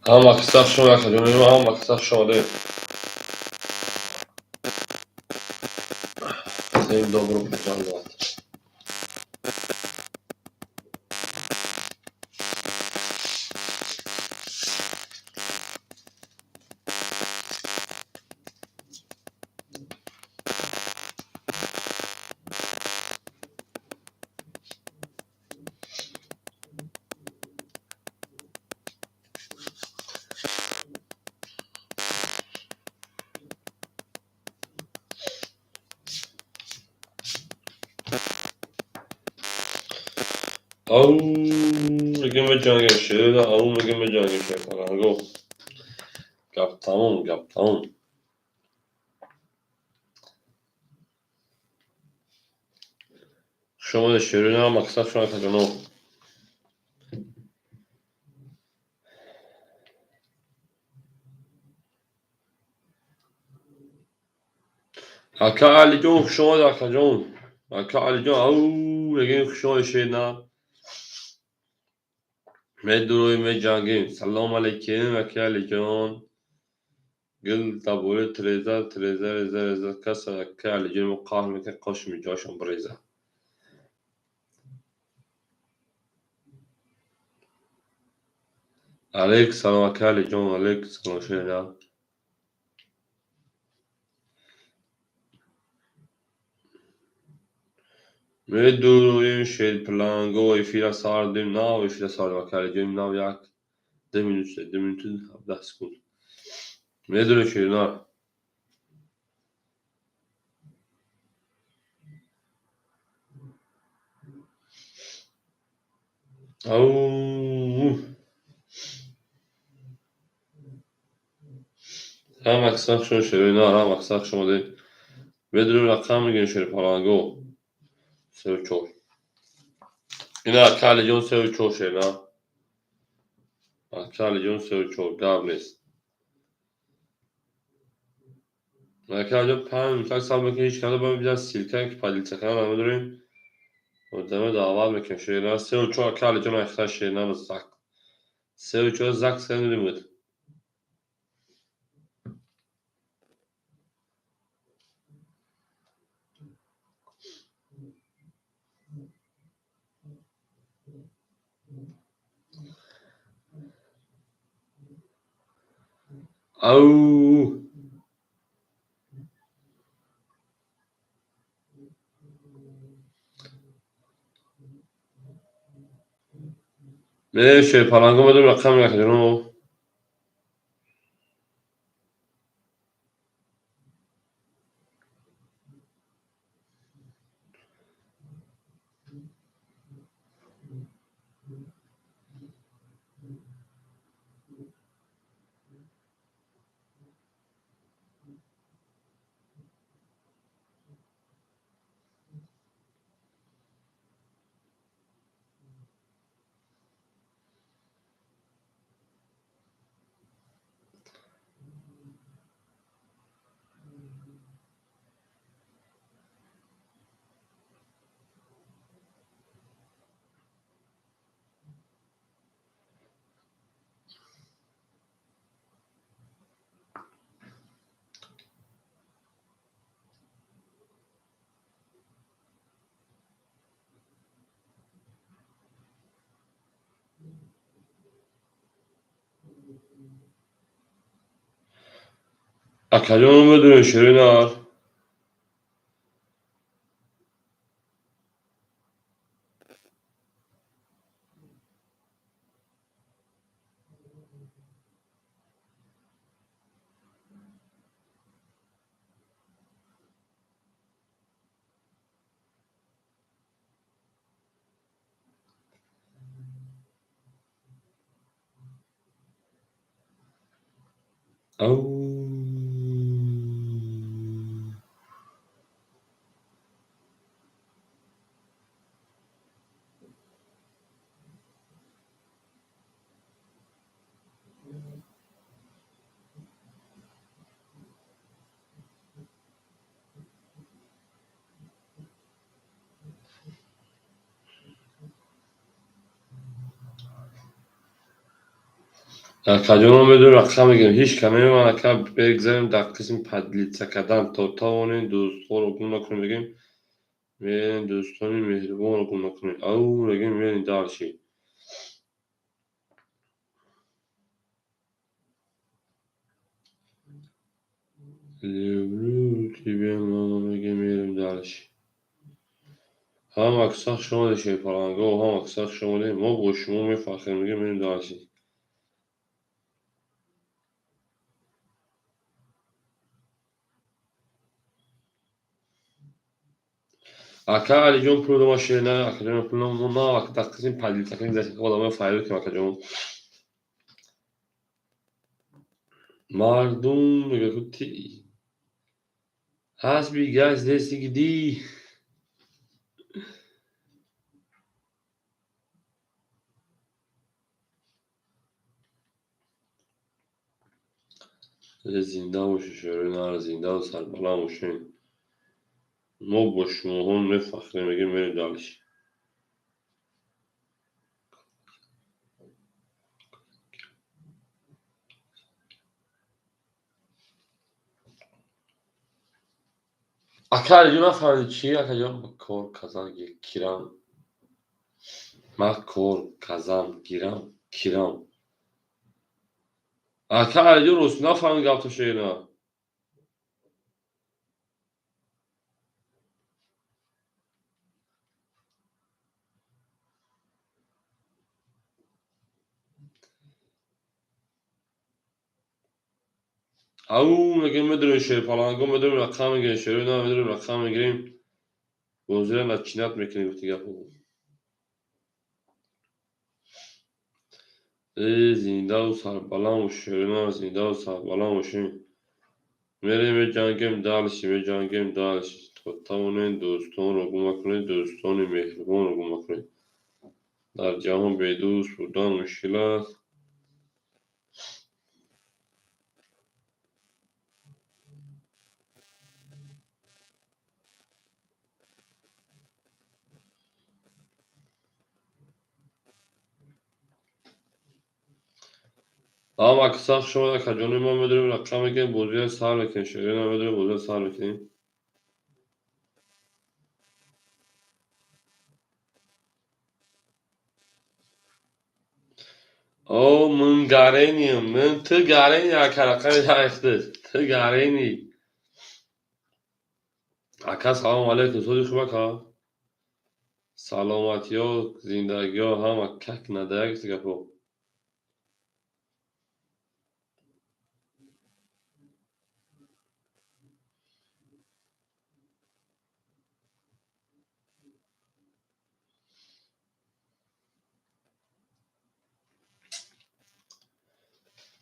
Ama kısa şuna kadar ama kısa şöyle. Senin dobro planlar. Au, میگم به جنگ شده او میگم به جنگ شده فرانگو گپ تموم شما ده شیرین هم مقصد شما تجنو حکا علی جون شما ده کجون حکا علی جون او میگم شما شیرین می دروی می جنگیم سلام علیکم حکا علی جون گل تابوله تریزه کس حکا علی جون مقاهم میکن قوش می جاشم بریزه عليك سلام حکا علی جون عليك سلام شیرین Medo şey plango e fila sardım nav e fila sardım akarıcım nav yak 2 minuten 10 sekund. Medo şey nav. Au. Hem aksak şunu şey nav hem aksak şunu değil. Medo rakam mı şey plango. Sev çok. Yine akarıcım sev çok şey nav. Akarıcım sev çok gablis. Akarıcım pam tak salmak hiç kadar ben biraz silken ki paliçakan ama durayım. Odeme daval mekan şeyler sev çok akarıcım aktar şeyler zak. Sev çok zak sen limit. Au. ماشي فرانگو بدون رقم نکنو اکلون بدون شیرین آر او Akajon بدون رقم میگم هیچ کمی من اکا بگذاریم در قسم پدلیت کردن تا اون دوستان رو گم نکنیم بگیم میرین دوستانی مهربان رو گم نکنیم او بگیم میرین دارشی لیبرو کی بیم بگیم میرین دارشی هم اکساق شما دیشه پرانگو هم اکساق شما دی ما با شما میفاخریم میگیم میرین دارشی اکا علی جون پرود ما شیرینه اکا جون پرود ما اکا در قسم پدلیت کردن دست که آدمه فایده که اکا جون مردم میگه کتی حسبی گز دستی گدی زنده باشه شعرهای نر زنده و سربلند باشین ما با شما هم میفخریم میگیم میریم دارشی اکا علی جون نفهمید چیه اکا جون کار کازان گیرم ما کار کازان گیرم کیرم اکا علی جون روز نفهمید گفت شعرنا او میگیم میدونیم شعر پالانگو میدونیم رقم میگیریم شعرهای نر میدونیم رقم میگیریم بوزیره نچینت میکنیم گفتی گفت زنده و سربلند و شعرهای نر زنده و سربلند باشین میریم به جنگیم دارشی به جنگیم دارشی تا اون دوستان رو گم کنید دوستان مهربان رو گم کنید در جهان بدوست بودن مشکل است اما اکثر شما در کجانی ما میدونیم رقم میکنیم بوزی سر میکنیم شعری نمیدونیم بوزی سر میکنیم او من گارینیم من تو گارینی اکا رقم اخته تو گارینی اکا سلام علیکم سودی خوبه که سلامتی ها زندگی ها همه کک ندهک گپو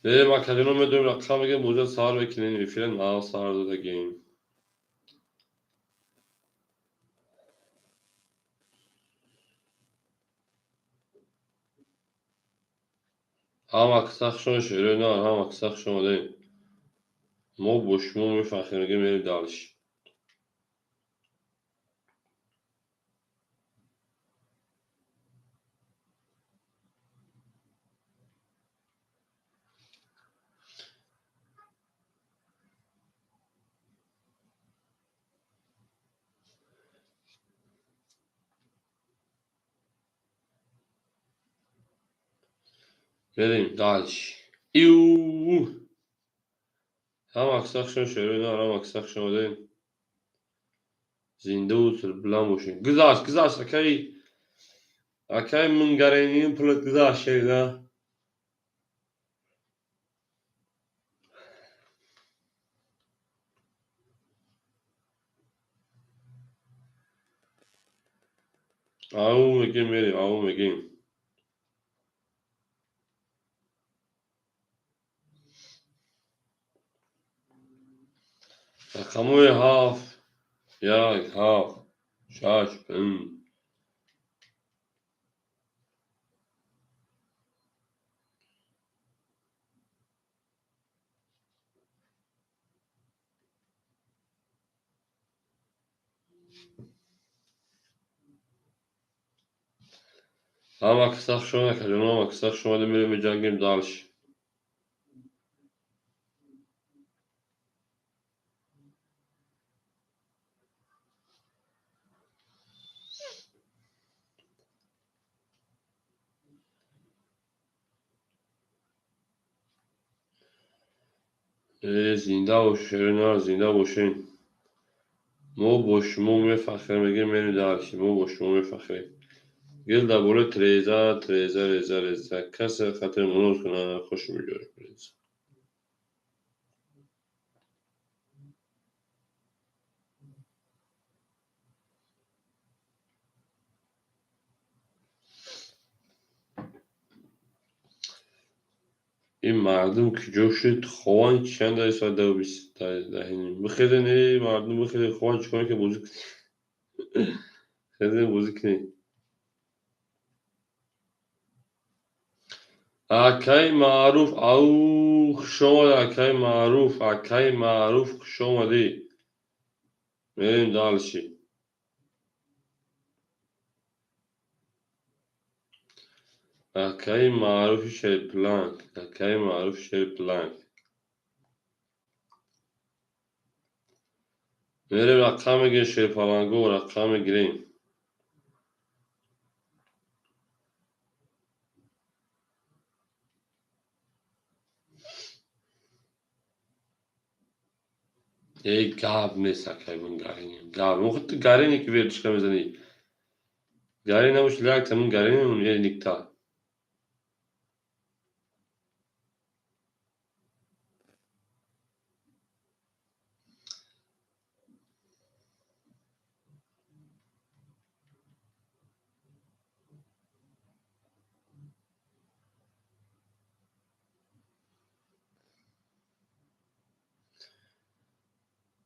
بریم اکادینا میدونیم رقم میگیم بوزی سر میکنیم فیلم now start the game هم اکثر شما شعری نه هم اکثر شما دیم ما با شما میفخریم میگیم میریم دارشی بریم دارشی ایو هم اکثر شما شعری نه هم اکثر شما دیم زنده و سربلند باشین گذاشت گذاشت اکای من گرینیم پلت گذاشت شیده او میگیم میریم او میگیم رقموی هاف یک هاف شاش پن هم اکثر شما نکردیم هم اکثر شما دیم میریم جنگیم دارش زنده باشین زنده باشین. ما با شما میفخریم، میگیم منو دارشیم، ما با شما میفخریم. گل در بوله تریزه کسی خاطر منوز کنه خوش میجوره. این مردم که جوشید خوان چند داری ساعت 2:20 دهینیم بخیده نه مردم بخیده خوان چکنه که بوزی خیده بوزی کنی. اکای معروف او شما اکای معروف شما دی میریم دالشی. اکای معروف شیر پلانک میریم رقم گیر شیر پلانگو رقم گیریم. ای گاب نیست اکای من گارینیم گاب من خود گارینی که بیرش کم زنی گارین نموش لیاک تمن گارینیم من یه نکتا.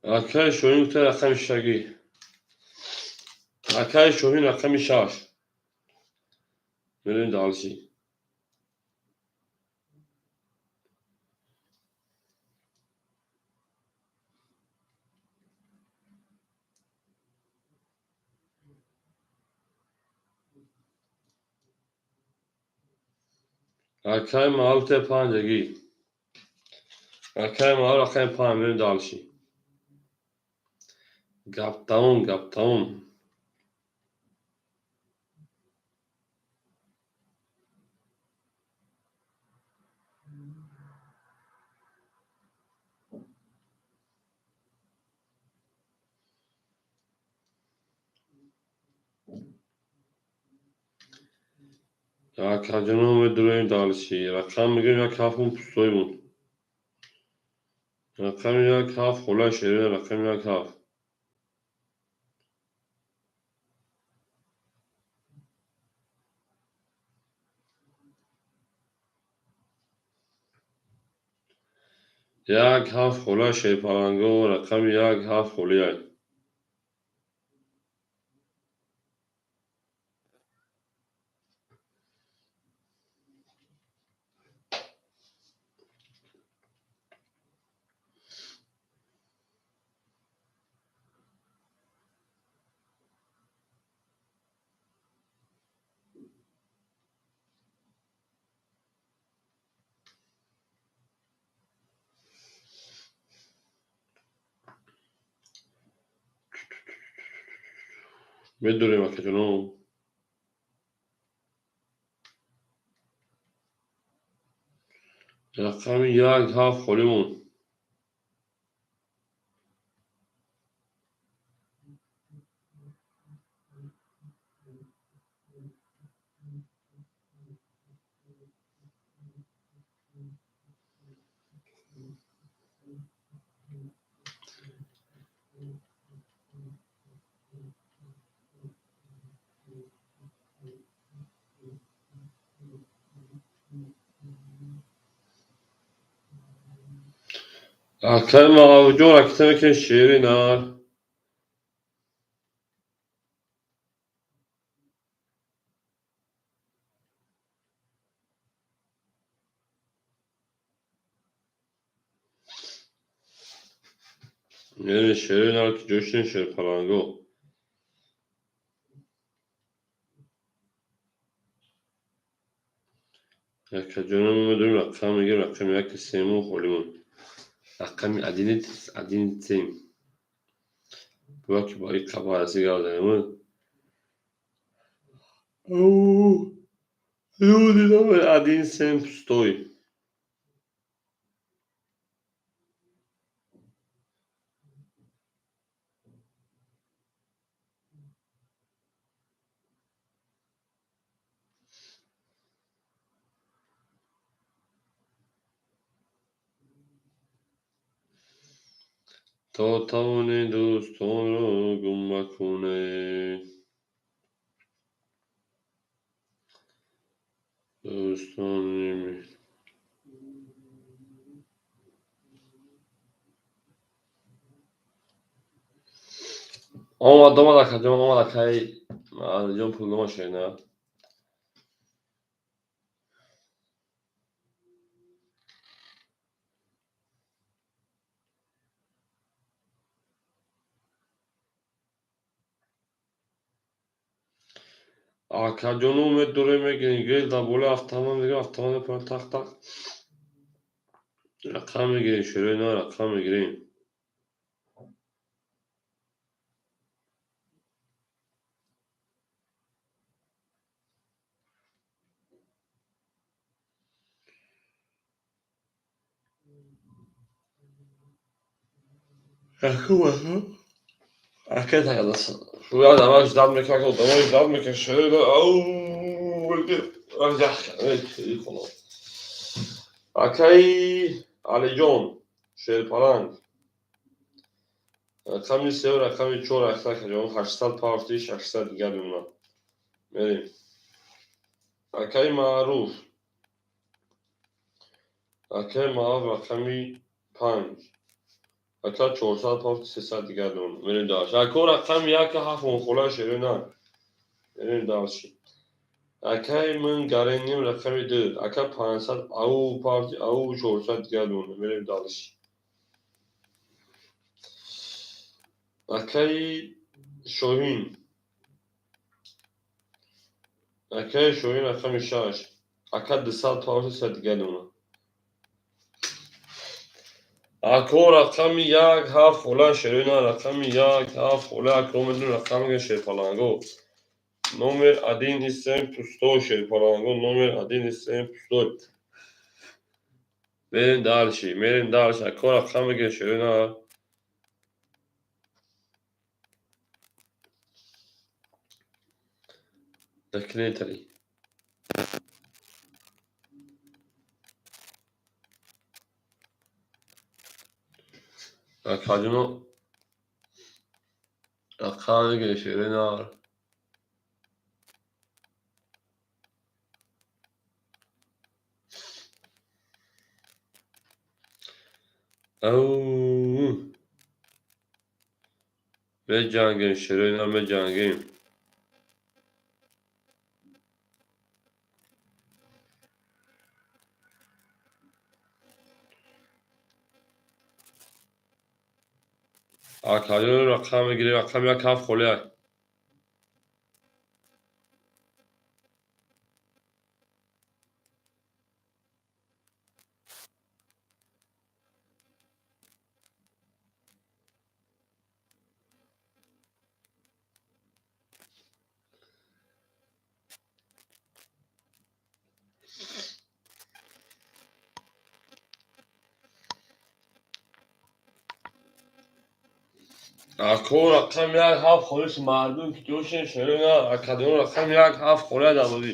اکای شوین کتر رقم شگی اکای شوین رقم شاش میریم دالشی. اکای معروف ته پانجگی اکای معروف رقم پانج میریم دالشی. گاب تاون اکای جنوم درویم دالشی رقم میگیم یک هفون پستوی بون رقم یک هفت خوله شیرین رقم یک هفت یک هفت خوله شیر پلنگو رقم یک هفت خوله میدونیم اکای جنوم رقم یک هفت خوله مون اکای معروف جو رقم که شیرین میریم شیرین که جوشین شیر پلنگو اکای جنوم میدونیم رقم میگیم رقم یک سیمون خوله مون رقم ادینit سیم باکی با این قبارسی گردنمون اوه люди номер 1 7 стой. تا توانی دوستان را گم مکنه دوستان آمد آمد اکای جان پول ماشه نه Aka canım ve dureme gel da böyle haftaman böyle tak tak rakam girin şöyle ne rakam girin rakam var Aka da yalnız şu ya da var jdan mekan o da var jdan mekan şöyle au evet konu Akay Ali John şöyle falan rakam sev rakam çok rakam canım 800 parti 800 دیگه bunlar بریم Akay معروف Akay معروف رقمی 5 Hatta 400 پارت 300 دیگر دون بریم داشت اکو رقم یک هفت خلا شده نه بریم داشت اکای من گرینیم رقم دو اکا 500 او پارت او 400 دیگر دون بریم داشت اکای شوهین رقم 6 اکا 200 پارت 300 دیگر دون اکو رقم یک هفت خلا شده نه رقم یک هفت خلا اکو من رقم شده پلانگو Номер 1 из 7 пустой шерпаланго, номер 1 из 7 пустой. Берем дальше. Акора хамиге шерина. Докнетали. Акадуно. Акамиге шерина. Au. Me jangin şerina me jangin. Akadun rakam giri rakam ya kaf khole. Akora rakam ya kaf khole mardum ki joshin şerina. Akadun rakam ya kaf khole davudi.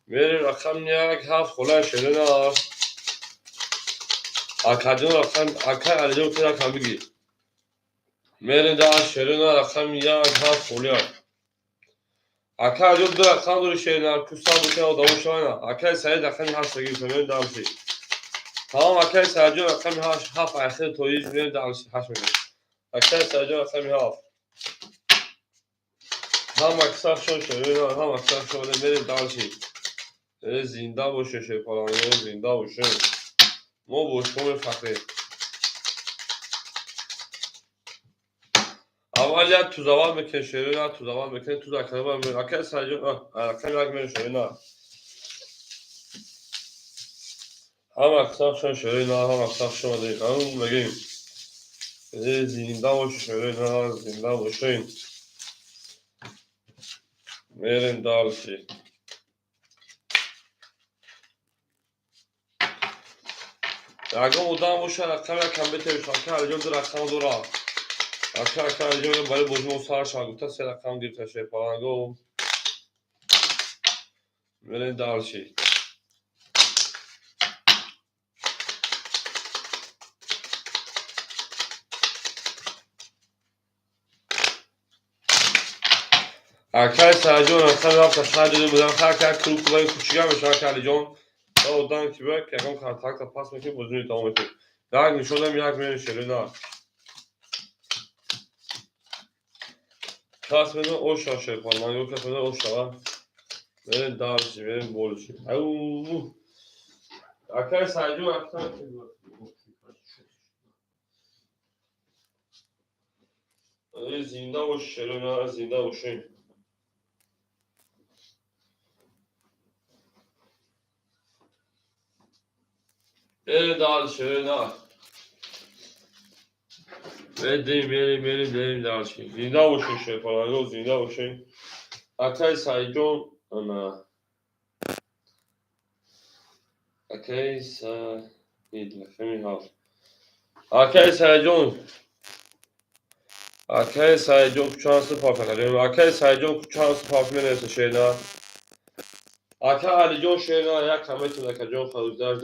Mere rakam ya kaf khole şerina. Akadun rakam akay alijon ki rakam bigi. Mere da şerina rakam ya kaf khole. Akay alijon da rakam dur şerina. Kusal bu ki o da şayna. Akay sayed rakam ha sagi mere da şey. Tamam akay sayed rakam ha haf ahir toyiz mere da haş mere. Akay sayed rakam ha. Ham aksar şon şerina ham aksar şon mere da şey. Zinda باشه شیپالانه زنده باشه ما باشکوم فخری اول یا تو زوال بکن شیرین تو زوال بکن تو زکره با من اکل سرجو اکل یک من شیرین هم اکساق شون شیرین هم اکساق شون دیگه هم بگیم زنده باشه شیرین زنده باشه میرین دارشی اگه مدام باشه رقم یکم بتیش اکل اجام در رقم دورا اکل اجام برای بزمون سار شاگوتا سه رقم دیرتا شیپالانگو میرین دارشی Arkadaşlar John sen yapsa sadece buradan herkes kulüplerin küçüğüymüş arkadaşlar John. Ve oradan ki böyle yakın kartakla pas mekip uzun devam ediyor. Yani şuradan bir hak verin şöyle ne var. Kasmeden o şaşır falan yok kasmeden o şaşır. Verin dağılışı verin boluşu. Ayuu. Arkadaşlar John arkadaşlar. Zinde hoş şöyle ne zinde hoşun. Dağılışı ne var. Benim dağılışı. Zinde hoşun şöyle falan yok zinde hoşun. Arkadaşlar John ana. Arkadaşlar neydi efendim ha. Arkadaşlar John. Arkadaşlar John kucağınızı parçalayacağım. Arkadaşlar John kucağınızı parçalayacağım şeyler. Arkadaşlar John şeyler ya kameratı John kalacağız.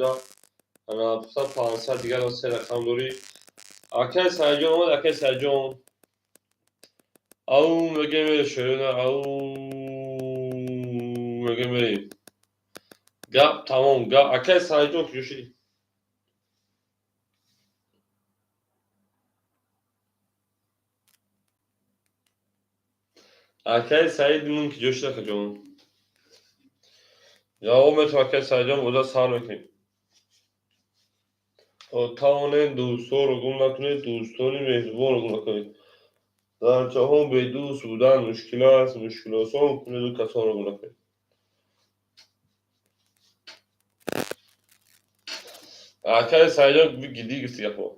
Ana bu sefer pansel diğer o sene rakam doğru. Arkadaşlar John ama arkadaşlar John. Au megemeli şöyle au megemeli. Gap tamam gap arkadaşlar John köşe. Arkadaşlar bunun ki köşe rakam. Ya o metre arkadaşlar John o da sağ bakayım. تمام دوستان رو گم نکنید دوستانی مهربان رو گم نکنید در جهان به دوست بودن مشکل است مشکل آسان کنید و کسان رو گم نکنید Arkadaşlar bir gidiyor yapıyor.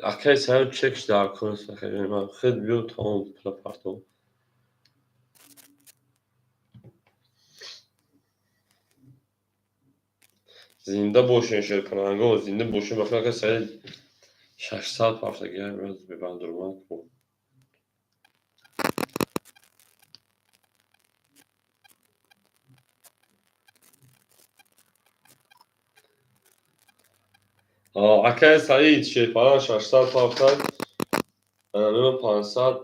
Arkadaşlar çek daha konuşsak yani خد بیو تمام پلا پارتو zinde boş yaşıyor kananga o zinde boşu bakın arkadaşlar 6 saat parça gel biraz bir ben durmak bu. Arkadaşlar hiç şey falan 6 saat parça yani 5 saat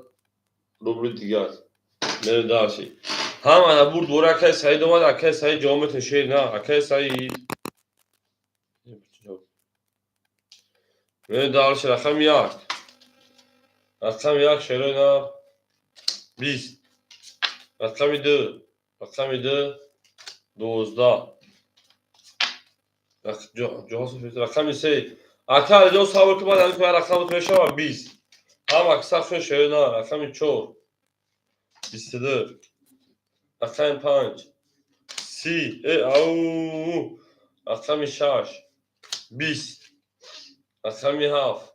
rublu diğer. Ne daha şey. هم انا بود ورا که سعید اومد اکه سعید جامعه تشه نه اکه سعید من دارش رقم یک شروع نه 20 رقم دو 12 رقم سه اکه علیجان صبر که بعد که رقم تو بشه 20 هم اکسر شروع نه رقم 4 22 رقم 5 30 او رقم 6 20 رقم 7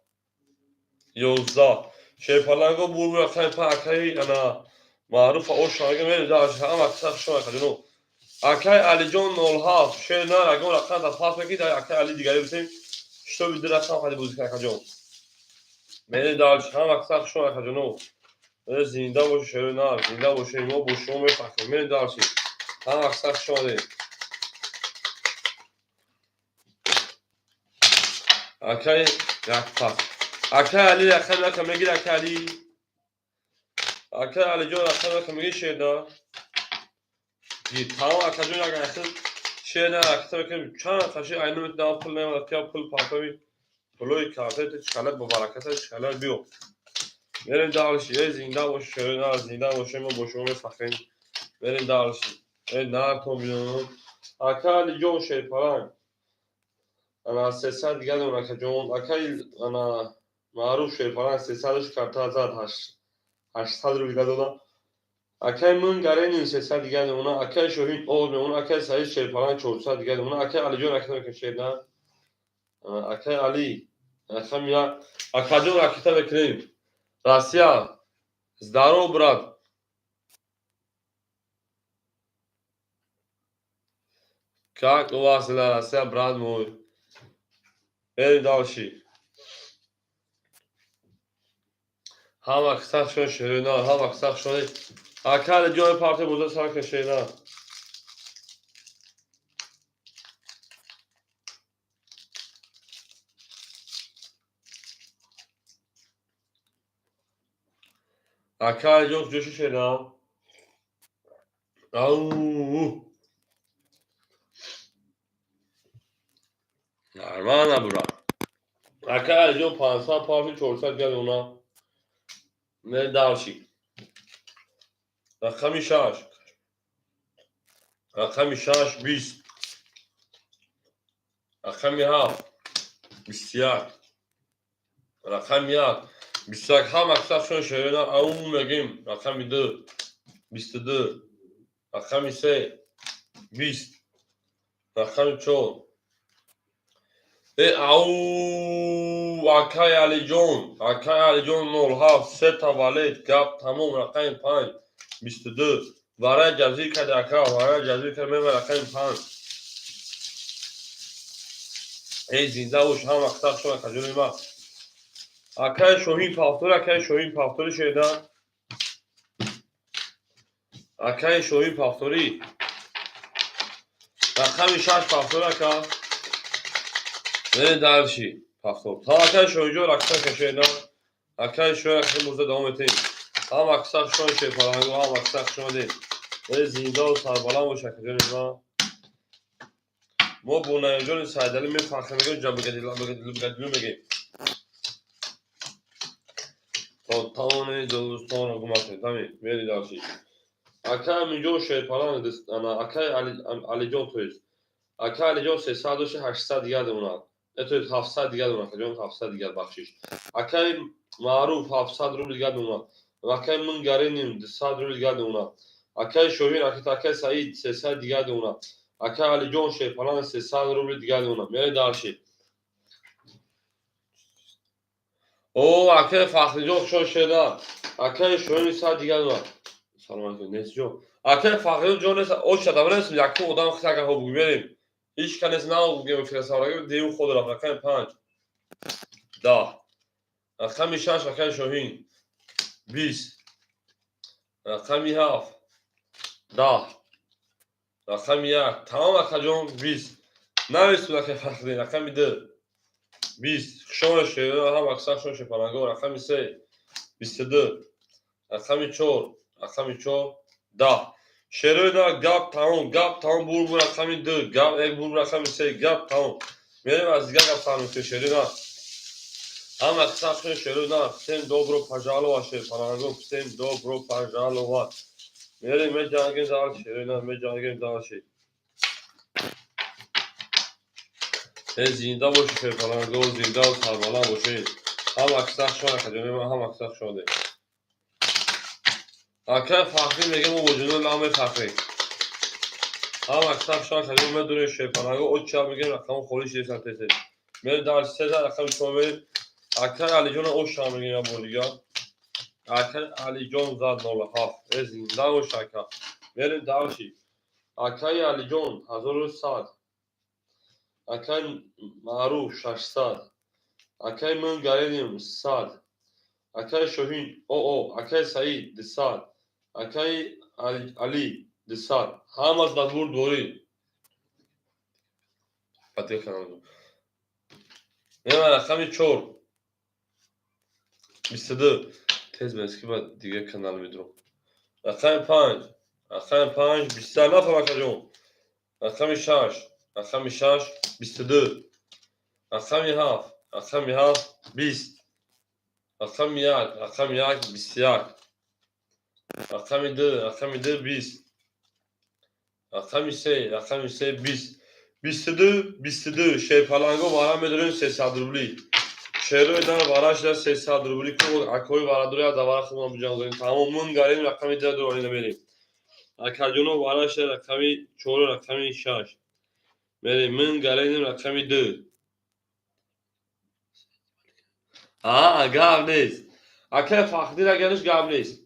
11 شیپالنگو بول رفتن پاکی انا معروف او شاگه می داشت هم اکثر شما کدنو اکی علی جون 07 شی نه اگه رفتن تا پاس بگید اکی علی دیگری بسیم شو بده رفتن خیلی بازی کنه جون می داشت هم اکثر شما کدنو زنده باشه شروع نه زنده باشه ما با شما میفهمیم می داشت هم اکثر شما دی اکی یک پاس اکی علی اکی نکم میگید اکی علی اکی علی جون اکی نکم میگید شیدا tamam akacın arkadaşlar şeyler aktar ki çan taşı aynı bir daha pul ne var ki pul papavi pulu kağıt çıkarlar bu barakata çıkarlar bir o. Verin dağılışı zindan boş şöyle zindan boşuma boşuma sakın verin dağılışı nar tomyonu akali John şey falan ana sesler diğer ona John akali ana maruf şey falan sesler çıkartı azad haş sadru biladola اکای من گره نیست دیگه اونا اکای شوهین اول اونا اکای سعید شیرپالان 400 دیگه اونا اکای علی جون اکای که شیر نه اکای علی اکای یا اکای جون اکای بکنیم راسیا زدارو براد کاک واصله راسیا براد موی ای داشی هم اکثر شون شیر نه هم اکثر شون اکای علی جون پارتی بوده سر که شیر نه اکه علی جان جوشی شدم. او نرمه نبورم. اکه علی جان 500 پارتی 400 گل اونا نه دارشی. رقمی 6 رقمی 6 20 رقمی 7 21 رقمی 1 21 هم اکثر شون شده اون میگیم. رقمی 2 22 رقمی 3 20 رقمی 4 او اکای علی جان 07 3 تا والد گپ تموم. رقم 5 22 وارد جزیر کرد اکا وارد جزیر کرد میمه. رقم 5 ای زنده وش هم اکثر شما کجوری ما اکای شوهین پافتور شیدن. اکای شوهین پافتوری رقم 6 پافتور اکا نه دارشی پافتور تا اکای شوهین جو رقم کشیدن. اکای شوهین رقم موزه دوام تیم هم اکثر شما شی پرانگو هم اکثر شما دیم ای زنده و سربالان و شکجوری ما بونه جون سایدلی می فخر میگم جا بگدلو میگیم تا تاونه دوستان رو گماشید تمام میری داشتی. اکای میجو شیطان دست انا اکای علی جان تویست. اکای علی جان 300 و 800 دیگه اونا اتو 700 دیگه اونا که جان 700 دیگه بخشش. اکای معروف 700 روبل دیگه اونا. اکای من گارینیم 200 روبل دیگه اونا. اکای شوهین اکای سعید 300 دیگه اونا. اکای علی جان شیطان 300 روبل دیگه اونا میری داشتی. او اکای فخری جان شو شده. اکای شوهین 100 دیگه اونا. سلام علیکم نیست جو. اکای فخری جان نیست او شده ورنست یک آدم خیلی که خوب بریم. هیچ کنیس نه بگیم فکر سوالگی دیو خود را رقم 5 10 رقم 6 رقم شوهین 20 رقم 7 10 رقم 1 تمام رقم 20 نویس رقم فخری رقم 2 20 شما شده هم اکثر شما شپانگو. رقم 3 22 رقم 4 10 شروع دا گپ تمام بور رقم 2 گپ یک بور رقم 3 گپ تمام میریم از دیگه گپ تمام که شروع دا هم اکثر شروع دا всем добро пожаловать پرانگو всем добро пожаловать میریم می جانگیم دار شروع دا می جانگیم دار شید زنده باشه پرانگو زنده و سربالان باشید هم اکثر شما کجانی ما هم اکثر شما دیم اکثر فخری میگم و وجود نام فخری هم اکثر شما کجانی ما دونه شیپانگو او چه میگیم رقم خوری شیش سنتیسه میریم در 3 رقم شما بریم اکثر علی جان او شما میگیم یا بودیگا اکثر علی جان زد 07 زنده و شکر میریم دارشی اکثر علی جان 1100 اکثر معروف 600 اکثر من گارینیم 100 اکثر شوهین او اکثر سعید 200 اکثر علی 200 هم از دبور دوری پتیه کنم میریم رقم 4 22 تیز بسکی بعد دیگه کانال میدرم رقم 5 20 نفر جون رقم 6 22 رقم 7 20 رقم 1 21 رقم 2 20 رقم 3 20 22 شیپالانگو وارا میدونیم 300 روبلی شروع دار واراش در 300 روبلی که اکوی وارا دوری از دوار خودمان بجان داریم تمام من گاریم رقمی در دوری نمیریم اکاجونو واراش رقمی 4 رقمی 6 میریم من گاریم رقمی 2 گاب نیست اکا فخری را گرش گاب نیست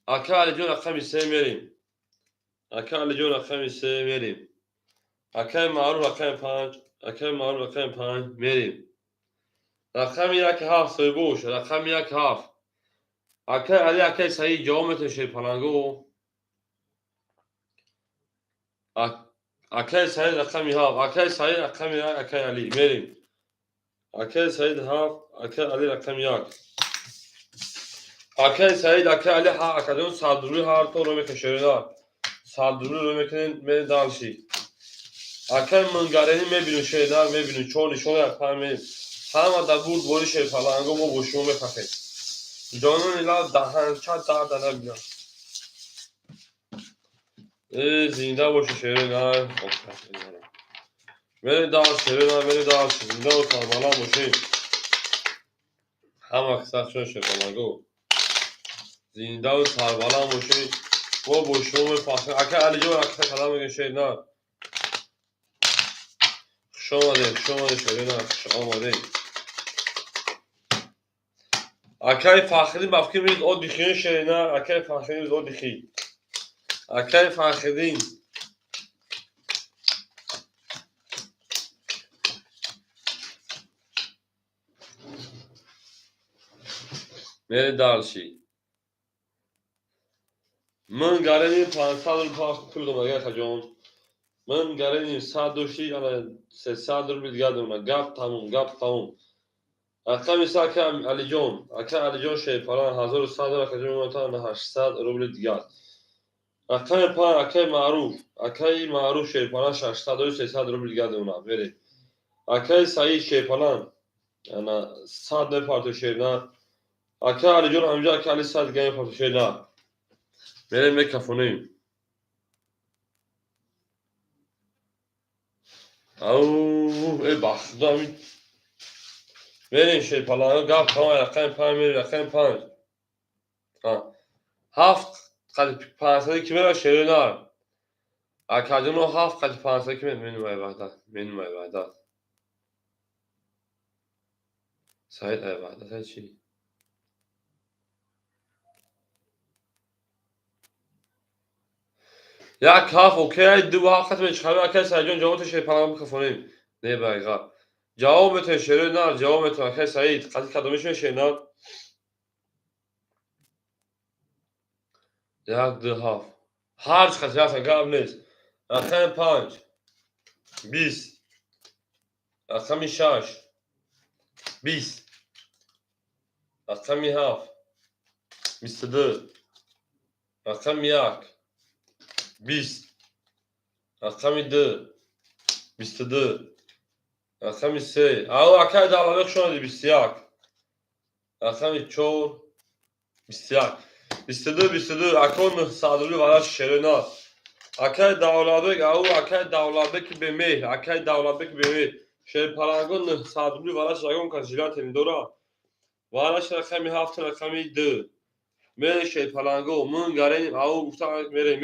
اکا علی جون رقمی 3 میریم اکا علی جون رقمی 3 میریم اکا معروف رقم 5 میریم رقم 1 سوی بوش رقم 1 اکا علی اکا صحیح جوامت شیپالانگو اکا صحیح رقمی 7 اکا صحیح رقمی 1 اکا علی میریم اکا صحیح 7 اکا علی رقم 1 Akay Said, Akay Ali ha akadyon saldırı harto romek şerina. Saldırı romekin me dalşi. Akay Mangareni mebinu şeyler mebinu çoli şola yapar me. Hama da bud boli şey falan go boşumu me kafe. Canın ila dahança da ne biliyor. Zinda boşu şerina. Beni dal şerina beni dal zinda o salmalan boşu. Hama kısa şey falan go. Zinda o salmalan boşu. Bu boşluğumu farkı. Akay alıcı olarak kısa kalan bir şey ne? Şomadı şöyle ne? Şomadı. Akay farklı bakımız o dikinin şeyine. Akay farkımız o diki. Akay farklı. Nerede dalşi? من گرنی 500 روپا پول دومگه خجون من گرنی 100 شی انا 300 روپا دیگه دومه گپ تموم اکا مثلا که علی جون شی پران 1100 رو خجون تا 800 روپا دیگه اکای معروف شی پران 600 و 300 روپا دیگه دومه بره اکای سعید شی پران انا 100 نفر شی نه اکا علی جون همجا اکا علی 100 گیم پارت شی نه Benim mikrofonuyum. Bak benim şey falan gap tamam yakın pan. Ha. Haft kaç pansa kime var şeyler. Akadın o haft kaç pansa kime benim ayvada. Sayın ayvada sen şey. Ya kaf okey dua hakat ben çıkarım akay sayın cevap şey falan mikrofonuyum. Ne bayga. Cevap et şeyler cevap et akay sayın kaç kadmış şeyler. Ya the half. Harç kaç ya sen gabnes. Akay punch. Bis. Akami şaş. Bis. Akami half. Mr. Akami yak. Bis. Akami Mr. Akami sey. Akay dağlamak şu anda bisyak. Akami çor. Bisyak. Mr. Akon sadırlı varaş şerena. Akay dağlamak ki beme. Akay dağlamak ki beme. Şey parangon sadırlı varaş ragon kazilat endora. Varaş rakami hafta rakami de. من şey palango من گرنیم او گفتا میریم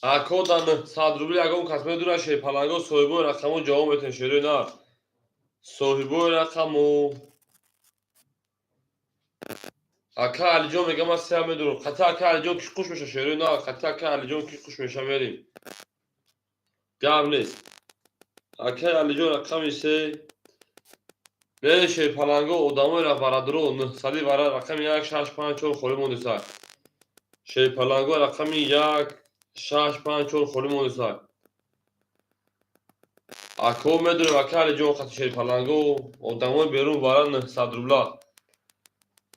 اکودان صدروبی اگه اون کسمه دونه şey palango sohibu rakamı cevap eten şöyle ne sohibu rakamı aka alicon megam asya meduru kata aka alicon ki kuş meşe şöyle ne kata aka alicon ki kuş meşe verim gavnes aka alicon rakam ise ne şey palango odamı ra varadro onu sadi vara rakam yak şaş pan çor kholim ondisa şey palango rakam yak şaş pan çor kholim ondisa Ako medru akali jo khat şey palango odamı berun varan sadrullah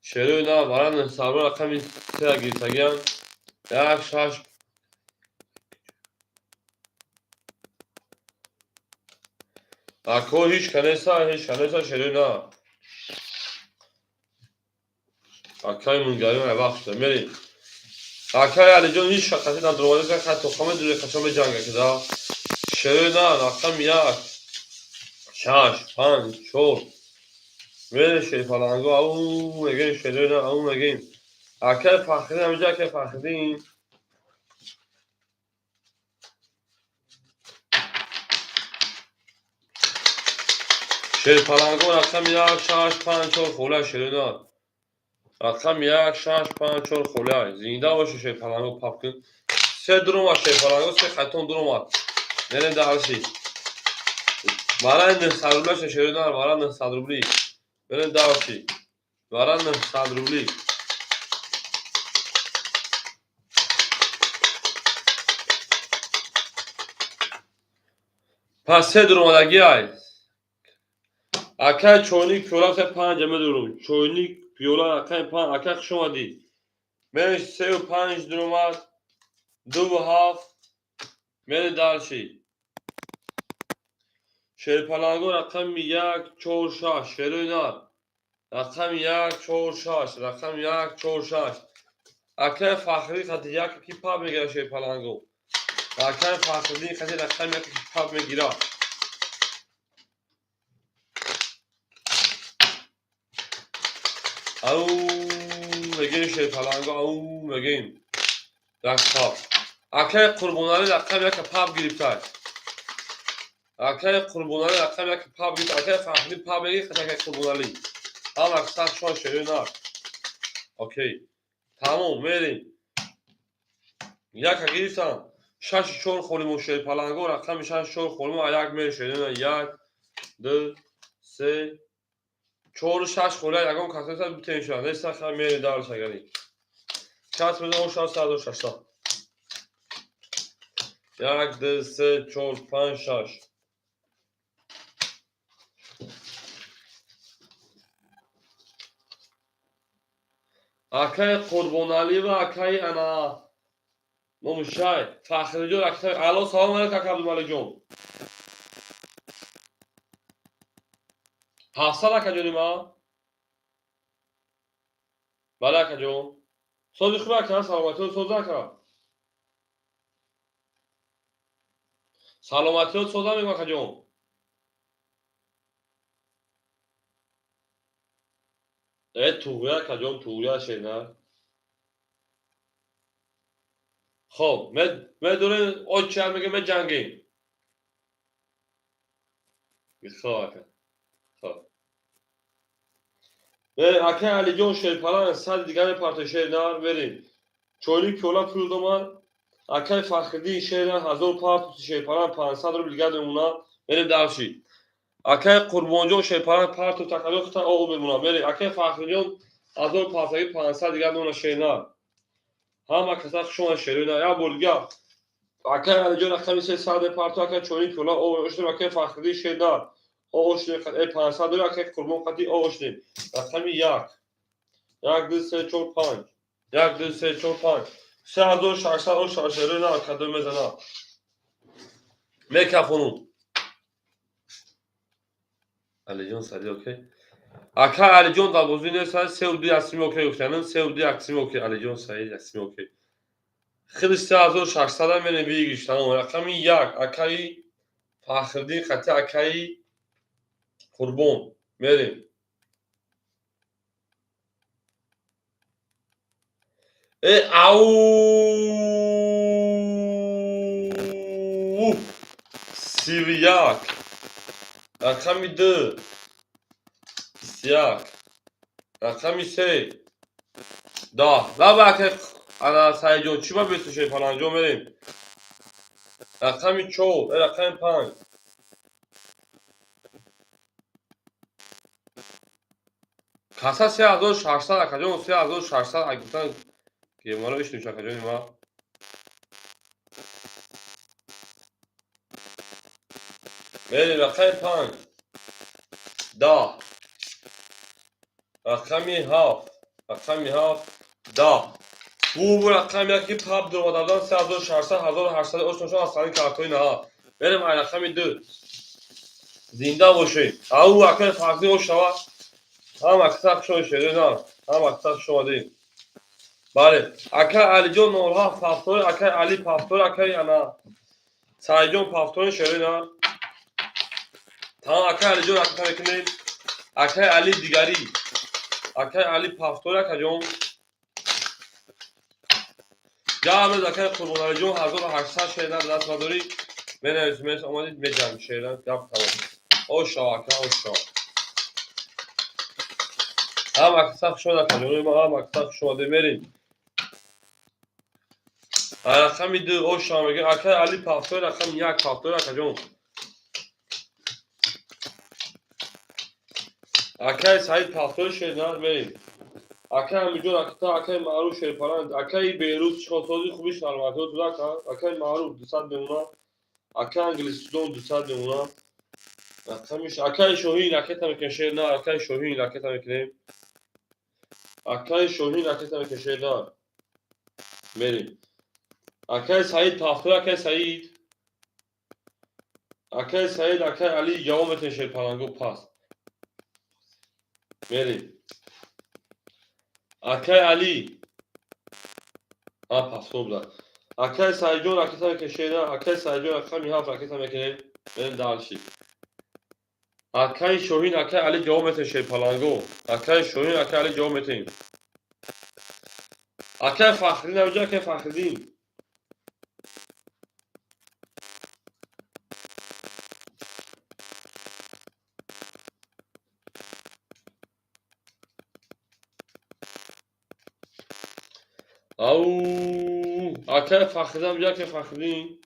şere na varan sabra rakam ise gitagyan yak şaş Ako hiç kanesa şere na Akay mungarim evakşta meri Akay alijon hiç şakası na durmadı ka tokame dure kaçama canga kida şere na rakam yak şaş pan çor Böyle şey palango au again şere na au again Akay fakhri amca ke fakhrin şey palango rakam yak şaş pan çor khola şere na rakam yak şaş pan çor khola zinda başı şey palango papkın سه durum var şey palango سه خطون durum var nerede her şey varan sadrubla şeşerinar varan sadrubli böyle daha şey varan sadrubli پس سه درمادگی های اکای چوینی پیولا سه پنج جمع درم چوینی پیولا اکای پنج اکای شما دی منش سه و پنج درماد دو و هفت من دالشی شیر پلانگو رقم یک چور شاش شیروی نار رقم یک چور شاش رقم یک چور شاش اکای فخری خطی یک کی پاب میگیره شیر پلانگو اکای فخری خطی رقم یک کی پاب میگیره او میگیم شیر پلانگو او میگیم رقم اکای قربوناری رقم یک پاب گرفتای اکای قربوناری رقم یک پاب گرفت اکای فخری پاب میگیره خطی اکای قربوناری هم اکسر شما شیروی نار اوکی تمام میریم یک گرفتم شش چور خوریم و شیر پلنگو رقم شش چور خوریم و یک میره شیرین یک دو سه چور شش خوره یکم کسایی سر بیتین شد نیست خیلی میره دار شگری کس بزن و شش ساعت و شش ساعت یک دو سه چور پنج شش اکای قربانالی و اکای انا ممشای فخری جو اکای الو سلام علیکم عبدالملک جون 700 اکا جونی ما بله اکا جون سوزی خوب اکا سلامتی و سوز اکا سلامتی و سوز هم اکا جون توگه اکا جون توگه شیرین خب من دورین او چهار میگه من جنگیم خب خب اکا علی جون شیرپلان صد دیگر پارت شیرین بریم چونی کلا پول دومان اکای فخری شیرین هزار پارت شیرپلان 500 رو bilgad اونا بریم درشی اکای قربان جون شیرپلان پارت تکلیف تا او بمونا بریم اکای فخری جون هزار پارت 500 دیگر اونا شیرین هم اکسا شما شیرین یا بولگا اکای علی جون رقم 300 پارت اکای چونی کلا او اشتر اکای فخری شیرین اوشنیم خط 500 رو اکای قربان خطی اوشنیم رقم یک دو سه چهار پنج یک دو سه چهار پنج 3600 او شاشره نه کدو میزنه میکفونو علی جون سری اوکی اکا علی جون دالبوزی نیست سه و دی اسمی اوکی گفتن سه و دی اسمی اوکی علی جون سعید اسمی اوکی خیلی 3600 هم میره بیگیش تمام رقم یک اکای فخردین خطی اکای قربان میریم او سیویاک رقم دو سیاک رقم سه ده و که انا سعی جون چی با بیستو شی پلنجو میریم رقم چهار رقم پنج کاسا 3600 اکا جون 3600 اگه گفتن که ما رو بشنیم شکا جون ما میریم رقم پنج ده رقم هفت رقم هفت ده بو رقم یکی پاپ دو مدادان 3600 1800 اوشنشون اصلا کارتوی نه بریم رقم دو زنده باشیم او اکا فرقی او شوا هم اکساق شما شده نه هم اکساق شما دیم بله اکا علی جون نورها پافتور اکا علی پافتور اکا انا سعی جون پافتور شده نه تمام اکا علی جون اکا میکنیم اکا علی دیگری اکا علی پافتور اکا جون جامعه اکا قربان علی جون 1800 شده نه دست مداری من اسمس آمدید میجم شده گفت تمام او شوا اکا او شوا هم اکساق شده اکا جون ما هم اکساق شده میریم رقم دو او شما میگه اکا علی پافتور رقم یک پافتور اکا جون اکای سعید پافتور شیرین بریم اکای همینجور اکای معروف شیرپلند اکای بیروز شخصوزی خوبی سلامتی و تو اکای معروف 200 بمونا اکه انگلیسیدون 200 اونا رقمش اکه شاهین راکت هم که شیر نه اکه شاهین راکت هم کنیم اکه شاهین راکت هم که شیر نه بریم اکه سعید تاخیر اکه سعید اکه سعید اکه علی جواب بتین شیر پلنگو پاس بریم اکه علی پاس خوب داد اکه سعید جون راکت هم که شیر نه اکه سعید جون رقم ها راکت هم کنیم بریم دالشی اکه شاهین اکه علی جواب بتین شیر پلنگو اکه شاهین اکه علی جواب بتین اکه فخری نوجا اکه فخری او اکه فخری نوجا اکه فخری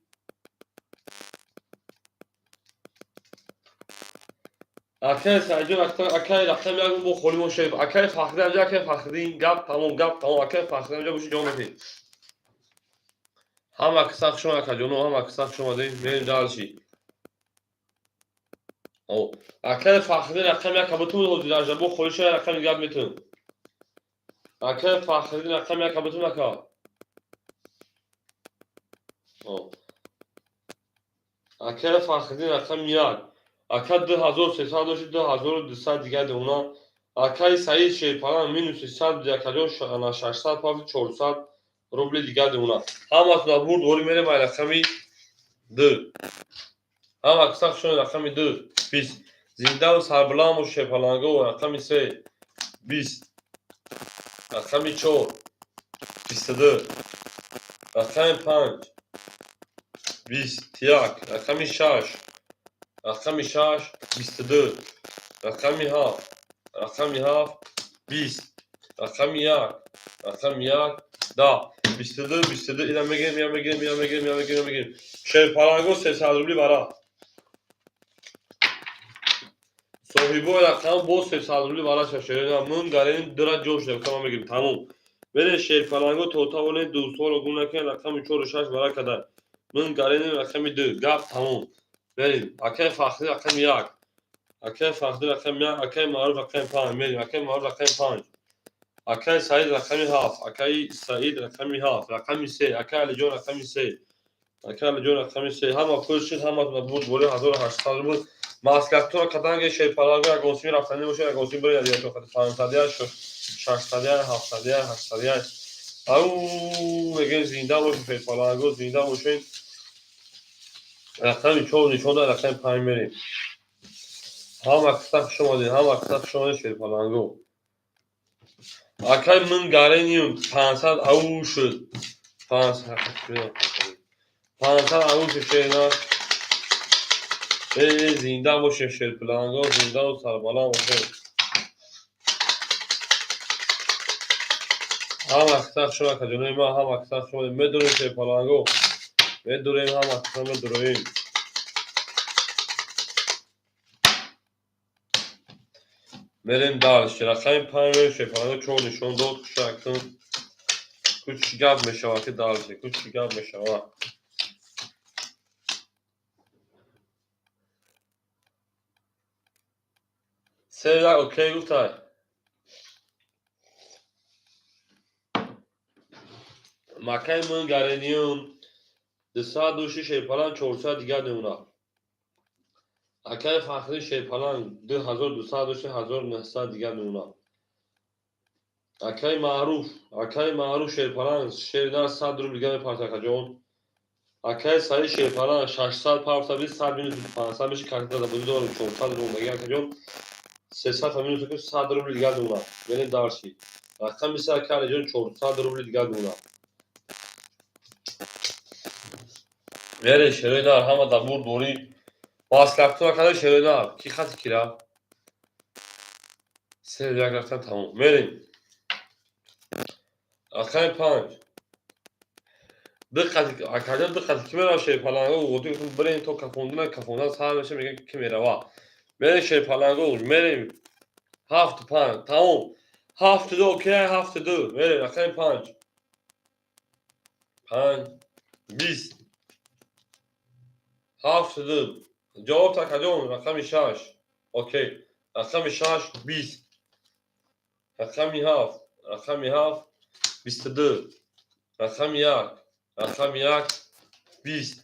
اکه سعید اکه رفتم یک بو خوری موشه اکه فخری نوجا اکه فخری گپ تمام اکه فخری نوجا بوش جواب بتین هم اکساق شما اکه جونو هم اکساق شما دیم بریم دالشی او اکه فخری رقم یک کبوتون رو دیدن جبو خوری شما رقم گپ میتون اکه فخری رقم یک کبوتون اکه او اکه فخری رقم یک اکه 2300 داشت 2200 دیگه دونا اکه سعید شیپالان مینوس 100 اکه 600 پاس 400 روبل دیگه دونا هم از نابور دوری میره مای رقمی دو هم اکساق شما رقمی دو 20 زنده و سربلام و شیپالانگو رقمی 3 20 رقمی 4 22 رقمی 5 20 تیاک رقمی 6 رقمی 6 22 رقمی 7 رقمی 7 20 رقمی 1 رقمی 1 10 22 22 اینم میگیم شیر پلنگو 300 روبلی برا صاحبو رقم با 300 روبلی برا شیر من گارین درا جوش نکام میگیم تموم بره شیر پلنگو توتاونه 200 رو گونه که رقم 4 و 6 برا کدر من گارین رقم 2 گپ تموم بریم اکه فخری رقم 1 اکه فخری رقم 1 اکه معروف رقم 5 بریم اکه معروف رقم 5 اکه سعید رقم 7 اکه سعید رقم 7 رقم 3 اکه علی جون رقم 3 اکه علی جون رقم 3 هم اکوش شد هم بود بوله 1800 بود ماسکتو کدانگه شی پلاگو اگوسی رفتنی باشه اگوسی بره دیگه تو خاطر 500 شد 600 700 800 او میگه زنده باشه شی پلاگو زنده باشه رقم 4 نشون داد رقم 5 بریم هم اکساق شما دید هم اکساق شما شی پلاگو اکه من گارینیم 500 او شد 500 او شد زنده باشه شیر پلنگو زنده و سربالا باشه هم اکساق شما که جنوی ما هم اکساق شما میدونیم شیر پلنگو میدونیم هم اکساق میدونیم میریم دارش رقم 5 بریم شیر پلنگو چون نشون داد کشکتون کچ گب میشوه که دارشه کچ گب میشوه سه یک اوکی گفتای مکه من گارینیوم 206 شیر پلنگ 400 دیگه دونا اکه فخری شیر پلنگ 2200 داشته 1900 دیگه دونا اکه معروف شیر پلنگ شیر دار 100 روبل دیگه میپرسه جون اکه سعید شیر پلنگ 600 پاورتا 20 100 مینوس 500 میشه کارت داده بود دور 400 روبل دیگه جون 300 مینوس که 100 روبل دیگه دونا یعنی دارشی رقم میشه اکه جون 400 روبل دیگه دونا میره شیر دار هم دبور دوری ماسکتو اکه شیر دار کی خط کیرا سه یک رفتن تموم میریم اکه 5 دقت کی میره شیر پلنگو گفتی برین تو کفوندن سر بشه میگه کی میره وا میره شیر پلنگو میریم 7 5 تموم 7 2 اوکی 7 2 میره اکه 5 20 هفتاد. جواب تکلیون رقم 6. اوکی. رقم 6 20. رقم 7. رقم 7 22. رقم 1. رقم 1 20.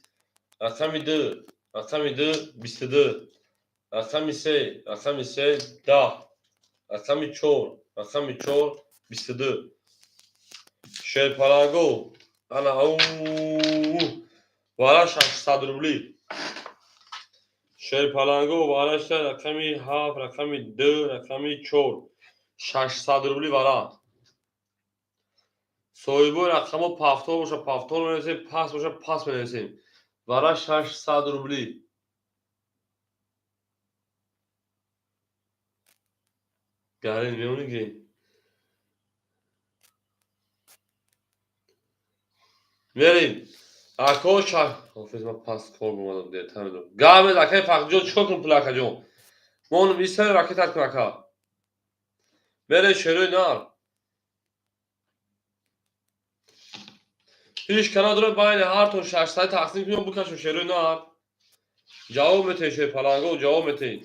رقم 2. رقم 2 22. رقم 3. رقم 3 10. رقم 4. رقم 4 22. شیرپلنگو انا او وارا 600 روبلی. شیرپلنگو وارا رقمی 7. رقمی 2. رقمی 4 600 روبلی وارا. صاحبو رقمو پافتور باشه پافتور می‌نویسیم، پاس باشه پاس می‌نویسیم. وارا 600 روبلی. گارین میمونی که میریم اکو حافظ من پاس کار بودم دیگه تمام. گام لکه فقجو چیکار کنم پلاکا جون؟ مون بیشتر راکت ات کنه. میره شروع نار. هیچ کنار داره باید هر تو 600 تقسیم کنیم بکشم شروع نار. جواب میته شیرپلنگو جواب میته.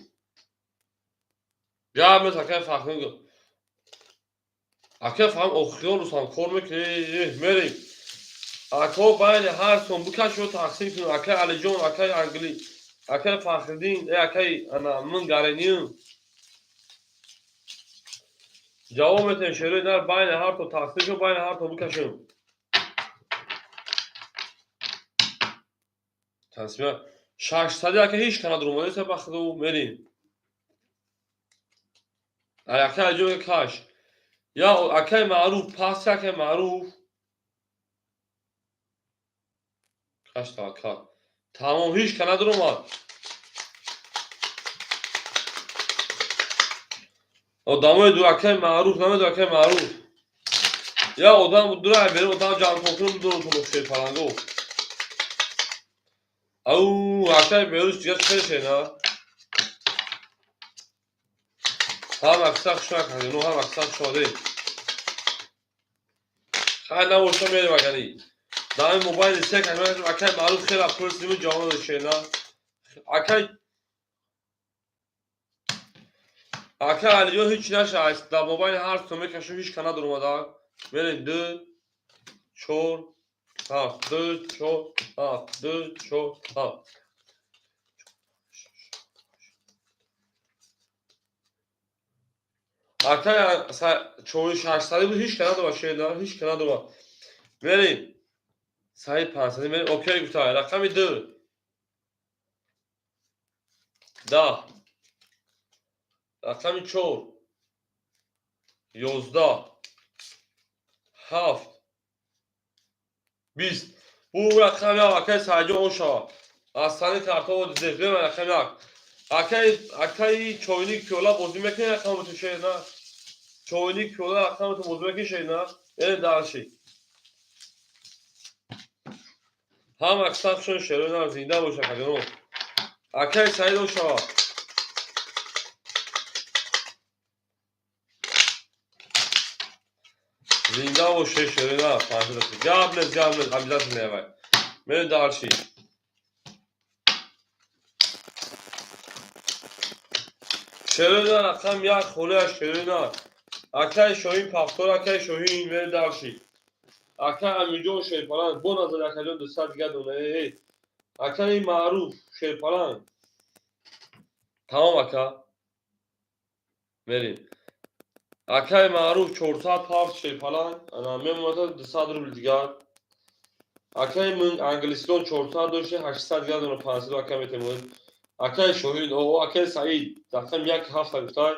جواب میته که فهمیدم. اگه فهم اخیانوسان کار میکنه میریم. اکو باید هر سون بکشم تقسیم کنیم. اگه علی جون اگه انگلی اگه فخردین اگه انا من گارینیم. جواب میته شروع نار باید هر تو تقسیم کنیم باید هر تو بکشم. تصمیم 600 اگه هیچ کنار درومه نیست بخدو میریم. اگه جو کاش یا اگه معروف پاس اگه معروف کاش تا کار تمام هیچ کنار درومه. آدمای دو اگه معروف نمیدو اگه معروف یا آدم دو بریم آدم جان کنیم دو تو شیرپلنگو. او اگه بیروش دیگه چه نه هم اکثر شک کنیم هم اکثر شده خیلی نباشه میریم اگه دائم موبایل سیک کنیم اگه معروف خیلی پرسیدیم جواب داشه نه اگه علیو هیچ نشه است در موبایل هر تومه کشو هیچ کنار اومده بریم 2 4 7 2 4 7 2 4 7 اگه چویش 800 بود هیچ کنار باشه نه هیچ کنار دو بریم سعید 500 بریم اوکی گفتم رقم 2 10 رقم 4 11 7 20 bu رقم یا اگه سعجو اوشا اصلا کارتا و زفره و رقم یک اگه چوینی کیولا بازی میکنه رقم تو شه نه چوینی کیولا رقم تو بازی میکنه شه نه یعنی دارشی هم اکثر شون شروع نه زنده باشه کدوم اگه سعید اوشا زنده باشه شروع نه فهمیده جابلز عبدالله نیوای من دارشی شروع نه رقم یک خوله شروع نه اگه شوین پافتور اگه شوین من دارشی اگه امیجو شیرپلنگ بون از اگه دو ساعت دیگه دونه اگه این معروف شیرپلنگ تمام اگه بریم اگه معروف 400 پاس شیرپلنگ انا میمونه 200 روبل دیگر اگه من انگلیسیون 400 دوشه 800 دیگر دونه 500 اگه میتونم اگه شوهید او اگه سعید رقم یک هفته گفتای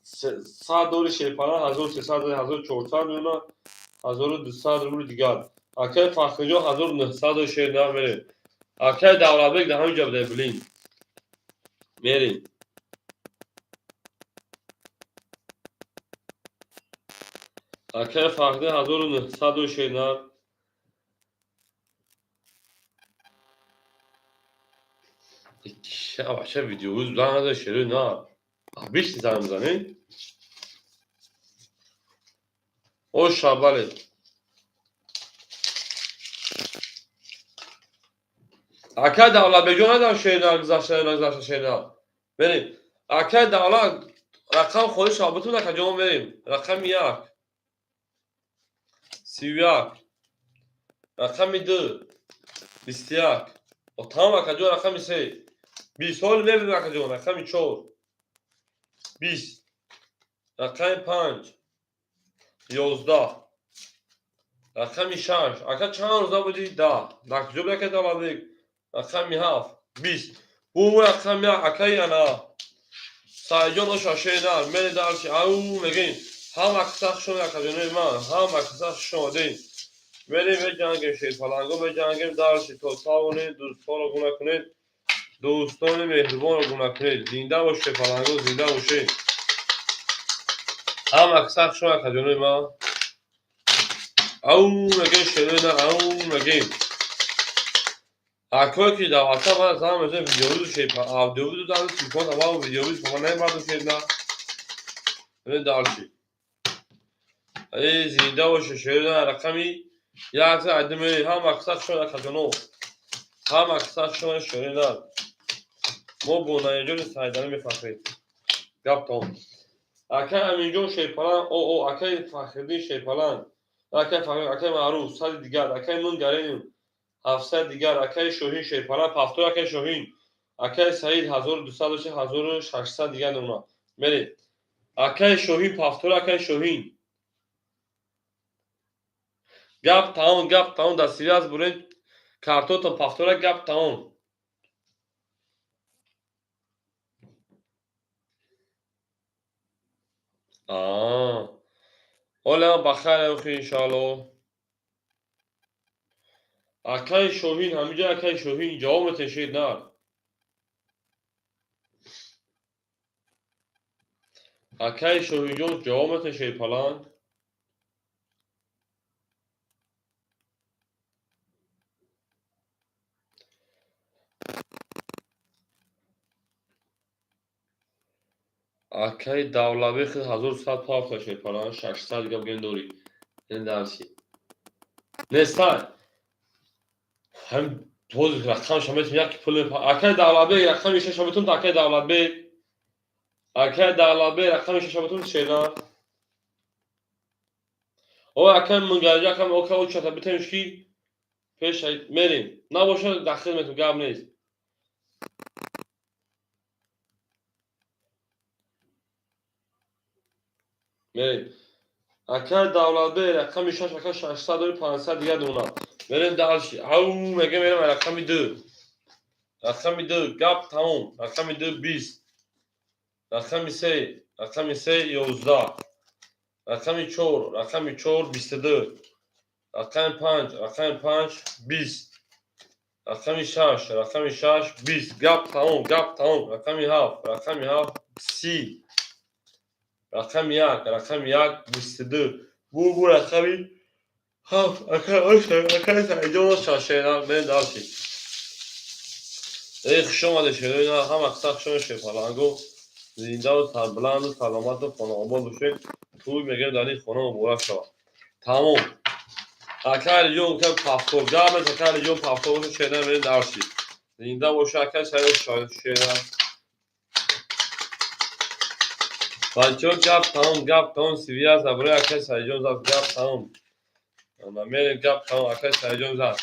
100 دور شیرپلنگ 1300 1400 دونه 1200 روبل دیگر اگه فخرجو 1900 شیر نه بریم اگه دولت ده همینجا بده بلین میریم اگه فخده 1900 شیر نه چه ویدیوز بودن ازش شروع نه بیش زن بزنی او شاباله اکه دولت بگو ندارم شیرنا گذاشته شیرنا بریم اکه دولت رقم خودش رابطون نکن جمع بریم رقم 1 31 رقم 2 21 و تمام اکه جو رقم 3 20 هول بریم اکه جو رقم 4 20 رقم 5 11 رقم 6 اکه چند روزا بودی 10 نکجو بکه دولت بگ رقم 7 20 bu رقم اکه انا سایجان و شاشیدار میری دارشی او میگین هم اکساخ شما اکادمی من هم اکساخ شما دین میری به جنگ شیر فلانگو به جنگ دارشی تو ساونه دوستان رو گونه کنید دوستان مهربان رو گونه کنید زنده باشه فلانگو زنده باشه هم اکساخ شما اکادمی من او میگین شیرین او میگین اکوی که دعوتا من از هم مثل ویدیویز شیر آودیویز دارم تیفون اما ویدیویز که من نمیدونم شیرین میری دارشی ای زنده باشه شیرین رقمی یک ادمی هم اکثر شما اکادمی هم اکثر شما شیرین ما بونایجون سایدانی میفخریم گپ تام اکه امینجون شیپلان او اکه فخردین شیپلان اکه فخر اکه معروف صد دیگر اکه من گرینیم 700 دیگر اکه شوهین شیپلان پافتور اکه شوهین اکه سعید 1200 1600 دیگر اونا میری اکه شوهین پافتور اکه شوهین گپ تام دستیری از برین کارتوتون پافتور گپ تام حالا بخیر اوخی انشالله اکای شوهین همینجا اکای شوهین جواب تشید نار اکای شوهین جون جواب تشید پلان اکای دولابی خود 1100 پاپ تشید پلان 600 گم گم دوری این درسی نستان هم توز رقم شمیت یک پول اکای دولابی رقم میشه شمیتون تا اکای دولابی رقم میشه شمیتون شینا او اکای منگرجا کم اوکا او چطور بتنش کی پیش میریم نباشه داخل میتون گم نیست میریم اکر دولت به رقم 6 اکر 600 و 500 دیگه دونا بریم دارشی او میگه میرم رقم 2 گپ تموم رقم 2 20 رقم 3 11 رقم 4 22 رقم 5 20 رقم 6 20 گپ تموم رقم 7 30 رقم 1 22 bu رقمی اکر سعیجان شاشیدار من دارشی ایخ شما دشیره هم اکساق شما شفالانگو زنده و سربلند و سلامت و خانه آباد بشه توی میگه دانی خانه مبارک شد تمام اکر جون که پافتور گامت اکر جون پافتور شیدن من دارشی زنده باشه اکر سعیجان شیدن بچه گپ تمام سیویا زبره اکر سعیجان زد گپ تمام اما میره گپ تمام اکر سعیجان زد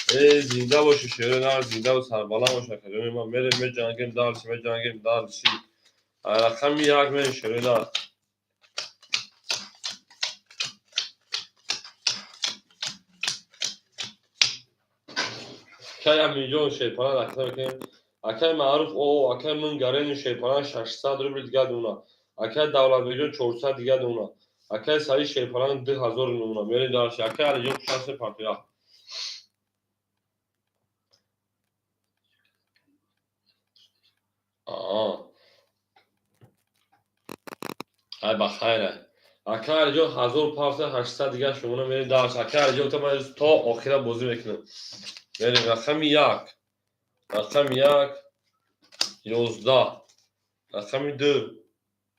ای زنده باشه شیرین زنده و سربلند باشه که ما میریم جنگیم دارشی رقم 1 میریم شیرین که میلیون شیپان رقم کنیم اکر معروف او اکر من گرین شیپان 600 روبل دیگه دونا اکر دولت میلیون 400 دیگه دونا اکر سری شیپان 2000 نمونه میریم دارشی اکر علیون شانس پارتیا های بخیره اکر علیون 1000 پارت 800 دیگه شمونه میریم دارش اکر علیون تا آخر بازی میکنیم میریم رقم 1 11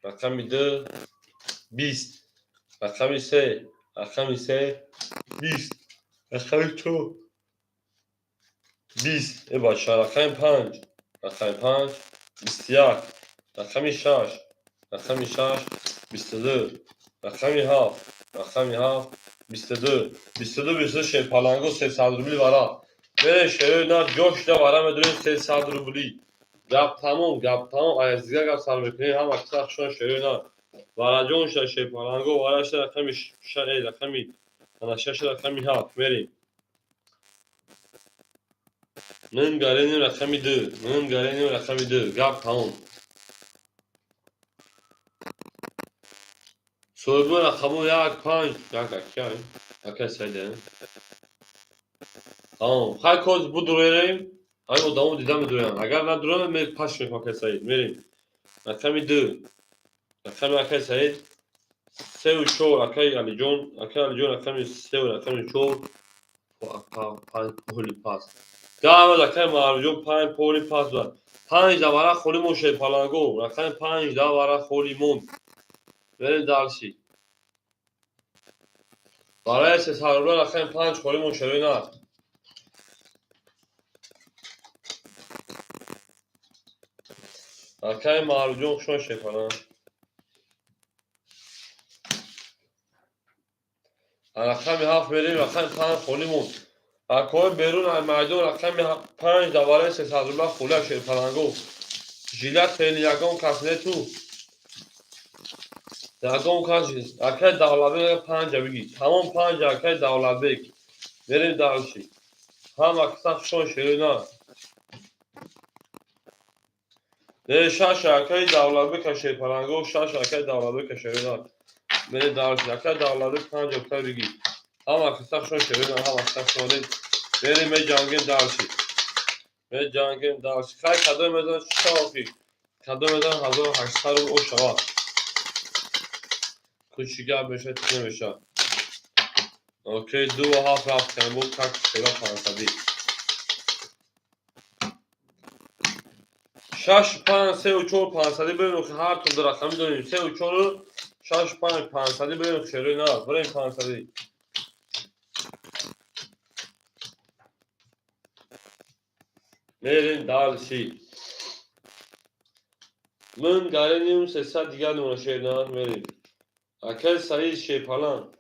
رقم 2 20 رقم 3 20 رقم 4 20 باشه. رقم 5 رقم 5 21 رقم 6 رقم 6 22 رقم 7 رقم 7 22 22 22 شیپالانگو 300 روبلی وارا بره شروع نه جوش ده وارا مدرن 300 روبلی گپ تمام از دیگه گپ سر میکنی هم اکثر شون شروع نه وارا جون شیپالانگو وارا شده رقم 6 رقمی انا 6 رقمی 7 بریم من گارنیم رقمی 2 من گارنیم رقمی 2 گپ تمام soygun rakamı yak panç yak yak söyle. Tamam. Hay kod bu durayım. Hay o damu didem durayım. Agar ben duramam me paş me fakir sayid. Verin. Rakami 2. Rakami akay sayid. Sev şov akay Ali John. Akay Ali John rakami sev rakami şov. Pan poli pas. Gama akay marjon pan poli pas var. Panç da vara kholi mo şey palango. Rakami panç da vara kholi mon. Verin dalşi. برای سه سال رقم 5 خوری مشتری نه رقم معروجون شون شکنه رقم 7 بریم رقم 5 خوریمون رقم بیرون از مردم رقم 5 دواره 300 روبله خوله شیرپلنگو ژیلت خیلی یکم کسنه تو یکم کسی رقم دولبه 5 بگی تمام 5 رقم دولبه بریم دلشی هم اکسف شون شیری نه نه شش رقم دولبه که شیرپلنگو شش رقم دولبه که شیری نه بره دلشی رقم دولبه 5 رقم بگی هم اکسف شون شیری نه هم اکسف شون بریم به جنگیم دلشی به جنگیم دلشی خیلی کدوم میدن شاقی کدوم میدن 1800 رو او شما کوچیگر بشه تینه بشه اوکی 2.5 رفت کنم بود تک سیلا 500 6 5 3 و 4 500 بریم که هر تو در رقمی داریم 3 و 4 رو 6 5 500 بریم شروع نه بریم 500 بریم دلشی من گرینیم 300 دیگر نمونه شیر نه بریم اکل سریع شیپالان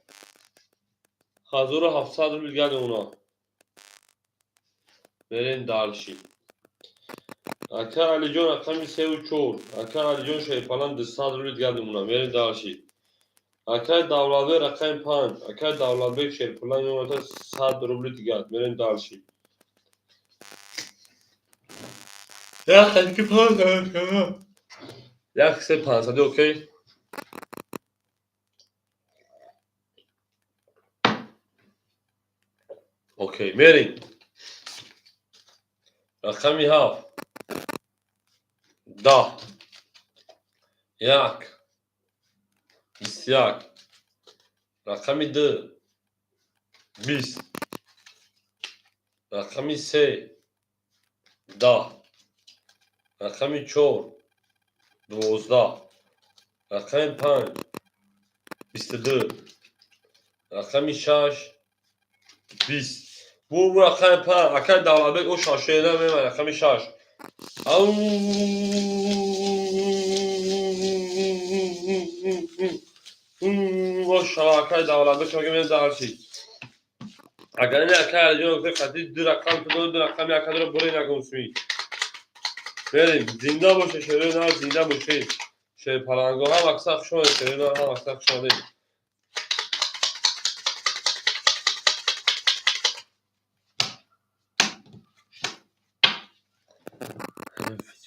1700 رو دیگر نمونه بریم دلشی اکل علی جون رقمی 3 و 4 اکل علی جون شیپالان 200 رو دیگر نمونه بریم دلشی اکل دولابه رقم 5 اکل دولابه شیپالان نمونه 100 رو دیگر بریم دلشی یا خیلی که 500 یک سه 500 اوکی اوکی بریم رقمی 7 10 یک 21 رقمی 2 20 رقمی 3 10 رقمی 4 12 رقم 5 22 رقمی 6 20 bu رقم 5 اکل دولبه او شاشه نمیم رقمی 6 او اکل دولبه که میگم دلشی اگر این اکل جون قطعی 2 رقم تو 2 رقم یک رو بری نگوسمی بریم زنده باشه شروع نه زنده باشه شیر پلنگو هم اکسف شده شروع نه هم اکسف شده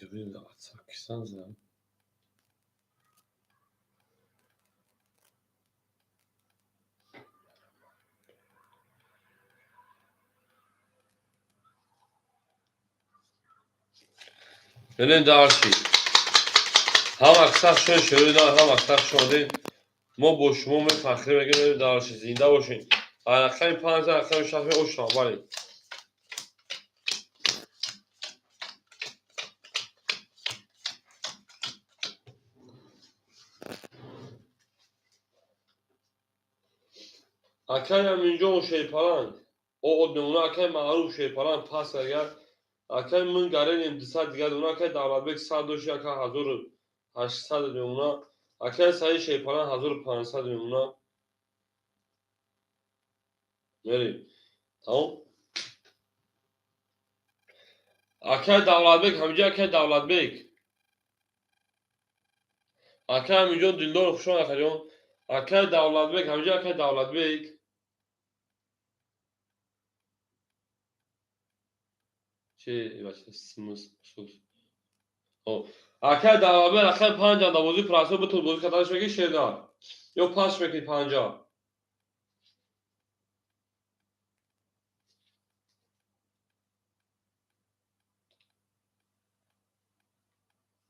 ویدیو بیم دارد ساکستان زن بریم درشی هم اکسف شده شروع نه هم اکسف شده ما با شما می فخری بگیم بریم درشی زنده باشین رقم 5 رقم 6 او شما بریم اکل هم اینجا و شیپالان او نمونه اکل معروف شیپالان پس اگر اکه من گرینیم 200 دیگه اونا که دولتبک 102 اکه 1800 میمونه اکه سعی شیپالان 1500 میمونه بریم تمام اکه دولتبک همینجا اکه دولتبک اکه همینجا دلدار خوشان اکه جان اکه دولتبک همینجا اکه دولتبک چی باشه سموس سوس او اکه دولتبک اکه 5 بازی پراسو بتون بازی کاتاش بگی شیردار یا پاس بگی 50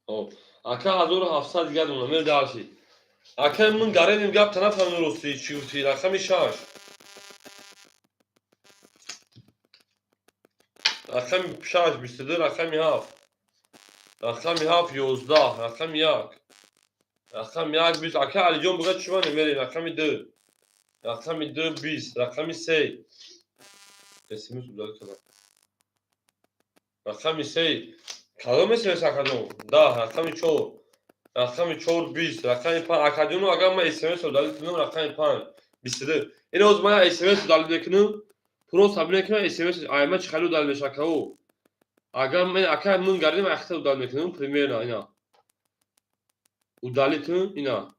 او اکه 1700 دیگه دونه مر دارشی اکه من گرینیم گپ طرف هم درستی چی گفتی رقم 6 رقم 6 22 رقم 7 رقم 7 11 رقم 1 رقم 1 20 اکه علی جون بگه چی منه میری رقم 2 رقم 2 20 رقم 3 اسمش بود کنم رقم 3 کدوم اسم کدوم 10 رقم 4 رقم 4 20 رقم 5 اکادون اگر من اس ام اس دادم کنم رقم 5 22 این از من اس ام اس دادم کنم پرو سابینه کنم اس ام اس ایما چه خلو دادم شکاو اگر من اکا من گردیم اخته دادم کنم پریمیر نه اینا udalitın ina.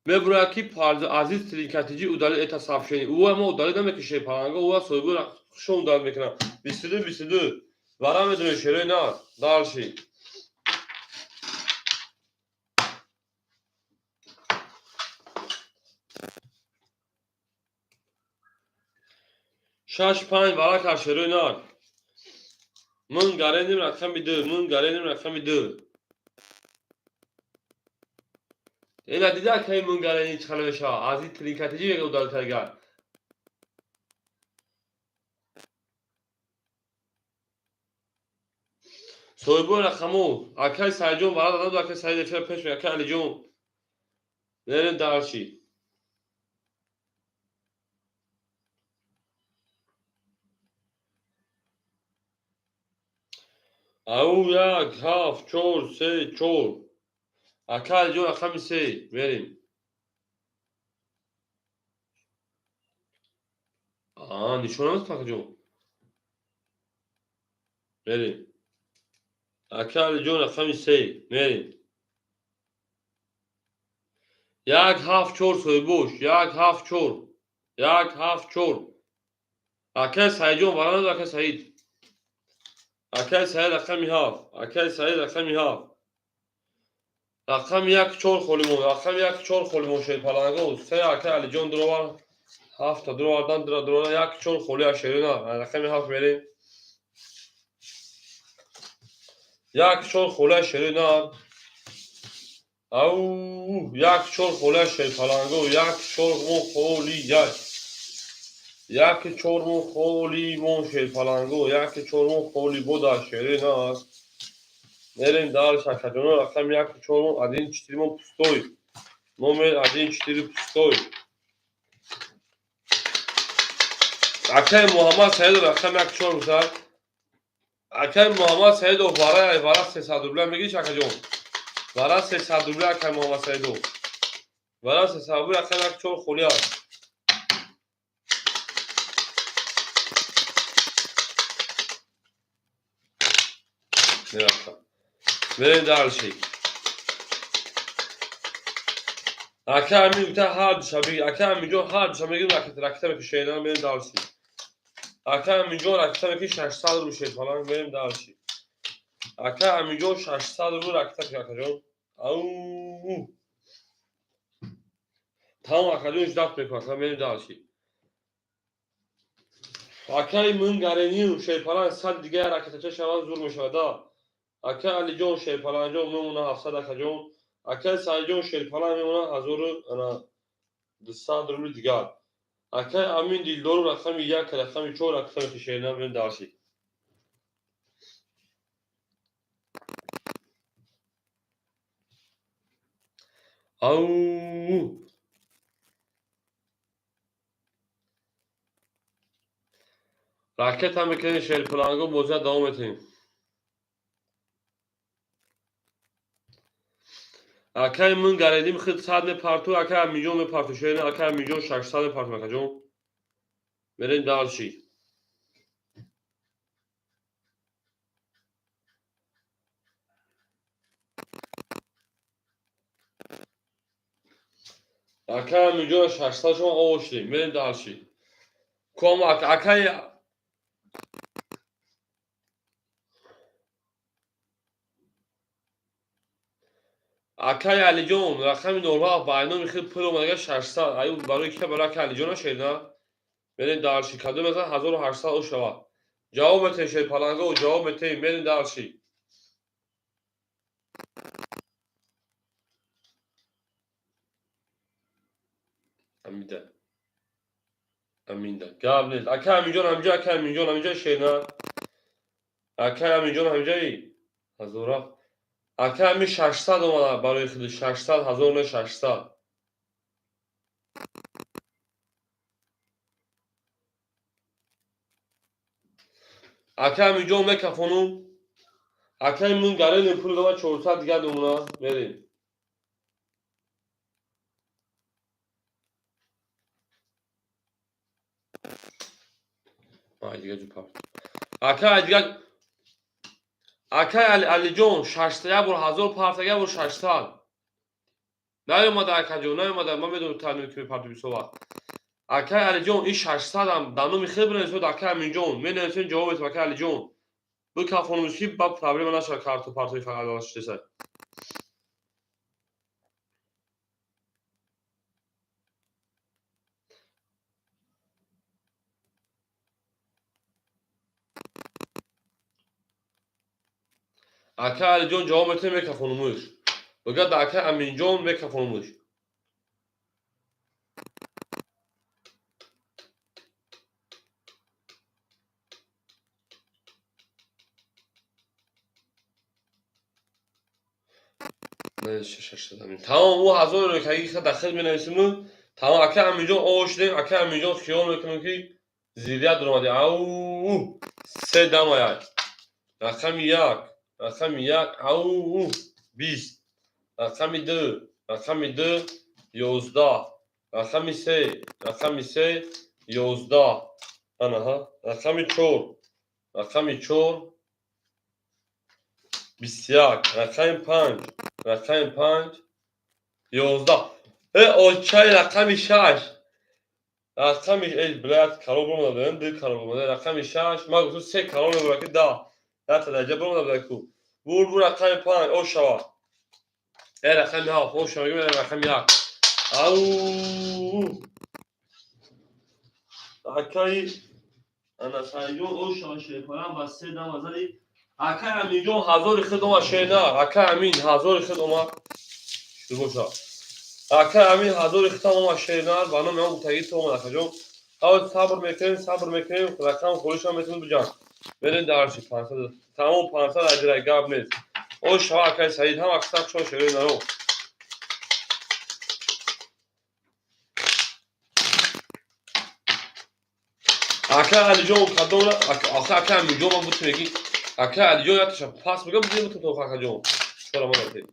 Ve buradaki parça aziz trinkatici udalit eta safşeni. Uva ama udalit demek ki şey palanga uva soygu şu udalit mekana. Bisidu. Varam edin şöyle ne? Dal şey. Şaş pan vara karşı ne? Mun garenim rakam bidu. Mun garenim rakam bidu. Ela dida ki mun garenim çıkarmışa. Aziz trinkatici ve udalit ergar. Soygu rakamı. Akay sayıcım var da akay sayıcı falan peş mi? Akay alicum. Nerenin dal şey. او یک هفت چهار سه چهار اکل جو رقم سه بریم نشون هست پاک جو بریم اکل جو رقم سه بریم یک هفت چهار سوی بوش یک هفت چهار یک هفت چهار اکل سعید جون برانه اکل سعید اکل سعید رقم هفت اکل سعید رقم هفت رقم یک چهار خولیمون رقم یک چهار خولیمون شد پلانگو سه اکل علی جون دروار هفت تا دروارdan دروار یک چهار خولی اشیرونه رقم هفت بریم یک چهار خوله شیرینان او یک چهار خوله شیر پلنگو یک چهار مون خولی یک چهار مون خولی مون شیر پلنگو یک چهار مون خولی بودا شیرینان نریم دار شکرجانو رقم یک چهار مون ادین چتیری مون پستوی نومر ادین چتیری پستوی اکه محمد سعید رقم یک چهار بسر اکه محمد سعید و واره 300 روبله میگی شکرجان واره 300 روبله اکه محمد سعیدو واره 300 روبله اکه یک چهار خولی هست بریم در şey. اکه همین بوده هر شبیه اکه همینجا هر شبیه rakete bir şeyden benim در şey. اکه همینجا rakete bir 600 رو şey falan benim در şey. اکه همینجا 600 رو rakete yakacağım. Au. Tamam akacağım 4 bekle benim در şey. اکه من گرینی şey falan sad دیگه rakete şavan zor میشه da. اکه علی جون şey falan جو میمونه 700 akacağım. اکه سایجون şey falan میمونه 1000 انا 200 رو دیگه. اکه امین دیلدار رقم یک رقم 4 رقم شیرینه بریم داشی او Raket هم بکنین شیر پلانگو بازی دوام بتین. اکای من گردیم خود 100 پارتو اکای میلیون پارتو شیر اکای میلیون 600 پارتو مکجون برین دالشی. اکای میلیون 600 شما آوشتیم برین دالشی. کم اکای اکای علی جون رقم نورها برنامه خیلی پول اومده 600 ایو برای که برای علی جون شیرنا برین دالشی کادو مثلا 1800 او شوا جواب بده شیر پلنگو جواب بده برین دالشی. امیده امینده قبل اکای میلیون همجا اکای میلیون همجا شیرنا اکای میلیون همجایی هزارا اکای می 600 اومده برای خیلی 600 1000 نه 600 اکای میلیون مکفونو اکای من گره پول دو 400 دیگه دومنا بریم آی دیگه جو پاپ اکای دیگه اکای علی جون 600 بر 1000 پارتگه بر 600 نیومده اکای جون نیومده من میدونم تنو که پارتو بیسوا اکای علی جون این 600 هم دانو میخه برنسو اکای میلیون من نسین جواب اکای علی جون bu kafonumuzu با problem نشه کارت و پارتوی فقط داشته اکای علی جون جواب میته میکافونموش بگه اکای امین جون میکافونموش نه شش تمام او 1000 رو که یک داخل بنویسیم تمام اکای امین جون اوشدیم اکای امین جون خیال میکنم که زیریت درآمده او سه دمای رقم یک رقم یک او 20 رقم دو رقم دو 11 رقم سه رقم سه 11 آنها رقم 4 رقم 4 21 رقم 5 رقم 5 11 اوکی رقم 6 رقم ای بلاد کارو برام دادن کارو برام رقم 6 ما گفتم 3 کارو برام که 10 تا درجه برام دادن کو بور رقم 5 او شوا رقم 7 او شوا رقم 1 او اکای انا سایجون او شوا شیفرام با 3 دم ازلی اکای امیجون 1000 خدمت شینا اکای امین 1000 خدمت شروع شد اکای امین 1000 خدمت شینا بانو من متأکد تو من اکجون ها صبر میکنیم رقم خودش هم میتونم بجام برین دارشی 500 تمام 500 اجرای گاب نیست او شوا اکای سعید هم اکثر شو شروع نرو اکای علی جون کدوم اکای امین جون من بود میگی اکای علی جون یادش پاس میگم بگیم تو اکای جون شما مدتی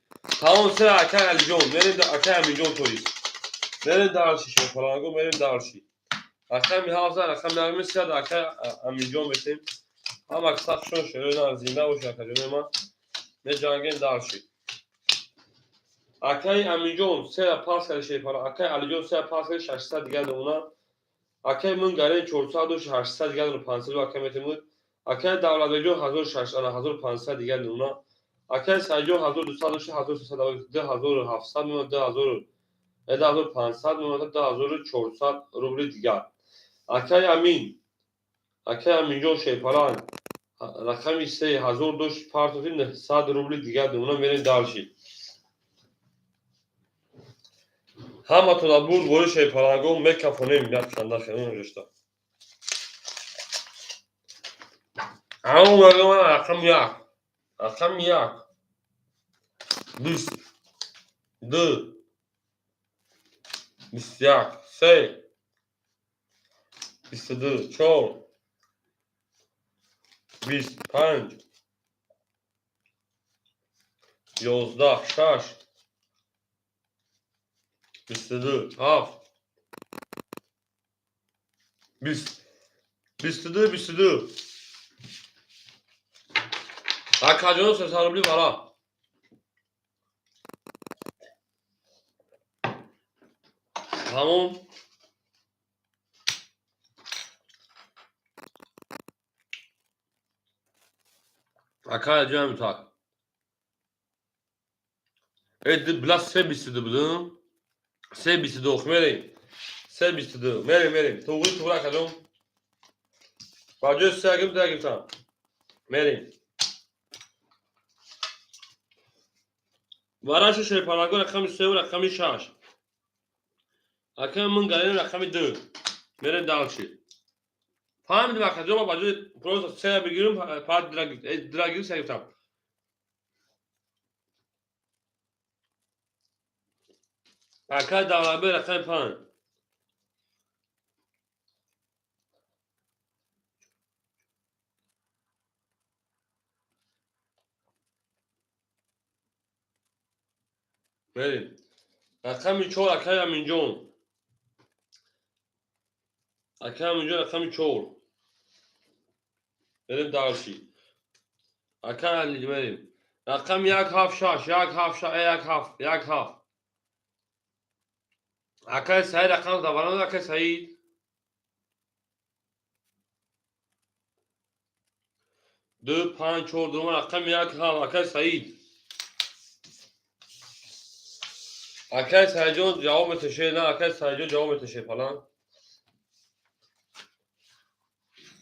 تمام سه اکای علی جون برین اکای امین جون توی برین دارشی شو فلانگو برین دارشی اکای می حافظه رقم نرمی سیاد اکای امین جون بتیم هم اکثر شو شروع نر زنده و اکای جون ما ne jangin darshi اکای امین جون سه پاس کرد شی فلا اکای علی جون سه پاس کرد 600 دیگه دونا اکای من گره 400 و 800 دیگه دو 500 اکای میتمود اکای دولت جو 1600 1500 دیگه دونا اکای سایجو 1200 1300 2700 میمونه 2500 میمونه 2400 روبل دیگه اکای امین جون شی فلا رقمی 3002 پارتوفین 100 روبل دیگه دونا میرین دالشی همه تو نبود گوش پلنگو میکافونیم میاد خنده خیلی رشته اما مگه من رقم یک 20 دو 21 سه 22 4 25 11 6 22 7 20 22 22 Akajon sesarubli vara. Tamam. Akajon tak. Biraz sebisidir bunu. Sebisidir oxumayım. Sebisidir. Merim. Tuğru akajon. Bacı sevgim dergim tam. Merim. Varaşı şey parago rakam 3 rakam 6. Akam من گاله rakam 2. Merim dalçı. فهمیدی akajon bacı prosa sene بگیرم پاد درگیر sevgim tam. Akay davranma rakam 5. Merim. Rakam 4 akay aminjon. Akay aminjon rakam 4. Merim dalçı. Akay Ali merim. Rakam yak haf şaş, yak haf. Akay sayı rakam davranma akay sayı. دو پنج چهار دوم رقم یک هم اکای سعید اکای سعیدون جواب تشه نه اکای سعیدون جواب تشه فلان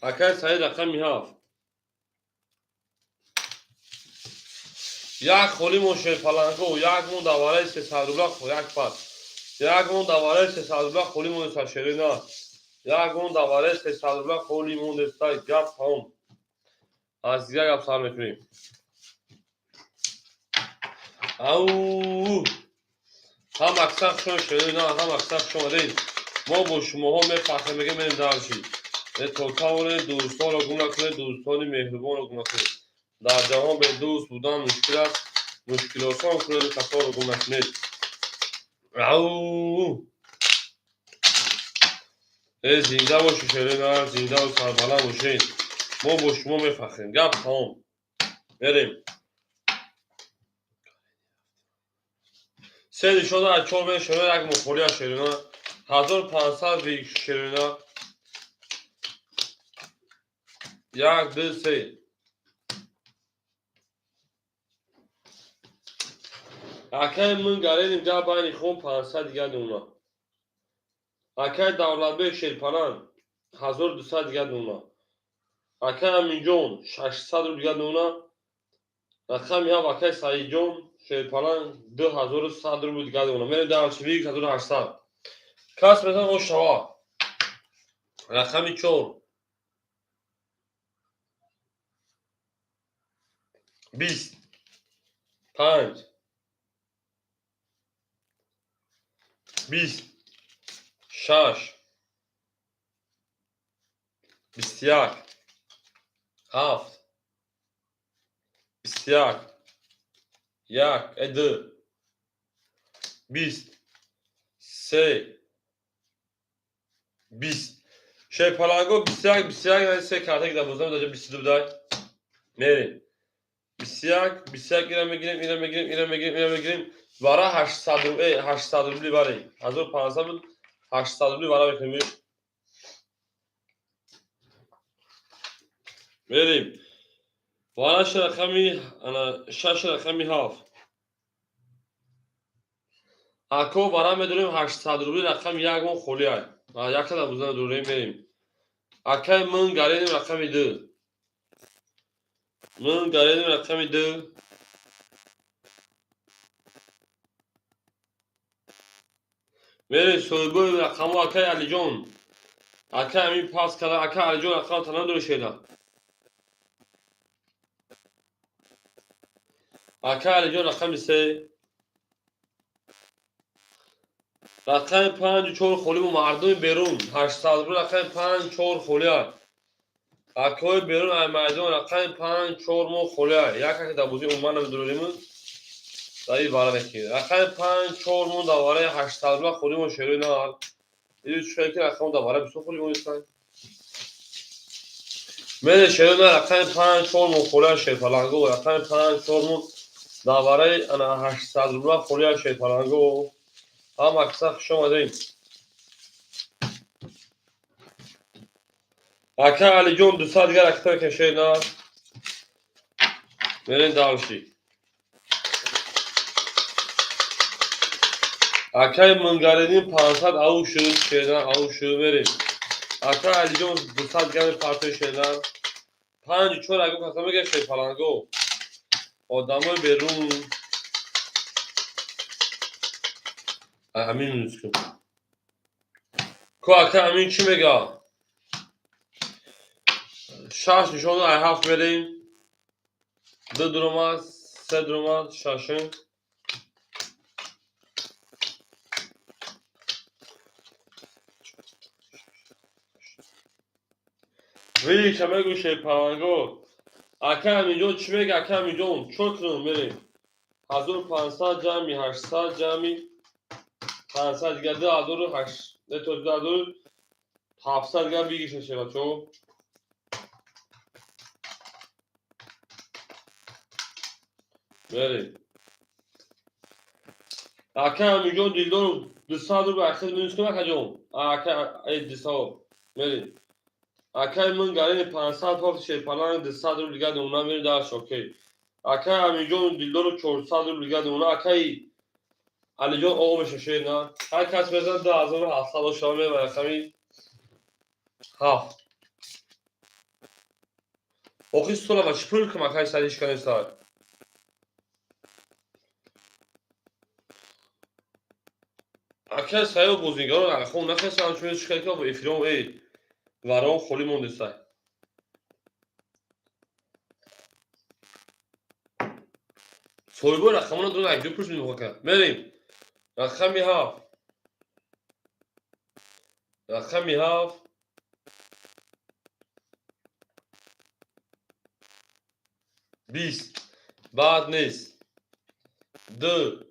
اکای سعید رقم هفت یک خولی موشه فلان گو یک مون دواره 300 بلاک یک پس یک مون دواره 300 بلاک خولی مون سر شری نه یک مون دواره 300 بلاک خولی مون دستا گپ هم از دیگه گپ سر میکنیم او هم اکثر شما شده نه هم اکثر شما دید ما با شما ها میفخر میگه میریم درشید توتال دوستان رو گم نکنید دوستان مهربان رو گم نکنید در جهان به دوست بودن مشکل است مشکل آسان کنید خطا رو گم نکنید او زنده باشی شیرین زنده و سربلند باشید ما با شما میفخریم گپ تمام بریم سه شده از چهار به شیرین یک مخوری از شیرین 1500 به شیرین یک دو سه اکای من گرینیم جا بانی خون 500 دیگه دونا اکای دولت به شیرپنان 1200 دیگه دونا اکای امینجون 600 رو دیگه دونا رقم یا اکای سعید جون شیرپنان 2100 رو دیگه دونا میره در چوی 1800 کس بزن او شوا رقم 4 20 5 20 6 21 7 21 1 2 20 3 20 شیرپنانگو 21 yani سه karta gider bozulma da 22 day میریم 21 اینم بگیریم وارا 800 روبلی واره 1500 بود 800 روبلی وارا بکنیم میریم واراش رقمی انا شش رقمی هاف اکو وارا میدونیم 800 روبلی رقم یک اون خولی های یک تا بزن دوره میریم اکای من گاریم رقمی 2 من گاریم رقمی 2 میریم سویبوی رقم اکای علی جون اکای همین پاس کرده اکای علی جون رقم تنان دور شده اکای علی جون رقم 3 رقم 5 4 خولی و مردم بیرون 800 رو رقم 5 4 خولی ها اکای بیرون از میدان رقم 5 4 مو خلیه یک که دبوزی عمان بدروریمون دایی بارا نکی رقم 5 4 مو دواره 800 بلا خودی مو شروع نال این چه که رقم دواره 20 خودی مو نیستن من شروع نه رقم 5 4 مو خلیه شیطانگو رقم 5 4 مو دواره انا 800 بلا خلیه شیطانگو هم اکثر شما داریم اکا علی جون 200 دیگر اکتر کشه نه برین دالشی اکای منگاردین 500 او شروع شدن او شروع بریم اکا علی جون 200 دیگر پارتو شدن 5 4 اگه کسا میگه شیطانگو آدمای بیرون امین نسکم کو اکا امین چی میگه شاش نشون ای هفت بریم دو درماز سه درماز شاشن وی کمه گو شیطانگو اکا امین جون چی میگه اکا امین جون چوکرون بریم 1500 جمعی 800 جمعی 500 دیگه 28 نه تو 700 دیگه بگیشه شه بچو بریم اکا میلیون دیلدار 200 رو به اخیر منوس کنم اکا جون اکا ای 200 بریم اکا من گارین 500 فاکت شیپالان 200 رو دیگه دونا میره داشت اوکی اکا میلیون دیلدار 400 رو دیگه دونا اکا ای علی جون آقا بشه شه نه هر کس بزن 2700 شما میره برخمی هفت اوکی سولا با چپول که مکای سریش کنیم سار اکا سایو بوزنگارو نخون نخست هم چون شکایی که با افیرام ای ورام خولی مونده سای سویبو رقمانو دون اگه پرش میمون کنم بریم رقمی هفت رقمی هفت 20 بعد نیست دو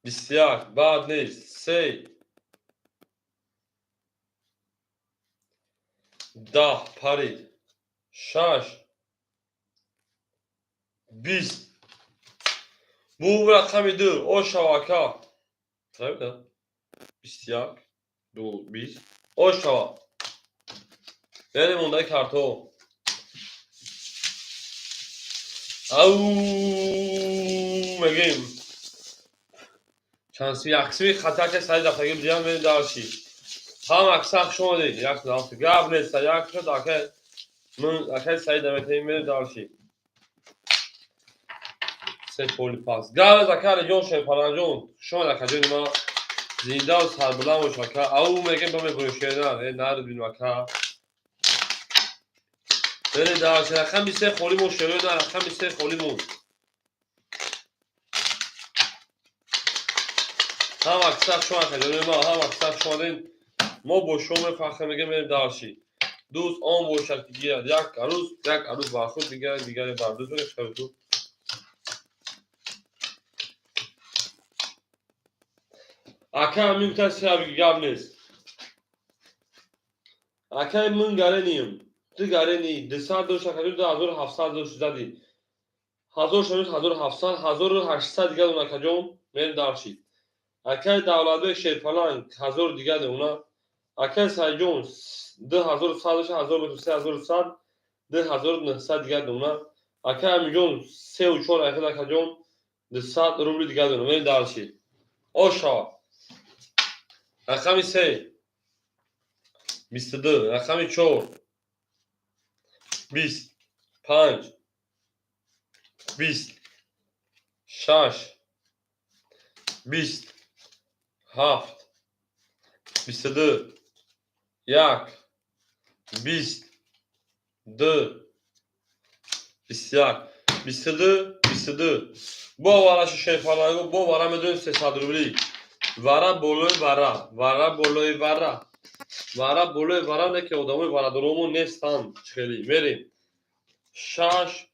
بسیار بعد نیست سه ده پرید شش 20 بو رقمی دو او شواکا بسیار دو 20 او شوا بریم اونده کارتو او مگیم چانسی اکسوی خطر که سری دفتگی بیان بریم دارشی هم اکساق شما دید یک دفت گاب نیست یک شد اکه من اکه سری دمتیم بریم دارشی سه پولی پاس گاب از اکه جون شیپالان جون شما اکه جون ما زنده و سربلند و شکه او میگیم با می بروشیدن نرد بین اکه بریم دارشی رقم 23 خولی مون شروع نه رقم 23 خولی مون هم اکساق شما اکه جون ما هم اکساق شما دید ما با شما فخر میگیم بریم دارشی دوست آن باشد که گیرد یک عروض بر خود دیگر بر دوست بگه شکر تو اکه همین کسی که گب نیست اکه من گره نیم تو گره نی 200 دو شکر دو 1700 دو زدی 1000 شمید 1700 1800 دیگه اون اکه جون من دارشی اکه دولت شیرپلان 1000 دیگه اونا اکه سایجون 2100 1200 2900 دیگه اونا اکه میلیون 3 و 4 اکه جون 200 روبل دیگه اونا من دارشی اوشا رقمی 3 22 رقمی 4 20 5 20 6 20 7 22 1 20 2 بسیار 22 با وارش شیفانگو با وارم دون 300 روبلی Vara boloi vara. Vara boloi vara. Vara boloi vara ne ki odamoi varadoromo nestan. Cheli. Vereyim. Şaş.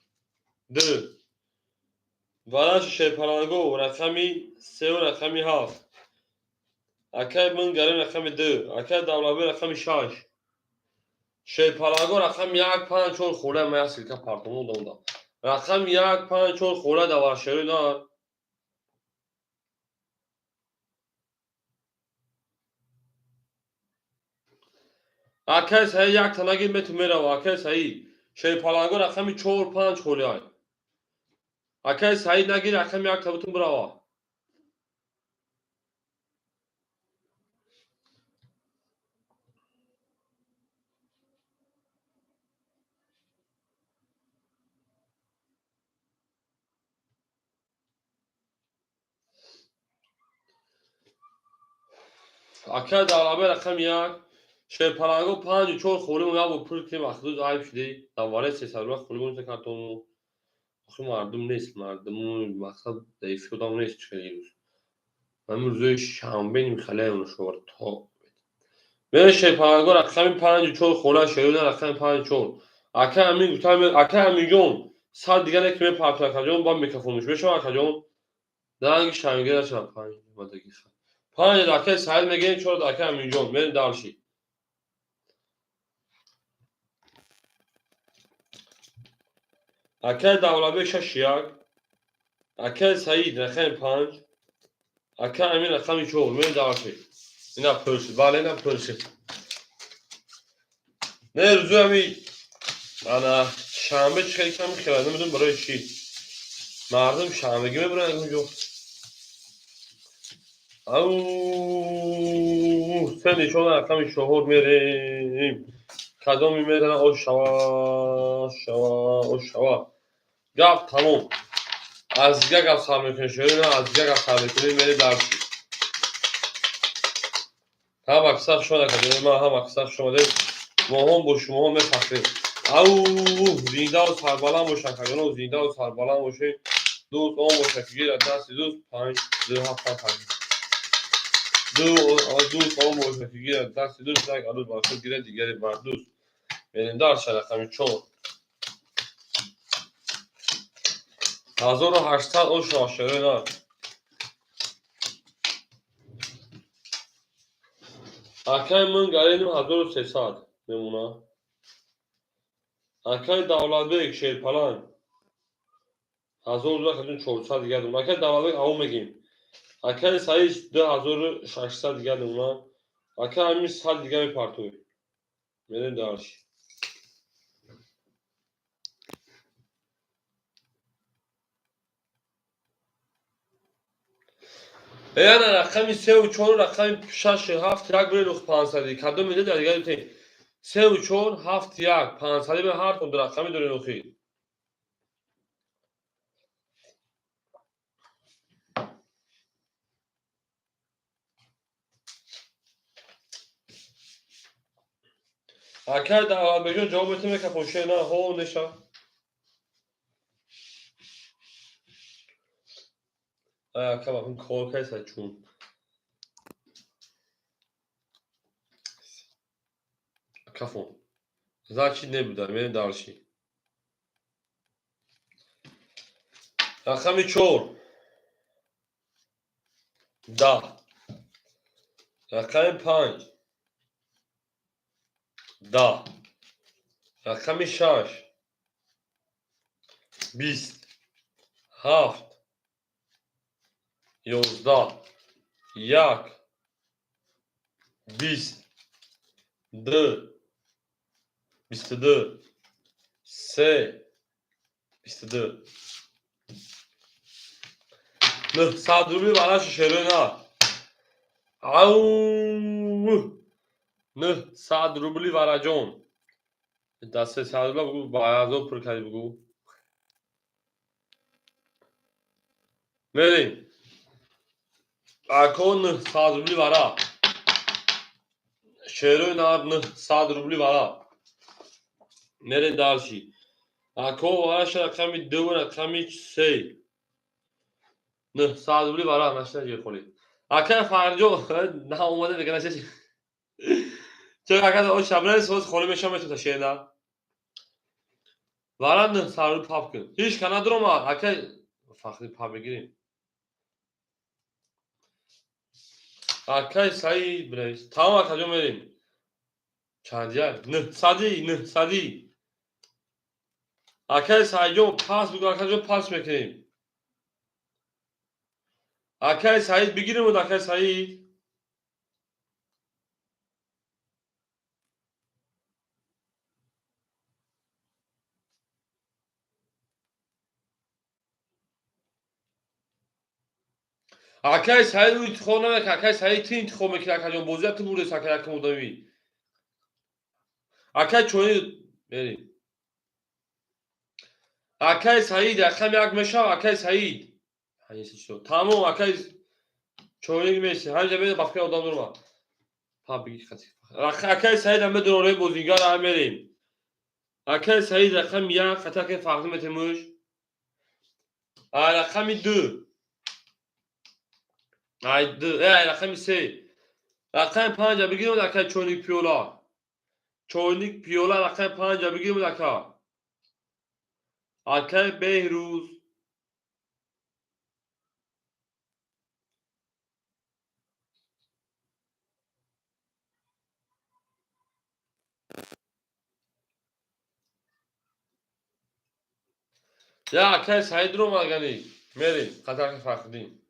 Dı. Vara şeparango. Rakami. Seo rakami haf. Akay من گرم رقم دو akay دولابه رقم شاش شیپالاگو رقم یک پنج چون خوله من سیلکه پارتمون دوندا رقم یک پنج چون خوله دوار شروع نار akay sahi یک تنگی متو میره و akay sahi شیپالاگو رقم چور پنج خوله های akay sahi نگی رقم یک تبتون براوا akay دولابه رقم یک شیپالاگو پنج چور خوله من یا bu pul ki محدود عیب شدی دواره سه سال وقت خوله من تکاتون آخه مردم نیست مردمون مقصد ضعیف شدم نیست چه من روزای شنبه میخله اون شوار تا من شیپالاگو رقم پنج چور خوله شیرون رقم پنج چور اکه همین گفتم اکه همین جون سال دیگه نکمه پاپتا کجون با میکروفونش بشم کجون درنگ شنگه نشم پنج مدگی خواهد پنج دکه سایل میگه چور دکه همین جون من دارشی اکه دولابه شش یک اکه سعید رقم پنج اکه همین رقم چور من دارشی اینا پرسید بله اینا پرسید نه روزو همی انا شنبه چه کم خیلی نمیدونم برای چی مردم شنبگی میبرن اونجا او سنی چون رقم شهور میریم کدام میرن او شوا او شوا گفت تمام از دیگه گفت سر میکنی شده نه از دیگه گفت سر میکنی میری درسی هم اکثر شما نکردیم من هم اکثر شما دیم ما هم با شما هم میفخریم او زینده و سربالان باشن کجان و زینده و سربالان باشین دوست آن باشه که گیر دستی دوست پنج دو هفته پنج دوست آن باشه که گیر دستی دوست یک عدود باشه گیره دیگری بر دوست بینندار شده کمی چون 1800 اون شاشره نه اکای من گرینیم 1300 نمونه اکای دولت بیگ شیر پلان 1400 دیگه دونه اکای دولت بیگ همون میگیم اکای سایش 2600 دیگه دونه اکای همین 100 دیگه میپارتوی میرین دارش یعنی رقمی 3 و 4 رقمی 6 7 یک بری لخ 500 کدو میده در دیگه دیگه 3 و 4 7 1 500 به هر کدوم رقمی داره لخی اکای دولت بیگ جواب میتونه که پوشه نه هو نشه اکای bakın korkaysa çun kafon Zaçi ne bu da beni darşı رقم 4 10 رقم 5 10 رقم 6 20 7 11 1 20 2 22 3 22 نه صد روبی براش شروع نه او نه صد روبلی ورجون دست صد روبلی بگو بایازو پر کردی بگو بریم اکون نه صد روبلی ورا شروع نه نه صد روبلی ورا نره دارشی اکو وراش رقمی 2 رقمی 3 نه صد روبلی ورا نشه یه خوری اکه فرجو نه اومده دیگه نشه چه اکه او شبنه سوز خالی میشم تو تشینا وارن سارو پاپ کن هیچ کنه درو ما اکه فخری پاپ بگیریم اکه سعی برایش تمام اکه جو میریم چندیه نه صدی اکه سعی جو پاس بگو اکه جو پاس میکنیم اکه سعید بگیریم و اکه سعید اکه سعید رو انتخاب نمیکنه اکه سعید تی انتخاب میکنه اکه جون بوزه تو بوده سکه اکه مدامی اکه چونی بریم اکه سعید اکه یک میشه اکه سعید هیچ شد تمام اکه چونی میشه هر جا بده بافکه آدم درما پاپ بگیر خاطی اکه سعید هم بدون روی بوزینگار هم میریم اکه سعید رقم یک خطا که فرض میتموش رقم دو دو رقم سه رقم پنج بگیریم اکه چونی پیولا چونیک پیولا رقم پنج بگیریم اکه بهروز یا اکه سعید رو مگنی میریم خطا که فرقدیم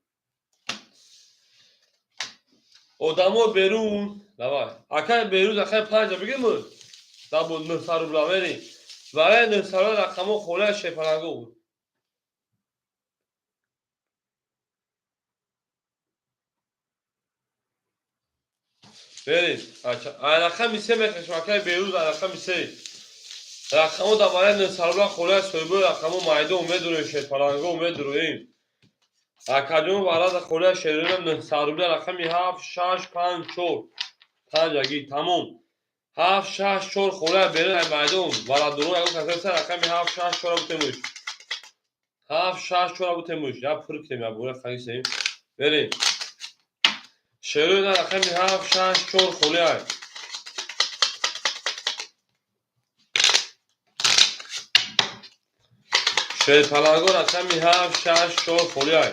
آدمو برون давай اکه بهروز اکه پنج بگیریم دابو نه سر رو بریم برای نه سر رقمو خوله شپرنگو بود بریم رقم سه میکشم اکه بهروز رقم سه رقمو دوباره نه سر رو خوله سویبو رقمو مایده اومد رو شپرنگو اومد رویم اکادیمو برای خوله شیرینم نه سر رو رقمی 7 6 5 4 5 اگی تموم 7 6 4 خوله برای مایدون برای درو اگه کسی سر رقمی 7 6 4 بوده 7 6 4 بوده یا پور کنیم یا بوده خیلی سیم بریم شروع در رقمی 7 6 4 خوله های شیر پلنگو رقمی 7 6 4 خوله های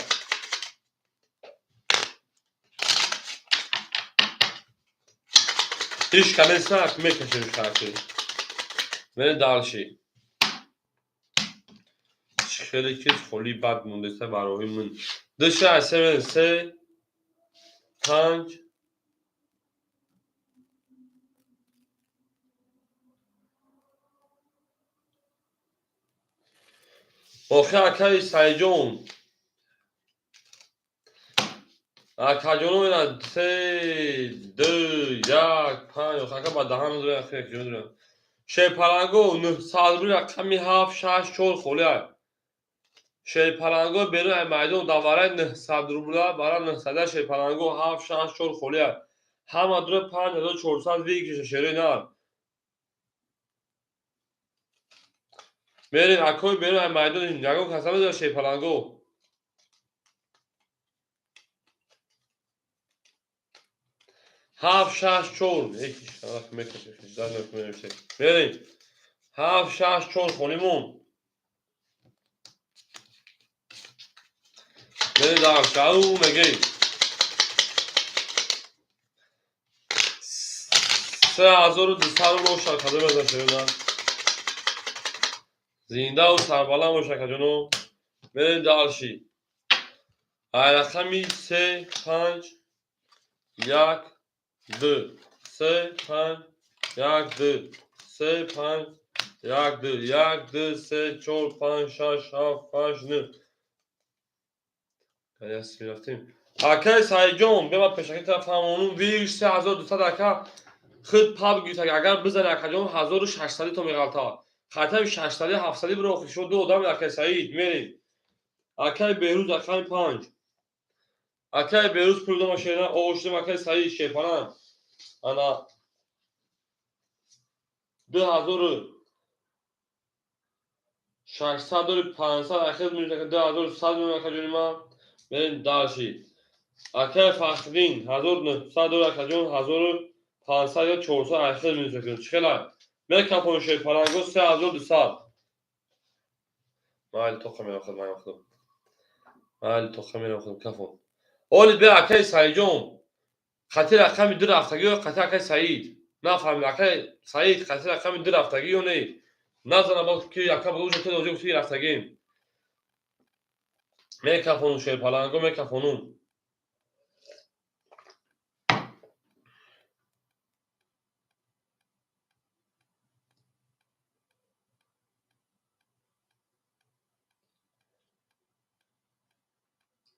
هیچ کمی سرک میکشیم شرکی بریم دالشی خیلی کس خولی بد مونده سه برای من دشه از سه 5 آخه اکه سعی جون اکجونو اینا سه دو یک 5 آخه اکه با دهان دوی اخی اکجونو دارم شی پلنگو نه سال بری رقمی 7 6 4 خولی های شی پلنگو بیرون میدون دواره 900 روبلا برای 900 شی پلنگو 7 6 4 خولی های همه دور 5400 ویکش شیری نه میرین اکوی بیرون میدون نگو کسا بده شی پلنگو 7 6 4 یکیش طرف میکشه در نمیشه میرین 7 6 4 خونیمون بریم در شاو مگی 3200 رو شرکته بزن شدن زنده و سربلند باشه که جنو بریم دالشی رقمی 3 5 1 2 3 5 1 2 3 5 1 2 1 2 3 4 5 6 7 8 9 کلیاس میرفتیم اکه سعی جون به ما پشکی طرف همونون ویش 3200 اکه خود پا بگیرید اگر بزنه اکه جون 1600 تا میغلطه خطر 600 700 برو خود شد دو آدم اکه سعید میریم اکه بیروز اکه 5 اکه بیروز پرودو ماشینه اوشتم اکه سعید شیپانه انا 2600 500 اخیر میشه که 2100 میشه که جونی ما بریم داشی اکه فخرین 1900 اکجون 1500 یا 480 میلیون چخلا مرکا پونشه پارانگو 3200 مال تخمه ناخذ ما ياخذ مال تخمه ناخذ كفو اول بي اكي سايجون خاطر رقم دو هفتگی و خاطر اکه سعید نفهم اکه سعید خاطر رقم دو هفتگی و نه نزنه با که یکا بگوش که دوجه بسی رفتگیم میکفونون شیر پالانگو میکفونون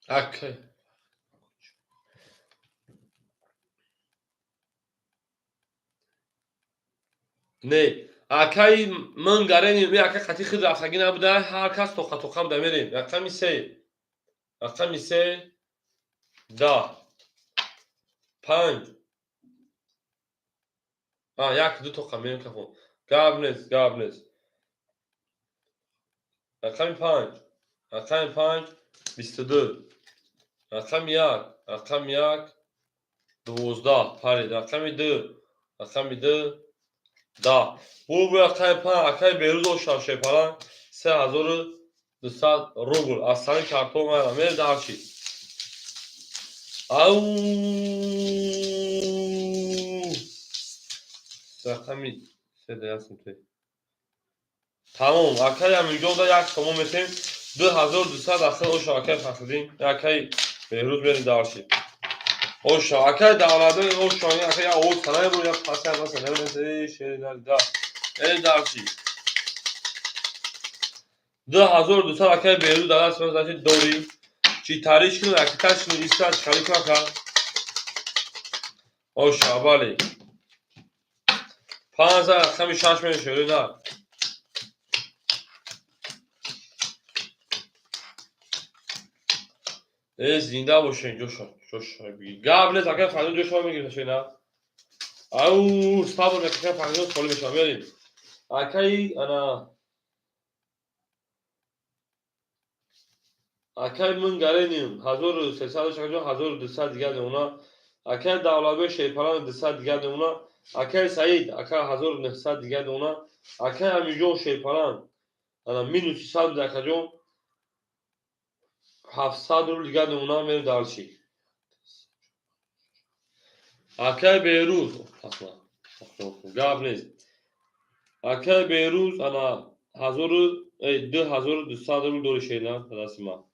اکه نه اکه من گرینیم بی اکه خطی خیلی رفتگی نبوده هر کس توقع توقعم دمیریم رقمی سه 10 5 یک دو توقع میکفون گابنز رقمی 5 22 رقم یک 12 پرید رقم 2 10 bu رقم 5 اکه بیروز و شاشه پران 3200 روبل اصلا کارتون من امیر دارچی او رقمی سه دیاسم توی تمام اکه میلیون دا یک تمام میتیم 2200 اصلا او شاکر فخردین اکه بیروز بریم دارچی او شاکر دالاده او شانی اکه یا او سنای برو یا پاسی هم مثلا نمیده شیری دا بریم دارچی 2200 اکه بیروز دارد سمز داشتی دوری چی تاریش کنو اکه تاریش کنو ایستا چکاری کنو که او شابالی 5000 رقم 6 میلیون شده نه زنده باشین جوش گابل زاکه فردون جوش میگیره شده نه او صبر نکشه فردون سالی بشم بریم اکه انا اکه من گرینیم 1300 شکجون 1200 دیگر اونا اکه دولابه شیپران 200 دیگر اونا اکه سعید اکه 1900 دیگر اونا اکه همیجون شیپران انا minus 300 dakikacığım 700 رو دیگه اونا میره دارچی اکه بیروز اصلا گاب نیست اکه بیروز انا 2200 رو دور شیلان پداسی ما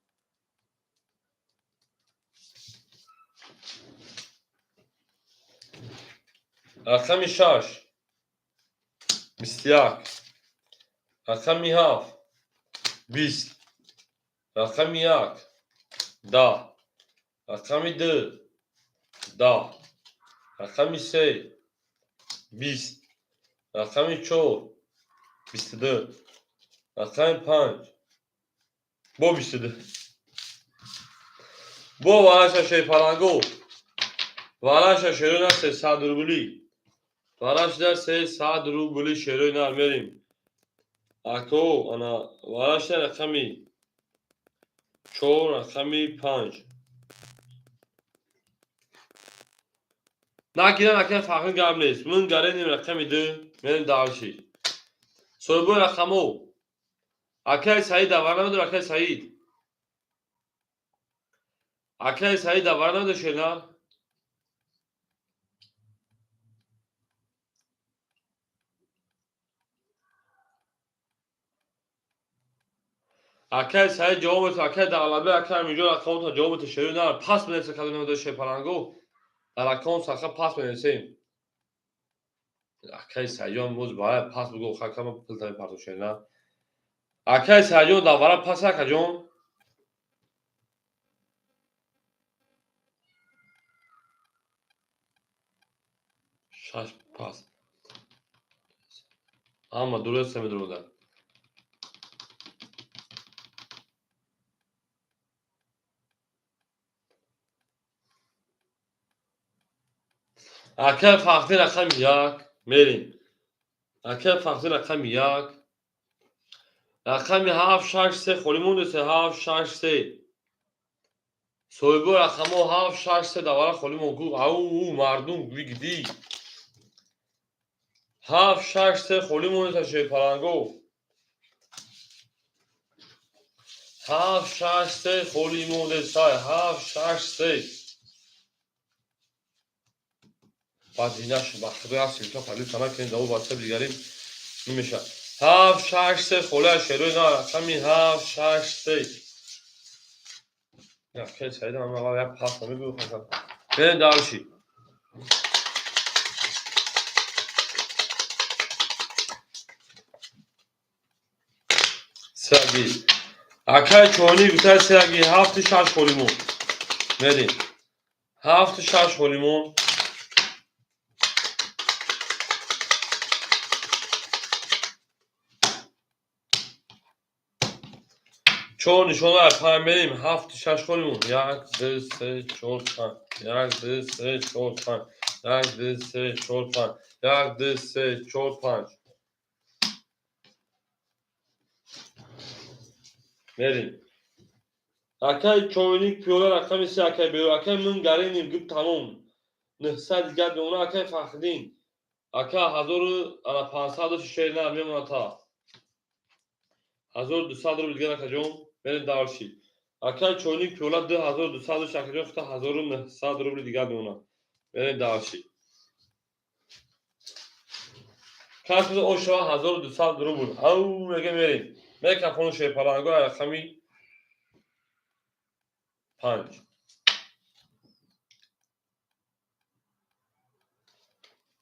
رقم 6 21 رقم 7 20 رقم 1 10 رقم 2 10 رقم 3 20 رقم 4 22 رقم 5 bu 22 bu varاشa şey parango varاشa şerona 300 rubli varaş der 300 rubli şerona merim ako ana varاشa rakami 4 rakami 5 nakidan akan farkın gamles mun garenim rakami 2 merim dalşi sonra bu rakamı akay sayid varnadı akay sayid akay sayid varnadı şena akay sayid cevabı akay dağlabe akay milyon akaunt cevabı şerona pas mı neyse kadın öde şey parango در اکانت سخت پاس بنویسیم اکای سیون موز باید پاس بگو خاکم پلتای پارتوشه نه اکای سیون داورا پاس اکجون شش پاس ama درسته میدونم اکای فاختی رقم یک میریم اکای فاختی رقم یک رقم 7 6 3 خولی مونده 7 6 3 صاحب رقم 7 6 دوباره خالی موگو او مردم ویگدی 7 6 خالی مونه تا شی پلنگو 7 6 خالی مونه سای 7 6 بعد ایناش بخوره اصلی تو خالی تمام کنید دو واسه دیگریم نمیشه 7 6 خالی شروع نه رقمی 7 6 Ya kes saydı ama var ya pastamı bir ufak. Ben daha bir şey. Sergi. Akay çoğunu güzel sergi. Haftı şarj kolimu. Ne diyeyim? Haftı şarj kolimu. çoğunu şuna yapayım benim. Haftı şarj kolimu. Yak dısı çortan. Yak dısı çortan. Yak dısı çortan. Yak dısı çortan. Ne diyeyim? Akay çoğunluk piyolar akam ise akay beyo akay من گرینیم گفت تمام 900 دیگر به اونا akay فخدین akay 1500 شیر نه میمونه تا 1200 رو دیگر akacağım benim davşi akay çoğunluk piyolar 2200 akacağım ta 1900 رو دیگر به اونا benim davşi kaç o şu an 1200 رو بود او میگه میریم میگه کفون شیر پلنگو رقمی 5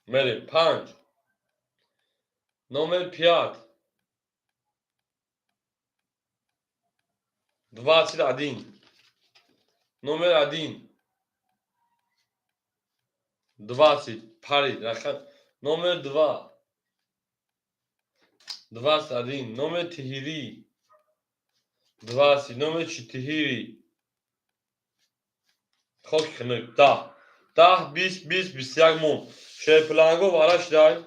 میریم 5 номер 5 21 номер 1 20 пари рақам номер 2 21 номер 4 20 номер 4 خاک خنک 10 10 20 20 21 мун шерпиланго вараш дай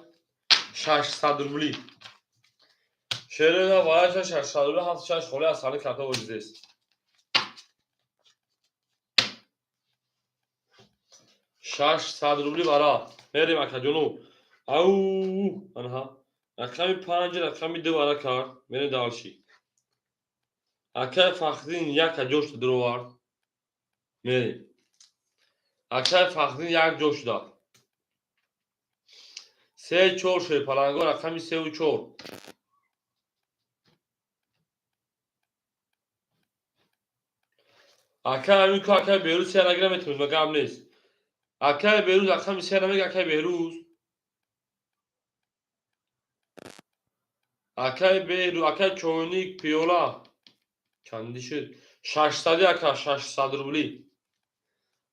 600 рубли шерена вараш 600 рубли 76 холи асали карта вожидест 600 рубли бара мерим акаҷону ау анҳа рақами 5 рақами 2 бара кард мерим давши акай фахрин як ҷош дуровард мерим акай фахрин як ҷош дод 3 4 шерпаланго рақами 3 4 акай ҳамин ку акай берӯз се нагира метавонад ва гап нест акай берӯз рақами се намега акай берӯз акай берӯ акай чойник пиёла чанди шуд 600 ака 600 рубли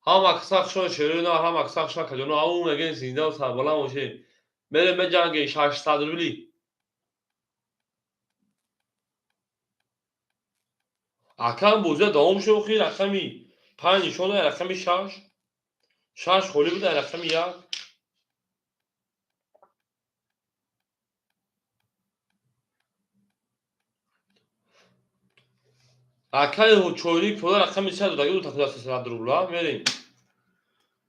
ҳам аксақшон шерӯна ҳам аксақшон каҷоно ау мегин зиндау сарбаланд боше мерем меҷанге 600 рубли акам буза давом шухи рақами 5 нишона рақами 6 6 холӣ буда рақами 1 акай чойник пиёла рақами 3 додаги ду тақрибан 300 рубла мерем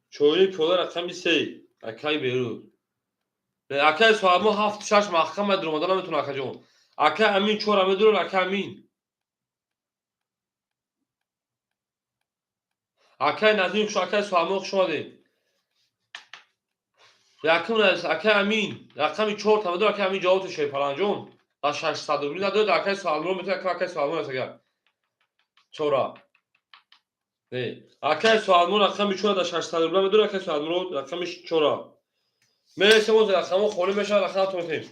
чойник пиёла рақами 3 акай берӯ акай соҳабмо 7 6 маҳкама дуромада наметавона акаҷон акай амин 4 медурад акай амин акай наздик шу акай соҳабмо хушомаде якум акай амин рақами 4 тамедур акай амин ҷавоб тушей паланҷон ба 600 рубли надояд акай соҳабмо метавонад акай соҳабмо насагар чора акай соҳабмо рақами 4 да 600 рубли медур акай соҳабмо рақами 4 мересем оз рақамо холӣ мешавад рақам тонтем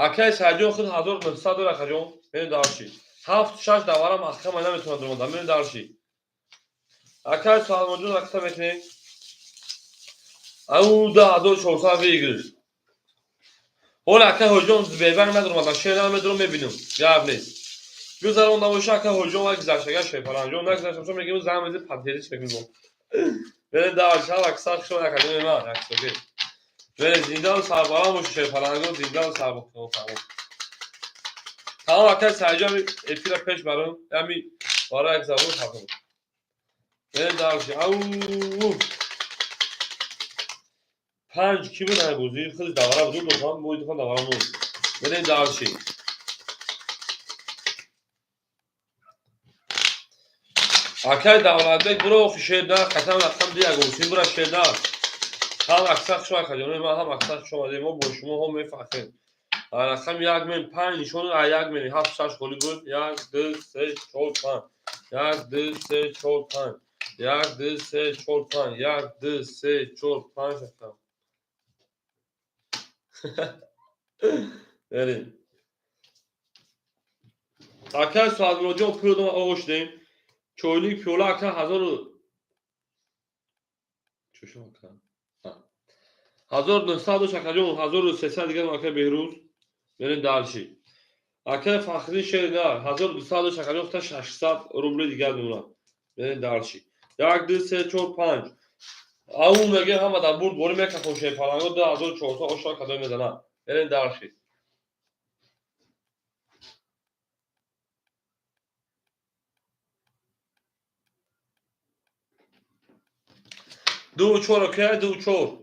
акай саҷон худ 1900 дор акаҷон мерем давши 7 6 давара маҳкама наметавонад дуромада мерем давши акай соҳабмоҷон рақса метавонем ау 10400 вигр ҳол акай ҳоҷон бебанг надуромада шер намедурам мебинам гап нест гузарон набоша акай ҳоҷон ва гузаштагар шепаланҷон нагузаштамшо мегим зам мези пателич мегим мерем давши аксар шуд акаҷон мема аксоге мерем зиндану сарбаланд бош шепаланҷон зиндану сарбаланд тамом акай саҷон эфира пеш барам ами бара як забон хатм بریم درشی. او 5 کی بود بودی؟ خیلی دواره بود دوستان بود دوستان دواره بود. بریم درشی. اکای دولتبek برو شهردار قطعا رقم دیگه گوشی برو شهردار. هم اکثر شما کردیم ما هم اکثر شما دیم ما با شما هم میفهمیم. رقم یک من 5 نشون یک من 7 6 خالی بود 1 2 3 4 5 1 2 3 4 5 1 2 3 4 5 1 2 3 4 5 رقم. بریم. اکای سازمانجو پول دو آوش دیم. چولی پیولا اکای 1000 چشم کن. 1900 شکرجون 1300 دیگه اکای بهروز بریم دالشی. اکای فخری شهردار 1200 شکرجون تا 600 روبل دیگه میمونه. بریم دالشی. 1 2 3 4 5 اون میگه هم در برد بریم یک خوشه پلنگو 2400 آشا کدای میزنه. بریم دالشی. دو چور اوکی دو چور.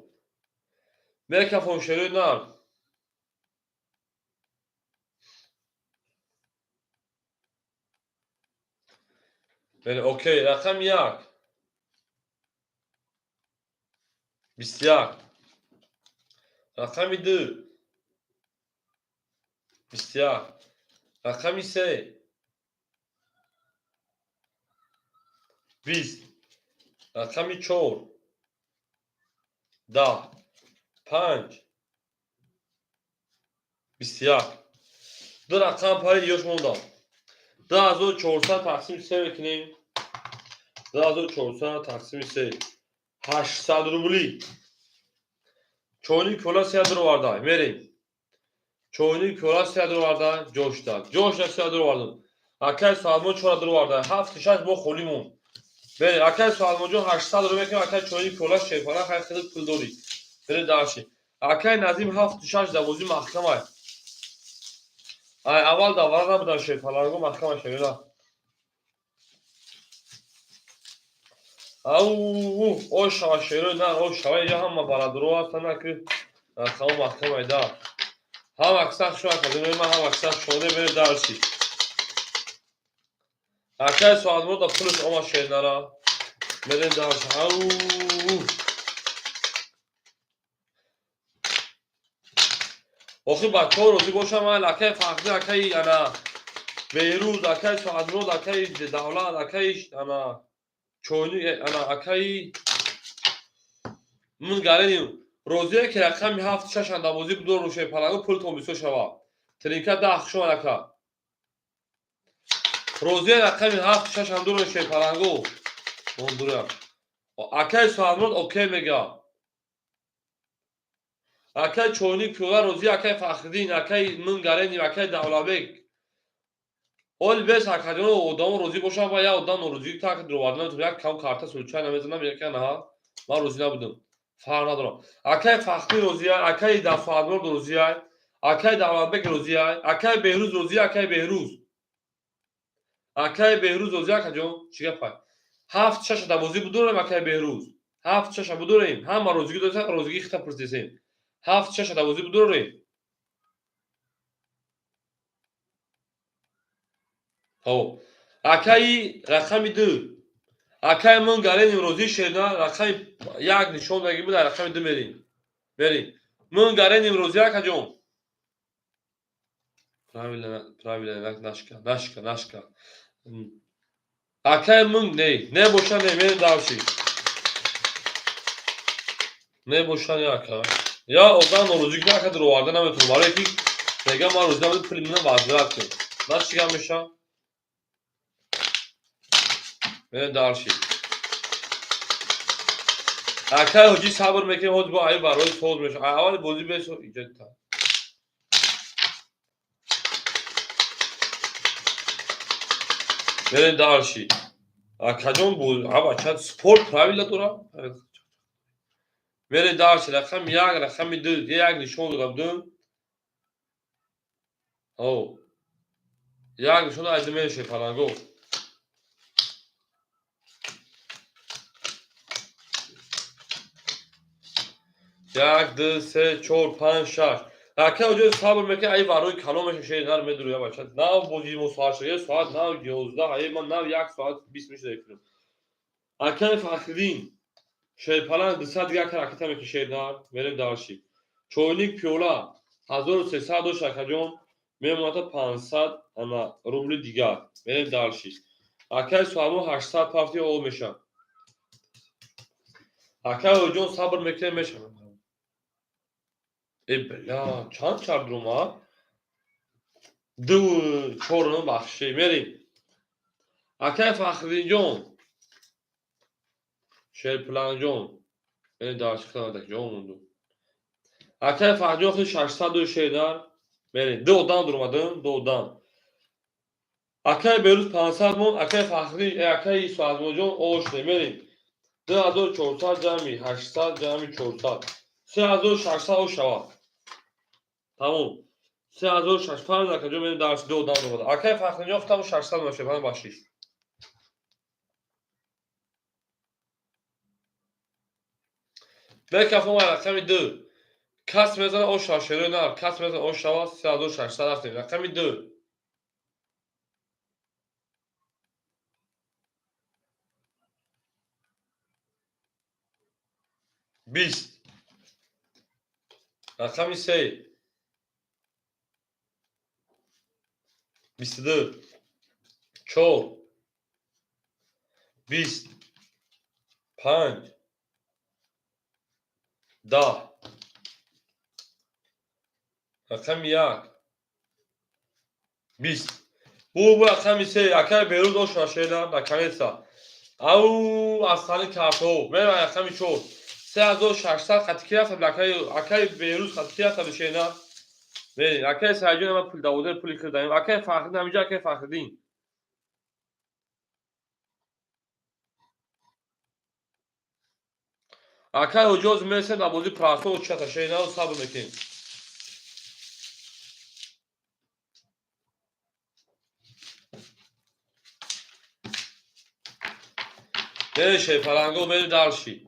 میگه خوشه نه. بریم اوکی رقم 1 21 رقم 2 21 رقم 3 20 رقم 4 10 5 21 دو رقم پای یوش موندم 2400 تقسیم 3 بکنیم 2400 تقسیم 3 800 روبلی چونی کلا 3 رو وارد بریم چونی کلا 3 رو وارد جوش داد جوش 3 رو وارد اکای سالمون 4 رو وارد 7 6 با خولیمون بریم اکای سالمون جو 800 رو میکنیم اکای چونی کلا شیفانا خیلی پول داری بریم داشی اکای نظیم 7 6 دوازی محکمه اول دواره نبودن شیفانا رو محکمه شویدا او شما شیرو نه او شما یا هم بلدرو هستن که خواهم محکمه دا هم اکثر شما کدومی من هم اکثر شده بره درسی اکای سوال مورد پولش اما شیرنا را بریم درسی آخی بچه ها روزی باشم من اکای فقدی اکای انا بیروز اکای سوال مورد اکای دولت اکای انا چونی انا اکای من گرینیم روزی که رقمی 7 6 انداموزی بدون روشه پلنگو پول تومیسو شوا ترینکه 10 شما نکا روزی رقمی 7 6 اندور روشه پلنگو اندورم اکای سوالمرد اوکی میگه اکای چونی پیولا روزی اکای فخردین اکای من گرینیم اکای دولابک اول بس اکادون اودام روزی باشم و یا اودام روزی تا که دروادن تو یک کم کارت سولچای نمیزنم یک نه من روزی نبودم فرق نداره اکای فخری روزی اکای دفعات روزی اکای دولابک روزی اکای بهروز روزی اکای بهروز روزی اکاجون چیگه پا 7 6 دوازی بدونم اکای بهروز 7 6 بدونیم هم روزی دو تا روزی خطا پرسیسیم 7 6 دوازی بدونیم خب اکای رقم 2 اکای من گرینیم روزی شیرنا رقم یک نشون بگی بود رقم 2 بریم من گرینیم روزی اکاجون правильно نشکا اکای من نه بوشن نمیریم داشی نه بوشن یا اکای یا اوزان روزی که اکا درو وارده نمیتونم برای که دیگه ما روزی نبود پول منو وارد کنیم باز چیکار میشه بریم داشی اکای حجی صبر میکنیم حج با ای برای صوت میشه اول بازی بهش ایجاد تا بریم داشی اکاجون بود ابا چت سپورت правильно دورا بریم داشی رقم 1 رقم 2 یک نشون دادم او یک نشون ادامه شه پلنگو یک دو سه چهار پنج شش رکه اونجا صبر میکنه ای وروی کلامش شیر نر میدروه بچه نه بودی مساعد ساعت نه 11 ای من نه یک ساعت 20 میشه کنم اکن فخرین شیپالان 200 دیگه که رکت میکنه شیر نر میریم دارشی چوینیک پیولا 1300 دو شکجون میمونه 500 انا روبل دیگر میریم دارشی اکن سوامو 800 پافتی او میشه اکن اوجون صبر میکنه میشه ای بلا چند چرد روما دو چورunu بخشی میریم اکای فخری جون شیرپلان جون این داشت کنه جون مونdu اکای فخری جون 600 دو şeyler میریم دوdan durmadım دوdan اکای بیروز 500 مون اکای فخری اکای سوازمو جون اوش میریم 2400 جمعی 800 جمعی 400 3600 o şava tamam 3600 فرض اکای جون میریم درس دوdan durmadım اکای فخری جون tam 600 باشه ben başlayış به کفو رقمی دو کس میزنه او شاشره نه کس میزنه او شوا 3600 هستیم رقمی دو 20 رقمی سه 22 4 20 5 10 رقمی یک 20 bu رقمی سه اکر بیرون او شاشره نه رقمی سا او اصلا کارتو من رقمی 4 3600 خطی رفت اکر بیرون خطی رفت بشه نه ببین اکر سرجون ما پول داوده پولی کردیم اکر فخری همینجا اکر فخری اکر حجاز میرسه نبودی پراسو و چتا شینا و صبر میکنیم بشه پلنگو بری درشی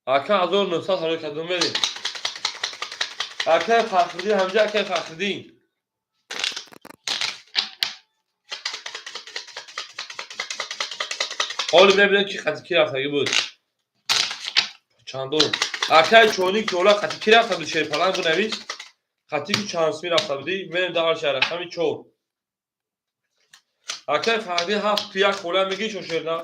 اکر 1900 حالا کدوم بریم اکر فخری همجا اکر فخری حالا ببینیم کی خطی کی رفتگی بود چندون اکر چونی که اولا خطی کی رفته بود شه پلنگو نویس خطی که چانسمی رفته بودی بریم درش رقمی 4 اکر فخری 7 یک خوله میگی چو شیرنا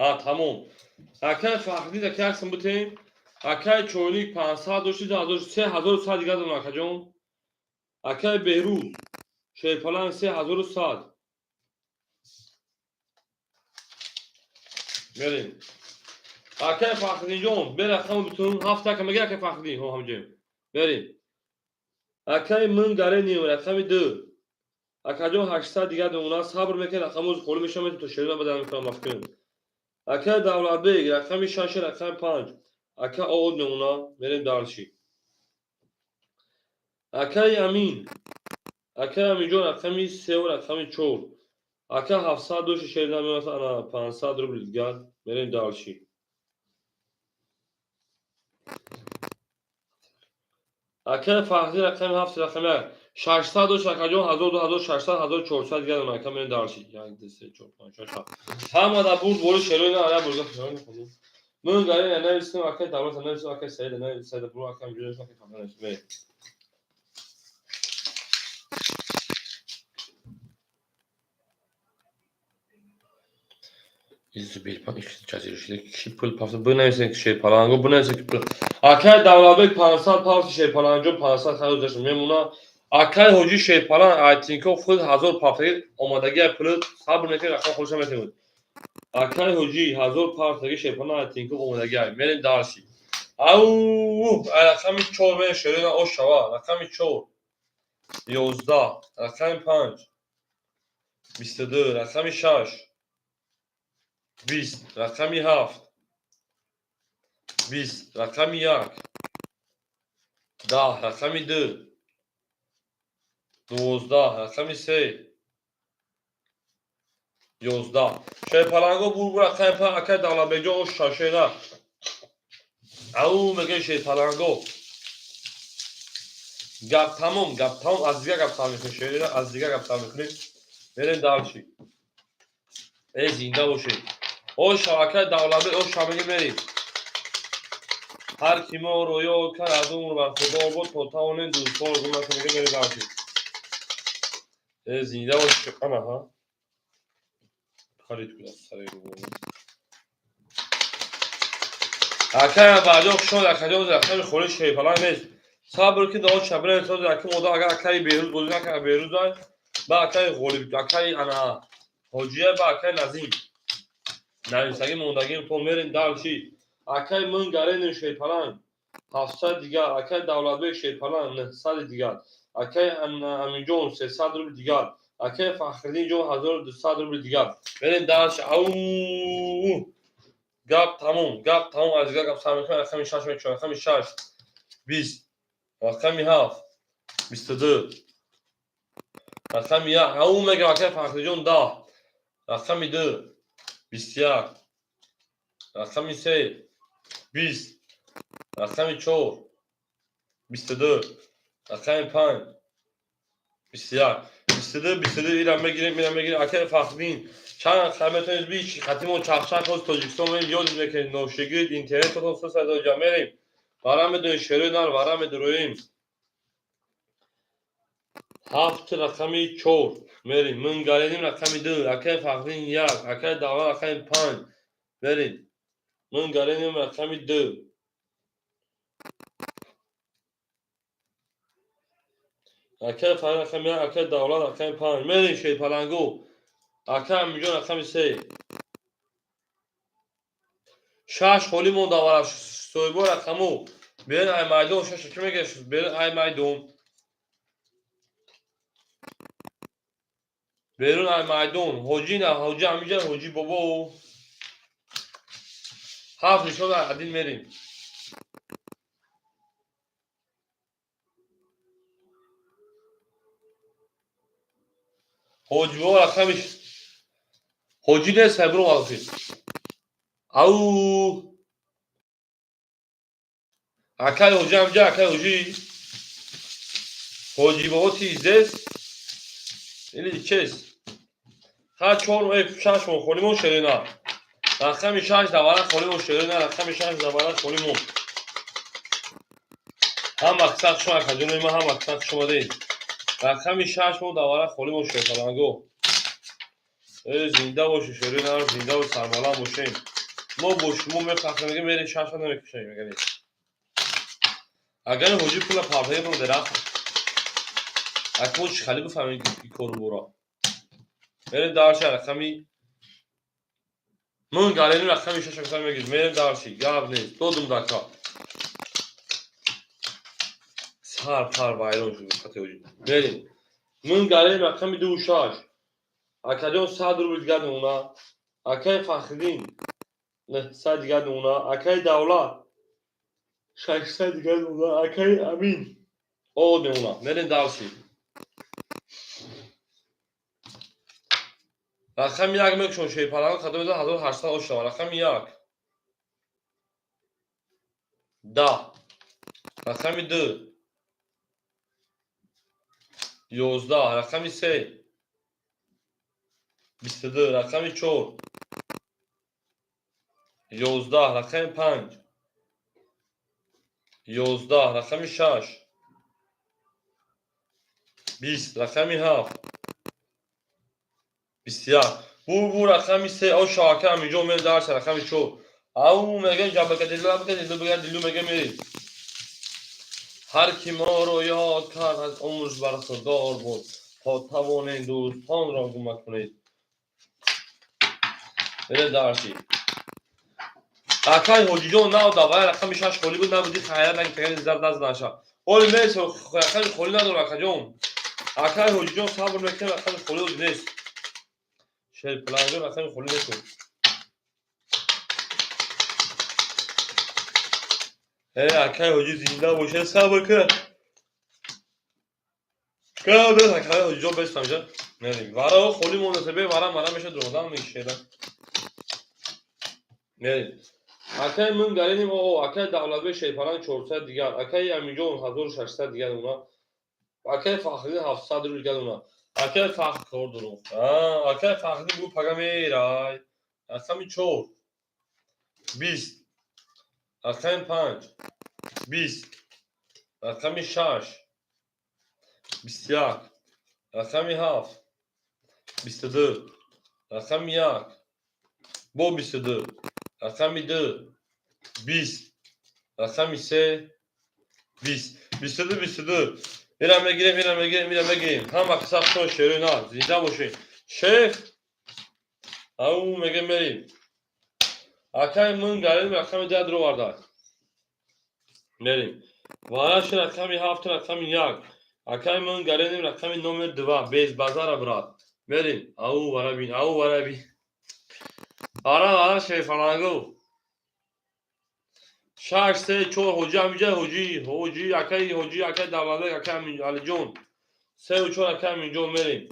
ها تمام اکر فخری دکر سم بودیم اکر چونی 500 دوشی 3100 دیگه دارم اکر جون اکر بیروز شه پلنگ 3100 بریم اکر فخری جون بر رقم بتون هفته که میگه اکر فخری هم همجا بریم اکر من گره نیم رقم 2 اکر جون 800 دیگه دونا صبر میکنه رقم از خورو میشم تو شیرنا بدن میکنم مفکن اکر دولت بیگ رقم 6 رقم 5 اکر آود نمونا بریم دارشی اکر امین اکر امین جون رقم 3 و رقم 4 اکر 700 دوش شیرنا میواسه انا 500 روبل دیگه بریم دارشی اکر فخری رقم 7 رقم 600 و شکجون 1600 1400 دیگه دارم اکر بریم دارشی 1 2 3 4 5 6 7 هم دا بود بول شروع نه آیا برگا شروع کنیم من گاری نه نویسیم اکر دولت نویسیم اکر سید نه سید برو اکر جوری اکر فهمه نویسیم İzbir pan ikisi çazırışlı ki pul pafta bu neyse ki şey palango bu neyse ki pul akay davlabek pansal pafta şey palanco pansal خرج داشتم میمونا akay hoji şey palan I think of خود هزار پافتا اومدگی پول صبر نکنه رقم خودش میتونه akay hoji هزار پافتا şey palan I think of اومدگی میرین دارشی او رقم 4 به شیرین او شوا رقم 4 11 رقم 5 22 رقمی 6 20 رقمی 7 20 رقمی 1 10 رقمی 2 12 رقمی 3 11 şey palango bu raqam pa akad ala bejo o şaşeda au mege şey palango gap tamam az diga gap tamam şeyler az diga gap tamam verin dalşi zinde o şey o şaka davlabe o şamege veri her kimi o royo kan adun var fodo bu totaonen du for bu mege veri dalşi zinde o şey ana ha خرید کنم سر این اگر بعدا شما در کجا رفتن خوری شیپلان نیست صبر که داو شبره تو در که مودا اگر اکای بیروز بودن که بیروز دای با اکای خوری اکای انا حجیه با اکای نظیم نمیسگی موندگی تو میرین دالشی اکای من گرین شیپلان 700 دیگر اکای دولت به شیپلان 900 دیگر اکای امین جون 300 روبل دیگر اکای فخردین جو 1200 روبل دیگر برین دالش او گپ تموم از گپ سامن رقم 6 میشه رقم 6 20 رقم 7 22 رقم 1 او مگه اکای فخردین 10 رقم 2 21 رقم 3 20 رقم 4 22 رقم 5 21 22 ایران بگیریم اکای فخردین چند خدمتتون بیش خطیمون چخشک از تاجیکستان میریم یاد میکنیم نوشگید اینترنت رو خصوص از آجا میریم برام بدون شروع نار برام بدرویم 7 رقمی 4 میریم من گاریدیم رقمی 2 اکای فخردین 1 اکای داور رقمی 5 میریم من گاریدیم رقمی 2 اکای فخردین رقمی 1 اکای داور رقمی 5 میریم شی پلنگو اکای امیجان رقمی 3 شش خولی مون داورش سویبو رقمو برین ای مایدون شش کی میگه برین ای مایدون برون ای مایدون حجی نه حجی امیجان حجی بابا هفت نشون عدل میریم حجی بابا رقمش حجی نه سبرو واقعی او اکای حجی امیجان اکای حجی بابا 13 این چیست هر 4 و 6 مون خولیمون شرینا رقم 6 دوباره خولیمون شرینا رقم 6 دوباره خولیمون هم مقصد شما کجا ما هم مقصد شما دید رقم 6 مون دوباره خولیمون شرینا زنده باشه شرینا زنده و سرمالا باشیم ما باشمون میفخر میگه میرین 6 تا نمیکشیم میگه اگر حجی پول پاپای رو درخت اکوش خالی بفهمید کی کارو برا میرین دارش رقمی من گالین رقمی 6 تا میگید میرین دارشی گاب نیست دو دکا سر وایرون شد خاطر حجی میرین من گالین رقمی 2 6 اکادون 100 روبل دیگه اونا اکای فخردین نه 100 دیگه اونا اکای دولت 600 دیگه اونا اکای امین او نه اونا میرین دارشی رقم 1 میکشون شی پلنگ خاطر 1800 اوشا رقم 1 10 رقم 2 11 رقم 3 22 رقم 4 11 رقم 5 11 رقم 6 20 رقم 7 21 bu رقم 3 او شاکه همینجا میره درس رقم 4 او میگه جاب دلو میگه میری هر کی ما رو یاد کرد از عمرش برخوردار بود تا توانید دوستان را کمک کنید بره درسی اکای حجی جون نه داور رقم 6 خولی بود نبودی خیال نگی تگه زرد از نشه خولی میرسه رقم خولی نداره اکا جون اکای حجی جون صبر میکنه رقم خولی بود نیست شیر پلنگو رقم خلی نکن. اکای حاجی زنده باشه صبر کن. که به اکای حاجی جان بس فهمیدن. نریم. وارا خلی مناسبه وارا میشه درودم میشه. نریم. اکای من گرینیم او اکای دولت شیر پلنگ 400 دیگر. اکای امیجون 1600 دیگر اونا. اکای فخری 700 رو دیگر اونا. اکای فخر کار درو. اکای فخری بو پگا میرای. رقم 4 20 رقم 5 20 رقم 6 21 رقم 7 22 رقم 1 با 22 رقم 2 20 رقم 3 20 22 22 میرم بگیریم هم اقصاب شو شیرین ها زیده باشین شیخ او میگه میریم اکای من گریم رقم 10 رو وارده میریم وارش رقم 7 رقم 1 اکای من گریم رقم نمر 2 بیز بازار برات میریم او ورا بین آره شیخ فلانگو 6 3 4 حجی همیجه حجی اکای دولت اکای علی جون 3 و 4 اکای امیجون میریم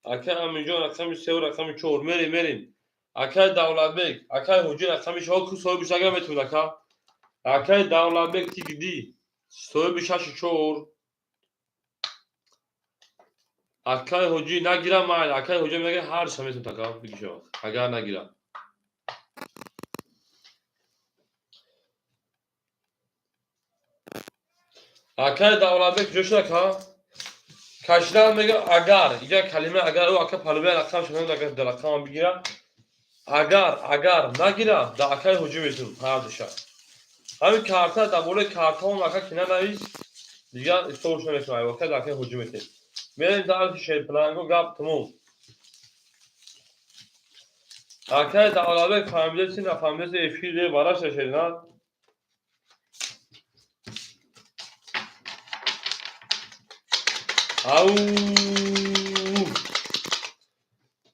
اکای امیجون رقم 3 و رقم 4 میریم اکای دولت بیگ اکای حجی رقم 6 کو صاحب شگرم میتونه اکای دولت بیگ تیک دی صاحب 6 4 اکای حجی نگیرم من اکای حجی میگه هر شب میتونه تکا بگی شما اگر نگیرم اکای دولت بیگ جوش نکا کشیدن میگه اگر اینجا کلمه اگر او اکای پلوی رقم شما در رقم بگیرم اگر نگیرم در اکای حجی میتونم هر دو شب همین کارتا در مورد کارتا اون اکا کنه نویس دیگه استورش نمیتونه واقعا در اکای حجی میتونم میریم در شیر پلنگو گپ تموم اکای دولت بیگ فهمیده چی نفهمیده افیده براش شیرین او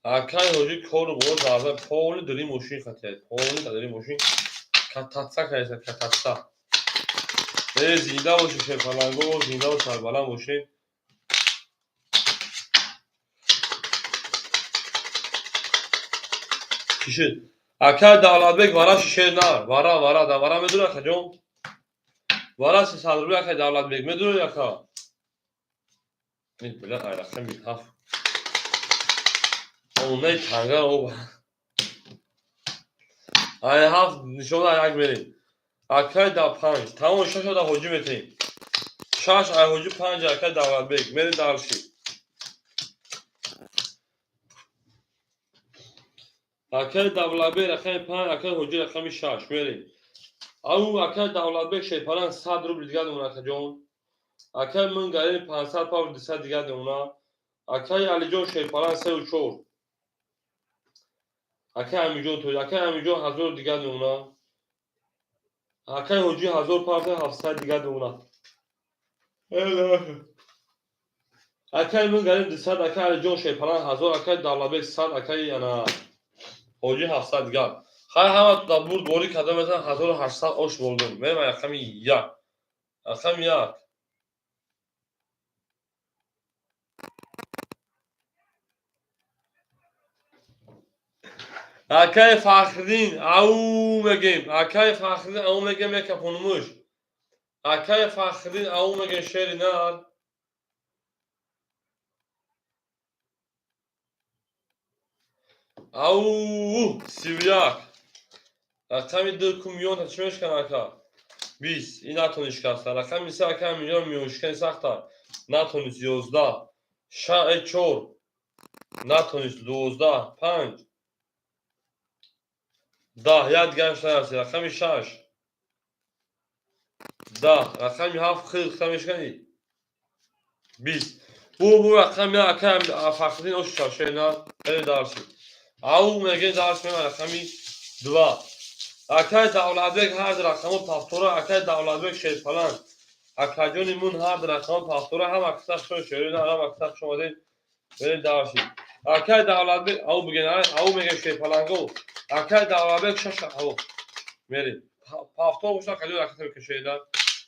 اکای حجی کار بود زازه پول داری ماشین خطه پول داری ماشین کتاتسا کایسه کتاتسا زنده باشی شیر پلنگو زنده و سربلند باشین چی شد اکای دولت بیگ وارا شیر نار وارا میدونه خجون وارا 300 روپیه اکای دولت بیگ میدونه یکا این بله رقم 7 اونه تنگه او ای 7 نشونه یک میریم اکای دا 5 تمام 6 دا حجی میتونیم 6 ای حجی 5 اکای دولت بیگ میریم دارشی اکای دولت بیگ رقم 5 اکای حجی رقم 6 میریم او اکای دولت بیگ شیر پلنگ 100 روپیه دیگه دونه خجون اکای من گریم 500 پاور 200 دیگه دونه اکای علی جون شیر پلنگ 3 و 4 اکای امیجون تو اکای امیجون 1000 دیگه دونه اکای حجی 1000 پاور 700 دیگه دونه اکای من گریم 200 اکای علی جون شیر پلنگ 1000 اکای دولت بیگ 100 اکای انا حجی 700 دیگه خیلی همه دا بود بوری کدام مثلا 1800 آش بولدم میرم رقم 1 رقم 1 اکای فخردین او میگیم اکای فخردین او میگیم یک کپونموش اکای فخردین او میگیم شیر نار او 31 رقم 2 میلیون چیش کنه اکا 20 این نتونیش کسته رقم 3 اکا میلیون میوشکن سخته نتونیش 11 شا 4 نتونیش 12 5 10 یاد گنش نرسی رقم 6 10 رقم 7 خیلی خمیش کنی 20 bu رقم ya akam فخرین اوش شاشینا خیلی دارسی او میگه دارس میمونه رقمی 2 اکای دولت بیگ هر رقم پافتورا اکای دولت بیگ شیر پلنگ اکاجون مون هر رقم پافتورا هم اکثر شو شیرین هم اکثر شما دین برید دارسی Akay Davlatbek au bugün au mega şey palangı. Akay Davlatbek şaş au. Meri. Hafta olmuşlar kalıyor akay köşeyle.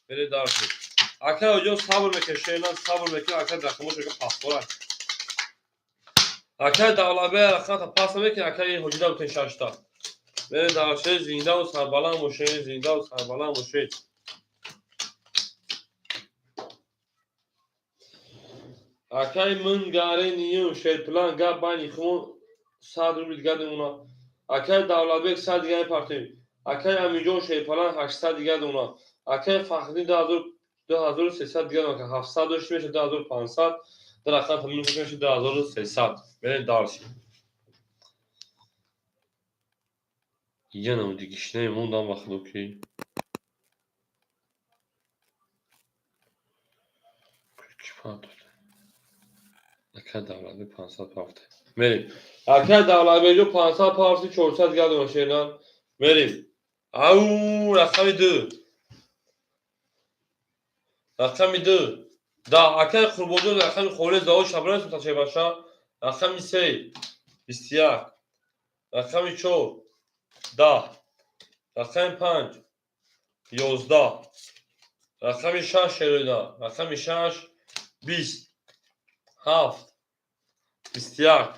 Meri darşı. Akay hocam sabır köşeyle sabır bekle akay takımı çünkü paspolar. Akay Davlatbek akay paspolar ki akay hocada bütün şaşta. Meri darşı zinda o sarbalan moşe zinda o sarbalan moşe. Akay min gare niye şey plan gabani xmo sadr bilgadim ona. Akay Davlatbek sad دیگه parti. Akay Amijon şey falan 800 دیگه ona. Akay Fakhri 2300 دیگه ona. 700 داشته میشه 2500 در اصل همین میشه 2300. برین دارش. Yine o dikişleyim ondan bakın okey. 42 pound. Akay Davlatbek 500 pound. بریم. Akay Davlatbek جو 500 پارسی 400 دیگه اون şeyden. بریم. او رقم 2. رقم 2. دا akay قربونجو رقم خوله زاو شبران تا چه باشه. رقم 3. 21. رقم 4. 10. رقم 5. 11. رقم 6 شروع. رقم 6. 20. 7. 21.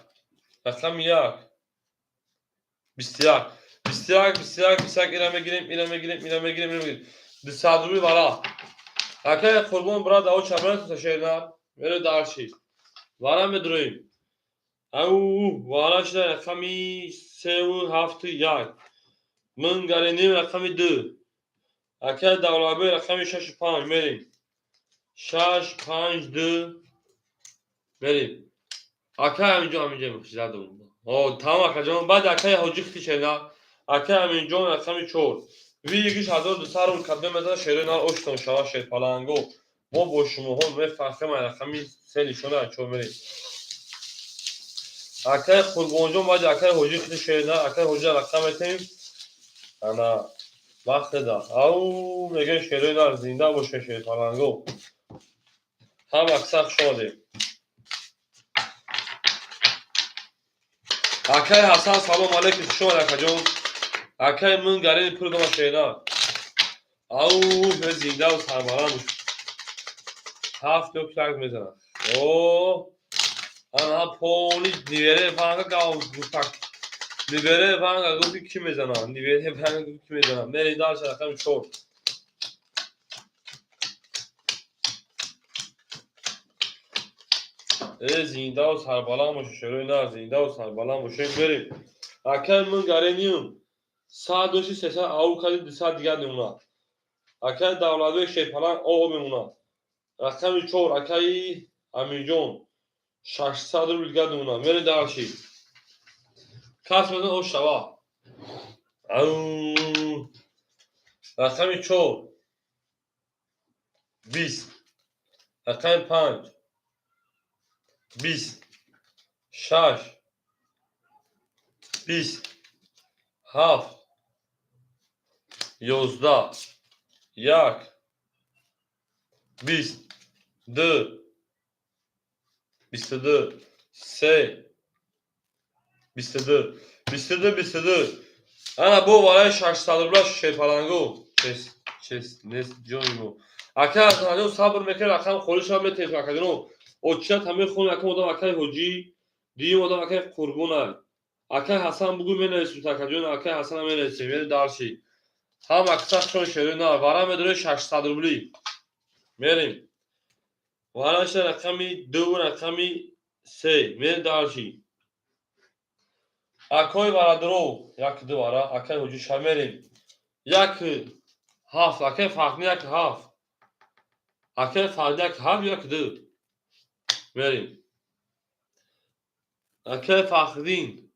رقم 1. 21. 21 ireme gireyim. Disadrubi vara. Akay قربون برا داو شبران تا şeyden. Böyle darşı. Vara mı durayım? او واراش در رقمی 3.7 من گرینیم رقمی 2 اکر دولابه رقمی 6.5 بریم 6.5.2 بریم اکر همینجا میخشید tamam akacağım بعد اکر حجی خیشه نه اکر همینجا رقمی 4 وی یکیش هزار دو سر اون کبه مثلا شهره نه اشتون شواش شد پلنگو ما باشمو هم و فرقه من رقمی 3 نشونه اچو بریم Akay قربونجون باید akay حجی خیلی شده akay حجی رقم eteyim ana وقت دا او میگه شده در زنده باشه شده پلنگو هم اکسخ شده akay حسن سلام علیکم شما نکجون akay من گرین پر دما شده او به زنده و سرمالم هفت دو پلنگ میزنم اوه ana polis nivere falan tak nivere falan gufik kim ezana nivere falan gufik kim ezana nereye daha şarkım short زنده و سربلند باشه شروع نه زنده و سربلند باشه بریم اکر من گرینیم 100 او کلی 200 دیگه نمونه اکر دولابه شیپلان او میمونه رقم 4 اکای امیجون 600 رو bilge نمونه بری درشی کس بدن او شوا او رقم 4 20 رقم 5 20 6 20 7 11 1 20 2 22 3 22 ana bu var 600 şey falango çes ne diyorum akar tanıyor sabır mekan akam خودشم به تیز کردنو اوچات همه خون akam odam akay hoji diyim odam akay qurbuna akay hasan bugün men resul takacın akay hasan men resul darşi ham aksak şon şerine varam edre 600 rubli merim varaş rakami 2 rakami 3 men darşi akay varadro yak duvara akay hoji şamerim yak haf akay farklı yak haf akay farklı yak haf yak du merim akay fakhrin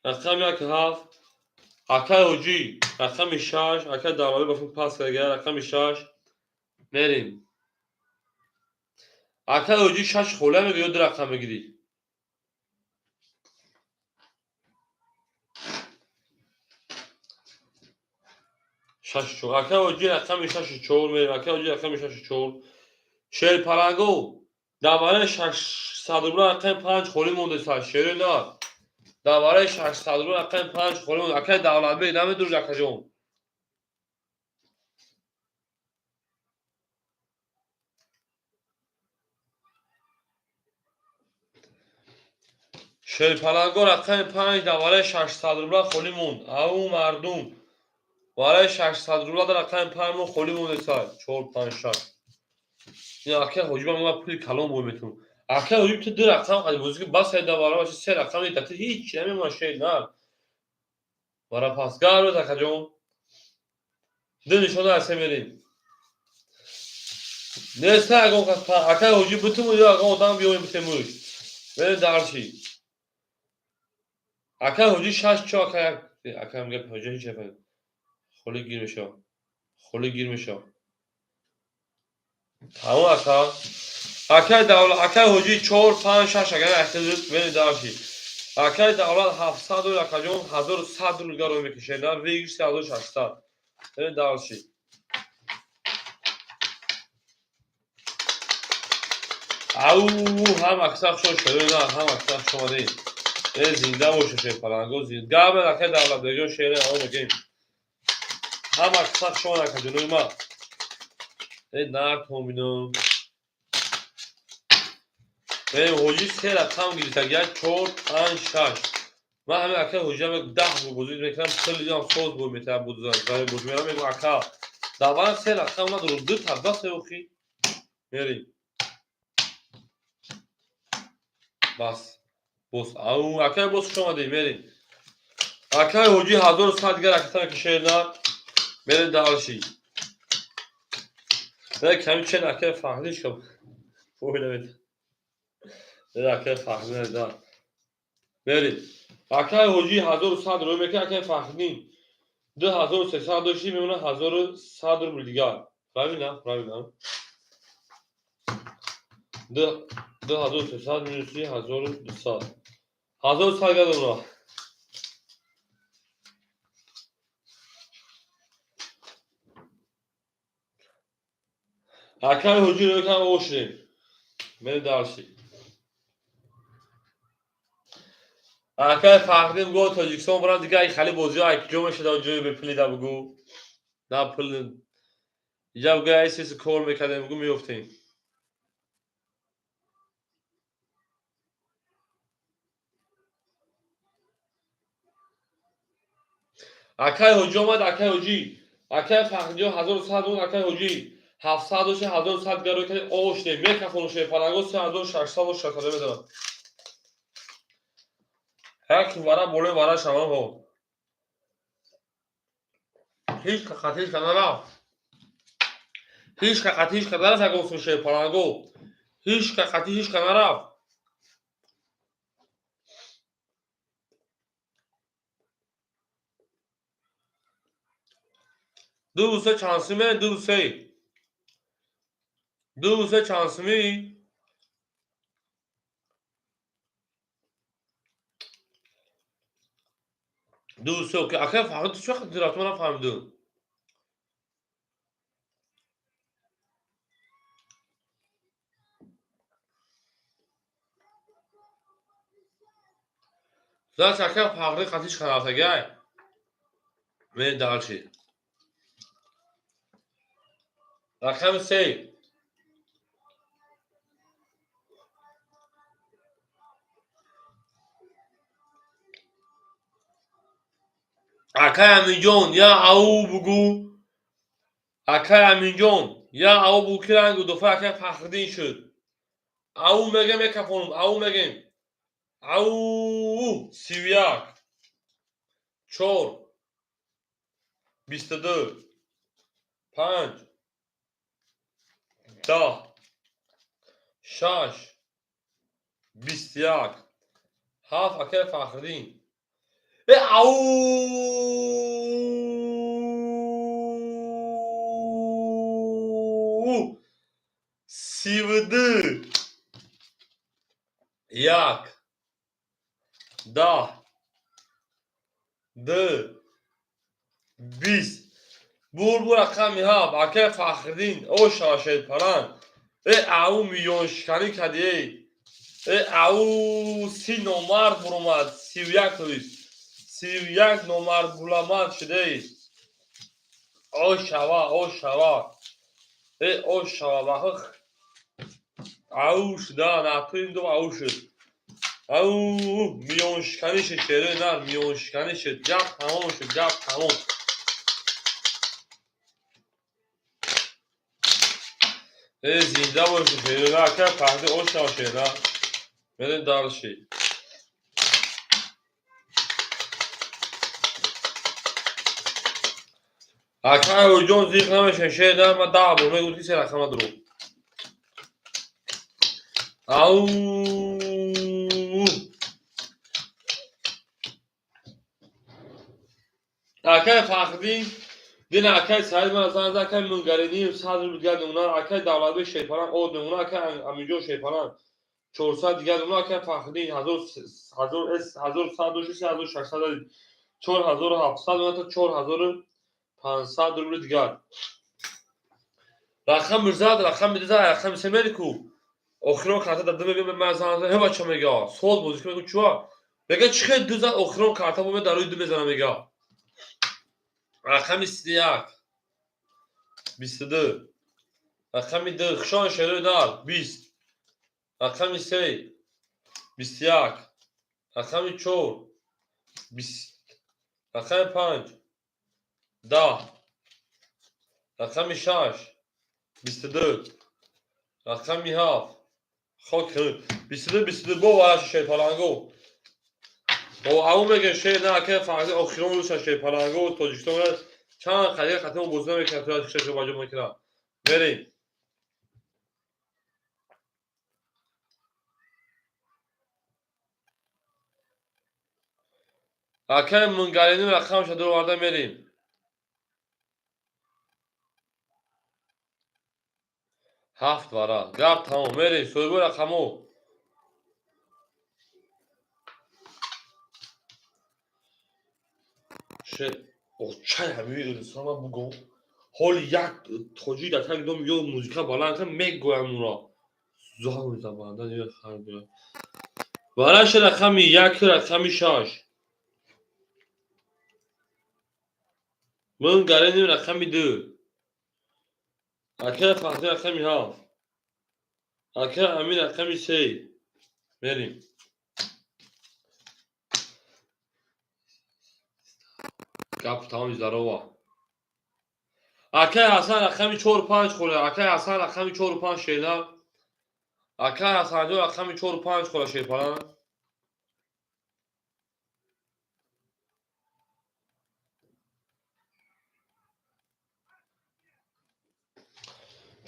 رقم 1 هفت akay hoji رقم 6 akay davali bafun pas کرده رقم 6 بریم akay hoji 6 خوله میگه یاد رقم بگیری 6 akay hoji رقم 6 4 میریم akay hoji رقم 6 4 40 پلنگو درباره 600 روبل رقم 5 خوری مونده سال شیر نه درباره 600 روبل رقم 5 خوری مونده اکه دولت بی نمی دور جکه جون شیر پلنگو رقم 5 درباره 600 روبل خوری موند او مردم برای 600 روبل در رقم 5 مون خوری مونده سال 4 5 6 این اکه حجی ما پول کلام بود میتون اکه حجی تو دو رقم خیلی بزرگی بس درباره باشه سه رقم دیگه هیچ نمیشه نه برای پاسگاه رو جکه جون دنشون هسته میریم نسته اگه اکه حجی بتون یا اگه آدم بیایم بتموش بره درشی اکه حجی 6 چا اکه میگه حجی هیچ نفر خلی گیر میشه خلی گیر میشه تمام اکه دولت اکه حجی 4 5 6 اگر احتیاج بره درشی اکه دولت 700 دلار اکه جون 1100 دلار گارو میکشه نه ویگش 3600 بره درشی او هم اکثر شده نه هم اکثر شما دید زنده باشه شیر پلنگو زنده گابه اکه دولت بگیرن شیره او بگیم هم اکثر شما نکه جنوی ما نرد همینو حجی سه رقم گیری تگه 4 5 6 من همه اکه حجی هم 10 بود بزرگ میکنم خیلی هم سوز بود میتونم بود زنی بود میرم میگم اکه دوان سه رقم من درست دو تا بس اوخی میریم بس بس او اکه بس شما دی میریم اکه حجی 1100 دیگر اکه که شیر نه میریم دارشی نه کمی چه اکه فهمیش کم بویده اکه فهمی نه برید اکه حجی 1100 رو میکنه اکه فهمی 2300 داشتی میمونه 1100 رو دیگر فهمیدم 2300 میرسی 1200 1100 گرد اونا اکه حجی رو میکنه اوشنیم برید درشی اکه فهمیم گو تاجیکستان برام دیگه خیلی بازی ها اکی جو میشه دا جوی بپلیده بگو نه پل اینجا بگو ایسیس کول میکردیم بگو میفتیم اکه حجی آمد اکه حجی اکه فهمی 1100 اون اکه حجی 700 و 1100 گرو که اوشنیم میکفون شه پلنگو 3600 و شکاله بدم هک ورا بوله ورا شما ho هیچ که خطیش کنه هیچ که خطیش کنه رفت اگه اصول شه پلنگو هیچ که خطیش کنه رفت دو سه چانسیمه دو سه چانسیمی دو سه که اخه فهمید چه خطی رفت من فهمیدم زن چکه فقری خطیش کنه رفت اگه من دارشی رقم سه اکه امین جون یا او بگو اکه امین جون یا او بگو که رنگ دو اکه فخردین شد او میگه میکفونم او میگه او سیویاک 4 22 5 10 6 21 7 اکه فخردین او 32 1 10 2 20 بول رقم ها اکه فخردین او شاشد پران او میلیون شکنی کردی او 30 نامرد برآمد 31 تویست 31 نامرد بلند شده او شوا او شوا او شدن اپین دو او شد او میلیون شکنی شد شیره نه میلیون شکنی شد گپ تمام شد گپ تمام زنده باشه شیره نه که فهده او شوا شیره بریم دارشی اکای او جون زیغ نمیشه شیره من ده برمه گوتی سی رقم درو او اکای فخدی دین اکای سعید من از اکای منگرینی صدر دیگر نمونه اکای دولت شیپاران او نمونه اکای امیجو شیپاران 400 دیگر نمونه اکای فخدی 1106 1600 4700 و تا 4500 روبل دیگر رقم مرزاد رقم میدزا رقم سمریکو اخرون karta da dime bime mazanza heva çamega sol bozuk mego çuva bege çıkı düza okhron karta bu daruy dime zanamega رقم 21 22 رقم 2 خشان شروع دار 20 رقم 3 21 رقم 4 20 رقم 5 10 رقم 6 22 رقم 7 خاک 22 با وارش شیپالانگو با او میگه شی نه که فقط اخیرون روش شیپالانگو تاجیکستان چند خرید ختم بوزنه میکنه تو از شیشه باجو میکنه بریم اکه منگرینی رقم شده رو وارده میریم هفت وارا گرد تمام میریم سویبو رقمو شد چای همی انسان ها بگو حال یک توجیه در تک دوم یه موزیکا بالا هم میگویم اونا زهر زبانده یه خرده وارش رقمی یک رقمی شاش من گرینی رقمی دو اکه فقطی رقمی هفت اکه امین رقمی سه بریم گپ تمام زاروا اکه حسن رقمی 4 5 خوره اکه حسن رقمی 4 5 شیدا اکه حسن جو رقمی 4 5 خوره شیپارا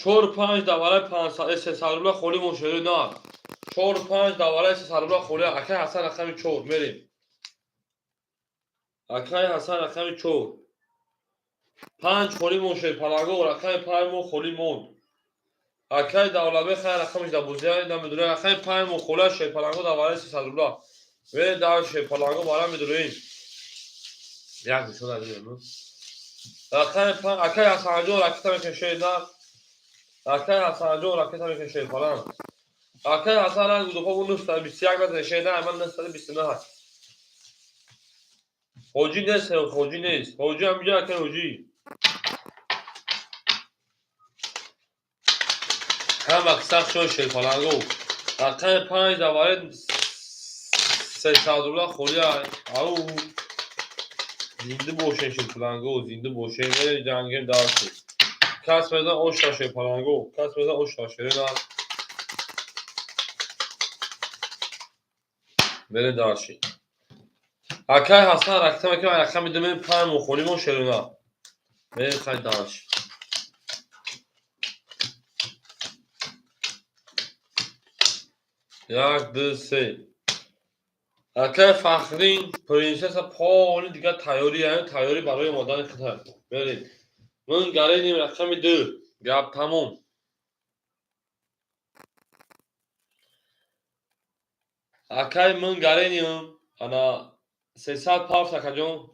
4 5 دواره 500 300 خوری مشهور نه 4 5 دواره 300 خوری اکه حسن رقمی 4 بریم اکه حسن رقمی 4 5 خوری مشهور پلاگو رقمی 5 مو خوری مون اکه دولبه خیر رقمش دا بوزیان دا میدونه رقمی 5 مو خوری شیپالانگو دواره 300 و در شیپالانگو بارا میدونیم یک میشون داریم رقم 5 اکه حسن جو رقم که شیدا اکه حسن جو رقم که شیپالان اکه حسن از دو پا بونو 21 نده شیدا من نستده 29 حوجی نیست حوجی نیست حوجی هم میگه اکه حوجی هم اکسخ شو شیپالانگو رقم 5 دواره 300 روبل خوری او زنده باشه شیپالانگو زنده باشه میره جنگیم دارشی کس میزن اوش تا شیپالانگو کس میزن اوش تا شیرین بره دارشی اکه حسن رقم که رقم میدونیم 5 مو خوری مون شیرین بره خیلی دارشی یک دو سه اکه فخرین پرینسس پاولی دیگه تیاری برای مادر خطر بریم من گرینیم رقم 2 گپ تموم اکه من گرینیم انا 300 پاف اکه جون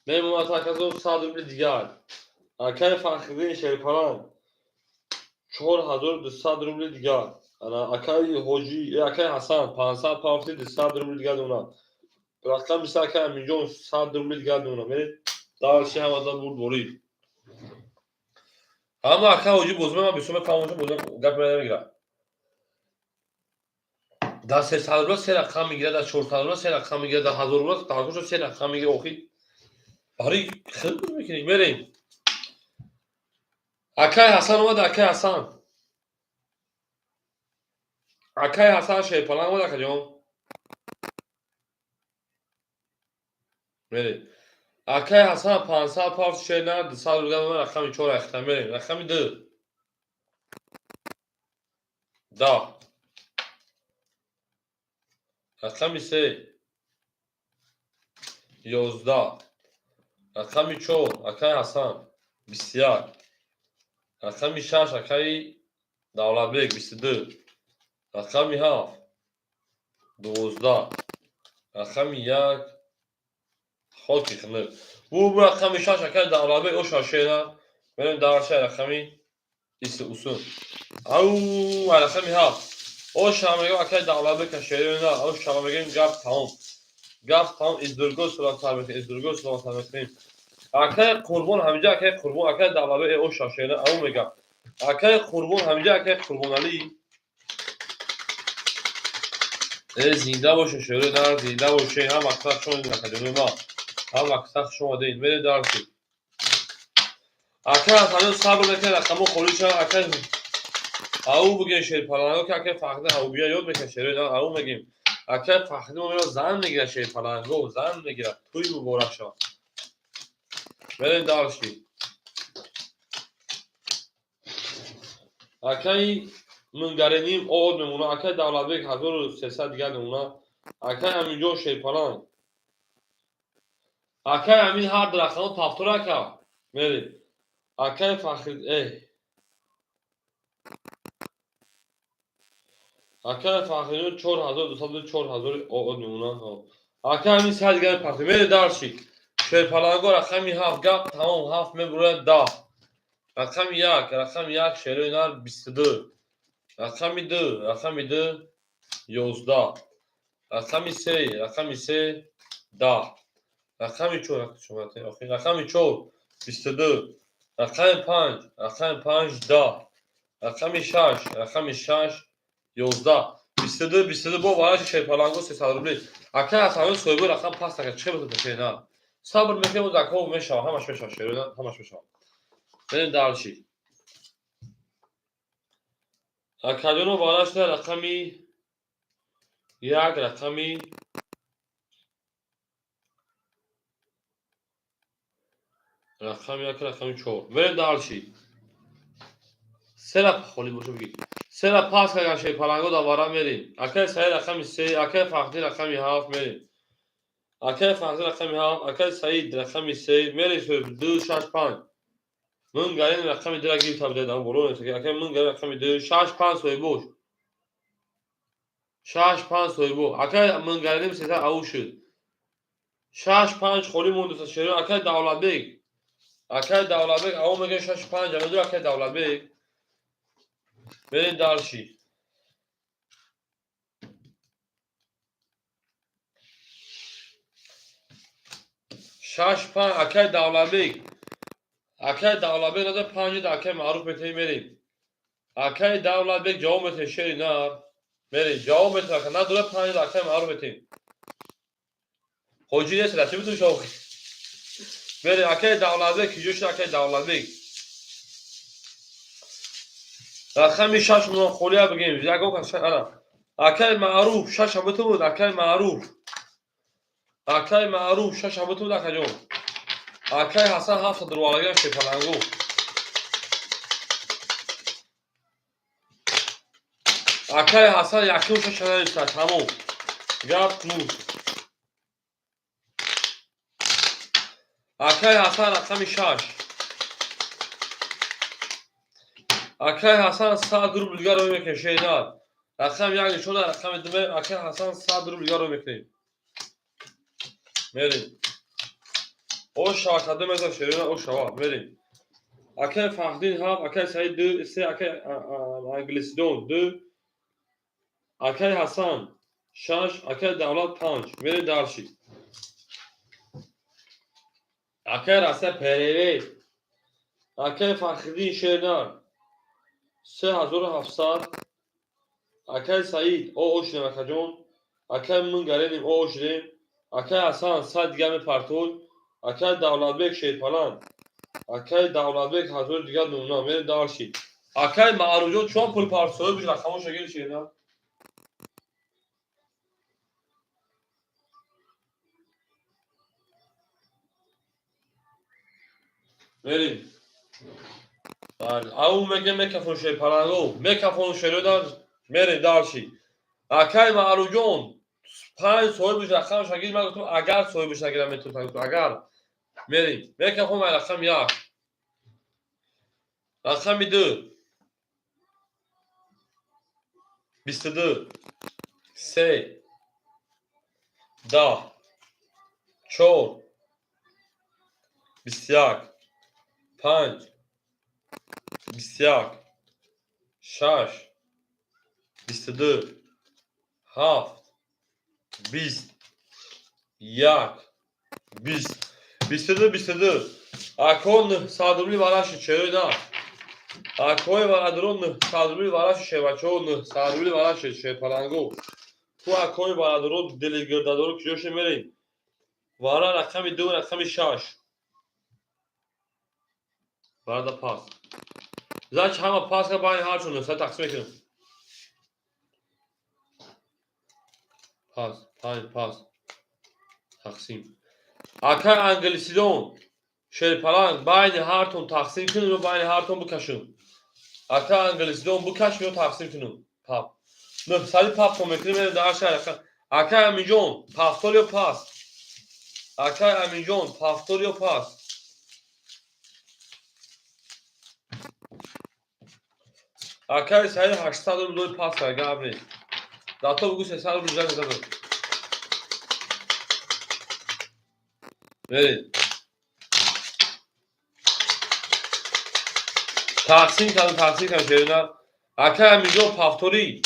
میمون از اکه 100 روبل دیگر اکه فخرین شیپالان 4200 روبل دیگر. انا اکای حاجی اکای حسن 500 پاوند 200 روبل دیگر دونم. رقم مثل اکای امینجان 100 روبل دیگر دونم. دارشی هم از بود برید. اما اکای حاجی بزرگ من بسوم پاوندش بزرگ گپ نمیگیره. در 300 روبل سه رقم میگیره، در 400 روبل سه رقم میگیره، در 1000 روبل تاکوش سه رقم میگیره. اوخی برای خیلی میکنیم بریم. اکای حسن اومد. اکای حسن اکای حسن شیپالان اومد. اکای جان بریم. اکای حسن 500 پاوند شیرنا 200 روبل من رقمی 4 اختم بریم. رقمی 2 10 رقمی 3 11 رقمی 4 اکای حسن 21 رقمی 6 اکای دولتبک 22 رقمی 7 12 رقمی 1 خاکی خنده bu raqam işa şəkər dağladı o şaşıyla benim dağışa rəqəmi isi usun. Au rəqəmi ha. O şamıga akay dağladı kəşəyinə o şamıgın qap tamam. Qap tamam izdurgo surat sabit izdurgo surat sabit. Akay qurbon hamca akay qurbon akay dağladı o şaşıyla au mega. Akay qurbon hamca akay qurbon Ali. زنده باشه شروع در زنده باشه هم اکثر شما نکردیم ما هم اکثر شما دین بره درسی اکثر از همین صبر نکنه رقمو خوری شما اکثر او بگین شیر پلنگو که اکثر فقط او بیا یاد بکن شروع در او بگیم اکثر فقط ما میرا زن میگیره شیر پلنگو زن میگیره توی مبارک شما بره درسی اکثر منگرنیم آد میمونه اکثر دولت بیک 1300 دیگر میمونه اکثر همینجا شیر پلنگ اکای همین هر درختان تافتور اکا میری اکای فخر اکای فخرین 4200 4000 آد میمونن اکای همین سه دیگر پخته میری درشی شیر پلنگو رقمی 7 گپ تمام 7 میبره 10 رقمی 1 رقمی 1 شیر نار 22 رقمی 2 رقمی 2 11 رقمی 3 رقمی 3 10 رقمی 4 رقمی 4 22 رقم 5 رقم 5 10 رقم 6 رقم 6 11 22 22 با وارش شیر پلنگو 300 روبل اکه اصلا سویبو رقم پاس تکه چه بده تکه نه صبر میکنم و زکو میشه همش میشه شیر همش میشه بریم دالشی اکادونو وارش رقمی 1 رقمی رقم 1 رقمی 4 بریم دالشی سرپ خالی باشه بگی سرپ پاس کردن شیر پلنگو دوباره میریم اکه سه رقمی 3 اکه فقطی رقمی 7 میریم اکه فقطی رقمی 7 اکه سعید رقمی 3 میریم 2 6 5 من گارین رقمی 2 گیر تابده دارم برو نمیشه اکه من گارین رقمی 2 6 5 سوی بوش 6 5 سوی بو اکه من گارین سه تا او شد 6 5 خالی مونده شیر اکه دولت بیگ او میگه 6 5 جمع دو اکه دولت بیگ بریم دالشی شش پنج اکه دولبیک نده 5 اکه معروف میتونی میریم اکه دولبیک جواب میتونی شیری نار میریم جواب میتونی اکه نداره 5 اکه معروف میتونی خوجی نیست رسی میتونی شوخی میریم اکه دولبیک جوش اکه دولبیک رقمی 6 مون خولیا بگیم یکو کن اکه معروف 6 هم بتون بود اکه معروف 6 هم بتون بود اکه جون اکه حسن 7 دروالگه شی پلنگو اکه حسن یکی و 6 نیست تموم گفت نو اکه حسن رقمی 6 اکه حسن 100 روبل دیگر رو میکنه شیداد رقم یعنی شده رقم دومه اکه حسن 100 روبل دیگر رو میکنیم میریم او شاکده میزن شیرین او شوا میریم Akay Fahdin haf, Akay Said 2, 3 Akay Anglisidon 2, Akay Hasan 6, Akay Davlat 5. Meri Darşi. Akay Rasa Perevi, Akay Fahdin Şernar 3700. Akay Said o oşne makajon, Akay Mungarenim o oşne, Akay Hasan Sad Gami Partol, Akay Davlatbek Şehpalan, Akay Davlatbek Hazır Digar Numna Meri Darşi. Akay Ma'rujon çon pul parsoy bir rakamı şekil şeyler. Verin. Yani au mege mekafon şey parango. Mekafon şey dar. Meri Darşi. Akay Ma'rujon 5 soy bir rakam şekil ben gittim agar soy bir şekil metot agar. Meri. Mekafon rakam ya. Rakam 2. 22 3 10 4 21 5 21 6 22 7 20 1 20 22 Akon sadruli varaş çeyda. Akoy varadron sadruli varaş şevaçon sadruli varaş şepalango. Tu akoy varadron delegırdador kiyoşe merin. Vara rakam 2 rakam 6. Varada pas. Zaç hama pas ka bayn harçonu sa taksim ekirim. Pas, pas. Taksim. Akay Anglisidon Şerpalan bayn harton taksim künün ve bayn harton bu kaşın. Akay Anglisidon bu kaşın taksim künün. Pap. Ne sali pap komekrim ve daha şey akay. Akay Aminjon paftolio pas. Akay Aminjon paftolio pas. Akay sayı 800 pas ver Gabri. Dato bugün sesler rüzgar kazanır. Evet. Taksim kan şerine. Akay Aminjon paftori.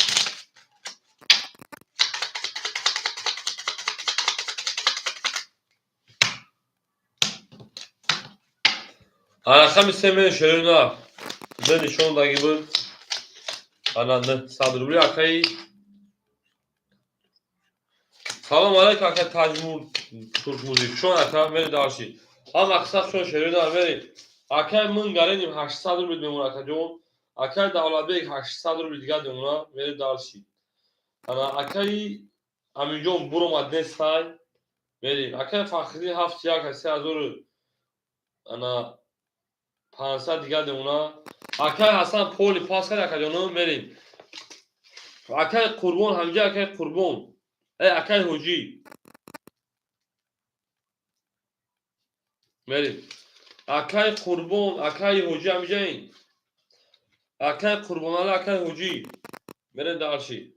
Anakam istemeyen şerine. Ben şonda gibi. Ananı sadruli akay. Salam aleyk akay Tacmur Türk müzik. Şu an akay beni darşi. Ama aksak şon şerine veri. Akay Mungarenim 800 memur akajon. Akay Davlatbek 800 digar demuna veri darşi. Ana akay Aminjon buro madde say. Veri. Akay Fakhri 7 yak 3000 ana 500 digar demuna. Akay Hasan Poli Pascal akajonu veri. Akay Qurbon hamja akay Qurbon. Akay Hoji. Veri. Akay Qurbon, Akay Hoji hamjain. Akay Qurbonala Akay Hoji. Veri darşi.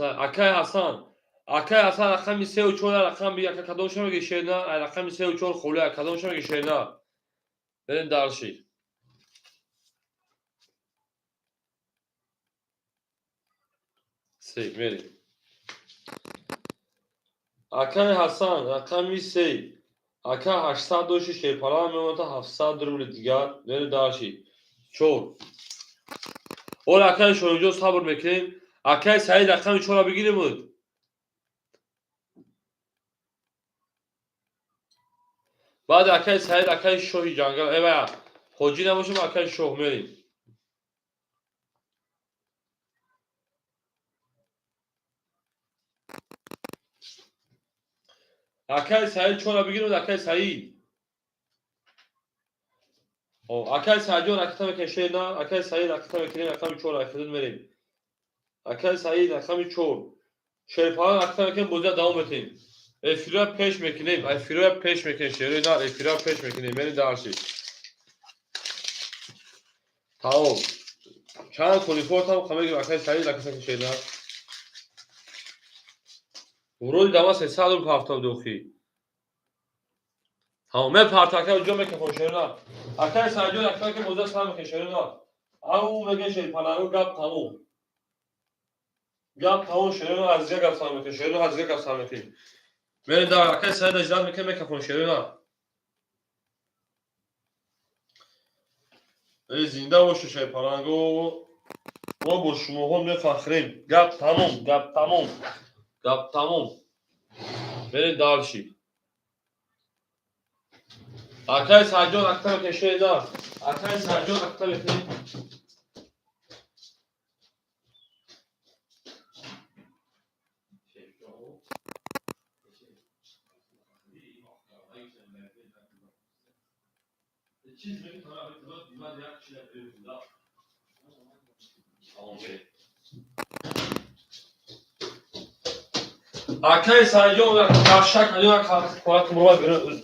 Akay Hasan. Akay Hasan rakam 3 rakam 1 akadon şama geçerna, rakam 3 khole akadon şama geçerna. Veri darşi. Sey veri. Akay Hasan rakam 3 Akay 800 şey para memota 700 digar veri darşi. Çok. O rakam şoyuncu sabır mekin. Akay sayı rakam 3 olabilir mi? بعد akay sayı akay şohi jangal eva. Hoji namoşum akay şoh merin. Akay sayı çona bigir mi akay sayı. O akay sayı rakam keşena akay sayı rakam keşena rakam çona rakam merin. Akay sayı rakam çon. Şerpalan rakam keşen boza devam etin. Efira peş mekineyim. Efira peş mekin şeri na efira peş mekineyim. Meri darşi. Tamam. Çan kolifor tam kamera gibi akay sayı rakam keşena. Vurul dama 300 hafta doxi. tamam من پرتاکه اونجا میکفون شیرنا اکای سایجو اکای که موزه سلام میکن شیرنا او میگه شیر پناهو گپ تموم گپ تموم شیرنا از جا گپ سلام میکن شیرنا از جا گپ سلام میکن میره دار اکای سایج اجرا میکن میکفون شیرنا ای زنده باشه شیر پناهو ما با شما هم نفخریم گپ تموم گپ تموم گپ تموم میره دارشی اکای سایجو اکتا میکن شیرنا اکای سایجو اکتا میکن چیزی که طرف اطلاعات دیوار یک چیز بیرون اکای سایجو کاشک هلیو کارت مراد بیرون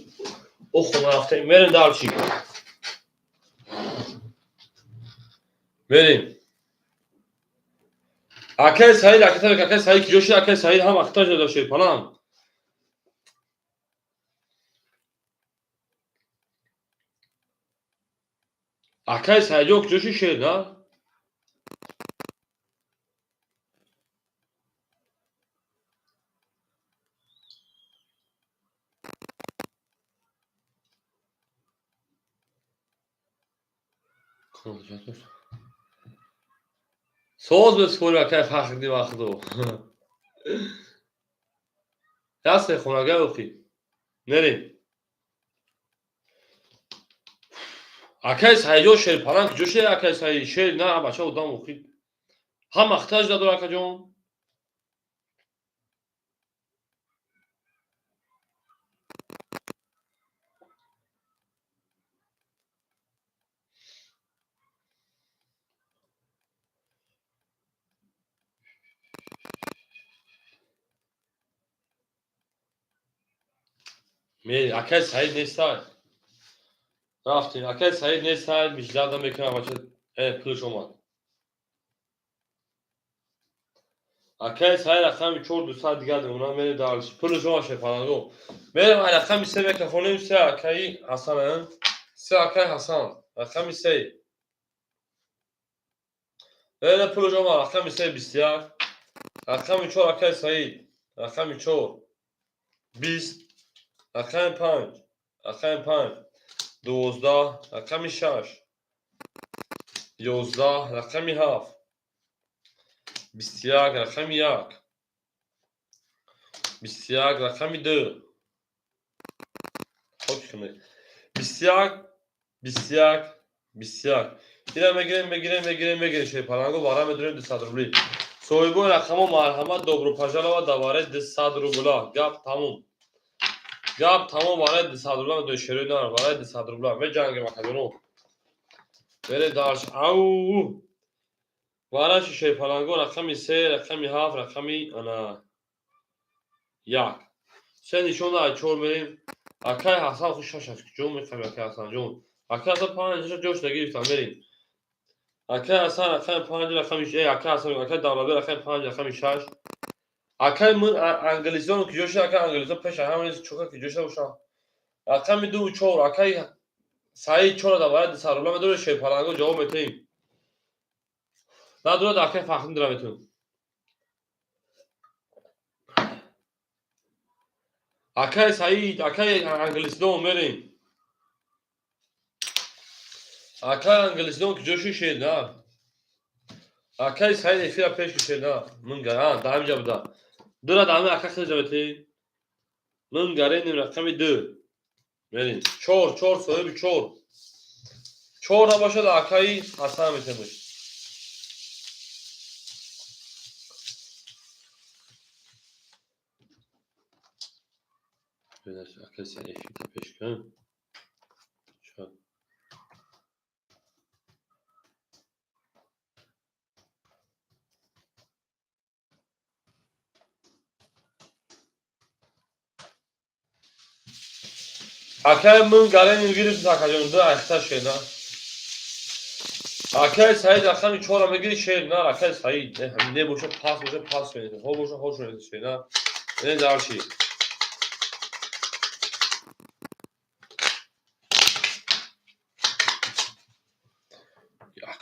اخو رفته میرین دارچی میرین اکای سایج اکای سایج جوشی اکای سایج هم اختار شده شیر پنام اکای سایجو جوشی شیر نه سوز به سوری اکای فخری وقتو دست خونگه اوکی نرین اکای سایجو شیر پنام جوشی اکای سایج شیر نه بچه ادام اوکی هم اختار شده اکا جون میرین اکای سایج نیستای رفتین اکای سایج نیستای بیشتر دم میکنم بچه پولش اومد اکای سایج رقم 4 دو ساعت دیگه اونا میره دارش پولش اومد شیر پنام میرم رقم سه میکفونیم سه اکای حسن سه اکای حسن رقم سه میره پولش اومد رقم سه 21 رقم 4 اکای سعید رقم 4 20 رقم 5 رقم 5 12 رقم 6 11 رقم 7 21 رقم 1 21 رقم 2 خود کنید 21 21 21 اینا میگیریم شیر پناهگو بارا میدونیم 200 روبلی صاحبو رقم و مرحمت دوبرو پژالا و دواره 200 روبلا گپ تموم گپ تموم باره 200 روبلا دو شیری دار باره 200 روبلا به جنگ مکدونو بره دارش او باره شیر پناهگو رقم 3 رقم 7 رقم انا 1 سه نشون داد چور میریم اکای حسن خوش شش جون میخوام اکای حسن جون اکای حسن 5 جوش نگیریم بریم اکای حسن رقم 5 رقم 6 اکای حسن اکای داوود رقم 5 رقم 6 اکای من انگلیسیون که جوش اکای انگلیسیون پیش همین چوکا که جوش باشه رقم 2 4 اکای سعید 4 دوباره سرالا میدونه شیر پلنگو جواب میتیم نداره اکای فخری داره میتون اکای سعید اکای انگلیسیون میریم اکای انگلیسیون که جوشی شیر نه اکای سعید افیر پیش شیر نه من گران دائم جا بوده دو دائم اکای خیلی جا من گرین رقم 2 میریم 4 صاحب 4 نباشه اکای حسن میتونه ببینش اکای سعید افیر پیش کن اکای من گرین میگیریم تاکاجون دو اختا شیر نه اکای سعید رقم 4 میگیری شیر نه اکای سعید نه باشه پاس کنید هو باشه هوش کنید شیر نه این دارشی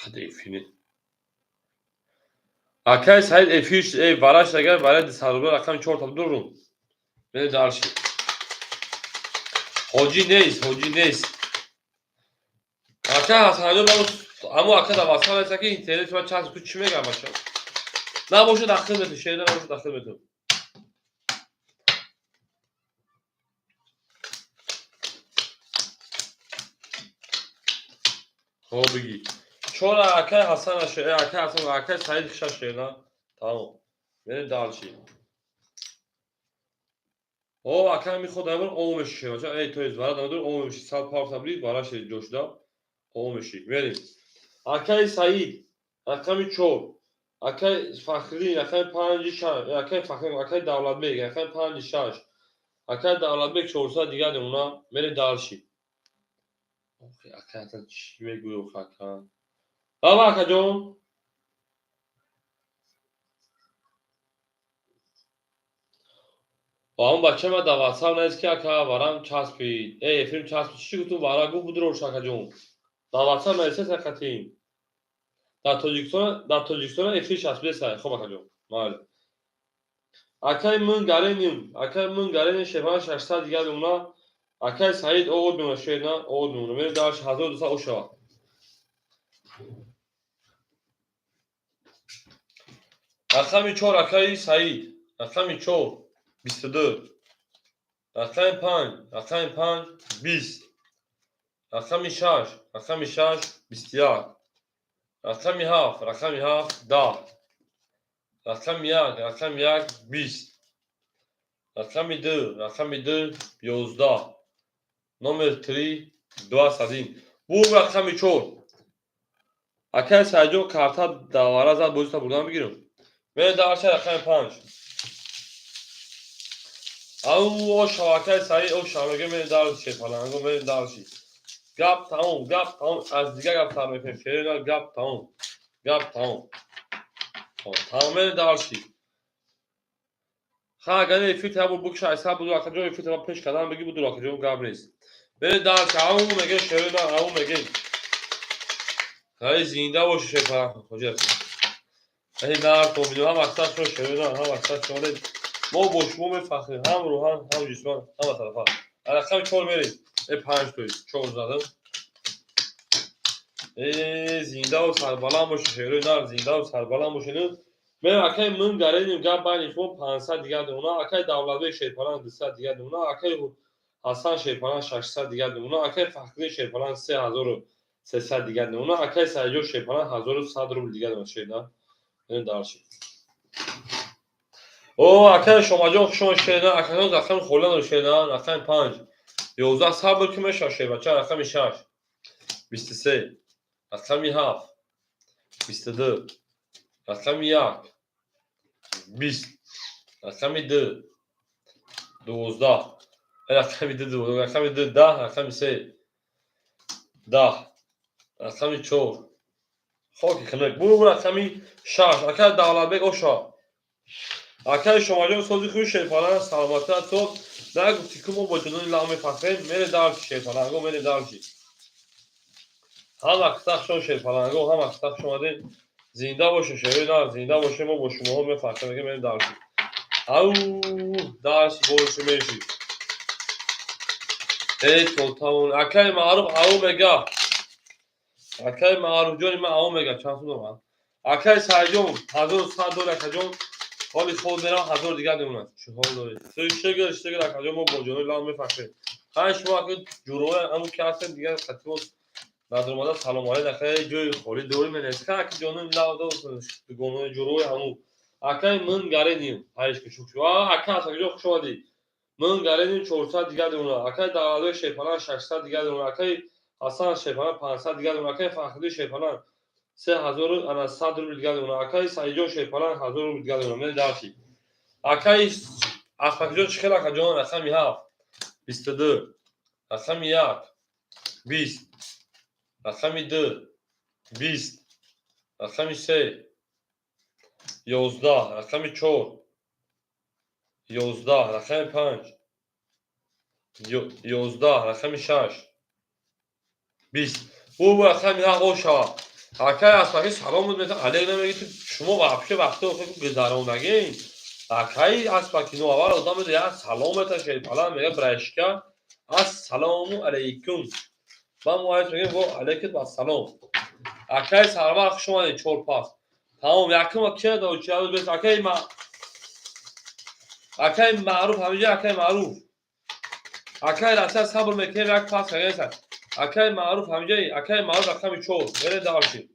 Akad F'ini. Akay Said F3 Varaş اگر برای سالبر رقم 4 تا durun. Beni darşı. Hoci neyiz. Akay Hasan'ı ben ama akad avasal etse ki internet ve çarşı tu çime gel başa. Ne boşu daxil metin şeyden boşu daxil metin. Ho bigi. Çora Akay Hasan aşı Akay Hasan Akay Said kışa şeyden. Tamam. Beni darşı. O Akay میخواد امر اومش شه باشه ای تو از ورا دادر اومش سال پاور تبریز براش جوشدا اومشی بریم Akay Said رقم 4 Akay Fakhri رقم 5 شش Akay Fakhri Akay Davlatbek رقم 5 6 Akay Davlatbek çorsa دیگه اونا میره دارشی Akay تا چی میگوی خاکا بابا Akay جون با اون بچه ما دواسال نیست که Akay varam çaspid ey film çaspid چی گفتم وارا گو بودرو Akay جون دواسال نیست سکتیم در تاجیکستان افیش هست بسه خب Akay جون مال Akay من گرین شفان 600 دیگه اونا Akay Said oğul bimuna şeyna oğul bimuna beni daha 1200 o şava رقم 4 Akay Said رقم 4 24 رقم 5 20 رقم 6 21 رقم 7 10 رقم 1 20 رقم 2 11 نمر 3 2 bu رقم 4 Akay Said'o karta davara zat bozita buradan بگیرم ve darşa رقم 5 او شواکای Said o şavage من darşı falan o من darşı gap tamam az دیگه gap tamam efendim şeyler gap tamam tamam من darşı ha gane fit ha bu bukşa hesap bu akıcı fit ha peş kalan begi bu dur akıcı gap reis من darşı او mege şeyler او mege hay zinda o şey falan hoca ای نار تو میدونم هم اکساس رو شنیدم هم اکساس شده ما بشموم فخری هم روحان هم جسمان هم طرفا رقم 4 بریم ای 5 توی 4 زدم ای زنده و سربلند باشه شهر نار زنده و سربلند باشه نه من اکای من گردیم گپ بین فون 500 دیگه اونا اکای دولت شیرپلان 200 دیگه اونا اکای حسن شیرپلان 600 دیگه اونا اکای فخری شیرپلان 3300 دیگه اونا اکای سایجو شیرپلان 1100 روبل دیگه اونا شیرنا این دارشی او اکای شما جو شما شیرنا اکای رقم خولان شیرنا رقم 5 11 صبر که میشه شیر بچا رقم 6 23 رقم 7 22 رقم 1 20 رقم 2 12 رقم 2 رقم 2 10 رقم 3 10 رقم 4 خاکی خنک برو رقم 6 اکای دولتبک اوشا اکای شما جو سوزی خوی شیرپالان سلامتی تو نگفتی که ما با جنون لامه فخر میره دارشی شیرپالانگو میره دارشی هم اکتاق شما شیرپالانگو هم اکتاق شما دین زنده باشه شهر نار زنده باشه ما با شما هم میفخر میگه میره دارشی او دارشی باشه میشی ای تولتاون اکای معروف او مگا اکای معروف جانی من او مگا چند سو من اکای سایجون 1100 دلار اکای جون حالی خود میرم 1000 دیگه نمونه چه حال داری سویشتگر اکای جون ما با جنون لامه فخر خواهش ما که جروه همون که هستن دیگه خطیمون ندارم ماده سلام علیکم اکای جوی خوری دوری منست که اکای جونم لاوده و گونه جروه همون اکای من گردیم هایش که شکر اکای اصلا جو خوش آمدی من گردیم 400 دیگه دونه اکای دعوت شیپالان 600 دیگه دونه اکای حسن شیپالان 500 دیگه دونه اکای فخری شیپالان 3000 انا 100 روبل دیگه دونه اکای سایجو شیپالان 1000 روبل دیگه دونه من داشتی اکای افکجو چکلا کجون رقم 7 22 رقم 1 20 رقم 2 20 رقم 3 11 رقم 4 11 رقم 5 11 رقم 6 20 bu raqam ya oşa Akay asfaki salom بود مثلا علیه نمیگی تو شما واپشه وقتی اوقات گذرونگین Akay asfaki no avar adam میده یا سلام تا شی فلان میگه برشکا السلام علیکم با موعد میگه و علیکم السلام Akay سلام شما چور پاس تمام یکم که دو چه بس Akay ما Akay معروف همیشه Akay معروف Akay راست صبر میکنه یک پاس هست Akay معروف همیشه Akay معروف رقم چور بره دارشی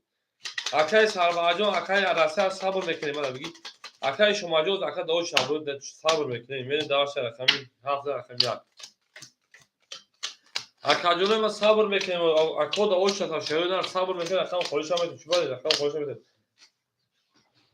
Akay sarvacon Akay arası sabır mekanı bana bigi. Akay şomacı Akay doğu şabır da sabır mekanı. Beni daha şey rakam hafta rakam ya. Akaycının ma sabır mekanı Akay da o şata şöyle sabır mekanı rakam konuşamadı. Şu var rakam konuşamadı.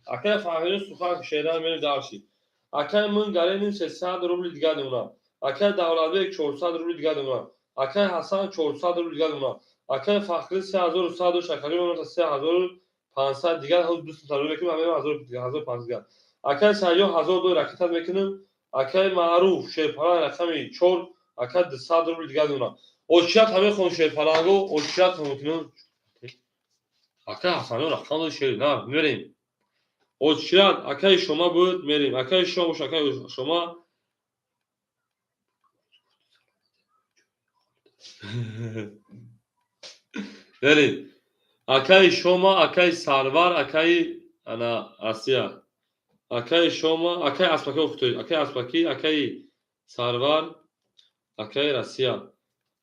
Akay fahirin sokak şeyler beni daha şey. Akay mun garenin 300 rubl diga demuna. Akay davlatbek 400 rubl diga demuna. Akay Hasan 400 rubl diga demuna. Akay Fakhri 3100 و شکری اون تا 3500 دیگر هم دوست دارم که همه 1500 اکای سایو 1002 رکعت میکنم اکای معروف شیپارا رقمی 4 اکای 200 روبل دیگر دونا اوشیات همه خون شیپارانگو اوشیات میکنم اکای حسنو رقم شیر نه میریم اوشیات اکای شما بود میریم اکای شما اکای شما بریم Akay Şoma, Akay Sarvar, Akay ana Asya. Akay Şoma, Akay Aspaki okutuyor. Akay Aspaki, Akay Sarvar, Akay Asya.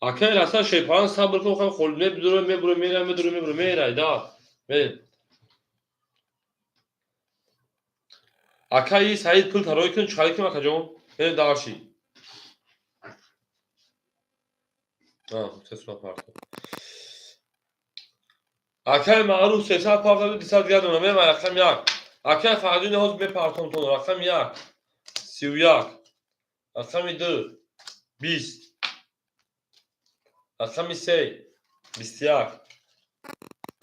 Akay Asya şey falan sabır ki okan kol ne durum me buru mera me durum me buru mera da. Ben. Akay Said pul taroy kun çay kim akacağım? Ben darşi. Ha, ses var pardon. Akay maruf sesal pardon disal diğer döneme rakam yak. Akay fadü ne hoz me pardon ton rakam yak. Siuyak. Rakam 2 20 Rakam 3 21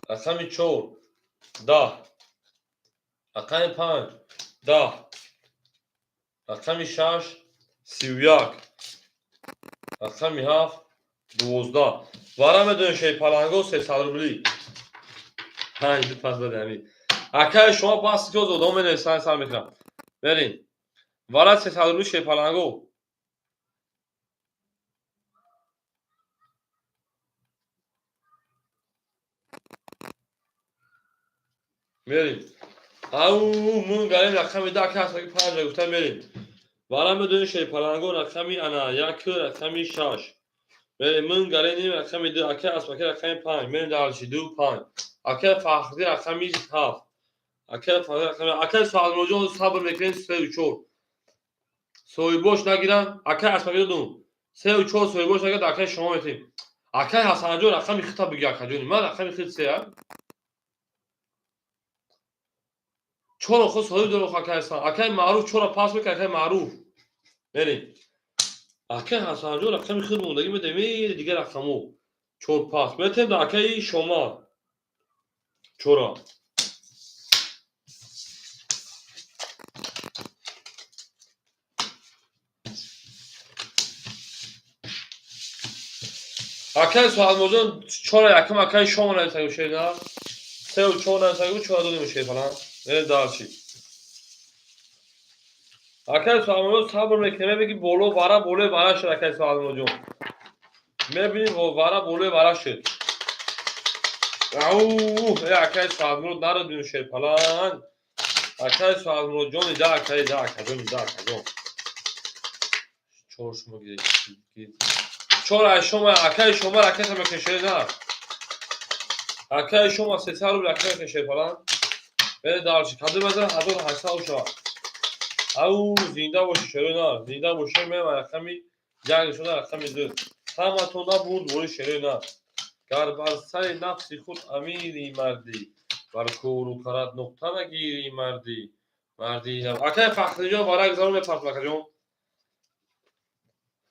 Rakam 4 10 Rakam 5 10 Rakam 6 31 Rakam 7 12 Varame dön şey palango se salubli haydi fazla demi Akay şoma bas göz o domene sen sal metra verin Vara se salubli şey palango verin Au mun galim rakam da kasaki paja guftan verin Varame dön şey palango rakami ana yak rakami şaş من گرینیم رقم 2 اکه اسمکی رقم 5 من دارشی 2 5 اکه فخری رقم 7 اکه فخری رقم اکه سوال موجود صبر میکنین 3 و 4 سوی boş نگیرن اکه اسمکی دون 3 و 4 سوی boş نگیرن اکه شما میتیم اکه حسن جو رقم خطا بگی اکه جونی من رقم خط 3 چون خود سوی دو اکه هستن اکه معروف چون پاس میکنه اکه معروف بریم اکه حسن جو رقم خط موندگی میدیم دیگه رقمو چور پاس میتیم در اکه شما چورا اکه سوال موضوع چورا یکم اکه شما نمیتونی بشه نه سه و چور نمیتونی چورا دو نمیشه فلان نه دارچی اکه سوال موضوع صبر میکنه بگی بولو بارا شد اکه سوال موضوع میبینی بارا بارا شد اوه اکه سوال موضوع نرو نمیشه فلان اکه سوال موضوع دا اکه چور شما گیری چور شما اکه شما اکه میکشه نه اکه شما سه سال رو اکه میکشه فلان بره دارچی کدوم مثلا حضور حساب شد او زنده باشی شروع نه زنده باشی من رقمی جنگ شده رقمی 2 همه تو نبود ولی شروع نه گر بر سر نفس خود امیری مردی بر کور و کرد نقطه نگیری مردی نه اکه فخری جان بارک زارو میپرد جان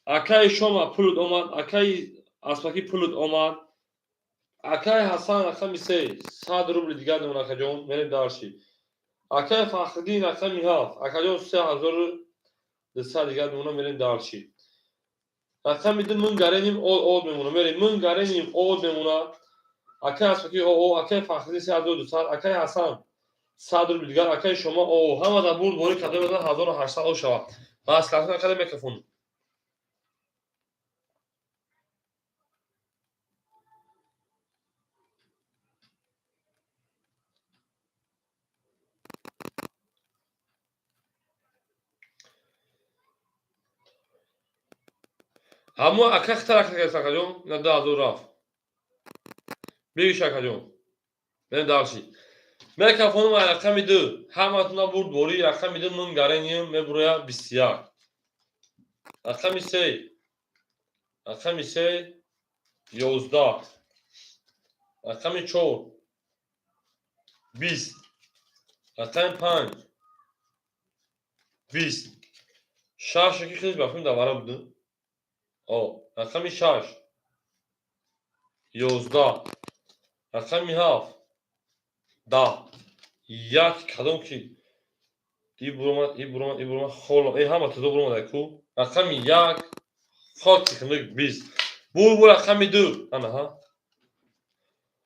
اکه شما پولد اومد اکه اسمکی پولد اومد اکه حسن رقمی 3 100 روبل دیگر نمونه جان من دارشی اکه فخری رقمی 7 اکه جان 3000 200 دیگر نمونه من دارشی رقم میدون من گرینیم اول میمونه میریم من گرینیم اول میمونه акай Асфакӣ оо, акай Фахриддин 3200, акай Ҳасан 100 рубл дигар, акай шумо оо, ҳамада бурд кадом мезанад 1800 о шавад. Бас кардем акай микрофон. Аммо акай хитар акаҷон на 2000 рафт. Бигиш акаҷон. Мен дарши. Микрофон ва рақами 2. Ҳаматуна бурдбори рақами 2 мун гареним мебуроя 21. Рақами 3. Рақами 3 11. Рақами 4 20. Рақами 5 20. Шаш ки хеле бафим давара буд. О, рақами 6 11. Рақами 7 10. Як кадом ки иброма холо ҳама тузо буромадай ку. Рақами 1 хоки хунук 20. Бу рақами 2 анаҳа.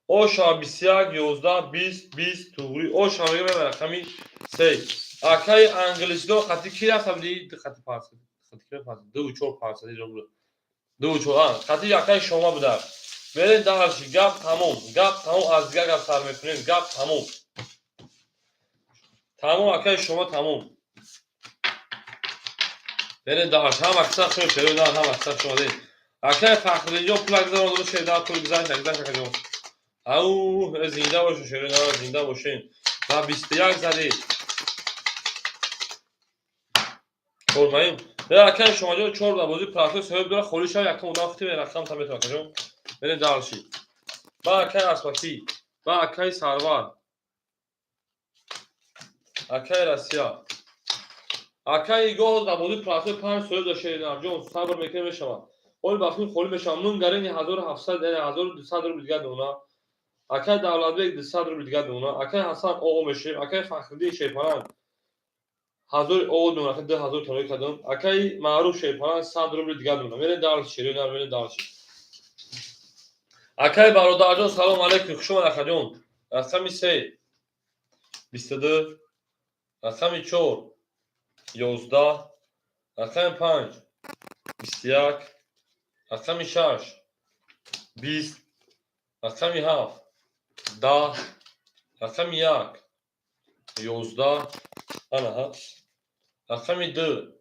Оша 21 11 20 20 туғри оша мегӯям рақами 3. Акай англисдо хати ки расамди хати фарс. Хати ки фарс 2-4% ҷобро. 2-4 хати акай шома буда. Мерем дарши гап тамом. Гап тамом аз дигар гап сар мекунем. Гап тамом. Тамом акай шома тамом. Мерем дарш ҳам аксар шуд шеро дар ҳам аксар шуд. Акай Фахриддин ҷон плаг дар оно шеда пул гузашт акаҷон. Ау зинда бош шеро дар зинда бошен. Ба 21 зади. Формаим. Бер акай шома ҷон 4 да бозӣ практик сабаб дора холиш якам удан хити рақам там метавон акаҷон. Мерем дарши. Ба акай Асфакӣ. Ба акай Сарвар. Акай Россия. акай гоҳ да бозӣ практик 5 соли дошед ҷон сабр мекунем мешавад. Оли бафтун холӣ мешавад. Мун гарени 1700 яъне 1200 рубл дигар дона. Акай Давлатбек 200 рубл дигар дона. Акай Ҳасан оо мешавем. Акай Фахриддин Шейпаланд 1000 оо дона 2000 толик кадом. Акай Маъруф Шейпаланд 100 рубл дигар дона. Мере дарш ширина мере дарш. Акай бародарҷон салом алейкум хушомад акаҷон. Рақами 3 22. Рақами 4 11. Рақами 5 21. Рақами 6 20. Рақами 7 10. Рақами 1 11. анаҳа. Рақами 2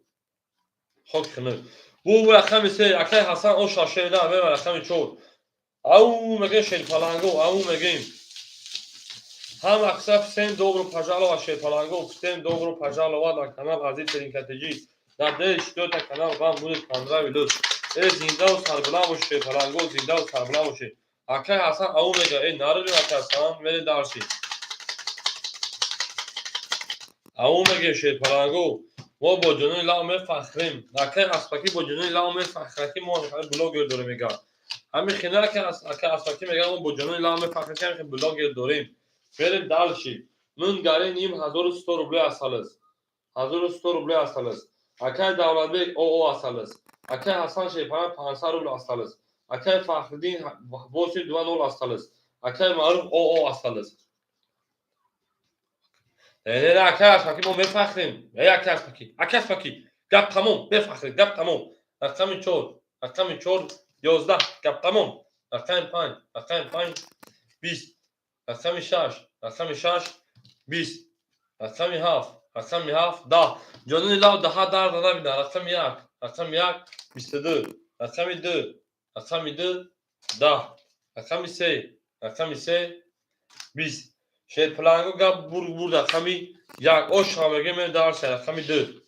хок хунук. Бу рақами 3 акай Ҳасан о шашеда мева рақами 4. ау мегем шелпаланго ау мегем. ҳам аксар писем добру пажалова шелпаланго писем добру пажалова дар канал азизтарин катиҷи. Дар дери 4 канал вам будет понравилось. Зиндаву сарбуланд бошед шелпаланго зиндаву сарбуланд бошед. акай Ҳасан ау мега нарӯ акай Ҳасан мере дарши. ау мега шелпаланго мо бо ҷонони лав мефахрем. акай Асфакӣ бо ҷонони лав мефахрад ки мо блогер дорем мега. ҳамин хина акай Асфакӣ мега мо бо ҷонони лав мефахрем ки ҳамин блогер дорем. Мерем далши. Мун гареним 1100 рубле асталас. 1100 рубле асталас. акай Давлатбек оо асталас. акай Ҳасан Шейпаланд 500 рубл асталас. акай Фахриддин 820 асталас. акай Маъруф оо асталас. акай Асфакӣ мо мефахрем. акай Асфакӣ. акай Асфакӣ. гап тамом. мефахрем. гап тамом. рақами 4. рақами 4 11. гап тамом. рақами 5. рақами 5 20. рақами 6. рақами 6 20. рақами 7. рақами 7 10. ҷонони лав даҳа дар набида. рақами 1. рақами 1 22. рақами 2. рақами 2 10. рақами 3. рақами 3 20. шелпаланго гап бурд рақами 1 оша мегем мер дарш рақами 2.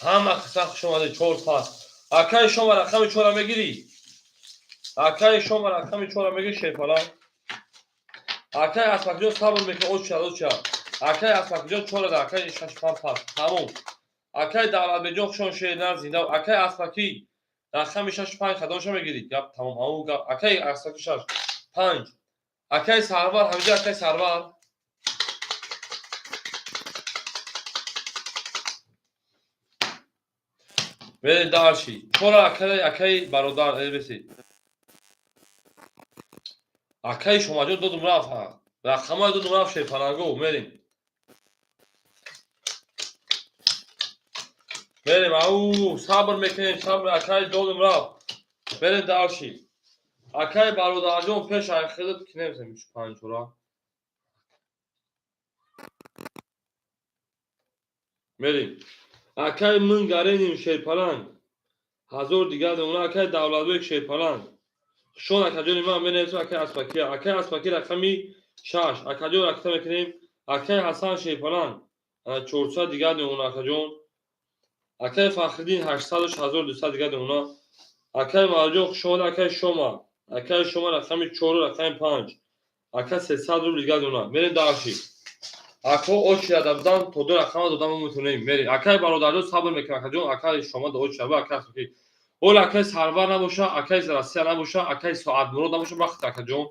ҳама қиса хушомади 4 пас. акай шома рақами 4 мегирӣ. акай шома рақами 4 мегирӣ шелпаланд. акай Асфакиҷон сабр мекунед оча. акай Асфакиҷон 4 да акай 65 пас. тамом. акай Давлатбекҷон хушон шеда зинда. акай Асфакӣ рақами 65 кадомша мегирӣ. гап тамом. ҳамон гап. акай Асфакӣ 6 5. акай Сарвар ҳамиҷа акай Сарвар. мере дарши. 4 акай бародар эбиси. акаи шомаҷон додум рафт рақамай додум рафт шепалангу мерем ау сабр мекунем сабр акаи додум рафт мерем далши акаи бародарҷон пеш айхилиб ки немисем панҷора мерем акаи мин гареним шерпаланг ҳазор дигар дуна акаи давлатбек шерпаланг хушон акаҷони ман менависем акаи аспакия акаи аспакӣ рақами 6 акаҷон ракта мекунем акаи ҳасан шерпаланг 400 дигар дуна акаҷон акаи фахриддин 800 дигар дуна акаи мавҷон хушон акаи шома рақами 4 рақами 5 акаи 300 рубл дигар дуна мерем далши акао очи адабдан то ду рақама додам метавонем мерем акаи бародарҷон сабр мекунем акаҷон акаи шома до очи аба акаи аспакӣ ҳол акаи сарвар набоша акаи россия набоша акаи соатмурод набоша бахти акаҷон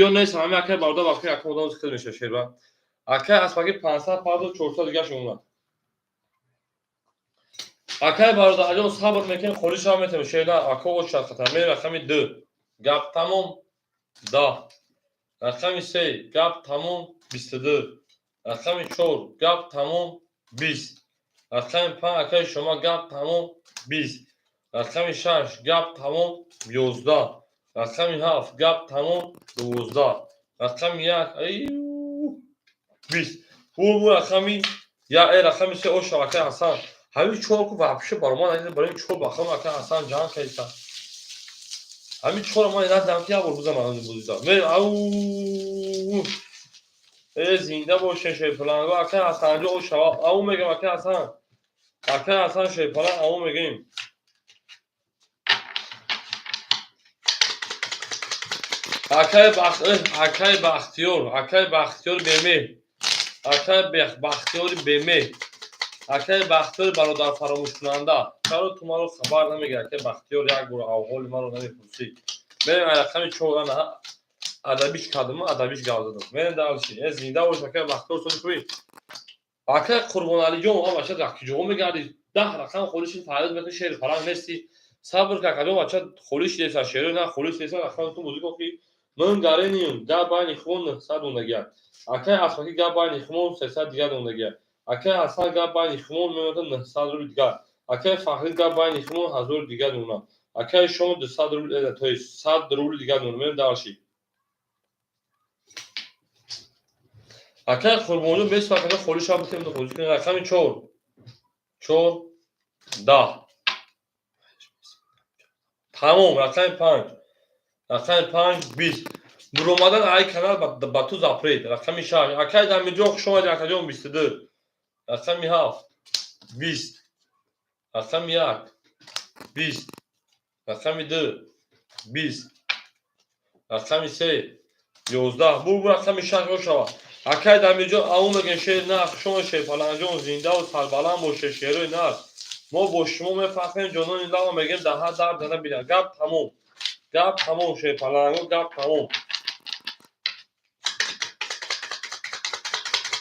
ё нест ҳамин акаи бародар бахти акаи одам зикр меша шерба акаи аспакӣ 500 падо 400 дигар шуна акаи бародарҷон сабр мекунем холишам метавонем шерда акао очи хатар мерем рақами 2 гап тамом 10 рақами 3 гап тамом 22 рақами 4 гап тамом 20 рақами 5 акаи шома гап тамом 20 рақами 6 гап тамом 11 рақами 7 гап тамом 12 рақами 1 20 бу рақами 1 рақами 3 оша акаи ҳасан ҳамин чорку вообще баро ман надидам барои чор бахам акаи ҳасан ҷанг кайса ҳамин чор ман надидам ки як бор бузамам бузида мерем ау зинда бошед шерпаланго акаи ҳасанҷон оша ау мегам акаи ҳасан шерпаланг ау мегем акаи бахтиёр бемеҳр акаи бахтиёри бемеҳр акаи бахтиёри бародарфаромӯшкунанда чаро ту маро хабар намегирӣ акаи бахтиёр як бор аҳволи маро намепурсӣ мерем рақами 4 адабиш кардам адабиш гап задам мерем далши зинда бош акаи бахтиёр соли куи акаи қурбоналиҷон бача рақиҷоҳо мегардӣ 10 рақам холиши фаъолият мекунӣ шерпаланг нести сабр кар акаҷон бача холиш леса шеро на холиш леса рақами ту бозӣ кун ки мин гареним гап байни хумон 900 дондагия акаи аспакӣ гап байни хумон 300 дигар дондагия акаи ҳасан гап байни хумон меояд 900 рубл дигар акаи фахрид гап байни хумон 1000 дигар дона акаи шома 200 рубл то 100 рубл дигар дона мерем далши акаи қурбонҷон бесо акаҷон холишам битем до бозӣ кунем рақами 4 10 тамом рақами 5 20 буромадан ай канал ба ту запрет рақами 6 акаи дамиҷон хушомади акаҷон 22 рақами 7 20 рақами 1 20 рақами 2 20 рақами 3 11 бу рақами 6 ошава акаи дамиҷон ау мегем шер на хушома шерпаланҷон зиндаву сарбаланд бошед шерои нар мо бо шумо мефахрем ҷонони лава мегем даҳа дард зада бина гап тамом шерпаланго гап тамом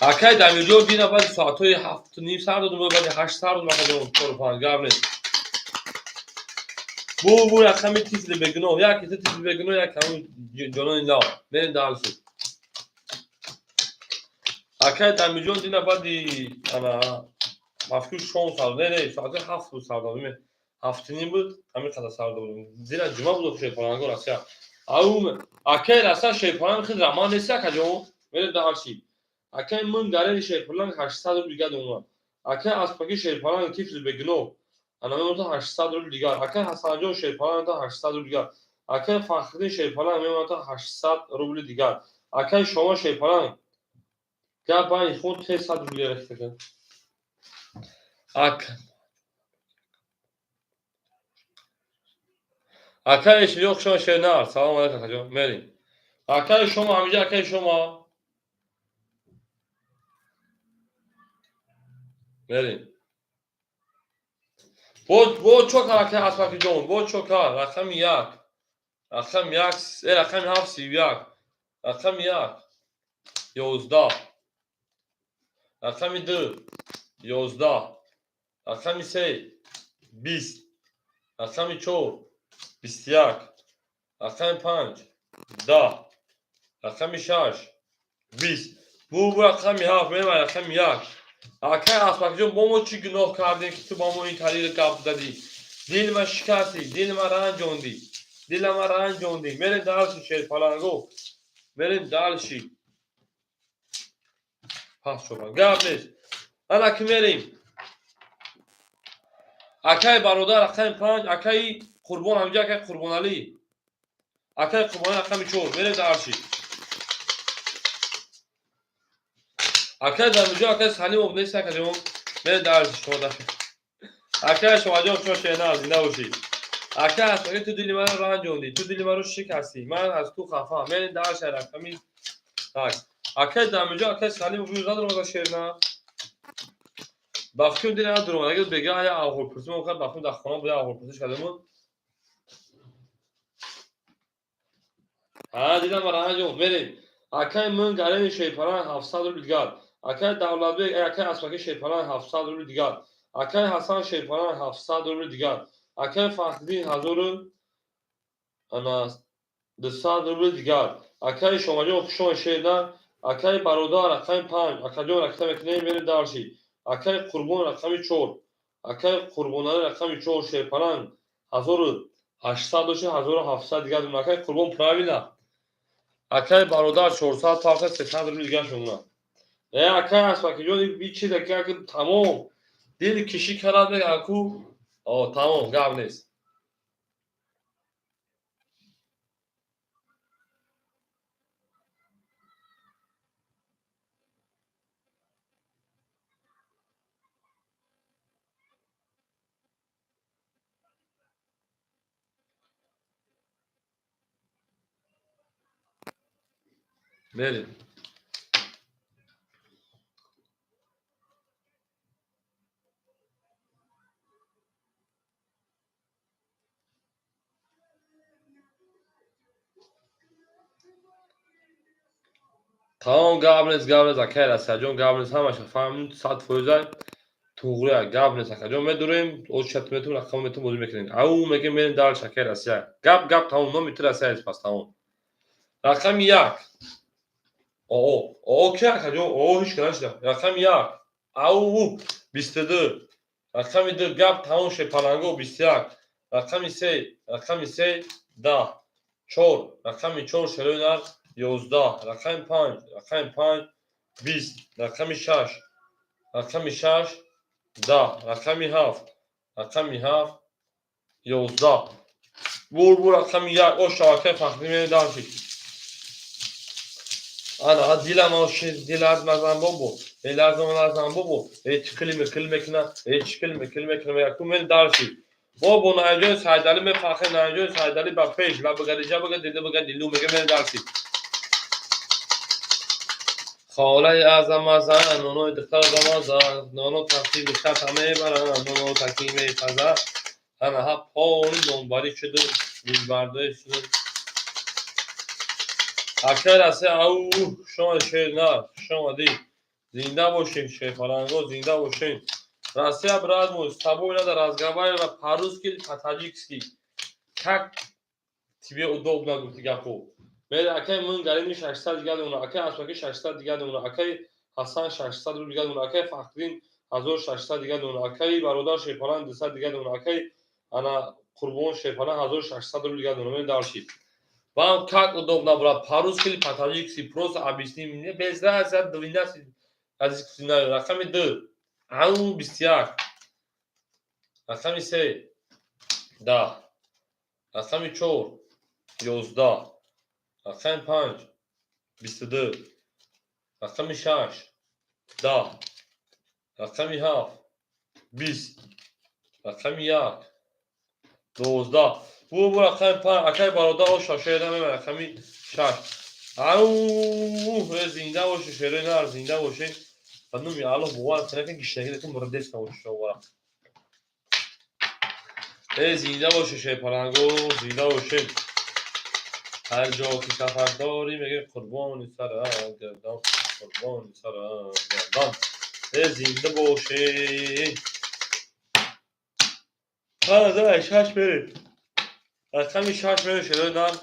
акаи дамиҷон бина баъди соатҳои 7.5 сар додум баъди 8 сар додум акаҷон 4-5 гап нест бу рақами тифли бегуноҳ яке тифли бегуноҳ яке ҳамин ҷонони лав мерем далши акаи дамиҷон дина баъди ана мафкур шом сар не соати 7 буд сар додум 7.5 буд ҳамин қадар сар додум дина ҷума буд шерпаланго расия ау акаи расия шерпаланг хеле раман нест акаҷон мерем далши акаи мин гарени шерпаланг 800 рубл дигар дона акаи аспакӣ шерпаланг тифли бегуноҳ ана меояд 800 рубл дигар акаи ҳасанҷон шерпаланг 800 рубл дигар акаи фахриддин шерпаланг меояд 800 рубл дигар акаи шома шерпаланг гап байни хумон 300 рубл гирифтаган акаи эшмиён хушома шернар салом алейкум акаҷон мерем акаи шома ҳамиҷа акаи шома мерем бо чокар акаи аспакиҷон бо чокар рақами 1 рақами 1 рақами 7 31 рақами 1 11 рақами 2 11 рақами 3 20 рақами 4 21 рақами 5 10 رقم 6 20 bu رقم 7 benim رقم 1 اکای اسمک جون با ما چی گناه کردیم که تو با ما این طریق قبض دادی دل من شکستی دل من رنجوندی دل من رنجوندی بریم درشی شیر پلنگو بریم درشی پس شما گپ نیست انا که میریم اکای برادر رقم 5 اکای قربان همجا اکای قربان علی اکای قربان رقم 4 بریم درشی اکای درمجا اکای سلیم ابنی سکجون بریم درشی شما درشی اکای شما جا شما شینا زنده باشی اکای اسمک تو دل من رنجوندی تو دل من رو شکستی من از تو خفا بریم درشی رقمی tak اکای درمجا اکای سلیم ابنی زدن شیرنا بافکم دیدن درمان اگه بگه های آخر پرسی ممکن بافکم در خانه بوده آخر پرسیش کردمون ها دیدم برای جون بریم اکای من گرین شیپران 700 روبل دیگر اکای دولت بیگ اکای اسمک شیپران 700 روبل دیگر اکای حسن شیپران 700 روبل دیگر اکای فخری 1000 انا 200 روبل دیگر اکای شما جو شما شیرنا اکای برادر رقم 5 اکای جو رقم کنیم بریم دارشی اکای قربان رقم 4 اکای قربانان رقم 4 شیپران 1800 و 1700 دیگر دون اکای قربان پراوینا اکای برادر 400 تا 300 روبل دیگر شما اکای اسمک جو bir چیز که تمام دل کشی کرد میگه اکو تمام گپ نیست بریم تمام گابلز اکای رسجون گابلز همش فهمید 100% توغرا گابلز اکجون میدوریم او چت میتون رقم میتون بازی میکنین او میگه میریم دار شکر رسیا گپ تمام نمیتونه رسیا پس تمام رقم 1 اوکی اکجون هیچ کنش رقم 1 او 22 رقم 2 گپ تمام شه پلنگو 21 رقم 3 10 4 رقم 4 شلونر 11 رقم 5 20 رقم 6 10 رقم 7 11 بور رقم 1 او شاکه فخری داشت انا دیلم آشید دیل از مزن بابو دیل از مزن بابو هیچ کلمه کنه هیچ کلمه یکو من دارشی بابو نایجون سایدالی می فخر نایجون سایدالی با پیش لا بگردیجا بگرد دیده بگرد دیلو میگه من دارشی خاله اعظم ازن نونو دختر زمازن نونو تفتی دختر همه برن نونو تکیمه پزر تنها پاونی دنبالی شده روز برده شده اکر اسه او شما شیرنا شما دی زنده باشین شیفالانگو زنده باشین راسته براد مستبو اینا در разговаривали و по-русски по-таджикски как тебе удобно гуфти гапо мере акай мун гарини 600 дига дона акай асмаки 600 дига дона акай ҳасан 600 рубл дига дона акай фахрин 1600 дига дона акай бародар шефалан 200 дига дона акай ана қурбон шефалан 1600 рубл дига дона мере даршид вам как удобно брат по-русски или по-таджикски просто объясни мне без разницы 12 язык знаю рақами 2 ау 21 рақами 3 10 рақами 4 11 рақами 5 22 рақами 6 10 рақами 7 20 рақами 1 12 بو رقم 5 اکای بارادا شاشه نمه رقمی 6 او زنده باشه شیره نر زنده باشه خانم یا الله بوار تنکن گشتگی دکن مردست نباشه شوارا زنده باشه شیر پلنگو زنده باشه هر جا که سفر داری میگه قربان سر گردان قربان سر گردان زنده باشه ها شش بریم رقمی 6 میره شده دار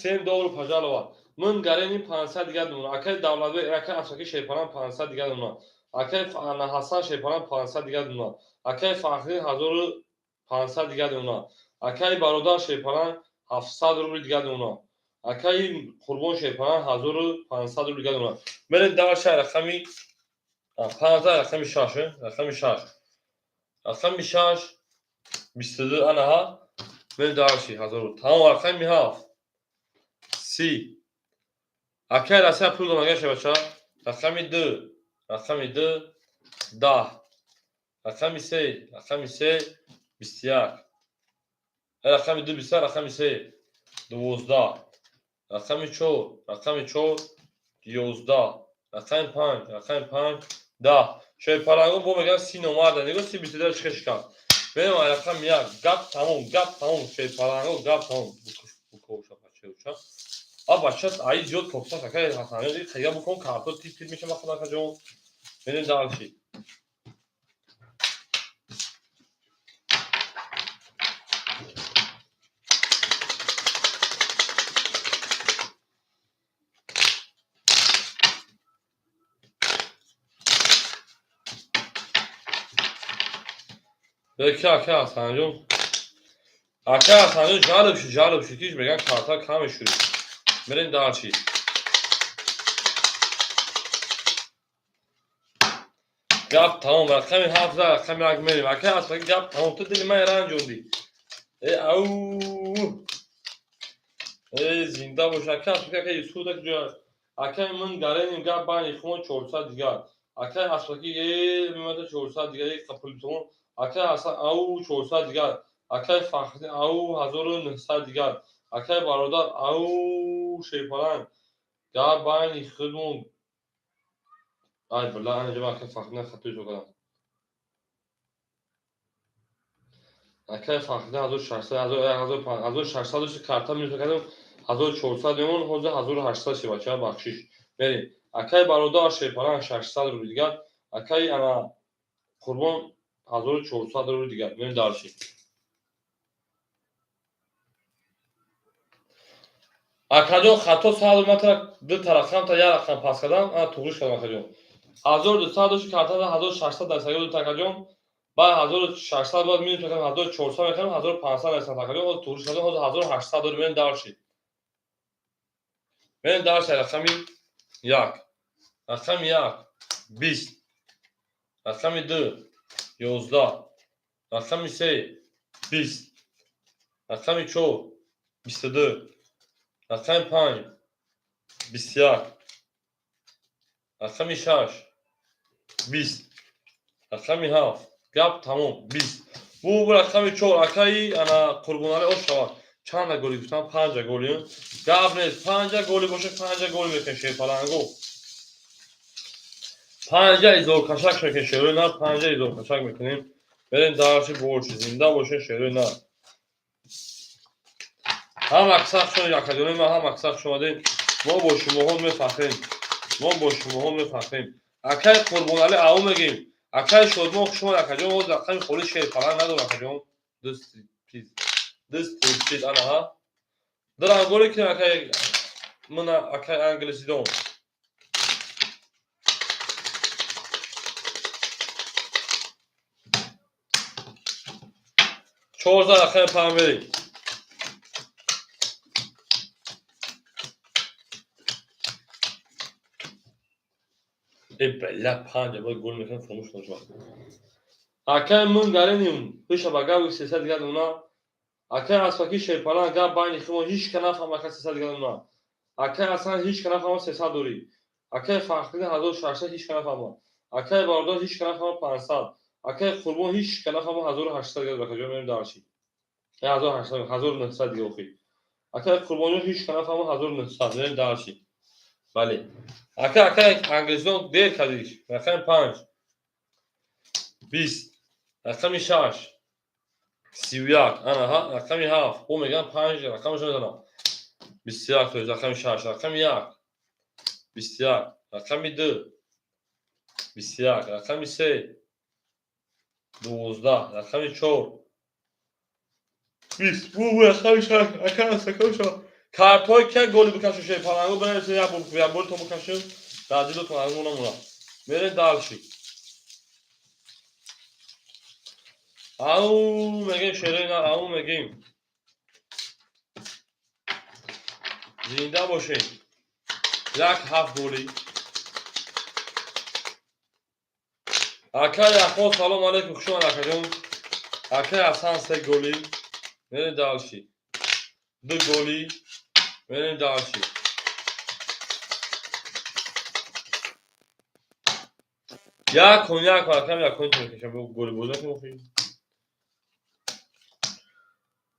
$50 من گرینی 500 دیگه دونه اکای دولت اکای اشکی شیپاران 500 دیگه دونه اکای حسن شیپاران 500 دیگه دونه اکای فخری 1500 دیگه دونه اکای برادر شیپاران 700 روبل دیگه دونه اکای قربان شیپاران 1500 روبل دیگه دونه برین دار شهر رقمی 15 رقمی 6 رقمی 6 رقمی 6 22 انا ها برین دار شی 1000 تمام رقمی 7 سی اکای راسته پول دونه شه بچا رقمی 2 رقمی 2 10 رقمی 3 رقمی 3 21 رقمی 2 20 رقمی 3 12 رقمی 4 رقمی 4 11 رقمی 5 رقمی 5 10 شوی پارانگو بو میگن 30 نمبر ده نگو 30 22 چش کن ببین رقم 1 گپ تموم شوی پارانگو گپ تموم بکو شو بچه اوچا آ بچه ای زیاد کوفتا فکر حسنی خیلی بکن کارتو تیپ تیپ میشه مثلا کجا ببین دالشی بکی اکه حسن جون اکه حسن جون جالب شو تیش بگن کارتا کم شوری برین دالشی گپ تمام رقمی 7 رقمی رقم میریم اکه حسن گپ تمام تو دل من رنج اوندی ای او ای زنده باش اکه حسن که یسودا که اکه من گرینیم گپ بانی خون 400 دیگه اکه حسن که ای میمد 400 دیگه یک کپل تو اکه حسن او 400 دیگه اکه فخری او 1900 دیگه اکه برادر او شیپاران گپ بانی خودمون ای بالله انا جماعه اکه فخری خطوی تو کنم اکه فخری 1600 1600 کارتا میشه کردم 1400 میمون حوزه 1800 شه بچه بخشش بریم اکه برادر شیپاران 600 رو دیگه اکه انا قربان 1400 رو دیگه بریم دارشی اکه خطا سال متر دو طرفم تا یه رقم پاس کردم انا توغیش کردم اکه 1200 کارتا 1600 در سایه دو تکجم بعد 1600 بعد میتونم کنم 1400 میکنم 1500 هستم تقریبا اون توش شده 1800 رو من دارشی من دارش رقمی 1 رقمی 1 20 رقمی 2 11 رقمی 3 20 رقمی 4 22 رقمی 5 21 رقمی 6 20 رقمی 7 گپ تمام 20 bu رقمی 4 اکایی انا قربانای اوشا چند گلی گفتم 5 گلی گپ نیست 5 گلی باشه 5 گل میکشه فلانگو 5 ایزو کشک میکشه روی نه 5 ایزو کشک میکنیم بریم دارشی borç زنده باشه شروع نه هم اکساق شما یکدونه ما هم اکساق شما دیم ما با شما هم میفخریم اکای قربانالی او میگیم اکای شدمو شما اکجا و رقم خوری شیر فلان نداره اکجا دست پیز انا ها در گوری که اکای من اکای انگلیسی دوم 14 اکای پامری ای بله 5 باید گل میکنم فراموش نشم اکای من گرینیم پیش باگاوی 300 دیگه اونا اکای اسفاکی شیرپالان گپ باین خمو هیچ کناف هم اکای 300 دیگه اونا اکای اصلا هیچ کناف هم 300 دوری اکای فخری 1600 هیچ کناف هم اکای باردار هیچ کناف هم 500 اکای قربان هیچ کناف هم 1800 دیگه بخجا میریم دارشی 1800 1900 دیگه اوخی اکای قربانی هیچ کناف هم 1900 میریم دارشی بله اکای انگلیسون دیر کدیش رقم 5 20 رقم 6 31 انا ها رقمی 7 او میگن 5 رقمش نمیدونم 21 تو رقم 6 رقم 1 21 رقم 2 21 رقم 3 12 رقم 4 20 او رقم 6 رقم 6 کارتای که گلی بکشون شی پلنگو برید یا بول تو بکشون دادی تو پلنگو اونا برید دالشی او میگه شیرین او میگیم زنده باشین یک 7 گلی اکای اخو سلام علیکم خوشم آمدید اکای حسن 3 گلی برید دالشی 2 گلی برید دالشی یک کنیاک اکم یک کنیاک میکشم گل بودن میخوریم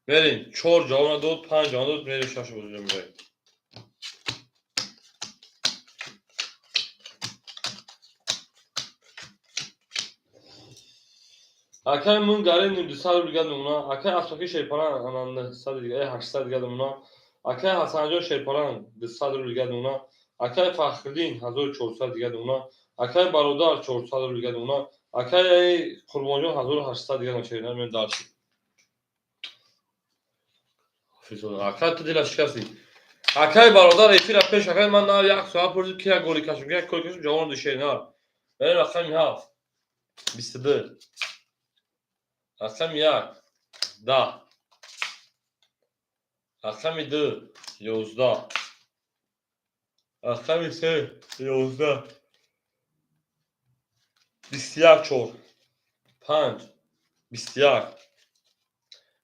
بریم 4 جوان داد 5 جوان داد بریم شاش بودیم میریم اکای من گاریم 200 روپیه اونا اکای اسفاکی شیپاران انان 100 دیگه 800 دیگه اونا اکای حسن جان شیپاران 200 روپیه اونا اکای فخردین 1400 دیگه اونا اکای برادر 400 روپیه اونا اکای قربان جان 1800 دیگه نشیدن من داشت اکای تو دلش شکستی اکای برادر ایفیر پیش اکای من نه یک ساعت پرسید که گلی کشم یک گل کشم جوان دشه نه بریم رقم 7 22 رقم 1 10 رقم 2 11 رقم 3 11 21 4 5 21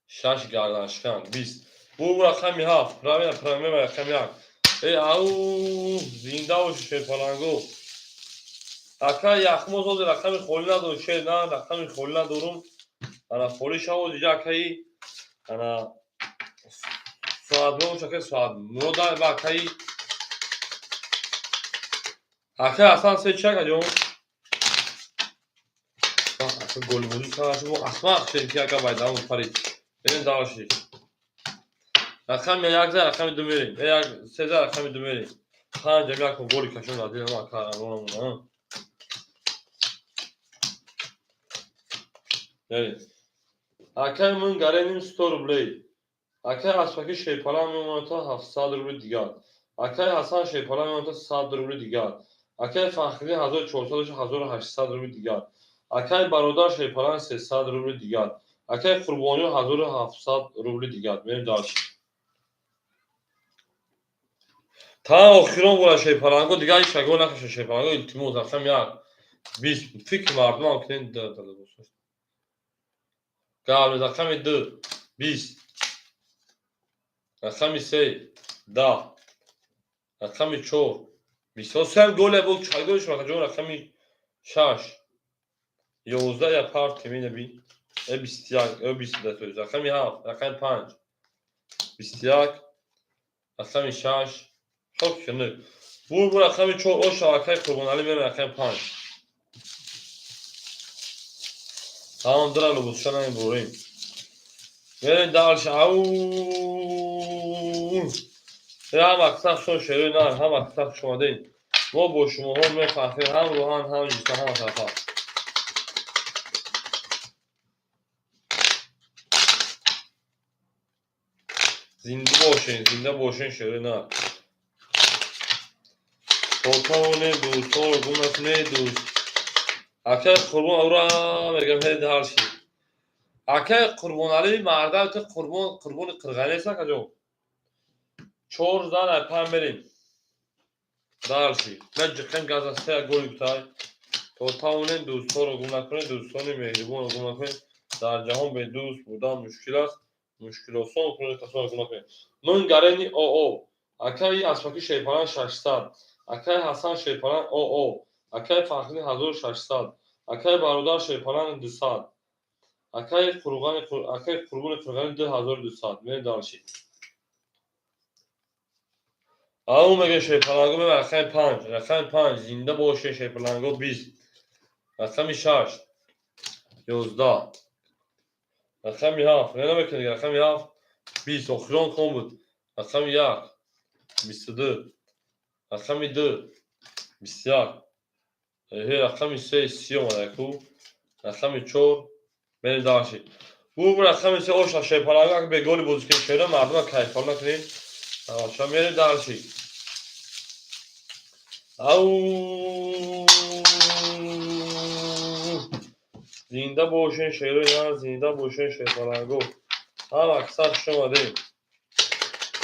6 گردنشکن 20 bu رقم 7 پرامی رقم 1 ای او زنده و شیپالانگو اکا یخمو زود رقم خولی ندارم شه نه رقم خولی ندارم انا خولی شو دیجا اکایی انا ساعت مو چکه ساعت مو دا با اکایی اکا اصلا سه چک اجون اکا گل بودی شو احمق شد که اکا باید همون پرید برین داشتی رقم 1 رقم 2 میریم 3 رقم 2 میریم پنج یک گلی کشون دادی ما کارمون اکای من گاریم 100 روبلی اکای اسفاکی شیپالان میمونه تا 700 روبلی دیگر اکای حسن شیپالان میمونه تا 100 روبلی دیگر اکای فخری 1400 و 1800 روبلی دیگر اکای برادر شیپالان 300 روبلی دیگر اکای قربانی 1700 روبلی دیگر بریم داشت تا آخران گل شیپالانگو دیگه هیچ گل نکشه شیپالانگو التیموت رقم 20 فکر مردم هم کنین داده باشه قبل رقم 2 20 رقم 3 10 رقم 4 23 گل بود چای گلش مخجون رقم 6 11 یا پارت کمی نبی 21 20 رقم 7 رقم 5 21 رقم 6 خب شنه bu رقم 4 o şarkı kurbanali ve رقم 5 tamam duralı bu sana burayım ve dalş au هم اکثر شون شروع نه هم اکثر شما دین ما با شما هم میفهمیم هم روحان هم جسم هم طرفا زنده باشین شروع نه توتاونه دوستان گونت نه دوست اکه قربان اورا میگم هید هرشی اکه قربان علی مرده تو قربان قرغانی است کجا 4 زن پام بریم دارشی نجکن گازسته گل بتای توتاونه دوستان گونت کنه دوستان مهربان گونت کنه در جهان به دوست بودن مشکل است مشکل آسان کنه تصور کنه من گرینی او اکای اسفاکی شیپاران 600 اکای حسن شیپاران او اکای فخری 1600 اکای برادر شیپاران 200 اکای قربان قرغانی 2200 می دانشی او میگه شیپارانگو به رقم 5 زنده باشه شیپارانگو 20 رقم 6 11 رقم 7 نه نمیکنه رقم 7 20 آخران کم بود رقم 1 22 رقم 2 21 رقم 3 30 اومده کو رقم 4 بین داشتی bu رقم 3 o şaşay paraga به گل بازیکن شده مردم کیف نکنید تماشا میریم دارشی او زنده باشین شیرین، زنده باشین شیرپلنگو. هم اکثر شما دیم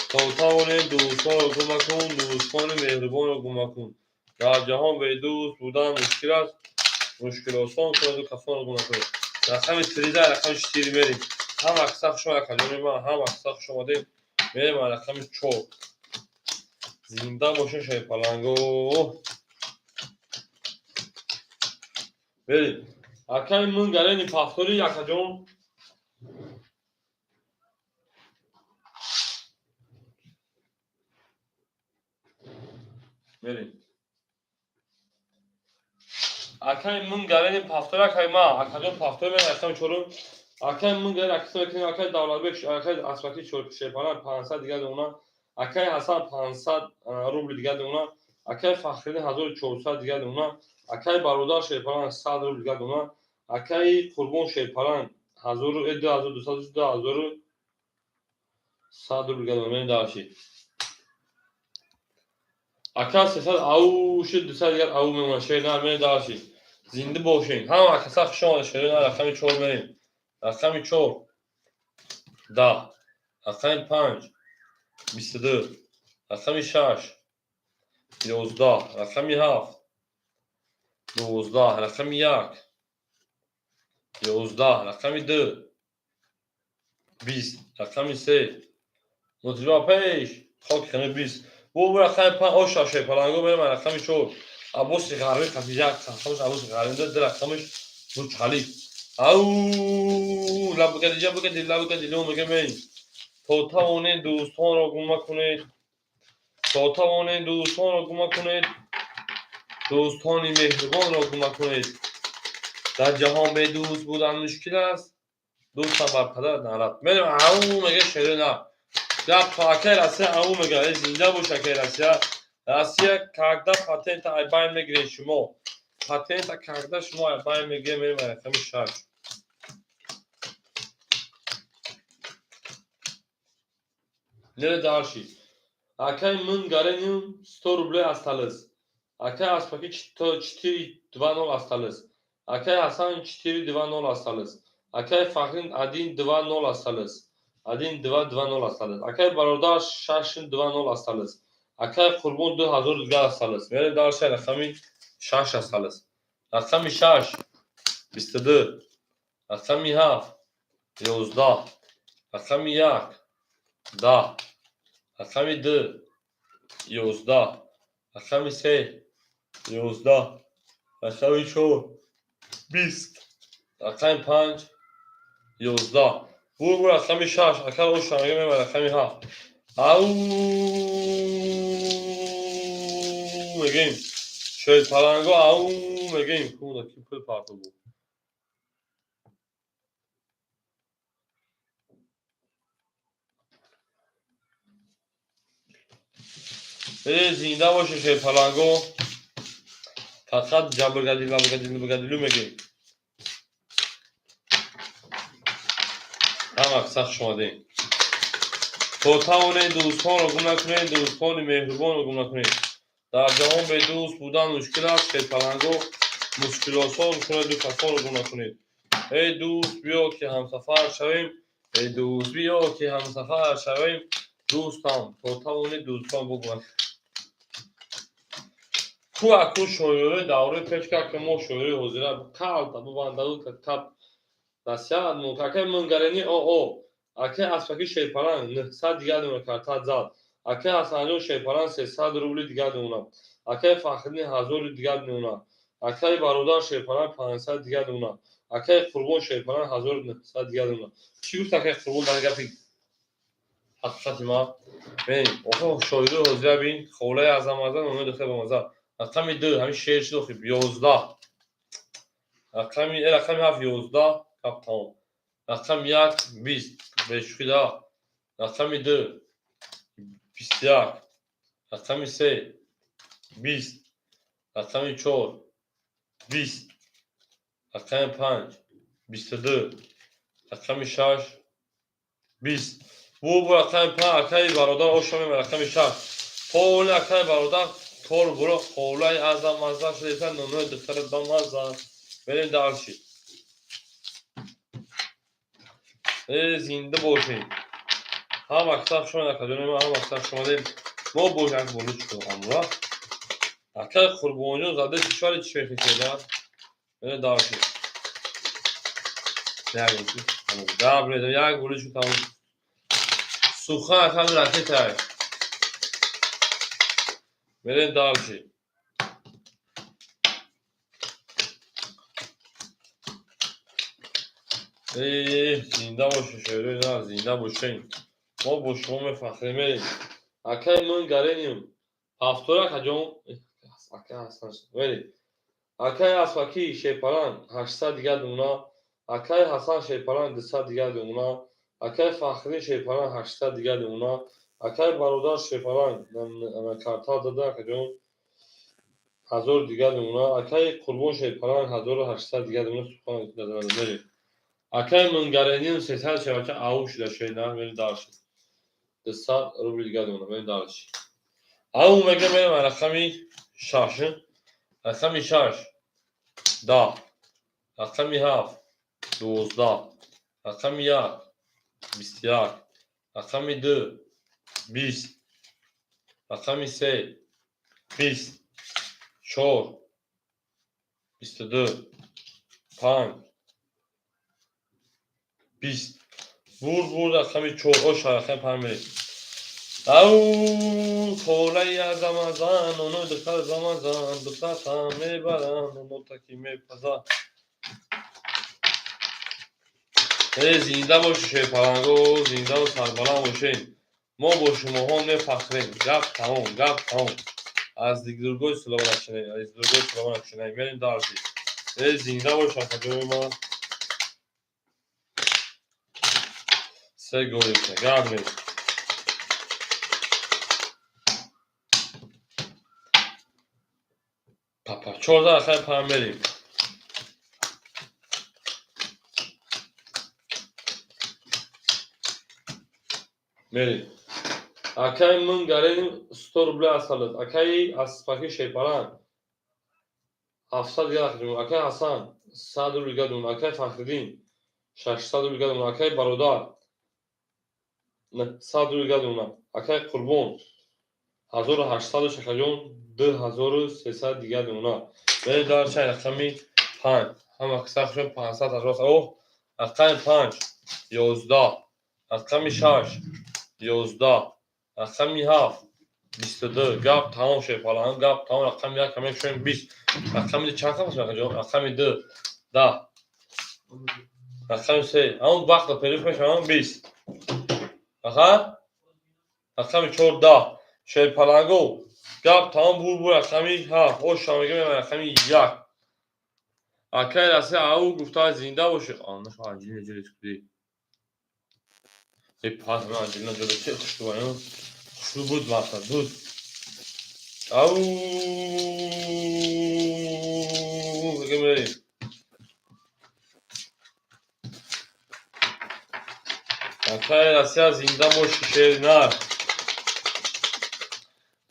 توتاون دوستان رو گم کن، دوستان مهربان رو گم کن. در جهان به دوست بودن مشکل است، مشکل آسان کنید و کسان رو گم کنید. رقم 13 رقم 4 بریم. هم اکثر شما کجانی ما هم اکثر شما دیم بریم رقم 4. زنده باشین شیرپلنگو. بریم اکای من گرین پافتوری یکا جون بریم اکای من گرین پافتوری اکای ما اکا جون پافتوری من اکای چورون اکای من گرین اکای کنیم اکای دولت بکش اکای اسمکی شیرپلنگ 500 دیگه دونا اکای حسن 500 روبل دیگه دونا اکای فخری 1400 دیگه دونا اکای برادر شیرپلنگ 100 روبل دیگه دونا اکای قربون شیرپلنگ 2200 2100 روبل دیگه دونا داشی اکا 300 او شد 200 دیگر او میمونه شیرین می داشی زنده باشین هم اکا شما شیرین رقم 4 بریم رقم 4 10 رقم 5 22 رقم 6 11 رقم 7 12 رقم 1 11 رقم 2 20 رقم 3 مطلب پیش خاک خانه 20 بو رقم 5 آشا شیرپلنگو بریم رقم 4 عباس غربی خفیجه رقمش عباس غربی ده رقمش دو چالی او لب بگردی لو میگه می توتاون دوستان رو گم کنید توتاون دوستان رو گم کنید دوستان مهربان رو گم کنید در جهان به دوست بودن مشکل است دوست بر پدر نرد میریم او میگه شیرین نه در پاکه راسته او میگه زنده باشه که راسته راسته کاغدا پاتنت ایبای میگیره شما پاتنت کاغدا شما ایبای میگیره میریم رقم 6 نره دارشی اکای من گرینیم 100 روبل استالس اکای اسپاکی 420 استالس اکای حسن 420 استالس اکای فخرین ادین 20 استالس ادین 220 استالس اکای برادر 620 استالس اکای قربون 2000 دیگر استالس میره دارش رقمی 6 استالس رقمی 6 22 رقمی 7 11 رقمی 1 10 رقمی 2 11 رقم 3 11 رقم 4 20 رقم 5 11 بو رقم 6 اکل او شماره میمه رقم 7 او میگیم شیرپلنگو او میگیم خونه کی پل پارتو بود زنده باشه شیرپلنگو فقط جبرگدیلو میگیم هم اکثر شما دیم توتاون دوستان رو گم نکنید دوستان مهربان رو گم نکنید در جهان به دوست بودن مشکل است شیرپلنگو مشکل آسان کنید و کسان رو گم نکنید ای دوست بیا که همسفر شویم ای دوست بیا که همسفر شویم دوستان توتاون دوستان بگوید تو اکنون شویره دوره پیش کرد که ما شویره حضیره کال تبو باندهو که تب نسیان موکاکه منگرینی او اکه اسفاکی شیرپلنگ 900 دیگه دونه کرتا زد اکه حسنجون شیرپلنگ 300 روبل دیگه دونه اکه فخری 1000 دیگه دونه اکه برادر شیرپلنگ 500 دیگه دونه اکه قربون شیرپلنگ 1900 دیگه دونه چی گفت اکه قربون دنگه پی حقیقت ما ببین اوه شویده حضره بین خوله اعظم ازن اومد خیلی بمزه رقم 2 همین شیر شد خیلی 11 رقم 7 11 کپتان رقم 1 20 بشکده رقم 2 21 رقم 3 20 رقم 4 20 رقم 5 22 رقم 6 20 Bu rakam 5 akay برادر oşami rakam 6 Poli akay برادر tor bura kolay azam azam şeyden onu dikkat damazdan benim de arşi zinde boşayım ha maksat şuna kadar önemli ha maksat şuna değil bu boşak bunu çıkıyor ama akay kurbanı zaten şişvali çiftlikler benim de arşi ne yapayım daha böyle ya bunu şu tamam suha akay raket ay benim de arşi زنده باشه شعره نه زنده باشین ما با شما فخرمه اکای من گرینیم هفتوره کجون اکای اصلا ولی اکای اسفاکی شیپران 800 دیگه دونا اکای حسن شیپران 200 دیگه دونا اکای فخری شیپران 800 دیگه دونا اکای برادر شیپران کارتا داده کجون 1000 دیگه دونا اکای قربون شیپران 1800 دیگه دونا سبحان داده Akay Mungare'nin sesel şebeke avuç da şeyler beni darşı. Dışsal rubil geldi beni darşı. Avu mege benim rakami şaşı. Rakami şaş. Da. Rakami haf. 12. Rakami yak. 20. Rakami 2. 20. Rakami 3. 20. Şor. 22. 5. 20. Vur rakami çor. O şarkı pameli. او خولای از رمضان اونو دکتر رمضان دکتر میبرن اونو تکی میپزن زنده باشه شیپرنگو زنده و سربلند باشین ما با شما ها میفخریم گپ تمام از دیگرگوی سلام نکنید از دیگرگوی سلام نکنید میریم درسی زنده باشه خجوی ما سه گویی کنه گپ میریم پاپا 14 خیلی پرم بریم میریم اکای من گرینیم 100 روبل اصالت اکای اسپاکی شیپران 700 دیگه دون اکای حسن 100 روبل دون اکای فخردین 600 روبل دون اکای برادر 100 روبل دون اکای قربون 1800 شکجون 2300 دیگه دونا به دار چای رقمی 5 هم اکساخشون 500 اجراس او اکای 5 11 اکای 6 11 اکای 7 22 گپ تمام شه فلان گپ تمام رقم یک کمی شویم 20 رقم چند کم است رقم 2 10 رقم 3 اون وقت پریف میشه 20 رقم 14 شه پلنگو گپ تمام بور رقم 7 او شامگه رقم 1 اکای راسته او گفته زنده باشه آنش عجیل جلوی کردی ای پاس من عجیل جلوی چه خوشو خوشو بود وقتا بود او بگم بریم اکای راسته زنده باشه شیرنر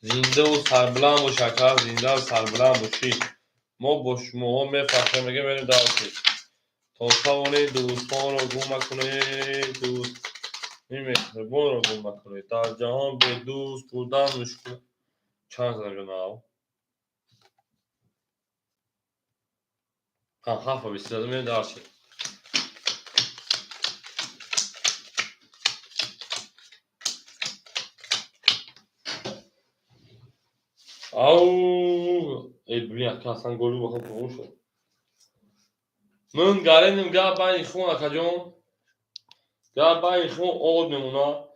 زنده و سربلند باشه اکای زنده و سربلند باشی ما با شما ها میفخریم میگه بریم درسی تا توانه دوستان رو گم کنید دوست این مهربان رو گم کنید در جهان به دوست بودن مشکل چند زنگه ناو هفت بیست دادم این درسی او ای ببین که اصلا گلو بخواه پرمون شد من گرینیم گه بین خون اکا جون گه بین خون آد میمونا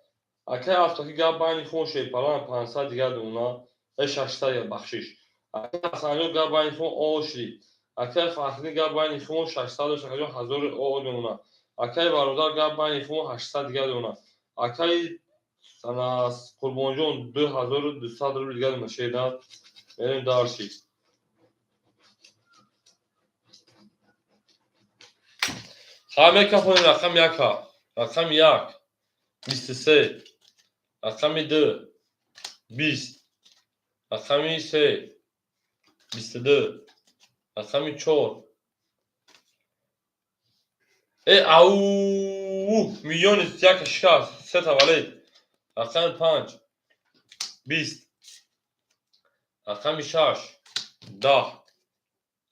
اکای افتاکی گه بین خون شیپران 500 دیگه دونا ای 600 یا بخشیش اکای اصلا جون گه بین خون آشی اکای فخری گه بین خون 600 و شکر جون 1000 آد میمونا اکای برادر گه بین خون 800 دیگه دونا اکای sana kurbancığın 2200 ruble gelme şeyden benim darşı. Hame kapının rakam yaka. Rakam yak. 23 رقم 2 20 رقم 3 22 رقم 4 او میلیون یک شکست سه تولد رقم 5 20 رقم 6 10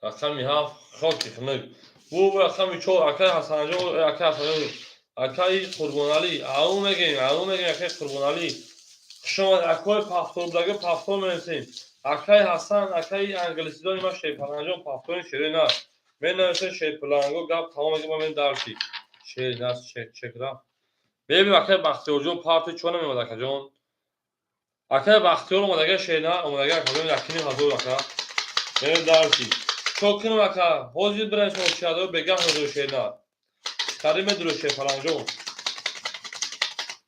رقم 7 خاکی خنک و رقم 4 اکای حسن جان اکای حسن جان اکای قربان علی او میگیم اکای قربان علی شما اکای پافتور بلگه پافتور میرسیم اکای حسن اکای انگلیسیدانی ما شیپ پلنجان پافتور شیری نه من نوشته شیپ پلنگو گپ تمام میگم من درشی شیری نه چک رفت ببین اکای بختیار جان پارتی چون نمیاد اکای جان اکای بختیار اومدگه شیری نه اومدگه اکای جان یکینی حضور اکای من درشی چوکن اکای حوزی برای شما شیاده بگه حضور شیری نه کاری میدرو شیپ پلنجان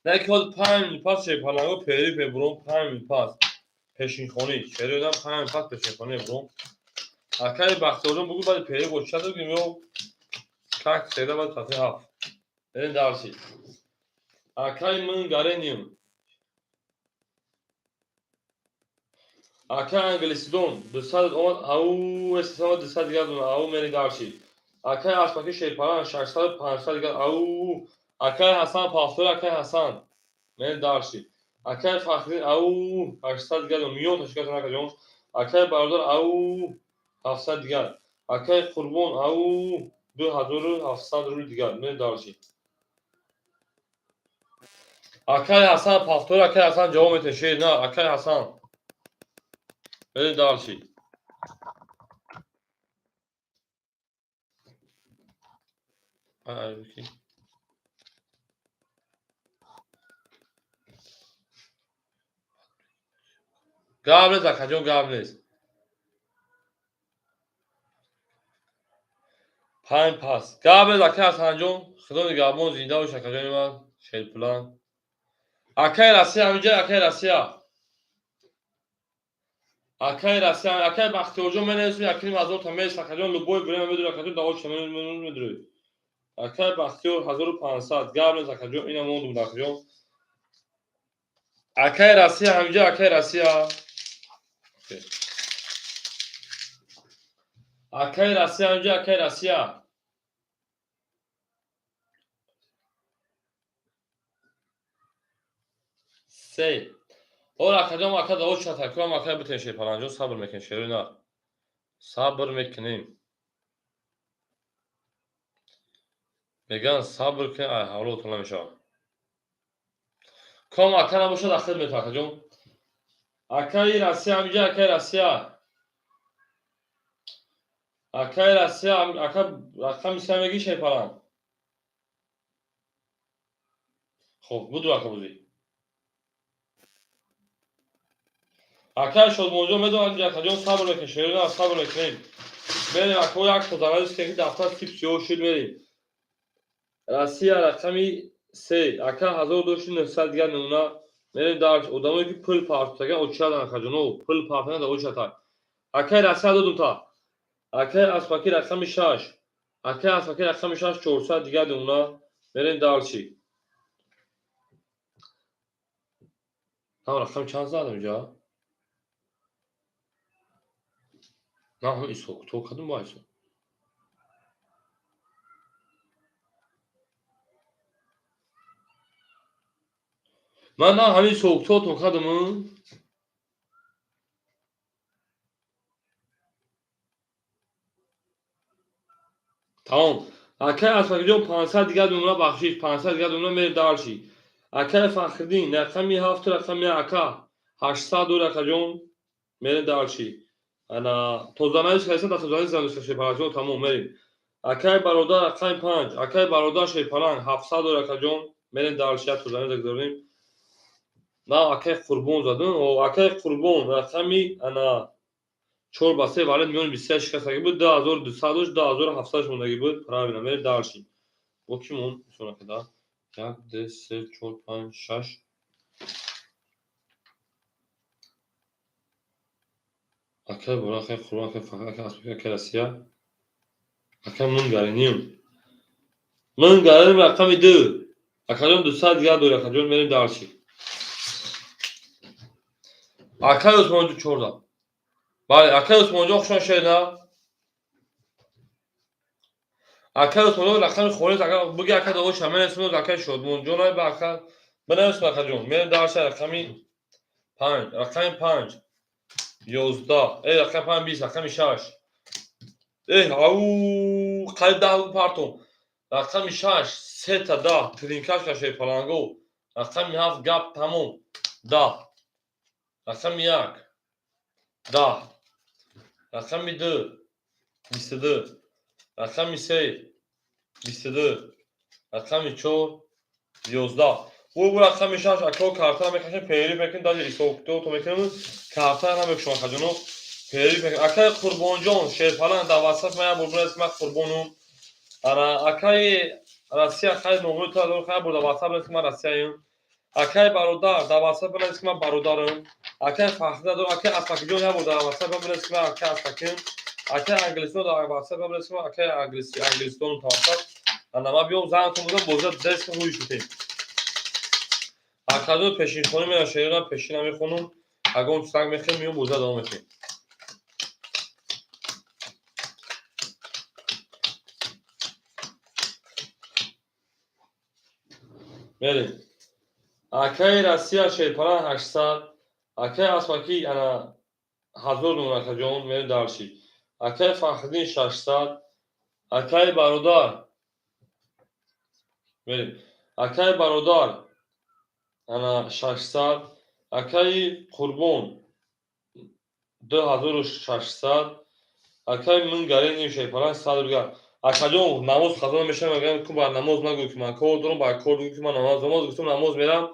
نه که خود 5 پاس شیپ پلنگو پیری پی برون 5 پاس peşin خونی شریو دم 5 پاس peşin خونی برون اکای بختیار بگو بعد پیری گوشه دو گیمو کاک سیده بعد تاتی هفت برین درسی اکای من گارنیم اکای انگلیسیدون 200 اومد او استثمار 200 دیگر دون او مری درسی اکای اسپاکی شیپاران 600 500 دیگر او اکای حسن پافتور اکای حسن مری درسی اکای فخری او 800 دیگر دون میون تشکیل نکه جون اکای برادر او 700 دیگر اکای قربان او 2700 روی دیگر مری درسی اکای حسن پافتور اکای حسن جواب میتشه نه اکای حسن مری درسی Gables akacağım Gables. پنج پاس Gables akay sanacağım. خدای گابون زنده و شکایت من شیل پلان. akay راسیا همینجا akay راسیا. akay راسیا akay بختیار جون من اسم یکیم از اون تمیز akacağım لوبوی بریم میدونم akacağım داوود شمال میدونم. akay بختیار 1500 Gables akacağım اینم اون دو akacağım. akay راسیا همینجا akay راسیا. akay راسیا همینجا akay راسیا. سه اور akacağım akad داوود شاتکوام akay bütün şey falan sabır mekan şerine. Sabır mekanım. میگن صبر کن حالا تو نمیشه کام اکا نباشه داخل میتاکه جون اکای راسیا همینجا اکای راسیا اکای راسیا اکا رقم میگی شی پلان خب بودو اکا بودی اکای شد موضوع میدونم اینجا اکا جون صبر بکن شیرین صبر بکنیم بریم اکا یک خداوندی که دفتر تیپ سیو شد بریم راسیا رقمی 3 اکا 1900 دیگر نمونه میریم در ادامه که پل پارتگان اوچادن اکا جونو پل پارتگان دا اوچاتا اکای راسیا دو تا اکای اسپاکی رقم 6 اکای اسپاکی رقم 6 400 دیگر اونا برین دارچی رقم چند زدم اینجا نه همین سوک تو کدوم بایسو من نه همین سوک تو کدوم تمام اکای اسپاکی جون 500 دیگر اونا بخشید 500 دیگر اونا برین دارچی اکای فخردین رقمی 7 رقمی اکا 800 دو رقم جون برین دارچی انا توزانایش کسی تا توزانایش زنوش کشی پرجون تمام بریم اکای برادر رقم 5 اکای برادر شی پلان 700 رقم جون برین دارچی توزانایش داریم نه اکای قربون زدن و اکای قربون رقمی انا چور بسته وارد میون 28 کسایی بود 2200 2700 موندگی بود پرا بریم دارچی bu kimun sonra kadar 1 2 3 4 5 6 اکای برا اکای قربون اکای فقط اکای اسپاکی اکای راسیا اکای من گارنیم رقم 2 Akajon 2 saat دیگه دور akajon بریم دارچی. Akay Osmanlıcı çorda. Bale Akay Osmanlıcı okşan şeyler. Akay Osmanlıcı lakam خونی زاکا بگی Akay داوش همه اسمو زاکا شد مونجونای با Akay بنام اسم akajon من دارچی رقمی 5 رقم 5 11 ای رقم 5 20 رقم 6 ای او قلب ده پارتون رقم 6 3 تا 10 ترینکاش کشه پلانگو رقم 7 گپ تموم 10 رقم 1 10 رقم 2 22 رقم 3 22 رقم 4 11 bu رقم 6 akıl kartına mekanın peyri mekan da isoktu otomekanın kartına mekan kacanı peyri mekan akay kurbanjon şey falan da WhatsApp maya bulbul etmek kurbanım ana akay Rusya kay numara ta kay burada WhatsApp etmek Rusya'yım akay barodar da WhatsApp etmek barodarım akay farklı da akay asakjon ya burada WhatsApp etmek akay asakın akay Angliston da WhatsApp etmek akay Angliston WhatsApp ana ma biom zantumuzdan bozda ders ruی شدیم اکادو پشین خونم یا شیرا پشین میخونم اگه اون سگ میخوام میام بوزا دوام میکنم بریم اکای راسیا شیپاران 800 اکای اسماکی انا hazır numara akacağım beni darşi اکای فخردین 600 اکای برادر بریم اکای برادر انا 600 اکای قربون 2600 акай мин гарин шайпаран садурга акаҷон намоз хазона мешавам мегӯям ку бар намоз нагӯй ки ман кор дорам ба кор гӯй ки ман намоз гуфтам намоз мерам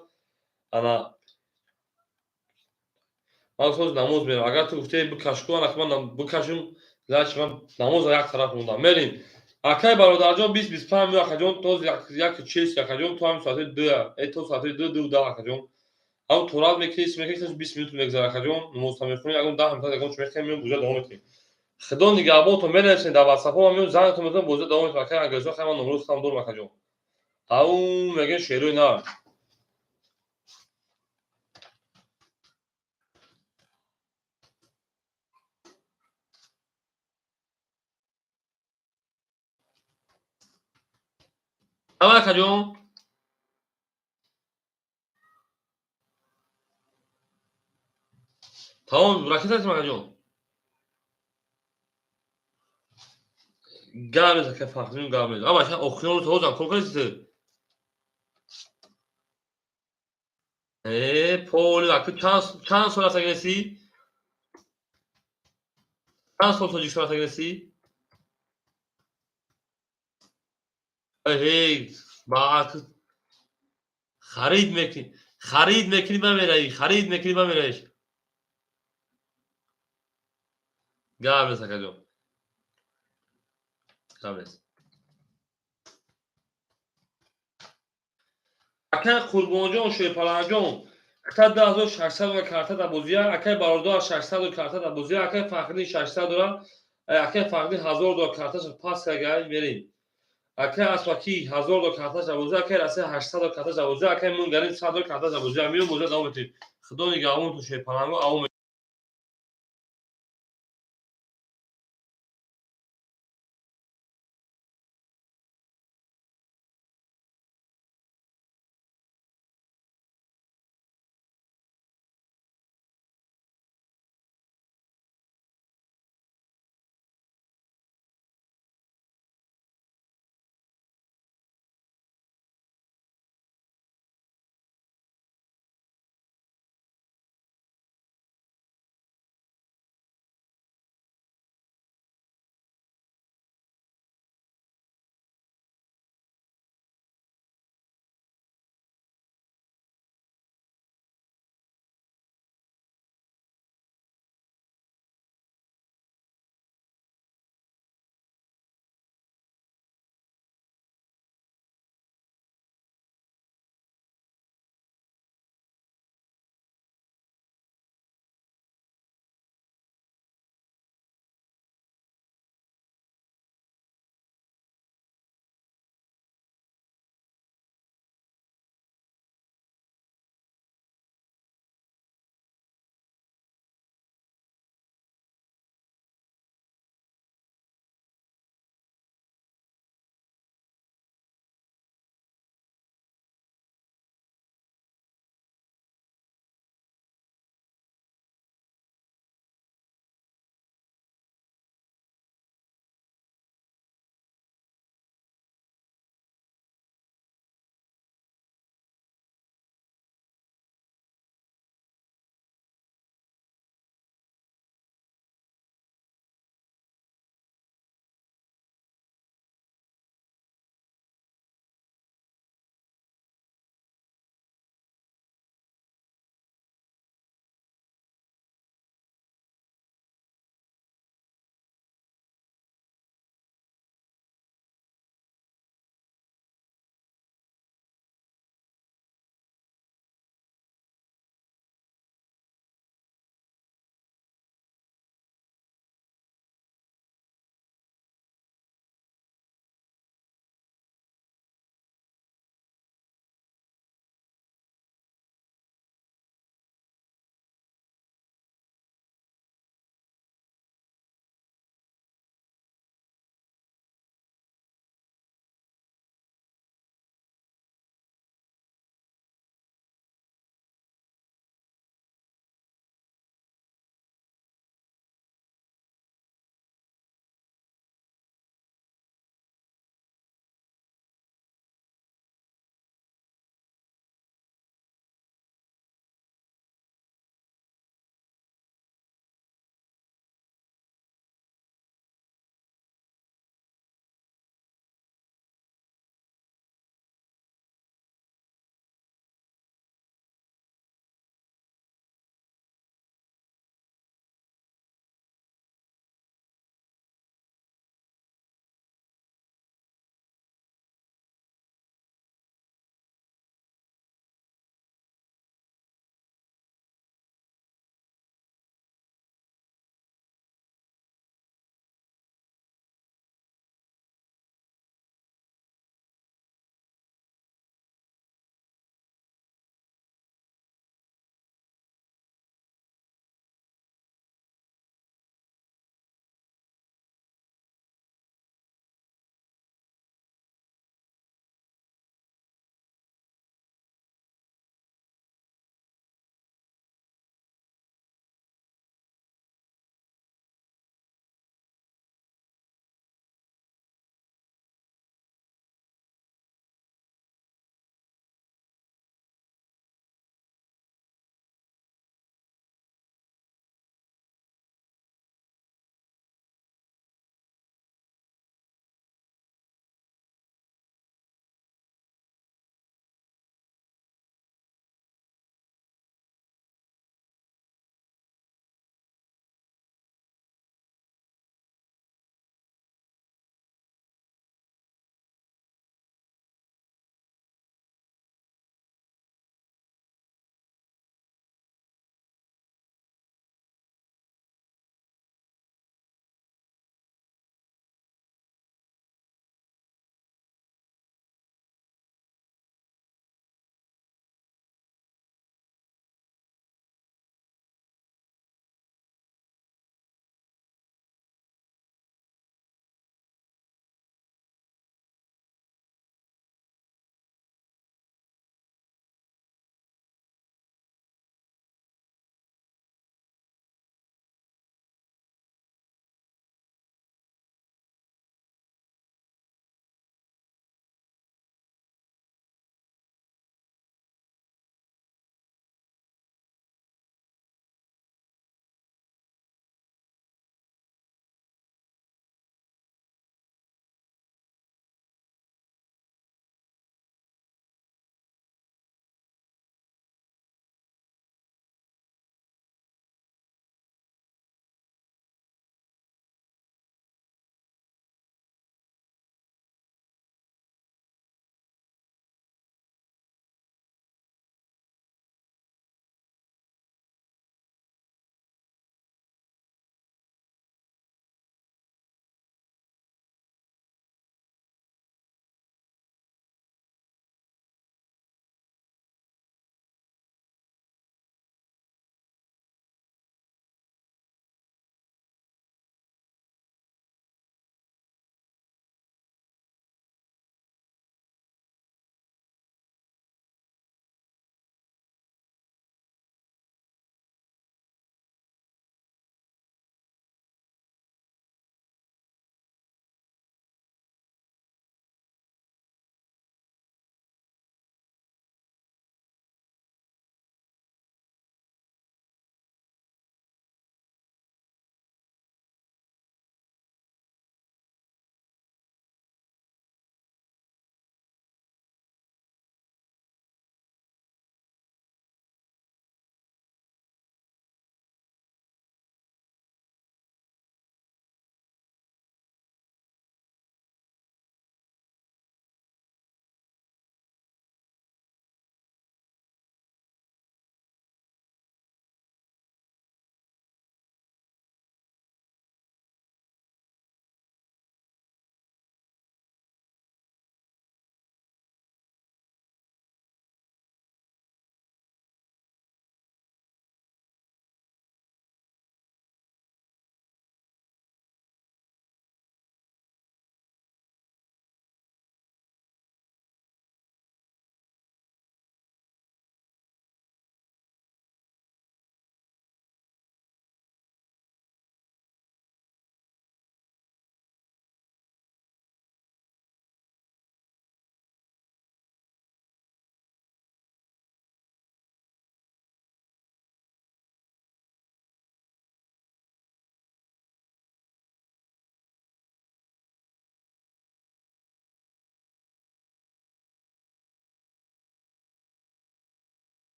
ана ман гуфтам намоз мерам агар ту гуфтаи бикаш ку ана ки ман бикашам лач ман намозро як тараф мондам мерем акай бародарҷон 20-25 миён акаҷон то яки чилс акаҷон то ҳамин соати 2 то соати 2 акаҷон ҳам турат мекунӣ мекунӣ 20 минут мегзара акаҷон намозта мехонӣ ягон 10 минута ягон чӣ мехоҳем миём буза давом мекунем خدا نگهبانتون بنویسین در واتساپ ها میون زنگتون میزنم بوزه دوام میکنم که انگلیسی خیلی من نمرود خودم دور مکجون او میگه شیروی نه اما مکجون تمام راکت هست مکجون گرم که فقطون گرم اما شما اخیون تو هزم کل کنید پول راکت چند سال هست گرسی چند سال تو جیکسون هست گرسی با خرید میکنی من میرایی خرید میکنی من میرایش گرم است مکجون گرم است اکای قربانجان شیپالانجان تا 10600 و کارت دا بوزیا اکای باردار 600 و کارت دا بوزیا اکای فخری 600 دلار اکای فخری 1000 دلار کارتش پاس کردی بریم اکای اسواکی 1000 دلار کارتش دا بوزیا اکای راست 800 دلار کارتش دا بوزیا اکای مونگاری 100 دلار کارتش دا بوزیا میون بوزیا دوام میتیم خدا نگهبان تو شیپالانجان او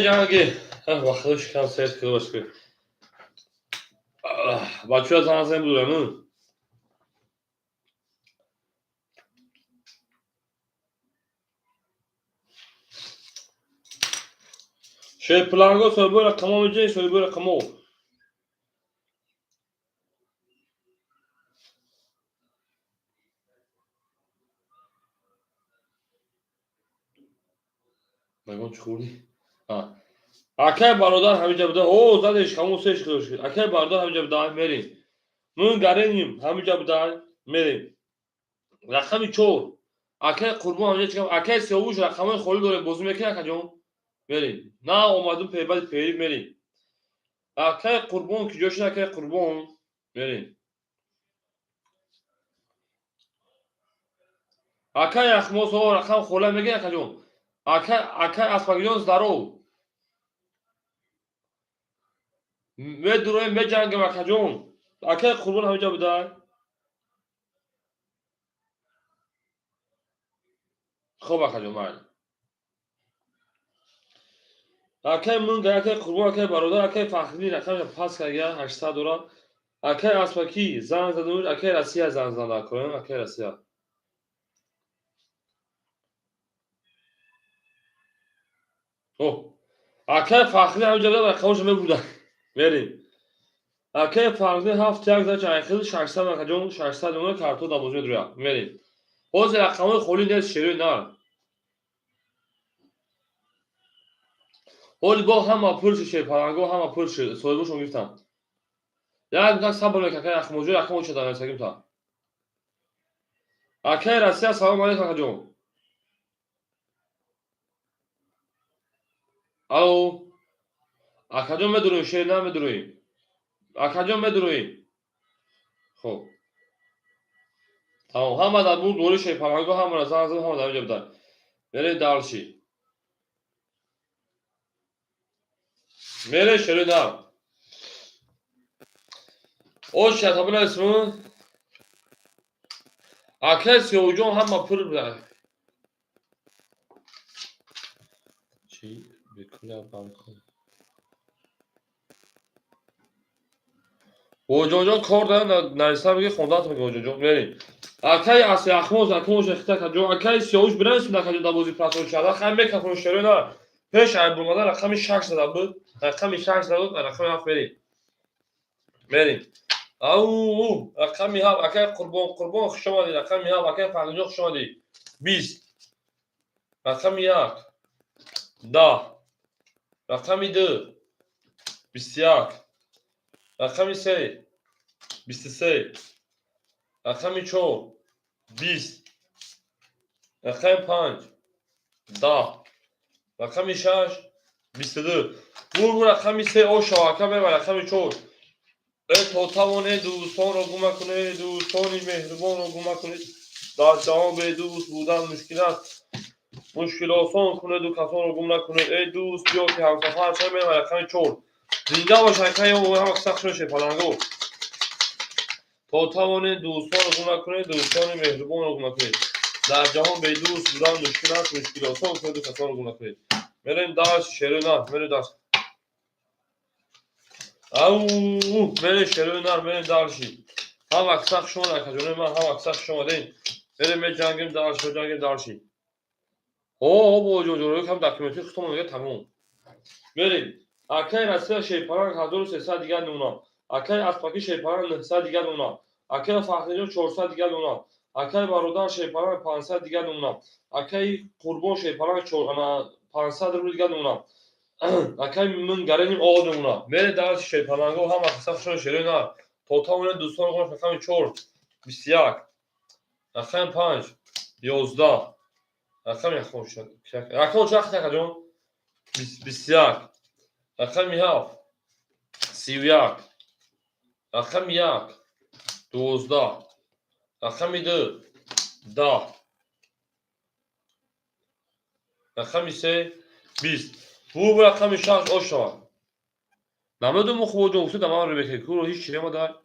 جنگی وقتش کم سیت که باش که بچه ها زن زن بودن şey plango soy böyle kamamayacağız soy böyle kamo. نگم چخوری. اکه برادر همینجا بوده. او زدش کامو سش کردش. اکه برادر همینجا بوده میریم. من گرینیم همینجا بوده میریم. رقمی چور. اکه قربان همینجا چیکار؟ اکه سیاوش رقمای خوری داره بازی میکنه اکه جون. میریم. نه اومدم پیباد پیری میریم. اکه قربان کی جوش اکه قربان میریم. اکه اخماس و رقم خوله میگه اکه جون. اکه اسپاگیون زارو. و دروی می جنگم اکه جون. اکه قربان همینجا بوده. خوب اکه جون من. اکه من گه قربان اکه برادر اکه فخری رقم پاس کرده 800 دلار. اکه اسپاکی زنگ زدن اکه رسیا زنگ زدن کنن اکه رسیا. او اکه فخری همینجا بوده رقمش بوده. بریم. اکه فخری هفت یک زد چای 600 اکه جون 600 دلار کارتون داموزی درویا. بریم. باز رقمای خولی نیست شیری نه. ولی با هم پول شد پرنگو هم پول شد سویبوشون گفتم. یا میگن صبر میکنه که اخموجو رقمو چه داره سگیم تا. اکه رسیا سلام علیکم اکه جون. الو اکه جون میدونی شیر نه میدونی. اکه جون میدونی. خب تمام همه در بود دوری شیر پرنگو هم را زنگ زدن هم در اینجا بودن. بریم دارشی. میره شیر نه. او شتابون اسمون اکه سیوجون هم پول بودن. چی؟ بکنه بانکو. اوجوجو کار دارن نریسا میگه خوندات میگه اوجوجو بریم. اکای اسی اخموز اکموش اختا جو اکای سیوش برنس میده که دابوزی پلاتون شده خم میکفون شروع نه پیش ای بومده رقم 6 زده بود رقم 6 زده بود رقم 7 بریم او رقم 7 اکای قربان خوش اومدی رقم 7 اکای فقیجو خوش اومدی 20 رقم 1 10 رقم 2 21 رقم 3 23 رقم 4 20 رقم 5 10 رقم 6 22 bu رقم 3 o şavaka ve رقم 4 تو توانه دوستان را گم کنه دوستانی مهربان را گم کنه در جهان به دوست بودن مشکل است مشکل آسان کنه دو کسان را گم نکنه ای دوست بیا که همسفر شد به رقم 4 زنده باش که او هم سخت شه پلنگو تو توانه دوستان را گم نکنه دوستانی مهربان را گم کنه در جهان به دوست بودن مشکل است مشکل آسان کنه دو کسان را گم نکنه بریم داشت شیرنا بریم داشت او بریم شیرنا بریم داشتی هم اکساق شما نکجونه من هم اکساق شما دین بریم جنگیم داشت جنگیم داشتی او با جوجوری هم داکیومنتری ختم میگه تموم بریم اکای رسیا شیپاران 1300 دیگر نونا اکای اسپاکی شیپاران 900 دیگر نونا اکای فخریجو 400 دیگر نونا اکای برادر شیپاران 500 دیگر نونا اکای قربان شیپاران 500 رو دیگر نونا اکای من گرینیم آقا نونا بره درس شیپارانگو هم اکساق شما شیرین نه توتال دوستان رو رقم 4 21 رقم 5 11 رقم خوب شد رقم چقدر کجا 21 رقم 7 31 رقم 1 12 رقم 2 10 رقم 3 20 bu رقم 6 aşağı نمودم خوب جوسه تمام ربکه کورو هیچ چیزی ما دار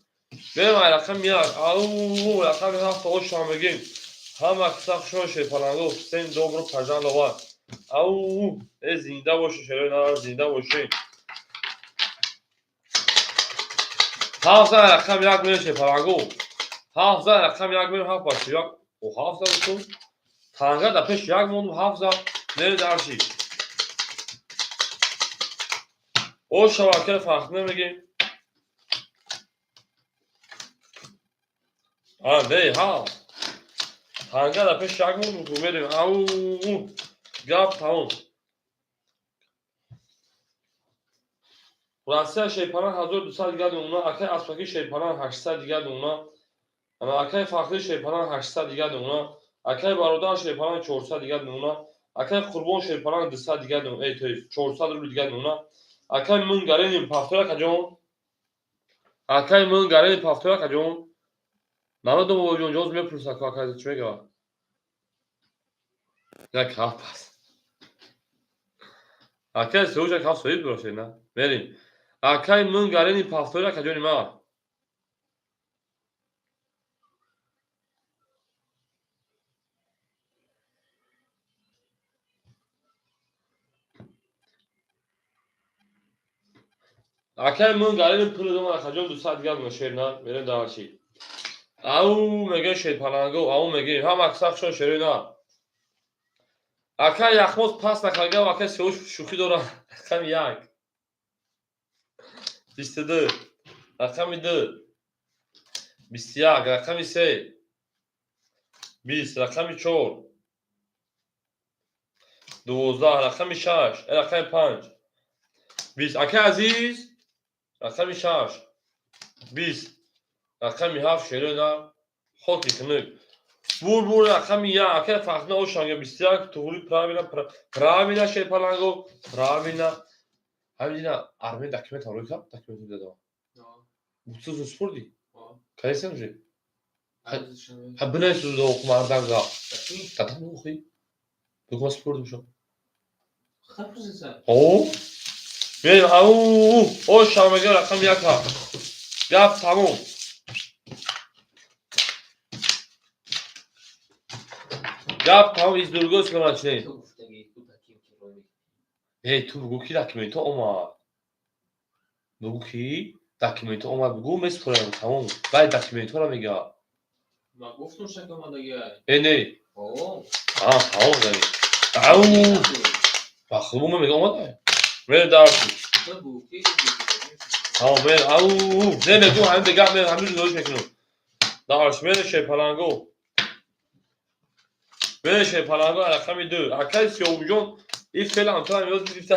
بریم رقم 1 او رقم 7 aşağı میگیم هم اکساق شما شه پلنگو حسین دوبرو پرجان لوا او زنده باشه شروع زنده باشه. 7 رقم یک میشه پرنگو. 7 رقم یک میشه 7 باشه یک و 7 تو تانگا در پیش یک موند 7 نه درشی. او شبکه فرق نمیگیم. نه ها تانگا در پیش یک موند تو میریم. او گپ تموم. Rossiya şeytanı 1200 دیگه اونها اکای اسپاکی şeytanı 800 دیگه اونها اما اکای فخری şeytanı 800 دیگه اونها اکای برادر şeytanı 400 دیگه اونها اکای قربان şeytanı 200 دیگه اونها ای تو 400 رو دیگه اونها اکای من گارین پافتورا کجون اکای من گارین پافتورا کجون نالو دو جون جوز میپرسه که اکای چه میگه نه کاپس اکای سوجا کاپ سوید باشه نه بریم اکای من گارین پافتورا کجونی ما اکای من گارین پول دو ما کجون 200 دیگه میشه نه بریم دارچی او میگه شید پلنگو او میگه هم اکساق شو شرینا اکا یخموز پس نکرگه و اکا سیوش شوخی داره رقم یک 22 رقم 2 21 رقم 3 20 رقم 4 12 رقم 6 رقم 5 20 اکا عزیز رقم 6 20 رقم 7 شرینا خوکی کنک بور رقم 1 اکا فقط او شانگه 21 توری پراوینا شید پلنگو پراوینا همینجوری армия документ ҳарой кард документ дадо бутсу спорди кайсен же ха бинай сузо окумардан га татам ухи букма спорт бушо о мен ау о шамага рақам як ҳа гап тамом гап тамом из дургоз камачне ту бугу ки документҳо омад бугу ки документҳо омад бугу месупорам тамом баъд документҳоро мега не тамом дани ау ба хубума мега омада мер дарси тамом мер ау не мегу ҳамин бегап мер ҳамин дориш мекунам дарш мереше паланго мереше паланго рақами 2 акай сиёбуҷон ин феълан туам ёд гирифта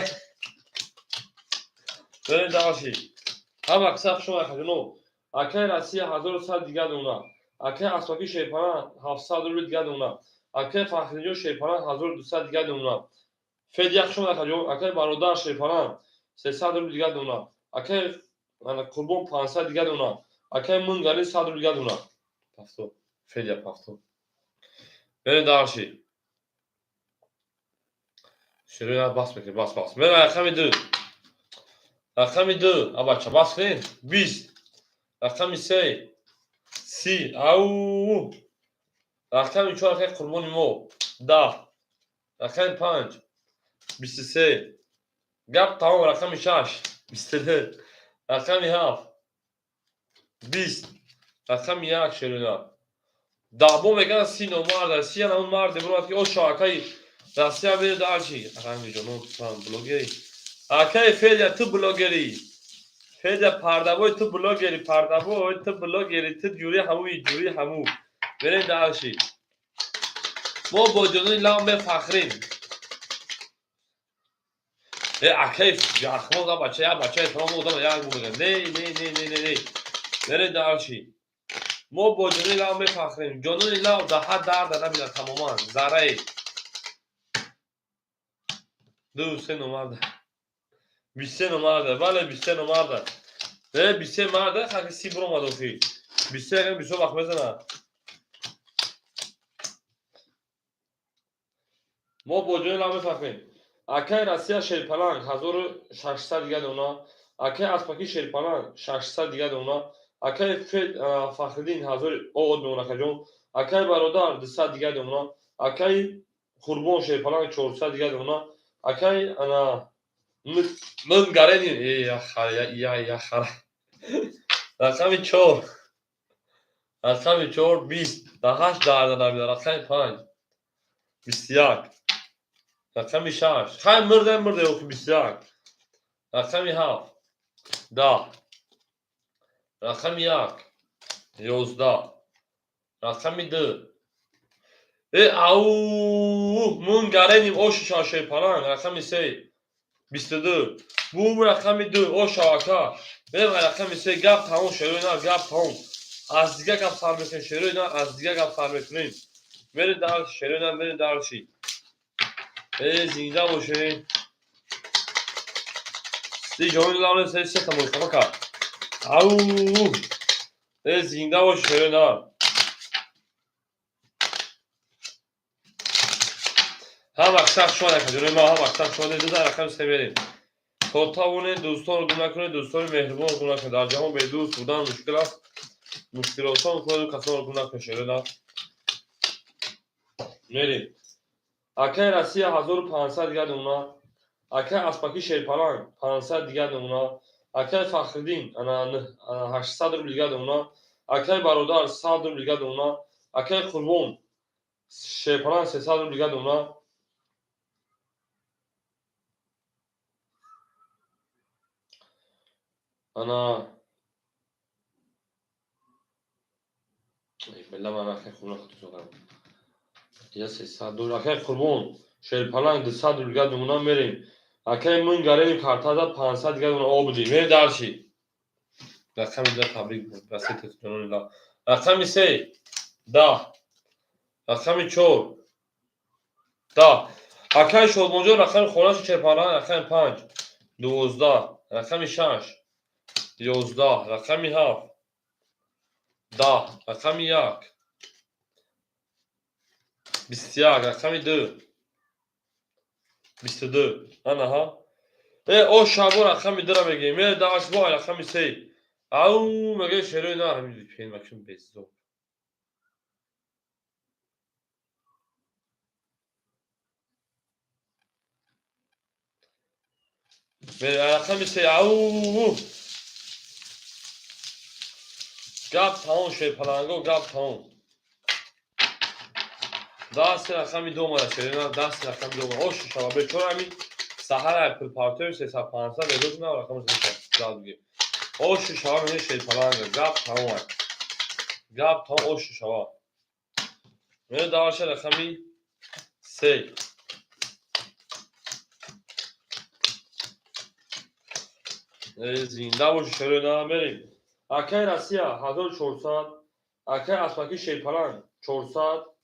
мер дарши ҳама қисаб шумо хадино акай Россия 1100 дига дона акай асбаки шепана 700 рубли дига дона акай фахриҷо шепана 1200 дига дона фед як шумо хаҷо акай бародар шепана 300 рубли дига дона акай қурбон 500 дига дона акай мунгали 100 рубли дига дона пафто фед як пафто мер дарши ширина бас мекунед бас мер рақами 2 рақами 2 абача бас кунед 20 рақами 3 30 ау рақами 4 акай қурбони мо 10 рақами 5 23 гап тамом рақами 6 22 рақами 7 20 рақами 1 ширина даҳбо мегӯянд си номарда си ҳамон марде бурад ки о шоакаи Россия мере дарчи рами ҷонон тан блогери акай федя ту блогери федя пардавои ту блогери пардавои ту блогери ту ҷури ҳаму мере дарчи мо бо ҷонони лав мефахрем акай яхмоз бача як бачаи тамом одам як бумегӯяд не мере дарчи мо бо ҷонони лав мефахрем ҷонони лав даҳа дарда набинад тамоман зарраи 2 номарда 23 номарда бале 23 номарда 23 марда хаки си буромад офи 23 бисёр вақт мезанад мо бо ҷонони лав мефахрем акай Россия шерпаланг 1600 дига дона акай аспаки шерпаланг 600 дига дона акай фахриддин 1000 оод меонакаҷон акай бародар 200 дига дона акай Kurbon şey falan çorsa diye ona. Akay ana من قرنیم یا خر یا خر رقم 4 رقم 4 20 در 8 در نمیاد رقم 5 21 رقم 6 خیلی مرده او 21 رقم 7 10 رقم 1 11 رقم 2 او من قرنیم او شاشه پلنگ رقم 3 22 bu رقم 2 o şavaka benim رقم 3 gap tamam şöyle ne gap tamam az دیگه gap farmekün şöyle ne az دیگه gap farmekün beni daha şöyle ne beni daha şey زنده باشه دی جوین لانه سه سه تا مصطفی او زنده باشه شöyle ne هم اکثر شما نکنید ما هم اکثر شما دیده در رقم 3 بریم خودتاونه دوستان رو گناه کنید دوستان مهربان رو گناه کنید در جهان به دوست بودن مشکل است مشکل آسان کنید کسان رو گناه کنید شده نه میریم اکه رسیه 1500 دیگه دونا اکه اسپاکی شیرپلان 500 دیگه دونا اکه فخردین انا 800 رو دیگه دونا اکه برادر 100 رو دیگه دونا اکه قربون شیرپلان 300 رو دیگه دونا انا بالله ما انا خونه خطو کنم یا 300 دور اکه قربون شیرپلان 200 رو دیگه دونا میریم اکه من گاریم کارتا 500 دیگه دونا آب بدیم میره درشی رقم ده تبریک بود بسیط تونون الله رقم 3 10 رقم 4 10 اکه شد اونجا رقم خونش شیرپلان رقم 5 12 رقم 6 11 رقم 7 10 رقم 1 21 رقم 2 22 انا ها او شابو رقم 2 را بگیم میره داش با رقم 3 او مگه شروع نه همین پیش مکشون بزو میره رقم 3 او گاب تاون شیرپلانگو گاب تاون دست رقم 2 مال شده دست رقم 2 مال اوش شما به چون همین سحر اپل پارتر 350 بدون نه رقم 3 جال بگیم اوش شما میشه شیرپلانگ گاب تاون گاب تاون اوش شما میره داش رقمی 3 زنده باشه شروع نمیریم اکه رسیه 1400 اکه اسپاکی شیرپلانگ 400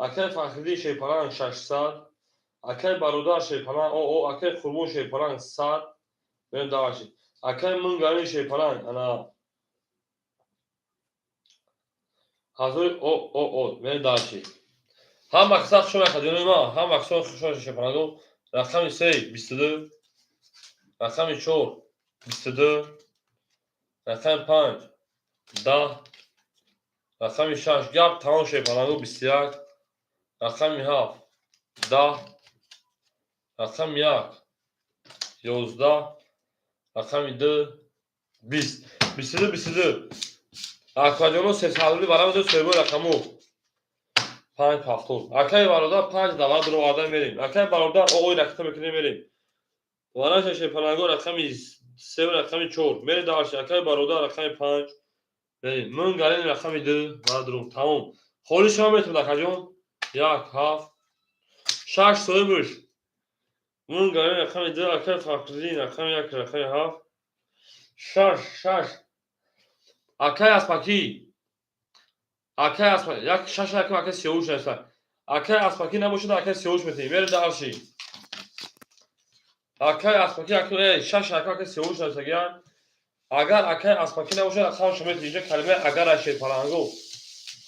اکه فخری شیرپلانگ 600 اکه برادر شیرپلانگ او اکه خرمو شیرپلانگ 100 بریم داشتی اکه منگانی شیرپلانگ انا حضور او بریم داشتی هم مقصد شما خدیون ما هم مقصد شما شیرپلانگو رقم 3 22 رقم 4 22 رقم 5 10 رقم 6 گاب تمام شیرپلانگو 21 رقم 7 10 رقم 1 11 رقم 2 20 22 اکادیونو 300 برام دو سوی رقمو 5 هفتم اکای برادر 5 دواد رو آدم میریم اکای برادر اوی رقم میکنیم میریم وانا شیرپلانگو رقم 3 رقم 4 میره داشت اکای برادر رقم 5 بریم من گارین رقم 2 برادرم تمام خولی شما میتونم اکاجون 1 7 6 سوی من گارین رقم 2 اکای فاکرین رقم 1 رقم 7 6 اکای اسپاکی اکای اسپاکی یک 6 رقم اکای سیوش هست اکای اسپاکی نباشه اکای سیوش میتونی میره داشتی اکای اسپاکی اکای 6 رقم اکای سیوش هست اگر اکای اسپاکی نباشه خواهم شما اینجا کلمه اگر شیرپلانگو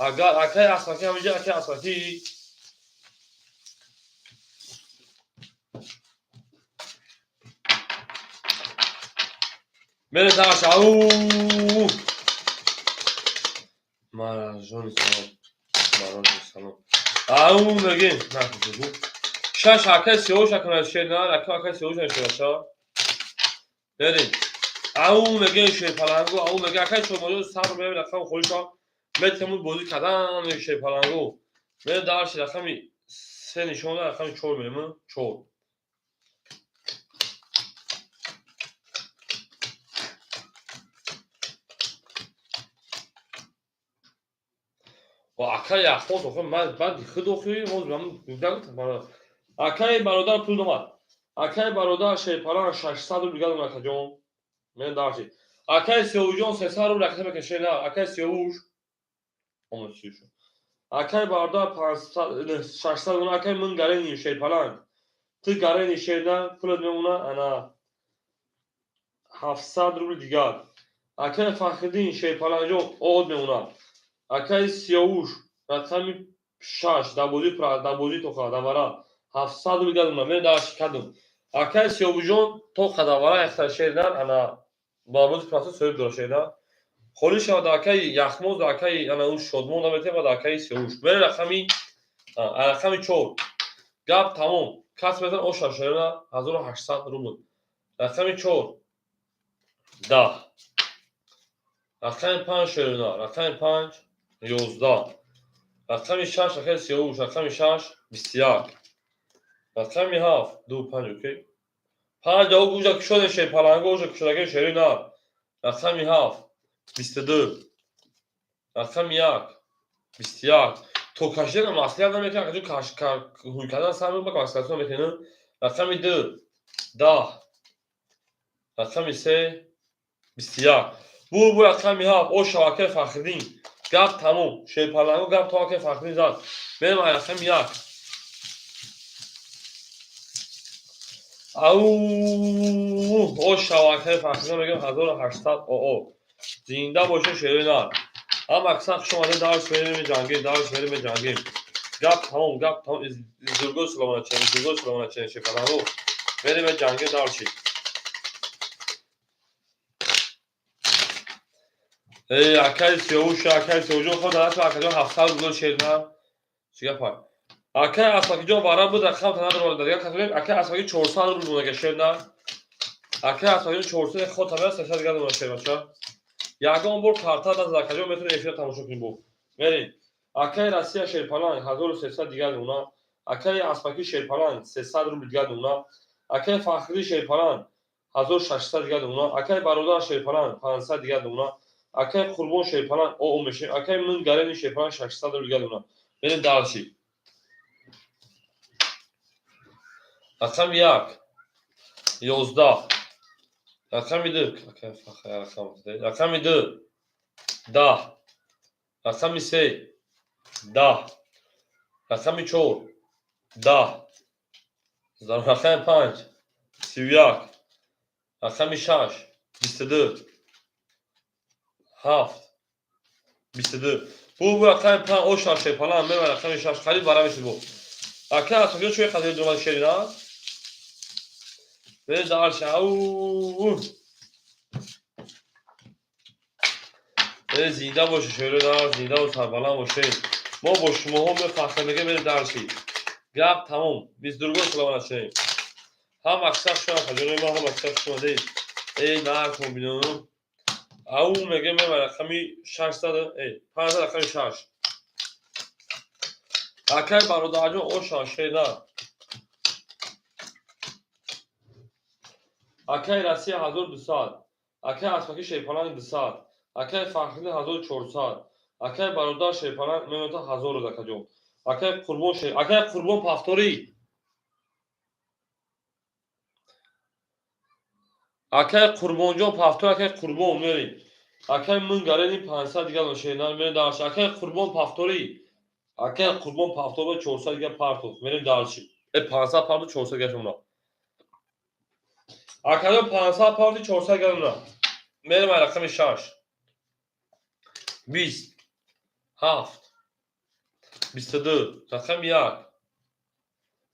اگر اکای اسپاکی همینجا اکای اسپاکی میره داشت او مرجون سلام او میگیم نه شش حرکت سیاوش کنه شیر نه حرکت سیاوش نشه بریم او میگه شیر پلنگو او میگه حرکت شما صبر ببین رقم خودشون متمون بازی کردن شیر پلنگو من دارش رقمی سه نشونه رقمی 4 میلیمون 4 و اکای اخوات آخه من بعد خود آخری موز من میگم اکای برادر پول اومد اکای برادر شیر پلنگ 600 رو دیگه اون جون من داشتی اکای سیاوش جون 300 رو رقم بکشه نه اکای سیاوش اون چیشو اکای برادر 500 600 اون اکای من گرین شیر پلنگ تو گرین شیر پول میمونه انا 700 روبل دیگر اکای فخردین شیر پلنگ جون اود میمونه اکای سیاوش رقمی 6 دبوزی تو خواهد دمارا 700 رو بگردم من داشت کدوم اکای سیاوش جون تو خداوارا اختر شیردن انا بابوز پراسو سویب دار شیردن خوری شد اکای یخموز اکای انا اون شدمون نمیته و اکای سیاوش بره رقمی 4 گپ تموم کس بزن او شیردن 1800 روبل رقمی 4 10 رقمی 5 شیردن رقمی 5 11 رقمی 6 رقمی سیاوش رقمی 6 21 رقمی 7 2 5 اوکی 5 او گوجا که شده شیر پلنگو گوجا که شده شیری نه رقمی 7 22 رقمی 1 21 تو کشیدن مسئله نمیکنه که جو کش هوی کردن سر با کاسکاسون میکنه رقمی 2 10 رقمی 3 21 bu رقمی 7 او شبکه فخردین گپ تموم شیر پلنگو گپ تا که فخردین زد بریم رقمی 1 او شبکه فخردین میگم 1800 او زنده باشه شیری نه هم اکثر شما درس بریم جنگی درس بریم جنگی گپ تمام زرگو سلامت چنین شیر پلنگو بریم جنگی درشی ای اکای سیاوش خود دست اکای 700 روبل شیر نه چیکار پای اکای اساکی جون بارا بود رقم تنها رو داد یا اکای اساکی 400 روبل بود که شیر نه اکای اساکی 400 خود تمام 300 دیگه دو شیر بچا یگان بار کارتا از اکای جون میتونه افشار تماشا کنیم بو بریم اکای راسیا شیر پلنگ 1300 دیگه اونا اکای اساکی شیر پلنگ 300 روبل دیگه اونا اکای فخری شیر پلنگ 1600 دیگه اونا اکای برادر شیر پلنگ 500 دیگه اونا اکای قربان شیر پلنگ او میشه اکای من گرین شیر پلنگ 600 روبل دیگه اونا بریم دالشی رقم 1 11 رقم 2 رقم 2 10 رقم 3 10 رقم 4 10 رقم 5 31 رقم 6 22 7 22 bu رقم 5 او شاشه پلان من رقم 6 خرید برای میشه بو اکا اتوگل چوی قضیه دومان شرینا به دارش او زنده باشه شرینا زنده و سربلند باشه ما با شما هم به فخرنگه بریم درشی گپ تموم 22 سلامت شیم هم اکثر شما خجانه ما هم اکثر شما دید ای نه کمبینو او میگه من رقمی 600 ای 500 رقمی 6 اکای برادر جون او شاشه نه اکای رسی 1200 اکای اسماکی شیپالان 200 اکای فخری 1400 اکای برادر شیپالان میموتا 1000 رو دکجون اکای قربان پافتوری اکای قربان جون پافتور اکای قربان میری اکای من گرین 500 دیگه نشینان میری دارش اکای قربان پافتوری اکای قربان پافتور 400 دیگه پارتو میریم دارشی 500 پارتو 400 دیگه شما اکای 500 پارتو 400 دیگه اونا میریم رقم 6 20 7 22 رقم 1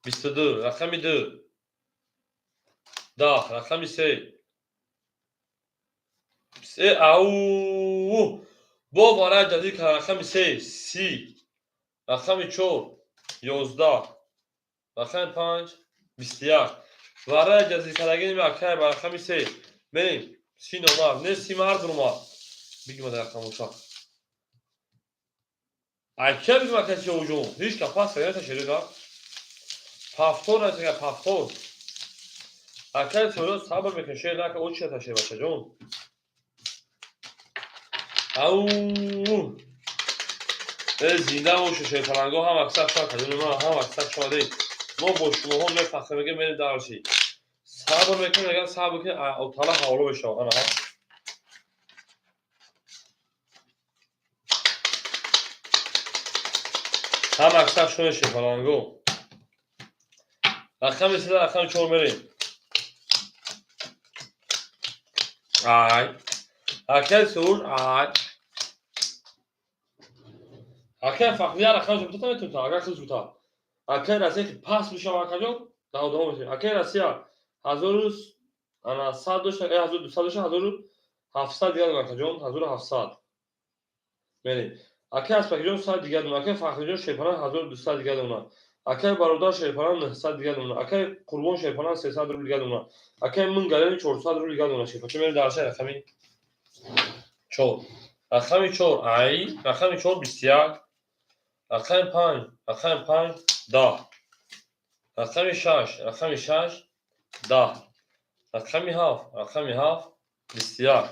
22 رقم 2 10 رقم 3 او با باره جدید که رقم 3 30 رقم 4 11 رقم 5 21 برای جزیره‌گی مکه بر رقم 3 بریم 30 نمر نه 30 هر نمر بگیم در رقم uşaq اکه بگیم اکه چه اوجون هیچ کفاس فیات شریدا پافتور از که پافتور اکه سورو صبر میکنه شیر نکه او چه تاشه بچه جون او زنده و شوشه فلانگو هم اکثر شما کدوم ما هم اکثر شما دی ما boşluğu هم ne fakir میگه بین دارشی صبر میکنه میگن صبر کن اوتالا حالو بشه آنها هم اکثر شما شه فلانگو رقم 3 رقم 4 بریم ay اکل سور ay اکل فقری رقم جو بتونه تو تا اگر تو تا اکل از اینکه پاس میشه واقعا داو داو میشه اکل راسیا هزار انا 100 1200 1700 دیگه واقعا جون 1700 ببین اکل از فقری جون 100 دیگه اون اکل فقری جون شیپران 1200 دیگه اون اکل برادر شیپران 900 دیگه اون اکل قربان شیپران 300 روبل دیگه اون اکل من گلن 400 روبل دیگه اون شیپر چه میره درشه رقمی 4 رقمی 4 ای رقمی 4 21 رقم 5 رقم 5 10 رقم 6 رقم 6 10 رقم 7 رقم 7 21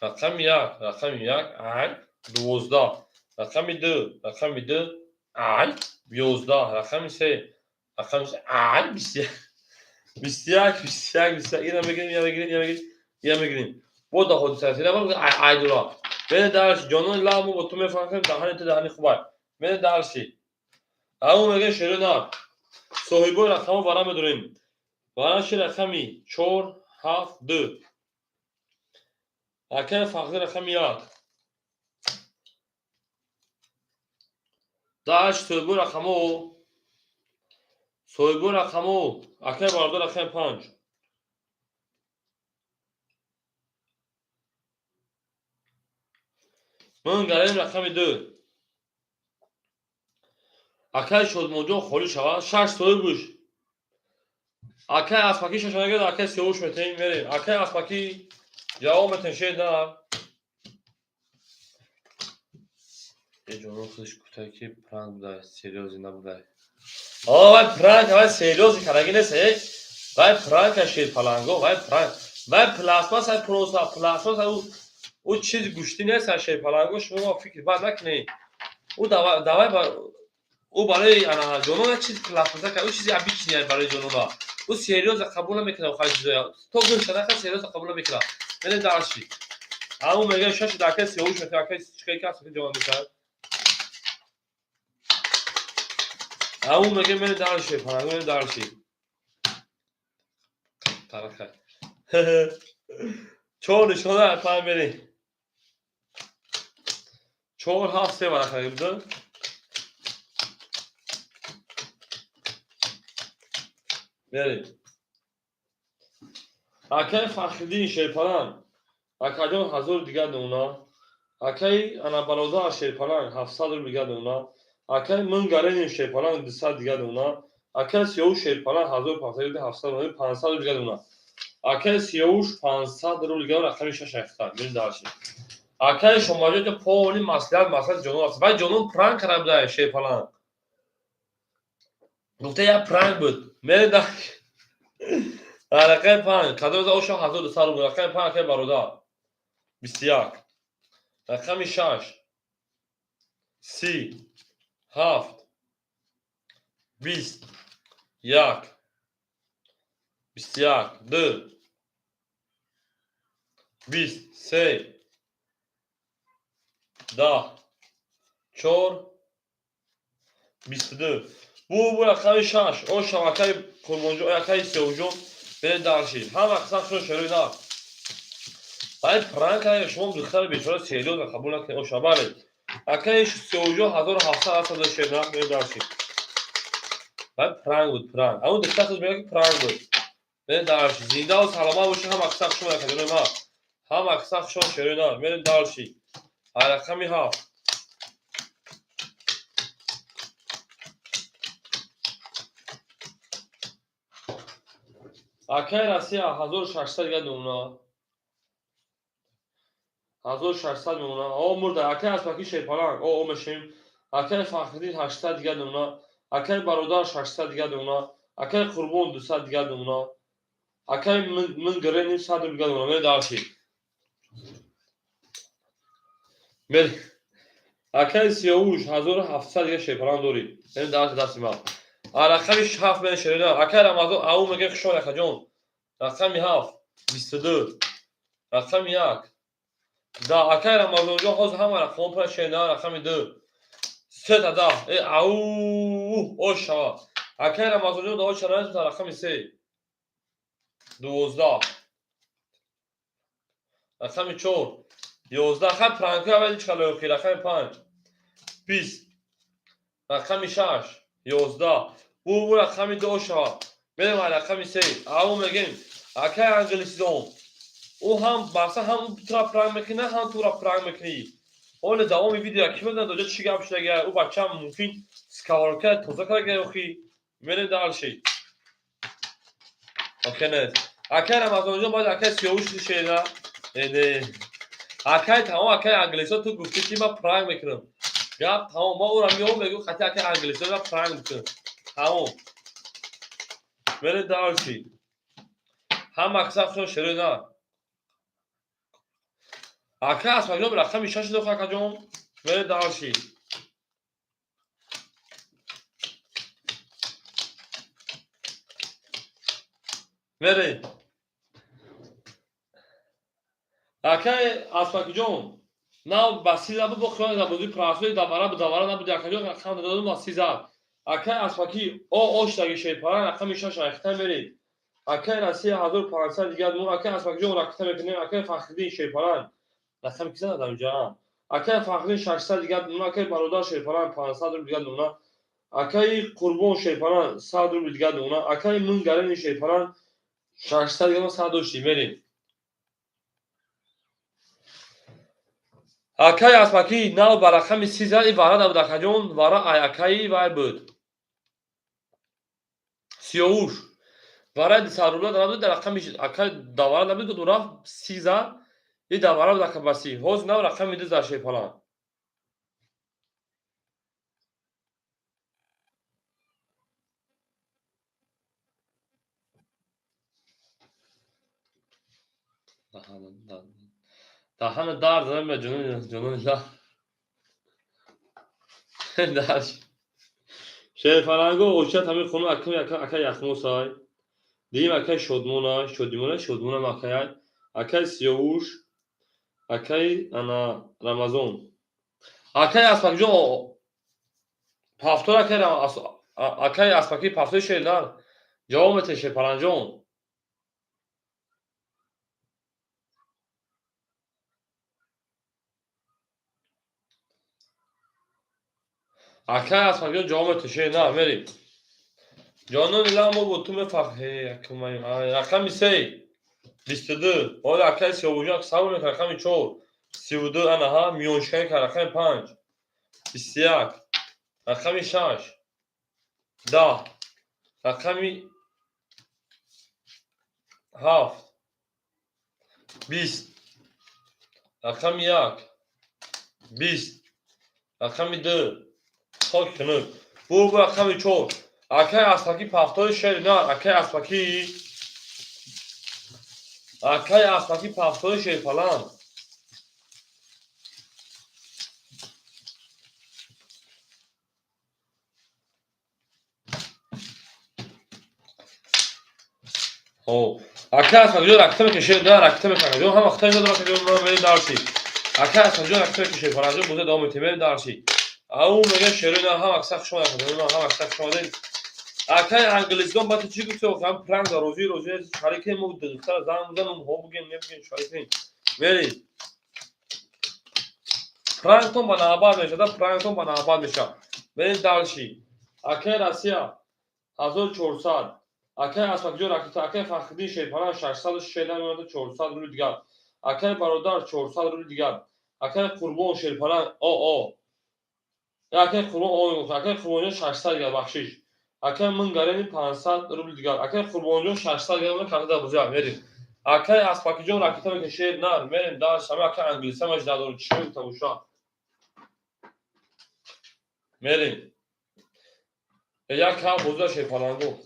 رقم 1 رقم 1 ای 12 رقم 2 رقم 2 ای 11 رقم 3 رقم 3 ای 21 اینو بگیریم بود خود سرتیره من ای دورا بین درش جانون لامو با تو میفهمم دهانی تو دهانی خوبه بین درشی اما میگه شروع نه صاحبو رقمو برام بدونیم برامش رقمی 4 7 2 اکه فقط رقم 1 داش صاحبو رقمو اکه برادر رقم 5 من گریم رقم 2 اکه شد موجو خالی شود 6 صاحبوش اکه اسپاکی ششانگه اکه سیوش میتیم بریم اکه اسپاکی جواب میتین شید نه یه جانو خودش کوتاه که پرانک بوده سریوزی نبوده وای پرانک وای سریوزی کنگی نیست وای پرانک شید پلانگو وای پرانک وای پلاسما سای پروسا پلاسما سای او چیز گوشتی نیست شید پلانگو شما فکر بعد نکنی او دوای او برای انا جانو چیز پلاسما که او چیزی ابیچنی برای جانو او سریوز قبول میکنه و خواهد چیزا تو گوش کنه سریوز قبول میکنه من دارشی اما میگه شش دکه سیوش میکنه که چیکار کاست که جوان میشه اما میگه من دارشی پلانگو من دارشی ترخه چهار نشانه پایین بریم 4 7 3 برای بوده بریم اکه فخردین شیپلان اکه هزار دیگه دونا اکه انا برادر شیپلان 700 رو دیگه دونا اکه من گرین شیپلان 200 دیگه دونا اکه سیو شیپلان 1500 500 دیگه دونا اکه سیوش 500 رو دیگه رقم 6 اختار بریم داشتیم اکه شما جو پولی مسئله جنون است و جنون پرانک کرده بوده شیپلان گفته یا پرانک بود میره داشت رقم 5 کدوم اوشا 1200 رو رقم 5 که برادر 21 رقم 6 30 7 20 1 21 2 20 3 10 4 22 bu رقم 6 o şabakayı kurmoncu ayakayı sevucu به دارشید هم اقسام شو شروع دار باید پرانک های شما دختر بیچاره سیلیوز قبول نکنه او شباله اکایش سوجو 1700 اصلا شیرناک به دارشید باید پرانک بود پرانک اما دختر خود میگه که پرانک بود به دارشید زنده و سلامت باشه هم اقسام شما نکنه ما هم اقسام شو شروع دار به دارشید رقمی 7 Акай Россия 1600 دیگه نمونه 1600 نمونه مرده акай Аспаки Шейпалан мешим акай Фахриддин 800 دیگه نمونه акай бародар 600 دیگه نمونه акай Қурбон 200 دیگه نمونه акай من گرینیم 100 دیگه نمونه میره دارشی میره акай سیاوش 1700 دیگه Шейпалан داری میره دارش دست ما رقمش 7 میره شرینا акай рамазон او میگه خشون اخا جون رقم 7 22 رقم 1 دا акай рамазон جون حوز همه رقم پر شرینا رقم 2 سه تا دا او شوا акай рамазон جون دا چرا تا رقم 3 12 رقم 4 11 خط فرانکو اول چکالو کی رقم 5 20 رقم 6 11 bu رقم 2 شوا بریم رقم 3 او میگیم акай انگلیسیزم او هم باسا هم ترا پرانگ میکنه هم تورا پرانگ میکنی اون دوام ویدیو کی میگن دوجا چی گپ شده او بچه هم ممکن سکاورکه توزا کرده اخی میره دالشی اوکی نه акай рамазон جون باید акай سیاوش شه نه акай تمام акай انگلیسا تو گفتی که من پرانگ میکنم گپ تمام ما او را میگم خاطر акай انگلیسا را پرانگ میکنم تمام میره دالشی هم مقصد شروع نه акай Аспаки جون رقم 6 دو خاکا جون میره دالشی میره акай Аспаки جون نه بسیزا بو خیال نبودی پراسوی دوباره نبودی акай جون رقم دادم بسیزا акай Аспаки اوشتاگی Шейпалан رقم 6 اختر میری акай Россия 1500 دیگه نمونه акай Аспаки جون رقم میکنیم акай Фахриддин Шейпалан رقم کی زدم اونجا акай Фахриддин 600 دیگه نمونه акай бародар Шейпалан 500 دیگه نمونه акай Қурбон Шейпалан 100 دیگه نمونه акай من گرین Шейпалан 600 دیگه 100 داشتی میریم акай Аспаки نو بر رقم 13 این وارد بود акай جون وارد акай وای بود سیاوش وارد سارولا دارد در رقم акай دوباره نبود که دورا 13 این دوباره بود акай باسی هوز نو رقم میده در Шейпалан دهن دار زدم به جنون الله درش Шейпаланго اوشت همین خونو акай яхмусай دیم акай شدمونم акай سیاوش акай рамазон акай Аспаки جون پافتور акай Аспаки پافتور شیرنر جوامت Шейпалан جون акай Аспаки جون جوامت شیرنر میریم جانون لامو بود تو مفخه رقم 3 22 اول акай سیاوش جون سامون رقم 4 32 ها میونشکای رقم 5 21 رقم 6 10 رقم 7 20 رقم 1 20 رقم 2 خاک کنه bu رقم 4 акай Аспаки پافتور شیرنر акай Аспаки پافتور Шейпалан акай Аспаки جون رقم که شیرنر رقم کنه هم اختار داد رقم جون میره دارشی акай Аспаки جون رقم که Шейпалан جون بوده دام میره دارشی او میگه شیرنر هم اکثر شما هم اکثر شما акай انگلیسگان با تو چی گفته هم پرنگ روزی شریک مو دختر زن بودن هم بگین نمیگین شریک میری پرنگتون با ناباد میشه پرنگتون با ناباد میشه برین دالشی акай Россия 1400 акай Аспаки جون акай Фахриддин Шейпалан 600 میاد 400 روبل دیگه акай бародар 400 روبل دیگه акай Қурбон Шейпалан акай Қурбон акай Қурбон 600 دیگه بخشش اکه من گرینی 500 روبل دیگر اکه قربانجون 600 گرم کارت دبوزی میریم اکه اسپاکی جون راکیتا میکشه نه میریم داش همه اکه انگلیسی ماش دادور چیم تماشا میریم یک کم بوزا شه پالانگو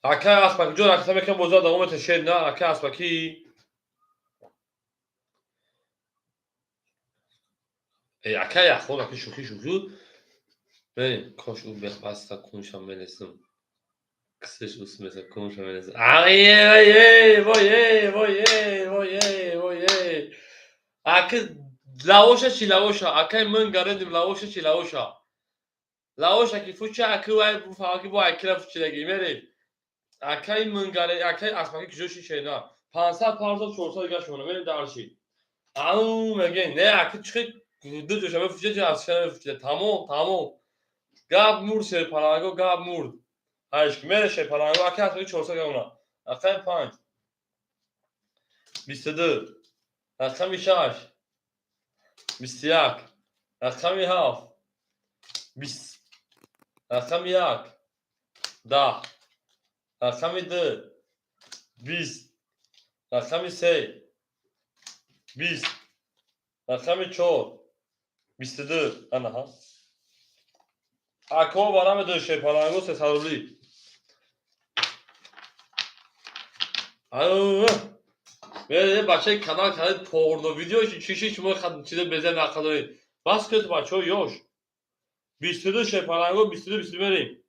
اکه اسپاکی جون راکیتا میکشه بوزا دوم تشه نه اکه اسپاکی اکه یا خود اکه شوخی میریم کاش اون بخواسته کنشم برسم کسش اوس مثل کنشم برسم وایه اکه لاوشا چی لاوشا اکه من گردیم لاوشا چی لاوشا لاوشا کی فوچه اکه وای بو فاکی بو اکه فوچه لگی میریم اکه من گرد اکه اسماکی کجوشی شینا 500 400 دیگه شونه میریم دارشی او میگه نه اکه چخ دو جوشا فوچه چه از شنه فوچه تمام گاب مورد شه پالاگو گاب مورد هایش میره شه پالاگو اکه اسماکی 400 گونا اکه 5 22 اکه 6 21 اکه 7 20 اکه 1 10 اکه 2 20 اکه 3 20 اکه 4 22 ana ha اکو بارم دو شه پالاگو 300 روبلی او میره بچه کانال پورنو ویدیو چیشی شما خد چیز بزن نخداری بس که بچه‌ها یوش 22 شه پالاگو 22 بریم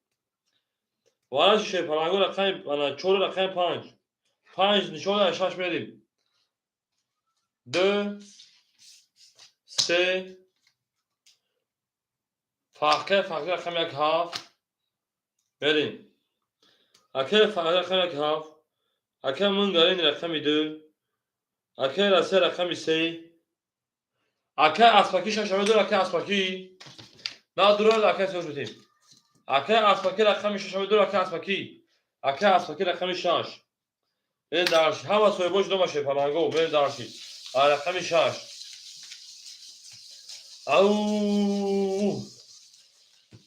وارد شه پالاگو رقم انا 4 رقم 5 نشون 6 بریم 2 3 farklı رقم یک هاف بریم اکه فرق رقم یک هاف اکه من گارین رقم 2 اکه راسه رقم 3 اکه اسپاکی ششمه دور اکه اسپاکی نه دور اکه سوش بتیم اکه اسپاکی رقم ششمه دور اکه اسپاکی رقم 6 این دارش همه سوی باش دو باشه پلانگو من دارشی رقم 6 او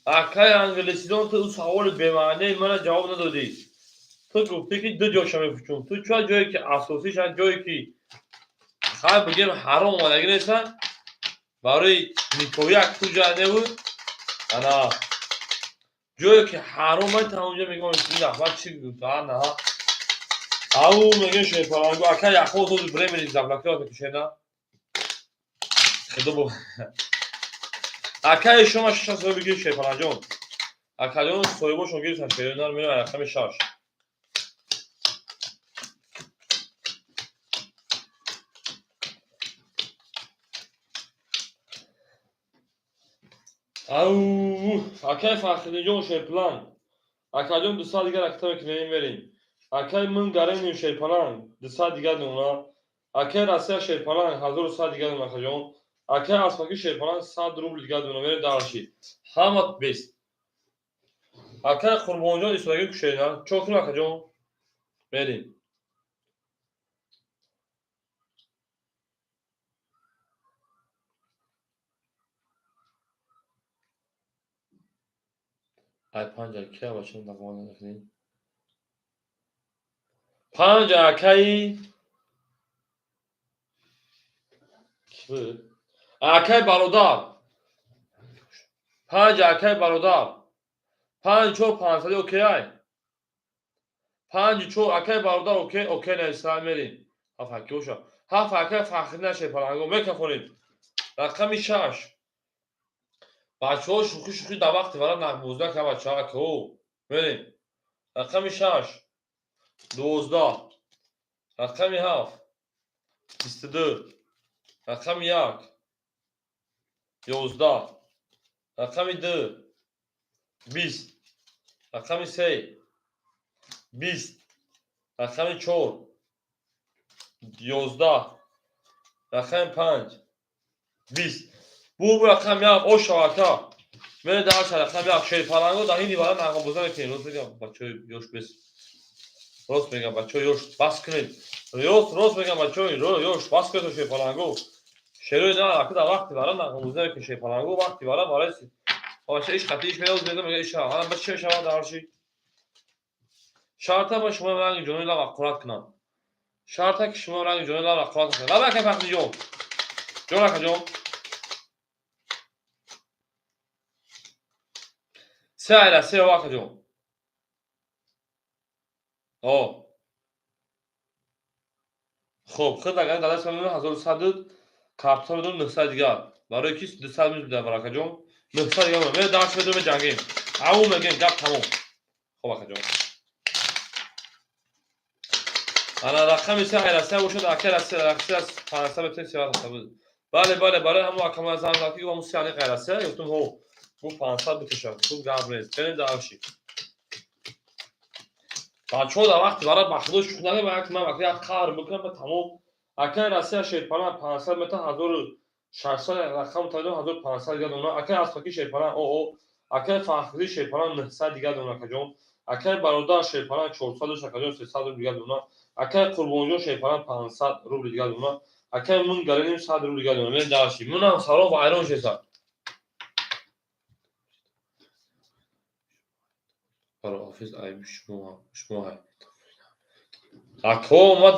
اکه انگلیسی دون تو سوال به معنی من جواب ندادی تو گفتی که دو جاشمه فچون تو چه جایی که اساسیش از جایی که خواهی بگیم حرام اومدگی نیستن برای نیکویی اک تو جا نبود انا جایی که حرام باید تا اونجا میگم این نفر چی گفتا نه او میگه شوی پرانگو اکا یخو تو برمینی زبلکی ها بکشه نه خدا بو اکا شما شش سوی بگیر شوی پرانجون اکا جون سوی باشون گیرتن شوی اینا رو میرم رقم 6 او اکا فخری جون شوی پلان اکا جون 2 سال دیگه رقم میکنیم بریم اکا من گارین شوی پلان 2 سال دیگه دونا اکا راسته شوی پلان 1000 سال دیگه دونا اکا جون اکا اسپاکی شوی پلان 100 روبل دیگه دونا میره دارشی همت بیست اکا قربانجان ایستادگی کشیدن چوکن اکا جون بریم ای 5 اکا بچه نقمان نکنیم 5 اکای اکای برادر 5 اکای برادر 5 چو 500 اوکی ای 5 چو اکای برادر اوکی نه اسلام میریم هفت اکا شو هفت اکای فخری نشه پلنگو میکنیم رقم 6 بچه ها شوخی در وقت ورم نقبوزده که بچه ها اکو بریم رقم 6 12 رقم 7 22 رقم 1 11 رقم 2 20 رقم 3 20 رقم 4 11 رقم 5 20 bu رقم 1 o şarkı من در رقم 1 şey falan da hindi bana نقبوزده که روز بگم بچه یوش بس راست میگم بچه ها یوش بس کنید راست میگم بچه ها یوش بس کنید شی پلنگو شروع نه اکد وقتی برای نقموزه که شی پلنگو وقتی برای باشه ایش خطیش میاد میگه میگه ایش حالا بچه شما دارشی شرطه با شما رنگ جنوی لا وقت کنم شرطه که شما رنگ جنوی لا وقت کنم لا بکن فقط جون جون سه ایله سه وقت جون آه خب خود اگر داده سالون 1100 کارتا بدون 900 دیگر برای کیست 200 میده برای جون 900 دیگر میره داشت بدون جنگیم او میگیم گپ تموم خب آقا جون انا رقم سه ایله سه وشد اکر از 500 به 300 بود بله همون رقم از زنگاتی و موسیقی غیر سه گفتم هو bu 500 بکشه خوب گابریز برید داشی بچه ها در وقتی برای بخدو شکنه باید من وقتی از کار بکنم به تمام اکر راستی شیرپانا 500 متر 1600 رقم تا 1500 دیگه دونا اکر از فکی شیرپانا او اکر فخری شیرپانا 900 دیگه دونا کجون اکر برادر شیرپانا 400 کجون 300 روبل دیگه دونا اکر قربانجو شیرپانا 500 روبل دیگه دونا اکر من گرینیم 100 روبل دیگه دونا من داشی من هم سالو با ایران شیسا برای آفیس ای شما اکو ما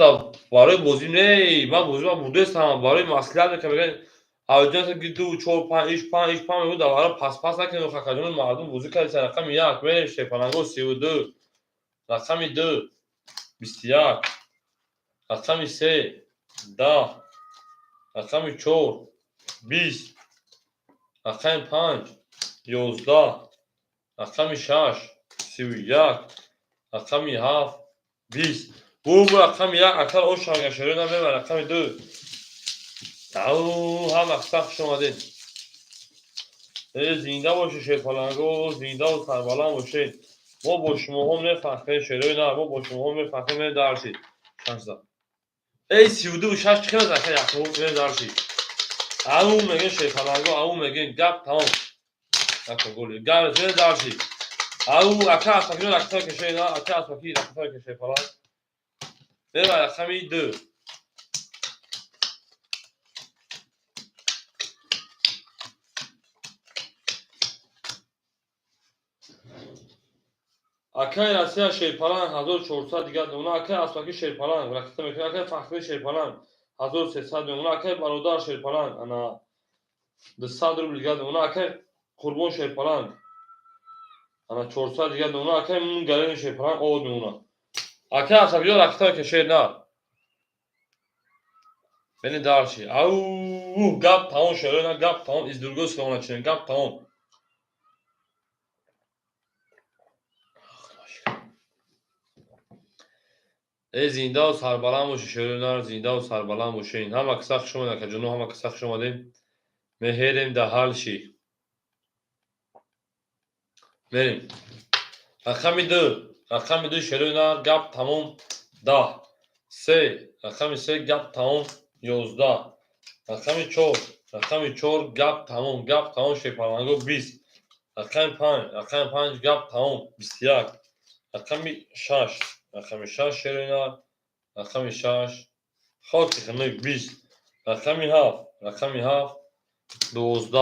برای بازی نه من بازی ما بوده استم برای مسئله که بگن اوجنس گیتو 4 5 بود برای پاس نکنه خکجون مردم بازی کرد رقم 1 به شپانگو 32 رقم 2 21 رقم 3 10 رقم 4 20 رقم 5 11 رقم 6 31 رقم 7 20 bu رقم 1 اکثر او شاگشری نمیبره رقم 2 او هم اقصاق شماده زنده باشه شیطانگو زنده و سربالان باشه ما با شما هم نفخه شروع نه ما با شما هم نفخه می درشید شانسا ای 32 و 6 خیلی زکر یکو می درشید او میگه شیطانگو او میگه گپ تمام نکن گولی گپ می درشید او اکا اصفاکی رو رکتا کشه نه اکا اصفاکی رکتا کشه فلان ببر رقمی 2 اکای راستی شیرپالان 1400 دیگه اونا اکای اسواکی شیرپالان رکتا میکنه اکای فخری شیرپالان 1300 اونا اکای برادر شیرپالان انا 200 روبل دیگه اونا اکای قربان شیرپالان انا 400 دیگه اونا اکای من گرین شیرپالان او اونا اکای اسواکی رکتا که شیر نه بنی دارشی او گپ تمام شده نه گپ تمام از درگوس که اونا چنین گپ تمام ای زنده و سربلند باشه شیرینار زنده و سربلند باشه این هم اکساق شما که جنو هم اکساق شما دیم مهریم ده حال شی بریم رقم 2 شیرینار گپ تمام 10 3 رقم 3 گپ تمام 11 رقم 4 گپ تمام شیپرمانگو 20 رقم 5 گپ تمام 21 رقم 6 شیرینار رقم 6 خاطی خنک 20 رقم 7 12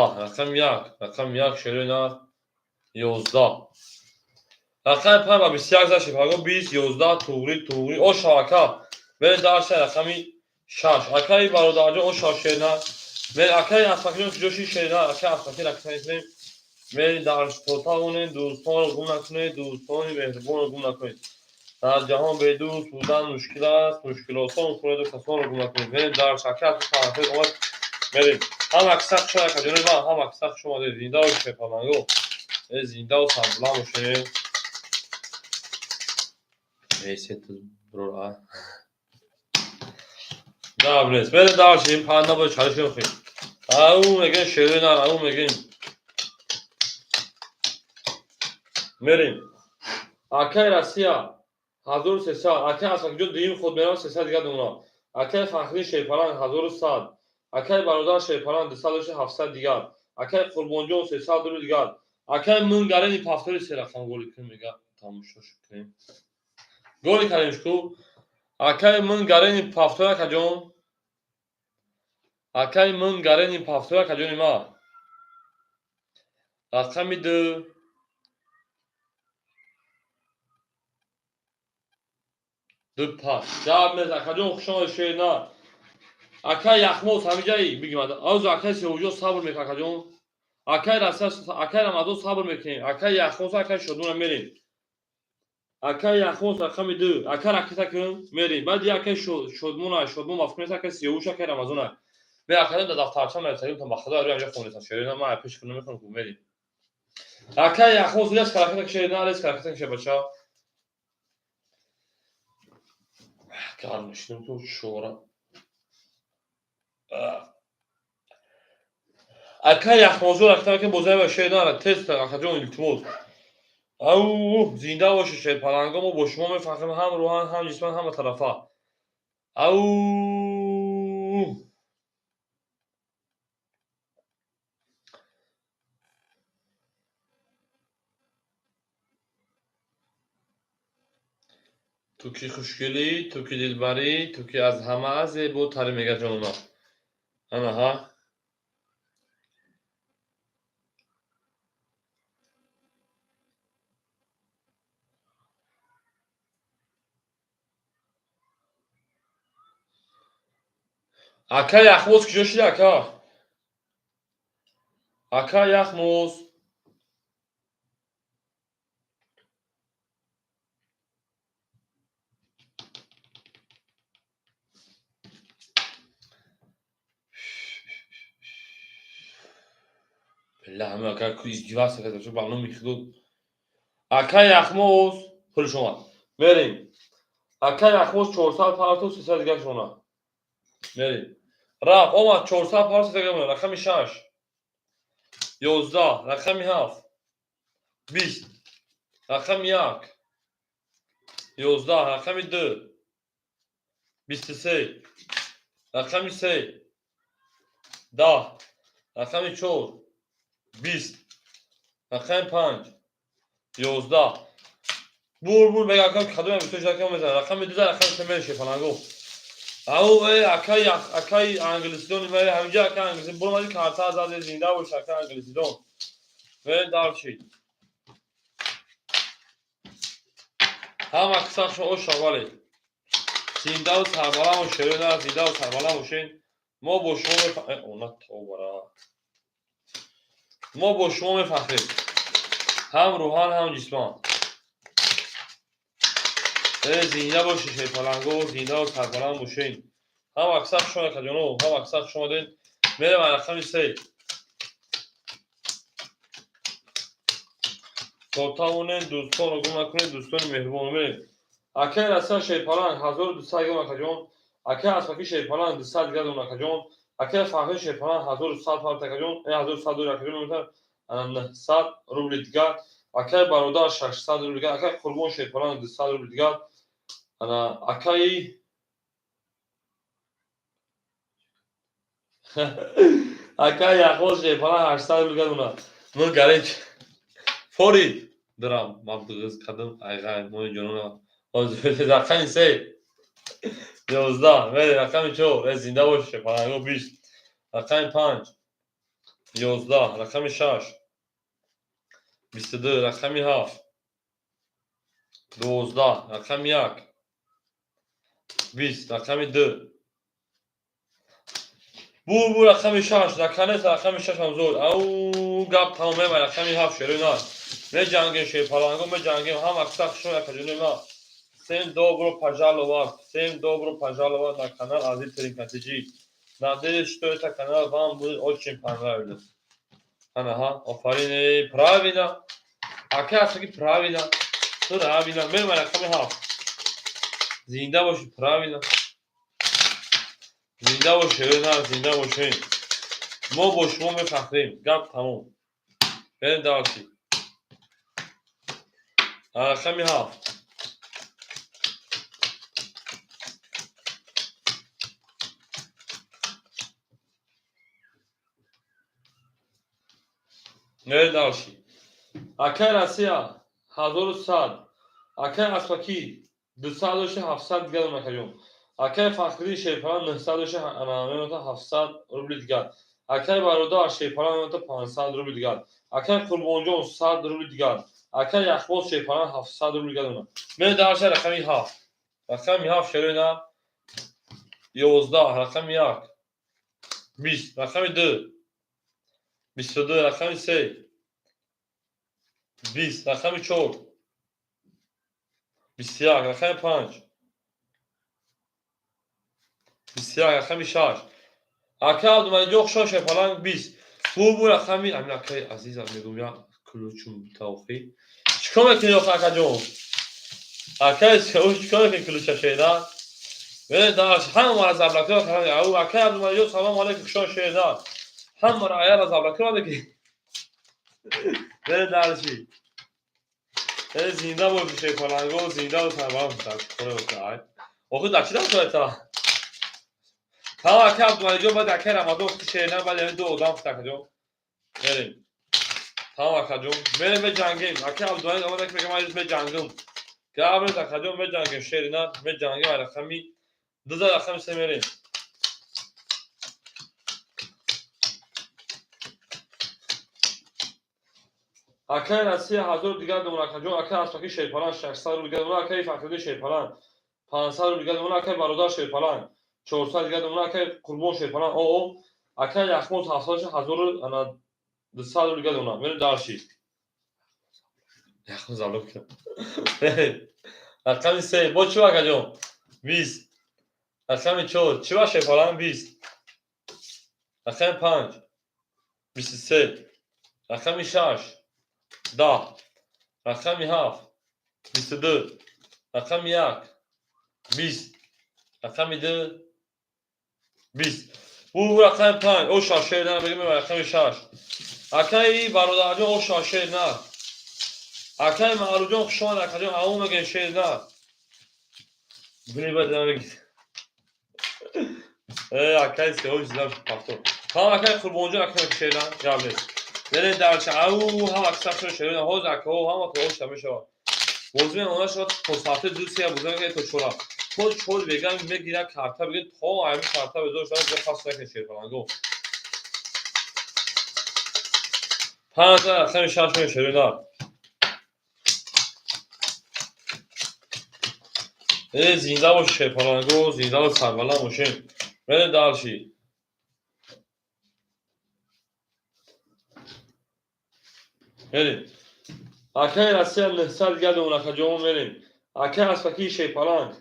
رقم 1 شیرینار 11 رقم 5 و 21 زد شیپرمانگو 20 11 توغری او شاکا بره دارشه رقمی 6 اکای برادرجا او شاشیرینار من اکای اسفاکیون جوشی شیرینار اکای اسفاکی رقم اسمیم من درش توتاونه دوستان رو گم نکنید دوستان مهربان رو گم نکنید در جهان به دوست بودن مشکل است مشکلاتان کنید و کسان رو گم نکنید بریم در شرکت فرانسه اومد بریم هم اکسق شده که جنوی من هم اکسق شما ده زنده و شپرمانگو زنده و سربلند باشه ایسیت برو دابرس بریم دارشیم پرنده باید چالشیم خیلی او میگن شیرینار او میگن بریم اکای راسیا 1300 اکای اسفاکی جو دیم خود میرم 300 دیگه دونا اکای فخری شیپالان 1100 اکای برادر شیپالان 200 دیگه اکای قربانجو 300 رو دیگه اکای من گرینی پافتوری سه رقم گولی کنیم میگه تموم شد کنیم голи кардемшку акаи мин гарени пафтоя каҷон акаи мин гарени пафтоя каҷони ма рақами ду ду пас ҷаб акаҷон хушон шена акаи яхмос ҳамиҷаи бигимад азу акаи сеҳуҷо сабр мекун акаҷон акаи раста акаи рамазон сабр мекунем акаи яхмос акаи шодмона мерем акаи яхмос рақами ду акаи ракета кун мерем баъди акаи шодмон мафкунес акаи сеҳуҷ акаи рамазона ме акаҷон да дафтарча мерасадим ба худо рӯи анҷа хонеса шерина ма пеш кунам мекунам ку мерем акаи яхмос резка ракета кишерина резка ракета кише бача гармишдим ту шора акаи яхмозу ракета ки бозай ба шерина тест акаҷон илтимос ау зинда бошед шерпаланго мо бо шумо мефахрем ҳам рӯҳан ҳам ҷисман ҳам ба тарафа ау ту ки хушгулӣ ту ки дилбарӣ ту ки аз ҳама зеботарӣ мегӯяд ҷонома анаҳа акаи яхмоз куҷо шуди акаи яхмоз билла ҳама акаи ку издиваъ карда чӣ барнома мехудод акаи яхмоз пулиш омад мерем акаи яхмоз 400 парту 300 дигар шона мерем рафт омад 400 парту 300 дигар рақами 6 11 рақами 7 20 рақами 1 11 рақами 2 23 рақами 3 10 рақами 4 20 рақами 5 11 бур мега акаи кадоме бисёр шакам мезана рақами 2 рақами 3 мере шефаланго ау акаи англисидони мери ҳамиҷа акаи англисидон бурмади карта заде зинда бош акаи англисидон мерем дарчид ҳама қисақшо ошавале зиндаву сарбаланд шерӯна зиндаву сарбаланд бошен мо бо шумо мефахрем ҳам рӯҳан ҳам ҷисман зинда бошед шерпаланго зиндаву сарбаланд бошен ҳама қисақшо акаҷоно ҳама қисақшо омадем мерем рақами 3 сотамонен дӯстоно гум накунед дӯстони меҳрубон мерем акаи раста шерпаланд 1200 гам акаҷон акаи аспаки шерпаланд 200 гам акаҷон акаи фаҳри шерпаланд 1100 фарт акаҷон 1100 дор акаҷон метар 900 рубли дигар акаи бародар 600 рубли дигар акаи қурбон шерпаланд 200 рубли дигар ана акаи акаи яхмоз шерпаланд 800 рубли дигар мона мин гарем форид дорам мабдуғиз кадам айғай мои ҷонона рақами 3 11 мере рақами 4 зинда бош шерпаланго 20 рақами 5 11 рақами 6 22 рақами 7 12 рақами 1 20 рақами 2 бур рақами 6 наканес рақами 6 ҳамзод ау гап тамом мема рақами 7 шерӯна меҷангем шерпаланго меҷангем ҳама қисақшо акаҷони ма всем добро пожаловать на канал Азизтарин Катиҷи надеюсь что это канал вам будет очень понравиться анаҳа офарин правильно акаи аслаки правильно мерем рақами 7 зинда бошед правильно зинда бошед зинда бошед мо бо шумо мефахрем гап тамом мерем далчи рақами 7 мерем далчи акаи Россия 1100 акаи аспаки 200 700 دیگر نکردیم. اگر فقیری شیپران 900 انامه 700 روبل دیگر. اگر برادر شیپران 500 روبل دیگر. اگر قربانجان 100 روبل دیگر. اگر یخباز شیپران 700 روبل دیگر. من درش رقمی 7. رقمی 7 شروع 11 رقمی 1 20 رقمی 2 22 رقمی 3 20 رقمی 4 21 رقمی 5 21 رقمی 6 اکه عبدالمجید شاشه فلان 20 bu رقمی امین اکه عزیزم میگم یا کلوچم توفی چیکار میکنی اکه جون اکه چیکار میکنی کلوچ شیدا ولی داش هم از ابلکه او اکه عبدالمجید سلام علیکم شاشه دا هم رعایت از ابلکه دیگه ولی داشی زنده بود شی فلانگو زنده بود تمام کنه اوکی داشتی تا tamam اکه عبدالمجید بعد اکه رمضان شیرنا بعد یعنی دو آدم تکجو بریم tamam akacım. Benim ve cangim. Akı Abdülhamid ama da kırmızı ve cangim. Gavre da akacım ve cangim. Şerina ve cangim var. Kami. Dıza da kami semerim. Akı Nasiye hazır diğer dumur akacım. Akı asfaki şey falan. Şahsar diğer dumur akı fakirde şey falan. Pansar diğer dumur akı barodar şey falan. Çorsar diğer dumur akı kurban şey falan. O. Akı yakmut hafsaşı hazır. Ana dışsal diğer dumur. Benim darşi. Yakmut zalık. رقم 3 با چی akacım 20 رقم 4 چی باشه falan 20 رقم 5 23 رقم 6 10 رقم 7 22 رقم 1 20 رقم 2 20 bu رقم 5 o şaşırdan بگیم رقم 6 اکای برادرجان o şaşırdan اکای معروجان شما akacım اون میگن شیرنا بنی بدن اکای سه o yüzden patron tamam اکای قربانجان اکای شیرنا geldi Nereye derse او هم اکثر شده ها زکه ها هم تو شما شو موضوع اونا شد پساته دوستی بودن که تو چورا تو چور بگم میگیره کارتا بگه تو ایم کارتا بذار شما به خاص نکشید فلان گو 5000 خیلی شش شده دار زنده باشه فلان گو زنده و سربلند باشین بره دارشی بریم اکای رسیل نهصد گرد اون اکجامون بریم اکای اسفکی شیپالان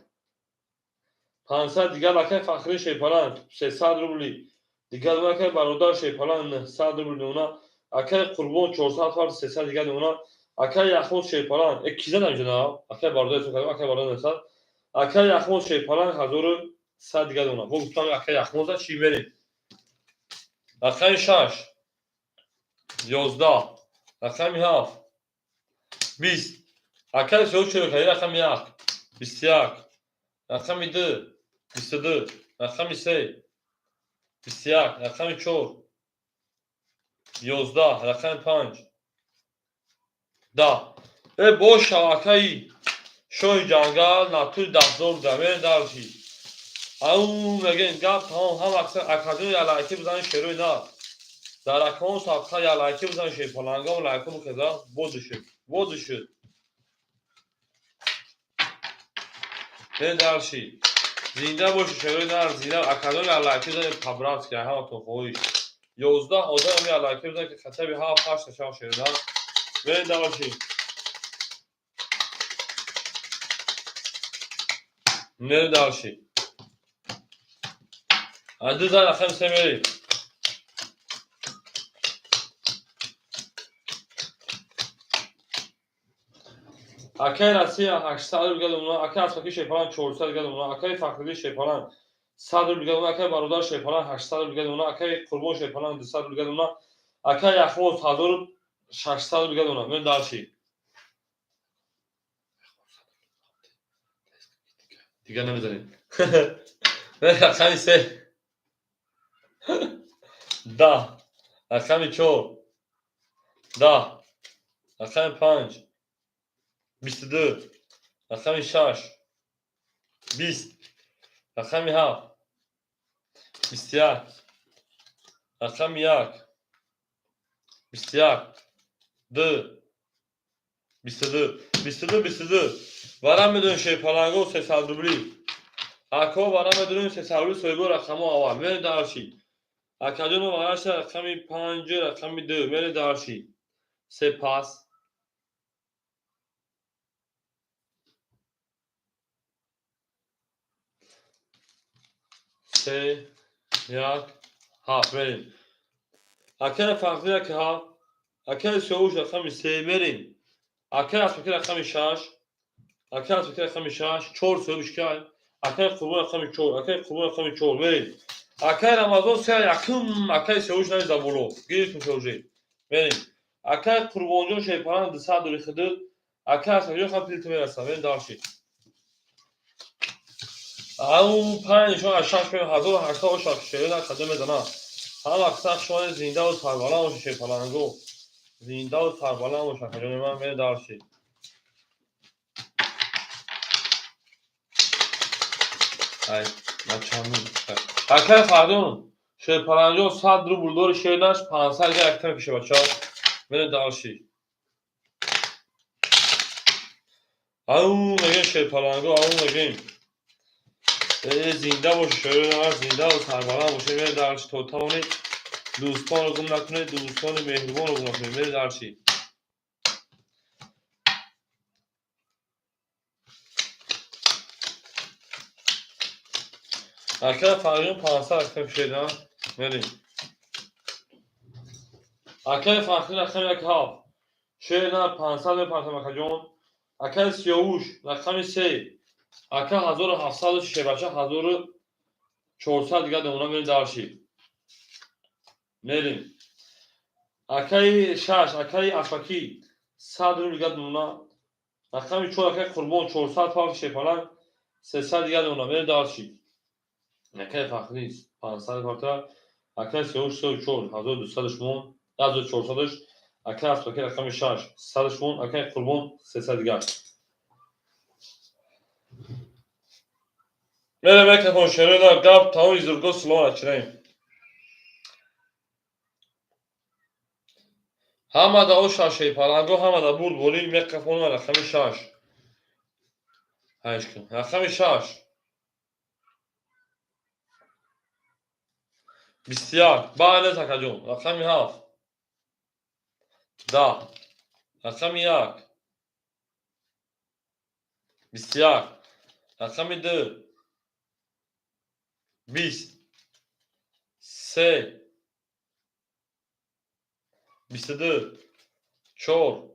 500 دیگر اکای فخری شیپالان 300 روبلی دیگر اون اکای برادر شیپالان 900 روبلی اونا اکای قربان 400 فرد 300 دیگر اونا اکای یخموز شیپالان اکیزه جناب اکای برادر شیپالان اکای برادر 900 اکای یخموز شیپالان 1100 دیگر اونا bu گفتم اکای یخموز چی بریم اکای 6 11 اکای 7 20 اکای شو چه کاری اکای 1 21 اکای 2 22 اکای 3 21 اکای 4 11 اکای 5 10 boş اکای شوی جنگل ناتور دزدور دمه دارشی او میگن گپ تمام هم اکثر اکادمی علایکی بزنن شروع نه در اکون سابقه علایکی بزنن شی فلانگا و لایکون کذا بودشد نه دارشی زنده باشه شروع نه زنده اکادمی علایکی بزنن خبرات که هم تو خویش 11 آدمی علایکی بزنن که خطبی ها پاش نشان شروع نه نه دارشی نه دارشی عدد رقم سمری اکای رسی 800 روبل اونا اکای اسفکی شیپالان 400 روبل اونا اکای فخری شیپالان 100 روبل اونا اکای برادر شیپالان 800 روبل اونا اکای قربان شیپالان 200 روبل اونا اکای یخموز 1600 روبل اونا من دارشی دیگه نمیذارین رقم 3 10 رقم 4 10 رقم 5 22 رقم 6 20 رقم 7 21 رقم 1 21 2 22 22 22 ورم بدون شیپالانگو 300 روبلی اکا ورم بدون 300 روبلی سویگو رقم اول میره دارشی اکاجون ورش رقم 5 رقم 2 میره دارشی سپاس سه یک هفت بریم اکر فرقی که ها اکر سوش رقم 3 بریم اکر از فکر رقم 6 اکر از فکر رقم 6 4 سوش که اکر قربون رقم 4 اکر قربون رقم 4 بریم اکر رمضان سه یکم اکر سوش نمی زبولو گیرید مشوجی بریم اکر قربان جون شیپاران 200 دوری خدود اکر از فکر رقم پیلت میرسن بریم دارشید او 5 شما 6 بریم 1800 شاکشه در خدمه میزنن هم اکثر شما زنده و سربالا باشه شیپالانگو زنده و سربالا باشه خجون من میره دارشید ای مچانو اکر فردون شیپالانگو 100 روبل دور شیرناش 500 اکتر پیشه بچه میره دارشید او میگه شیپالانگو او میگه زنده باشه شیرناش زنده و سربالا باشه میره دارشید توتاونی دوستان رو گم نکنه دوستان مهربان رو گم نکنه میره دارشید اکر فردون 500 اکتر پیشه میریم اکر فردون رقم یک هفت شیرنا 500 پرتم اکجون اکر سیاوش رقم 3 اکر 1700 شیشه بچه 1400 دیگه دونا میریم دارشید میریم اکر 6 اکر افکی 100 رو دیگه دونا رقم 4 اکر قربان 400 پاک شیپالان 300 دیگه دونا میریم دارشید اکر فخری 500 پرتم اکر سیاوش 34 1200 شمون 1400 اکر افکی رقم 6 100 شمون اکر قربان 300 دیگه میره میکرفون شیرنا گپ تاونی زرگو سلام اچریم همه دا او شاشه پالانگو همه دا بود بولی میکرفون و رقم 6 هشت کن رقم 6 بسیار بعد تکجون رقم 7 10 رقم 1 بسیار رقم 2 20 3 22 4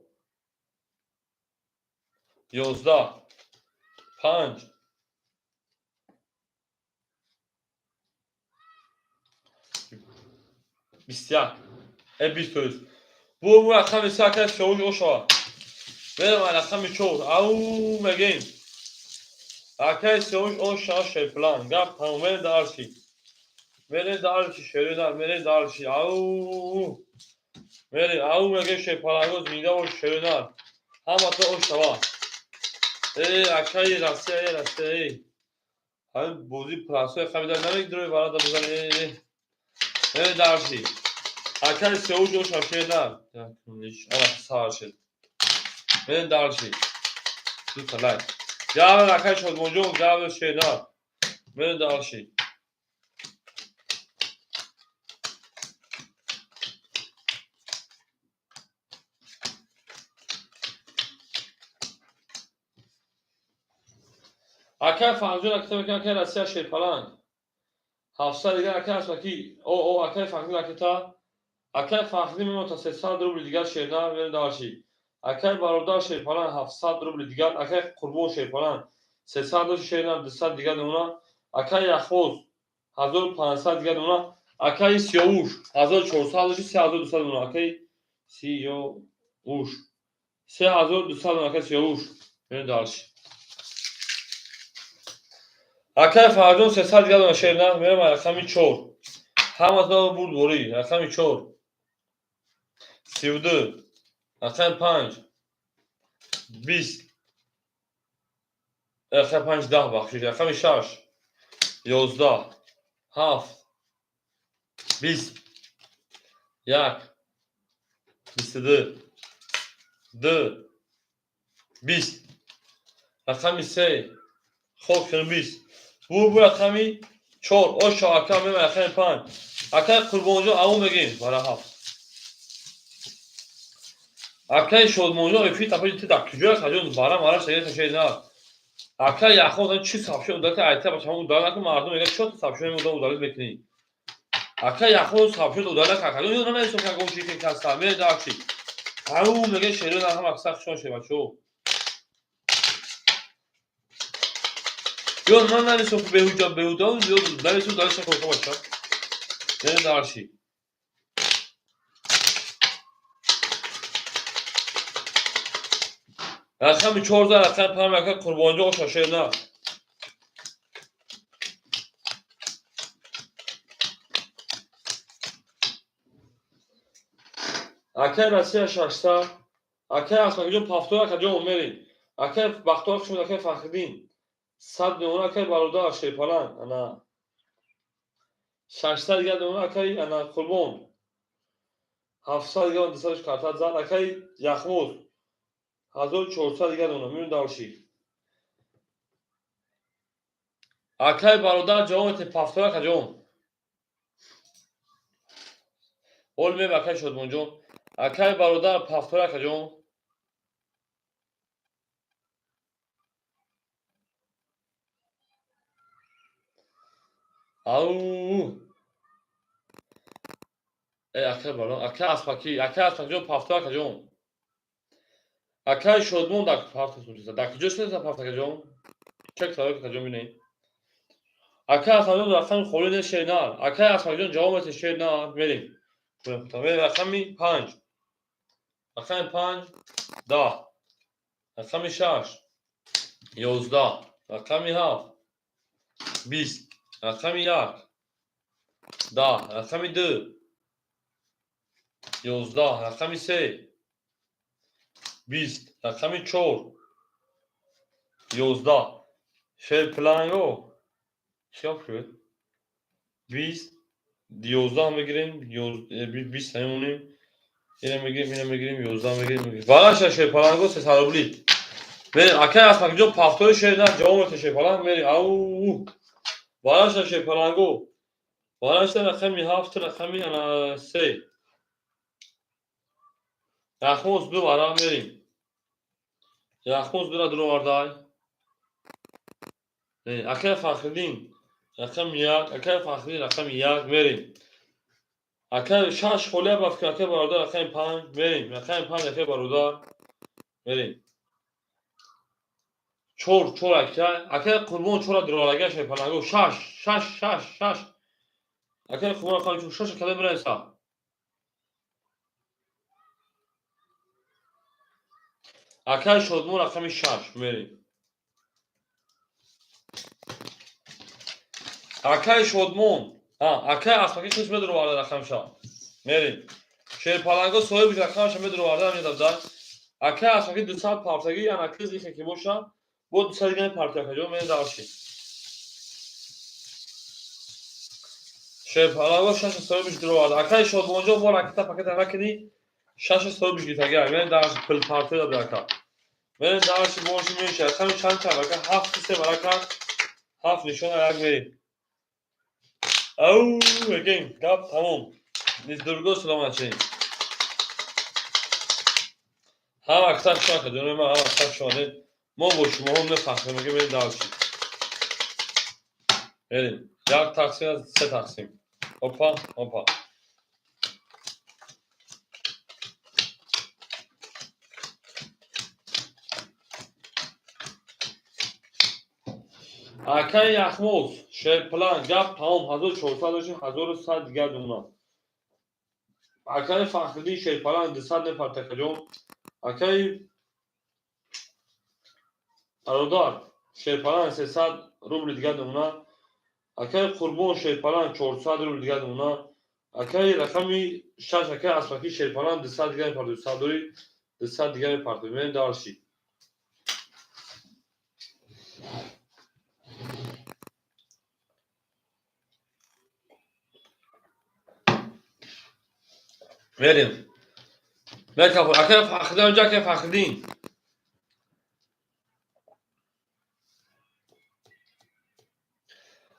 11 5 بسیار 23 bu رقم 3 شوش اوشا بریم رقم 4 او مگین اکر سوش اوشا شیپلان گپ تمام دارشی میره دارشی شیرنا میره دارشی او میره او میگه شیپالانگو زنده و شیرنا همه تو اوشا اکای راسته همین بوزی پلاسوی خمیدن نمیگدروی برای دا بزنی میره دارشی اکر سوش اوشا شیرنا انا سار شد میره دارشی دو تلای گاو اکر شد موجود گاو شیرنا میره دارشی اکر فانجون اکتر میکنن که راسته شیپالان 700 دیگه اکر است وکی او اکر فخری اکتا اکر فخری میمون تا 300 روبل دیگر شیرنا میره دارشی اکر بارودار شیپالان 700 روبل دیگر اکر قربون شیپالان 300 شیرنا 200 دیگر اونا اکر یخوز 1500 دیگر اونا اکر سیاوش 1400 3200 اونا اکر سیاوش 3200 اونا اکر سیاوش میره دارشی اکر فرجون 300 دیگر اونا شیرنا میره رقم 4 همه تا بود بوری رقم 4 32 رقم 5 20 اخر 5 10 بخشید رقم 6 11 7 20 1 22 2 20 رقم 3 خب کنم 20 bu رقمی 4 o şaka mı رقم 5 اکه قربانجو اون بگین برای هفت اکه شد مونجو افی تپا جیتی دکتجو خجون برای مرا شده تشه نه اکه یخون دارن چی سابشه اون دارد ایتا باشه همون دارد نکن مردم میگه چطور سابشه همون دارد بکنی اکه یخون سابشه اون دارد نکن خجون یه نمیسون که گوشی که کستا میره دارچی همون میگه شیرون هم اکساق شون شه بچو یون من نمیسون که بهودا نمیسون دارد شکل باشه میره دارچی رقم 14 رقم 5 رقم قربانجو شاشه نه اکه راستی شاشتا اکه اصلا که پافتور که جو میرین اکه بختور شما اکه فخردین صد نمونه اکه برادر شیپالان انا شاشتا دیگه نمونه اکه انا قربان 700 دیگه اون دستش کارت زد اکه یخموز 1400 دیگه نمونه میرون دارشی اکه برادر جوان تی پافتور که جو اول می اکه شد منجون اکه برادر پافتور که جو او اکه برادر اکه اسپاکی اکه اسپاکی پافتور که جو اکه شد مون دک پافتور سوزه دک جوست پافتور که جو چک سوال که جو بینی اکه اسپاکی رفتن خورید شینار اکه اسپاکی جوان شینار میریم رقمی 5 رقم 5 10 رقم 6 11 رقم 7 20 رقم 1 10 رقم 2 11 رقم 3 20 رقم 4 11 شیر پلانگو چیاب شد 20 11 هم بگیریم 20 همونیم اینه میگیریم 11 میگیریم بالاش شیر پلانگو 300 روبلی بریم اکه اسمک جو پافتور شیر نه جوامت شیر پلانگ بریم او بالاش شیر پلانگو بالاش رقمی 7 رقمی انا 3 یخموز دو برام بریم یخموز برا درو واردای اکه فخردین رقم 1 اکه فخردین رقم 1 بریم اکه 6 خوله باف که اکه برادر رقم 5 بریم رقم 5 اکه برادر بریم چور اکه قربون چور درالگه شای پلنگو 6 اکه قربون رقم 6 کده برسا اکه شدمون رقم 6 بریم اکه شدمون اکه اسمکی کش بدرو وارد رقم 6 بریم شیر پلنگو سوی بیش رقمش بدرو وارد هم دادن اکه اسمکی 200 پارتگی یا نکز دیگه که باشه بود 200 دیگه پارتیا که جو می داشتی شیر پلنگو 6 سوی بیش درو وارد اکه شدمون جو بار اکتا پاکت نکنی 6 سوی بیش دیگه می داشت پل پارتیا داد اکا می داشت بونش میشه رقم چند اکه 7 3 برکت 7 نشون یک بریم او بگیم گپ تموم نیز درگو سلامت شدیم هم اکثر شما که دونه ما هم اکثر شده ما با شما هم نفهمیم میگه بریم دارشیم بریم یک تقسیم از 3 تقسیم هپا اکه یخموز شیر پلان گپ تمام 1400 داشتیم 1100 دیگر دونه اکه فخردی شیر پلان 200 نفر تکجون اکه برادر شیر پلان 300 روبل دیگر دونه اکه قربون شیر پلان 400 روبل دیگر دونه اکه رقمی 6 اکه اسمکی شیر پلان 200 دیگر پر 200 دوری 200 دیگر پر بریم دارشی بریم. مرکب اکه فخری اونجا که فخردین.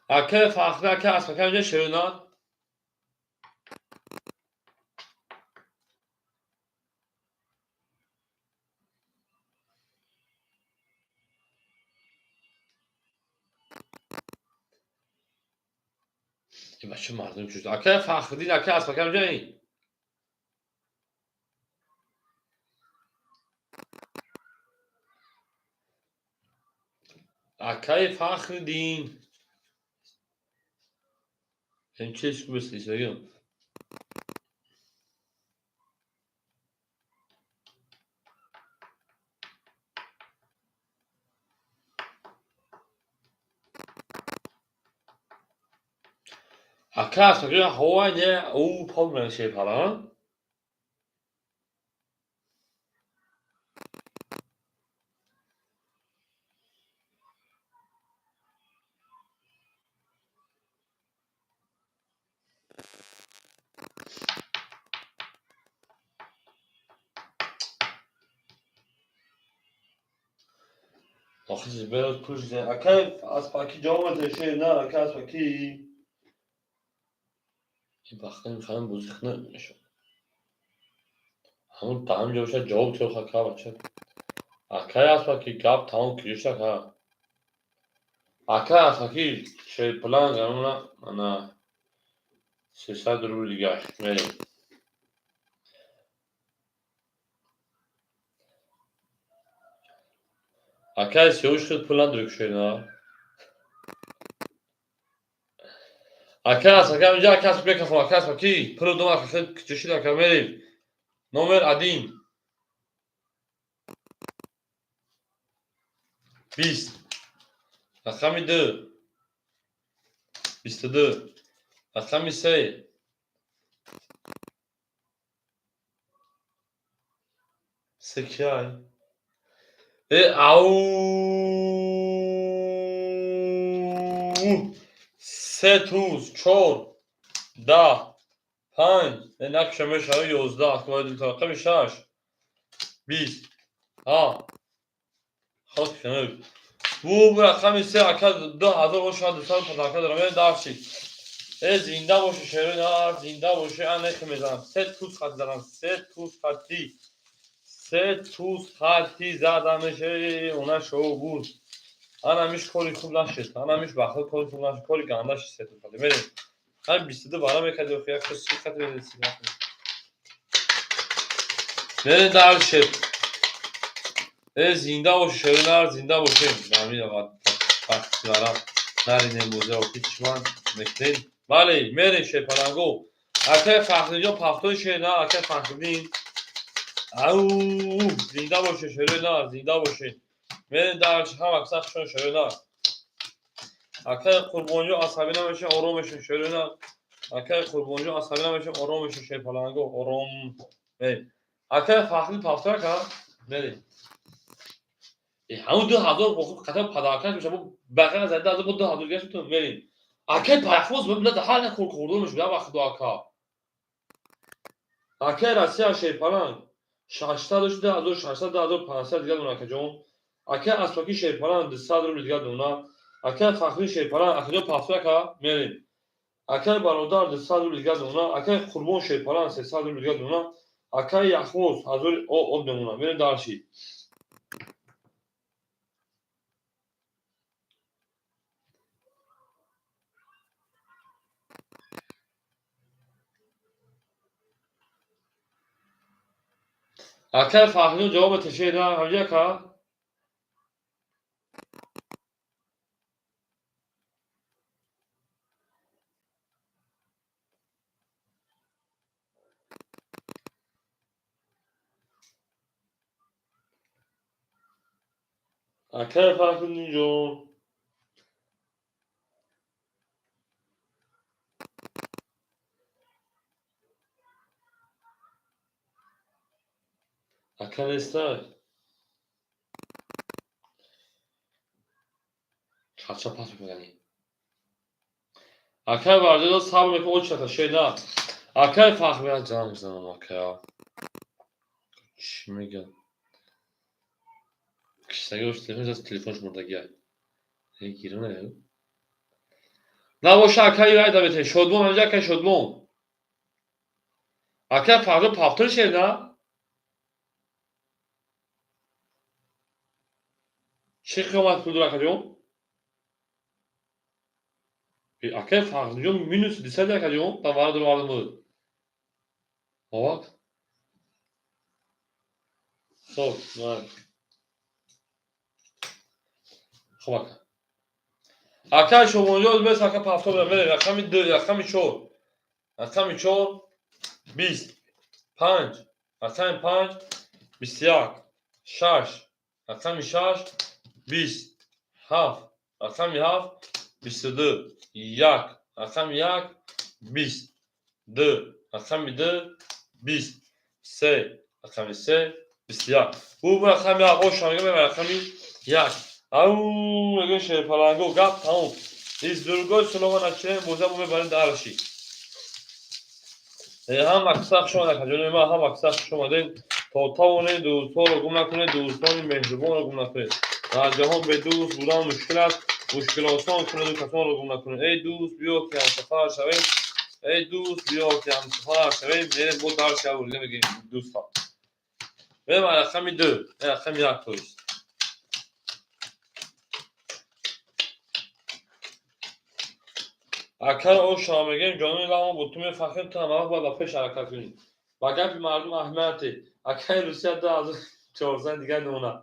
اکه فخری اکه اسب اکه اونجا شیرینات. این بچه مردم چوست. اکه فخردین اکه اسب اکه اونجا این. اکه فخردین. این چیش بسیش بگم. اکه اسب اکه هوای نه او پول منشه پلان. آخه زبالت پوش زن. اکه اسب اکه جوابت شیرینات اکه اسب اکه. این بخته میخوام بوزیخ نمیشه. همون تمام جوشه جواب تو خاکا بچه. اکه اسب اکه گاب تمام کریشتا که. اکه اسب اکه شیر پلان گرمونا انا 300 روبل دیگه میریم. اکه سیوش خود پلان درک شیرنا. اکه اسب اکه اونجا اکه اسب بکفم اکه اسب اکه پلو دوم اکه خود کچشید اکه میریم. نومر ادین 20 رقمی 2 22 رقمی 3 3 کیای او 3 توز 4 10 5 نقشه میشه 11 که باید رقم 6 20 ها خود کنید bu رقم 3 اکه 2000 باشه 250 درامه داشتی زنده باشه شیرین زنده باشه انخ میزنم 3 توز خط زدم 3 توز خطی 3 توز خطی زدمش اونه شو بود انمیش کاری خوب نشد انمیش بخل کاری خوب نشد کاری گنده شد 3 توز خطی بریم هم 22 بالا میکردی و خیلی سی خطی بدید بریم در شد زنده باشه شیرین زنده باشه نمید آقا پختی برم نرین موزه و پیچمان مکتین بله میرین شیپرنگو اکه فخری جا پفتون شیرین اکه فخردین او زنده باشه شیرین زنده باشه میرین در هم اکسخ شون شیرین اکه قربانجو عصبی نمیشه آرومشه شیرین اکه قربانجو عصبی نمیشه آرومشه شیپرنگو آروم اکه فخری پفتون که میرین همون 2000 بخور خطر پداکش میشه با بقیه زنده از اون 2000 گشت تو میریم اکه پرفوز ببینید حال نکور خوردونش بیا وقت داکا اکه راستی شیپران 600 شده 1600 1500 دیگه اون که جون اکه اسپاکی شیپران 200 رو دیگه دونا اکه فخری شیپران اکه جو پاسو کا میریم اکه برادر 200 رو دیگه دونا اکه قربون شیپران 300 رو دیگه دونا اکه یخوز 1000 او دونا میریم دارشی اکه فخری جواب تشه دا همجا که اکه فخری جو اکه نیسته کچا پاس میکنی اکای ورده صبر میکنه او چطور شینا اکای فخر جان میزنم اکای چی میگم کشتاگه روش تلفنش مرده گیرونه نه باشه اکای رای دامته شدمون همجا اکای شدمون اکای فخر پافتر شینا چی قیمت پول دور اکای جون اکای فخر جون minus دیسه دی اکای جون تا وارد رو وارد بود bak خب نه خب اکای شما یاد بس اکای پافتر بره رقمی دو رقمی چور رقمی چور 20 5 رقم 5 21 6 رقم 6 20 7 رقم 7 22 1 رقم 1 20 2 رقم 2 20 3 رقم 3 21 bu رقم 1 o şarkı ve رقم 1 او میگه شیرپلنگو گپ تموم از درگاه سلوان اچه موزه بومه برای درشی هم مقصد شما نکنه ما هم مقصد شما دین تا دوستان رو گم نکنه دوستان مهربان رو گم نکنه در جهان به دوست بودن مشکل است مشکل آسان کنه دو کسان رو گم نکنه ای دوست بیا که هم سفر شویم ای دوست بیا که هم سفر شویم میریم بود درشی ها بوده میگیم دوست ها بریم رقم 2 رقم 1 تویست اگر او شامگین جانوی لما بوتومی فخر تمام باید پیش حرکت کنید و گفت مردم اهمیتی اگر روسیه ده از 400 دیگر نمونه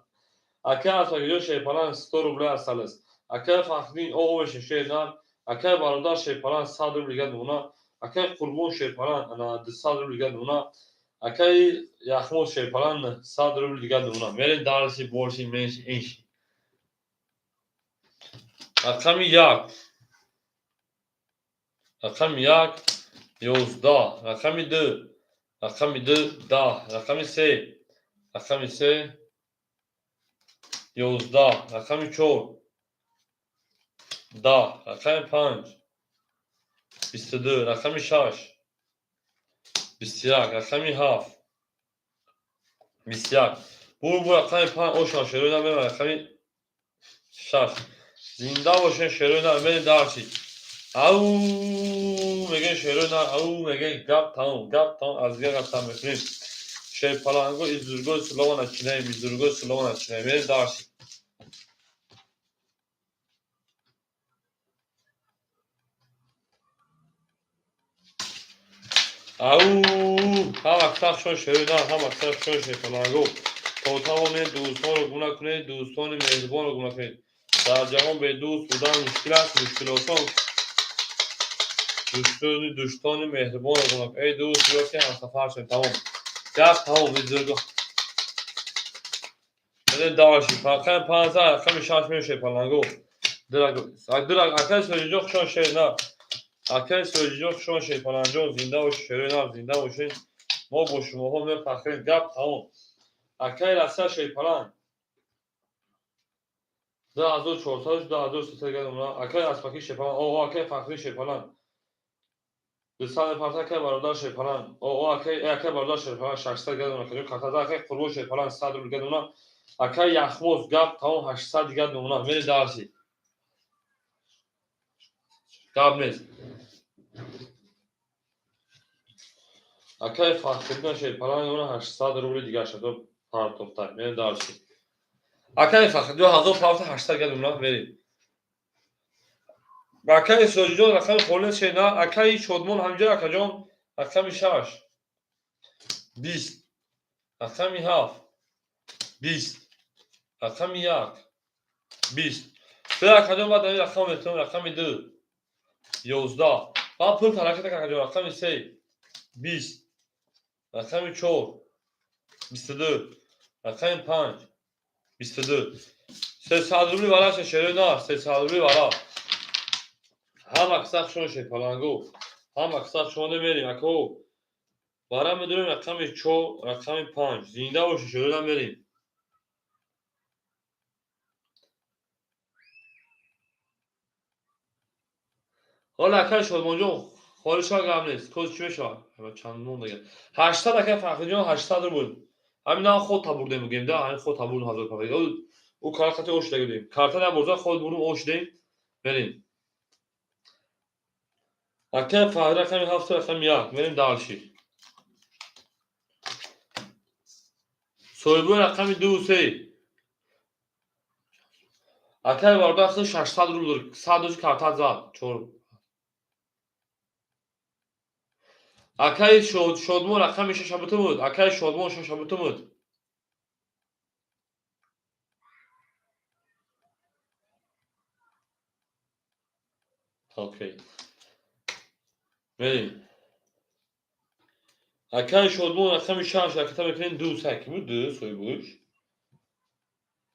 اگر از وقتی شیپلان 100 روبل اصل است اگر فخرین او شیپلان اگر برادر شیپلان 100 روبل دیگر نمونه اگر قربون شیپلان 200 روبل دیگر نمونه اگر یخمو شیپلان 100 روبل دیگر نمونه میرین درسی بورسی منش اینش رقم 1 رقم 1 11 رقم 2 رقم 2 10 رقم 3 رقم 3 11 رقم 4 10 رقم 5 22 رقم 6 21 رقم 7 21 bu رقم 5 اوشان شروع نمیم رقم 6 زنده باشین شروع نمیم درسی او میگه شروع نه او میگه گپ تمام از دیگه گپ تمام میکنیم شیپلنگو ایزورگو سلوان اچینه میزورگو سلوان اچینه میریم درسی او هم اکثر شون شروع هم اکثر شون شیپلنگو توتاون دوستان رو گم نکنید دوستان مهربان رو گم نکنید در جهان به دوست بودن مشکل است مشکل آسان دوستان مهربان رو گم نکنید ای دوست بیا که هم سفر شد تمام گپ تمام میزورگو بده دارشی فقط 15 رقم 6 میشه شیپلنگو درگ اکل سوژیجوخ شون شیر نه اکل سوژیجوخ شون شیپلنجو زنده و شروع نه زنده باشین ما با شما ها میفخریم گپ تمام اکل رسته شیپلنگ 2400 2300 گرم اکل اسپاکی شیپلنگ او اکل فخری شیپلنگ 200 پرتا اکل برادر شیپلنگ او اکل برادر شیپلنگ 600 گرم کنیم کاتا اکل قربو شیپلنگ 100 روبل گرم اکل یخموز گپ تمام 800 دیگر نمونه میری درسی گپ نیست اکای فخر شیپلنگ اون 800 روبل دیگر شد پارتوفتر میری درسی اکای فخر 2800 گرم میری اکای سوجو رقم خورده شینا اکای شدمون همجا اکجان رقم 6 20 رقم 7 20 رقم 1 20 به اکجان بعد رقم بتون رقم 2 11 بعد پول حرکت اکجان رقم 3 20 رقم 4 22 رقم 5 22 300 روبل براش شروع نه 300 روبل برا هم اکثر شون شیپلنگو هم اکثر شون میریم اکو برا میدونیم رقم 4 رقم 5 زنده باشه شروع نمیریم حالا اکای شادمان جان خالش ها گم نیست کد چی بشه چند مون دیگه 800 اکای فخری جان 800 رو بود همین خود تا بردیم بگیم ده همین خود تا بردیم 1000 پاپی او کار خاطر اوش دیگه کارتا نه برزا خود بردیم اوش دیم بریم اکای فخری رقم 7 رقم 1 بریم دالشی سویبو رقم 2 3 اکای وارد اخر 600 رو دور 100 کارتا زد چور اکای شادمون رقم 6 شبته بود اکای شادمون 6 شبته بود اوکی بریم اکای شادمون رقم 6 رقم میکنین 2 سک بود 2 سویبوش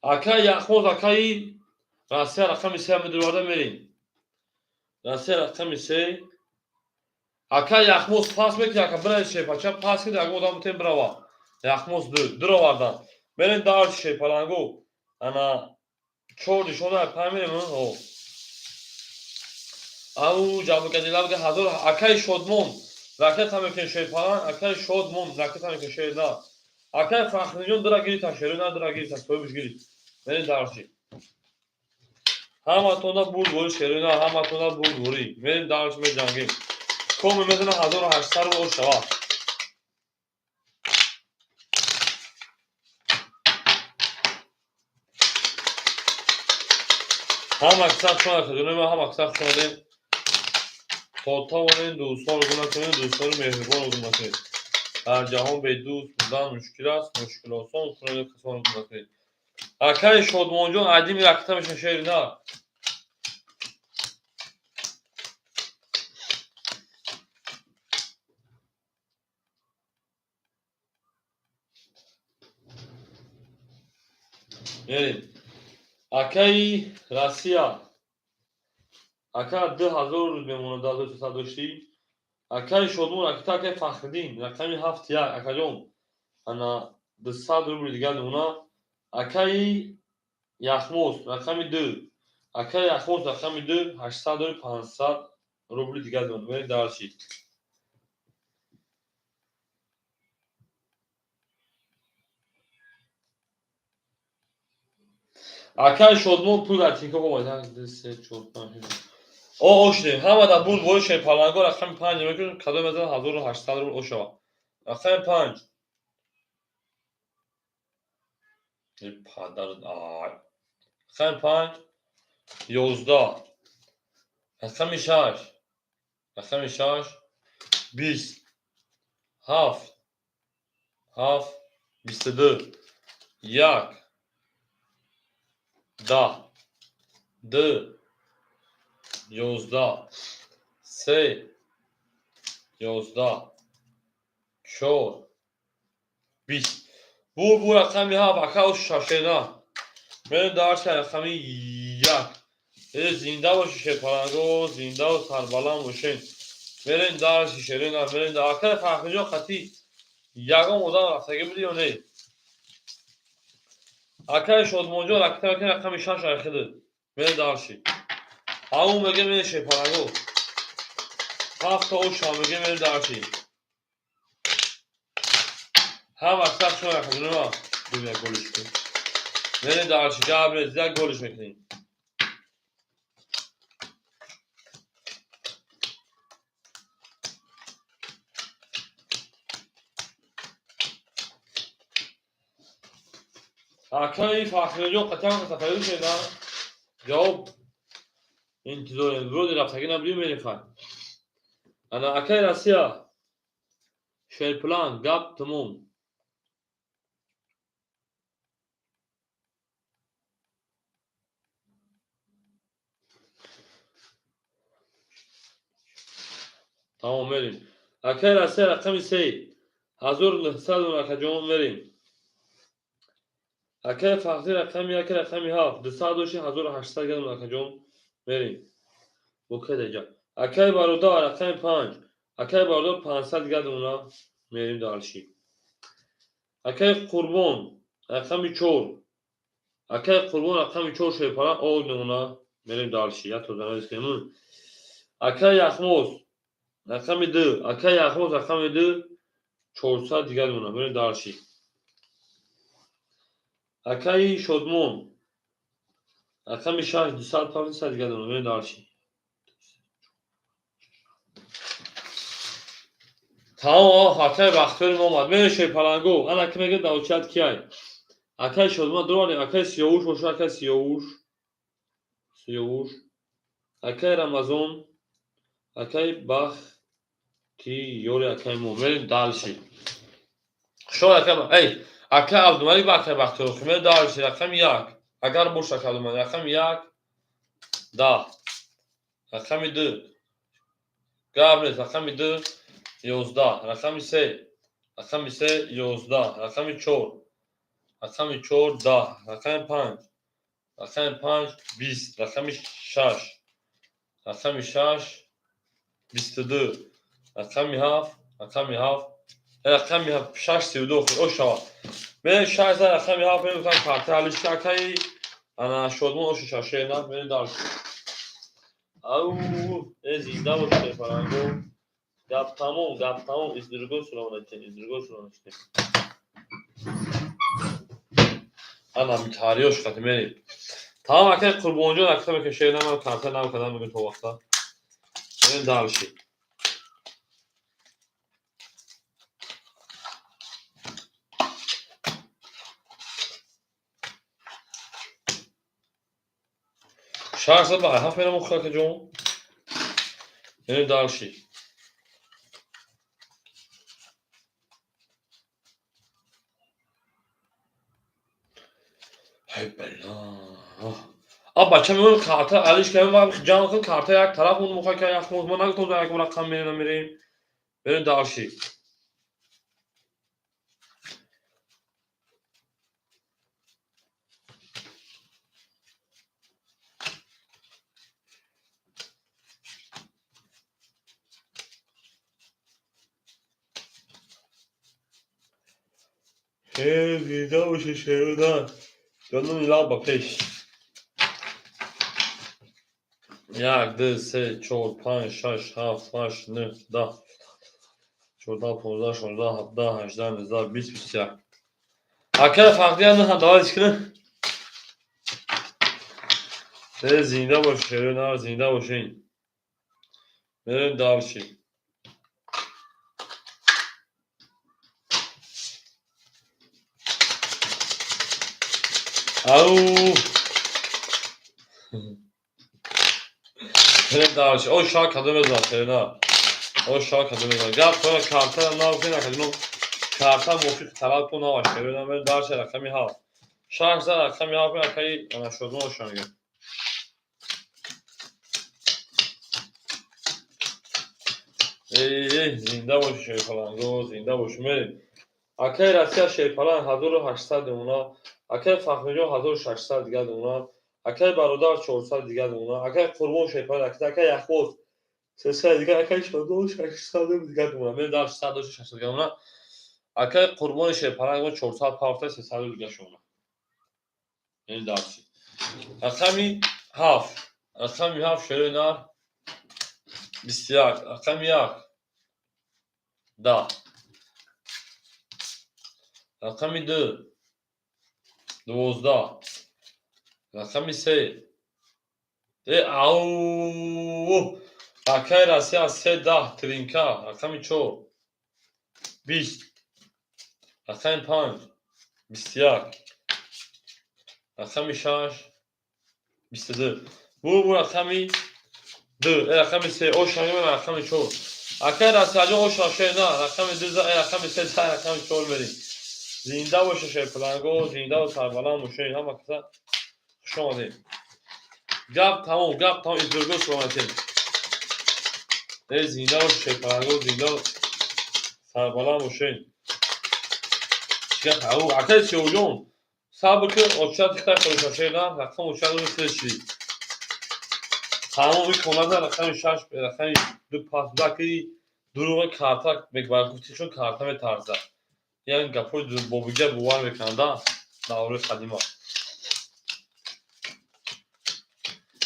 اکای یخموز اکای راستی رقم 3 هم دوباره میریم راستی رقم 3 اکای یخموز پاس میکنه اکا برای شیپا پاس کنه اگه آدم تیم بروا یخموز دو واردن برین دار شیپا لانگو انا چور شده پامیرم او او جابو کدیلا بگه حضور اکای شادمون راکت هم میکنه شیپا اکای شادمون راکت هم میکنه شیپا اکای فخریجون درا گیری تا شیرون درا گیری تا سویبوش گیری برین دارشی همتون بود بوری شیرون همتون بود بوری برین دارش به جنگیم کم میزنه 1800 رو شوا هم اکثر شما خدونه ما هم اکثر شما خودتا ونین دوستان رو گناه کنید دوستان رو مهربان رو گناه کنید در جهان به دوست بودن مشکل است مشکل آسان کنید کسان رو گناه کنید اکای شادمان جان عدیم رکتا میشن شهر نه بریم اکای راسیا اکا 2000 روز بمونه 2300 داشتی اکای شادمان اکتا اکای فخردین رقمی 7 یک اکا جان انا 200 روبل دیگه اونا اکای یخموز رقمی 2 اکای یخموز رقمی 2 800 و 500 روبل دیگه دون برید دارشی اکای شادمان پول در تینکا باید 3 4 5 او اوشنیم همه در بول بول شی پالانگو رقم 5 میکنیم کدو میزنه 1800 روبل اوشا رقم 5 پدر رقم 5 11 رقم 6 رقم 6 20 7 7 22 1 10 2 11 3 11 4 20 bu رقمی ها بکاوش شاشیده من دارش رقمی 1 زنده باشه شپارانگو زنده و سربلند باشین برین دارش شیرین برین دارکر فخریجا خطی یگم اوزان رفتگی بودی یا نه اکای شادمونجا رکتا بکن رقمی 6 رخیده برین دارشی همون بگه من شپارانگو 7 تا او شامگه برین دارشی هم اکثر شما رخیده نه دنیا گلش کن برین دارشی جابر زیاد گلش میکنین اکای فخریجا قطعا تفریح شده جواب انتظار ورود رفتگی نبریم میریخواد انا اکای راسیا شیر پلان گپ تموم تمام بریم اکای راسیا رقم 3 1900 اکا جون بریم اکای فخری رقم 1 رقم 7 200 1800 گرم اکا جون بریم بوکه دیجا اکای بارودا رقم 5 اکای بارودا 500 گرم اونا میریم دالشی اکای قربان رقم 4 اکای قربان رقم 4 شیر پلان او اونا میریم دالشی یا تو زنه اسکمون Akay Yaxmoz رقم 2 Akay Yaxmoz رقم 2 400 دیگر دونه بریم دارشی. Akay Shodmon رقم 6 250 دیگر دونه بریم دارشی. Tamam Akay Baxtverім اومد بریم شیپلنگو انا که میگه داوچت کیای Akay Shodmon درانی Akay Siyavush باشه Akay Siyavush Akay Ramazon Akay Baxti Yori Akay Mo بریم دارشی. شو رقم ای Akay Abdumalik با Akay Baxtverім بریم دارشی رقم 1 اگر boş رقم رقم 1 10 رقم 2 قبل رقم 2 11 رقم 3 رقم 3 11 رقم 4 رقم 4 10 رقم 5 رقم 5 20 رقم 6 رقم 6 22 رقم 7 رقم 7 رقم 7 6 32 او شوا من 6 رقم 7 میگم کارت حلش کی انا شدمون او شاشه نه من دار او زنده باشه فرانگو گپ تمام ازدرگو سلامتی انا میتاریوش قدیمی tamam arkadaşlar kurbancu akşam köşeye hemen kartı kadar bugün o vakta. Benim daha bir şey. Şarjı var. Hafif benim okula kacağım. Benim daha bir şey. Hay bella. Ab bacham eون kartı alish kemi var. Canın kartı yak taraf onu muhakeme yapmaz. Bana toz yak rakam vereyim. Benim daha bir şey. Vida o şişeğine. Canım ilaba peş. 1 2 3 4 5 6 7 8 9 10 14 15 16 17 18 19 20 21 Akar farklı yandan hadalar içkini. Zinde boş şerine zinde boşayın. Benim daha bir şey. Au. Benim daha bir şey. O şarkı adımız var Serena. O şarkı adımız var. Gel sonra karta ne yapayım akadını. Karta mufik taraf bu ne var Serena benim daha şey rakami ha. Şarkılar rakami ha ben akayı ana şodum o şarkı. زنده باشی شیپلنگو زنده باشی بریم اکای راسیا شیپلنگ 1800 اونا اکای فخمیجو 1600 دیگه اونا اکای برادر 400 دیگه اونا اکای قربون شیپلنگ اکای یخوز 300 دیگه اکای شادو 600 دیگه اونا من در 600 دیگه اونا اکای قربون شیپلنگ 400 پافته 300 دیگه شونا این دارسی رقمی هاف شرینا 21 رقمی 1 10 رقمی 2 12 رقمی 3 او اکای راسیا 3 10 ترینکا رقمی 4 20 رقمی 5 21 رقمی 6 22 bu رقمی 2 رقمی 3 o şanı رقمی 4 اکای راسیا o şaşe نه رقمی 2 رقمی 3 رقمی 4 بریم زنده باشه شیپلنگو زنده و سربلند باشه هم اکثر خوش آمدید گپ تمام ازدرگو سلامتی زنده باشه شیپلنگو زنده و سربلند باشه چیکار او اکای سیوجون صبر که اوچات تک خودشه نه رقم اوچات رو سرچی تمام این کمک رقم 6 رقم 2 پاس داکی دروغ کارتا میگم گفتیشون کارتا به طرزه یعنی گپوی بوبیگه بوان میکنه داوره قدیما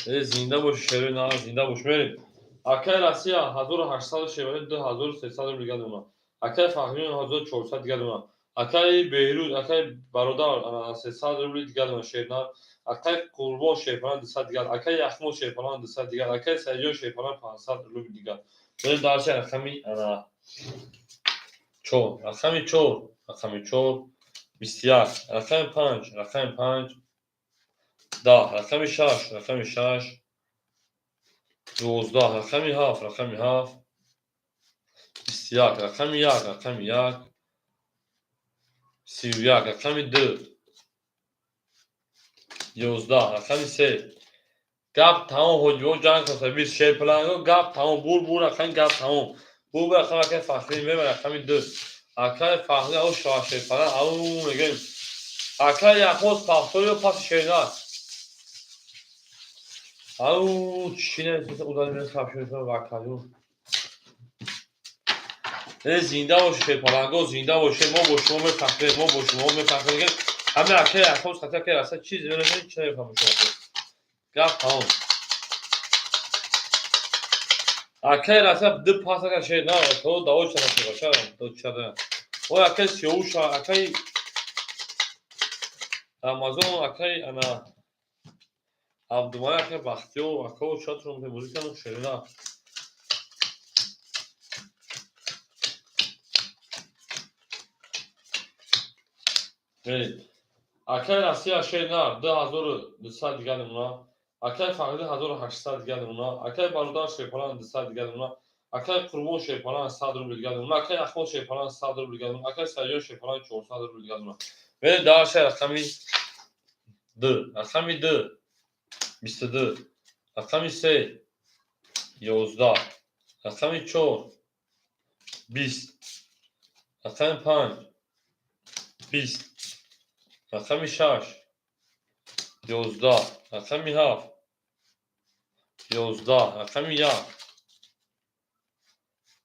زنده باشه شروع نه زنده باشه بریم Акай Россия 1800 2300 рубли гадуна. Акай Фахрин 1400 гадуна. Акай Бейрут, Акай Бародар 300 рубли гадуна шерна. Акай Курбон шерпана 200 гад. Акай Яхмон шерпана 200 гад. Акай Сайён шерпана 500 рубли гад. Мен дарча рақами ана 4. рақами 4. рақами 4. 21. рақами 5. рақами 5. 10. рақами 6. рақами 6. 12. рақами 7. рақами 7. 21. рақами 1. рақами 1. 31. рақами 2. 11. рақами 3. гап тамом ҳоҷиҳо ҷанг каса 20 шерпаланго гап тамом бур рақами гап тамом бур рақами акай фахрин мема рақами 2. акай фахрин ав шерпалан ав мегем акай яхмоз пахтоё пас шерна ав чина удали мен капшон вакалу зинда бош шерпаланго зинда боше мо бо шумо мефахрем мо бо шумо мефахрем ҳама акай яхмоз хата ки аса чиз менем чина мефаҳмам шумо гап тамом акай раса ду пасака шерна то даво чана баша то чана о акай сиёуша акай амазон акай ана абдумай акай бахтиё акао чатрум музикану шерна акай Россия шерна 2200 гадуна. акай фахрин 1800 гадуна. акай бародар шерпалан 200 гадуна. акай Курбон шерпалан 100 рубли гадуна. акай Ахмод шерпалан 100 рубли гадуна. акай Сайён шерпалан 400 рубли гадуна. мен дарша рақами 2. рақами 2. 22. рақами 3. 11. рақами 4. 20. рақами 5. 20. рақами 6. 11. рақами 7. 11. рақами 1.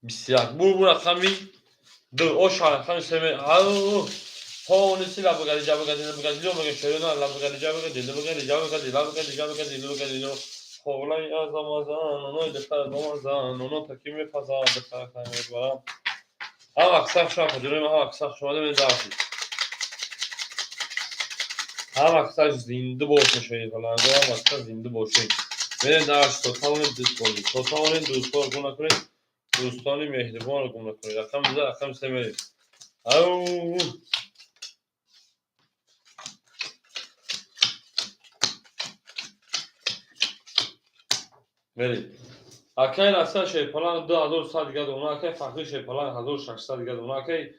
21. бур рақами 2. оша рақами 3. ау ҳонisi лабгади ҷабгади лабгади шерна лабгади ҷабгади лабгади ҷабгади лабгади ҷабгади лабгади ҳолай азамазан оно дехтар бомазан оно таки мефазан дехтар камебарам ҳама аксар шума кадурем ҳама аксар шума дем дарси ҳама аксар зинда бошен шерпаланго ҳама аксар зинда бошен мен дарс то тавонем дӯст конем то тавонем дӯстор гум накунем дӯстони меҳрибонро гум накунем рақами 2 рақами 3 мерем ау мерем акай Россия шерпалан 2100 гадуна. акай фахрин шерпалан 1600 гадуна. акай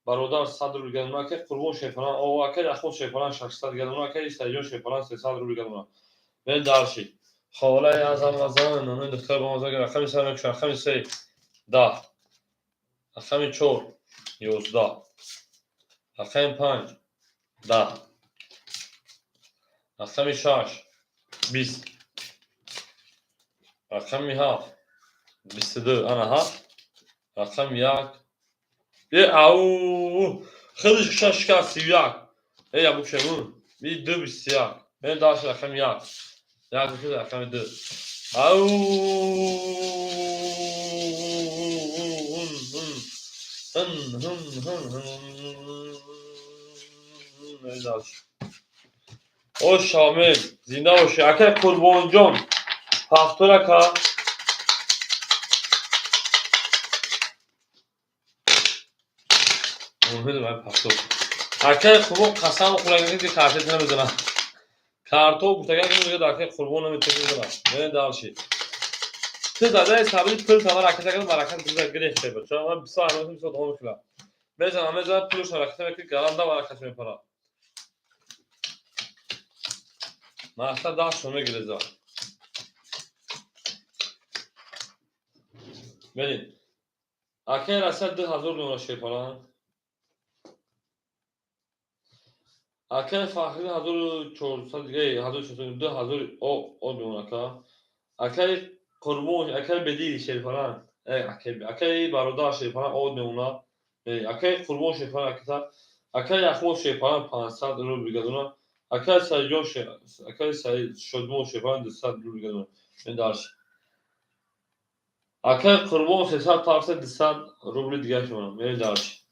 бародар 100 рубли гадуна. акай Курбон шерпалан о акай Ахмод шерпалан 600 гадуна. акай Сайён шерпалан 300 рубли гадуна. мен дарши холай азамазан оно духтар бомазан рақами 3 рақами 3. 10. рақами 4. 11. рақами 5. 10. рақами 6. 20. рақами 7. 22. ана 7. рақами 1. ау хеле шашка 31. я букшемун 2 21. мен дарши рақами 1. як рақами 2. ау о шомил зинда боши акай Қурбонҷон пахторака акай Қурбон қасам хӯрагӣ ки картет намезанам картоп гуфтаган ки акай Қурбон наметавонам мен дарши ты задаи сабри пул тама ракетаган баракат гузар грех шеба чо ман 20 дом хила мезанам пулш ракета ки гаранда баракат мепара маста даш шуме гиреза берин акай Россия 2000 дона шерпалан акай фахрин 1400 2000 о донака акай Қурбон акай бедири шерпалан акай бародар шерпалан о дона акай Қурбон шерпалан акай Ахмод шерпалан 500 рубли гадуна. акай Сайён акай шодмон шерпалан 200 рубли гадуна мен дарши Akay قربون 300 تاکس 200 روبل دیگه شما میرین دارش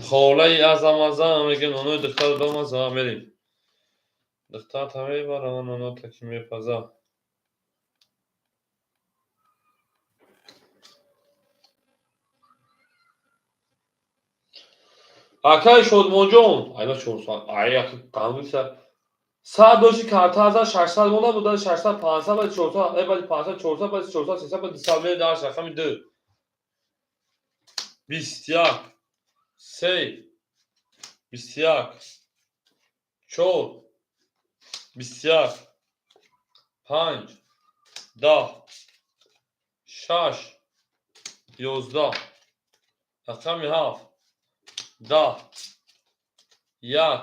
خاله از آمازا میگن اونو دختر دومازا میریم دختر تامی باران اونو تکی میپزا Akay شادمانجون اینا 400 ای اخی قانونیه 100 داشتی کارت 1600 مونا بود 600 500 بعد 400 ای بعد 500 400 بعد 400 300 بعد 200 میرین دارش رقم 2 21 3 21 4 21 5 10 6 11 رقم 7 10 1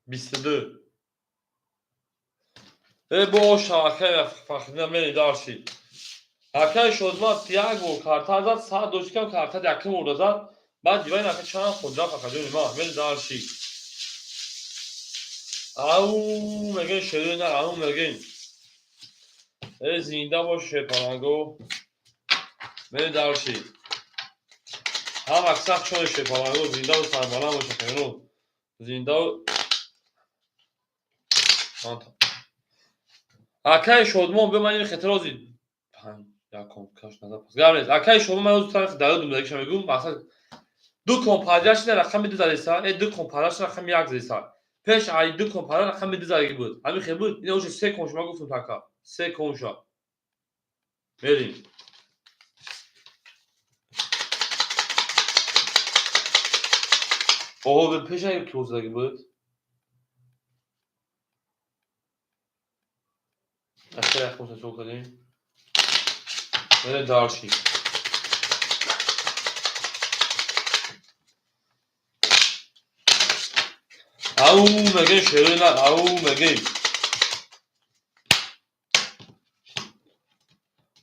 22 باش Akay فخریدم میرین دارشی Akay شادمان تیاگ و کارتا زد 100 داشتی کم کارتا دکه مورد زد بعد دیوان Akay چند خودرا فقط ما میرین دارشی او میگن شروع نه او میگن زنده باشه پرانگو میرین دارشی هم اکثر چون پرانگو زنده و سربالا باشه کنون زنده و Akay شادمان به من خطرازی یکم کاش نظر پس گرم Akay شادمان من روز طرف دارم دیگه میگم مثلا دو کمپاریاش رقم 2 زدیسا دو کمپاریاش رقم 1 زدیسا پیش ای دو کمپارا رقم 2 زدی بود همین خیلی بود اینا اوش 3 کنشما گفتم تاکا 3 کنشا بریم اوه به پیش ای کلوز زدی بود اخیر اخوصا چون کنیم بریم دارشی او مگه شروع نه او مگه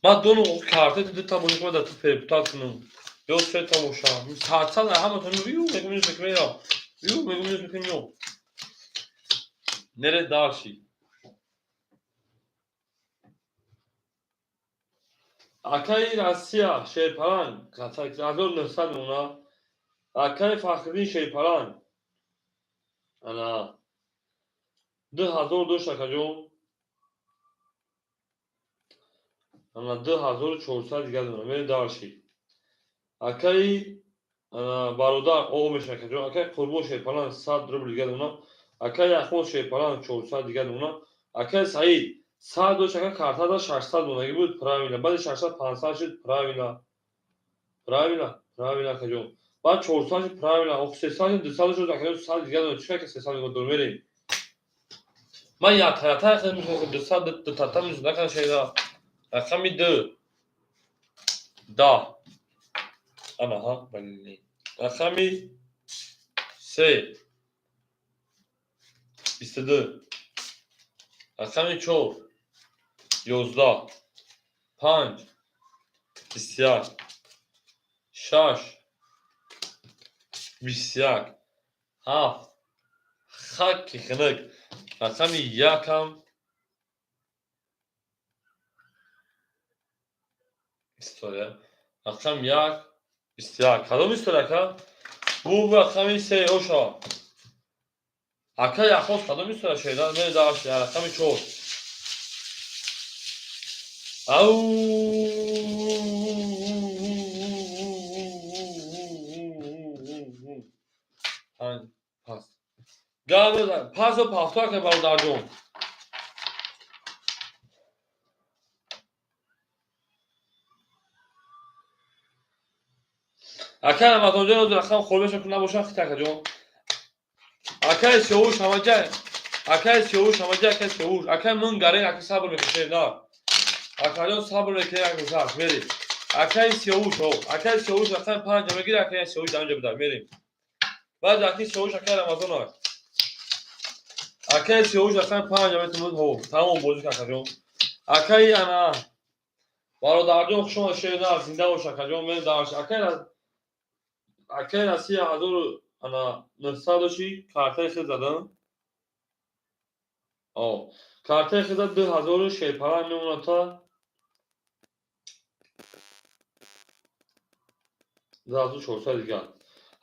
ما دونو کارت دو تا بونی که تو پرپتال کنم یو سه تا موشا می ساعت سال همه تو ویو مگه میز میکنم ویو مگه میز میکنم نره دارشی Akay Rusya şeyparan katakrazor nefsad ona Akay Fakhri şeyparan ana 2002 şakacım ana 2400 دیگه دونم میره دارشی Akay ana برادر او شکجو Akay قربو şeyparan 100 روبل دیگه دونم Akay اخو şeyparan 400 دیگه دونم Akay سعید 100 شکر کارتا دا 600 دونگی بود правильно بعد 600 500 شد правильно کجو بعد 400 شد правильно او 300 200 شد اخر 100 دیگه دونم چه که 300 دیگه دور میریم من یا تا خیلی میشه 200 تا میشه نکنه شیدا رقم 2 10 اما ها بله رقم 3 22 رقم 4 11 5 21 6 21 7 خاک خنک رقم یکم استوره رقم 1 21 کدوم استوره که bu رقم 3 اوشا Akay اخوص کدوم استوره شیدا من داشت رقم 4 پس گام پس و پافتا که برادر جون Akay هم اونجا رو رقم خوربش کنه باشه خیلی جون Akay سیوش همجا Akay سیوش همجا Akay سیوش Akay من گره Akay صبر میکنه نه Akay جون صبر میکنه Akay صبر میری Akay سیوش او Akay سیوش رقم 5 میگیره Akay سیوش دانجا بده میریم بعد Akay سیوش Akay رمضان ها Akay سیوش رقم 5 میتونم هو تمام بازی Akay جون Akay انا برادر جون شما شیدا زنده باش Akay جون من داشت Akay راستی 1000 انا 900 شی کارت خود زدم او کارت خود 2000 شیپارا میمونه تا 1400 دیگر.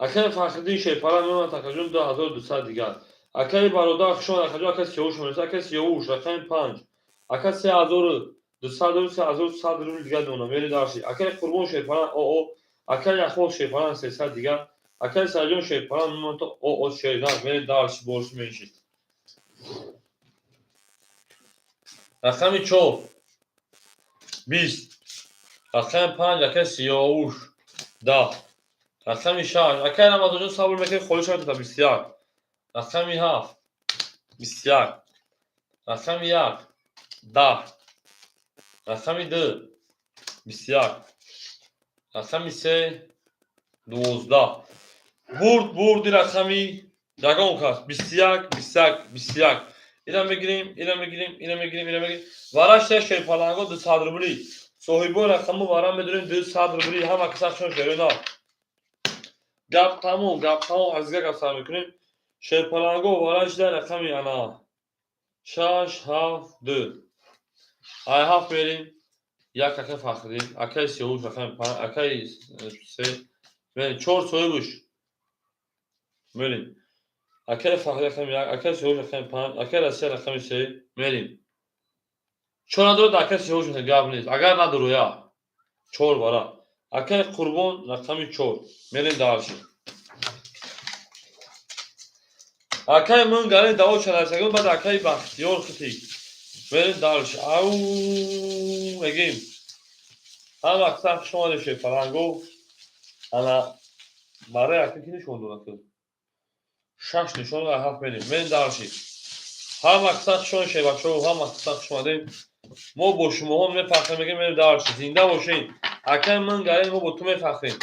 اکای فخردین شیپارا میمون تکجون 2200 دیگر. اکای برادر خشون اکجون اکای سیاوش میرسه اکای سیاوش رقم 5. اکای 3200 و 3100 رو دیگر دونم میری داشتی. اکای قربون شیپارا او اکای اخو شیپارا 300 دیگر. اکای سرجون شیپارا میمون تو او شیدان میری داشتی borç میشی. رقم 4 20. رقم 5 اکای سیاوش 10. رقم 6 اکای رمضان صبر میکنه خودش تا 21. رقم 7 21. رقم 1 10. رقم 2 21. رقم 3 12. بردی رقمی دگان کس 21 21 21. اینم بگیریم اینم بگیریم اینم بگیریم اینم بگیریم. وارش شیپالانگو 200 روبلی. صاحبو رقمو وارم بدونیم 200 روبلی هم اکثرشون شیرینا. گپ تموم از گپ سر میکنیم. شیپالانگو وارش در رقمی انا 6 7 2. ای هفت بریم. یک اکای فخردین اکای سیاوش رقم 5 اکای 3 بریم 4 صاحبوش بریم. اکای فخردین رقم 1 اکای سیاوش رقم 5 اکای رسیه رقم 3 بریم. 4 نداره اکای سیاوش گپ نیست اگر نداره یا 4 بارا اکای قربان رقم 4 بریم دارشیم. اکای من گلی داو چلسگون بعد اکای بختیار خطی بریم دارشیم. او بگیم هم اکثر شما دشه فلانگو انا برای اکای کی نشون دونه 6 نشون و هفت بریم دارشیم. هم اکثر شما شه بچه و هم اکثر شما دیم ما با شما هم میفخریم میگیم دارشیم زنده باشین. اکای من گلی ما با تو میفخریم.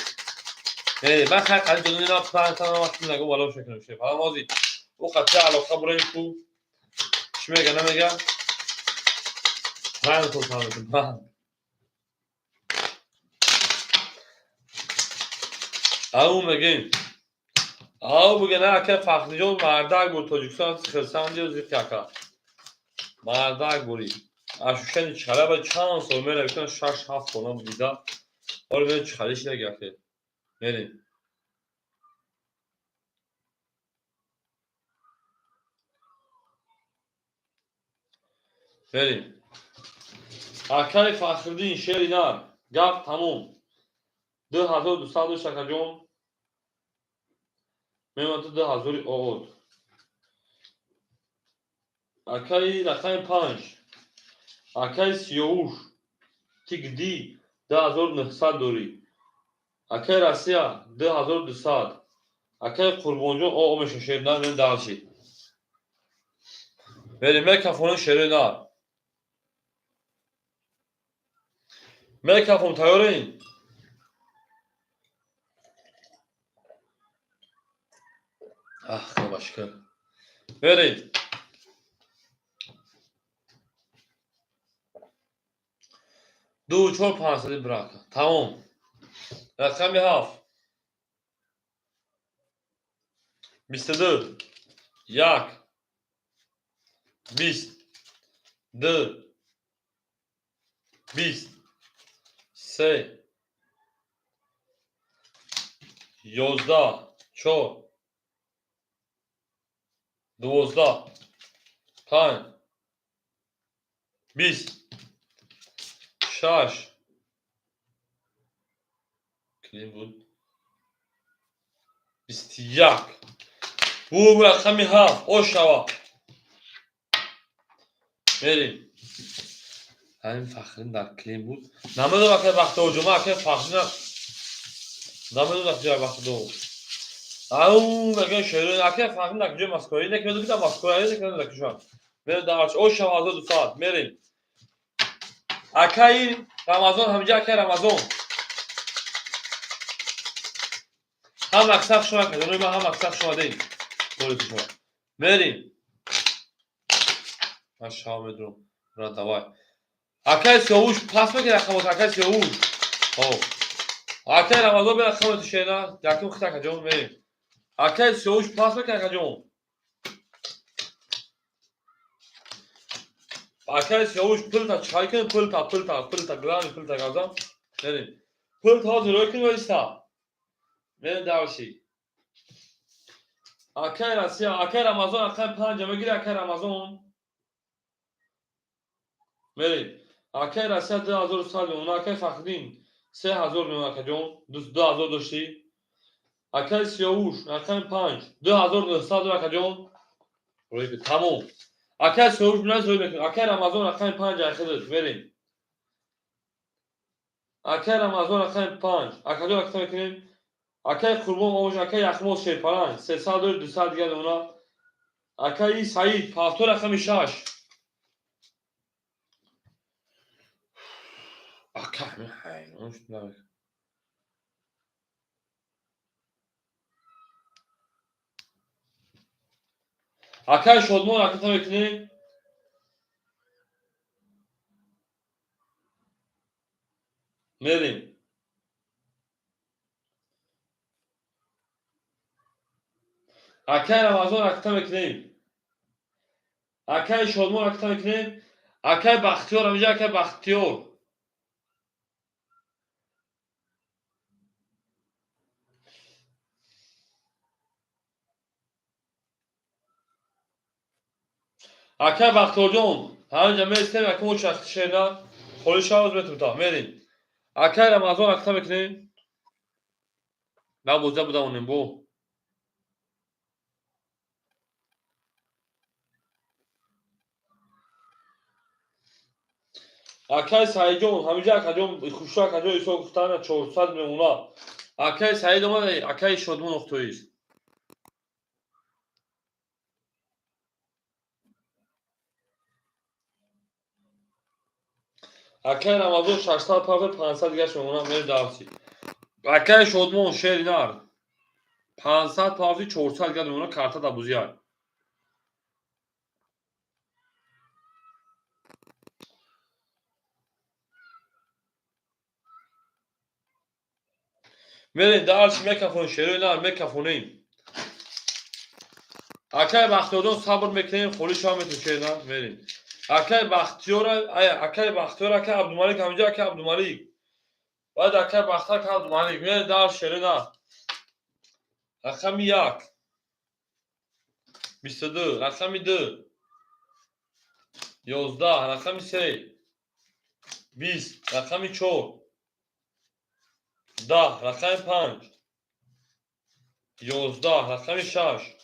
من خیلی قلیل دونی اینا پرانتان وقتی نگو بالا شکل میشه. حالا مازی او قطعه علاقه برای تو چی میگه نمیگه؟ من تو فهمیدم من. او میگیم او بگه نه که فخری جون مردک بود تاجیکستان خرسان دیو زیر کاکا مردک بودی اشوشن چخاله با چند سال میره بکنه 6 7 کنم دیده حالا میره چخالیش نگرده میریم. بریم. اکای فخردین شیرینار گفت تموم 2200 شکجون میمونده 2000 اوود. اکای رقم 5 اکای سیاوش تیک دی 10900 دوری. اکای رسیا 2200. اکای قربانجون او میشه شیرینار میریم دارشی. بریم میکافون شیرینار میکافون تیارین. خیلی باشکل بریم. دو چهار پانصدی براکا تمام. رقم 7 22 1 20 2 20 3 11 4 12 5 20 6 کلیم بود 21 bu رقمی 7 او شوا بریم. همین فخرین در کلیم بود نمیدونم که وقت او جمعه که فخرین نمیدونم که وقت دو او بگه شیرین اکه فخرین در کجای مسکوی اینه که میدونی که مسکوی اینه که میدونی که شما بریم دارش او شوا 1200 بریم. اکای رمضان همینجا اکای رمضان هم اکثر شما کنید ما هم اکثر شما دیم بولید شما بریم. من شام میدونم را دوای اکای سیاوش پس بگیر رقمات اکای سیاوش اکای رمضان بیر رقمات شینا یکم خطا کجام بریم. اکای سیاوش پس بگیر کجام اکای سیاوش پلتا چای کن پلتا گرانی پلتا گازم بریم. پلتا زیروی کن وایستا من دارشی اکر راستی اکر آمازون اکر پنج میگیری اکر آمازون میری اکر راستی 2000 سال اون اکر فخدین 3000 میون اکر جون 2000 داشتی اکر سیاوش اکر پنج 2200 اکر جون روی تمام اکر سیاوش نه زوی بکن اکر آمازون اکر پنج اخذت میری اکر آمازون اکر پنج اکر جون اکر میکنیم اکر قربان اوج اکر یخموز شیپاران 300 200 دیگه اونا اکر سعید پافتور اکر 6 اکر نه اونش نه اکر شادمان اکر میکنیم میریم اکر آمازون اکر میکنیم اکر شادمان اکر میکنیم اکر بختیار اینجا اکر بختیار اکر بختیار جون همینجا میرسیم اکر اون شخص شیرنا خوری شاوز بتوتا میریم اکر آمازون اکر میکنیم نه بوزه بوده اونیم بو اکر سعید جون همینجا اکر جون خوشا اکر جون ایسا گفتن 400 میمونا اکر سعید اومده اکر شادمان اختویست اکر آمازون 600 پاور 500 دیگه میمونا میریم دارسی اکر شادمان شیر اینار 500 پاوی 400 دیگه میمونا کارتا دا بوزیار میریم دارسی میکافون شیر اینار میکافونیم اکر بختیار صبر میکنیم خوری شام میتون شیرنا میریم اکر بختیار اکر بختیار اکر عبدالمالک همینجا اکر عبدالمالک بعد اکر بختیار اکر عبدالمالک میریم دار شیرنا رقم 1 22 رقم 2 11 رقم 3 20 رقم 4 10 رقم 5 11 رقم 6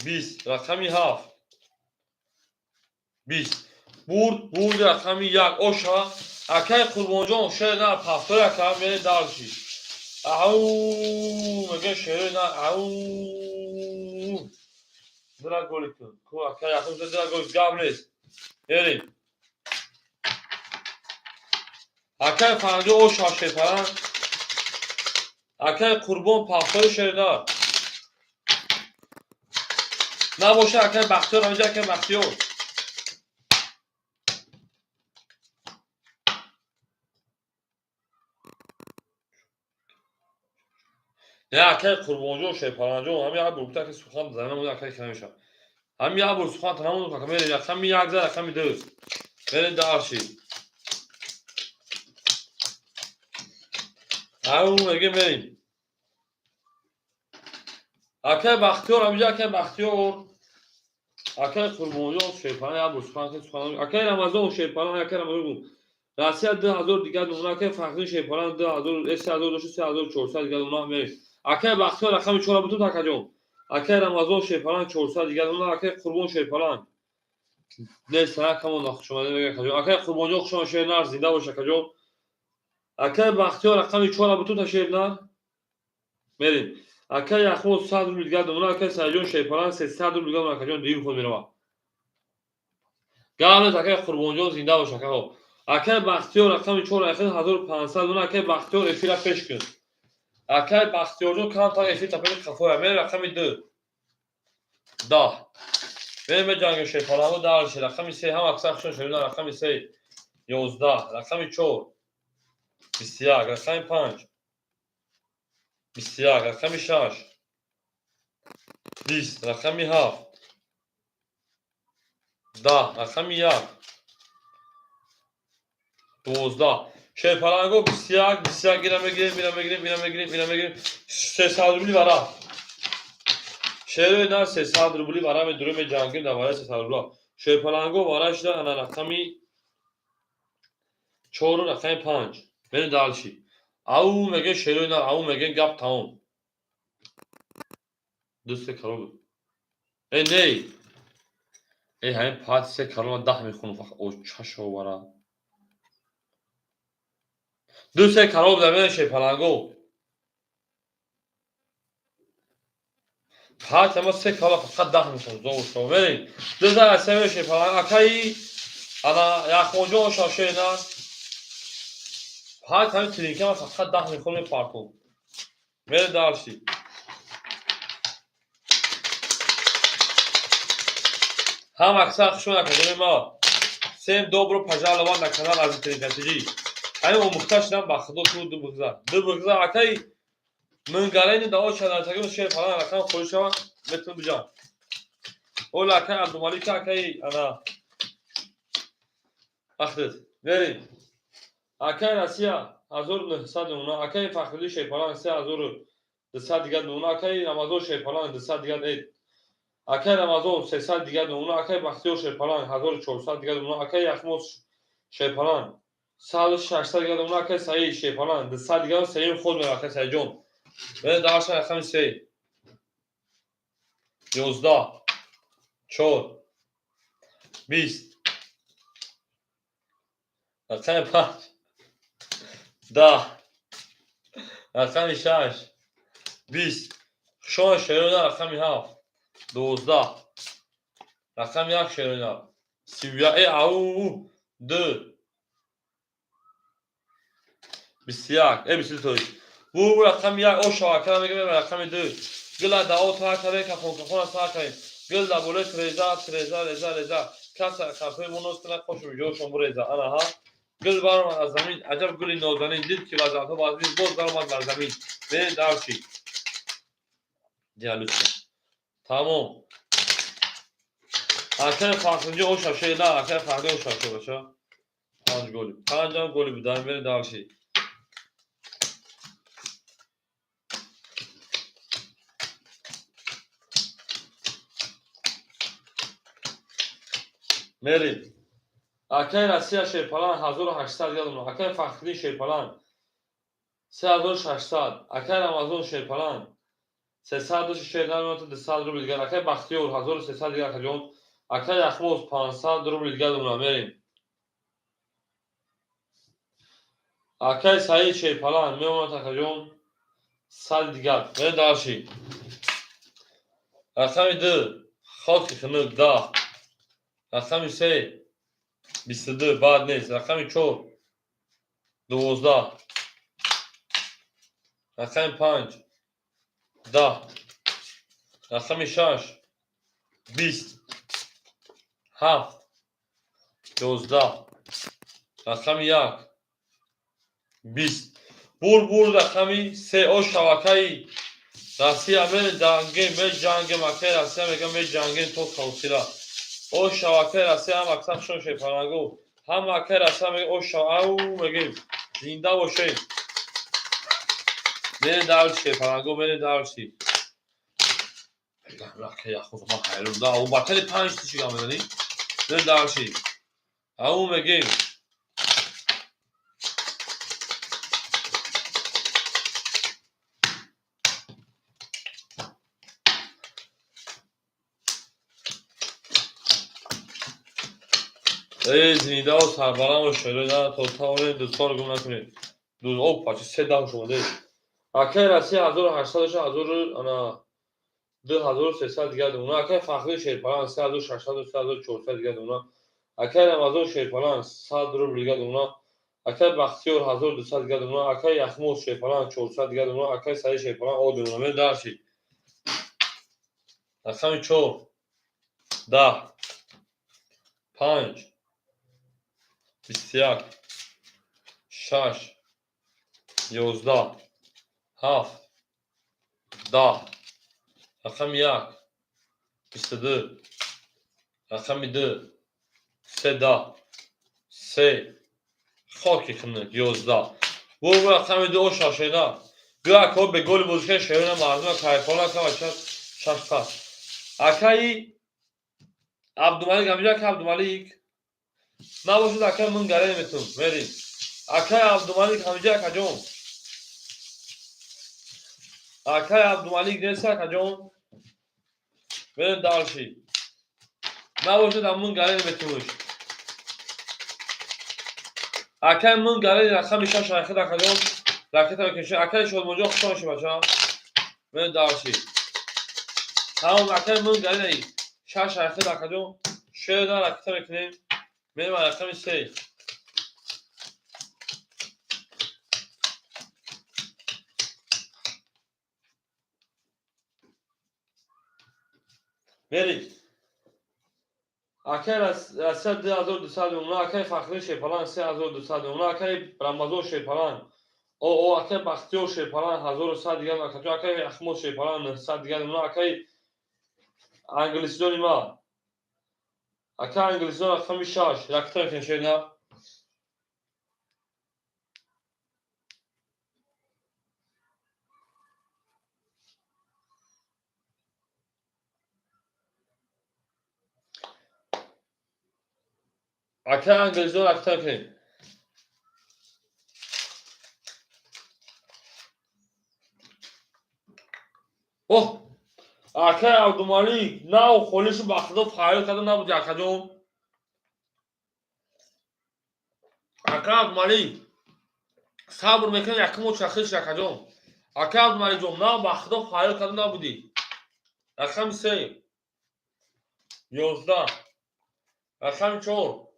20 رقم 7 20 برد رقم 1 اوشا اکر قربان جان شیر نه پافتور اکر میره دارشی او میگه شیر نه او درا گل کن کو اکر یخم درا گل گابریس بریم اکر فرنجو اوشا شیپران اکر قربان پافتور شیردار نباشه اکر بختیار همینجا اکر بختیار نه اکر قربان جان شیپران جان همین ها بروکتا که سوخان زنم اون اکر که نمیشه همین ها برو سوخان تمام اون که میره رقم 1 رقم 2 بریم دارشی او میگه بریم اکر بختیار همینجا اکر بختیار اکر قربان جان شیپران یا برو سوخان که سوخان اکر رمضان شیپران اکر رمضان راستی 2000 دیگه اونا که فقط شیپران 2000 3000 3400 دیگه اونا میره اکر بختیار رقم 4 بتون تکجون اکر رمضان شیپران 400 دیگه اونا اکر قربان شیپران نه سرا کمون نخ شما دیگه کجون اکر قربان جان شما شیر نار زنده باشه کجون اکر بختیار رقم 4 بتون تشیر نار میریم اکر یخمو 100 دیگه اونا اکر سایجون شیپران 300 دیگه اونا کجون دیم خود میره گامت اکر قربان جان زنده باشه کجون اکر بختیار رقم 4 اکر 1500 اونا اکر بختیار افیرا پیش کن اکر بختیار جان کام تا افیر تپش خفوه میره رقم 2 10 بریم جنگ شیپران دارش رقم 3 هم اکثر شون شده رقم 3 11 رقم 4 21 رقم 5 21 رقم 6 20 رقم 7 10 رقم 1 12 شیپلنگو بسیار گیرم 300 روبلی برا شهر نه 300 روبلی برا می درم جنگی دواره 300 روبلا شیپلنگو وارش ده انا رقمی 4 رقم 5 بین دالشی او میگه شهر نه او میگه گپ تمام دوست کارو ای نه ای همین پات سه کارو 10 میخونم فقط او چشو برا دوست کارو ده شیپلنگو پات ما سه کارو فقط 10 میخونم زور شو بریم دوست اسمه شیپلنگو اکای انا یا خونجو شاشه نه پات همین ترینکه ما فقط 10 میخونم پارتو بین دالشی هم اکثر خشون اکادمی ما سیم dobro пожаловать на канал Азитрин Катиджи. Ай омӯхташ нам ба худо ку ду бигза акай мунгарени дао чадартагим шер фалан рақам хӯшава метун биҷан. Ола акай Абдумалик акай ана ахтед. Верим. Акай Россия 1909 акай Фахриддин Шейпалан 3200 дига дуна акай Рамазон Шейпалан 200 дига эд. Акай Рамазон 300 дига дуна акай Бахтиёр Шейпалан 1400 дига дуна акай Яхмос Шейпалан 160 دیگه اون که صحیح شیپالان 200 دیگه صحیح خود میرا که صحیح جون به داشتن رقم 3 11 4 20 رقم 5 10 رقم 6 20 شون شیرون رقم 7 12 رقم 1 شیرون 31 ای او 2 21 ای 22 bu رقم 1 او شاکر میگه رقم 2 گلا داو تا کاره که خون تا کاره گل دا بوله رضا کاسا کافه مونوس کنه خوش میجو شما رضا انا ها گل بارم از زمین عجب گلی نازنین دید که واسه تو بازی باز دارم از زمین به دارشی دیالوگ تمام اخر فاصله او شاشه نه اخر فاصله او شاشه باشه 5 گلی بودن بره دارشی میریم اکای راسیا شیپالان 1800 یادم اکای فخری شیپالان 3600 اکای رمضان شیپالان 300 شیران 200 روبل دیگر اکای بختیور 1300 دیگر کجون اکای اخموز 500 روبل دیگر دونم میریم اکای سعید شیپالان میمونه تا کجون 100 دیگر میریم داشی رقم 2 خاک خنک 10 رقم 3 22 بعد نیست رقم 4 12 رقم 5 10 رقم 6 20 7 11 رقم 1 20 بول رقمی 3 او شبکه‌ای راسیا من جنگ مکه راسیا میگم می جنگین تو خوصیرا او شبکه راسیا هم اکثر شون شیپلنگو هم مکه راسیا میگه او او میگیم زنده باشه بین دار شیپلنگو بین دارشی مکه یا خود ما حیرون دا او بطل 5 تیشی گام بدنی بین دارشی او میگیم ای زنیده و سربرم و شده نه تا تاونه دوستان رو گم نکنید او پاچه 3 دهم شماده اکای رسی 1800 انا 2300 دیگر دونا اکای فخری شیرپالان 3600 و 3400 دیگر دونا اکای رمضان شیرپالان 100 روبل دیگر دونا اکای بختیور 1200 دیگر دونا اکای یخموز شیرپالان 400 دیگر دونا اکای سعید شیرپالان او دونا می داشی رقم 4 10 5 21 6 11 7 10 رقم 1 22 رقم 2 13 3 خاکی خونه 11 و رقم 2 شاشینا بیا اکا به گل بزرگ شهرون مردم کایفانا که بچه شش پس اکایی عبدالملک همینجا که عبدالملک نباشد اکای من گره نمیتون بریم اکای عبدالملک همینجا که جون اکای عبدالملک نیست که جون بریم دارشی نباشد من گره نمیتونش اکای من گره رقم شش شایخه که جون راکت بکشه اکای شد موجود خوشان شد بچه بریم دارشی همون اکای من گره نی شش شایخه که جون شده راکت بکنیم بریم رقم 3 بریم اکای رسیت 2200 اونا اکای فخری شیپالان 3200 اونا اکای رمضان شیپالان او اکای بختیار شیپالان 1100 دیگر اکای احمد شیپالان 900 دیگر اونا اکای انگلیسیون ما اکای انگلیسیون رقم 6 رکتر کنشینا اکای انگلیسیون رکتر کنیم اوه اکای عبدالملک نه خلیش بخدا فایل کردن نبود اکا جون اکای عبدالملک صبر میکنی یکم و چخیش اکا جون اکای عبدالملک جون نه بخدا فایل کردن نبودی رقم 3 11 رقم 4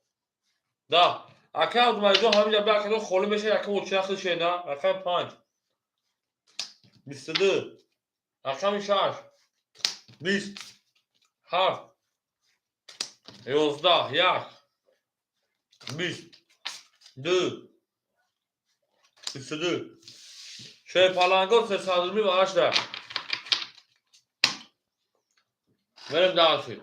ده اکای عبدالملک جون همینجا بیا اکا جون خالی میشه یکم و چخیش نه رقم 5 22 رقم 6 20 7 11 1 20 2 22 şey palangos tesadüfi var işte. Benim dağıtı.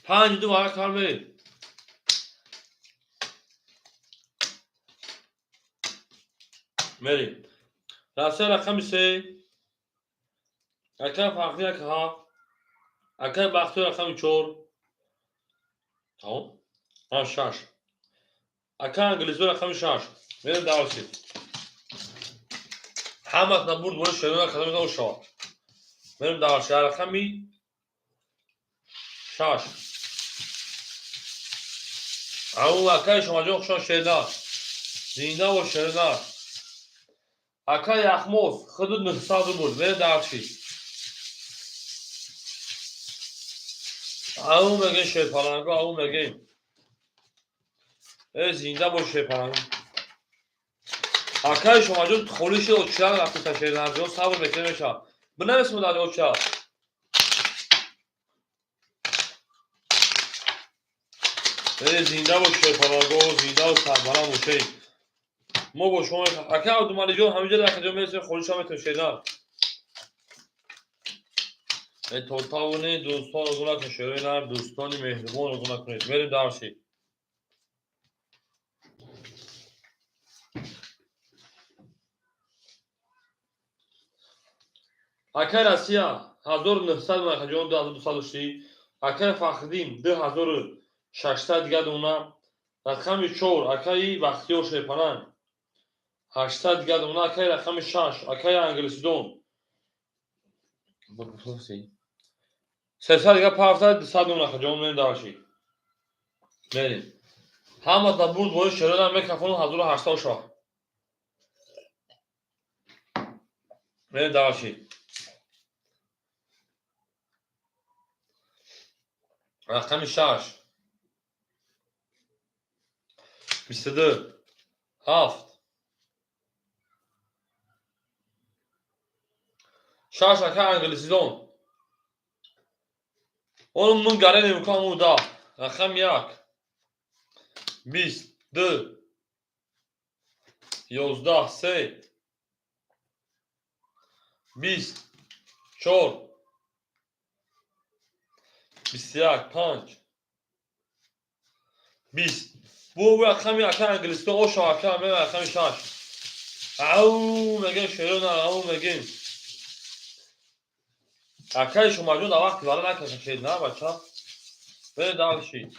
پنج دو برای کار بریم بریم راسته رقم 3 اکای فخری که ها اکای بختی رقم 4 تمام ها 6 اکای انگلیسی رقم 6 بریم دارسی همت نبود برای شدن کدام دو شد بریم دارسی رقم 6 اون اکای شما جو خوشان شدن زینده و شدن اکای اخموز خودت 900 بود بریم دارسی اون میگه شیپالانگو اون میگه زینده باشه شیپالانگو اکای شما جون خلیش اوچیان رفته تشکیل نرجون صبر میکنه میشه بنویسم در اوچیا زنده باشه شیپالانگو زنده و سربلند باشه ما با شما اکای عبدالملک جون همینجا در خجا میرسیم خلیش هم تشکیل توتاونه دوستان رو گناه کنید دوستان مهربان رو گناه کنید بریم درشی اکای رسیا 1900 مرخجان 2200 اکای فخردین 2600 دیگر دونا رقم 4 اکای بختیار شیپالان 800 دیگر دونا اکای رقم 6 اکای انگلیسی دون 300 دیگر پافتاد 200 دونا خجام من داشی بریم همه تا برد باید شرده میکرفون 1800 شاه بریم داشی رقم 6 22 7 6 اکای انگلیسی دون اون من گره نمیکنم او دا رقم 1 22 11 3 20 4 21 5 20 بو رقمی اکر انگلیسی او شاکر می رقمی 6 او میگن شروع نه او میگن اکر شما جو دا وقتی والا نکشن شید نه بچه بره دالشید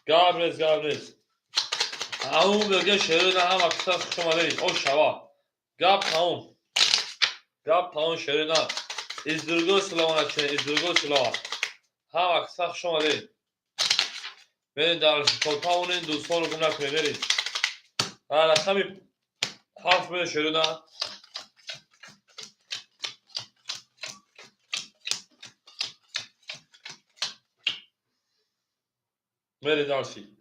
گابریز او میگن شروع نه هم اکثر شما دید او شوا گاب تاون شروع نه ازدرگو سلام نکنه ازدرگو سلام هم اکثر شما دید بره دالشید کلپا اونین دوستان رو گم نکنه برید رقمی 7 بره شروع نه بره دالشید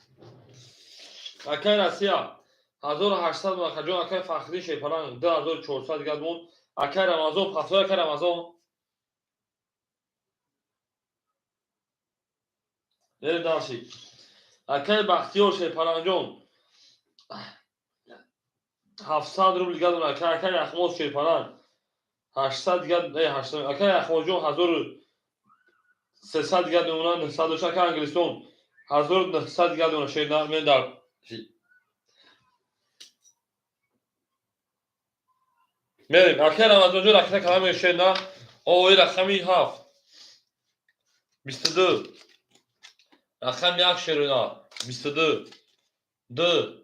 اکر اسیا 1800 مکجون اکر فخری شیپران 2400 گدمون اکر امازون پاسور اکر امازون بره دالشید اکر بختیار شیپران جون 700 روبل گدمون اکر اخموز شیپران 800 گد 800 اکر اخموز جون 1300 گدمون 900 اکر انگلیسون 1900 گدمون شیدن من دالشید بریم اکر امازون جون اکر کلام شیدن اوی رقمی 7 22 رقم یک شروع 22 2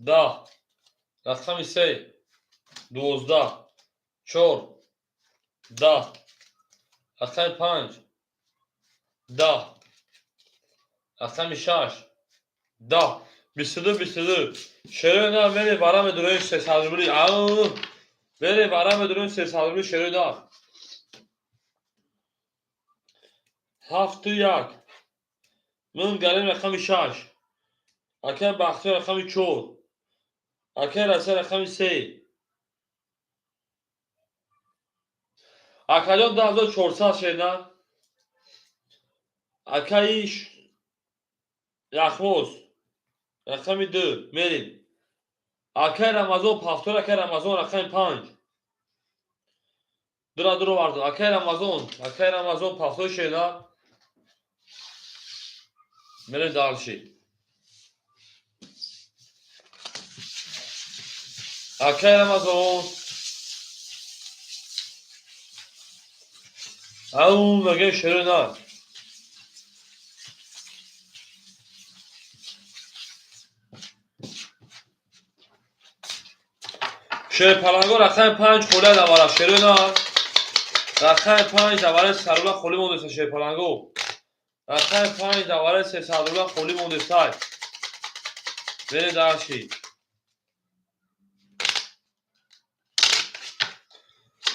10 رقم 3 12 4 10 رقم 5 10 رقم 6 10 22 شروع نه بری برام درون 300 روبلی او بری برام درون 300 روبلی شروع نه 7 1 من گریم رقم 6 اکر بختی رقم 4 اکر اثر رقم 3 اکر 10400 شیدن اکر ایش یخموز رقم 2 میریم اکر امازون پافتور اکر امازون رقم 5 درو vardı. Aker Amazon pafto şeyler. Mere dalşi. Aker Amazon. Au mege şerina. پلنگو رقم 5 خوله دواره شروع رقم 5 دواره سرولا خولی مونده شه پلنگو رقم 5 دواره سه سرولا خولی مونده سای بره داشی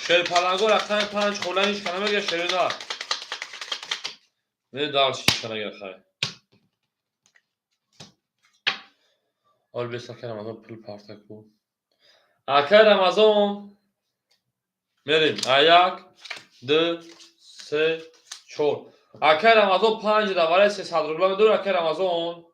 شه پلنگو رقم 5 خوله هیچ کنه میگه شروع بره داشی کنه گرخه اول بیسا که رمضان پل پارتک بود اکر رمضان میریم یک دو سه چهار اکر رمضان 5 دواره 300 روبل دور اکر رمضان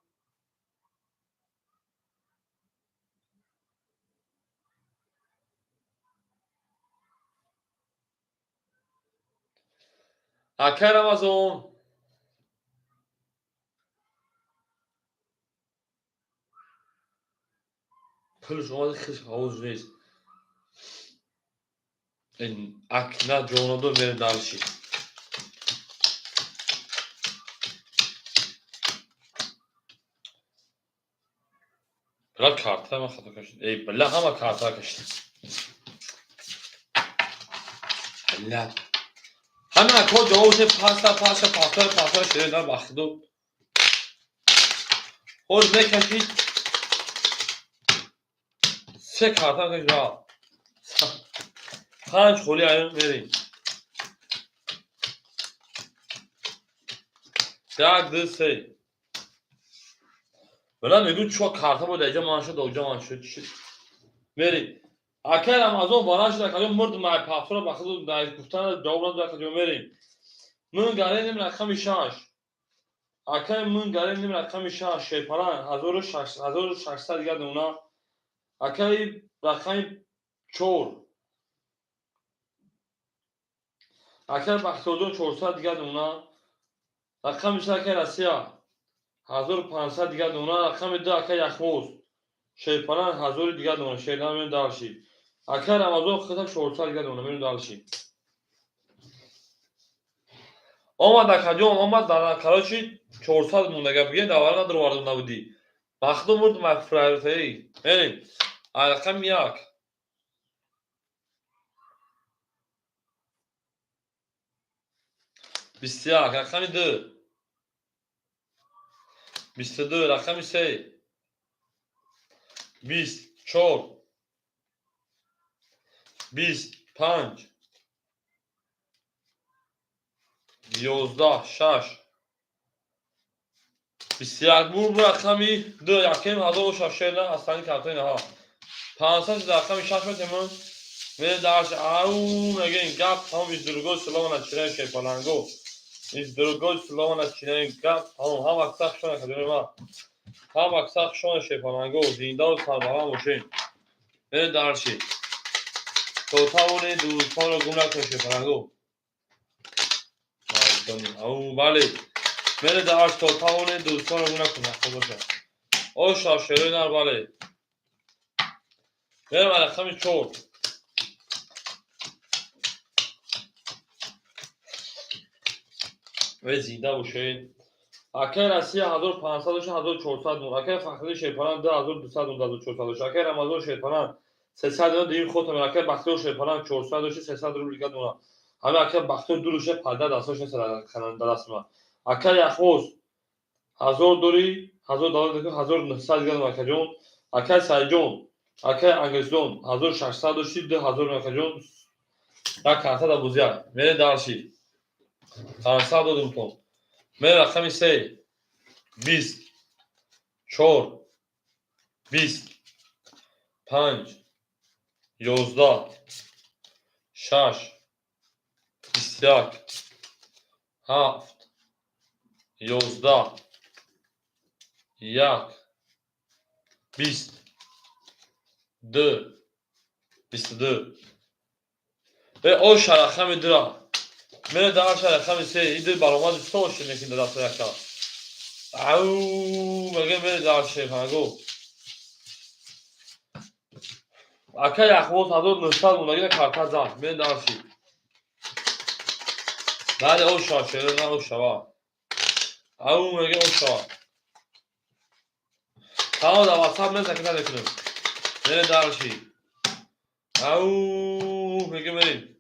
اکر رمضان پلش اومده خیلی حوض نیست این اکنه جوانادو میره دالشی بلا کارتا من خطا کشید ای بلا همه کارتا کشید بلا همه اکو جوانه پاستا شده در بخدو خود بکشید سه کارتا کشید را 5 خولی ایون میریم یک دو سه بلا میگو چوا کارتا بود اینجا من شد اوجا من شد میریم اکر امازون بانه شد اکر مرد مای پاستا رو بخدو در گفتن جواب نداد اکر میریم من گرینیم رقم 6 اکر من گرینیم رقم 6 شیپران 1600 دیگه دونا اکر رقم 4 اگر بختیار 400 دیگه دونا رقم میشه اگر رسیا 1500 دیگه دونا رقم دو اگر یخموز شیپانان 1000 دیگه دونا شیرنا میون دالشی اگر رمضان خدا 400 دیگه دونا میون دالشی آمد اکجون آمد در کراچی 400 موندگه بگه داور نداره واردم نبودی مخدوم بود مفرایتایی بریم رقم یک 21 رقم دو 22 رقم 3 24 25 11 6 21 bu raqami 2 yakim 1600 aslan kartayna ha 500 raqami 6 metemon ve darş au again gap tam izdurgo slovana çiren şey palango izdurgo slovana çiren gap tam ha vakta şuna kadar ma ha vakta şuna şey palango zinda sarbaha moşin ve darşi totavone du sonra gumla şey palango au vale मेरे दास तोताओं ने दूसरों ने गुना किया खबर है ओ शाशरे नार वाले मेरे वाला कमी छोड़ वे जिंदा उशे आखिर आसिया 1500 1400 نور आखिर فخری شیپانان 2200 2400 आखिर رمضان شیپانان 300 دیم خود من आखिर بختور شیپانان 400 300 رو لیگا دونا همه आखिर بختور دولشه پرده دستاش سر خننده دستما आखिर یخوز 1000 دوری 1000 دلار دیگه 1900 دیگه مکجون اکای سایجون اکای انگلیسون 1600 داشتید 2000 مکجون تا کارتا دا بوزیا میره دارشی 500 دادم تو میره رقم 3 20 4 20 5 11 6 21 7 11 یک 20 2 22 ve o şarkı dura mene daha şarkı se idir baromaz soş nekin da sayaka au mege mene daha şey fago akay akhvos hazır nusal bunagine karta zat mene daha şey بعد o şaşırır ne o şava au mege o şava tamam da WhatsApp ne sakın nekinim mene daha şey au mege mene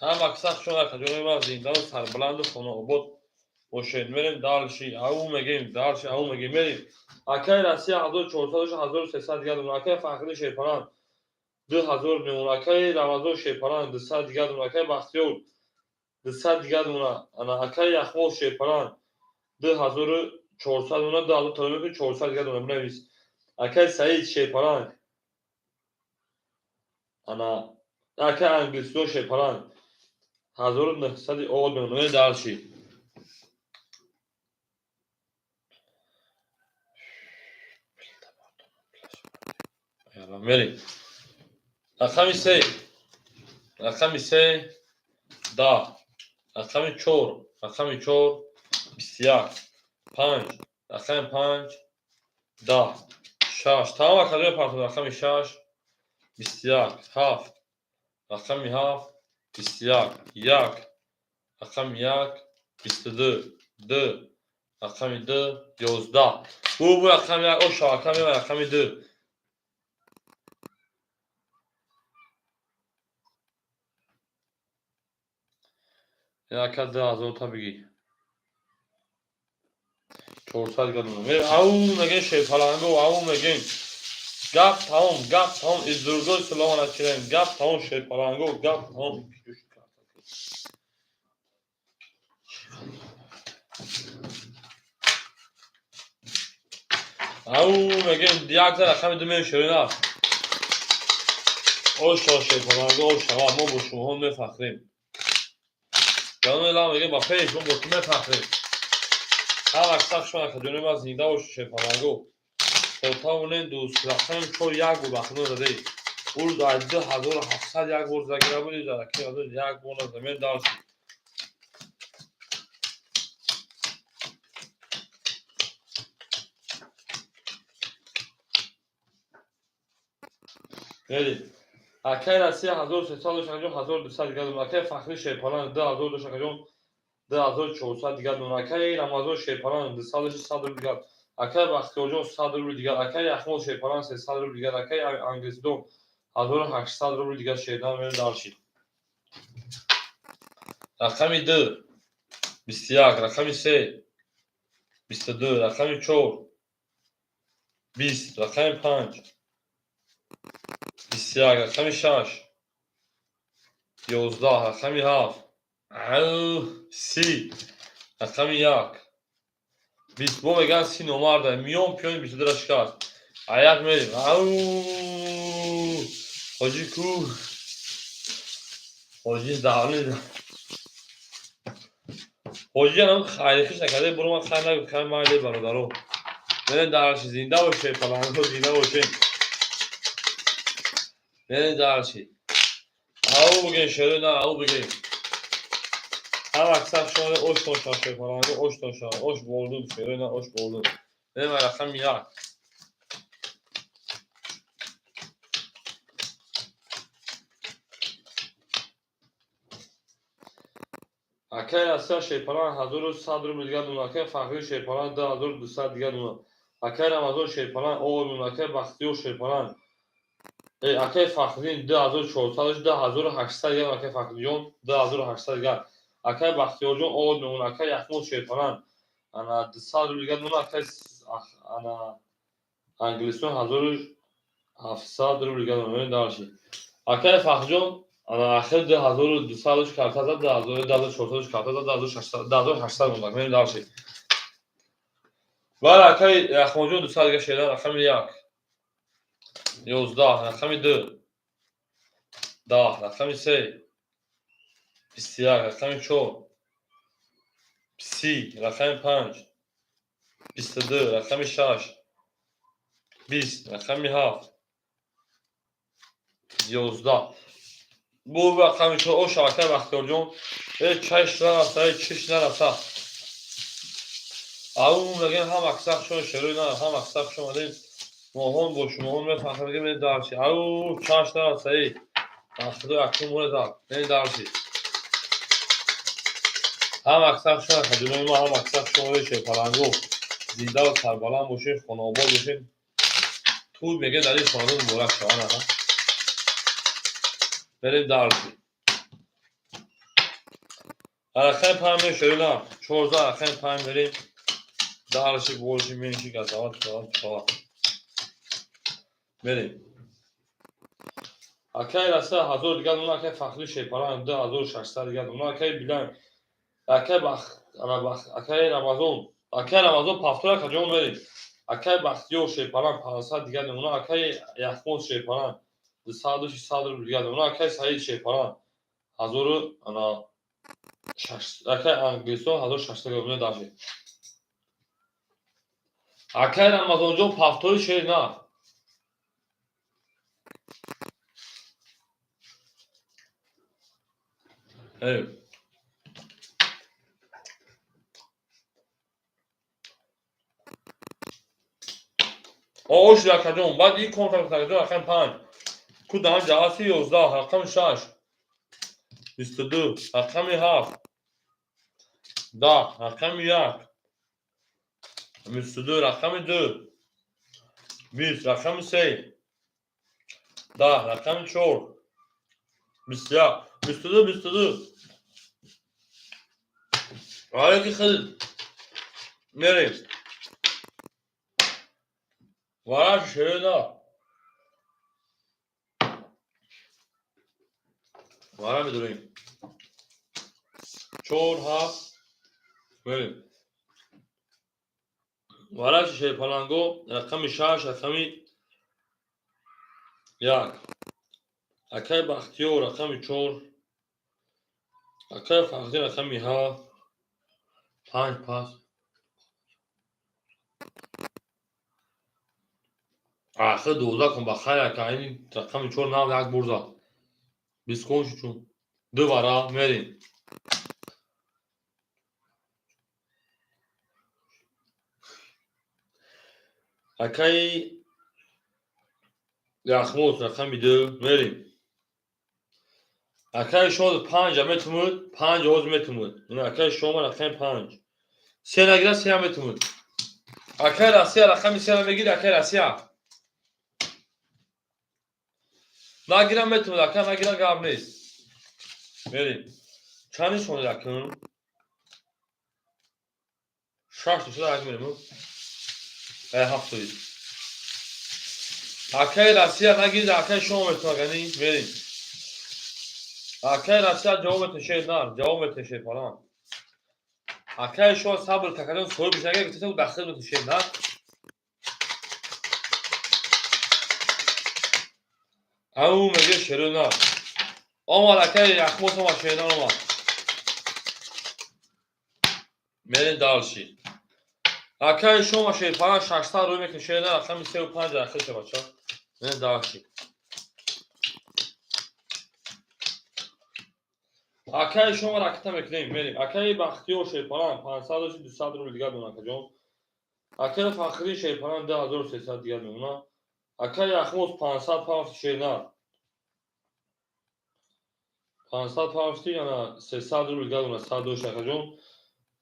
هم اکثر شما کجای ما زندان سربلند خونه آباد باشین میریم دالشی او میگیم دالشی او میگیم میریم اکای راستی 1400 1300 دیگه دون اکای فخری شیپاران 2000 میمون اکای رمضان شیپاران 200 دیگه دون اکای بختیار 200 دیگه دون انا اکای یخمو شیپاران 2400 دون 2000 تا 400 دیگه دون بنویس اکای سعید شیپاران انا اکای انگلیسیون شیپاران 1900 اول میمونه دالشی میریم رقم 3 10 رقم 4 21 5 رقم 5 10 6 تمام کلمه پارتون رقم 6 21 7 رقم 7 21 1 رقم 1 22 2 رقم 2 11 bu رقم 1 o şarkı رقم 2 ya kadar az o tabii 400 گلونه میره او میگه شیپالانگو او میگه گپ تمام ازدورگو سلام نچرن گپ تمام شیپالانگو گپ تمام او میگه دیگه رقم دو میشورینا او شیپالانگو او شما ما با شما هم میفخریم یعنی الان میگه با پیشون با تو میفخریم هم اکثر شما کدونه ما زنده و شیپالانگو تاونه دوست رقم چور یک و بخنو داده او در 2700 یک بار زگره بودی در اکی حضور یک بار زمین داشت. بله اکی رسی 1300 دیگر دون اکی فخری شیپالان 2400 دیگر دون اکی رمضان شیپالان 200 دیگر اکی بختیار جان 100 روبل دیگر اکی احمد شیپالان 300 روبل دیگر اکی انگلیس دون 1800 روبل دیگر شیدن میره دارشید. رقم 2 21 رقم 3 22 رقم 4 20 رقم 5 21 رقم 6 11 رقم 7 30 رقم 1 20 بو میگن 30 نمر ده میون پیون 22 را شکست عیق میریم حاجی کو حاجی دهانی حاجی هم خیلی خیش نکرده برو من خیلی نگو خیلی مایده برادرو برین درشی زنده باشه پلانگو زنده باشه برین درشی او بگین شروع نه او بگین هم اکثر شده اوش توشان شده پلانگو اوش توشان اوش بولدون شروع نه اوش بولدون برین من رقم 1 اکی راسته شیپالان 1100 روبل دیگر دون اکی فخری شیپالان 2200 دیگر دون اکی رمضان شیپالان او دون اکی بختیار شیپالان اکی فخری 2400 10800 دیگر اکی فخری جان 2800 دیگر اکی بختیار جان او دون اکی احمد شیپالان انا 200 روبل دیگر دون اکی انا انگلیسون 1700 روبل دیگر دون دارشی اکی فخری جان انا آخر 1200 کارت زد 1400 کارت زد 1800 موندن میریم دارشی ولی اکی احمد جان 200 دیگر شیدن رقم 1 11 رقم 2 10 رقم 3 21 رقم 4 30 رقم 5 22 رقم 6 20 رقم 7 11 bu رقم 4 o şarkı بختیار جان چش نرفته چش نرفته اون میگن هم اکثر شما شروع نه هم اکثر شما دین ماهون با شما اون میفهمه که می دارشی او چش نرفته خدا اکنون مونه دار می دارشی هم اکثر شما خدمه ما هم اکثر شما ریشه پلنگو زنده و سربلند باشین خانواباد باشین طول میگه در این خانون مبارک شوانه ها بریم دارشی رقم 5 شروع نه 14 رقم 5 بریم دارشی بولشی میرشی گذاوت بریم اکی راسته 1000 دیگر اون اکی فخری شیپالان 2600 دیگر اون اکی بیلان اکی اکی رمضان پفتور کجا بریم اکی بختیار شیپالان 500 دیگر اون اکی یحمد شیپالان 200 دیگر اون اکی سعید شیپالان 1000 انا 6 اکی انگلیسون 1600 دیگر داشت اکی رمضان جان پفتور شیر نه اوش رکجون بعد این کنترل رکجون رقم 5 کدام جواسی 11 رقم 6 22 رقم 7 10 رقم 1 22 رقم 2 20 رقم 3 10 رقم 4 21 22 آره که خیلی میریم وارد شده وارد میدونیم 4 7 بریم وارد شده پلنگو رقم 6 رقم 1 اکی بختیار رقم 4 اکی فخری رقم 7 5 پاس آخه 12 کن بخیر که این رقم 4 نام یک برزا 20 کنش چون دوباره میریم اکی یخموت رقم 2 میریم اکی شد 5 میتمود 5 حوز میتمود این اکی شما رقم 5 سه نگیره 3 میتمود اکی راسیه رقم 3 میگیر اکی راسیه نگیرم میتمود اکی نگیرم گام نیست میریم چند شما رقم 6 شده یک میریم هفت اکی راسیه نگیرید اکی شما میتمود یعنی میریم اکی راسیه جواب تشید نه جواب تشید فلان اکی شما صبر تکلیف سوی بیش نگه گفتید او داخل تشید نه او میگه شروع نه آمال اکی یخموت ما شیدان آمال میرین دالشی اکی شما شید فلان 600 روی میکنه شید نه رقم 35 داخل شه بچه میرین دالشی اکی شما رکتا میکنیم میریم اکی بختیار شید فلان 500 و 200 رو دیگه دونه که جون اکی فخری شید فلان 10300 دیگه دونه اکی یخموت 500 پاوند شید نه 500 پاوند یا نه 300 رو دیگه دونه 102 که جون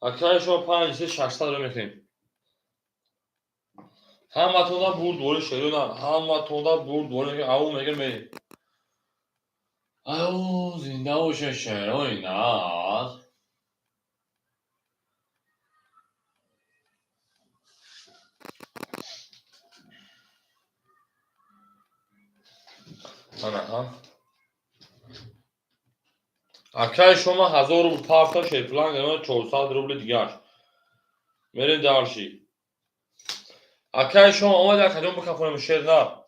اکی شما 5 600 رو میکنیم همه توندا برد دوری شده نه همه توندا برد دوری که او میگه می او زنده باشه شیرون نه ها اکی شما 1000 روبل پافتا شد فلان گرم 400 روبل دیگه میرین دارشی اکی شما آمده کدوم بکن شیر نه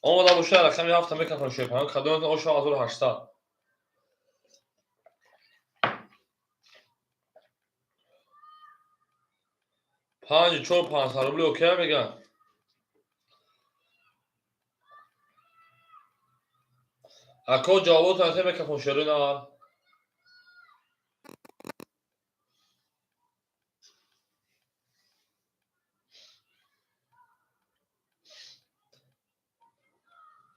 آمده باشه رقمی هفته میکن شیر پنج کدوم اوشا 1800 5 4 500 روبل اوکی میگن اکو جواب تا میکن شیر نه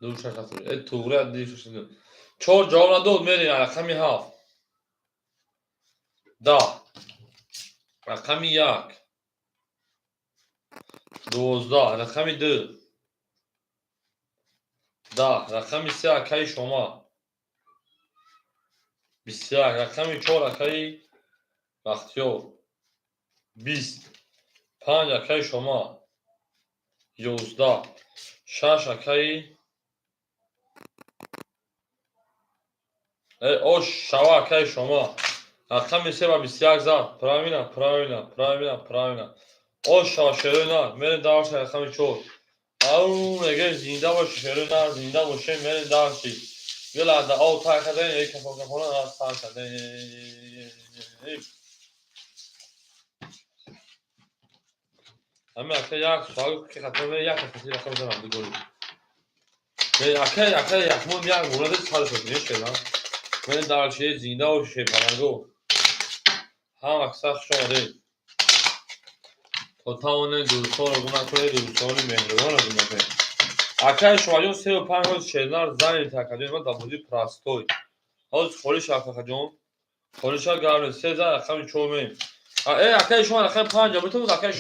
دو شکست توغره دیش شد 4 جواب نداد میرین رقمی هفت 10 رقمی 1 12 رقمی 2 10 رقمی 3 اکی شما 21 رقمی 4 اکی بختیار 20 5 اکی شما 11 6 اکی اوش شوا اکی شما رقمی 3 و 21 زد پرامینه اوش شوا شروع میرین دارش رقمی 4 او میگه زنده باشه شروع زنده باشه میرین دارشی یه لحظه او تا کردن یک کفاکفانه را سال کردن همه اکی یک سوال که خطر یک کسی رقم زنم بگوید اکی یکمون یک مورد سال شد نیست میرین دارشی زنده باشه پرنگو هم اکثر شما دید تا تاونه دوستان رو گونه کنه دوستانی مهربان رو گونه کنه اکی شما 35 روز شیدنار زنی تکدیم من دابودی پراستوی حالا خوری شاکه جون خوری شاکه گرم 3 زن رقم 4 میم اکی شما رقم 5 بتون اکی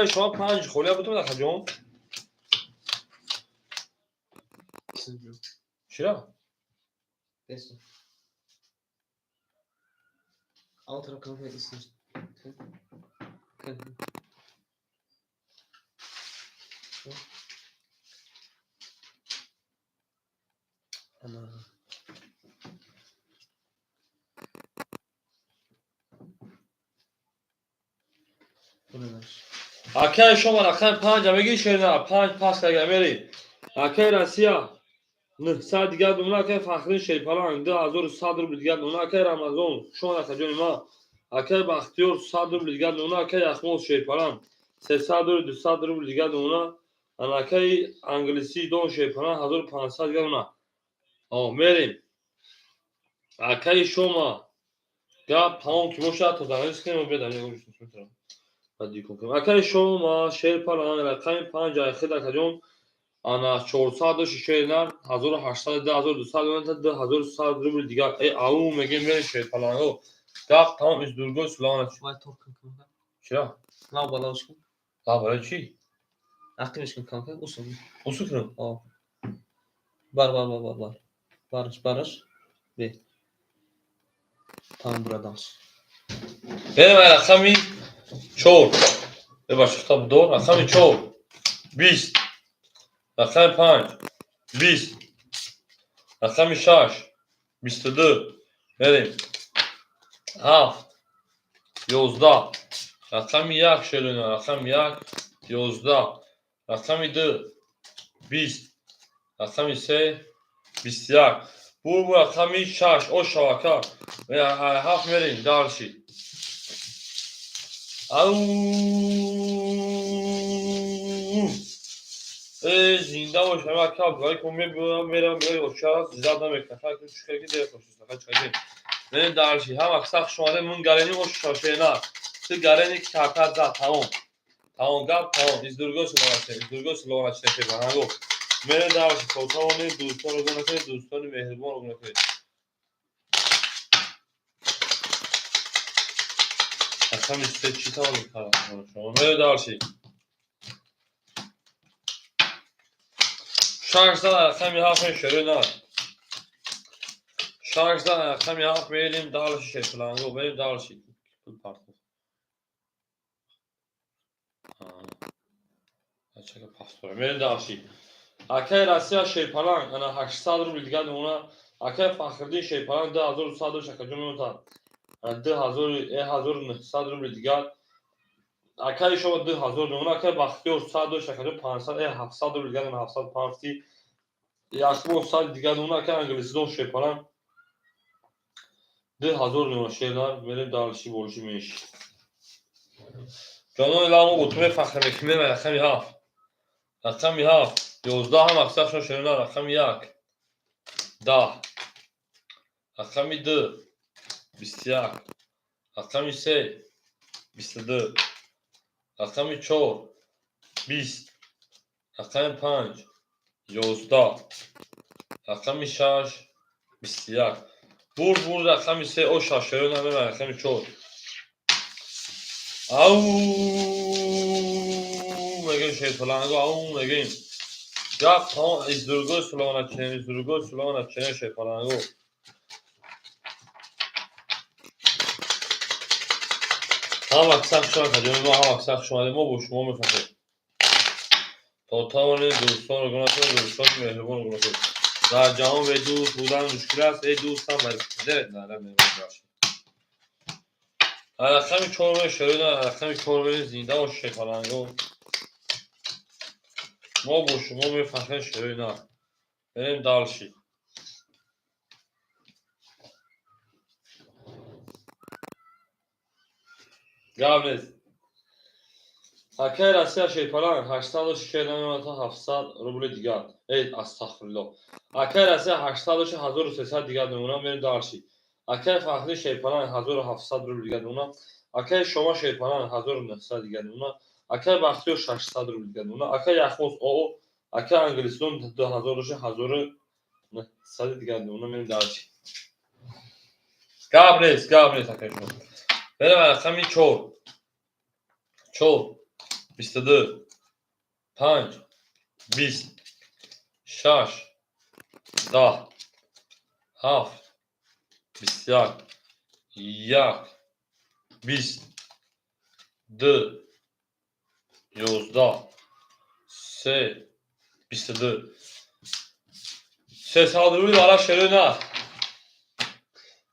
شما 5 خوری بتون اکی جون چرا؟ Alt rakam ve isim. Ama اکی شما رقم 5 بگی شیرنا 5 پاس که میری اکی راسیا 900 دیگه دونا که فخری شیپالان 2100 روبل دیگه دونا که رمضان شما که جون ما اکی بختیار 100 روبل دیگه دونا که یخموز شیپالان 300 روبل دیگه دونا اناکای انگلیسی دو شیپانا 1500 دیگه دونا میریم اکای شما گپ تمام که باشه تا دانش کنیم بدم یه گوش میتونم بعدی کنم اکای شما شیپانا رقم 5 خدا کجون انا 400 شیشنر 1800 1200 2300 روبل دیگه ای او میگه میریم شیپانا گپ تمام از درگو سلام Vay top kanka. چرا Ne balaş kın? برای چی Aktif kın kanka. Usul. اصول کنم Aa. Var. Barış. Ve. Tamam buradan. بریم رقمی 4 ببخشید خطاب دور رقمی 4 20 رقم 5 20 رقم 6 22 بریم 7 11 رقم 1 شلونه رقم 1 11 رقم 2 20 رقم 3 21 bu رقم 6 o şavaka ve 7 بریم دارشی او زنده باش همه کل برای کمی میرم برای اوشا زیاد نمیکنم فقط چکر که دیگه خوشش فقط چکر بریم دارشی هم اکثر شماره من گرینی خوش شاشه نه تو گرینی که کارت زد تمام گپ تمام از درگو سلامت چه بهانگو بریم دارشی کوتاونی دوستان رو گناه دوستان مهربان رو گناه اصلا میسته چی تا میکنم شما بریم دارشی شانسdan رقم 7 شروع نه شانسdan رقم 7 بریم دارشی فلان رو بریم دارشی پول پارت چه پاسپورت بریم دارشی اکای راسیا شیپالان انا 800 روبل دیگه اونا اکای فخردین شیپالان 2100 شکجون میوتا 2900 روبل دیگه اکای شما 2000 اونا اکای بختیار 100 شکجون 500 700 روبل دیگه اونا 700 پارتی یاسمو سال دیگه اونا اکای انگلیسی دون شیپالان 2000 اونا şeyler بریم دارشی بولشی میش جانو الان اوتومه فخر مکمه رقمی 7 رقمی 7 11 هم اکثر شون شروع رقم 1 10 رقمی 2 21 رقمی 3 22 رقمی 4 20 رقمی 5 11 رقمی 6 21 بور رقمی 3 او شاشرون همه رقمی 4 او میگیم شیط فلانگو او میگیم گفت تمام از درگو سلامت چنه شیط فلانگو هم اکثر شما کجایی ما هم اکثر شما ما با شما میفهمیم تا تاوانه دوستان رو گناه کنید دوستان مهربان رو گناه کنید در جهان به دوست بودن مشکل است ای دوست هم باید دلت نرم مهربان باشید رقم 4 شروع رقم 4 زنده و شیطانانگو ما با شما میفهمیم شروع نه بریم دالشی گابنز اکای راسیا شیپالان 800 تا 700 روبل دیگه ای استغفرالله اکای راسیا 800 1300 دیگه اونا بریم دارشی اکای فخری شیپالان 1700 روبل دیگه اونا اکای شما شیپالان 1900 دیگه اونا اکای بختیو 600 روبل دیگه اونا اکای یخموس او اکای انگلیسون 1900 دیگه اونا بریم دارشی گابنز اکای شما بریم رقمی 4 22 5 20 6 10 7 21 1 20 2 11 3 22 300 روبلی برای شروع نه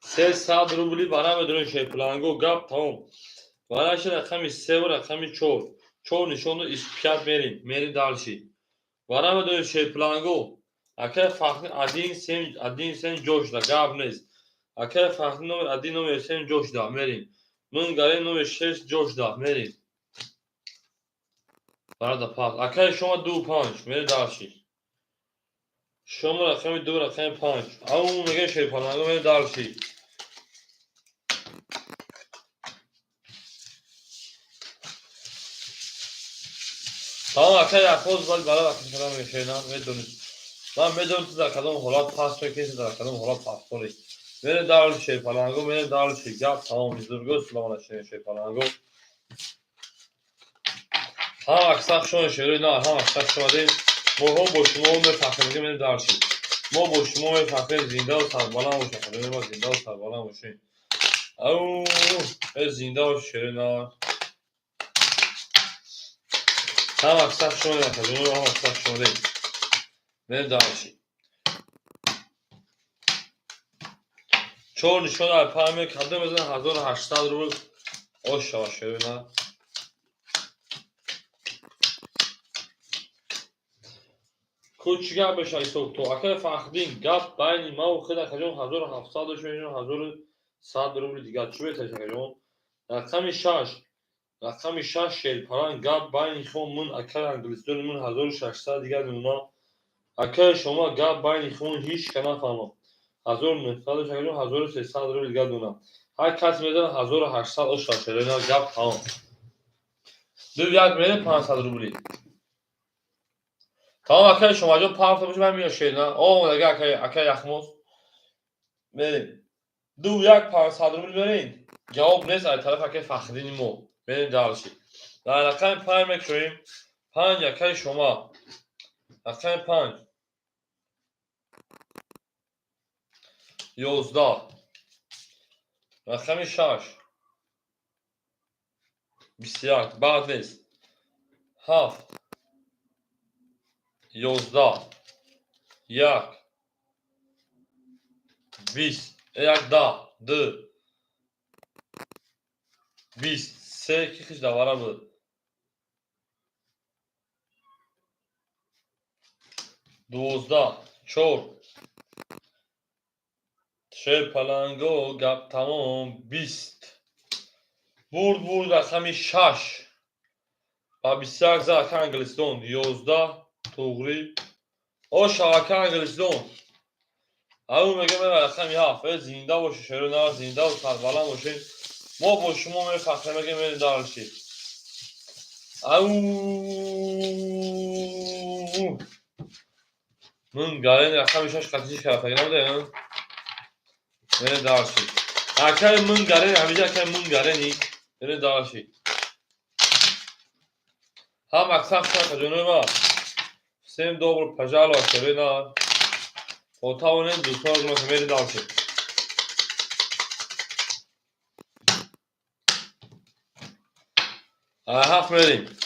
300 روبلی برای بدون شیپلانگو گپ تمام برایش رقمی 3 و رقمی 4 نشون رو اسپیاد میریم دارشی برای بدون شیپلانگو اکه فخر ادین سن جوش دا گاب نیست اکه فخر نومر ادین نومر سن جوش دا میریم من گره نومر 6 جوش دا میریم برای پاس اکای شما 2-5 میره دارشی شما رقم 2 رقم 5 او میگه شی پلنگو میره دارشی tamam اکای اخوز باید برای وقتی کنم میشه نه بدونید من بدون تو در کدام حالات پاس میکنید در کدام حالات پاس کنید میره دارشی پلنگو میره دارشی گپ تمام میزرگو سلام علیکم شی پلنگو هم اکثر شما شروع نه هم اکثر شما دیم ما هم با شما میفهمیم که من دارشیم ما با شما میفهمیم زنده و سربالا باشیم ما زنده و سربالا باشیم او زنده و شروع نه هم اکثر شما میفهمیم هم اکثر شما دیم من دارشیم چون نشون در پایین کدوم بزن 1800 روبل آشا شروع نه کوچیک‌تر بشه ایستو تو اگر فهمیدین گپ بین ما و خدا کجون 1700 و 1100 روبل دیگه چه بهتره کجون رقم 6 شیل پران گپ بین خون من اکر انگلیسیون من 1600 دیگه دونا اکر شما گپ بین خون هیچ کنه فهمم 1900 کجون 1300 روبل دیگه دونا هر کس میدن 1800 و 600 اینا گپ تمام دو یک میده 500 روبلی tamam اکر شما جو پارت باشه من میاشید نه او دیگه اکر یخموز بریم دو یک 500 روبل برین جواب نیست از طرف اکر فخرین مو بریم دارشی در رقم 5 میکنیم 5 اکر شما رقم 5 11 رقم 6 21 بعد نیست 7 11 1 20 1 10 2 20 3 کی خیش دواره بود 12 4 3 پلنگو گپ تمام 20 برد رقم 6 و 21 زاک انگلیستون 11 توغری او شاکر انگلیستون او میگه من رقم 7 زنده باشه شروع نه زنده و سربالا باشه ما با شما میفخره میگه من دارشی او من گارین رقم 6 قطعیش کرد فکر نبوده من دارشی اکر من گارین همیشه اکر من گارینی من دارشی هم اکثر شما کجونه ما سیم دوبر پجال و شروع نه اوتاونه دوستان رو من دارشی هفت میریم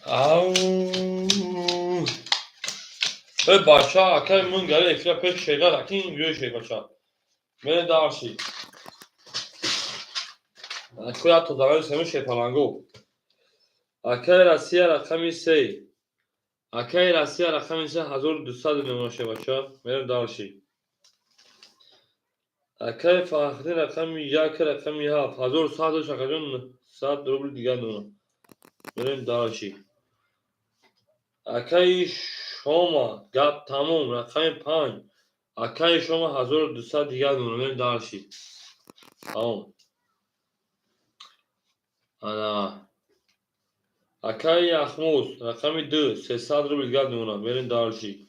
او بچه ها اکر من گره اکرا پیش شیگه رکین بیوی شیگه چا من دارشی اکر تو دارای سمی شیپالانگو اکر رسیه رقمی 3 اکر رسیه رقمی 3 1200 نماشه بچه ها من دارشی اکر فاخری رقمی 1 رقمی 7 1100 شکرون 100 روبل دیگه دونه من دارشی اکر شما گپ تموم رقم 5 اکر شما 1200 دیگه دونه من دارشی تمام انا اکر یخموز رقم 2 300 روبل دیگه دونه من دارشی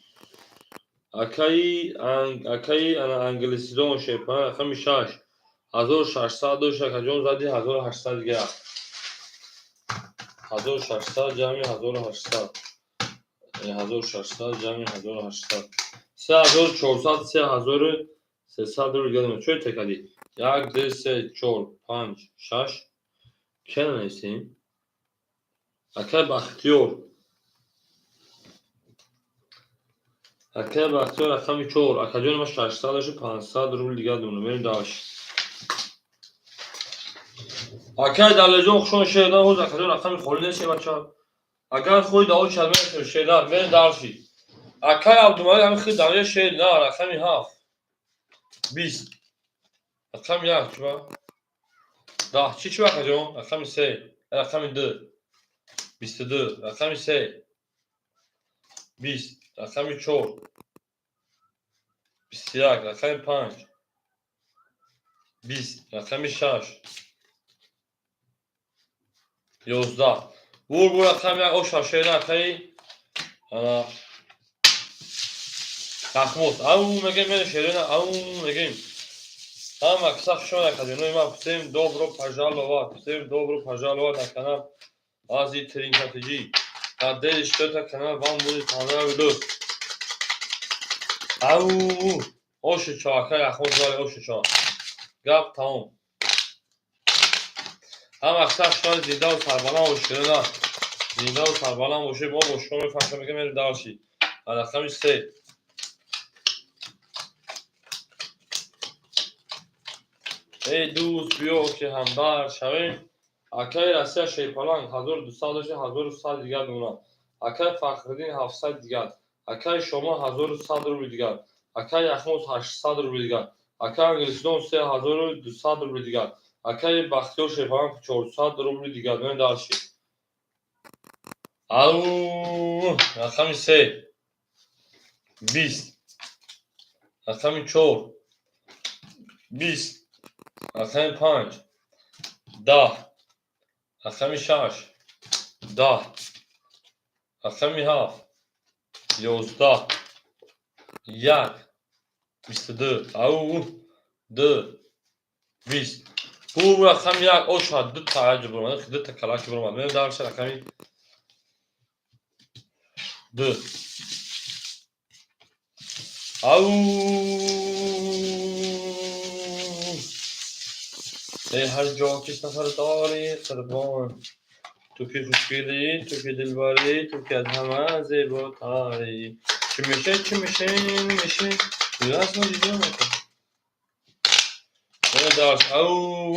اکای انا انگلیسیدون شیپان رقم 6 1600 شکرون زدی 1800 دیگه 1600 جمعی 1800 1600 جمعی 1800 3400 3300 رو دیگه چه تکلی 1 2 3 4 5 6 کنه نیستیم اکای بختیور رقم 4 اکجون ما 600 500 روبل دیگه دونه بریم داشت اکای دلجون خشون شیدن هوز اکجون رقم خوری نیستی بچه اگر خوی داو چلمه شیدن بریم داشتی اکای عبدالمالی همین خیلی دانه شید نه رقمی 7 20 رقم یک چی با؟ ده چی وقت جون؟ رقم سه، رقم دو، 22، رقم سه، 20، رقم چهار، 21، رقم پنج، 20، رقم شش، 11. Bu رقم یک او شاشه رقمی انا تخموس او میگیم من شیرین او میگیم هم اکثر شون کدینوی ما پسیم добро пожаловать پسیم добро пожаловать на канал Азии Тринкатиджи. Отдельно что-то канал вам будет понравиться. Ау оши чака я ход вали оши ча гап тамом هم اکثر شون زنده و سربلند و شیرین زنده و سربلند باشه با شما میفهمم میگم میریم دارشی رقم سه ای دوست بیا که همبر شویم اکای رسیه شیپالان 1200 داشته 1100 دیگر دونم اکای فخردین 700 دیگر اکای شما 1100 روبل دیگر اکای اخموس 800 روبل دیگر اکای انگلیسیدون 3200 روبل دیگر اکای بختیار شیپالان 400 روبل دیگر من دارشی او رقم 3 20 رقم 4 20 رقم 5 10 رقم 6 10 رقم 7 11 1 22 او 2 20 bu رقم یک او شاید دو تا عجب برمانه دو تا کلاکی برمانه من دارش رقمی 2 او ای هر جا که سفر داری قربان تو که خوشگلی تو که دلبری تو که از همه زیباتری چی میشه نیاز ما دیده نکن من دارش او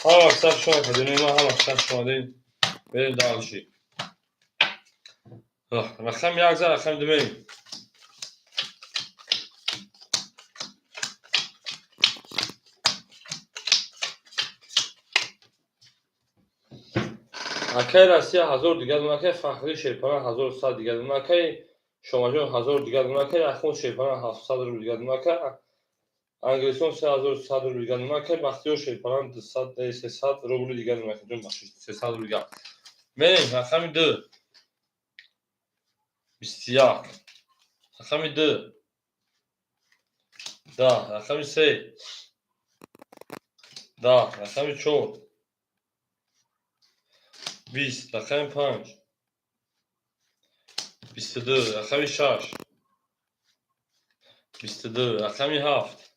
هم اکثر شما کدینوی ما هم اکثر شما دین بریم دارشی رقم یک زر رقم دو بریم اکای رسیه 1000 دیگر دون اکای فخری شیپانه 1100 دیگر دون اکای شماجون 1000 دیگر دون اکای اخمون شیپانه 700 روبل دیگر دون اکای انگلیسون 3100 روبل دیگر دون اکای بختیار شیپانه 300 روبل دیگر دون اکای جون بخشید 300 روبل دیگر بریم رقم 2 21 رقم 2 10 رقم 3 10 رقم 4 20 رقم 5 22 رقم 6 22 رقم 7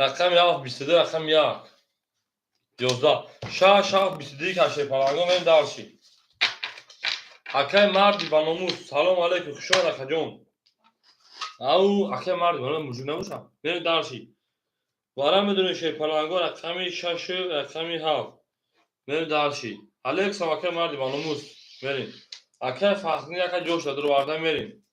رقم 7 22 رقم 1 11 6 7 22 که شیپالانگو من دارشی اکای مردی با ناموس سلام علیکم خوش آمد جون او اکای مردی با ناموس موجود نباشم من دارشی وارم میدونی شیپالانگو رقم 6 رقم 7 من دارشی الکس هم اکای مردی با ناموس بریم اکای فخری اکای جوش دادر واردن بریم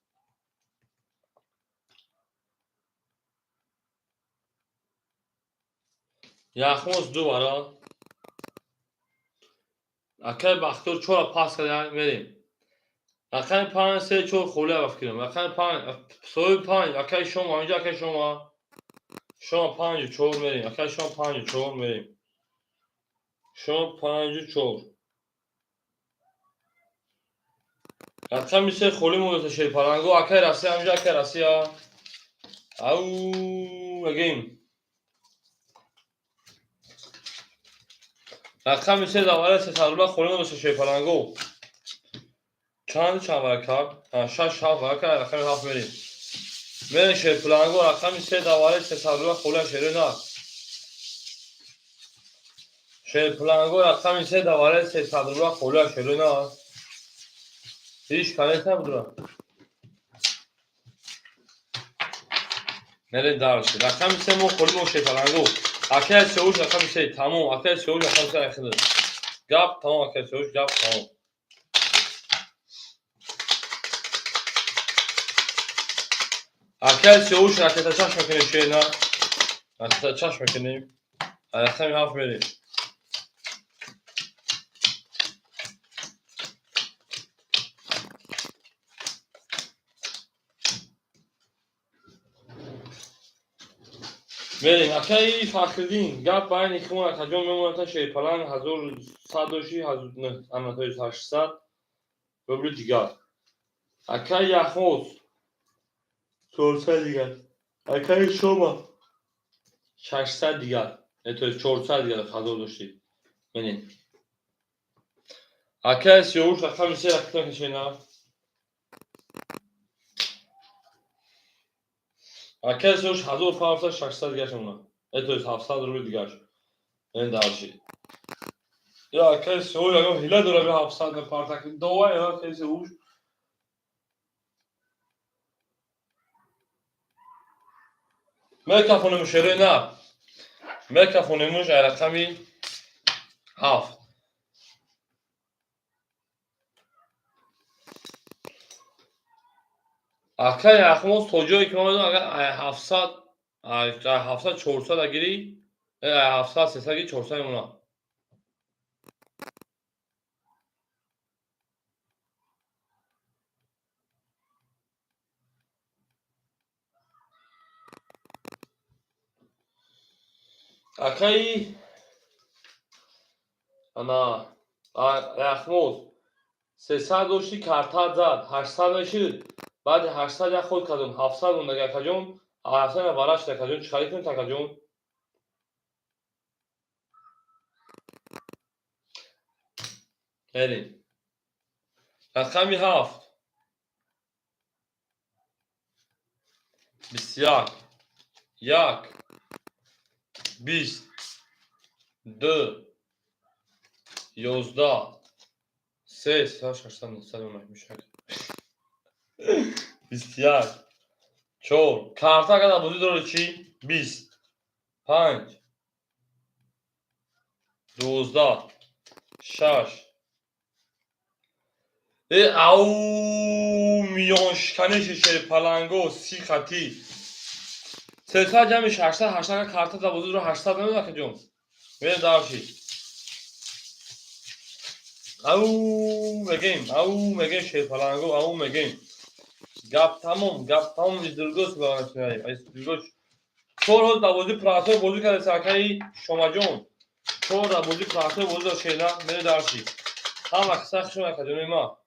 یخموز دو بارا اکای بختور چورا پاس کردن بریم رقم 5 3 4 خوله بفکرم رقم 5 سوی 5 اکای شما اینجا اکای شما 5 4 بریم اکای شما 5 4 بریم شما 5 4 رقم 3 خوله مو شیپالانگو اکای راستی اینجا اکای راستی او اگین رقم 3 دوباره 300 روبل خوله مو شیپالانگو چند ورکار 6 7 ورکار رقم 7 بریم من شیپالانگو رقم 3 دوباره 300 روبل خوله شیرین شیپالانگو رقم 3 دوباره 300 روبل خوله شیرین هیچ کاریت نبود نرید دارشی رقم 3 مو خولی مو شیپالانگو اکای سوش رقم 3 تمام اکای سوش رقم 3 اخیده گپ تمام اکای سوش گپ تمام اکل سیاوش رکت چشم میکنیم شینا. رکت چشم میکنیم. رکتم این حرف میریم. بریم اکل فخردین گپ باید نیخمون اکجان میمونه تا شیپلان 1100 نه امنتای 800 ببرو دیگر اکل یخموز چورسه دیگر اکل شما 600 دیگر اتوی 400 دیگر خضور داشتید بریم اکل سیاوش رقم میشه رکتم کشینا اکل سیاوش 1500 دیگر شما اتوی 700 رو دیگر این دارشید یا اکل سیاوش اگه هیله دوره به 700 پارتاک دوای اکل سیاوش میکروفون مشهره نه میکروفونموش رقمی 7 اکل یخموز تا جایی که ما بدونم اگر 700 400 اگری 700 300 اگری 400 میمونه اکل انا یخموز 300 داشتی کارتا زد 800 نشید بعد 800 یک خود کردم 700 اون دیگه کجوم 700 براش کجوم چیکار کنیم تا کجوم بریم رقمی 7 21 1 20 2 11 3 800 میشه 21 4 کارتا قدر بودی داره چی 20 5 12 6 او میان شکنش شه پلنگو 30 خطی 300 جمع 800 کارتا قدر بودی رو 800 نمیده که جون میره دارشی او مگیم شه پلنگو او مگیم گپ تمام ایدرگوش بگانش میاییم ایدرگوش 4 روز دوازی پراسه بازی کرده ساکایی شما جون 4 بازی پراسه بازی داشت شینا میره دارشی هم اکساک شما اکادمی ما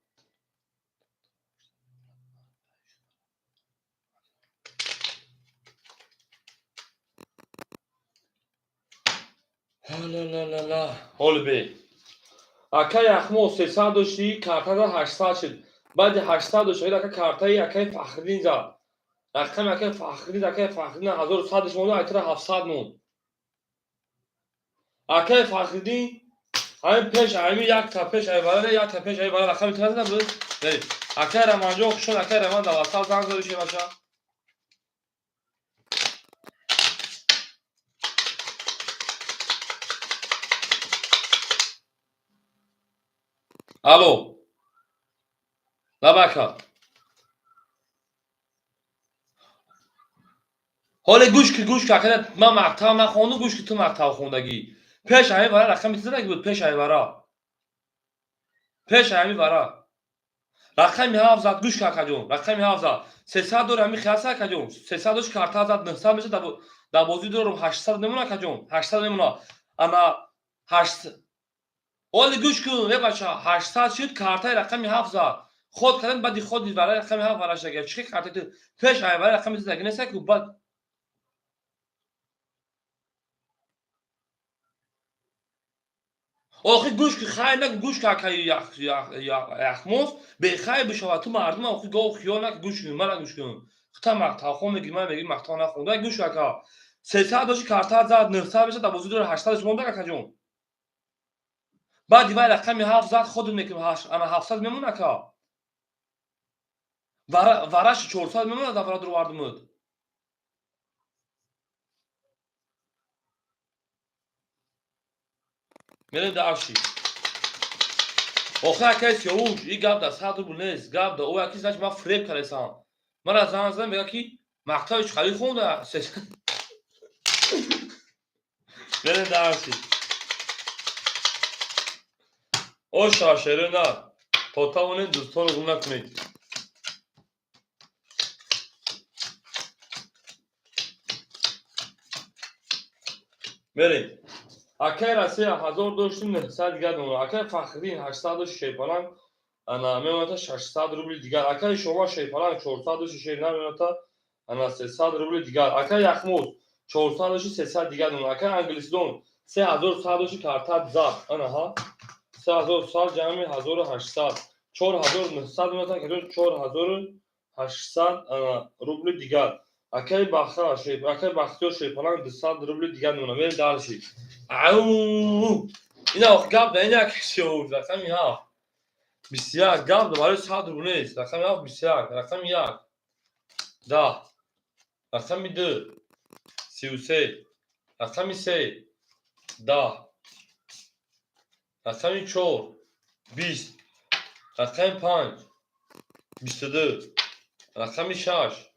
لا حال بی اکای اخمو 300 داشتی کارتا 800 شد بعد 800 داشت اکای کارتای اکای فخرین زد رقم اکای فخرین 1100 شما اکای 700 مون اکای فخرین همین پیش همین یک تا پیش ایواره یک تا پیش ایواره رقم میتونه زدم بود بریم اکای رمانجو خوشون اکای رمان دوستال زنگ زده شی باشه الو لبکا حالا گوش که اکای من مقطع نخوندم گوش که تو مقطع خوندگی پیش همین واره رقم میتونه بود پیش همین واره رقمی 7 زد گوش که کجون رقمی 7 زد 300 دور همین خیاسه کجون 300 دوش کارتا زد 900 میشه در بازی دورم 800 نمونه کجون 800 نمونه اما 800 اول گوش کن نه بچه 800 شد کارتای رقمی 7 زد خود کردن بعد خود برای رقمی 7 براش دیگه چه کارت تو پیش ای برای رقمی زد نسه که بعد آخه گوش که خیلی نک گوش که یخموز به خیلی بشود تو مردم آخه گاو خیال نک گوش کن من گوش کن خطا مقطع خون میگی من میگی مقطع نخونده گوش که 300 داشت کارتا زد 900 بشه تا بازی دور 800 مونده که جون بعد دیوار رقمی 7 زد خود میگم انا 700 میمونه که وراش 400 میمونه دا فراد رو واردمود میره داشی آخه کسی اوج این گاب دا 100 روبل نیست گاب دا او یکی زاش ما فریب کردم من از آن زدم میگه کی مقطعش خیلی خونده. بریم درسی. او شاشره نه. تا اون دوستان رو گم نکنید. بریم. اکر رسی 1000 داشتیم 900 دیگر دونم. اکر فخرین 800 شیپالان انا میمونتا 600 روبل دیگر. اکر شما شیپالان 400 شیرنا میمونتا انا 300 روبل دیگر. اکر یخموز 400 300 دیگر دونم. اکر انگلیسدون 3100 کارتا زاب انا ها 3100 جمع 1800 4900 میمونتا که 4800 انا روبل دیگر. اکر باخا شیپ اکر باختیو شیپالان 200 روبل دیگر دونم. بریم دارشی. Au! اینا قبل اینا کشید رقم یا بسیار قبل برای 100 روبل است رقم یا بسیار رقم یک 10 رقم 2 33 رقم 3 10 رقم 4 20 رقم 5 22 رقم 6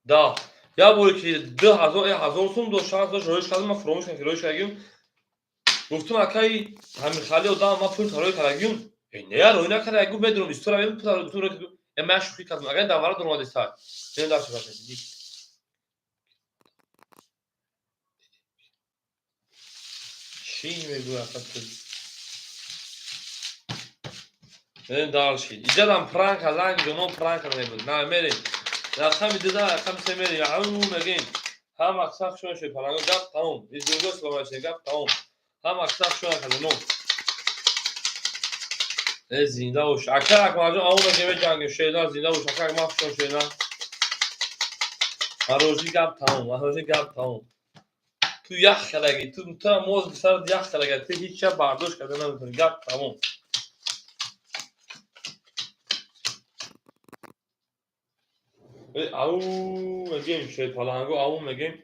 10 یا بوری که 1000 سوم دو شانس داشت رویش کردم ما فراموش کردم که رویش کردیم گفتم اکای همین خالی آدم ما پول تروی کردیم نه روی نکرده اگه بدونم استورا بدون پول تروی کردیم اما شوخی کردم اگه داوره دنبال است نه داشت باشه چی میگو اصلا نه داشت اینجا پرانک هزینه جنون پرانک نمیبود نه میری رقم دیده رقم سه میری عمو میگین هم اکثر شون شی پلنگو گپ تمام این دوست با ماشین گپ تمام هم اکثر شون کردنو زنده وش اکثر اکماجو اون که جنگ شیدا زنده وش اکثر ما شون شیدا هروزی گپ تمام هروزی گپ تمام تو یخ کلگی تو موز سر یخ کلگی تو هیچ چه برداشت کردن نمیتونی گپ تمام او میگیم شی پلنگو او میگیم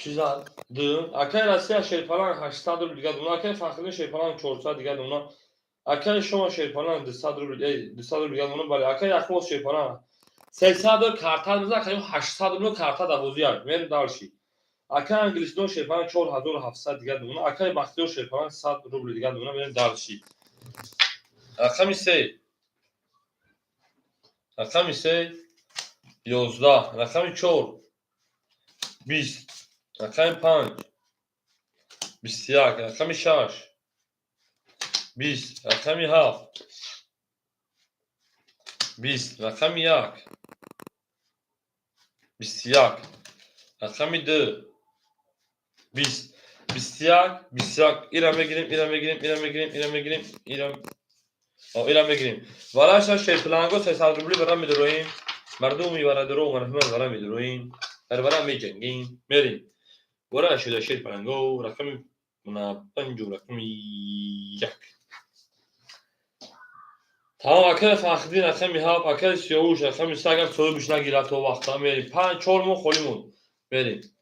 güzel dığın akay Rusya şerpalan 800 rubl دیگه دونا akay فخری شرپالان 400 دیگه دونا akay شما شرپالان 200 ربل 200 ربل دیگه دونا ولی akay اخموس شرپالان 300 کارتا میذاره که 800 ربل کارتا دوزیار میریم دارشی akay انگلیسدون شرپالان 4700 دیگه دونا akay بختیار شرپالان 100 ربل دیگه دونا میریم دارشی رقم 3 رقم 3 11 رقم 4 20 رقم 5 21 رقم 6 20 رقم 7 20 رقم 1 21 رقم 2 20 21 21 ایران بگیریم ایران بگیریم ایران بگیریم ایران بگیریم ایران بگیریم والاش شیپلانگو 300 روبلی برام میدرویم مردم میبره درو مرحمت برام میدرویم در برام میجنگیم میریم ورا شده شیپلانگو رقم منا 5 رقم 1 تمام اکل فخری رقم ها اکل سیاوش رقم 3 اگر سوی بیش نگیره تو وقتا میریم 5 4 مون خولیمون بریم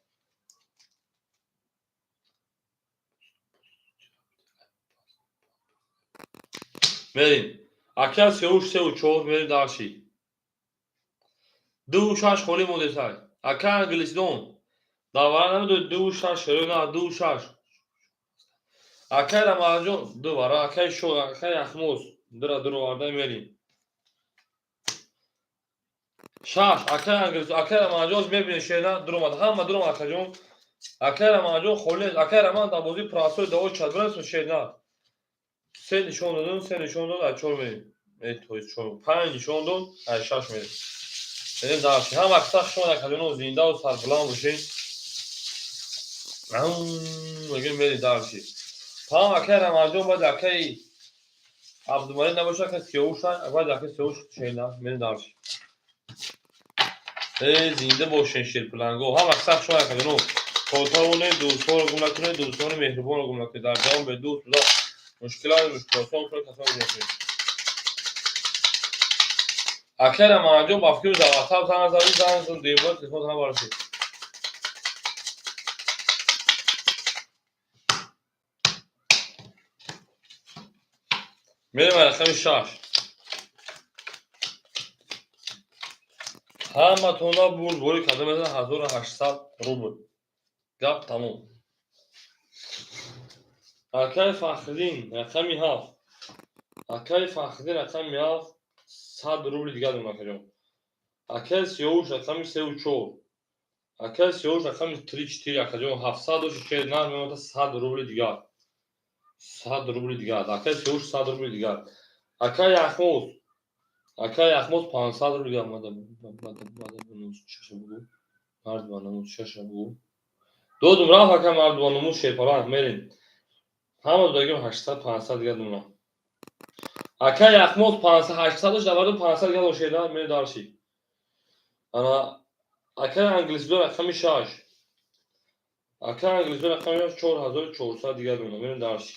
بریم اکل سیاوش 3 و 4 میریم داشی 2 6 خولیمون دیسای اکل انگلیسدون داوره نمیدو 2 6 شروع نه 2 6 اکل اماجون دوباره اکل شو اکل اخموس درو وارده میریم 6 اکل انگلیس اکل اماجوز میبینی شیدا درو مد هم درو اکجون اکل اماجون خولی اکل امان دا بوزی پراسو دو چادرس شیدا سه نشون دادن سه نشون داد چور میریم ای توی چور 5 نشون داد 6 میریم بریم داشتی هم اکثر شما اکلونو زنده و سربلند باشین میگیم بریم داشتی تمام اکل اماجون باید اکل عبدالمالک نباشه که سیاوش باید اکل سیاوش شیدا بریم داشتی زنده باشین شیرپلنگو هم اکثر شما اکلونو کوتاونه دوستان رو گم نکنه دوستان مهربان رو گم نکنه در جام به دوست بلا مشکلات کنه کسان گم نکنه اکر ماجو بافکیو زاواتاب زان دیوار تلفن هم وارسی میرم رقم 6 Hammatona bo'l kadamadan 1800 rubl. Gap tamom. Akay Faxriddin raqami 7. Akay Faxriddin raqami 7 100 rubl دیگر دارم akajon. Akay Siyovush raqami 34. Akay Siyovush raqami 34 akajon 700 شد نه میاد 100 rubl دیگر. 100 rubl دیگر. Akay Siyovush 100 rubl دیگر. Akay Ahmos. Akay Ahmos 500 rubl دیگر مادم چشه بگو. مردوانمون چشه بگو. دو دمراه akay مردوانمون شیپالان میرین. همه دیگه 800 500 دیگه دونم. Akay Ahmos 500 800 davado 500 دیگه داشتن می دارشی. انا akay انگلیسی رقمی 6. akay انگلیسی رقمی 4400 دیگه دونم می دارشی.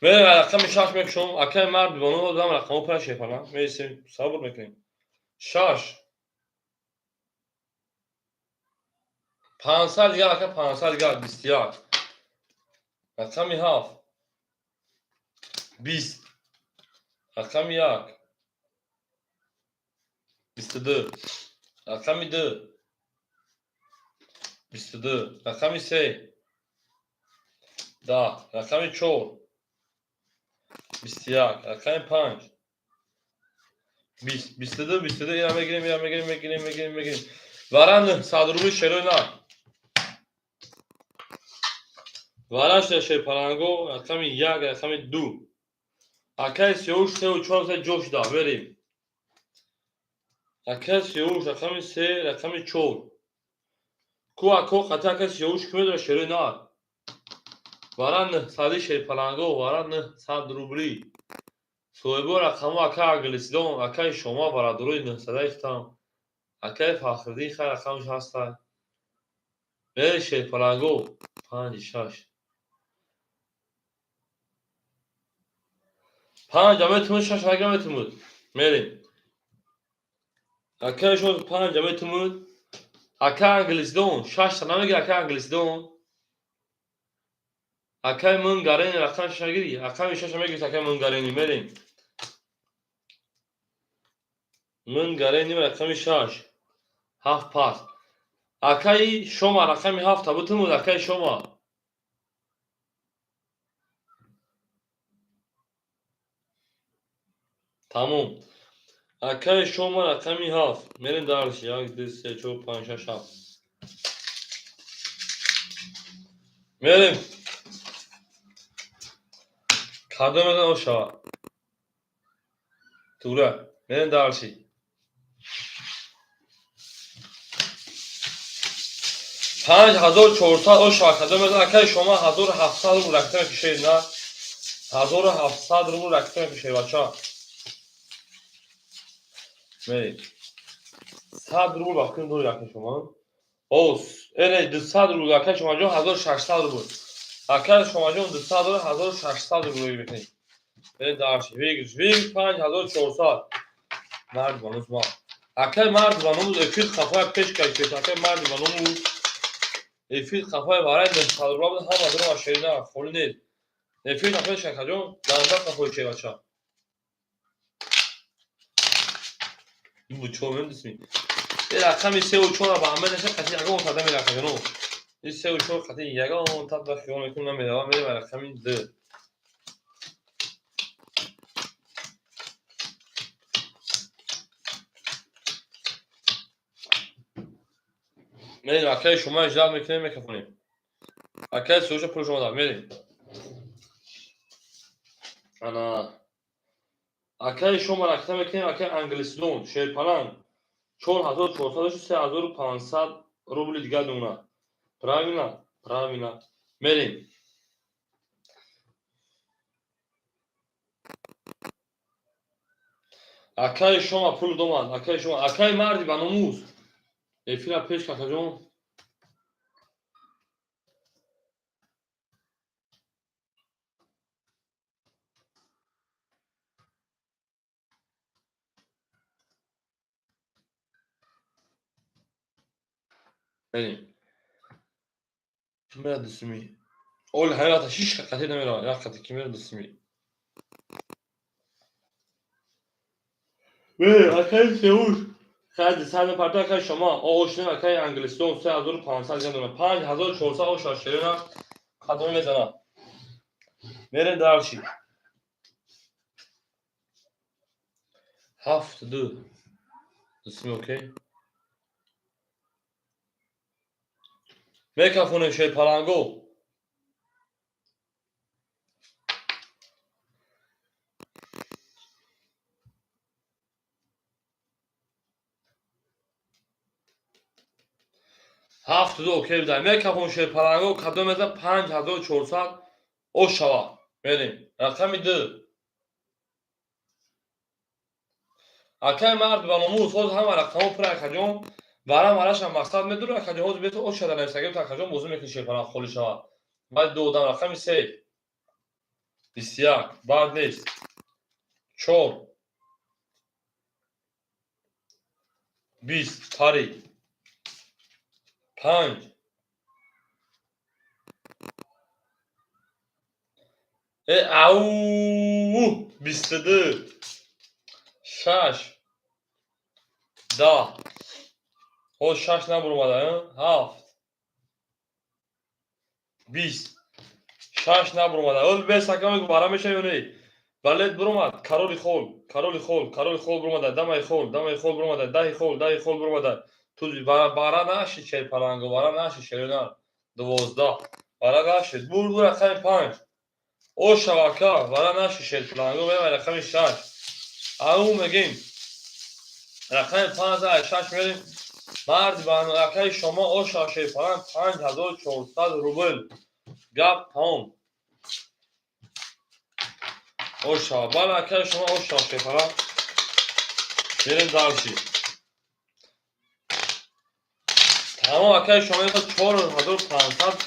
می رقمی 6 میکشم. akay مرد بانو دادم رقمو پر شیپالان. میسیم صبر میکنیم. 6 500 دیگه akay 500 دیگه 20 رقمی 7 20 رقمی 1 22 رقمی 2 22 رقمی 3 10 رقمی 4 21 رقمی 5 20 22 22 اینا میگیریم ورند 100 روبل شروع نه ورش شیپالانگو رقمی 1 رقمی 2 akay Siyovush 3 و 4 جوش دا بریم. akay Siyovush رقمی 3 رقمی 4 کو اکو خطا akay Siyovush کمی داره شروع نه ورند 100 شیپالانگو ورند 100 روبلی صوبو رقمو akay انگلیسیدون akay شما برادروی 900 فتام akay Faxriddin خیر رقمش هستن بله شیپالانگو 5 6 5 metrumuz 6 metrumuz میریم. akay شد 5 metrumuz akay انگلیسیدون 6 تا نمیگه akay انگلیسیدون akay منگارین رقم 6 گیری akay 6 میگه akay منگارینی میریم. منگارینی رقم 6 7 پاس akay شما رقم 7 تا بتمود akay شما تموم. akay شما رقمی 7 میریم دارش 1 2 3 4 5 6 7 میریم کادو o شوا توره میریم دارشی 5400 o شوا کادو میدن akay شما 1700 رو رقم کشید نه 1700 رو رقم کشید بچا میریم 100 رو bakın doğru yakın şoma. Oz. Ele 200 رو yakın şoma jo 1600 رو. Akay şoma jo 200 رو 1600 رو بکنید. به دارش ویگ 5400 مرد بانوز ما. Akay مرد بانوز افیل خفای پیش کشید. Akay مرد بانوز افیل خفای وارد 900 رو هم ادرو ماشینا خولی نیست. افیل خفای شکجون داندا خفای چه بچا. این بچومن دسمی. رقمی 3 و 4 با همه نشه قطعی اگه مصدم رقمی این 3 و 4 قطعی یگا اون تاب دا خیال میکنم میدوام میره و رقمی 2 میریم akay شما اجرا میکنیم میکفونیم akay سوشا پول شما دار میریم انا akay شما رقم میکنیم akay انگلیسیدون شیپالان 4400 3500 روبل دیگه دونه правильно میریم akay شما پول دومان akay شما akay مردی بانوموز افیل پیش کاکاجون میریم میره دسمی اول حیات شیش قطعی نمیره یا قطعی که میره دسمی اکای سئول خرج صد پرتو اکای شما آشنا اکای انگلستان 3500 گندم 5400 او شاشرینا خاتون میزنم میرن دارشی 72 اسمی اوکی میکافون شی پالانگو هفت دو اوکی بده میکافون شی پالانگو کدوم میزه 5400 او شوا بریم رقم دو اکای مرد با نموز خود هم رقم پر اکجون برام براش هم مقصد میدونه اکجون هوز بیت او شده نمیسگیم تا اکجون موضوع میکنه شی پالانگ خالی شوا بعد دو دام رقم سه 21 بعد نیست 4 20 تاری 5 او 22 6 10 o 6 نبر اومده 7 20 6 نبر اومده اول به سکم بارا میشه یا نه بلد بر اومد کارولی خول بر اومده دمای خول بر اومده دهی خول بر اومده تو بارا نشی چه پلنگو بارا نشی شیرینه 12 بارا نشید بور رقم 5 او شبکه بارا نشی شید پلنگو میره رقم 6 او میگیم رقم 5 6 میریم مرد بانوکه شما او شاشه پلنگ 5400 روبل گپ تمام او بانوکه شما او شاشه پلنگ میریم دارشی تمام اکه شما 4500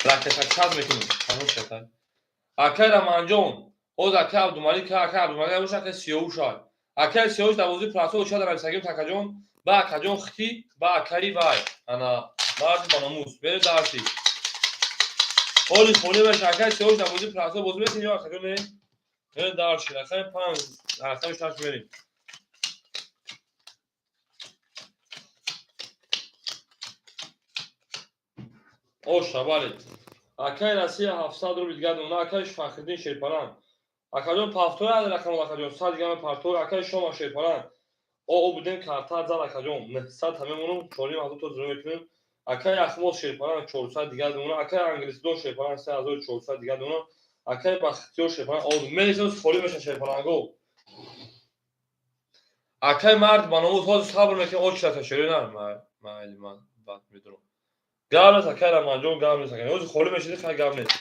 رکت چند میکنیم تمام شد اکه رمانجون او اکه عبدالملیک اکه عبدالملیک اوش اکه سیوش اکه سیوش دوازی پلاسو شد در سگیم تکجون با اکجون ختی با اکری وای انا مرد باناموس بره دارشی اولی خونی بشه اکه سیوش دوازی پلاسو بوز میکنیم یا اکجون نه بره دارشی رقم 5 رقم 6 بریم او شبالی اکه رسی 700 رو دیگه اونا اکهش فخردین شیرپران اکجون پافتور نداره رقم اکجون 100 گرم پافتور اکه شما شیرپران او بودیم کارتا زد اکجون نه 100 همه اونو چوری مازو تو زرو میکنیم اکه اخمو شیرپران 400 دیگه اونا اکه انگلیس دو شیرپران 3400 دیگه اونا اکه بختیور شیرپران او میلیسوس خوری میشه شیرپرانگو اکه مرد بانموز خود صبر میکنه او چه شیرین نه من بعد میدونم گام نیست اکه رمانجون گام نیست اکه او خوری میشه خیلی گام نیست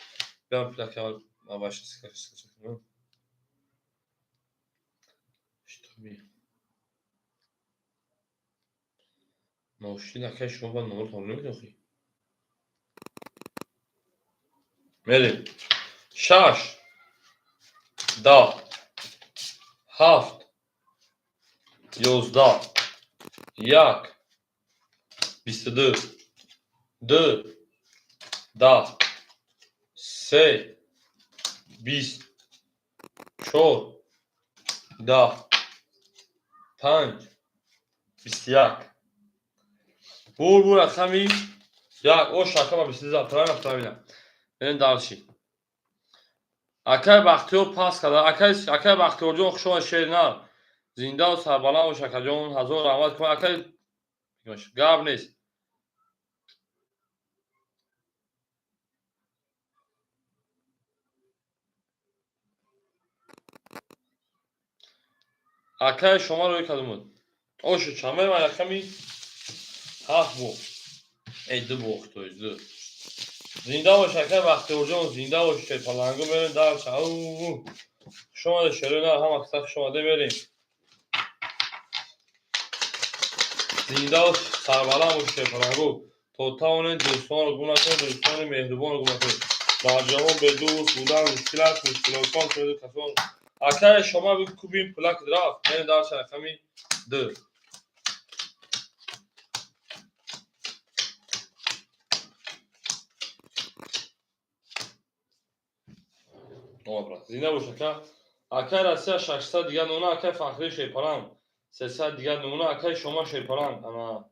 گام پلاکه ما باشه سکش اشتباهی ماشین اکه شما با نمر تمام نمیکنی میریم 6 10 7 11 1 22 2 10 3 20 4 10 5 21 بور رقمی یک او شکم 23 پران افتادم این دارشی اکه بختیور پاس کرده اکه بختیور جون شما شیرنا زنده و سربالا و شکجون هزار رحمت کنه اکه گاب نیست اکه شما روی کدومود اوش چمه و رقمی 7 بو ای دو بوخت و دو زنده و شکر بختیور جون زنده و شیپالانگو میرین دارش او شما شیرنا هم اکثر شما ده میرین زنده و سربالا و شیپالانگو توتاون دوستان رو گونه کنید دوستان مهربان رو گونه کنید در جهان به دوست بودن مشکلات کن شده کسان اکه شما بکوبیم پلاک درافت میرین دارش رقمی دو زنده و شکر اکه رسیه 600 دیگه نونه اکه فخری شیپالان 300 دیگر نمونه اکای شما شیپران انا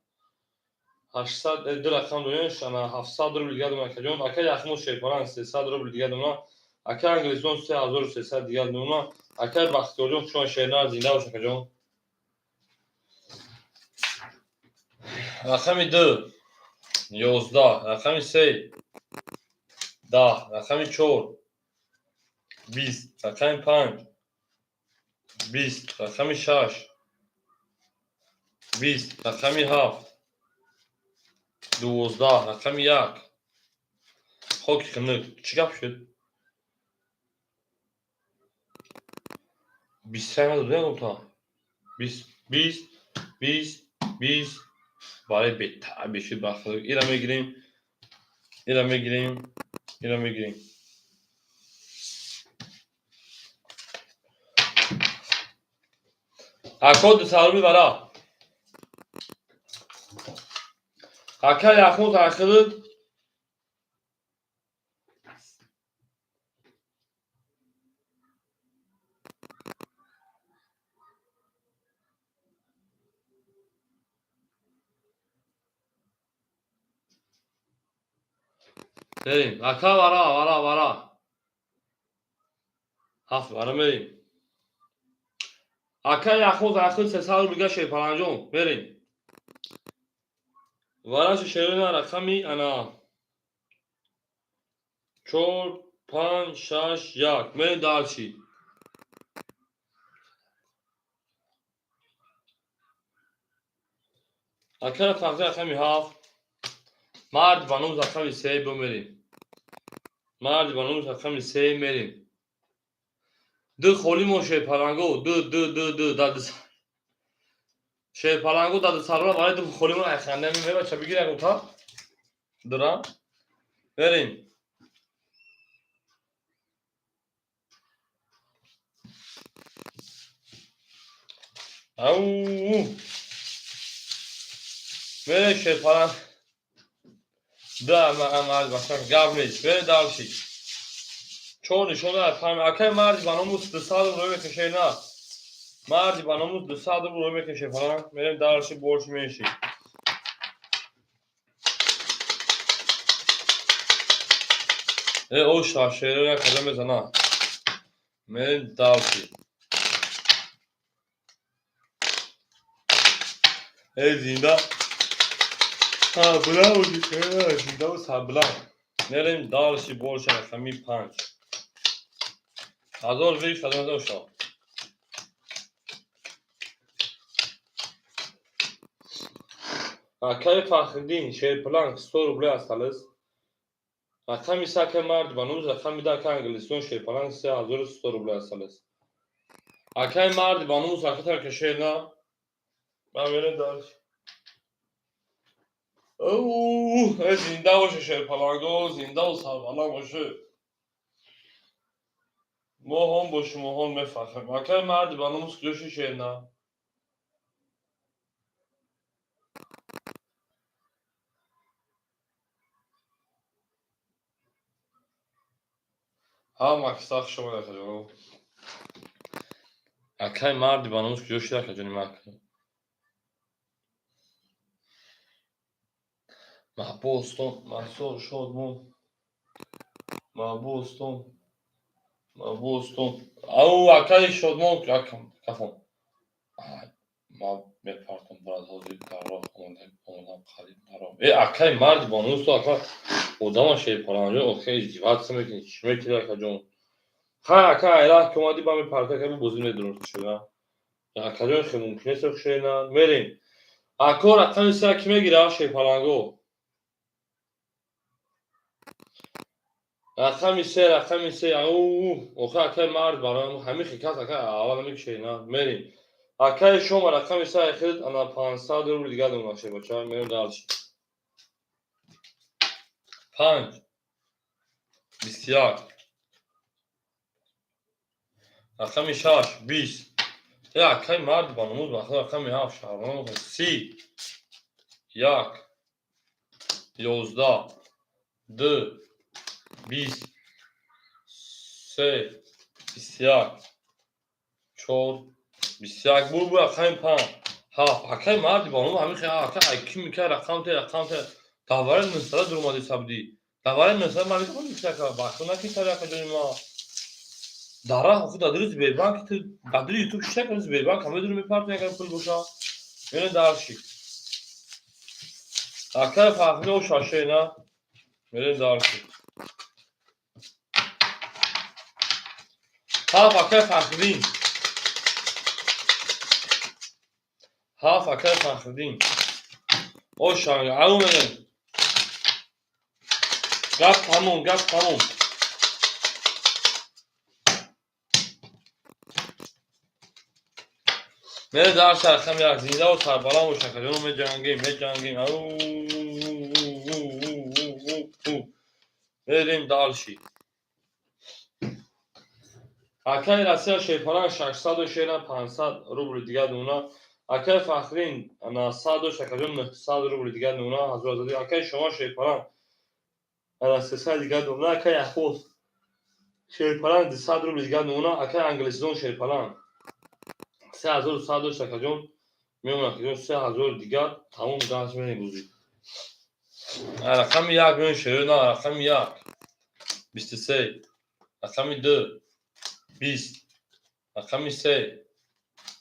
800 دو رقم دویش انا 700 روبل دیگر نمونه که جون اکای اخموز شیپران 300 روبل دیگر نمونه اکای انگلیسون 3300 دیگر نمونه اکای بختیار جون شما شیرنار زنده باشه که جون رقم 2 11 رقم 3 10 رقم 4 20 رقم 5 20 رقم 6 20 رقم 7 12 رقم 1 خاک کنه چی گپ شد 20 نداده گفتم 20 20 20 20 برای بهتر بشید بخدا اینا میگیریم اینا میگیریم اینا میگیریم اکاد سالمی برا اکا یخمو تاخیر بریم اکا برا هفت برا بریم اکا یخمو تاخیر 300 روبل شیپرانجون بریم وراش شیرین رقمی انا 4 5 6 1 بریم دارچی اکا فقط رقمی هفت مرد بانوز رقمی 3 بریم مرد بانوز رقمی 3 بریم دو خولی مو شیپرانگو دو داد شیپرانگو داد سالارا برای دو خولی مو اخنده می بچه بگیر اگه تا درام بریم او بریم شیپرانگ دو مرد باشم گب نیست بریم دارشی چون نشون دار فهم اکای مردی باناموز 200 روی میکشه نه مردی باناموز 200 روی میکشه فلان بریم دارشی برش میشی او شاشره رو کدام بزنه بریم دارشی زنده ها بلا بودی زنده و سبلا بریم دارشی برش رقمی 5 هزار ویش کدام داشتا اکای فخردین شیرپلانگ 100 روبل استالس رقمی سکه مرد بانوز رقمی دا که انگلیسون شیرپلانگ 3100 روبل استالس اکای مرد بانوز رقمی کشه نه من بریم دارشی اوه زنده باشه شیرپلانگو زنده و سربلند باشه ما هم باشه ما هم میفخریم اکای مرد بانوز کجوشی شیر نه هم اکساق شما نکنیم اکای مرد بانوز کجوشی نکنیم مکن محبوستون محصول شد محبوستون او اکای شد کفون ما میپرتم برای حاضر کارا اومدم خرید برام اکای مرد بانوز تو اکا odama şeyparanca okey civat semekin şmekiler kacon ha ka ela komadi ba mi parka kabi bozulme durur şuna ya kacon şey mümkün çok şeyna verin akor atan ise kime girer şeyparango رقم ise او oka akay mard baram hami khikat akay aval mi şeyna verin akay şoma رقم ise akhir ana 500 روبل دیگه دونم şey بچا میرم دالش 5 بسیار رقم 6 20 یا akay mard banımız bakın رقم 7 şarmanı 30 یک 11 دو 20 سه 21 4 21 بول رقم 5 ها اکای مردی بانو همین خیلی اکای کی میکنه رقم ته تاوار نسلا درمادی سبدی تاوار نسلا من میگم میشه که باخونا کی طرف داریم ما داره خود دادرز بیبانک تو دادری یوتیوب شته کنز بیبانک همه دور میپارت میگن پول بوشا میره دارشی اکای فاخنه و شاشه نه میره دارشی ها اکای فاخدین ها اکای فاخدین او شانگ او میگن گپ تموم میره دارش رقم یک زنده و سربالان و شکرانو میجنگیم او میریم دارشی اکای رسیا شیپاران 600 و شیران 500 روبل دیگه دونا اکای فخرین 900 و شکران 900 روبل دیگه دونا حضور آزادی اکای شما شیپاران 300 دیگه دونا اکای اخوز شیپاران 200 روبل دیگه دونا اکای انگلیسیزون شیپاران 3100 شکران میمونه که 3000 دیگه تموم داشت میگوزی رقم یک میون شیران رقم یک 23 رقم 2 20 رقم 3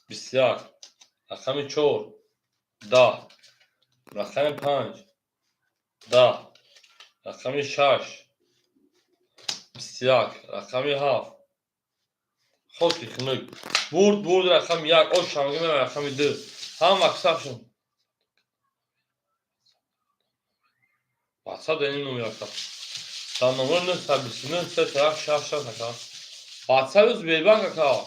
21 رقم 4 10 رقم 5 10 رقم 6 21 رقم 7 خود که خنک برد رقم 1 او شانگه میره رقم 2 هم اکساب شون واتساپ دنین نومی رقم تا نمبر 929 3 طرف 6 اکا واتساپ از بیبانک اکا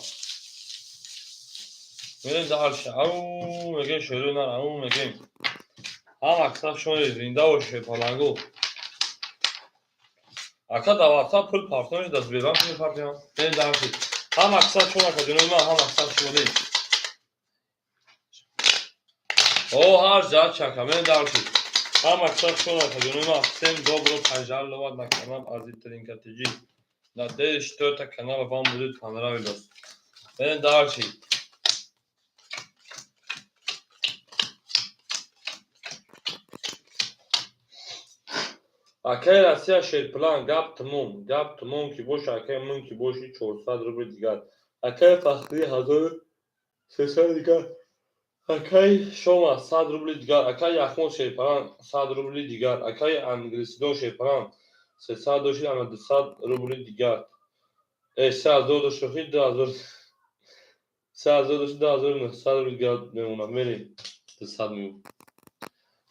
میرین دارش او میگه شروع نر او میگیم هم اکساب شون زنده و شیپالانگو اکا دا واتساپ پول پارتنرش دست بیبانک میپارتیم میرین دارشی هم اکساب شون اکا جنوی ما هم اکساب شون دیم او هر جا چکا میرین دارشی هم اکساب شون اکا جنوی ما سیم добро пожаловать на канал Азитрин Катиджи. Надеюсь, что этот канал вам будет понравиться. Берем дальше. Акай Россия шерплан гап тмум ки бош акай мун ки боши 400 рубл дигар. Акай фахри 1300 дигар. Акай шома 100 рубл дигар. Акай яхмон шерплан 100 рубл дигар. Акай англисидон шерплан 300 доши ана 200 рубл дигар. 3000 доши 2000 3000 доши 2900 рубл дигар мемона мери 200 میو.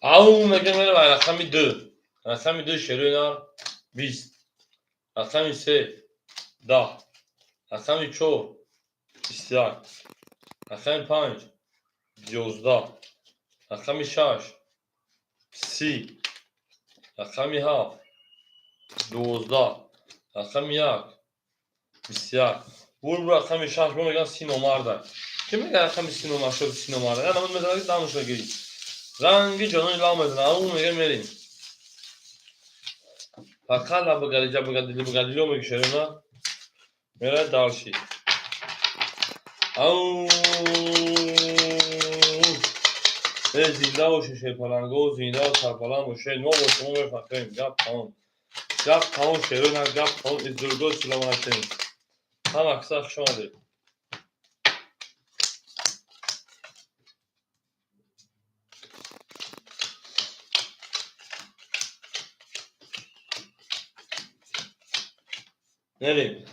او میگه میره رقم 2 رقم 2 شروع 20 رقم 3 10 رقم 4 21 رقم 5 11 رقم 6 30 رقم 7 12 رقم 1 21 بول رقم 6 بول میگن 30 نمره ده که میگه رقم 30 نمره شد 30 نمره نه من مثلا دانش بگیری رنگی جانو لام بزنه اون میگه میریم فقط بگردی میگه شروع میره دارشی او زنده باشه شیپالنگو زنده و سرپالن باشه ما با شما بفخریم گپ تمام شیرون هم گپ تمام از درگاه سلامتیم هم اکساق شما دید نریم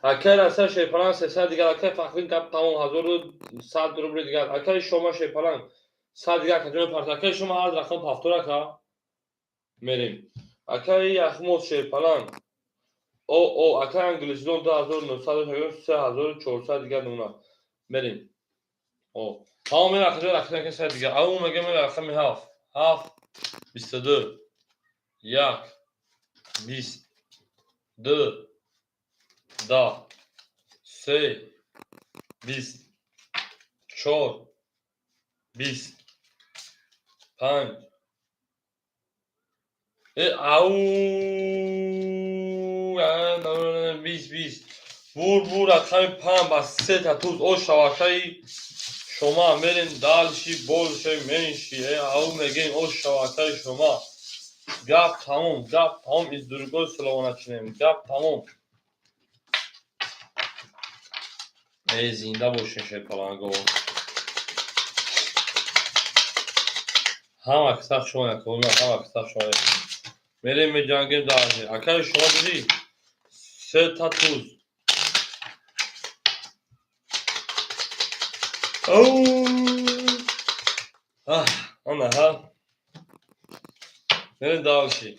اکر اصلا شیپالن 300 دیگر اکر فخرین گپ تمام 1100 روبل دیگر اکر شما شیپالن 100 دیگر کجون پارت اکر شما هر رقم پافتور اکا میریم اکر یخموز شیپالن او اکر انگلیسیزون 2900 3400 دیگر نمونه بریم او تمام این اکر سر دیگر او میگه میره رقم 7 22 1 20 2 10 3 20 4 20 5 او 20 بور رقم 5 با 3 تا توز او شبکه شما میرین دالشی بولشی منشی او میگین او شبکه شما گپ تموم از درگل سلوانه چنیم گپ تموم ای زنده باشین شیرپلنگو همه کسا شما نکنه همه کسا شما میریم می جنگیم دالشی اکر شما دیدی 3 تا توز آنه ها میریم دالشی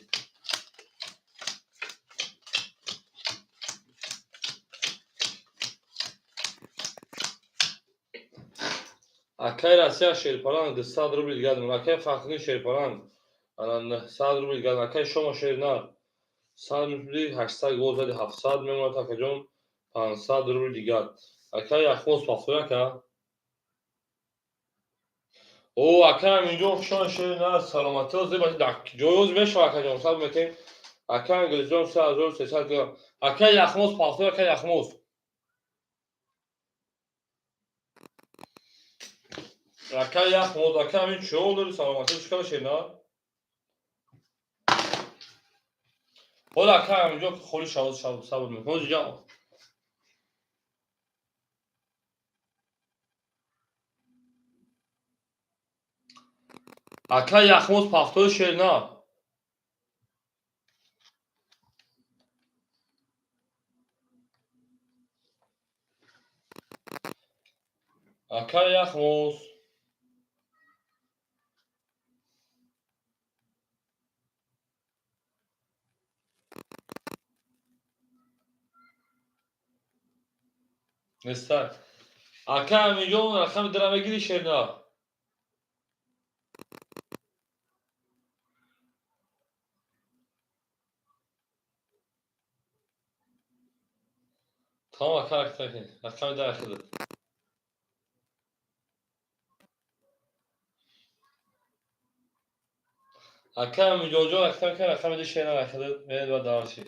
اکای راسیا شیرپلنگ 100 روبل گردم اکای فقیری شیرپلنگ الان 100 روبل گردم اکای شما شیر نه 100 روبل 800 گل زدی 700 میمونه تا کجون 500 روبل دیگر اکای اخموس پافتونه که او اکای اینجا شما شیر نه سلامتی و زیبایی جویوز میشه اکای جون سب میکنیم اکای انگلیزون 3300 گرم اکای اخموس پافتونه اکای اخموس اکای اخموس اکای همین چون داری سلامتی چکار شیر نه خدا اکای اینجا خوری شاید صبر میکنم جا اکای اخموس پافتونه شیر نه اکای اخموس Nesta. Acá milyon rakam drama girişe na. Tamam akar rakam da akıllı. Acá milyoncu rakam da şeyler akıllı. Ve daha şey.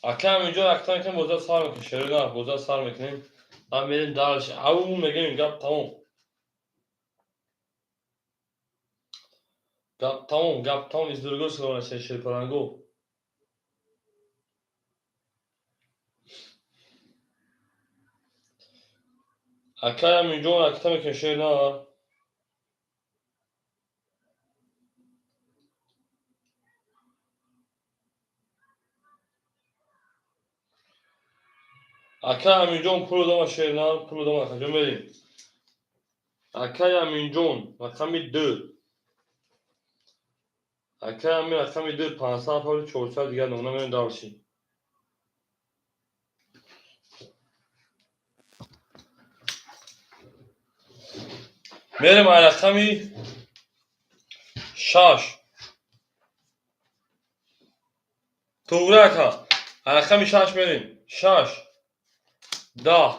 Acá milyon rakam boza sarmak şöyle na boza sarmak ne? Ben benim daha şey. Avu megin gap tamam. Gap tamam izdurgu sonra şey parango. Acá milyon rakam şöyle na. Acá milyon pulu dama şöyle na pulu dama rakam vereyim. Acá milyon rakam 4. اکه همین رقم میده 500 تا 400 دیگه نمونه میریم دارشیم میریم رقمی 6 توره که رقمی 6 میریم 6 10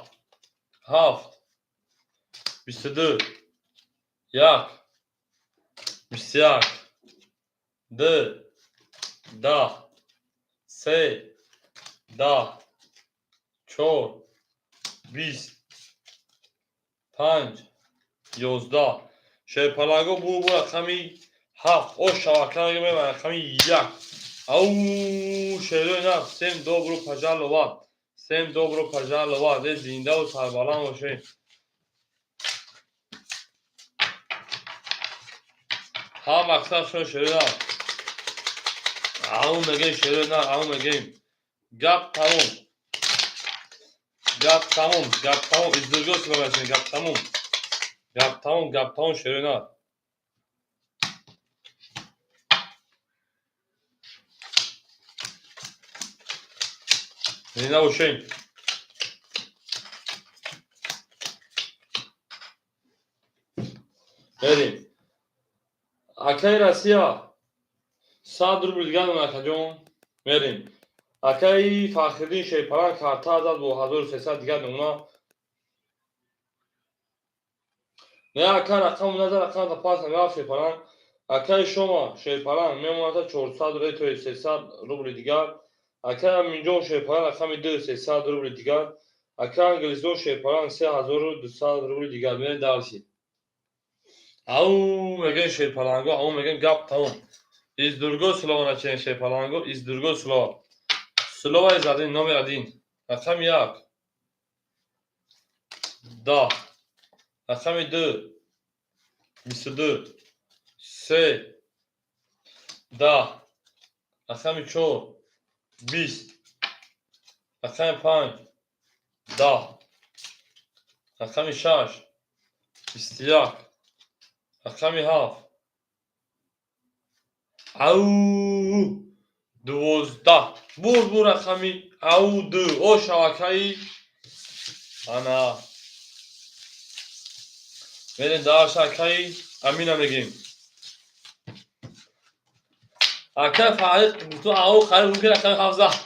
7 22 1 21 2 10 3 10 4 20 5 11 شیرپلنگو بو رقمی 7 او شبکه میریم رقمی 1 او شیرو نه سیم добру пожаловать سیم добру пожаловать زنده و سربلند باشین هم مقصد شون شیرو نه اون میگیم شیرو نه اون میگیم گپ تموم ازدرگو سلام باشین گپ تموم شیرو نه زنده باشین بریم اکای راسیا 100 روبل گردم اکا جون بریم Akay Fakhreddin Şeyparan kartı azad bu 1300 دیگر نمونه نه اکر رقم نظر رقم تا پاس نگاه شیپران اکر شما شیپران میموند 400 روبل تا 300 روبل دیگر اکر منجون شیپران رقم 2300 روبل دیگر اکر انگلیسون شیپران 3200 روبل دیگر میره درسی او میگن شیپرانگو او میگن گپ تمام ازدرگو سلو نچین شیپرانگو ازدرگو سلو از این نام ادین رقم 1 10 رقم 2 22 3 10 رقم 4 20 رقم 5 10 رقم 6 21 رقم 7 او 12 بور رقمی او 2 او شبکه‌ای انا برین در شبکه‌ای امین میگیم اکه فعال تو او خیلی ممکن رقم 17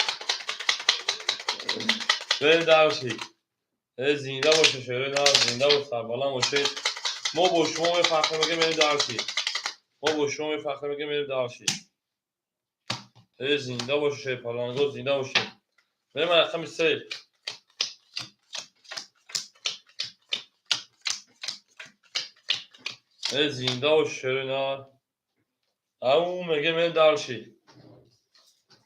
برین درشی زنده باشه شعر زنده و سربلند باشه ما با شما فخر میگیم برین درشی ما با شما فخر میگیم برین درشی زنده باشه شیپرانگو زنده باشه بریم رقم 3 زنده باشه شعر نه او میگه من درشی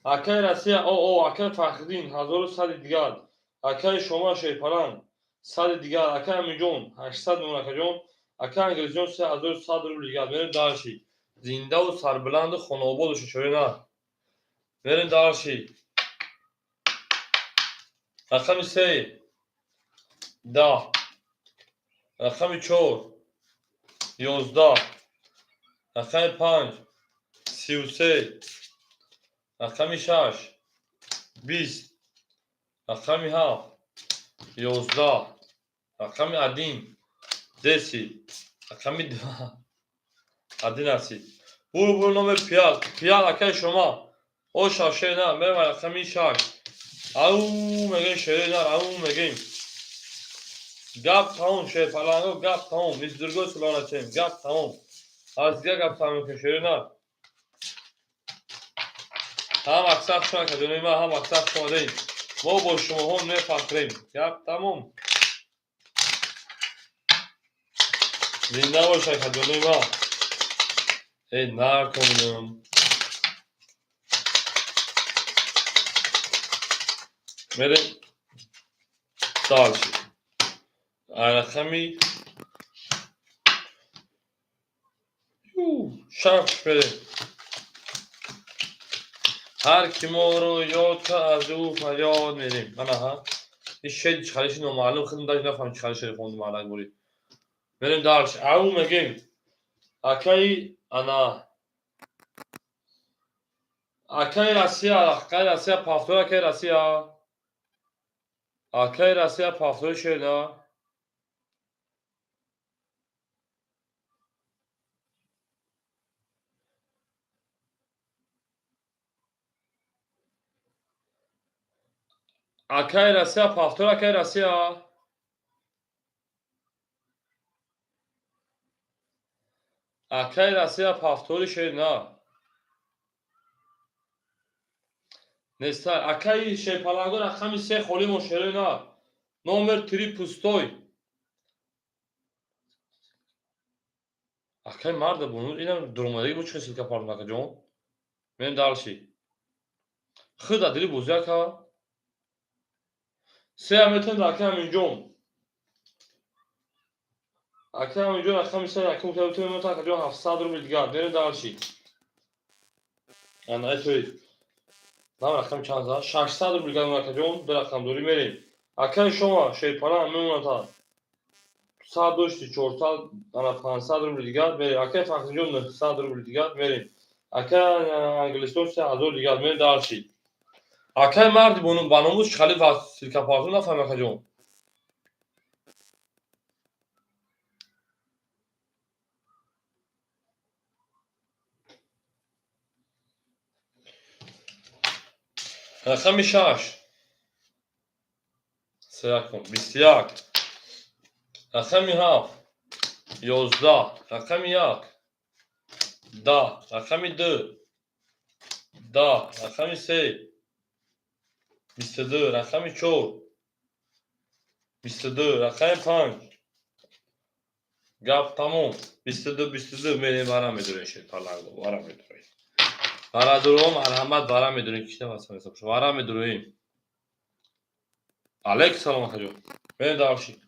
اکه رسی او اکه فخردین 1100 دیگر اکه شما شیپران 100 دیگر اکه میجون 800 نمونه جون اکه انگلیسیون 3100 روبل دیگر بریم درشی زنده و سربلند و خانواباد باشه شعر نه بریم درشی رقم 3 10 رقم 4 11 رقم 5 33 رقم 6 20 رقم 7 11 رقم ادین 10 رقم 2 ادین هستی برو نام پیال اکه شما او شاشه نه بریم رقم 6 او میگه شعر نه او میگیم گپ تموم شه فلانگو گپ تموم ازدرگو سلانه چیم گپ تموم از دیگه گپ تموم که شعر نه هم اکثر شما که دونیم هم اکثر شما دیم ما با شما هم نفخریم گپ تموم زنده باشه که دونیم ای نکنم بریم دارشی رقمی شرف بریم هر کی ما رو یاد که از او فریاد میریم من ها این شید چخالشی نامعلوم خیلی داشت نفهم چخالشی خوندم علک بوری بریم دارش او میگیم اکی انا اکی رسیا پافتور اکی رسیا اکی رسیا پافتور شیرنا اکی رسیا پافتور اکی رسیا اکی رسیا پافتور شیرنا نستار اکی شیپالانگو رقمی 3 خولی مشیرنا نمبر 3 پوستوی اکی مرد bunu اینم durmadagi bu çıkı silke parmak acaba ben dalşi خدا دلی بوزیا کا 3 متر اکی minjon اکی minjon رقم 3 اکی متر متر که 700 روبل دیگر بریم dalşi انا اتوی نام رقم چند زد 600 روبل دیگر اون که دو رقم دوری میریم اکی شما شیپالان میمونه تا 102 400 انا 500 روبل دیگر بریم اکی فخرجون 900 روبل دیگر بریم اکی انگلیسون 3000 دیگر بریم dalşi اکی مرد bunun banımız çıkalı var silke parçası ne fayda acaba رقم 6 سرک کن 21 رقم 7 11 رقم 1 10 رقم 2 10 رقم 3 22 رقم 4 22 رقم 5 گپ تموم 22 میریم برام میدونی شد پلنگو برام میدونی برا دروم مرحمت برام میدونی کشته واسه حساب شو برام میدونی علیک سلام خجو بریم دارشی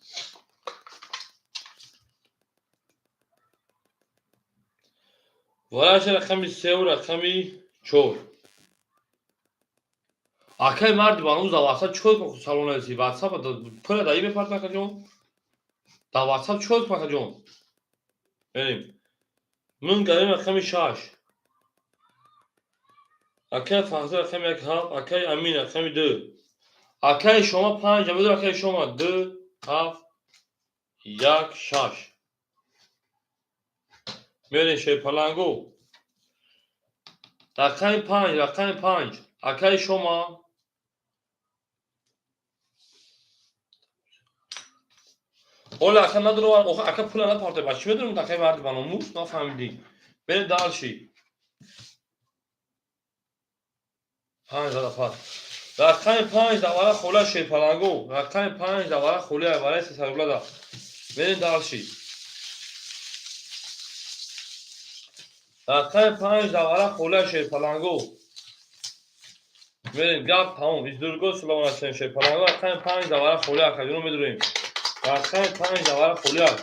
وراش رقم 3 و رقم 4 Akay mardi bana uz da WhatsApp çok salona ezi WhatsApp da böyle dayı bir part bakacağım. Da WhatsApp çok bakacağım. Benim. Mun garim rakam şaş. Akay fazla rakam یک هفت akay amin rakam 2. Akay şoma 5 بدون akay şoma 2 7 1 6. میرین şey پلنگو. rakam 5 rakam 5 akay şoma Ola akay نداره و akay پول نداره پارت باش چی بدونم akay mardi bana موس نفهمیدی. بریم دارشی. 5 دفعه رقم 5 دوباره خوله شیر پلنگو رقم 5 دوباره خوله برای 300 روبله دا برین دارشی رقم 5 دوباره خوله شیر پلنگو برین گپ تموم از درگو سلام علیکم شیر پلنگو رقم 5 دوباره خوله اخیرون میدونیم رقم 5 دوباره خوله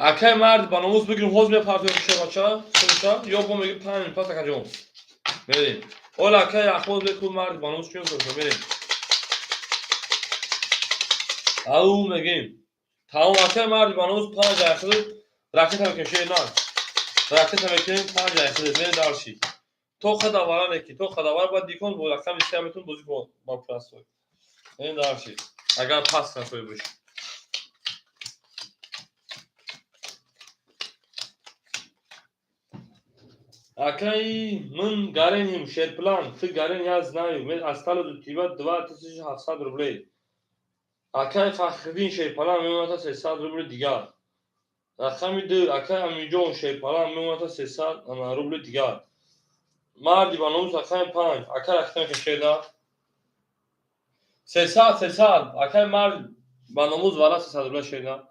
اکای مرد با ناموس بگیریم حوز میپرتویم شیر بچه سلطا یا با میگیم 5 پس اکجون برین اولا اکای اخوز بکن مرد با ناموس چون سلطا برین او میگیم تمام اکای مرد با ناموس 5 اخیر راکت هم کشه نه راکت هم کنیم 5 اخیر برین دارشی تو خداوار نکی تو خداوار باید دیکن بود رقم استیامتون بازی کن با پلاس بود برین دارشی اگر پاس نکنی باشی اکای من گارنیم شیر پلان تو گارن یاز نایو من استالو دو تیبت 2700 روبله اکای فخردین شیر پلان میمونه تا 300 روبله دیگر رقم 2 اکای امیجون شیر پلان میمونه تا 300 روبله دیگر مردی با ناموس رقم 5 اکای رقم کشه دا 300 اکای مرد با ناموس والا 300 روبله شیر دا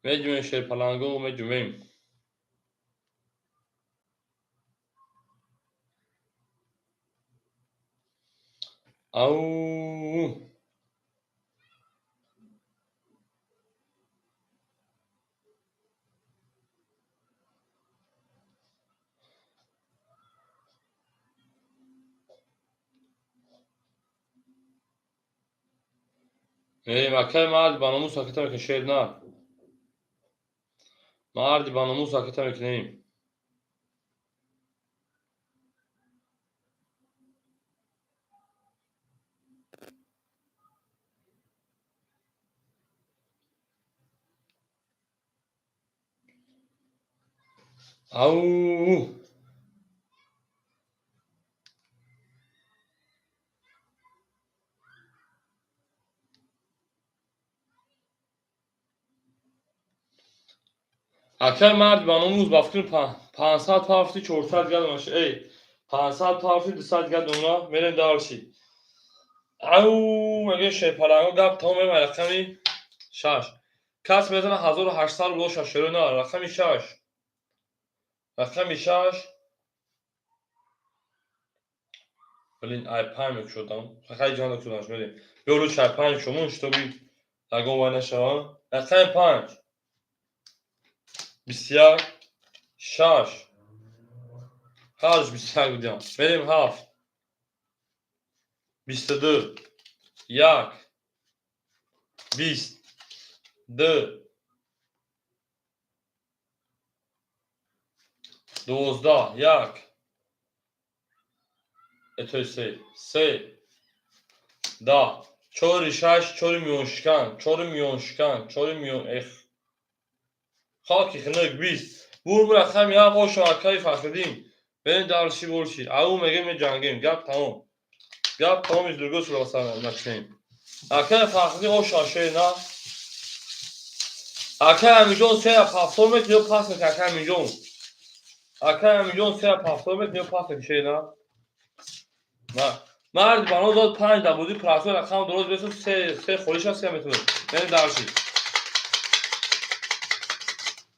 میجوین شیر پلانگو میجوین او اکای مرد با ناموس رقم کشه نه مردی با ناموس رقم کنیم او اکای مرد با ناموس بافتون 500 پافتی 400 گل ماشه ای 500 پافتی 200 گل اونا میرین دارشی او مگه شیر پلنگو گپ تمام میرم رقمی 6 کس میزنه 1800 رو شاشرو نه رقمی 6 رقمی 6 بلین ای 5 شدم خیلی جان دکترش بریم یورو 5 شمون شتو بی اگه وای نشه رقم 5 21 6 هاش 21 بودم بریم 7 22 1 20 2 12 1 اتوی 3 10 4 6 4 میلیون شکن 4 میلیون شکن 4 میلیون اخ خاکی خنک 20 بور رقم یا با شارکای فخردین بین دارشی بولشی او میگه می جنگیم گپ تمام از درگو سلو واسه نکنیم اکه فخردین او شاشه نه اکه میلیون سه پافتور میتونی پاس میکنه اکه میلیون سه پافتور میتونی پاس میشه نه مرد بانو داد 5 دبودی پراسو رقم درست بسو سه خوریش هست که میتونه بین دارشی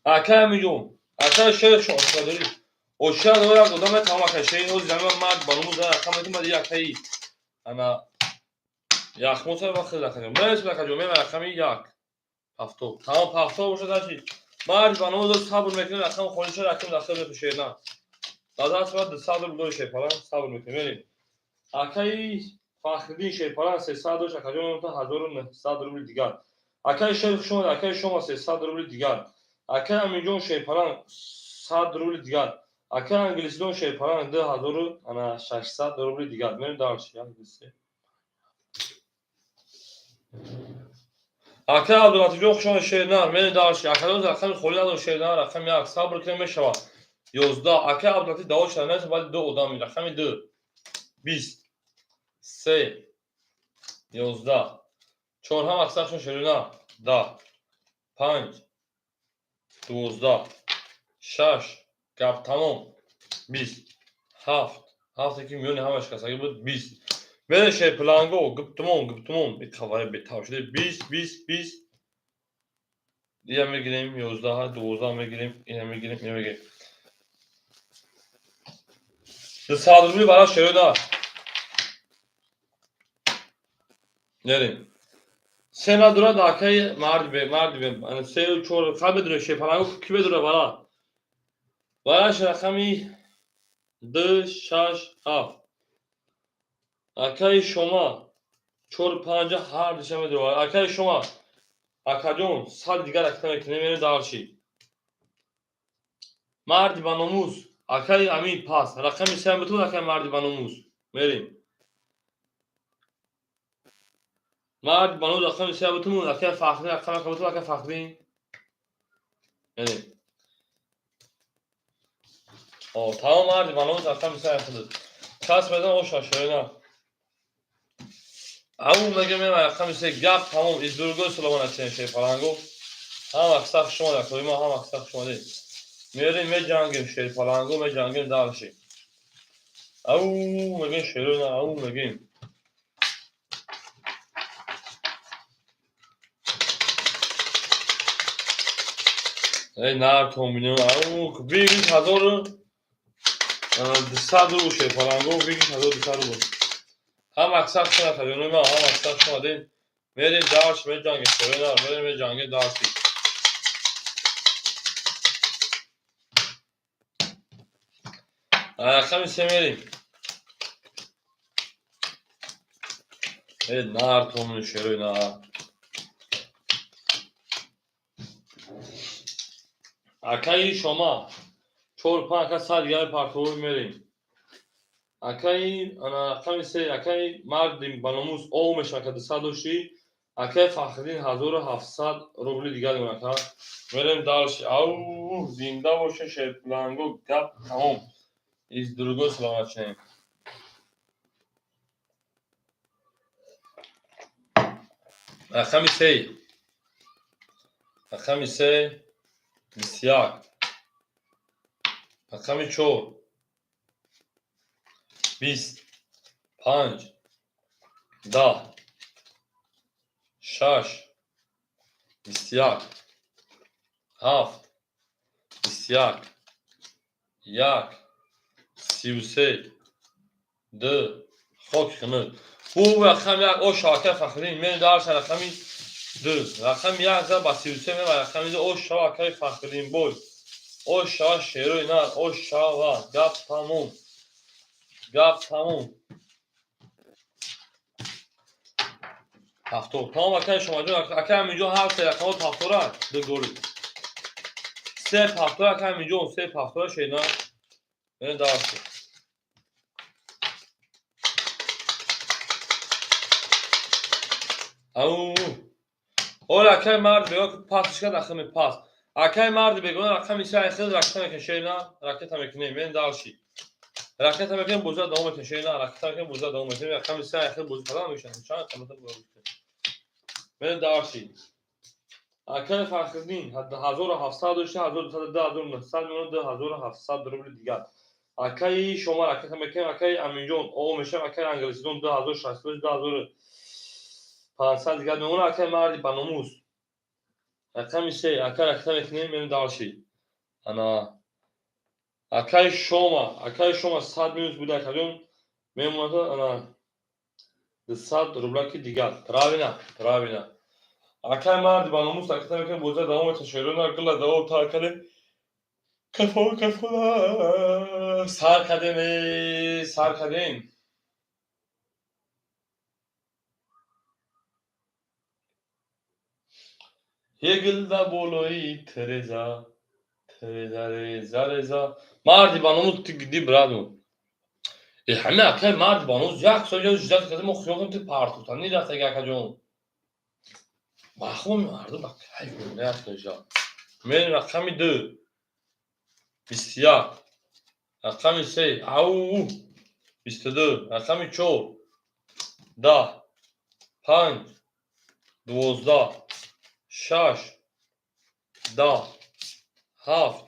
اکه میلیون اکه شیر شما داری o şahı olarak odama tamam şeyin o zaman mad balımız da kametim hadi yakayı ana yakmosa bakacağım ben bakacağım ben rakami yak hafta tamam hafta olsa da şey mad balımız da sabır mekanı rakam konuşa rakam daxil bir şey ne daha sonra da sabır böyle şey falan sabır mekanı verin akay فخردین şey falan 300 شکایت تا 1900 روبل دیگر akay şey şoma akay şoma 300 روبل دیگر akay milyon şey falan 100 روبل دیگر اکه انگلیسی دون شی پران 2000 انا 600 روبل دیگر من دارش یا انگلیسی اکه عبداللطیف جون شما شی نه من دارش اکه دون رقم خولی دون شی نه رقم یک صبر کنیم میشوا 11 اکه عبداللطیف داوود شده نه بعد 2 ادامه رقم 2 20 3 11 4 هم اکثرشون شده نه 10 5 12 6 گپ تمام 20 7 7 2 میلیون همش کسایی بود 20 بله şey plango gıptımon bir kavaya bir tavşıda 20 diye mi gireyim yozda 9'dan mı gireyim yine mi gireyim saldırı bana şöyle da nereyim senadura da kay mardi hani seyir çoğu kaybediyor şey plango kübedura bana şey rakami 2 6 7 akay şoma çor panca har dışarı diyor akay şoma akadyon sad diğer aktan eklemeni dağılşı مرد باناموز اکای امید پاس رقمی سه بتون اکای مرد باناموز میریم مرد باناموز رقمی سه بتون اکای فخری رقم بتون اکای فخری میریم او تمام مرد باناموز رقمی سه خود کاس بدن او شاشه نه او میگه من رقمی سه گپ تمام از درگو سلمان اچین شی فلانگو هم اکثر شما دکتر ما هم اکثر شما دی میریم می جنگیم شی فلانگو می جنگیم دارشی او میگه شیرو نه او میگیم ای نه کومبینو او بیگی هزار 200 رو شه فلانگو بیگی 1200 رو هم اکثر شما تجربه ما هم اکثر شما دین میریم دارش می جنگ شوینا میریم جنگ دارشی رقم سه میریم ای نار کومبینو شوینا اکای شما چور پاک سال دیگر پارتور میریم اکای انا رقم سه اکای مرد باناموز او میشه که 200 دوشی اکای فخرین 1700 روبل دیگر میکنه میریم دارش او زنده باشه شیپلانگو گپ تمام از درگو سلامت شیم رقم سه بسیار رقم 4 20 5 10 6 بسیار 7 بسیار 1 33 2 خاک خنک bu رقم یک او شاکه فخرین من دارش رقمی 2 رقم 1 با 33 من رقمی 2 او شاکه فخرین بود او شا شیروی نه او شا و گپ تموم هفتور تمام اکای شما جون اکای همینجا هر سه رقم هفتور دو گوری سه هفتور اکای همینجا سه هفتور شینا من دارش او اکای مرد بگو پاسش کرد رقم پاس اکای مرد بگو رقم میشه خیلی رقم کشه نه راکت هم کنیم من دالشی راکت هم کنیم بوزا دوم کشه نه راکت هم کنیم بوزا دوم کشه رقم میشه خیلی بوزا فلان میشه چند قیمت بود من دالشی اکای فخردین حد 1700 داشته 1210 1900 میونه 2700 روبل دیگه اکای شما راکت هم کنیم اکای امینجون او میشه اکای انگلیسیون 2065 2500 دیگه میونه اکای مردی بناموس رقم سه اکای رقم اثنين من دالشي انا اکای شما 100 minus بوده اکایون میمونه انا 100 روبلاکی دیگر تراوینا اکای مرد باناموس اکای که بوده دوام تشیرون اکلا دو تا کده کفو سر کدیم هگل بولوی ترزا رزا مردی باناموس گدی برادو همه اکای مرد بانوز یک سال یا جدت کده ما خیابون تو پارتوتانی رفته اگه اکجون مخوام مردم با کیف می‌نه کجا من رقم 2 21 رقم 3 او 22 رقم 4 10 5 12 6 10 7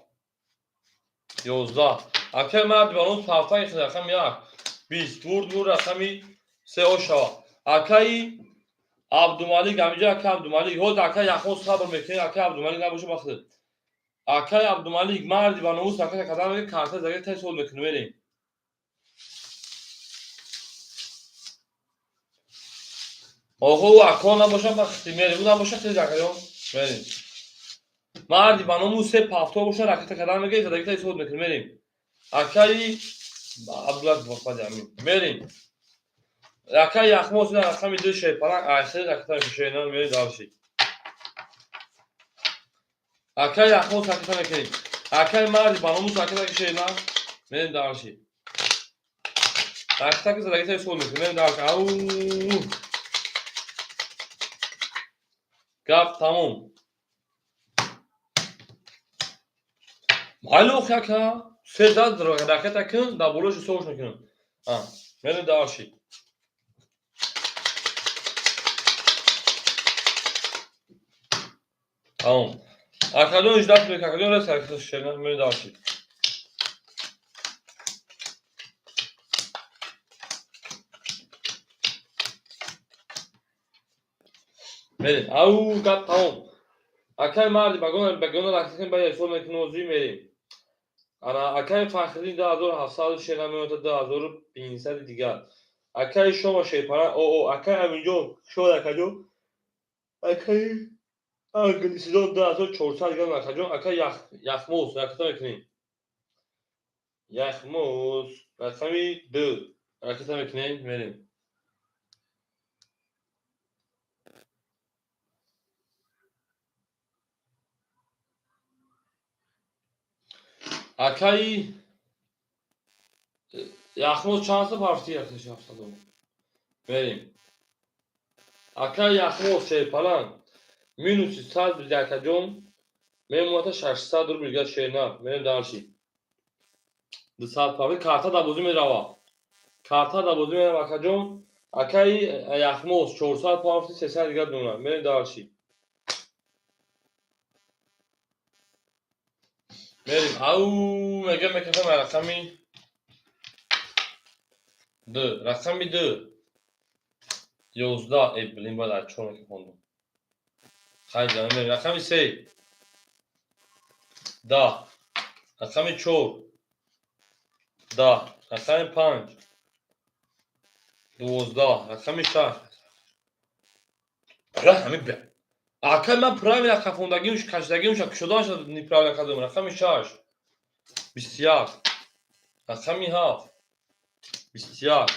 11 اکای مرد بانوز پارتای خود رقم 1 20 ورد رقمی 3 اوشا اکای عبدالمالک همینجا اکای عبدالمالک هود اکای یخمو صبر میکنه اکای عبدالمالک نباشه بخده اکای عبدالمالک مردی با ناموس اکای کدام میگه کارت زگه تست هول میکنه بریم اوه اکا نباشه بختی میریم اون نباشه خیلی جاکریم بریم مردی با ناموس پافتو باشه رکت کدام میگه زگه تست هول میکنه بریم اکای عبدالله بخواد همین بریم اکای یخمو سودا رقم 2 شیپلان آخر رکت میشه میری داشی اکای یخمو ساکت میکنیم اکای مردی با ناموس ساکت میشه نه میریم داشی رکت زگه تست هول میکنه میریم داشی او گپ تموم معلوخ یکا سه داد رکت کن دا بولوش سوش میکنم میریم داشی تموم اکادون اجداد میکنم اکادون رس رکت شدن میریم داشی میریم او گپ تموم اکای مردی بگونه رکت کن باید سول میکنوزی میریم انا اکای فخری 2700 شدن میونه 2500 دیگر اکای شما شیپارا او اکای همینجا شو اکادون اکای انگلیسیدون 2400 دیگر اکادون اکای یخموز رکت میکنیم یخموز رقمی 2 رکت میکنیم میریم اکای یخموز چند تا پارتی رکتش افتادم بریم اکای یخموز شیپالان minus 100 دیگر اکادون میمونه 600 رو بیگه شیرنا میریم دارشی 200 پارتی کارتا دا بوزی میروا کارتا دا بوزی میروا اکادون اکای یخموز 400 پارتی 300 دیگر دونه میریم دارشی میریم او میگه میکشم رقمی 2 رقمی 2 11 ای بلین باید چون که خوندم خیلی جانم میریم رقمی 3 10 رقمی 4 10 رقمی 5 12 رقمی 6 برای همین بیا اکای من پرای میره کفوندگیمش کشدگیمش کشدانش نیپرای کدوم رقمی 6 21 رقمی 7 21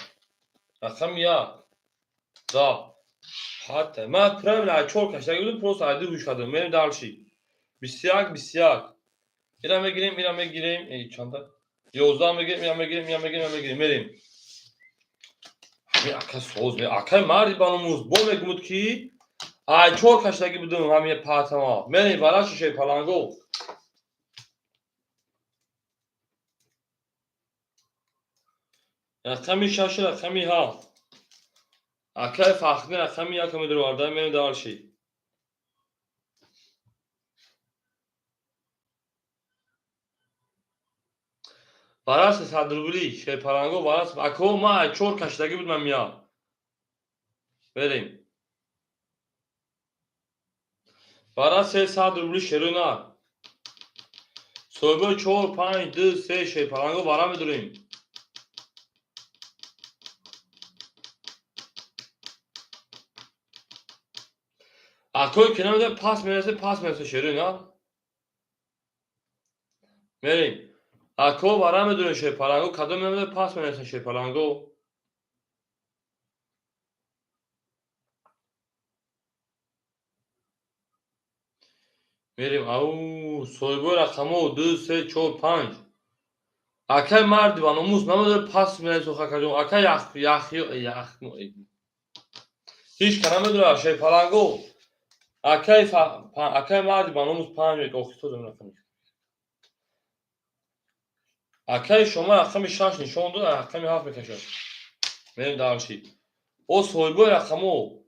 رقمی 1 10 حتی من پرای میره چور کشدگی بودم پروست عدی روش کدوم میریم دالشی 21 اینا میگیریم ای چند 11 میگیریم میریم می اکا سوز می اکای مردی بانو موز بو میگمود کی Ay çok kaçtaki budum هم یه پاتما منی براش شی پلانگو رقمی شاش رقمی ها اکای فخمی رقمی یا کمی در وارده منی دارشی براش صدربولی شی پلانگو براش اکو ما چور kaçtaki budum ya بریم براش صدربولی شرونا صبح 4 5 2 3 شی پلانگو برام میدوریم اکوی کنار پاس میرسه شرونا بریم اکو برام میدوریم شی پلانگو کدوم نمیده پاس میرسه شی پلانگو میریم او soyboy رقمو 2 3 4 5 اکای مرد باناموس نمیده پاس میره تو خاکجون اکای یخ هیچ کنم میدونه شی پلنگو اکای مرد باناموس 5 اکتو دم رقم اکای شما رقم 6 نشون داد رقم 7 میکشه میریم دارشی او soyboy رقمو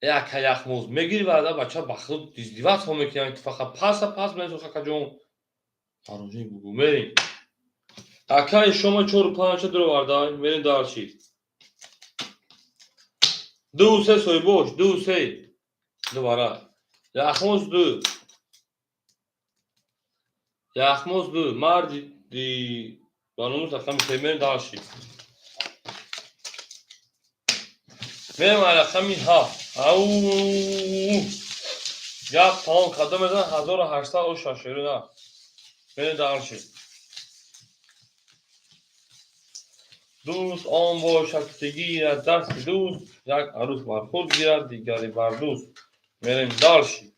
اکای یخموز میگیری بعدا بچه بخود دیزدیوات هم میکنن فقط پاس میره تو خاکجون خارجی بگو میریم اکای شما 4 5 درو واردای میریم دارشی 2 3 soyboş 2 3 دوباره یخموز 2 یخموز 2 مرد دی بانوموز رقم میریم دارشی میریم رقمی ها او یک تمام قدم میزن 1800 و شاشیرو نه میریم دارشی دوست آن باشد که گیرد دست دوست یک عروس بر خود گیرد دیگری بر دوست میریم دارشی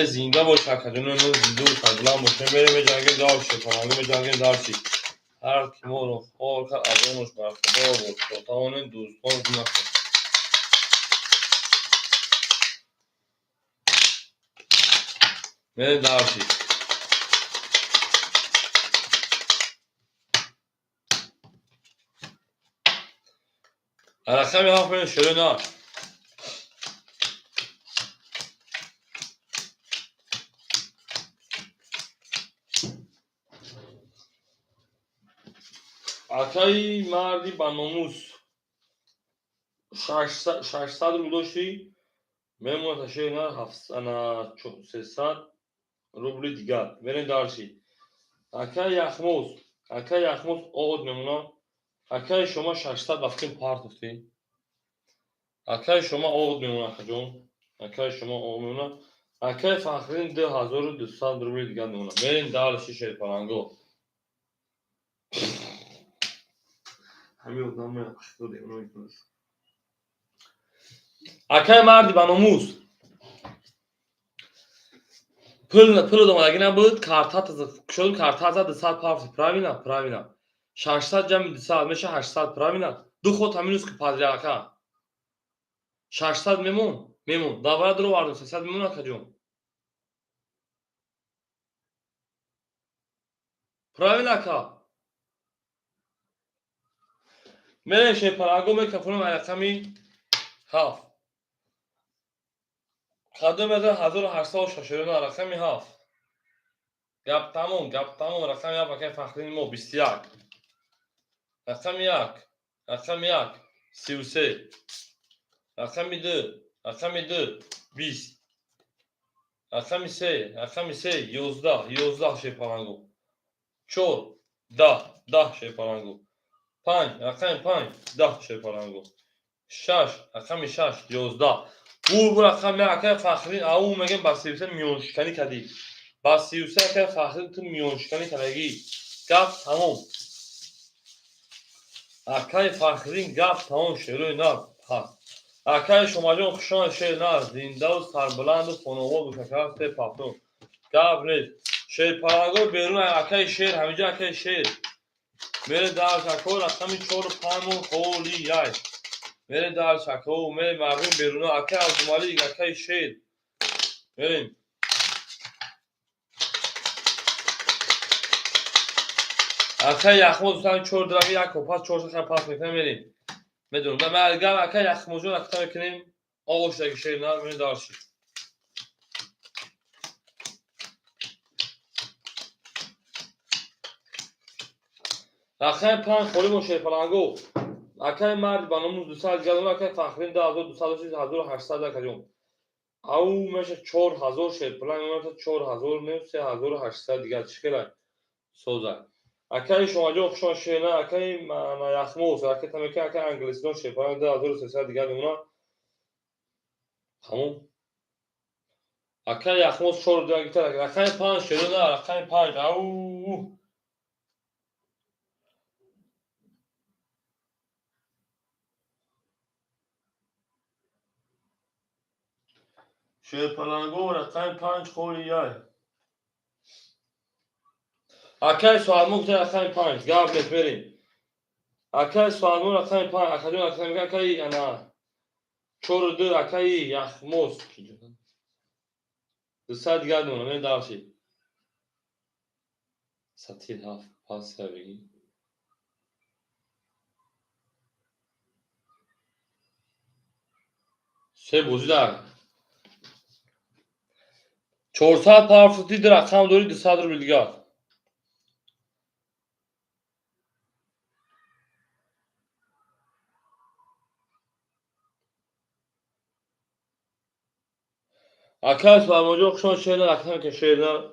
زنده باش کجونو زنده و سربلند باشه میریم جنگ دارشی پرنگم جنگ دارشی هر کی ما رو خوار کرد از اونش بر خدا بود تاوان دوستان نکن میریم دارشی رقمی ها کنیم شروع نه اکای مردی با ناموس 600 رو داشتی میمون تشه نه 300 روبلی دیگر میریم دارشی اکای یخموز آود میمونه اکای شما 600 بفتیم پارت افتی اکای شما آود میمونه خجون اکای شما آود میمونه اکای فخرین 2200 روبلی دیگر میمونه میریم دارشی شیر پرنگو همین ادام میره اخیطو دیگه نمیتونست اکای مردی با ناموس پول دومدگی نبود شدم کارتا زد 200 پارت правильно 600 جمع 200 میشه 800 правильно دو خود همین است که پادریاکا 600 میمون دوباره درو واردم 300 میمونه کجون правильно کا میره شه پراگو میکفونم رقمی هاف خدمه ده 1869 رقمی هاف گپ تموم رقمی هاف که فخرین مو 21 رقمی 1 33 رقمی 2 20 رقمی 3 11 شه پرنگو 4 10 شه پرنگو 5 رقمی 5 10 شه پرنگو 6 رقمی 6 11 bu رقمی که فخرین او میگم با 33 میونشکنی کردی با 33 که فخرین تو میونشکنی کردی گپ تموم اکای فخرین گپ تموم شروع نه هست اکای شما جون خشان شیر نه زنده و سربلند و خانوما و شکرت پاپتون گپ نیست شیر پرنگو بیرون اکای شیر همینجا اکای شیر میره در شکو رقم 4 5 خولی یای میره در شکو میره مردم بیرون اکه از مالی اکه شید بریم اکه یخمو دوستان 4 درمی یک و پاس 4 خم پاس میکنیم میریم میدونم و مرگم اکه یخمو جون اکتا میکنیم آوش دیگه شید نه میره دارشید اکه 5 خولی موشه پلانگو اکه مرد بانمون 200 گلون اکه فخرین 12200 اکه او میشه 4000 شد پلان اون 4000 نه 3800 دیگه چیکار سوزا اکای شما جو خوشا شینا اکای ما یخموس اکای تمکه اکای انگلیسی دون شد پلان 2300 دیگه اونا تمام اکای یخموس 4 دیگه تر اکای 5 شد نه اکای 5 او شد پلان گو اکای 5 خوری یای اکای سوالمو که اکای 5 گاب بریم اکای سوالمو اکای 5 اکای انا چور دو اکای یخموس دوستان دیگه دونم این داشتی سطحی هفت پاس بگی سه بوزی در 400 پارفوتی در رقم دوری 200 رو بیلگار اکاس و موجود خشان شهر رقم که شهر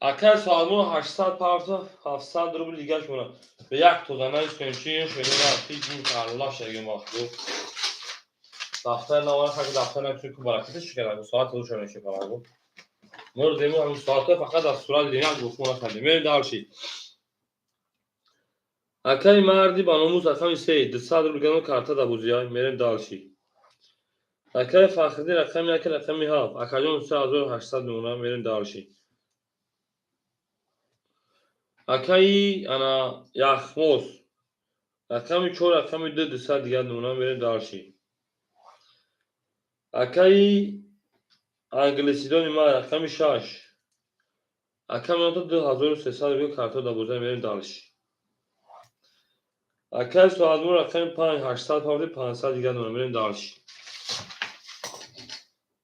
اکاس و آلمون 800 پارفوت 700 رو بیلگارش مونه به یک توزنه ایست کنچی شهر رقم این کارلا شهر مخلوق دفتر نوانه فقط دفتر نمیشه که براکتش کرده ساعت رو شده نشه فرانگو مورد دیمو همون ساعته فقط از صورت دیگه هم گفتمونه خنده میریم دارشید اکای مردی بانوموز رقم 3 200 رو بیلگارم کارتا دا بوزی های میریم دارشید اکای فخری رقم یک رقمی ها اکایون 3800 نمونه میریم دارشید اکای انا یخموس رقم 4 رقم 2 200 دیگه نمونه میریم دارشید اکای انگلیسی دونی ما رقم 6 اکای منطقه 2300 بیو کارتا دا بوزی میریم دارشید اکای سوالمون رقم 5 800 پاوردی 500 دیگه نمونه میریم دارشید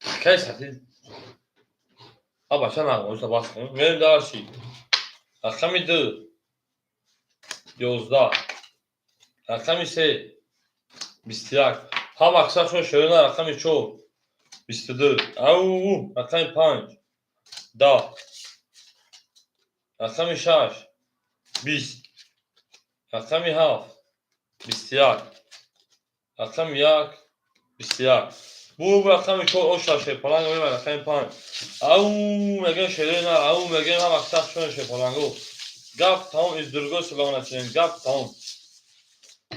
اکای سطحی آبا چه نقموش باز کنیم میریم دارشید رقم 2 11 رقم 3 21 هم اکثرشون شده رقم 4 22 او رقم 5 10 رقم 6 20 رقم 7 21 رقم 1 21 bu رقم 4 o şaşı palango ve رقم 5 au megen şöyle ne au megen هم اکثرشون شده palango gap tamam izdurgo silahına çekin gap tamam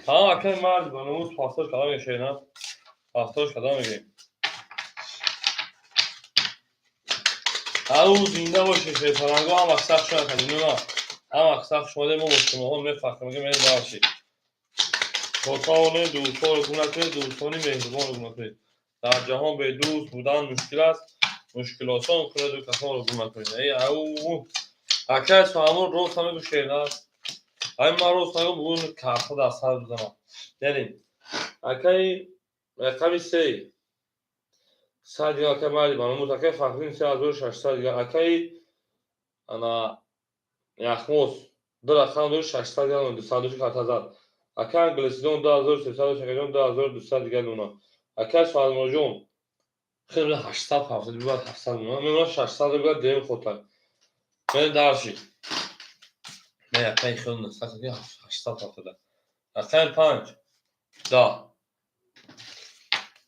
tamam akın مرد بانوز پاسدار کدام میشه نه پاسدارش کدام میگه او زنده باشه شه پلنگو هم اکثر شده کنیم نه هم اکثر شده ما باشه ما هم میفرقه میگه میریم دارشید توتاونه دوستان رو گونه کنید دوستانی مهربان رو گونه کنید در جهان به دوست بودن مشکل است مشکل آسان کنید و کسان رو گونه کنید ای او اکه همون روز همه گوش شهر است ای من روز همه بگون کارتا دست ها بزنم بریم اکه رقم 3 صد دیگه اکه مردی بانموز اکه فخرین 3600 دیگه اکه انا یخموس دو رقم دور 600 دیگه 200 کارتا زد اکه انگلیسی دون 2300 شکرون 2200 دیگه اونا اکه سوال جون خیلی 800 700 بیاد 700 اونا میمونه 600 بیاد دیم خودتن من دارشید نه اکه خیلی نسخه دیگه 800 700 اکه 5 10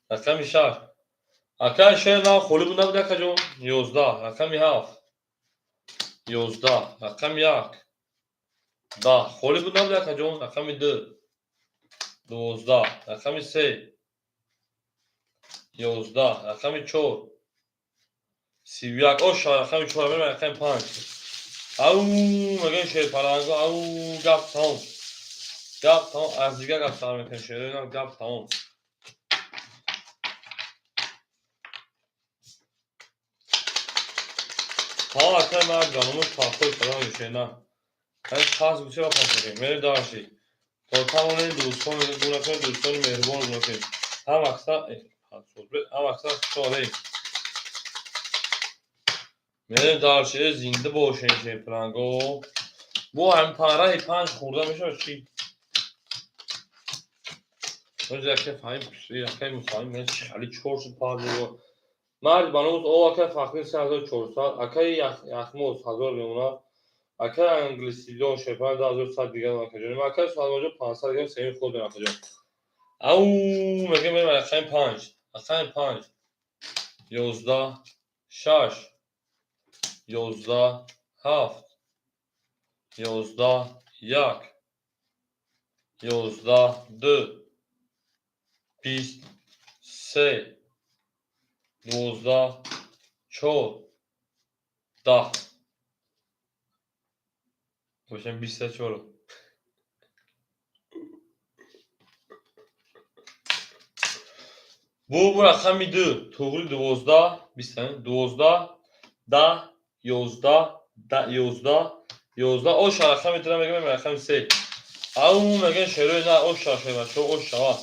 اکه 6 اکه شهر نه خولی بوده بوده که جون 11 اکه 7 11 اکه 1 10 خولی بوده بوده که جون اکه 2 12 اکه 3 11 اکه 4 31 o şarkı 4 verme ekem 5 او مگه شیر پرنگو او گپ تمام گپ تمام از دیگه گپ تمام میکنه شیر اینا گپ تمام تمام اکر مرد جانمون تاخوی فرا میشه نه من خاص گوشه با پاسه میره داشتی تا تمام دوستان گونه کنه دوستان مهربان گونه کنه هم اکثر هم اکثر شاره میره داشتی زنده باشه شیر پرنگو bu empare 5 خورده میشه چی من که فاهم که میفهمم من خیلی چورس پازو مرد بانوس او که فقیر 3400 اکای یخموس 1000 میمونه اکای انگلیسی دو شپان 100 دیگه نکجونیم اکای سوالجو 500 دیگه سیم خود نکجون او میگه من اکای 5 اکای 5 11 6 11 7 11 1 11 2 23 12 4 10 باشم 24 bu raqam idi. To'g'ri 12 20 12 10 11 11 11 o raqam میتونم بگم رقم 3 او میگن شروع نه او شاشه شو او شوا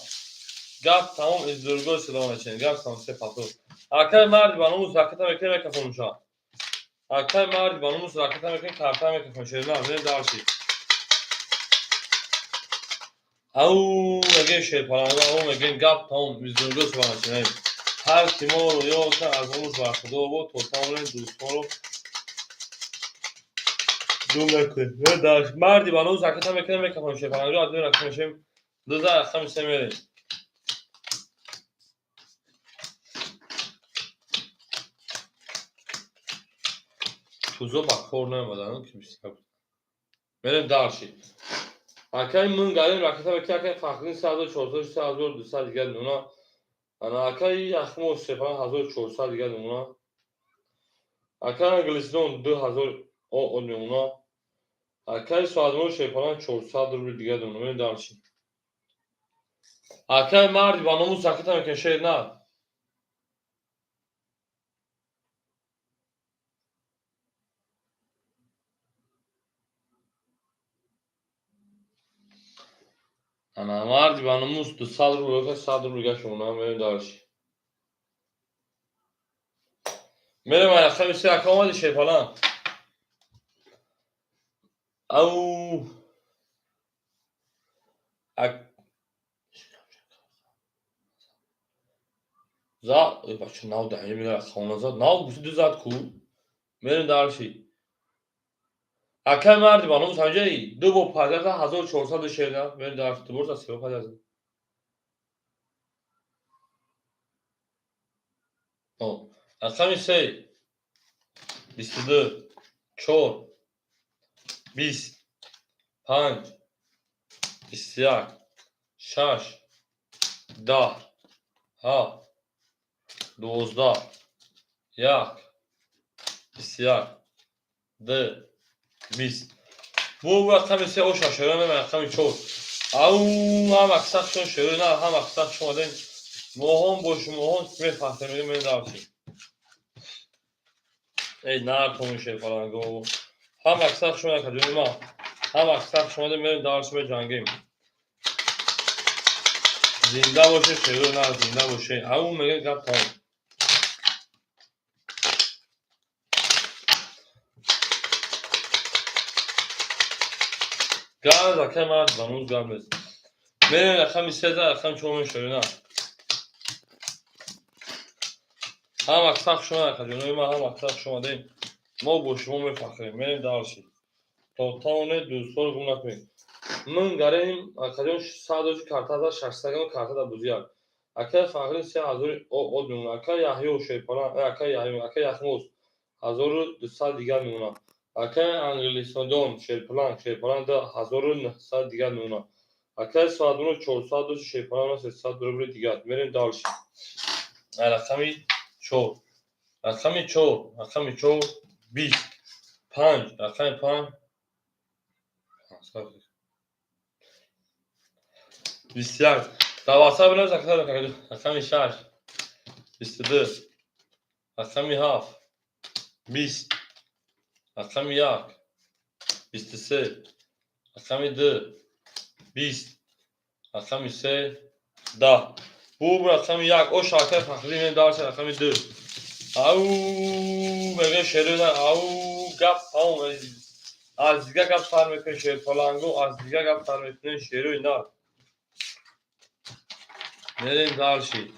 گپ تمام ازدرگاه صدا نشین گپ تمام سه پاتو اکر مرد بانو زاکت میکنه که فونشا اکر مرد بانو زاکت میکنه کارتا میکنه فونشا نه من دارشی او میگن شیر پرنده او میگن گپ تمام ازدرگاه صدا نشین هر تیما رو یا که از اون وقت دو بود تو تمام دوستان رو دو نکنه و داشت مردی بانو زاکت میکنه میکنه فونشا پرنده از دو نکنه دو تا رقم سه میره توزو bakor nemadan kimse benim darşi akay mun galim rakata ve akay farklı sağda çorsa sağda oldu sağda geldi ona ana akay yaxmo sepan hazır çorsa geldi ona akay gliston 2000 o ona akay sağda sepan çorsa dur bir geldi ona benim darşi akay mardi bana zakata ve şey ne ana mardi bana mustu sadru gaş ona benim darşi benim ayakta bir şey akamadı şey falan au za bak nav da yemin خونه za nav bu düzelt ku benim darşi akay mardi bana bu sadece dو با 15400 şeyden benim darşi borsa sev pazar o akşam şey 22 4 20 5 21 6 10 ha 12 yak 21 de 20 bu rakam ise o şaşıran ve rakam çok او هم اکثر شون شروع نه هم اکثر شما دین موهان باش موهان می فهمه می دارچی ای نه کنشه فلانگو هم اکثر شما کدوم ما هم اکثر شما دین می دارچ به جنگیم زنده باشه شروع نه زنده باشه او میگه گپ تمام گاز اکه مرد بانوز گامز من رقم 3 رقم چون شروع نه هم اکثر شما کدوم ما هم اکثر شما دین ما با شما میفهمیم می دارچی تا تاونه دوستان گم نکنید من گریم کدوم سادوچ کارتا دا 600 کارتا دا بوزیار اکه فقری 3000 او دون اکه یحیی شیپانا اکه یحیی اکه یخموس 1200 دیگر میمونه اکه انگلیسون شیپانا دا 1900 دیگر میمونه اکه سادونو 400 شیپانا 300 روبل دیگر میریم دالش رقمی 4 20 5 رقم 5 21 دوازده بنویس رقم 6 22 رقم 7 20 رقم 1 23 رقم 2 20 رقم 3 10 bu رقم 1 o şarkı fəxri darsa rəqəm 4 au mega şerida au gap tamam az دیگه gap farmekən şer falango az دیگه gap farmekən şeri oynar nereye darşı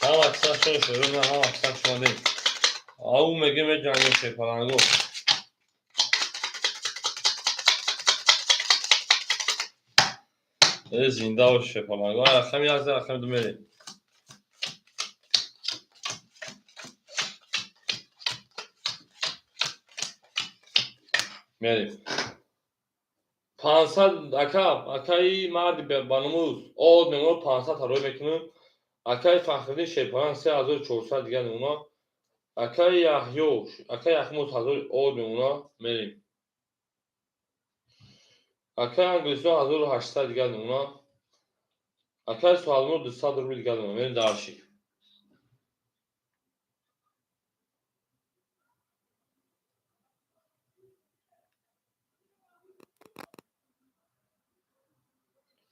tamam aksak şunu şeri tamam aksak şunu değil au mega canlı şer falango زنده باشه فلان رقم 11 رقم 2 بریم بریم 500 akay مرد بانموز o numara 500 taroy mekanı akay Fəxrəddin Şeyxpalan 3400 دیگه numara akay Yahyo akay Yaxmuz hazır o numara بریم akay Angliston hazır 800 دیگه numara akay Sualmur 200 rubl دیگه numara بریم darşı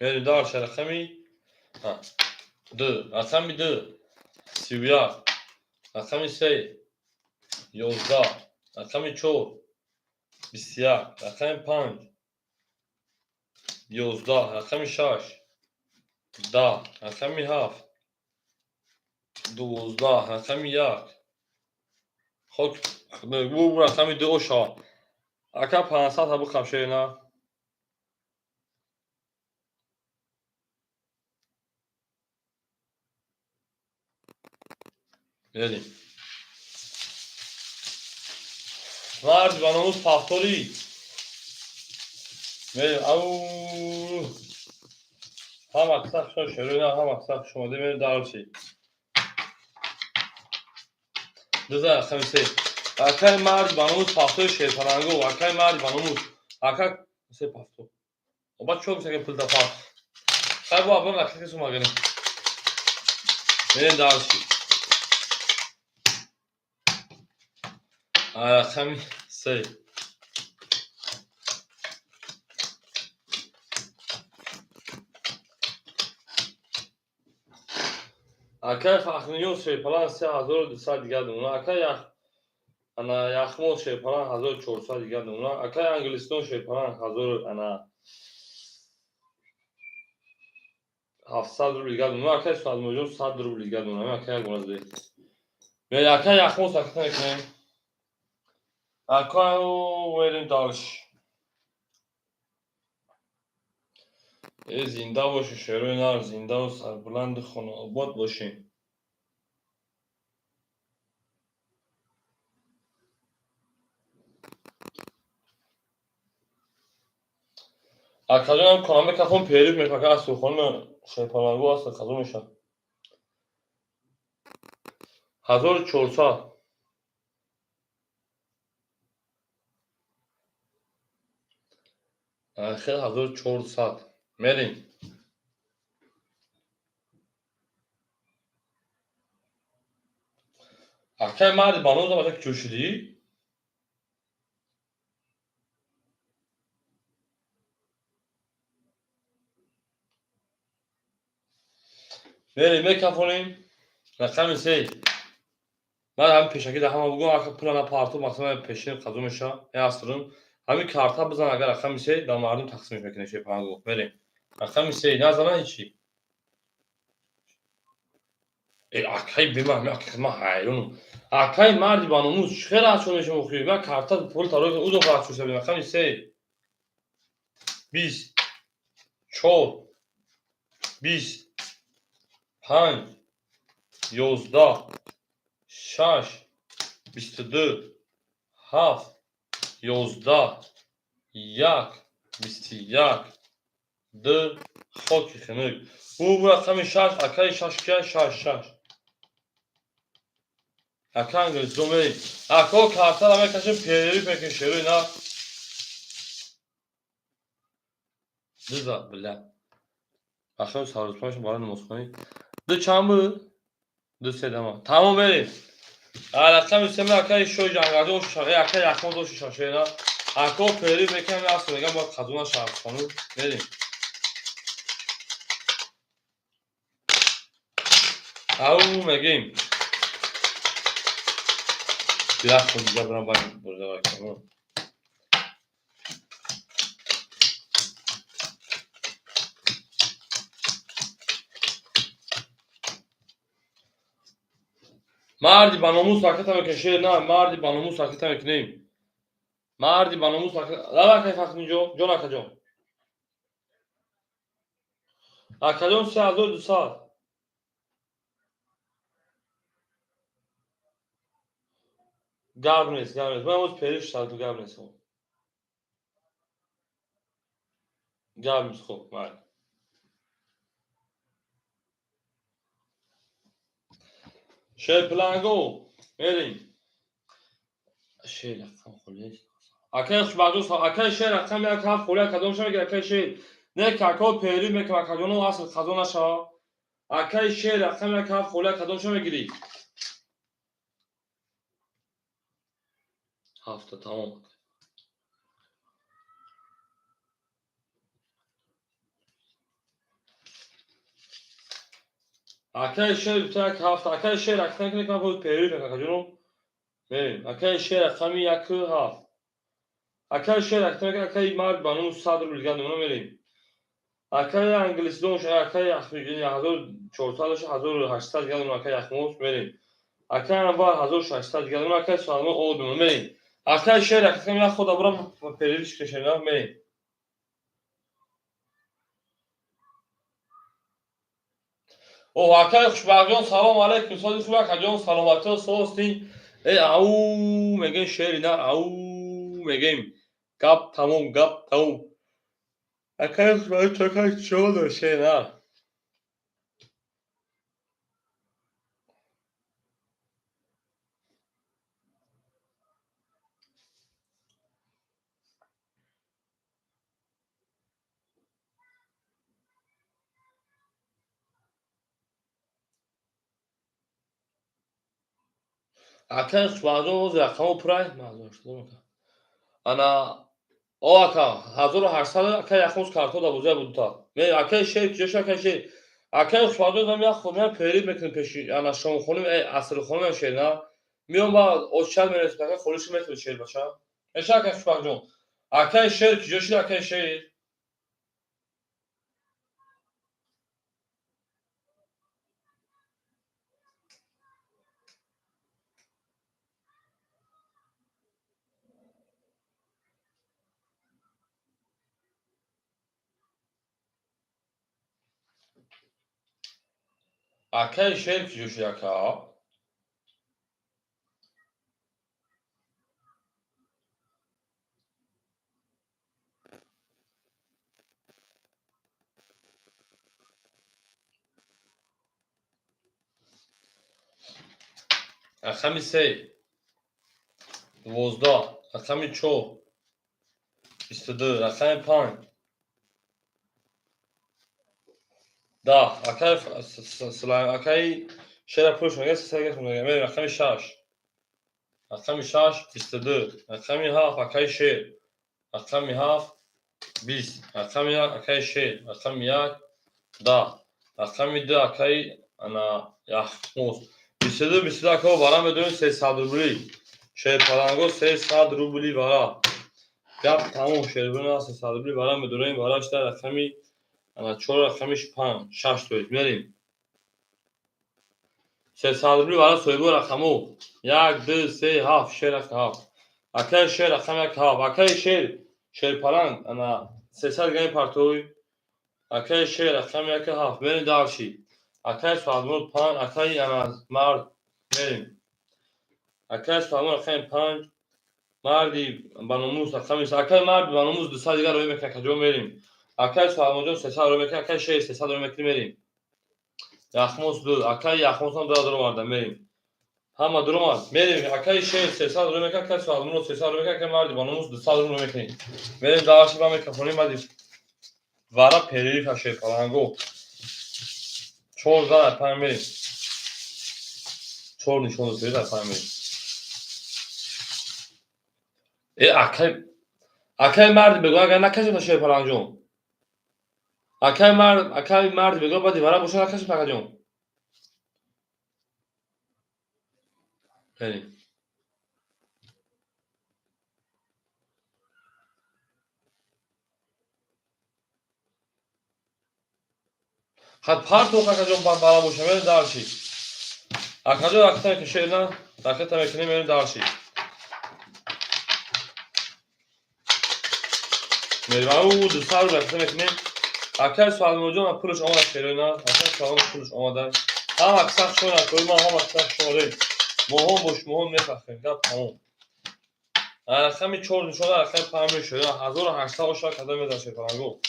بریم darşı rəqəmi ha 2 rəqəm 2 Sivya rəqəmi 3 11 rəqəmi 4 21 rəqəmi 5 11 rəqəmi 6 10 rəqəmi 7 12 rəqəmi 1 خب bu rəqəmi 2 o şah aka 500 bu xəbşəyinə Verdim. Vardı banamız pastori. Verdim. Au. Ham aksak şöyle ne ham aksak şuma demir dar şey. Düzel xəmsə. Akay mardi banamız pastori şey falango. Akay mardi banamız. Akay şey pastor. O bak çok güzel pul da pas. Kay bu ablam aksak şuma gene. Verdim dar şey. Rəqəm 3 Akay Fəxrəddin Şeyxpalan 3200 دیگه numara Akay Yaxmuz Şeyxpalan 1400 دیگه numara Akay Angliston Şeyxpalan 700 rubl دیگه numara Akay Sualmur 100 rubl دیگه numara Akay Gönüzde ve Akay Yaxmuz hakkında ekleyin Akay verin dalış زنده باشه شعرهای نر زنده و سربلند خانه آباد باشین اکاجان هم کامل کفون پیروک میپکه از سوخان شیپانگو هست کازو میشه 1400 خیلی 1400 مریم Akay mardi bana o zaman köşeli. Vereyim mikrofonum. Rakam şey. Ben hem peşaki de hem bugün arka plana partı masana peşin kazımışa. Yastırım. Hem karta bizden agar rakam şey damardım taksim etmekine şey falan bu. Vereyim. Rakam şey ne zaman hiç. Akay bilmem akay hayron. Akay mardi bana umuz çıkar açılmışım okuyor. Ben karta pul tarafı uzun karşı söylüyorum. Rakam şey. 20 çok 20 5 11 6 22 7 11 1 21 2 خاکی خنک bu rakam 6 akay 6 6 6 Akan gözüm vereyim. Ako kartal ama kaçın peyleri peki şöyle ne? Düza bile. Akşam sarılmışım bana Moskova'yı. Du çamı. Du sedama. Tamam vereyim. Alakam üstüme akay şu jangadı o şarkı akay yakma o şarkıyla. Ako peyleri mekan ve asıl mekan bak kadına şarkı konu vereyim. Au megim. Biraz burada bana bak burada bak tamam. Mardi banamuz sakata ve keşe ne? Mardi banamuz sakata ve neyim? Mardi banamuz sakata. La bak efendim John akacağım. Akacağım se azor du saat. Gabnes. Ben o periş saat Gabnes o. Gabnes o. Var. Şey plango. Verin. Şey rakam kolej. Akay şubadu akay şey rakam ya kaf kolej kadın şöyle akay şey. Ne kakao peri me kakao asıl kadın aşağı. Akay şey rakam ya kaf kolej kadın şöyle giri. Hafta tamam. Arkadaşlar bir tane hafta arkadaşlar aklına kapı peri kakacağım. Verin. Arkadaşlar rakami yakı haf. Arkadaşlar aklına akay mar bana sadır bilgen ona vereyim. Arkadaşlar İngilizce olmuş arkadaşlar yani hazır çortalışı hazır haştad geldim arkadaşlar yakmos vereyim. Arkadaşlar var hazır haştad geldim arkadaşlar salma oldum vereyim. Arkadaşlar aklına ya khoda buram peri çıkışına vereyim. O arkadaşlar خوشبختیان سلام علیکم سادی خوبه کجان سلامتی و سوستین ای او میگن شعری نه او میگیم گپ تموم arkadaşlar ben çok aç çoğulu şeyler. Arkadaşlar bazen o rakamı pray mazur. Ana o aka hazır harsalı aka yakmış kartı da buza bulta. Ve aka şey josh aka şey aka bazen da ya khona peri mekin peşi ana şon khonum asıl khonum şey ne میام با اوشال میرسه خودش میتونه شیر باشه اشاره کنش باجون اکای شیر که جوشی اکای شیر اکای شیر که جوشی اکا اخمی سی 12 اخمی چو 22 اخمی 5 10 اکای سلام اکای شیر پوش میگه سرگس میگه میرم اخمی 6 اخمی 6 22 اخمی 7 اکای شیر اخمی 7 20 اخمی اکای شیر اخمی 1 10 اخمی 2 اکای انا یخموس 22 اکا برام بدون 300 روبلی شیر پلنگو 300 روبلی برا گپ تموم شیر بنا 300 روبلی برام بدون این براش در اخمی انا 4 اخمیش 5 6 توید میریم 300 روبلی برا سویبو رقمو 1 2 3 7 شیر اخ اکای شیر اخمی اخ اکای شیر پلنگ انا 300 گیم پارتوی اکای شیر اخمی اخ میریم دارشی اکای سوالمون 5 اکای انا مرد میریم اکای سوالمون اخمی 5 مردی بانوموس اخمی اکای مرد بانوموس 200 دیگر روی میکنه کجا میریم اکای سوالمون 300 روی میکنه اکای شیر 300 روی میکنه میریم یخموس دو اکای یخموس هم دو وارد میریم Hama durum az. Benim akay şey sesal römeka kaç sağlımın o sesal römeka kemardi banımız sağ römekayım. Benim daha şimdi ben mikrofonum hadi. Vara perili kaşe falan go. Çoğu da yapayım benim. Çoğu nişonu söyle yapayım benim. akay mardi bego agar nakaşım kaşe falan jo. akay mardi bego badi vara boşuna kaşım takacağım. Benim. Had part o takacağım bana boşuna benim daha şey. Akacağım aktar kaşeyle takata mekini benim daha şey. Merhaba, sağ olun. Mekini. Akar sualım hocam ama puluş ona şerina. Akar sualım puluş ona da. Tam aksak şuna koyma ama aksak şuna. Mohon boş mohon ne fakir. Gap tamam. Akşam çor nişona akşam pamir şöyle. Hazır 8 oşa kadar medaşı falan go.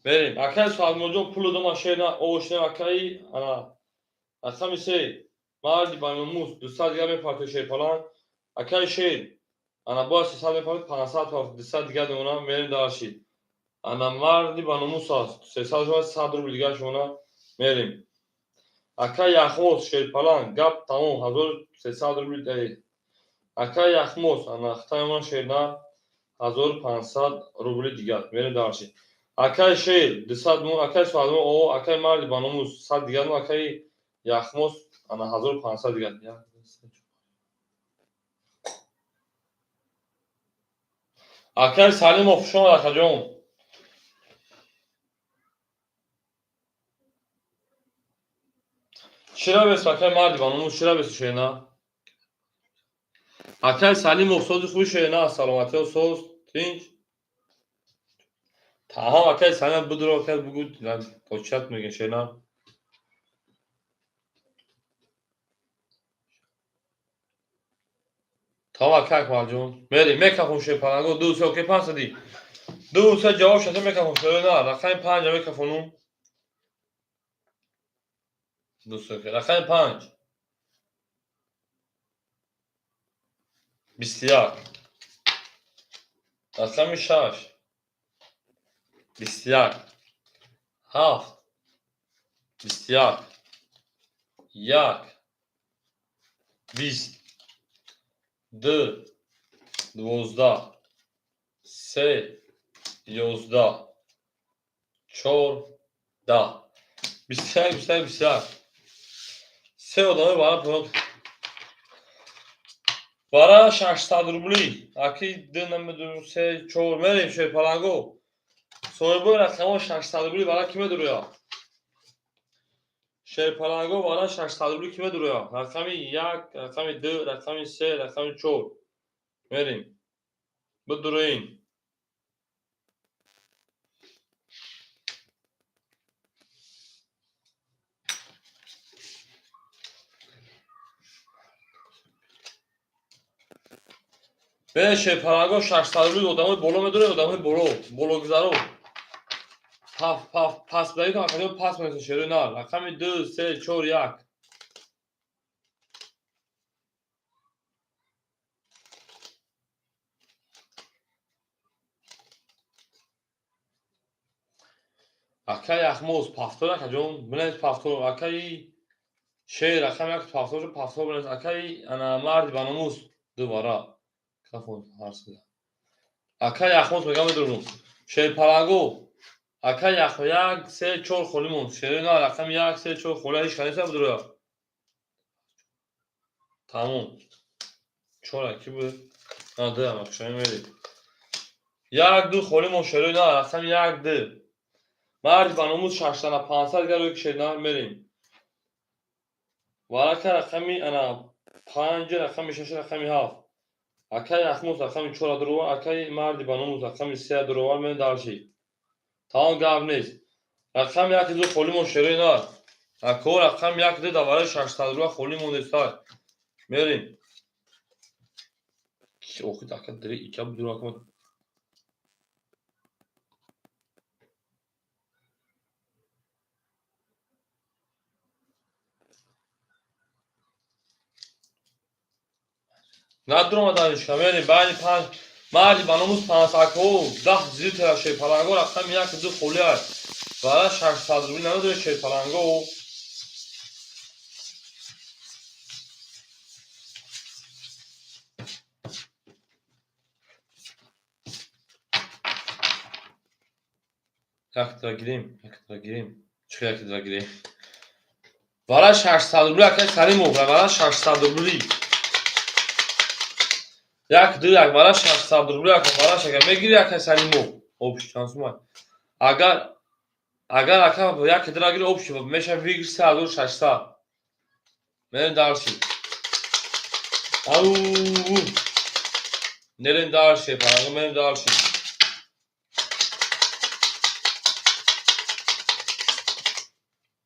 Benim akar sualım hocam pulu da maşena o işine akayı ana. Akşam ise mardi banımız düsad gibi parça şey falan. Akar şey ana bu asıl saat yapıp panasat var. Düsad gibi ona benim daha şey. Ana mardi banımız az. Sesal var sadr bilgiler şuna verim. Akay yaxmos şey falan gap tamam hazır sesal bilgiler. Akay yaxmos ana xtayman şeyna hazır 500 rubli digar verim daha şey. Akay şey düsad mu akay sualım o akay mardi banımız sad digar akay yaxmos ana hazır 500 digar ya. Akay Salimov şu an akacağım. Şirabes akay mardi banımız şirabes şeyna. Akay Salimov sözü bu şeyna salamatı söz tinç. Tamam akay sana budur akay bugün yani počat mı şeyna. Tamam akay kalacağım. Meri mikrofon şey falan go du se ke pasa di. Du se cevap şatı mikrofon şeyna. Rakay panca mikrofonum. Du se ke rakay panc. Bistiyar. Rakay şaş. Bistiyar. Haft. Bistiyar. Yak. Bist. D. Dvozda. Se. Yozda. Çor. Da. Bistiyar. Se odamı bana pırıl. Vara 800 rubli. Aki dönemi se çor merim şey falan go. Sonra bu rakamı 800 rubli vara kime duruyor? Şey falan go vara 800 rubli kime duruyor? Rakamı yak, rakamı d, rakamı se, rakamı çor. Merim. Bu duruyun. Ve şey falan go 800 rubli odamı bolo mu duruyor? Odamı bolo. Bolo güzel pas blayı da akademi pas mı şöyle ne? Rakamı d, se, çor, yak. Akay yaxmoz paftor akajom bilet paftor akay şey rakam yak paftor bilet akay ana mardi banamuz duvara kafon harsida akay yaxmoz megam durum şey palago akay yak se çor xolimon şey ne rakam yak se çor xola hiç kanisa duruyor. Tamam. Çor ki bu adı ama şey öyle. Yak du xolimon şey ne rakam yak du mardi banamuz şaştana pansar geliyor ki şey ne merim. وارا رقمی انا 5 رقمی 6 رقمی 7 akay yaxmos raqami 4 durova akay mardi banamuz raqami 3 durova men darshi tamam gap nest raqam yak zu xolimon sherina ako raqam yak de davara 800 durova xolimon destar merim ki oxu dakika direkt 2 durova ندارم دانشگاه میریم بعد 5 مردی بانموز 500 کو 10 زیر تراشه پلنگو رفتم یک دو خولی است برای 600 روبل نمیدونه چه پلنگو یک تا گیریم چه یک تا گیریم برای 600 روبل اگه سری مهره برای 600 روبلی یک دو یک برای 600 روبل اگه برای اگه میگیری اگه سری مهره اوه شانس اومد اگر اگه یک درا گیری اوه شد میشه ویگی 3600 میریم دارشی او نریم دارشی پلنگو میریم دارشی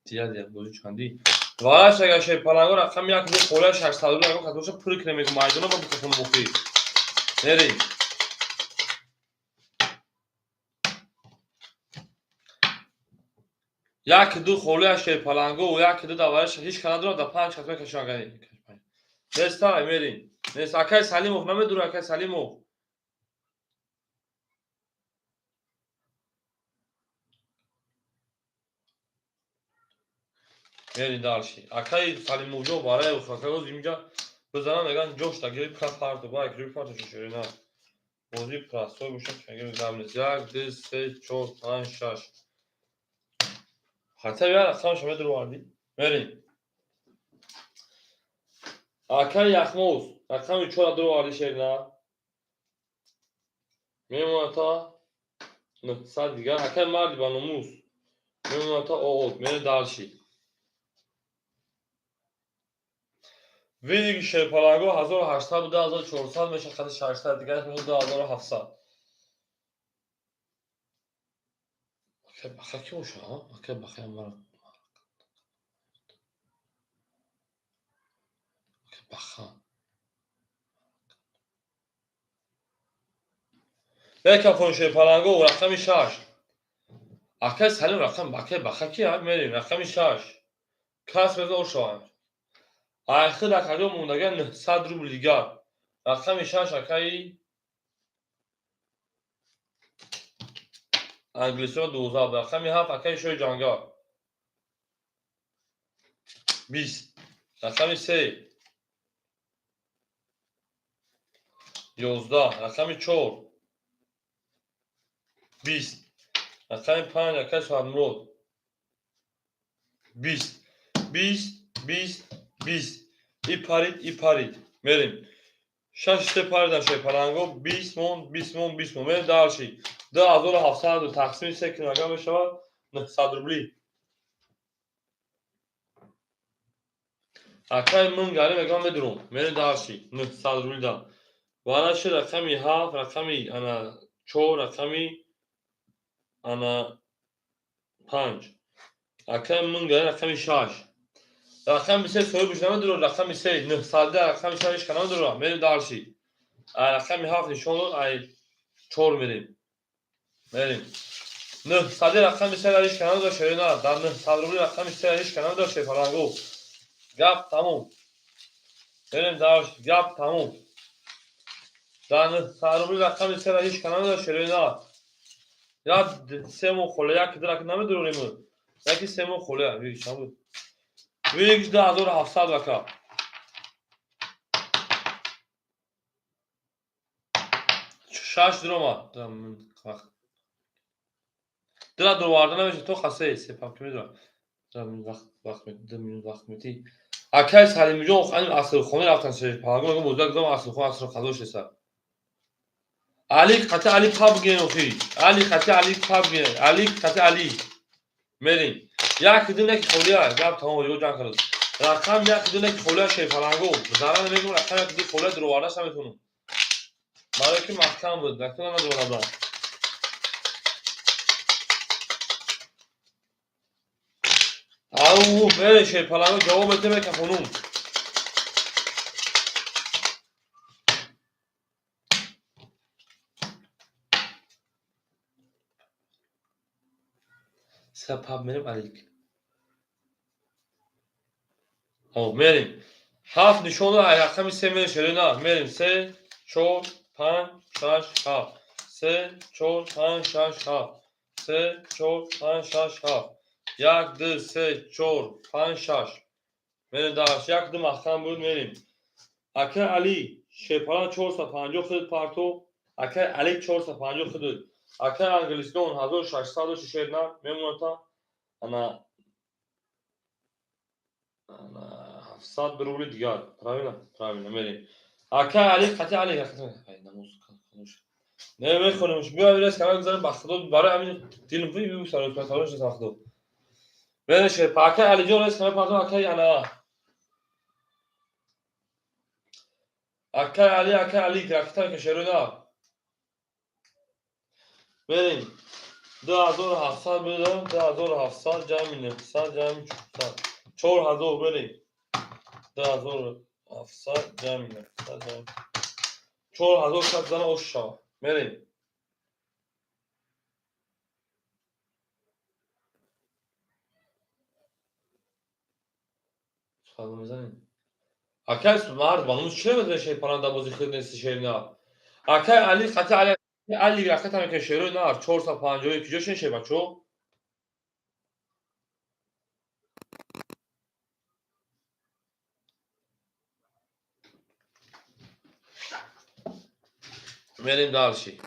دیگه بازی چندی والاش اگه شی پلنگو رقم یک دو خوله 600 روبل اگه خاطرش پول کنیم میگم مایدونو با بکشون مفید نریم یک دو خوله شی پلنگو و یک دو داورش هیچ کنه دارم در 5 خطمه کشان گردیم نستا میریم نستا اکای سلیموف نمیدونه اکای سلیموف میریم دارشی اکای سلیموف جو باره و خاکاگوز اینجا بزنم میگن جوش تا گیری پرا پارتو با یک روی پارتو شوری نه بازی پراستوی بوشن چنگی بزنم نیست یک دو سه چور پنج شش حتی بیار اصلا شما درو واردی میریم اکای یخموز اکای چور درو واردی شیر نه میمونه تا نقصد دیگر اکای مردی با نموز میمونه تا اوود میریم دارشی ویدیوی شیر پلنگو 1800 بوده 1400 میشه خط 600 دیگه میشه 2700 اوکی بخیر کی باشه ها اوکی بخیر مرا اوکی بخیر یک فون شیر پلنگو رقم 6 اوکی سلام رقم بخیر کی ها میریم رقم 6 کاس بده او شو آخر دکتر موندگه 900 روبل دیگر رقم 6 اوکی انگلیسی رو 2000 رقم 7 اوکی شوی جانگار 20 رقم 3 11 رقم 4 20 رقم 5 اوکی سوالمرود 20 20 20 20 ای پارید میریم 6 تا پاریدن شوی پلنگو 20 مون 20 مون 20 مون میریم دارشی 2700 تقسیم 3 کیلوگرم میشه 900 روبلی اکای من گاری میگم بدرون میریم دارشی 900 روبلی دا وانش رقمی 7 رقمی انا 4 رقمی انا 5 اکای من گاری رقمی 6 رقم 3 سوی بوش نمیدرون رقم 3 900 رقم 6 کنم درون میریم دارشی رقم 7 نشون ای 4 میریم 900 رقم 3 ریش کنم داشته نه در 900 روبل رقم 3 ریش کنم داشته پلنگو گپ تموم بریم داشت گپ تموم در 900 روبل رقم 3 ریش کنم داشته نه یا 3 مو خوله یک درک نمیدرونیم یکی 3 مو خوله ویش نبود ویش 2700 وکا 6 دروما درا دروارده نمیشه تو خسته سپم که میدونم وقت میتی اکای سلیمی جو خانم اصل خونه رفتن سر پاگو میگم بزرگ زم اصل خونه اصل خداش است علی قطع علی پاب گین اوخی علی قطع علی پاب گین علی قطع علی میریم یک دونه که خولیا گاب تمام جو جان کرد رقم یک دونه که خولیا شی پلنگو زارا میگم رقم یک دونه خولیا دروارده سمتونم برای که محکم بود نکنه دروارده او بره شی پلنگو جواب بده که خونم سپاب میریم علیک او میریم 7 nişonu raqami 3 میریم شیرینا میریم 3 4 5 6 7 3 4 5 6 7 3 4 5 6 7 1 2 3 4 5 6 میریم داش یک دو مخم بود میریم اکه علی شیپاران 450 خود پارتو اکه علی 450 خود اکه انگلیسیون 1664 میمونه تا انا 700 روبل دیگر правильно میریم اکه علی قطع علی نموز نه میخونمش بیا برس کنار بذارم بخدا برای همین تلفنی بگو سالش ساختو برش پاکه علی جون رس کنار پاتو اکه انا اکه علی گرفتن که شروع بریم 2700 بدم 2700 جمع 900 جمع 4000 بریم 2700 جمع 900 جمع 4000 شد زن اشا بریم چقدر میزنیم اکه مرد بانوش چه بده شی پرنده بازی خود نیست شیر نه اکه علی قطع علی علی رفت هم که شیرو نه 450 کجاش نشه بچو بریم دارشی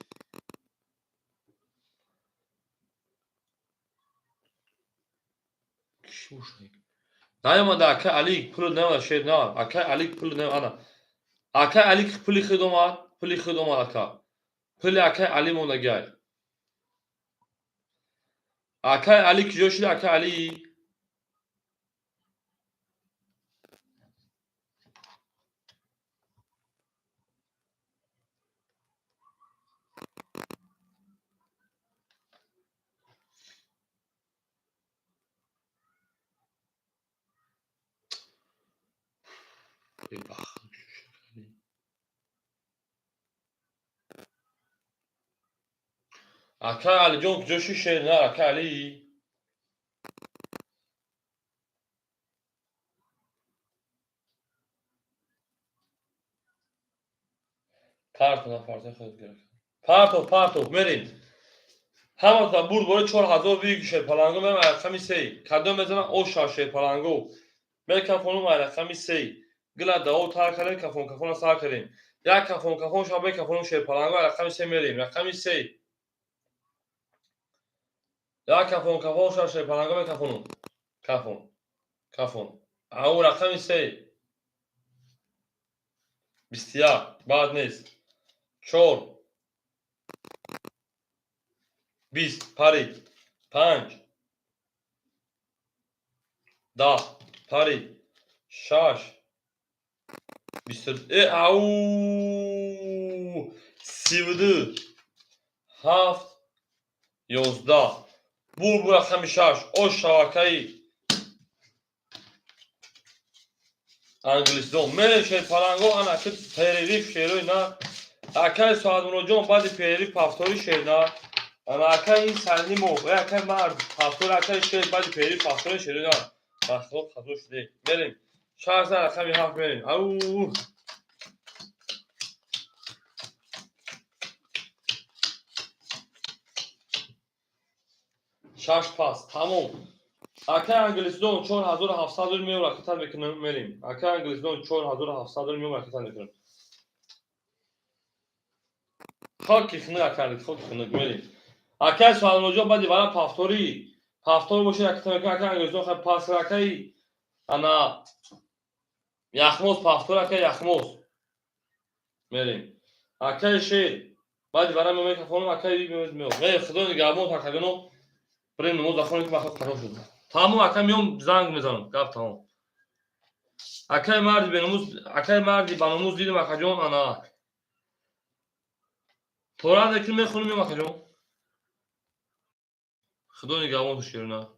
نیامده اکه علی پول نمیده شیر نه اکه علی پول نمیده اکه علی پولی خود اومد پولی خود اومد اکه پولی اکه علی مونده گای اکه علی کجا شده اکه علی اکه علی جون کجا شده شیر نه اکه علی پارتو خود گرفت پارتو بریم همه تا برد بالا 4000 بگی شیر پلنگو میرم رقمی 3 کدوم بزنم او شیر پلنگو میکم فونو رقمی 3 گلا داو تار کردیم کفون سار کردیم یک کفون شما میکم فونو شیر پلنگو رقمی 3 میریم رقمی 3 یک کفون شما شیر پلنگو میکم فونو کفون او رقمی 3 21 بعد نیست 4 20 پری 5 10 پری 6 22 او 32 7 11 بور رقمی 6 او شبکه‌ای انگلیسیون میشه پلنگو انا که پیریف شیروی نه اکه ساعت جون بعد پیریف پافتوری شیر نه انا اکه این سنی مو و اکه مرد پافتور اکه شیر بعد پیریف پافتوری شیر نه پافتور خطور شده بریم 6 رقمی 7 بریم او 6 پاس تمام اکه انگلیسیون 4700 میو رکتن میکنم میریم اکه انگلیسیون 4700 میو رکتن میکنم خاکی خنق کردید خاکی خنق میریم اکه سوال بعد دیوارا پافتور باشه رکتن میکنم اکه انگلیسیون خیلی پاس رکایی انا یخموز پافتور اکه یخموز میریم اکه شیر بعد دیوارا میگم فونم اکه میو می خدا نگهبان تاکدنو بریم نماز بخونیم که بخواد خراب شد تمام اکه میام زنگ میزنم گپ تمام اکه مردی بناموز دیدم اکه جون انا توران دکل میخونیم اکه جون خدا نگهبان شیرنا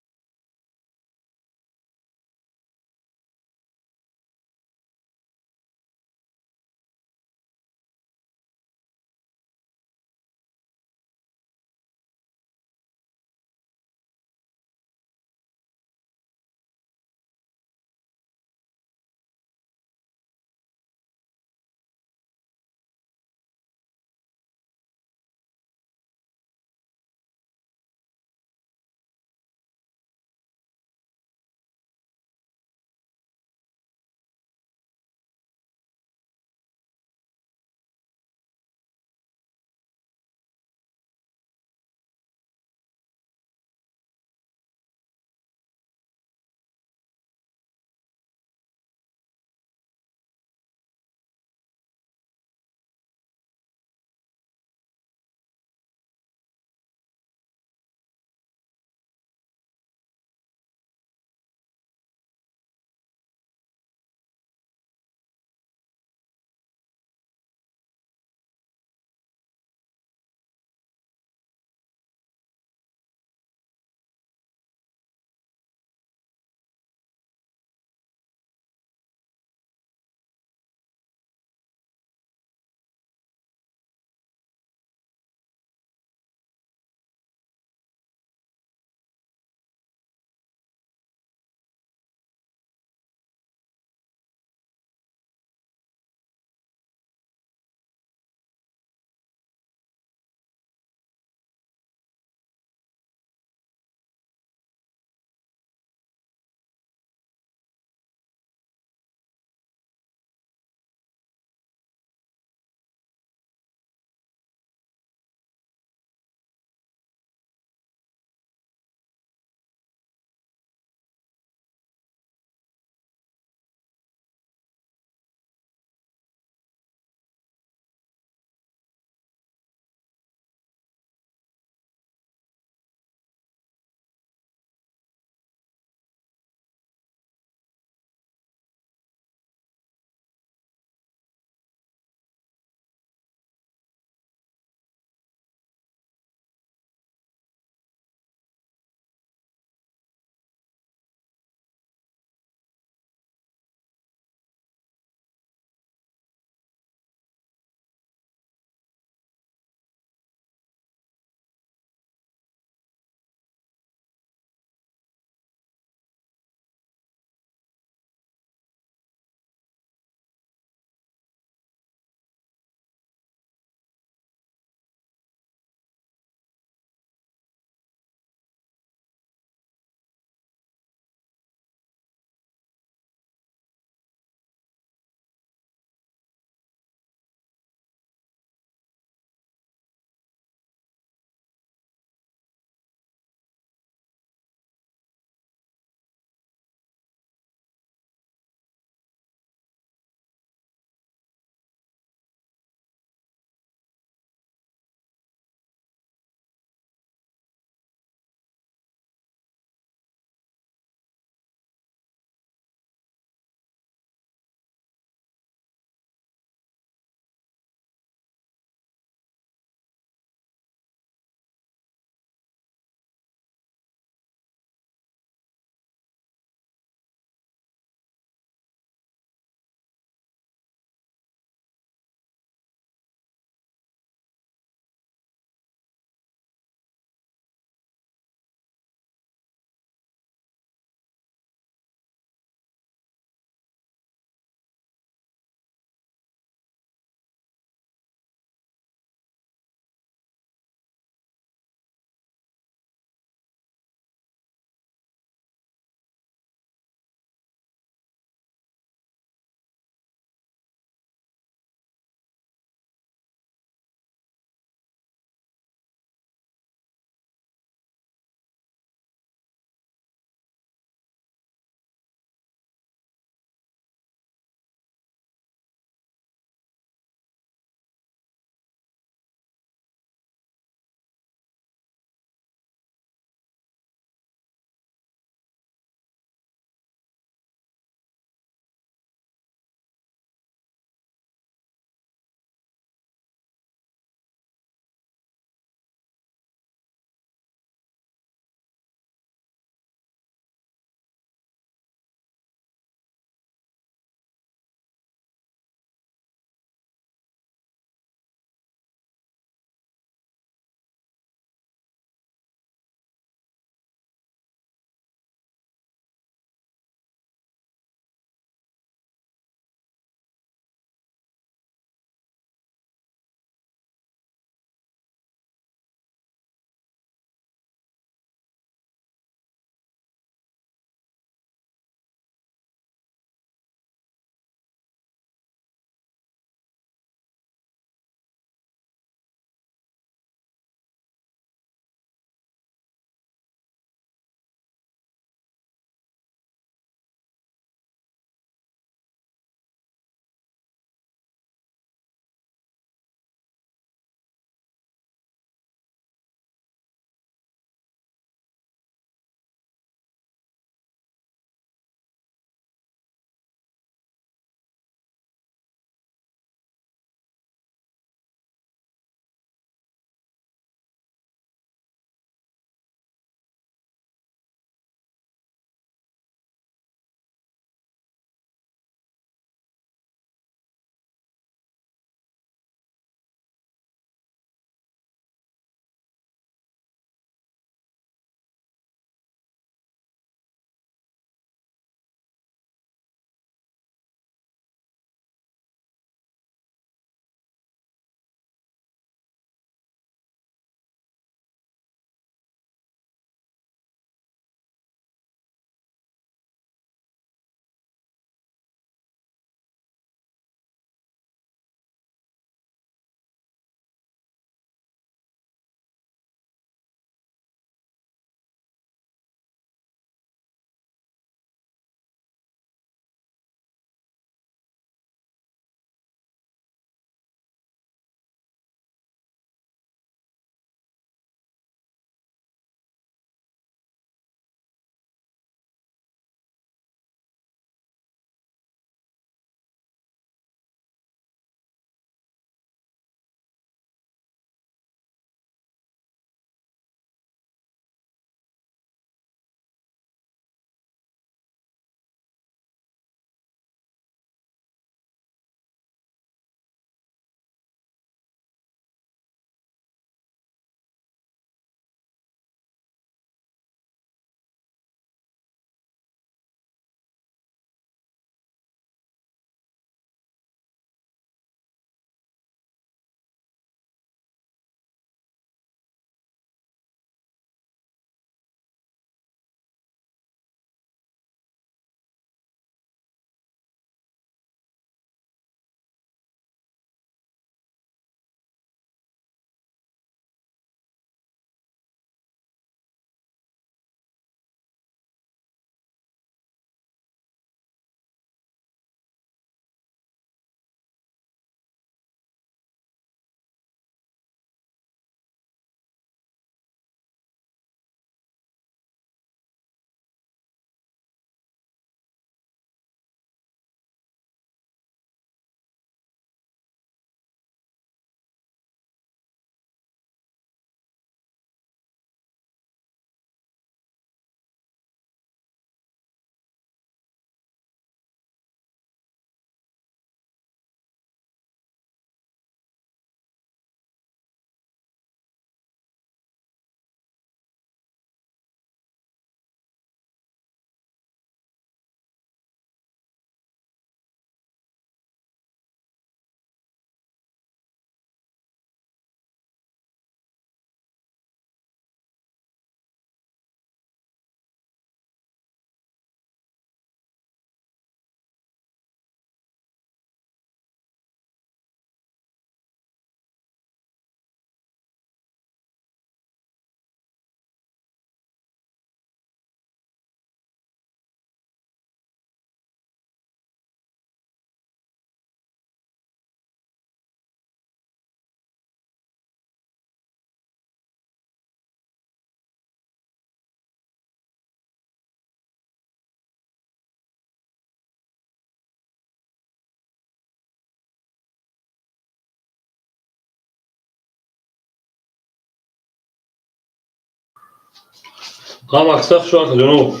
Tam aksak şu an canım.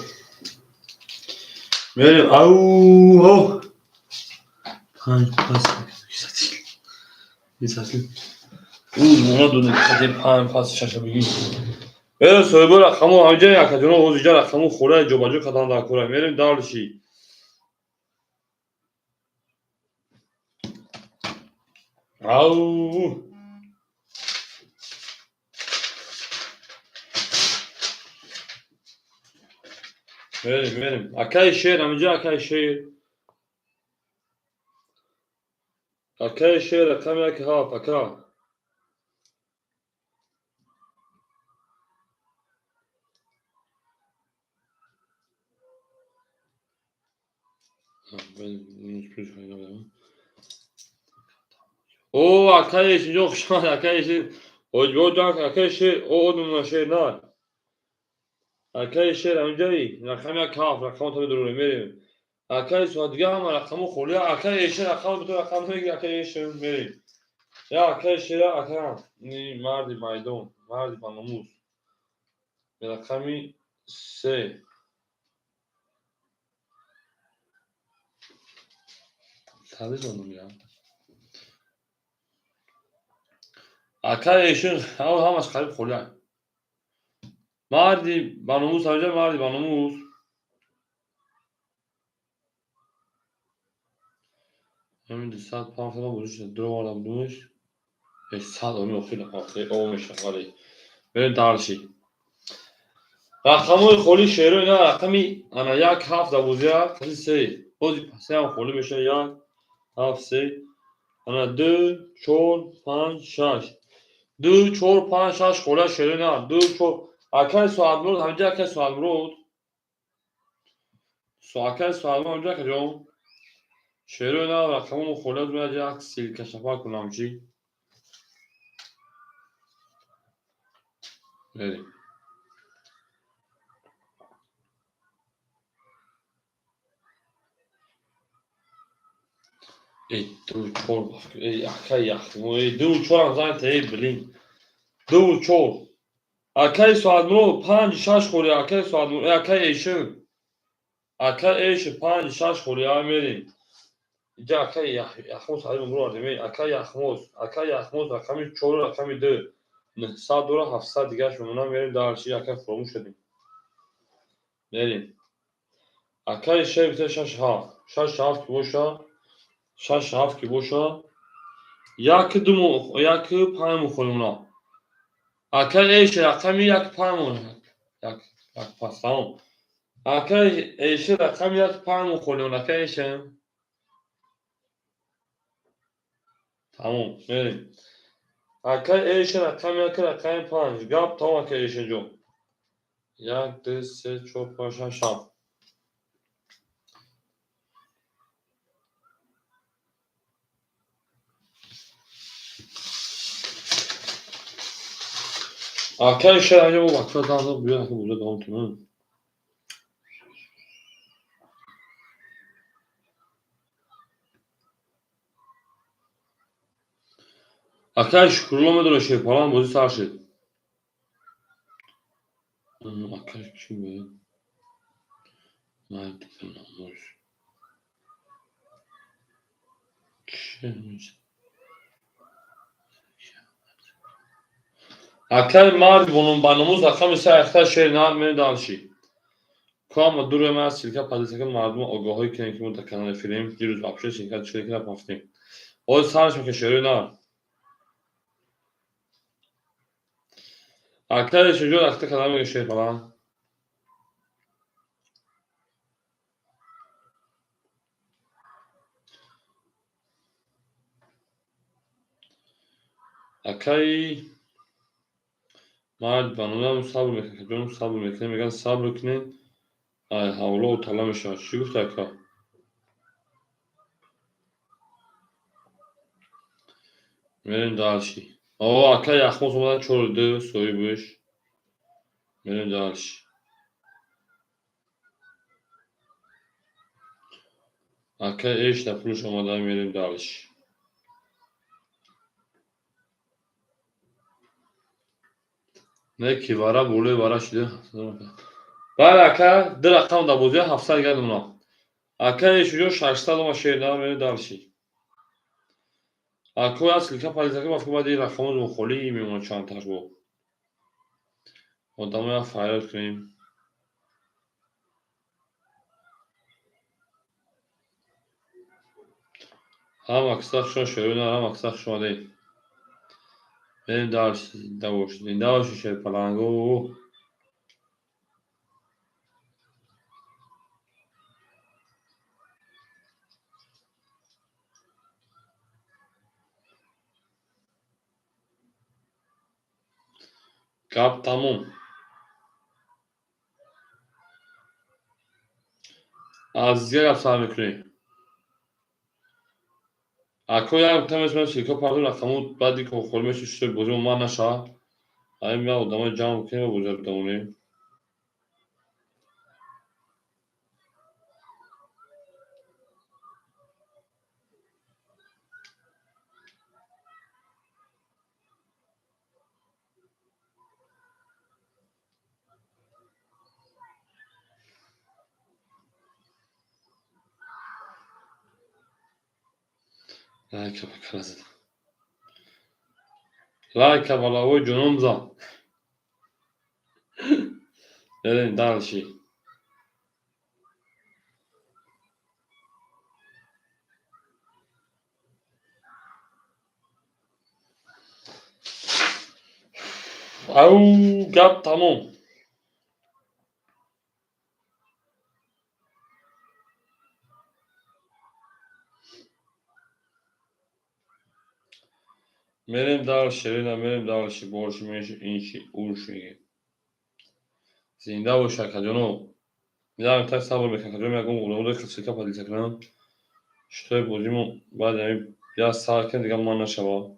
Benim au. Hangi pas? Güzel. Ona dönüp hadi pas şaşabilir. Benim söyle rakamı önce yakacağım. O yüzden rakamı kolay cobacı kadar daha kolay. Benim dar şey. Au. Benim. Akay şehir amca akay şehir. Akay şehir rakam yak ha akay. Ben hiçbir şey yapamıyorum. O akay yok şu an akay o akay o onun şey ne? Akay amca rakam yak ha rakam tabii duruyor benim. Akay دیگه هم رقمو خولی akay رقم به تو رقم میگه akay میری یا akay akay نی مردی مایدون مردی باناموس به رقمی 3 tabii canım ya. akay ama همش خرید خولی مردی باناموس همجا مردی باناموس همین 200 pound falan bulmuş. Durum oradan bulmuş. 500 onu okuyla olmuş şakali. Böyle dar şey. رقم‌های خالی شعرها اینا رقمی انا 1 7 12 پس 3 بازی پس هم خالی میشه 1 7 3 انا 2 4 5 6 2 4 5 6 خالی شعرها نه 2 4 اکل ساعت مرود همینجا اکل ساعت مرود اکل ساعت مرود همینجا کجا شعرها نه رقم‌ها خالی از میاد یک سیل کشفا کنم چی بریم ای 2 4 ای اکل یخ 2 4 هم زن تهید بلین 2 4 اکل ساعت مرود 5 6 خالی اکل ساعت مرود اکل ایشون اکل ایش 5 6 خالی ها میریم اینجا اکل یخموس حالی مرور دیمی اکل یخموس رقمی 4 رقمی 2 900 دور 700 دیگه شمونا میریم دارچی اکل فراموش شدیم میریم اکل شی بیته 6 7 6 7 کی بوشا 6 7 کی بوشا یک دومو یک پنج خورمونا اکل ایش رقمی یک پنج یک پس تمام اکل ایش رقمی یک پنج خورمونا اکل ایش تمام میریم اکل ایش رقمی یک رقمی 5 گاب تمام اکل ایش جو 1 2 3 4 5 6 7 Arkadaşlar acaba bu baksa daha da bir dakika burada devam edelim. Arkadaş kurulamadan o şey falan bozu sarşı. Arkadaş bir şey böyle. Nerede falan var. Arkadaş mağdur bunun banımız rakam ise arkadaş şey ne yapmaya danışı. Kama dur hemen silke padisakın mağdumu ogohoy kenki muda kanal film girüz apşe şirkat çelikine yapmaftayım. O sarış mı keşeri ne var? Arkadaş çocuğun akta kadar bir şey falan. Akay مال بانوام صبر میکنه جونم صبر میکنه میگن صبر کنین حالا و طلا میشه چی گفت اکا میریم دالشی اکا یخموز اومدن چورده سوی بوش میریم دالشی اکا ایش نپلوش اومدن میریم دالشی نه کی وارا بوله وارا شده. بله اکا در رقم دا بوده 700 گرد اونا. اکا شجاع 600 ما شیرنا میره دارشی. اکا اصل که پالیزه که بافی باید این رقم رو مخولی میمونه چند تاش بود. آدم یا فایل کنیم. هم اکساق شما شروع هم اکساق شما دی. بریم داشتی شیر پلنگو. Gap tamam. Az yer yapsam میکنی. اکو یا تمش من شیکا پردون رقمو بعدی که خورمش شده بوده ما نشه. این بیا آدم جمع کنه بوده دونه. لایک بکنه زد. لایک بالا و جنوم زد. بریم دالشی. او گپ تمام. میریم دالشی برش میشه اینشی اونشی. زنده و شکرجانو. میدارم تا صبر میکنم که میگم اونو که سیکا پالیزه کنم. شده بودیم بعد یا ساکن دیگه ما نشوا.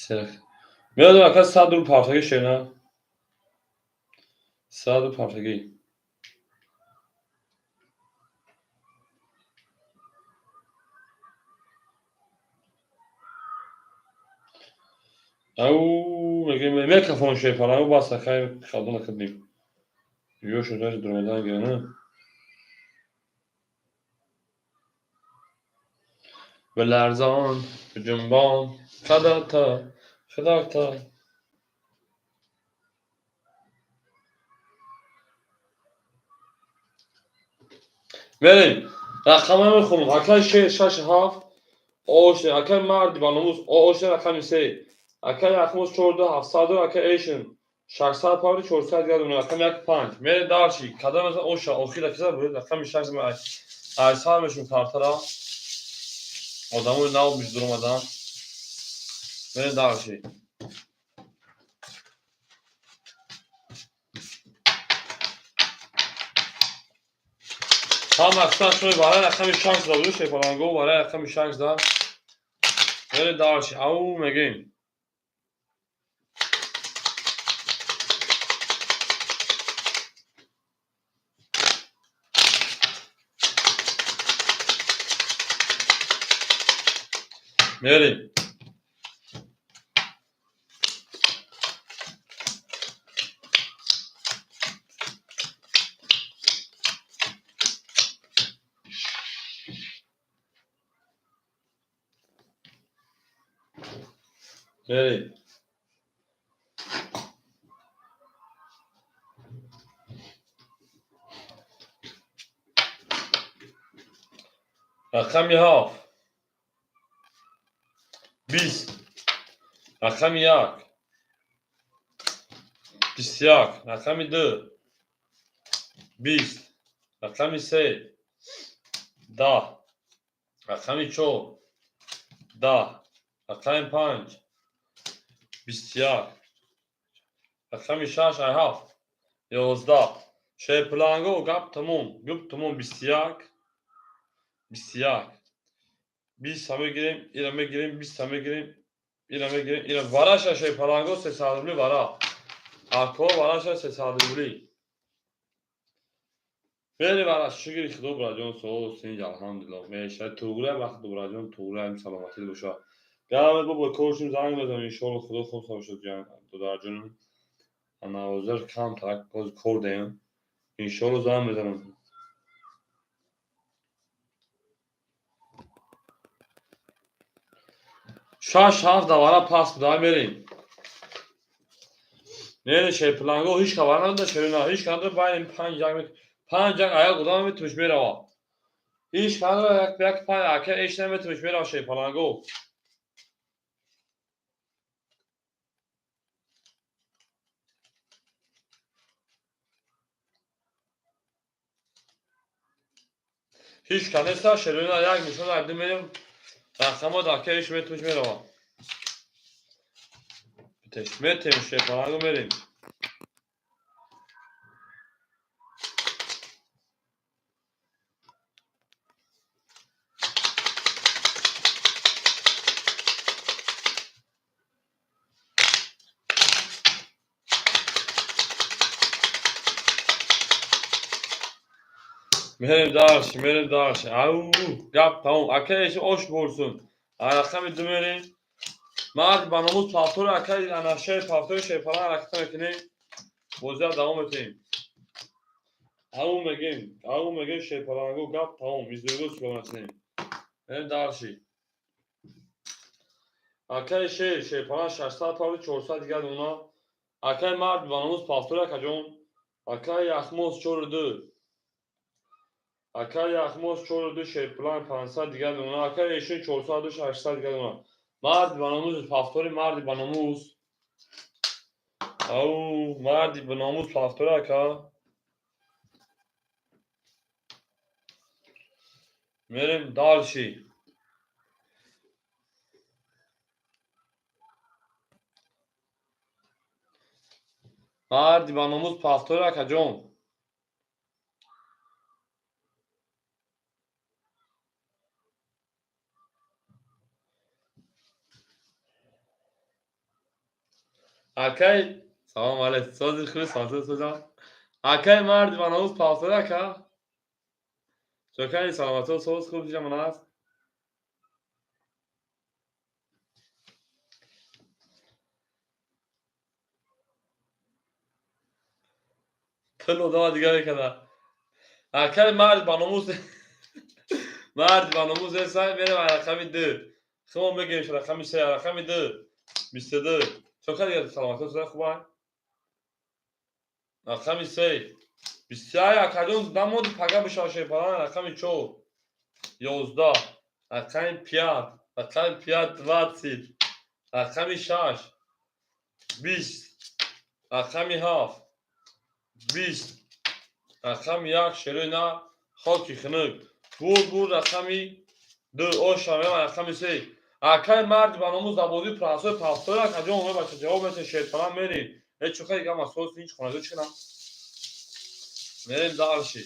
سرخ. میاد واقعا 100 دور پارتگی شنا. 100 دور پارتگی. او میگم میکروفون شی پارا او واسه خیر خدمت کردیم. یو شده درمدن گرنه. به لرزان به جنبان خدا تا بریم رقم هم میخونم اکل شش هفت آوش اکل مرد بانموز آوش رقم سه اکل رقموز 4700 اکل ایشن 600 پاوری 400 گردونه اکل یک پنج میره دارشی کدام از اوشا اوخی لکیزه بود رقم 6 من ایسا میشون کارترا آدمو ناو بیش درم آدم میره دارشی هم اکثر شوی برای رقم 6 دادو شی پلنگو برای رقم 6 داد میره دارشی او میگیم میریم بریم رقم 7 20 رقم 1 21 رقم 2 20 رقم 3 10 رقم 4 10 رقم 5 21 رقم 6 7 11 شی پلانگو گپ تموم 21 21 20 همه گیریم ایرمه گیریم 20 همه گیریم اینه وراش شی پلنگو 300 روبلی ورا. اکو وراش 300 روبلی. بری وراش شگیری خدو براجون سو سینج الحمدلله. میشه توگره وقت براجون توگره هم سلامتی باشه. گرم با کوچم زنگ بزنم ان شاء الله خدا خوب باشه جان. تو در جون انا وزر کم تاک باز کوردم. ان شاء الله زنگ بزنم. شاش هفت دواره پاس بدای بریم. نه شی پلنگو هیچ خبر نداره شیرین هیچ کار باید 5 جنگ آیا کدام میتونش میره هیچ کار یک اکه ایش نمیتونش میره شی پلنگو هیچ کار نیست شیرین یک میشون عدم میریم رقم اکه ایش میتونش میره بتش میتیم شی پلنگو میریم میریم دارش او گپ تمام اکه ایش اوش برسون رقم دو میریم مرد باناموز پافتور اکه انا شی پافتور شی پلنگ رقم میکنیم بوزیا دوام میتیم همون میگیم شی پلنگو گپ تمام میزدگو سلامتیم بریم دارشی اکه شی پلنگ 600 پاوی 400 دیگه اونا اکه مرد باناموز پافتور اکه جون اکه یخموز چور دو اکه یخموز چور دو شی پلنگ 500 دیگه اونا اکه ایشون 400 800 دیگه اونا مرد باناموز پافتوری مرد باناموز او مردی باناموز پافتور اکه میریم دارشی مرد باناموز پافتور اکه جون اکه سلام علیکم سازی خوبی سازی سوزان اکه مرد باناموز پافتور اکه چکری سلامتی و سوز خوب دیجا من هست پلو دا دیگه کده اکه مرد باناموز مرد باناموز ایسای میره و رقمی دو خب بگیرش رقمی سه رقمی دو 22 چکری دیگه سلامتی و سوز خوبه رقمی سه 23 اکه جون نمود پگه بشاشه پران رقمی چو 11 رقمی پیاد رقمی پیاد 20 رقمی 6 20 رقمی 7 20 رقم یک شیرینه خاکی خنک گور رقمی دو او شامه و رقمی سه اکه مرد باناموز دبودی پراسوی پافتور اکه جون اومه بچه جواب میشه شیط پلان میری هیچ چوخه دیگه مسئول اینچ خونگو چکنم میریم دارشی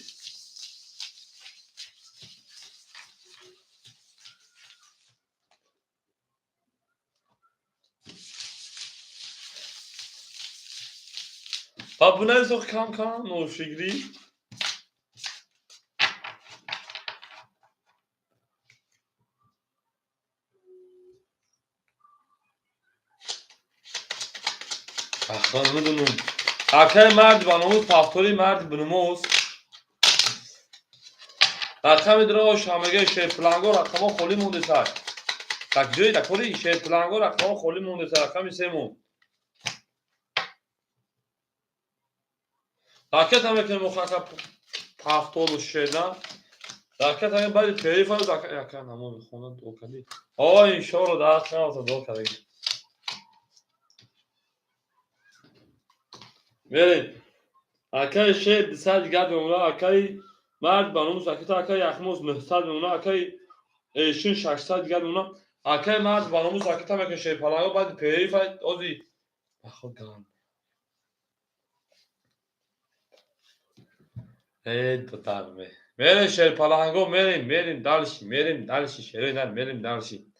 با بونه زخ کم کم نوشگری اخوان میدونم اکه مرد باناموز پافتوری مرد بنموز رقم درو شامگه شیط پلانگو رقم خولی مونده سر tak جوی دکوری شیط پلانگو رقم خولی مونده سر رقمی سه مون راکت همه که مخاطب پافتور و شیدن راکت همه باید پیری فایل راکت یکن همون خونه دو کدی این شو رو در خیلی دو کدی برید اکای شیط دیسا دیگر بمونه اکای مرد بانوموز اکای یخموز مهستد بمونه اکای ایشون 600 دیگر بمونه اکای مرد بانوموز همه که شیط پلانگو باید پیری فایل اوزی بخود گرم دو ترمه میریم شیر پلنگو میریم دالشی شیرین میریم دالشی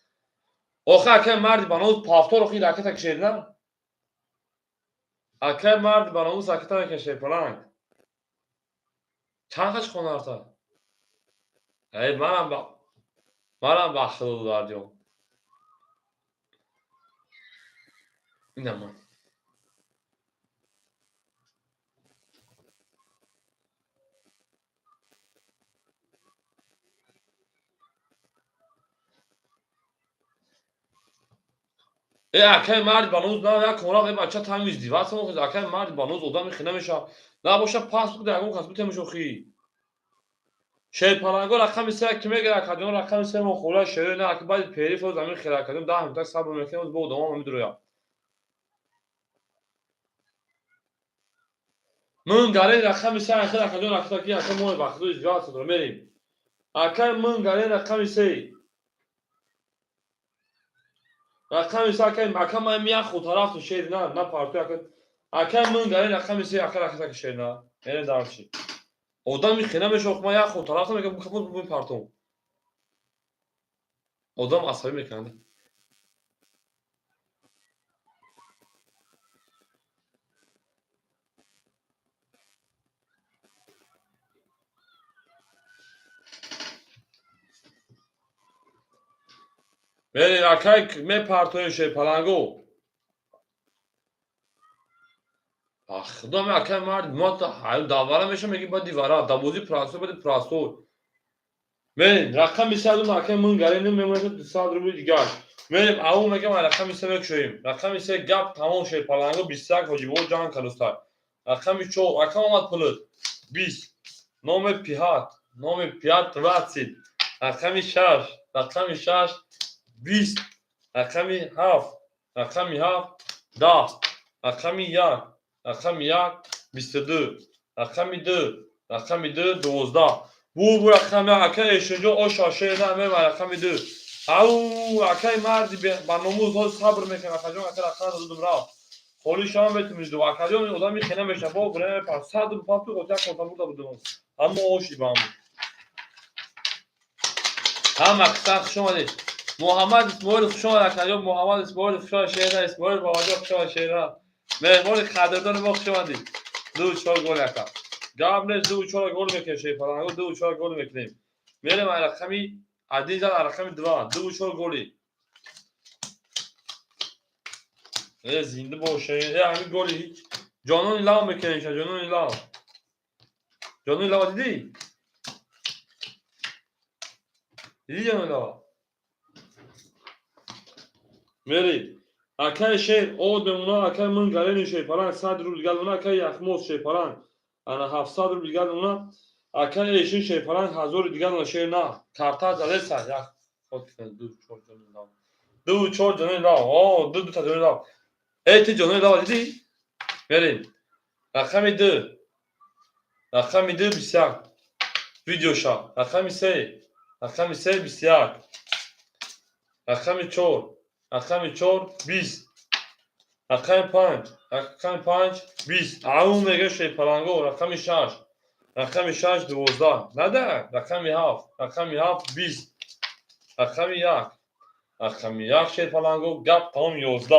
آخه اکه مردی بانوز پافتور اخی راکت کشید نه اکه مردی بانوز راکت کشید پلنگ چند خش خونه ارتا ای منم بخشل دادیم اینم من ای اکه مردی بانوز نه یک کناق ای بچه تمیز دی واسه مخیز اکه مردی بانوز آدم خینه میشه نه باشه پاس بده اگه کس بده میشه خی شی پلنگو رقم سه کی میگه رقم رقم سه مو خولا شیر نه اگه بعد پیری فوز زمین خیره کردم ده هم تا صبر میکنم بود دوام میدرویا من گاره رقم سه اخر رقم رقم کی اخر مو بخدو جات دارم بریم اکه من گاره رقم سه رقم سه اکه مکان ما میا خود طرف تو شیر نه پارتو اکه من گاره رقم سه اخر رقم شیر نه یعنی دارچی آدم خینه میشه ما یا خود طرف میگه بخوام ببین پارتو آدم عصبی میکنه بریم اکه می پارتو شیر پلنگو خدا میگه مرد ما تا حال داوره میشه میگی با دیوارا دابوزی پراسو بده پراسو من رقم میسادم اکه من گاره نمیمونه 200 روبل دیگه من اون میگم رقم میسه شویم رقم میسه گپ تمام شه پلنگو 21 واجبو جان کنوستار رقم چو رقم اومد پلت 20 نام پیات 20 رقم 6 رقم 6 20 رقم 7 رقم 7 10 رقم 1 رقم 1 22 رقم 2 رقم 2 12 bu رقم اکه اشنجو او شاشه نه می رقم 2 او اکه مردی با نموز ها صبر میکنه اکه اکه رقم دادم را خالی شام بتونید دو اکه آدم میخنه میشه با بره پر صد پاپی قطعه کنتم بوده بودم اما اوشی با هم اکثر شما دید محمد اسماعیل شما اکه محمد اسماعیل شما شهره اسماعیل با وجه شما شهره مهمان قدردان ما شما دید دو چهار گل اکه قبلش دو چهار گل میکشه پلنگو دو چهار گل میکنیم میریم رقمی عدیز رقم دو چهار گلی زنده باشه همین گلی هیچ جانون لاو میکنه جانون لاو دیدی جانون لاو میری اکه شیر او بمونا اکه من گله نشه پلنگ 100 روبل گل اونا اکه یخموز شه پلنگ انا 700 روبل گل اونا اکه ایشین شه پلنگ 1000 دیگه نشه نه کارتا دلسا یک خود دو چهار جانون لاو دو چهار جانون لاو دو تا جانون لاو تی جانون لاو دیدی بریم رقم 2 رقم 2 21 ویدیو شا رقم 3 رقم 3 21 رقم 4 رقم 4 20 رقم 5 رقم 5 20 اون میگه شی پلنگو رقم 6 رقم 6 12 نده رقم 7 رقم 7 20 رقم 1 رقم 1 شی پلنگو گپ تام 11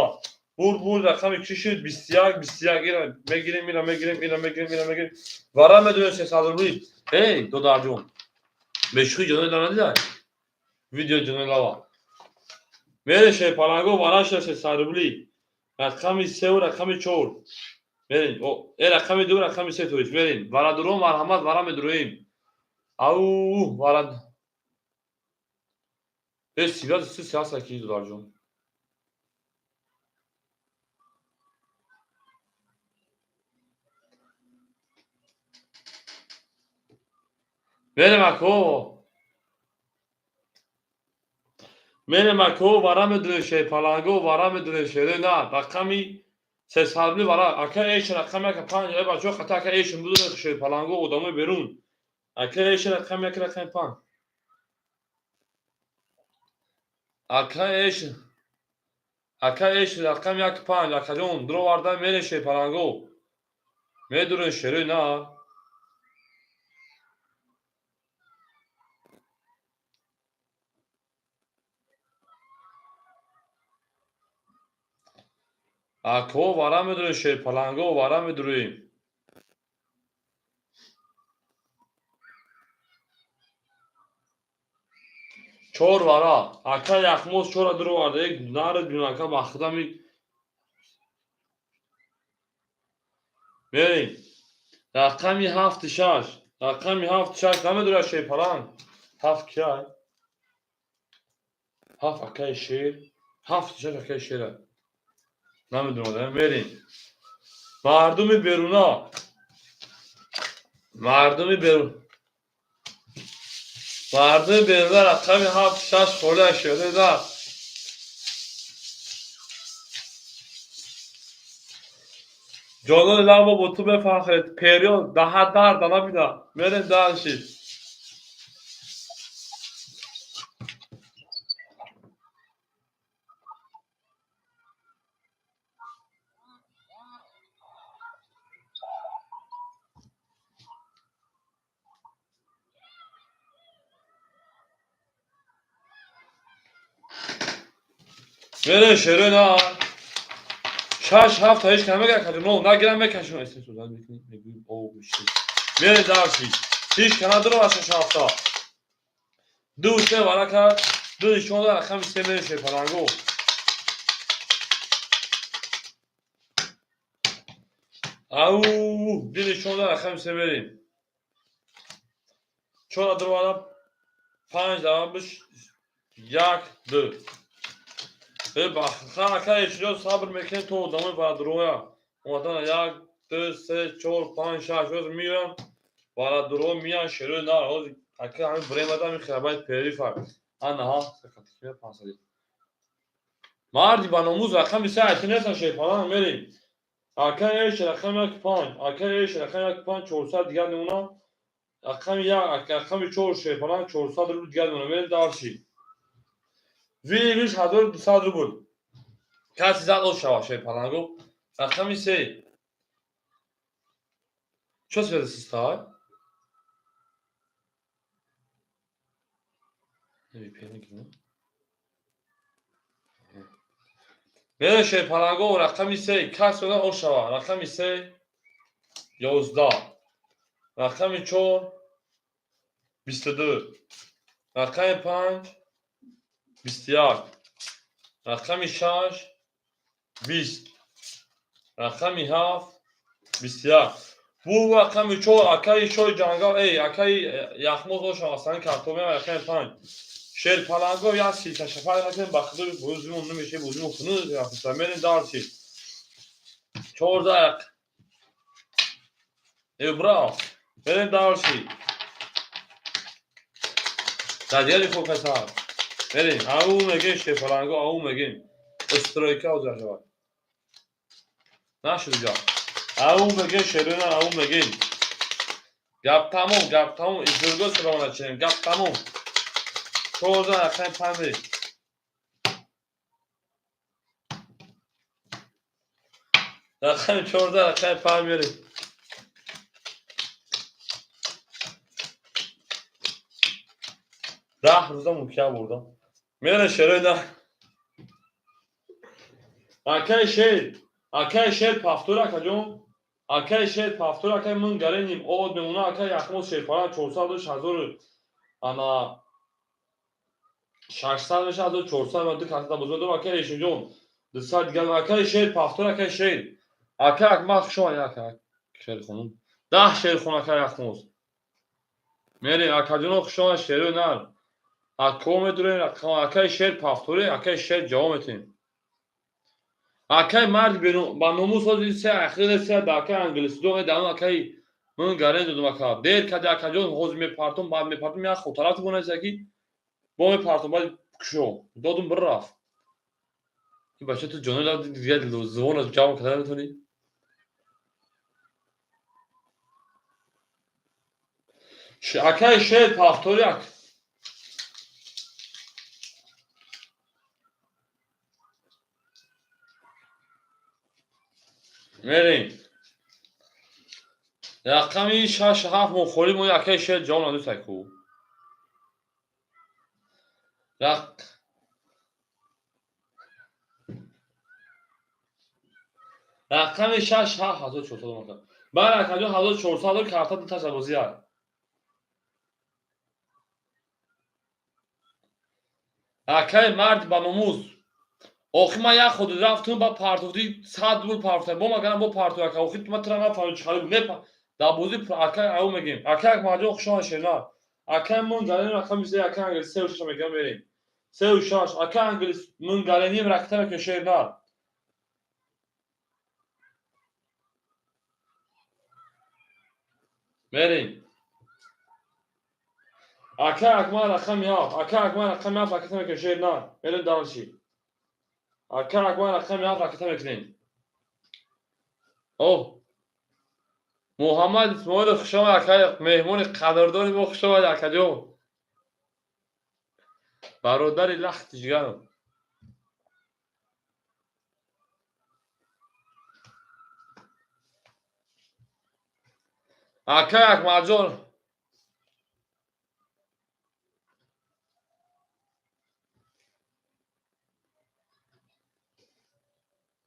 بور رقم چی شد 21 اینا میگیریم وارا میدونی 300 روبل ای دو دارجون مشخی جنو دارن دیدن ویدیو جنو لاوا میره شی پلنگو واراش 300 روبل رقم 3 و رقم 4 برین ای رقم 2 رقم 3 تویش برین وارا درو مرحمت وارا میدرویم او وارا به سیگار سیاست کی دو دارجون میره مکو وارا میدروی شی پلنگو وارا میدروی شی نه رقمی 300 روبل وارا اکه ایش رقم که 5 ای بچو خطا که ایش بود شی پلنگو ادامه برون اکه ایش رقم که رقم 5 اکه ایش رقم یک 5 اکه جون درو واردا میره شی پلنگو میدروی شی نه Ako vara میدونیم شیر پلنگو vara میدونیم. چور vara. Aka yakmoz çora duru vardı. Narı gün aka bakıda mı? Verin. Rakami haft şaş. Rakami haft şaş. Ne میدونه شیر پلنگ. Haft kay. Haft akay şیر. Haft şaş akay şیر. Ne میدونه verin. مردم بیرونا. مردم بیرون. مردم بیرون رقم هفت شش خورده شده در جانان لما با تو بفخرید پریون ده در دانا بیدا بریم درشید بریم شروع نه شش هفت تا هیچ کمه گرد نه نگیرم بکشم اسم سودان میکنیم او میشه بریم درشید هیچ کنه درو شش هفت تا دو سه وارا کرد دو شما در رقم سه میشه پلنگو او دیدی شما در رقم سه بریم چون درو وارا پنج دوام بش یک دو خانه که ایشون صبر میکنه تو دامه برای درویا اومدن یک دو سه چهار پنج شش روز میرن برای درو میان شروع نه روز اگه همین برای مدام خرابای پیری فرق آنها ها سکتیه پاسدی مردی با نموز رقم سه اتنه شیطان میریم اگه ایش رقم یک پنج اگه ایش رقم یک پنج 400 دیگر نمونه رقم یک رقم 4 شیطان 400 رو دیگر نمونه میریم دارشی ویش هزار 200 رو بود کسی زد او شوا شیطان رقم سه چه سوید سیستای میره شیر پلنگو رقمی سه کس بودن او شوا رقمی سه 11 رقمی 4 22 رقمی 5 21 رقمی 6 20 رقمی 7 21 bu رقمی 4 akay şoy cangal ey akay yaxmoz o şava sen kartomi raqami 5 شیر پلنگو یا سی تشفر نکنیم بخدر بوزمون نمیشه بوزمون خونو یا میرین دارچی چهارده برا میرین دارچی دادیالی خوب پسر میرین او میگین شیر پلنگو او میگین استرایکه او زرجوار نشد جا او میگین شیرونه او میگین گپ تموم ایزرگو سرانه چنین گپ تموم چهارده رقم پنده رقم 14 رقم 5 میریم ده روزا مکیه بردم میره شروع نه اکای شیر پافتور اکا جون اکای شیر پافتور اکای من گرینیم اوود میمونه اکای یخموز شیر پارا 400 انا 600 میشه 1400 من دو کاستا بزرگ دارم اکای ایشون جون دو ساعت دیگر اکای شیر پافتور اکای شیر اکای اکماخ شما اکای شیر خونم 10 شیر خون اکای یخموز میریم اکا جون شما شیر نر اکو میدونین اکای شیر پافتوری اکای شیر جوامتین اکای مرد با نموز سازی سه اخیر سه داکای انگلیسی دو دام اکای من گارن دادم اکا دیر کجا اکا جون حوز میپارتم بعد میپارتم یا خطرات بونه زکی با میپارتم بعد کشو دادم بررف این بچه تو جنون لاد دیگه زبون از جام کدام میتونی اکای شیر پافتوری اک میریم رقمی 6 7 مخوری مو اکای شیر جام ندو سکو رق رقم 6 1400 مکان. من رقم 1400 کارت دو تجاوزی ها. رقم مرد با نموز. آخی من یک خود رفتم با پارتوفتی 100 دور پارتوفتی. با مگرم با پارتوفتی که آخی تو من نفهمم چیکار نمی‌کنم. در بازی اکای او میگیم. اکای یک ماجرا خوشان شنا. اکای من گالین رقم میشه اکای انگلیسی 3 و 6 میگم بریم. 3 و 6 اکای انگلیسی من گالینیم رقم که شنا. بریم. اکای اکمال رقم یا اکای اکمال رقم یا رقم که شنا. بریم دانشی. اکای اکمال رقم یا رقم کنیم. اوه محمد اسماعیل خوشم اکای مهمون قدردانی ما خوشم اکای جو. برادر لخت جگرم. اکای اکمال جان.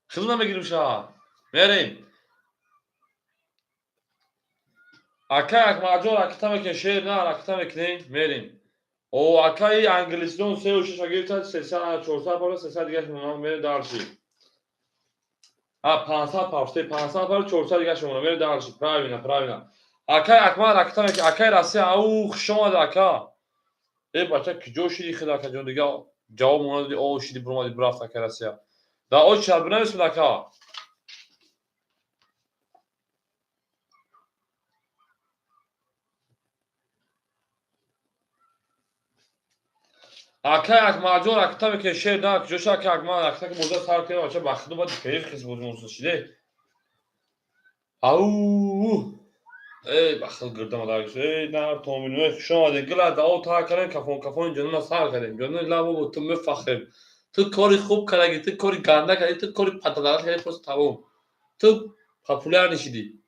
خیلی نمیگیریم شما. بریم. اکای اکمال جان رقم که شیر نه رقم کنیم. بریم. او اکای انگلیسی دون 3 و 6 گرفت 300 400 بالا 300 دیگه شما بریم دارشی. 500 پاوشته 500 بالا 400 دیگه شما بریم دارشی. پراوینا. اکای اکمال رقم که اکای راسی او شما دکا. ای بچه که جوشی خدا که جون دیگه جواب مونده او شدی برام دی برافت اکای راسی. دا او چرب نمیشه دکا. اکای اکمال جان رقم که شیر نه جوش اکای اکمال رقم که موزه سر کنه بچه بخدو با کیف خیس بود موزه شده. او ای بخل گردم دارش ای نه تومینوی شما دیگه دا او تا کردن کفون جنون سال کردیم جنون لابو بود تو مفخم تو کاری خوب کردی تو کاری گنده کردی تو کاری پتادار کردی پس تمام تو پاپولار نشدی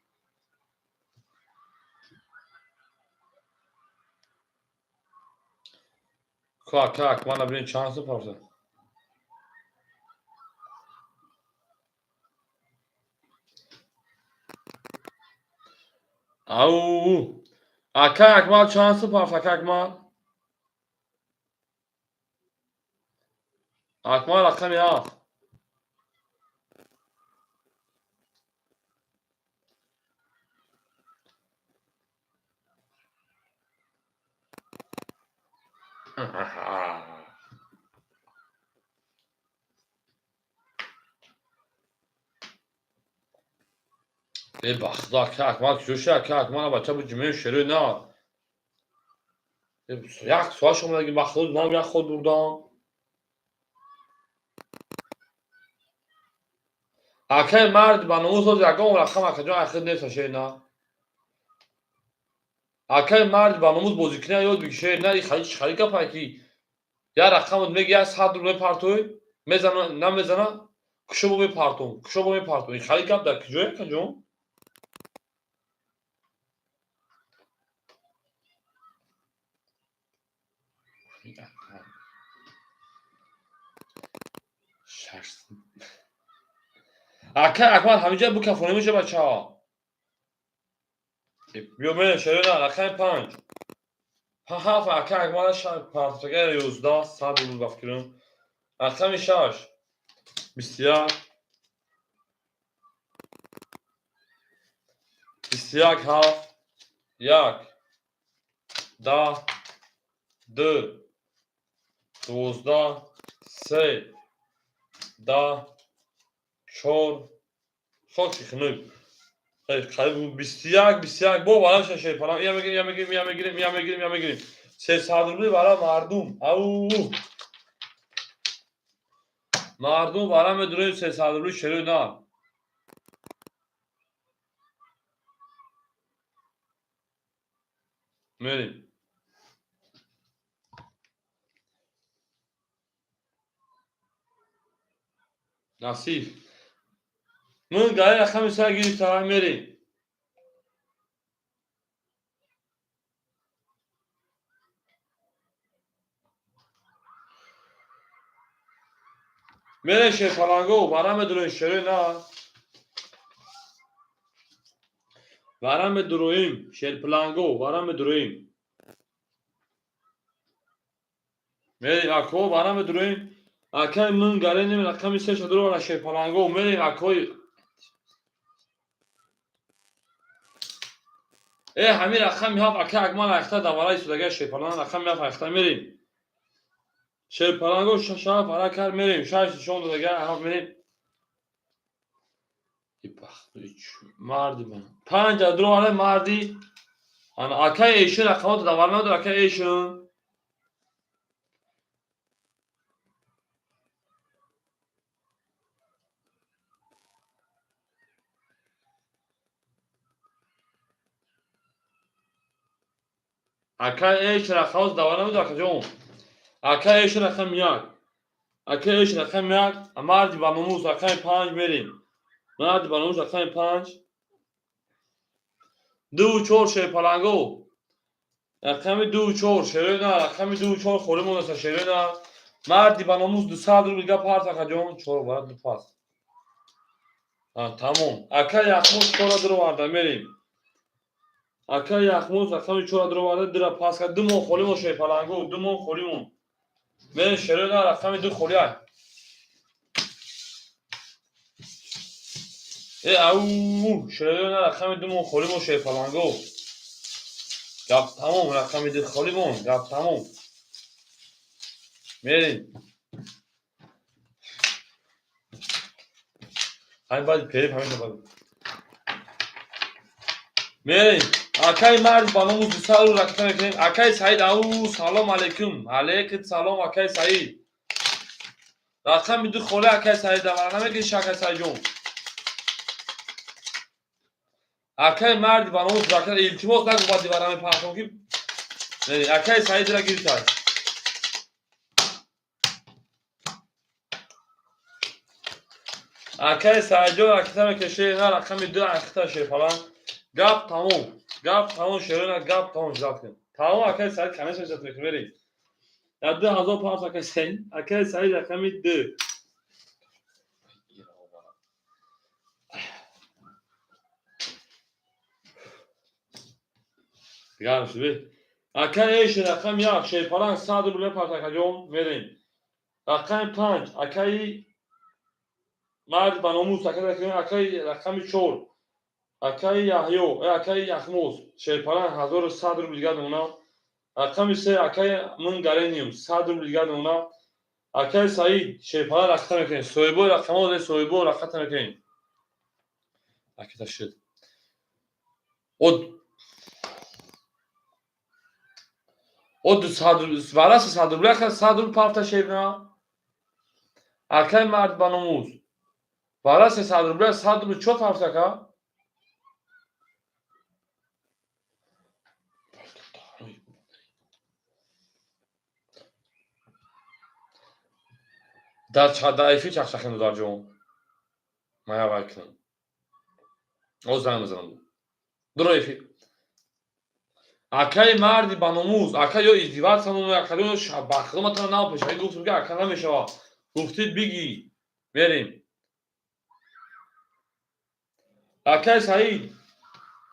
کاک من برین چانس پرسه او اکاک ما چانس پرسه اکاک ما اکمال رقم یا ای بخدا اکاک ما جوش اکاک ما بچه بود جمعه شروع نه یک سوال شما دیگه بخدا نام یک خود بردم اکای مرد با نموز روز یکم رقم اکای جان اخیر نیست شیر نه اکای مرد با نموز بازی کنه یاد بگیشه نه خیلی خیلی کپا کی یا رقم میگه یا 100 رو پارتوی میزنه نمیزنه کشو به پارتون خیلی کپ در کجوه کجون شرس اکای اکمال همینجا بو کفونه میشه بچه ها بیو من شروع نه رقم 5 هفت اکای اکمال پارتگر 11 100 رو بفکرم رقم 6 21 21 هفت 1 10 2 12 3 10 4 خاکی خنوب خیلی 21 با بالا شیر پناه یا میگیریم 300 روبلی برای مردم او مردم برای مدرون 300 روبلی شروع نه میریم نصیف من گاهی رقم سر گیری تا میریم میره شیر پناهگو برای مدرون شروع نه Varam bedroim. Şerplango. Varam bedroim. Meri ako varam bedroim. Akay min garenim rakami se şadro vara şerplango. Meri akoy. Hamir rakam yap akay akmal ayakta davarayı sudagay şerplan rakam yap ayakta merim. Şerplango şaşa para kar merim. Şaş şonda da gel haf merim. Mardi ben. Panca drovare mardi. Ana akay eşin rakamı da varmadı akay eşin. Akay eşin rakamı da varmadı akay. Akay eşin rakam yak. Akay eşin rakam yak. Mardi banumuz akay panç merim. Mardi banumuz akay panç. دو چهار شیپلنگو رقم دو چهار شیرنا رقم دو چهار خورمون است شیرنا مردی بناموز 200 رو میگه پارت اکجون چهار برات دو پاس tamam aka yakmuz çora duru vardı merim aka yakmuz raqam çora duru vardı dira pas ka dumo xolimo şipalango dumo xolimo men şirena raqam du xoliyay au şirena raqam dumo xolimo şipalango gap tamam raqam du xolimo gap tamam merim همین باید پیپ همین باید میریم اکای مرد بانموز دوستان رو رکتن میکنیم اکای سعید او سلام علیکم علیکم سلام اکای سعید رقم میدو خوله اکای سعید دمار نمیگی شکای سعید جون اکای مرد بانموز رکتن التماس نگو با دیوارم پاکم که میریم اکای سعید را گیر سعید اکای سعید جون رکتن میکشه نه رقم میدو رکتن شه فلان گپ تموم شیرنا گپ تموم جاتن تمام اکای سعید کنش جات میکنیم یا 2000 پاس اکای سعید رقمی 2 دیگر شده اکای ایش رقم یک شیپران 100 رو پاس اکجون میریم رقم 5 اکای مرد بناموس اکای رقم 4 اکای یحیو اکای یخموز شیپران 1100 رو دیگر اونا رقم 3 اکای من گارنیوم 100 رو دیگر اونا اکای سعید شیپران رقم میکنیم سویبو رقم ها سویبو رقم میکنیم اکی تشد o 200 varası 100 ruble ka 100 ruble pafta şevna akay mard banumuz varası 100 ruble 100 ruble çok pafta ka dar çada ifi çakşakın dar jon maya bakın o zaman dur ifi akay mard banumuz akay yo izdivat sanunu akay şabaklı matan ne yapmış ay guftu ki akay nemiشه گفتید بگی بریم اکای سعید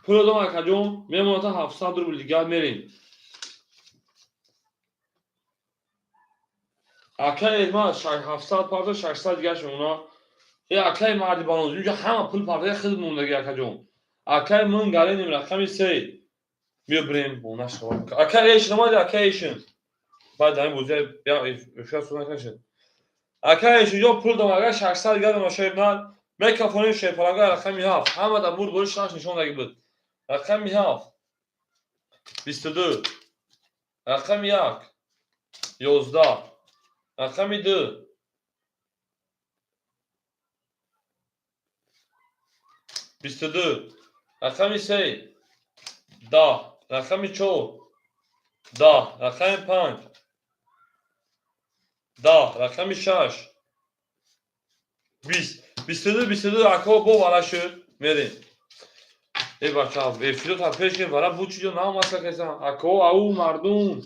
پول دادم اکجون میمونه تا 700 روبل دیگه میریم اکای ما 700 پارت 600 دیگه شونا ای اکای مردی بانوز اینجا همه پول پارت خیلی موندگی اکجون اکای من گارینیم رقمی 3 میبریم بونش شو اکای ایش نماید اکای ایشن بعد همین بوزه بیا افشار سونا کنشن اکای ایش اینجا پول دادم اگه 600 دیگه داشتم میکافونیم شیپلانگا رقمی 7 همه در بود گوش نشون دادی بود رقمی 7 22 رقم 1 11 رقم 2 22 رقم 3 10 رقم 4 10 رقم 5 10 رقم 6 20 22 اکو بو والا شد میریم ای بچه ها افیلو تا پیش که برای بود چیزو نام اصلا کسا اکو او مردم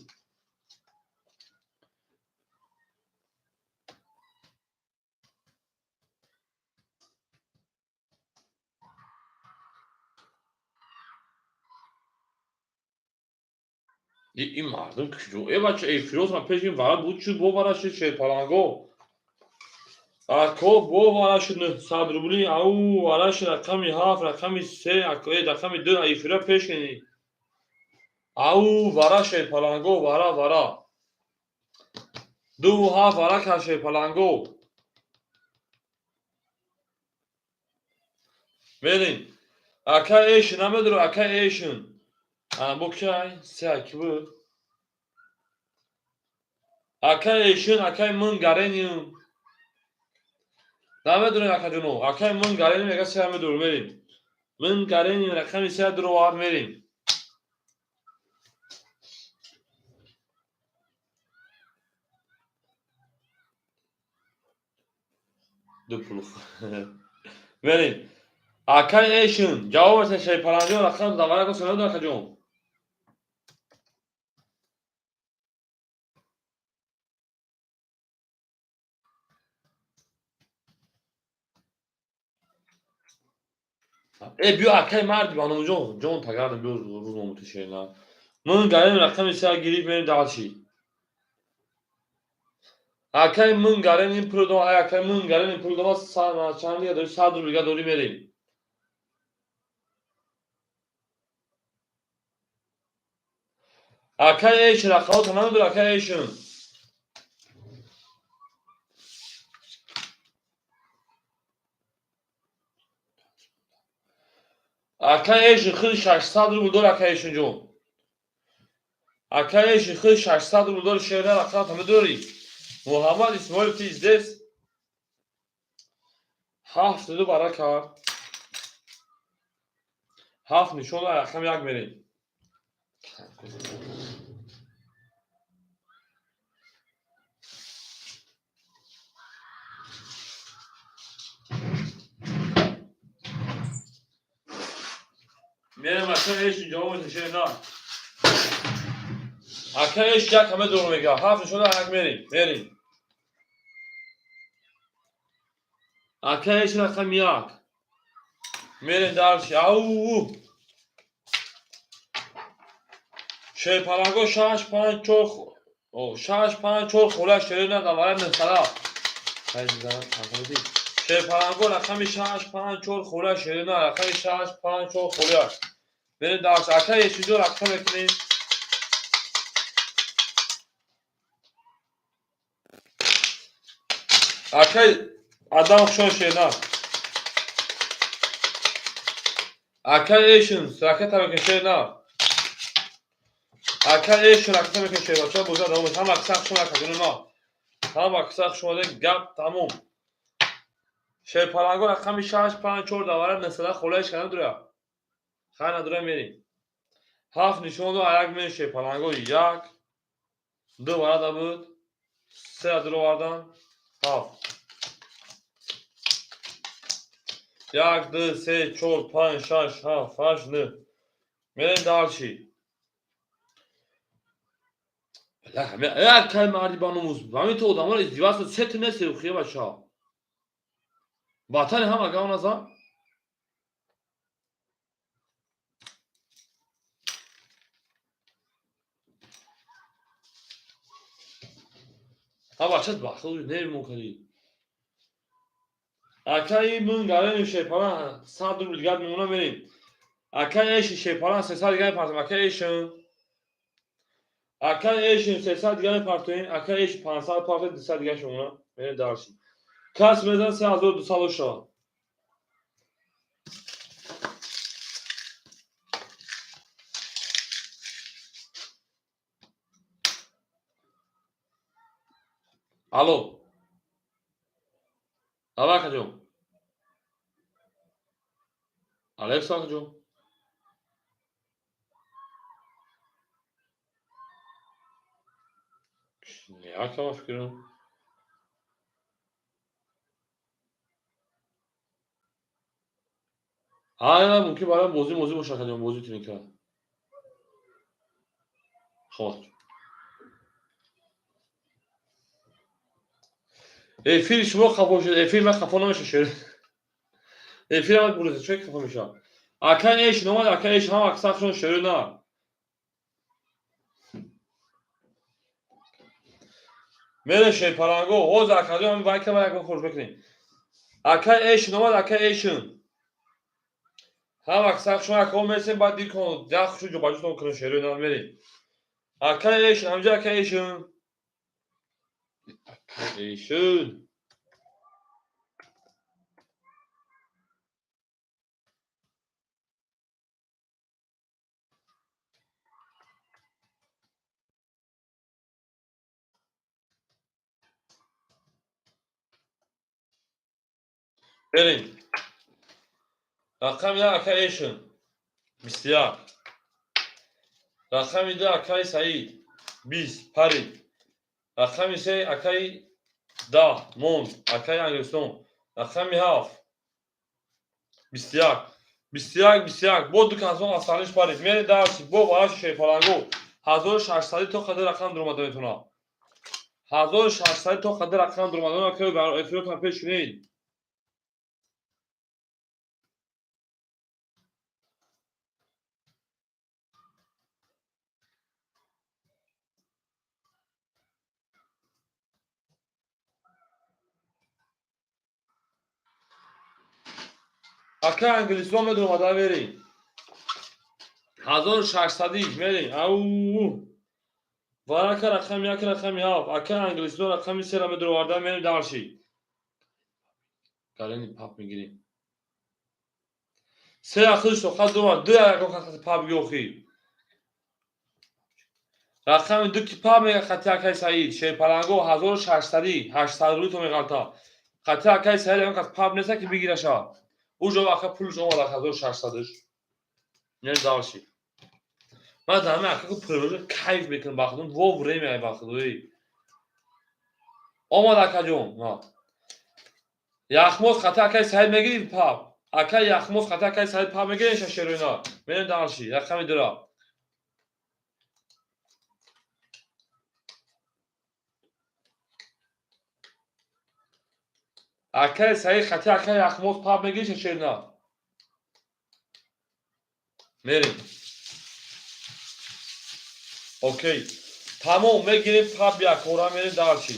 این مردم کجا؟ ای بچه ای فیروز من پیش این ورد بود چود بو ورد شد شیر پلنگو اکو بو ورد شد 100 روبلی او ورد شد رقمی 7 رقمی 3 اکو ای رقمی 2 ای فیروز پیش کنی او ورد شد پلنگو ورد 2 7 ورد کرد شیر پلنگو برین اکا ایشون نمیدارو اکا ایشون bu kaj sek bu akay eşin akay mun garenyum dame durun akaduno akay mun garenyum ega seyame dur merin mun garenyum rakami sey dur var merin dupuluk merin akay eşin cevap etse şey paranıyor rakam davara ko sana da akacağım biyo akay mardi bana John tagardım biyo ruz olmuş şeyler mun garenyum rakami sey girip beni dağıtı akay mun garenyum prodom akay mun garenyum prodom sana çanlı ya da sadur bilga doğru merin akay eşin rakam tamam dur akay eşin akay eşin خیلی 600 روبل دور akay eşin جون akay eşin خیلی 600 روبل دور شهر رقم همه دوری محمد اسماعیل تیز دست 7 برا کار 7 نشون رقم یک بریم میرم akay eşin جواب شهر نه akay eşin یک همه دور میگه 7 نشون یک بریم akay eşin رقم یک میریم درش او شهر پلنگو 6 5 4 او 6 5 4 خوله شهر نه دواره مثلا شهر پلنگو رقم 6 5 4 خوله شهر نه رقم 6 5 4 خوله بریم درس akay eşin جو رقم بکنیم akay adam şon şeyler akay eşin raket tabii ki şeyler akay eşin raket tabii ki şeyler çok güzel olmuş hem aksak şuna kadar ne hem aksak şuna gap tamam şey parango rakam 6 5 4 davara mesela خولهش کنه duruyor خانه duruyor میریم 7 نشون دو ayak می şey parango یک دو varada بود 3 duruvardan 7 یک 2 3 4 5 6 7 8 9 میریم درچی لا همه akay مردی بانوموز همین تو adamlar izdivası seti ne sevkiye başa Vatan hem aga ona za ha başat bakıl ne mukali akay mun garen şey falan sadur bilgad numuna vereyim akay eş şey falan sesal gel partim akay eşin akay eşin sesal gel partim akay eş pansal partim sesal gel şuna beni darsın kas mezan se hazır dusalo şo alo abakacım Alexa akacım ne akama fikrim ها ممکن برام موضوع مشخص موضوع تینکا خلاص فیل شما خفا شد فیل من خفا نمیشه شد فیل من بروزه چه خفا میشه اکن ايش نومد اکن ايش هم اکساکشون شروع نه میره شی پلنگو حوز اکاجون همین وای که من خوش بکنیم اکای ایشون اومد اکای ایشون هم اکسر شما اکا میرسیم بعد دیر کن ده خوشو جو باجتون کنه شیروی نام میریم اکای ایشون همجا اکای ایشون ایشون بریم رقم یک اکای ایشون بسیار رقم دو اکای سعید 20 پرید رقم سه اکای 10 موند اکای انگلستون رقم 7 21 бо дукансон аз саниш парид мери дарси бо бараши шефалангу 1600 то қадар рақам дуромада метавонад 1600 то қадар рақам дуромада ки бар эфиротан пеш кунед ака англистон медуромада мери 1600 мери ау варака рақам як рақами ҳафт ака англистон рақами сера медуроварда мери дарши галени пап мегирем се ақлиш тоқат дума ду якон хати пап гиохи рақами ду ки пап мега хати акай саид шепаланго 1600 800 то мегалта хати акай саид якон хати пап неста ки бигираша уҷо ака пулш омада 1600 не дарши ман даме ака ку пулро кайф мекунам бахудум во время ай бахудуи омад акаҷон ма яхмоз хати акай саид мегирид пап ака яхмоз хати акай саид пап мегиред шашеруина менем дарши рақами дура акай саид хати акай яхмоз пап мегиред шашеруина мерем окей тамом мегирем пап якора мерем дарши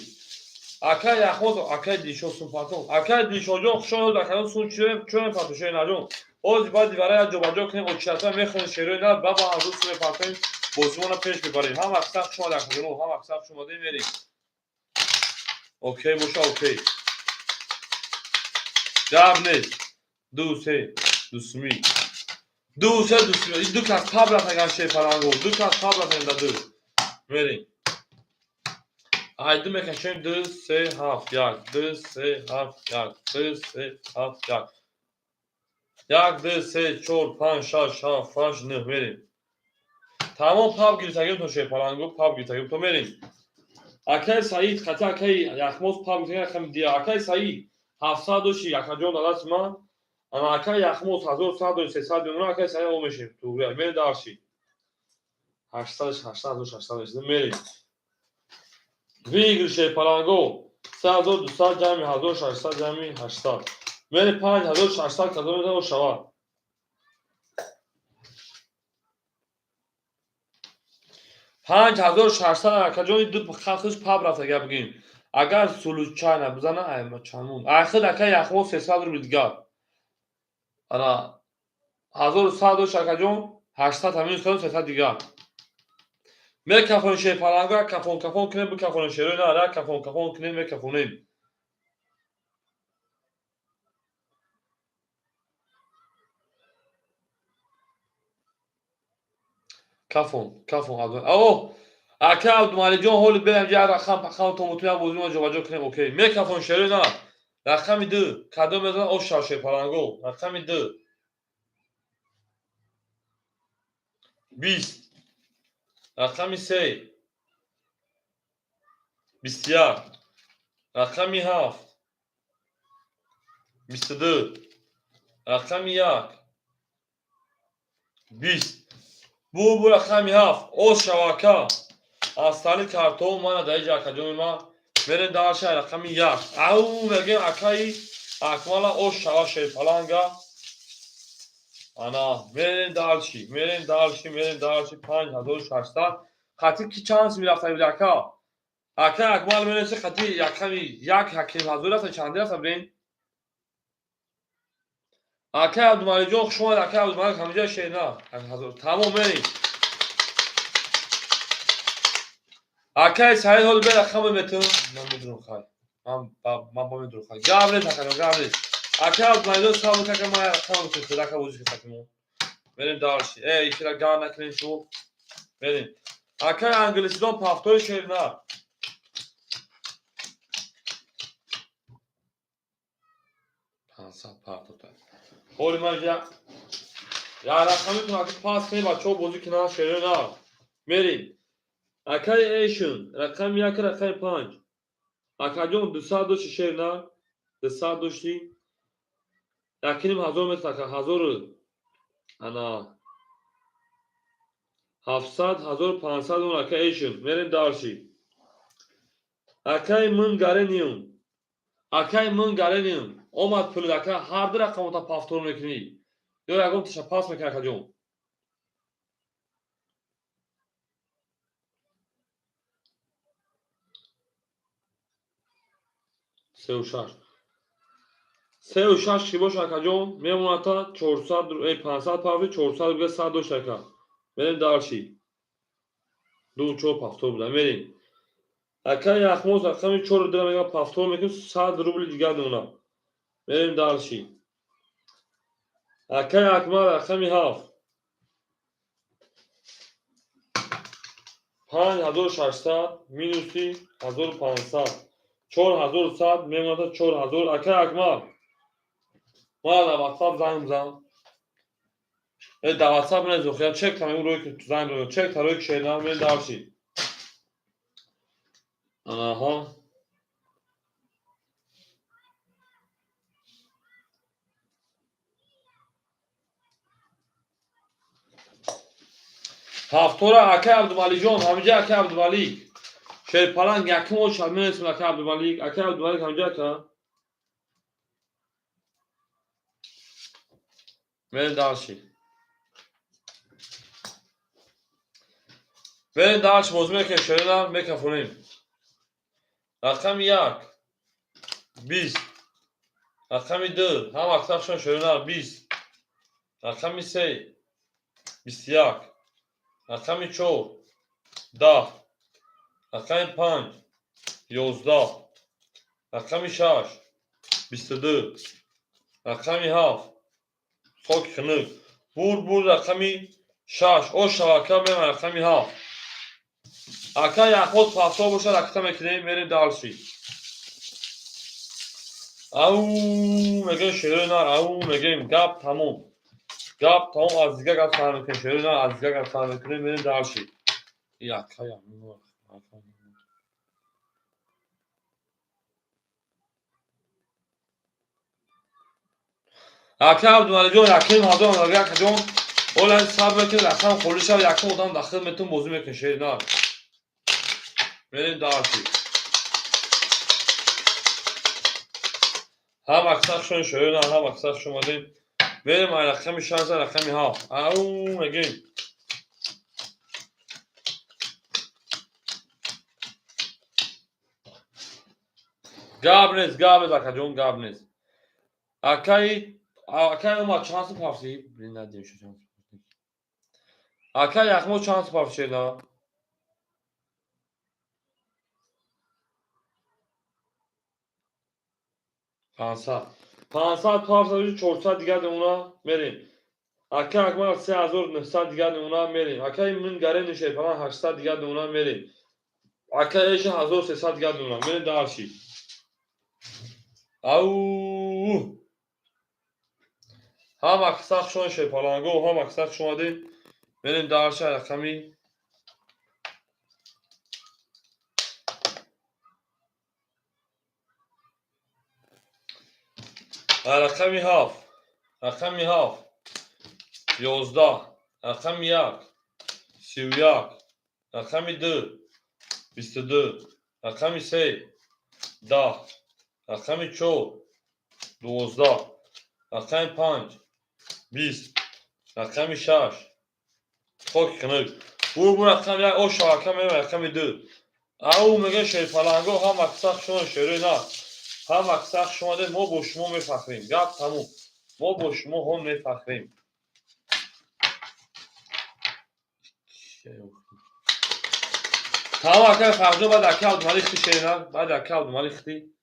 ака яхмоз акай дишо сумпатон акай дишоҷон хушон акаҷон сун чӯен патушои наҷон ози баъди барои аҷобаҷо кунем очиата мехонем шерои на баба ҳамрӯз суме патоем бозимона пеш мебарем ҳам аксар хушомад акаҷоно ҳам аксар хушомадем мерем окей боша окей гап нест ду се дусуми ду се дусуми ду кас паб рафтаган шефаранго ду кас паб рафтаган да ду мерем айду мекашем 2 3 7 1 2 3 7 1 2 3 7 1 1 2 3 4 5 6 7 8 9 мерем тамом паб гиртагем то шефаранго паб гиртагем то мерем акай саид хати акай яхмоз паб гиртагем акам дия акай саид 700 доши акаҷон дадаст ман ана акай яхмоз 1100 доши 300 дона акай саид о мешем ту мерем дарши 800 800 мерем вигр шефаранго 3200 ҷамъи 1600 ҷамъи 800 мери 5600 кадом шавад پنج هزار ششصد اکاجون دو خلقش پاب رفته گپ بگیم اگر سلوچای نبزنه ایما چمون اخر اکا یخمو 300 رو میدگار انا 1100 شکاجون 800 همین 300 دیگر می کفون شیپالانگا کفون کنه بو کفون شیرو نه را کفون کنه می کفونیم کفون اوه اکا عبدالمالی جون هول برم جا رقم تو مطمئن بوزیم جا کنیم اوکی می کفون شیرو نه رقم 2 کدوم بزن او شیپالانگو رقم 2 20 رقم 3 21 رقم 7 22 رقم 1 20 بو رقم 7 او شواکا اصلی کارتون من در اینجا اکاجون ما میرن دارشه رقم 1 او بگیم اکایی اکمالا او شواشه فلانگا انا میرن دارشی 5600 خاطی کی چانس میرفته بیدکا اکه اکمال منشه خطی یک حکیم حضور هستن چندی هستن برین اکه عبدالمالی جان شما اکه عبدالمالی همینجا شیرنا تمام برین اکه سعید حال بیر اکه میتون من میدونم خواهی من با میدونم خواهی گابرید اکه گابرید اکه عبدالمالی جان سلام که ما اکه میتون اکه بوزی که خطیمون برین دارشی ایشی را گار نکنین شو برین اکه انگلیسی دان پافتوی شیرنا پانسا پافتوی خوری من یا رقمی تو اگه پاس کنی بچه ها بازی کنار شیرنا برین اکه ایشون رقم یک رقم 5 اکه جون 202 شیرنا 202 یکنیم 1000 متر اکه 1000 انا 700 1500 اون اکه ایشون برین دارشی اکه من گرینیون اکه من گرینیون اومد پول اکه هر در رقم تا پافتور میکنی یا یکم تشا پاس میکنه اکه جون سه و شش سه و شش کی باشه اکه جون میمونه تا 400 500 پاوی 400 روگه 102 شکر برین دارشی دو چو پافتور بودن برین اکه یخموز رقمی 4 در میگه پافتور میکنی 100 روبل دیگه دونا برین دارشی اکه اکمال رقمی 7 5600 مینوسی 1500 4100 میمونه 4000 اکه اکمال ما در واتساپ زنگ بزن در واتساپ نزوخیم چک تا اون روی که تو زنگ رو چک تا روی که شیدن میل دارشی آنها هفتوره اکه عبدالمالی جان همینجا اکه عبدالمالی شیر پلنگ یکم و شلمه اسم اکه عبدالمالی همینجا که میل دارشی برین دارش موضوع که شیدن میکفونیم رقم 1 20 رقم 2 هم اکتر شون شیدن 20 رقم 3 21 رقم 4 10 رقم 5 11 رقم 6 22 رقم 7 خاک خنک بور رقم 6 او شبکه بیم رقم 7 اکه یک خود پافتا باشه رقم میکنیم میریم دالشی او میگه شیرو نار او میگیم گپ تموم از دیگه گپ فهم میکنیم شیرو نار از دیگه گپ فهم میکنیم میریم دالشی اکه یا اکه عبدالمالی جان یکیم حاضر آنگه اکه جان اول صبر بکنید رقم خلی شد یکم ادام داخل میتون بازی میکنید شیر نار میریم دارشی هم اکثر شون شیر نار هم اکثر شما دیم میریم رقم 6 رقم 7 او میگیم گاب نیست اکه جان گاب نیست اکه اومد چانس پافسی برین ندیم شو چانس اکه یکمو چانس پافسی شیر نار 500 پافسی 400 دیگه اونا میریم اکه اکمال 3900 دیگه اونا میریم اکه من گره نشه پلان 800 دیگه اونا میریم اکه ایش 1300 دیگه اونا میریم دارشی او هم اکثر شون شه پلانگو هم اکثر شما دیم میریم دارشی رقمی رقمی 7 رقمی 7 11 رقم 1 31 رقم 2 22 رقم 3 10 رقم 4 12 رقم 5 20 رقم 6 خاک خنک بور رقم 1 او شاکه میرم رقم 2 او میگه شیرپلنگو هم اکساق شما شیری نه هم اکساق شما ده ما با شما میفخریم گپ تموم ما با شما هم میفخریم تمام اکل خرجو بعد اکل مالیختی شیرینه بعد اکل مالیختی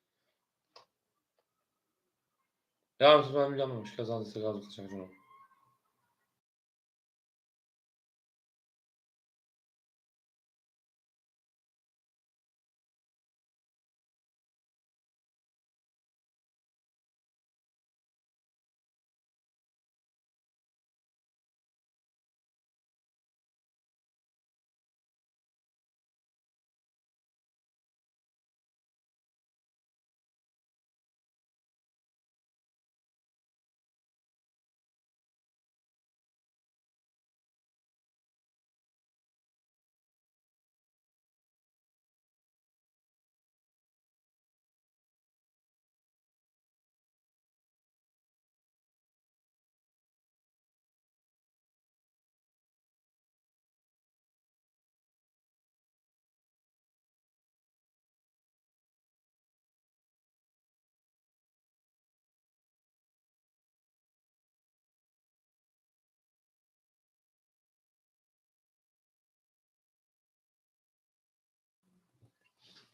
یا من میگم مشکل زاد استقلال بخشم جناب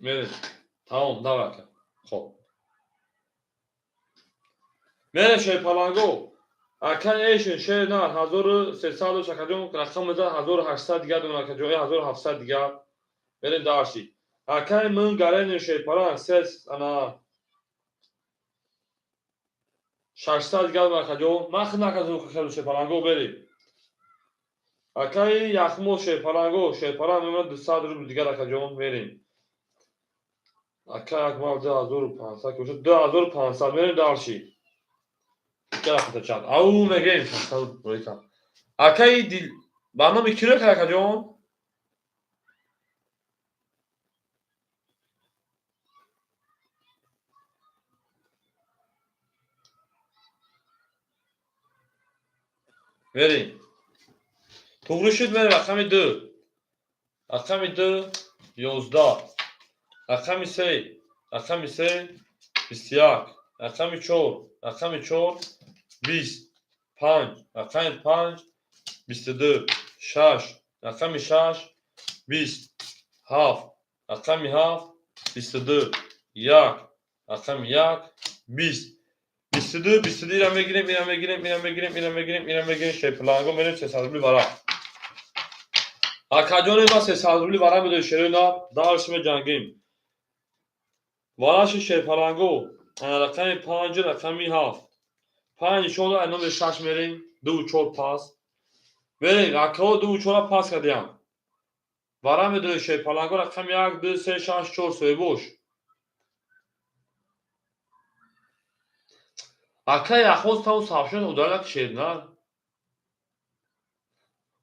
میره تمام دو خب میره شیرپلنگو اکل ایشون شیر نه 1300 شکجون رقم میده 1800 دیگه دونه که جای 1700 دیگه بریم داشتی اکل من گره شیرپلنگ سس انا 600 دیگه دونه که جو من خیلی نکردم که شیرپلنگو بریم اکل یخمو شیرپلنگ میمونه 200 روبل دیگه که جو بریم اکل اکمال 2500 که شد 2500 بریم داشتی که رفته چند او میگیم 600 رویتا اکل دیل برنامه کیلو که جو بریم توغرو شد میره رقم 2 رقم 2 11 رقم 3 رقم 3 21 رقم 4 رقم 4 20 5 رقم 5 22 6 رقم 6 20 7 رقم 7 22 1 رقم 1 20 22 22 اینم بگیریم اینم بگیریم اینم بگیریم اینم بگیریم اینم بگیریم شیرپلنگو میریم 300 روبل برام اکاجون ما 300 روبل برام بده شیرینا دارشیم جنگیم واراش شیرپلنگو رقم 5 رقم 7 5 شما انو به 6 میریم 2 4 پاس بریم اکا 2 4 پاس کردیم برام بده شیرپلنگو رقم 1 2 3 6 4 سوی boş اکا یخوز تا سافشون ادارت شیرنا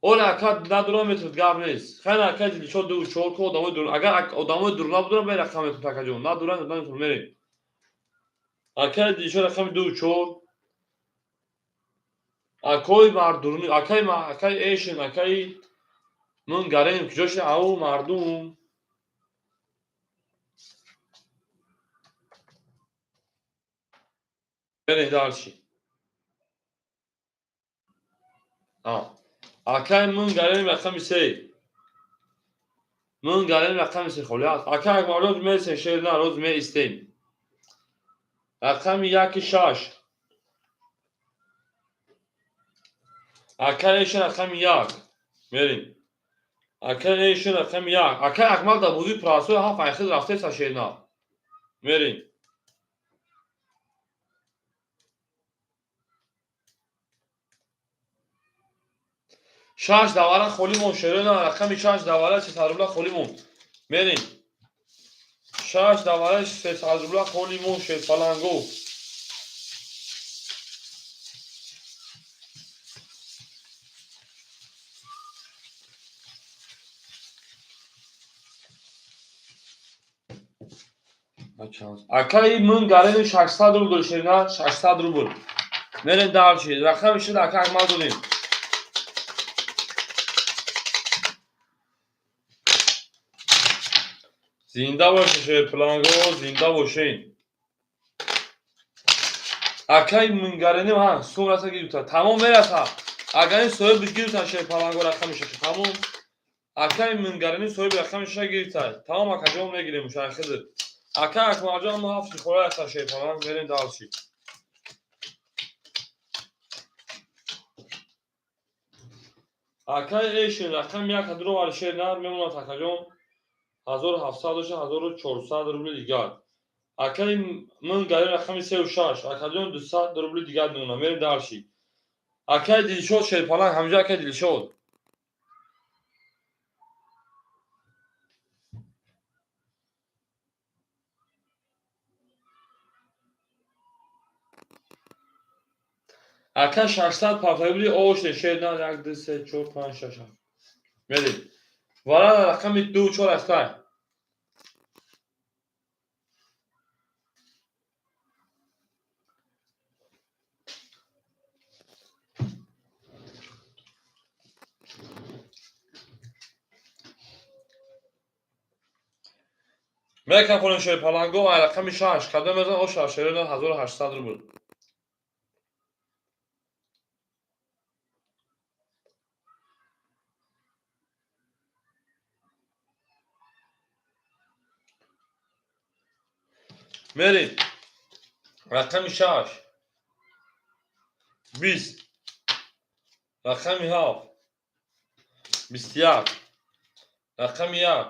اول اکا ندارم میتونید گاب نیست خیلی اکا دیدی شد 2 4 کو ادامه دور اگر ادامه دور نبودم به رقم میتونم تکجون ندارم نمیتونم میریم اکا دیدی شد رقم 2 4 اکای مردمی اکای ایشن اکای من گریم کجاش او مردم برین دارشی اکای من گریم رقم 3 من گریم رقم 3 خلاص اکای مردم میرسن شیر نه روز می استیم رقم 1 6 اکای ایشن رقم 1 بریم اکای ایشن رقم 1 اکای اکمال دا بودی پراسوی ها فایخید رفته سا شیر نه بریم شش دواره خولیمون شیرین رقم 6 دواره 300 روبل خولیمون بریم 6 دواره 300 روبل خولیمون شیرپلنگو اکای من گریم 600 روبل شیرین 600 روبل بریم دارچی رقم شد اکای اکمال دونیم زنده باشه شیر پلنگو زنده باشین. اکای منگرنی ها صورت گیرتا تمام میرسه. اگر این صاحب گیرتا شیر پلنگو رقمش تمام. اکای منگرنی صاحب رقمش گیرتا تمام اکجام میگیریم مشاهده. اکای اکماجام هفت خوره است شیر پلنگ برین دالشی. اکای ایشین رقم یک درو ولی شیر نار میمونه تکجام 1700 1400 روبل دیگر. اکای من گری رقم 36 اکجام 200 روبل دیگر میمونه میریم دالشی. اکای دیلشود شیر پلنگ همجا اکای دیلشود. اکای 600 پاپایبلی اوش شیر نار 1 2 3 4 5 6 میریم. وارد رقم 2 4 اکای. میکن کنیم شیر پلنگو و رقم 6 کدام میزن اوش شیر نار 1800 روبل. میریم. رقم 6 20 رقم 7 21 رقم 1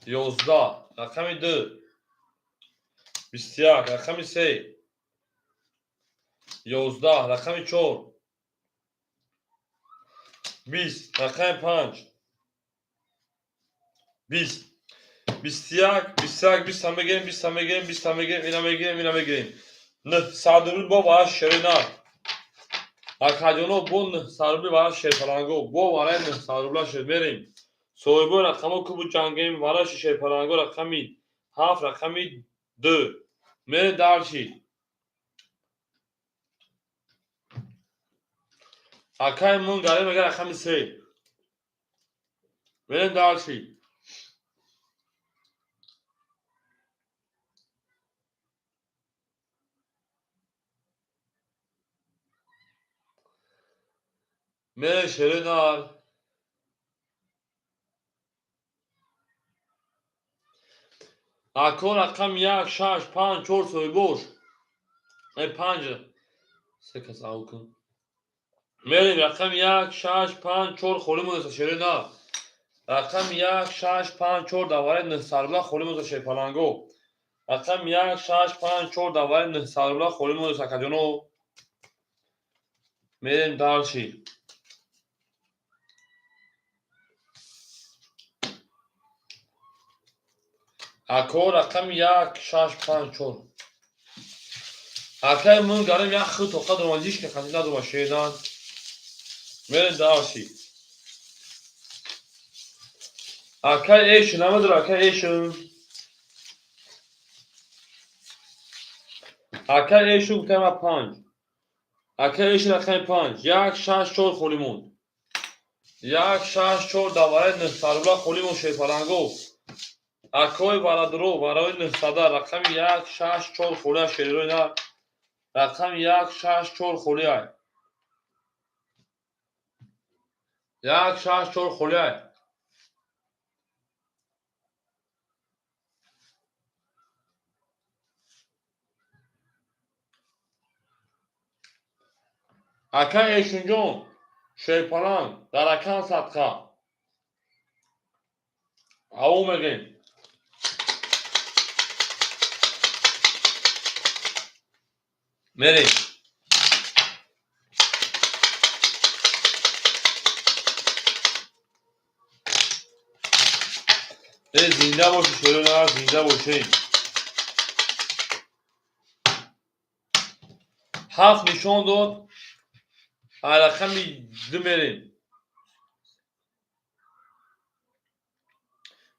11 رقم 2 21 رقم 3 11 رقم 4 20 رقم 5 20 21 21 20 هم بگیریم 20 هم بگیریم 20 هم بگیریم اینا بگیریم اینا بگیریم. نه صدرول با باش شرینا اکاجونو بون صدرول باش شیر پلنگو با وارد نه صدرول شیر بریم. صاحبو رقمو کوبو جنگیم وارد شیر پلنگو رقمی 7 رقمی 2 میره دالشی. اکای من گاری میگه رقم 3 میره دالشی. میره شرینا اکو رقم 1 6 5 4 صاحبوش ای 5 سکس اوکن. میریم رقم 1 6 5 4 خوری مونده شرینا رقم 1 6 5 4 دواره نه سربلا خوری مونده شیر پلنگو رقم 1 6 5 4 دواره نه سربلا خوری مونده سکجونو میریم دالشی. اکو رقم 1 6 5 4 اکای من گارم یک خود توقع درمانجیش که خطی ندو باشیدن میریم دالشی. اکای ایشون همه در اکای ایشون اکای ایشون تمه 5 اکای ایشون رقم 5 1 6 4 خوری موند 1 6 4 دواره نه سربلا خوری مون شیر پلنگو اکای برادرو برای نه صده رقم 1 6 4 خوری شیر روی نه رقم 1 6 4 خوری 1 6 4 خوری اکای ایشون جون شیر پلنگ در اکان صدقه او میگیم. میریم ای زنده باشی شروع نه زنده باشی. 7 نشان داد رقم 2 میریم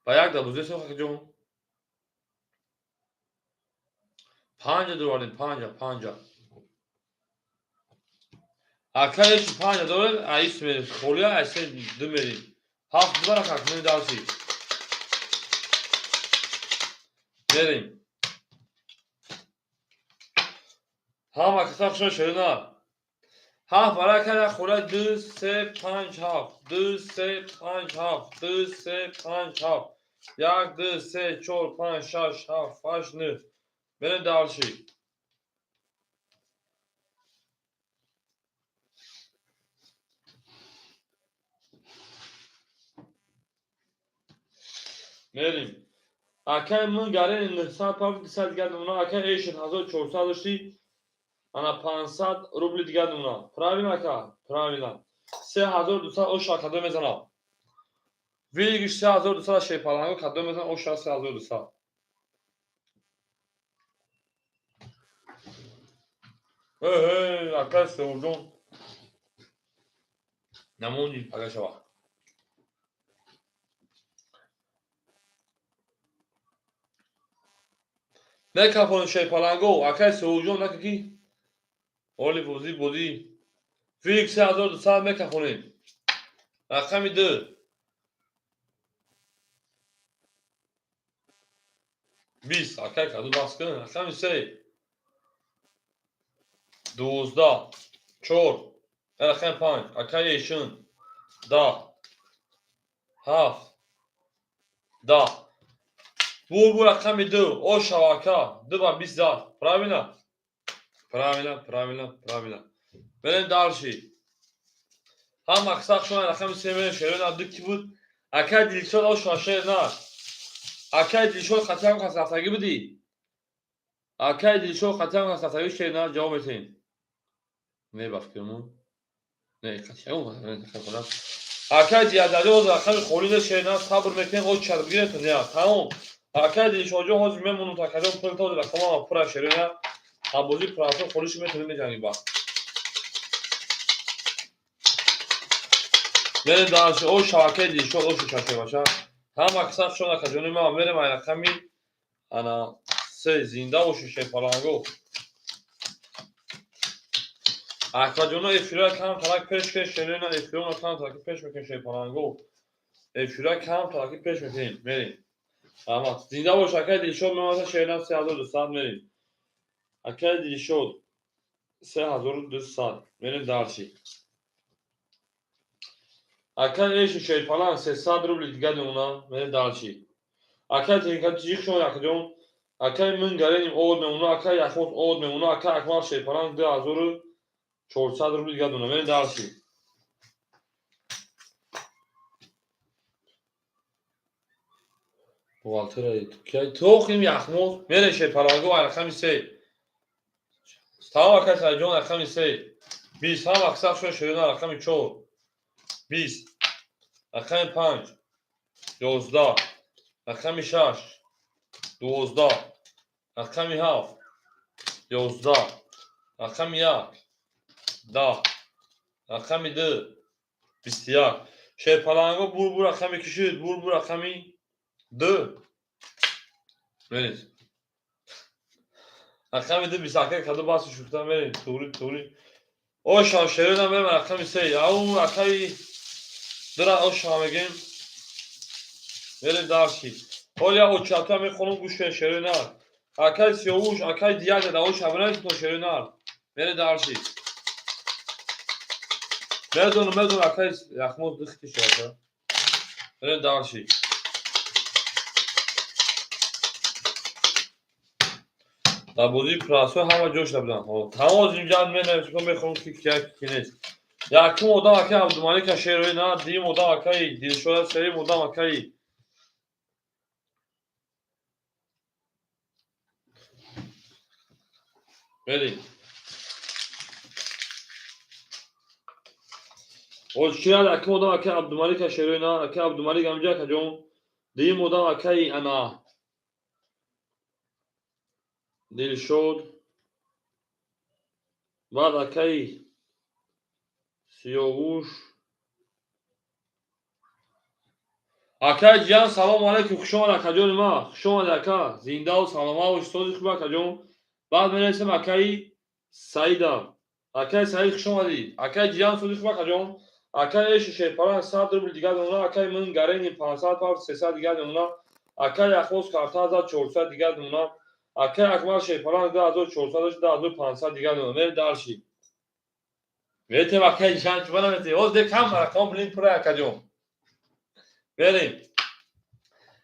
و یک دوازده سوخه جون 5 دواریم 5 اکایش 5 دوار ایس میریم خولیا ایس 2 میریم 7 دوباره کاک میریم دالشی. بریم. هم اکثر شو شدن. هفت برای کنه خوره 2 3 5 7 2 3 5 7 2 3 5 7 1 2 3 4 5 6 7 8 9 بریم دارشی. بریم. اکای من گره این ساعت پاک دیسا دیگر نمونه اکای ایشن 1400 داشتی انا 500 روبل دیگر نمونه پراوین اکا پراوین 3200 او شا کدو میزنم ویگش 3200 شیپالانگو کدو میزنم او شا 3200 اکای سوجون نمونی اگه شوا نه کپون شیپالانگو اکای سوجون نکی اولی بودی ویگ 3200 میکپونیم رقمی 2 20 اکای کدو باز کن رقمی 3 12 4 رقم 5 اکای ایشون 10 7 10 bu رقم 2 او شواکا 2 با 20 دار پراوینا بریم دارشی هم اکساق شما رقم 3 بریم شیرین عبدو کی بود اکای دیلشاد او شاشه نه اکای دیلشاد خطی هم کسافتگی بودی اکای دیلشاد خطی هم کسافتگی شیرین نه جواب میتین نه بافکرمون نه خطی هم اکای دیاداده و رقم خولید شیرین صبر میکنیم او چرب گیره تو نه تمام اکای دیلشاد جو هاز میمونم تا کجا پول تو رقم ها پورا شیرین ابوزی پراسو خودش میتونه میجنگی با بریم دارش او شبکه دیشو او شبکه باشه هم اکثر شده که جونی ما بریم این رقمی انا سه زنده و شیشه پالانگو اکا جونو افیرا کم تلک پیش که شیرین افیرون کم تلک پیش میکنی شیشه پالانگو افیرا کم تلک پیش میکنیم بریم اما زنده و شبکه دیشو میمونه شیرین 3200 میریم اکا دیشو 3200 میریم دارشی اکای ایش شیپالان 300 روبل دیگه نمونه میره دارشی اکای تینکا جیخ شما یکجون اکای من گرینیم اود میمونه اکای یخموت اود میمونه اکای اکمال شیپالان 2400 روبل دیگه نمونه میره دارشی والتر که توخیم یخموت میره شیپالانگو رقم 3 تمام اکای سایجون رقم 3 20 هم اکساق شده شده رقم 4 20 رقم 5 11 رقم 6 12 رقم 7 11 رقم 1 10 رقم 2 21 شیپالانگو بور رقمی کشید بور رقمی 2 برید رقم 2 21 کدو باسی شکتن برید توری او شاشرین هم بریم رقم 3 او رقمی درا او شامگیم برید دارشی اولیا او چطور میخونم گوش کن شیرین ها اکای سیووش اکای دیاده دا او شابرای تو شیرین ها برید دارشی مردون اکای یخموز دختی شده برید دارشی در بودی پراسو همه جوش نبودن تمام از اینجا من میخونم کی نیست یکی مدام اکای عبدالمالک شیرین ها دی مدام اکای دیلشوده سری مدام اکای برید Olşiyad aki modam aki Abdülmalik aşerina aki Abdülmalik amca kajon di modam aki ana Dilşod بعد aki Siyavuş Aka can salam aleyküm kuşum ala kajon ma kuşum ala aka zinda salama ve sozi kuba kajon بعد menesim akai Saida akai Said kuşum ali akai can sozi kuba kajon اکای ایش شیپالان 100 روبل دیگه دونه اکای من گرینی 500 پاور 300 دیگه دونه Akay Yahmoz karta 1400 دیگر نمونه. Akay Akmal Şeyparan 1400 داشت 1500 دیگر نمونه. میر دارشی. میتیم Akay جان چوبانه میتیم. اوز دکم رقم بلین پره اکجوم. بریم.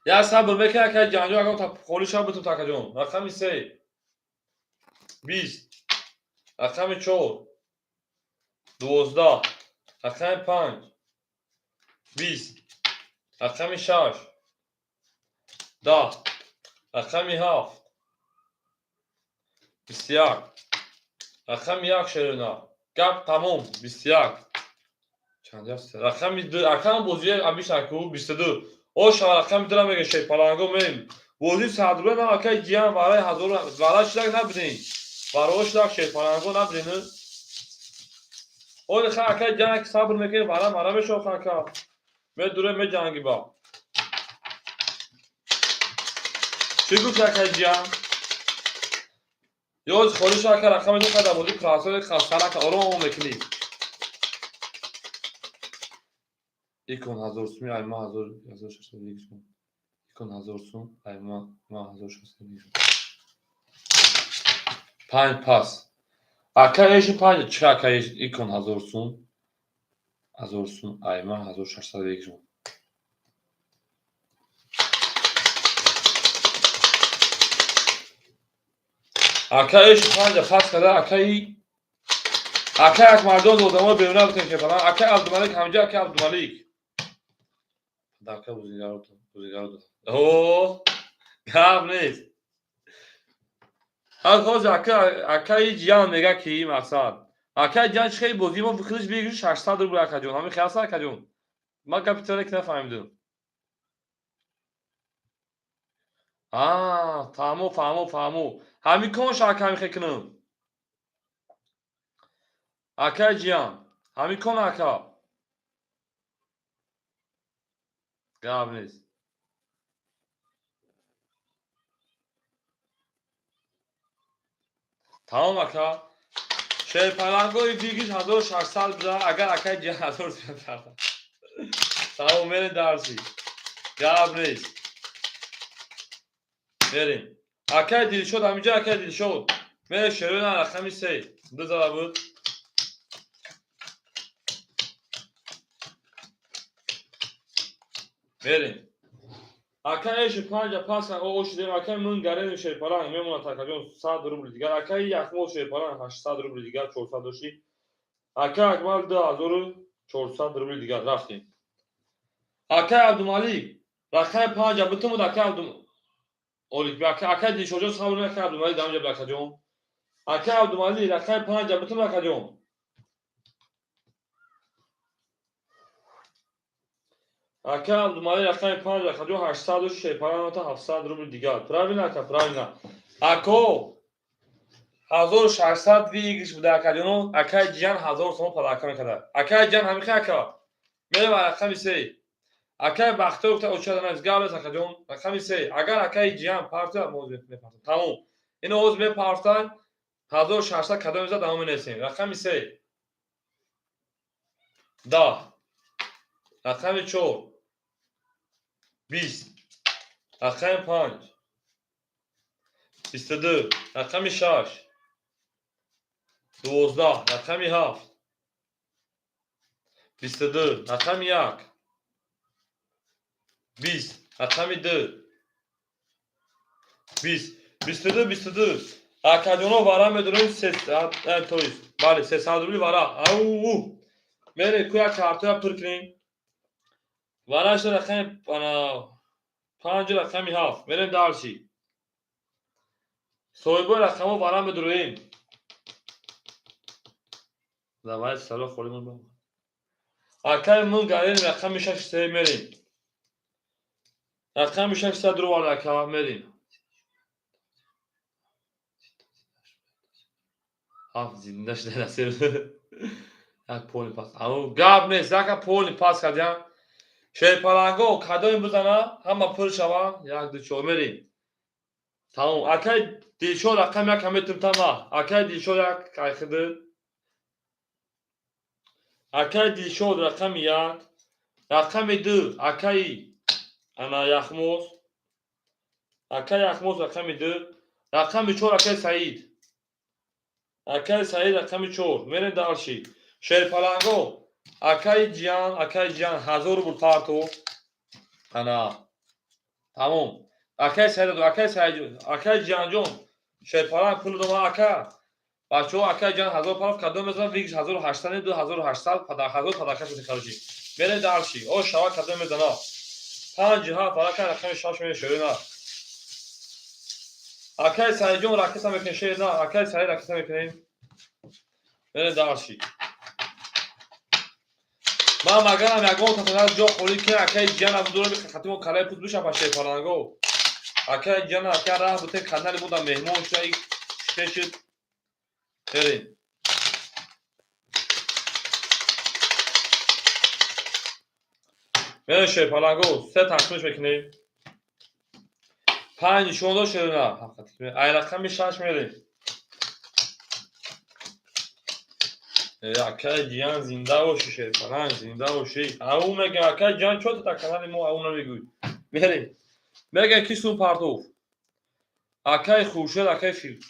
یا صبر میکنه Akay جان جو اگه تا خولیش هم بتون تاکجوم. رقمی 3 20 رقمی 4 12 رقمی 5 20 رقمی 6 10 رقمی 7 21 رقمی 1 شیرنا گپ تموم 21 چند است رقمی 2 رقم بازی امیش اکو 22 او شما رقم دارم میگه شی پلنگو میم بازی صدرو نه اکای جیان برای حضور ولاش لگ نبدین براش لگ شی پلنگو نبدین او خا اکای جان که صبر میکنه برام آرام شو خاکا می دوره می جنگی با چی گفت اکای جان یوز خودش اکا رقم دو قدم بازی کلاسه خاصه که آروم میکنی ایکون 1000 سومی ایما 1600 ایکون 1000 سوم ایما 1600 5 پاس اکایش 5 چه اکایش ایکون 1000 سوم ایما 1600 اکایش 5 پاس کرده اکای یک مردم دودما بیرونه بتون که فلان اکای عبدالملک همینجا اکای عبدالملک داکا بوزیگارو اوه گاب نیست از اکای جیان میگه کی مقصد اکای جان چه بازی ما بخیرش بگیری 600 روبل اکای جون همین خلاص اکای جون ما کاپیتال که نفهمیدم فهمو همین کنش اکای میخکنم اکای جیان همین کن اکا گاب نیست تمام اکا شی پلنگوی بیگیش 1600 بده اگر اکای جیان 1000 بده تمام میره درسی گاب نیست بریم اکای دیل شد همینجا اکای دیل شد میره شروع نه رقمی 3 دو زده بود بریم اکایش 5 پاس او شده اکای من گره شی پلنگ میمونه تاکجون 100 روبل دیگر اکای یخمو شی پلنگ 800 روبل دیگر 400 داشتی اکای اکمال 2400 روبل دیگر رفتیم اکای عبدالملک رقم 5 بتون بود اکای عبدالملک اکای دیل شد صاحب اکای عبدالملک دامجا بکجون اکای عبدالملک رقم 5 بتون بکجون اکای عبدالملک رقم 5 بکجون 800 شی پلنگ تا 700 روبل دیگر پراوینا اکو 1600 ویگش بوده اکا اکای جان 1000 سوم پداکا میکرده اکای جان همیشه اکا میره بر رقم 3 اکای بختور گفته اوچه دانه از گابل اکا جون رقم 3 اگر اکای جان پارتا موز میپارتن تموم اینو اوز میپارتن 1600 کدام میزد دامو نسیم رقم 3 10 رقم 4 20 رقم 5 22 رقم 6 12 رقم 7 22 رقم 1 20 رقم 2 20 22 اکادونو وارا میدونید 300 تویست بله 300 روبل وارا او میره کویا کارتا پر کنیم واراش رقم 5 رقم 7 میره دارشی سویبو رقمو وارا میدونیم زوای سال خوریم با اکای من گارین رقم 6 سه میریم رقم 600 رو وارا کا میریم زنده شده نسیر یک پولی پاس او گاب نیست یک پولی پاس کردیم شی پلنگو کدوم بزنه همه پر شوه یک دو چهار میریم تمام اکای دیشو رقم یک همیتون تمام اکای دیشو یک کایخده اکای دیشو رقم یک رقم 2 اکای انا یخموز Akay Ahmoz رقم 2 رقم 4 Akay Said Akay Said رقم 4 میره دارشی شیرپلنگو Akay Cihan 1000 روبل پارتو انا تمام Akay Said Akay Cihan جون شیرپلنگ پول دو اکا بچه‌ها Akay Cihan 1000 پارت کدوم میزنن ویکس 1800 2800 پداخت خارجی میره دارشی او شوا کدوم میزنن 5 ها فقط رقم 6 میشه شیرنا Akay Said جون راکت هم میکنه شیرنا Akay Said راکت هم میکنه میره دارشی ما مگرم یگان تطور جا خوری که Akay Cihan هم دور خطیم و کلای پود بشه پشه پرانگو Akay Cihan Akay راه بوده کانال بودم مهمون شدی شد بریم میره شیرپلنگو سه تقسیمش بکنیم 5 شما شده نه حقیقتی ای رقم 6 میریم Akay Cihan زنده باشی شیرپلنگ زنده باشی او میگه Akay Cihan چطور تا کانال ما اونو میگوی بریم میگه کیسون پارتوف Akay خورشید Akay فیل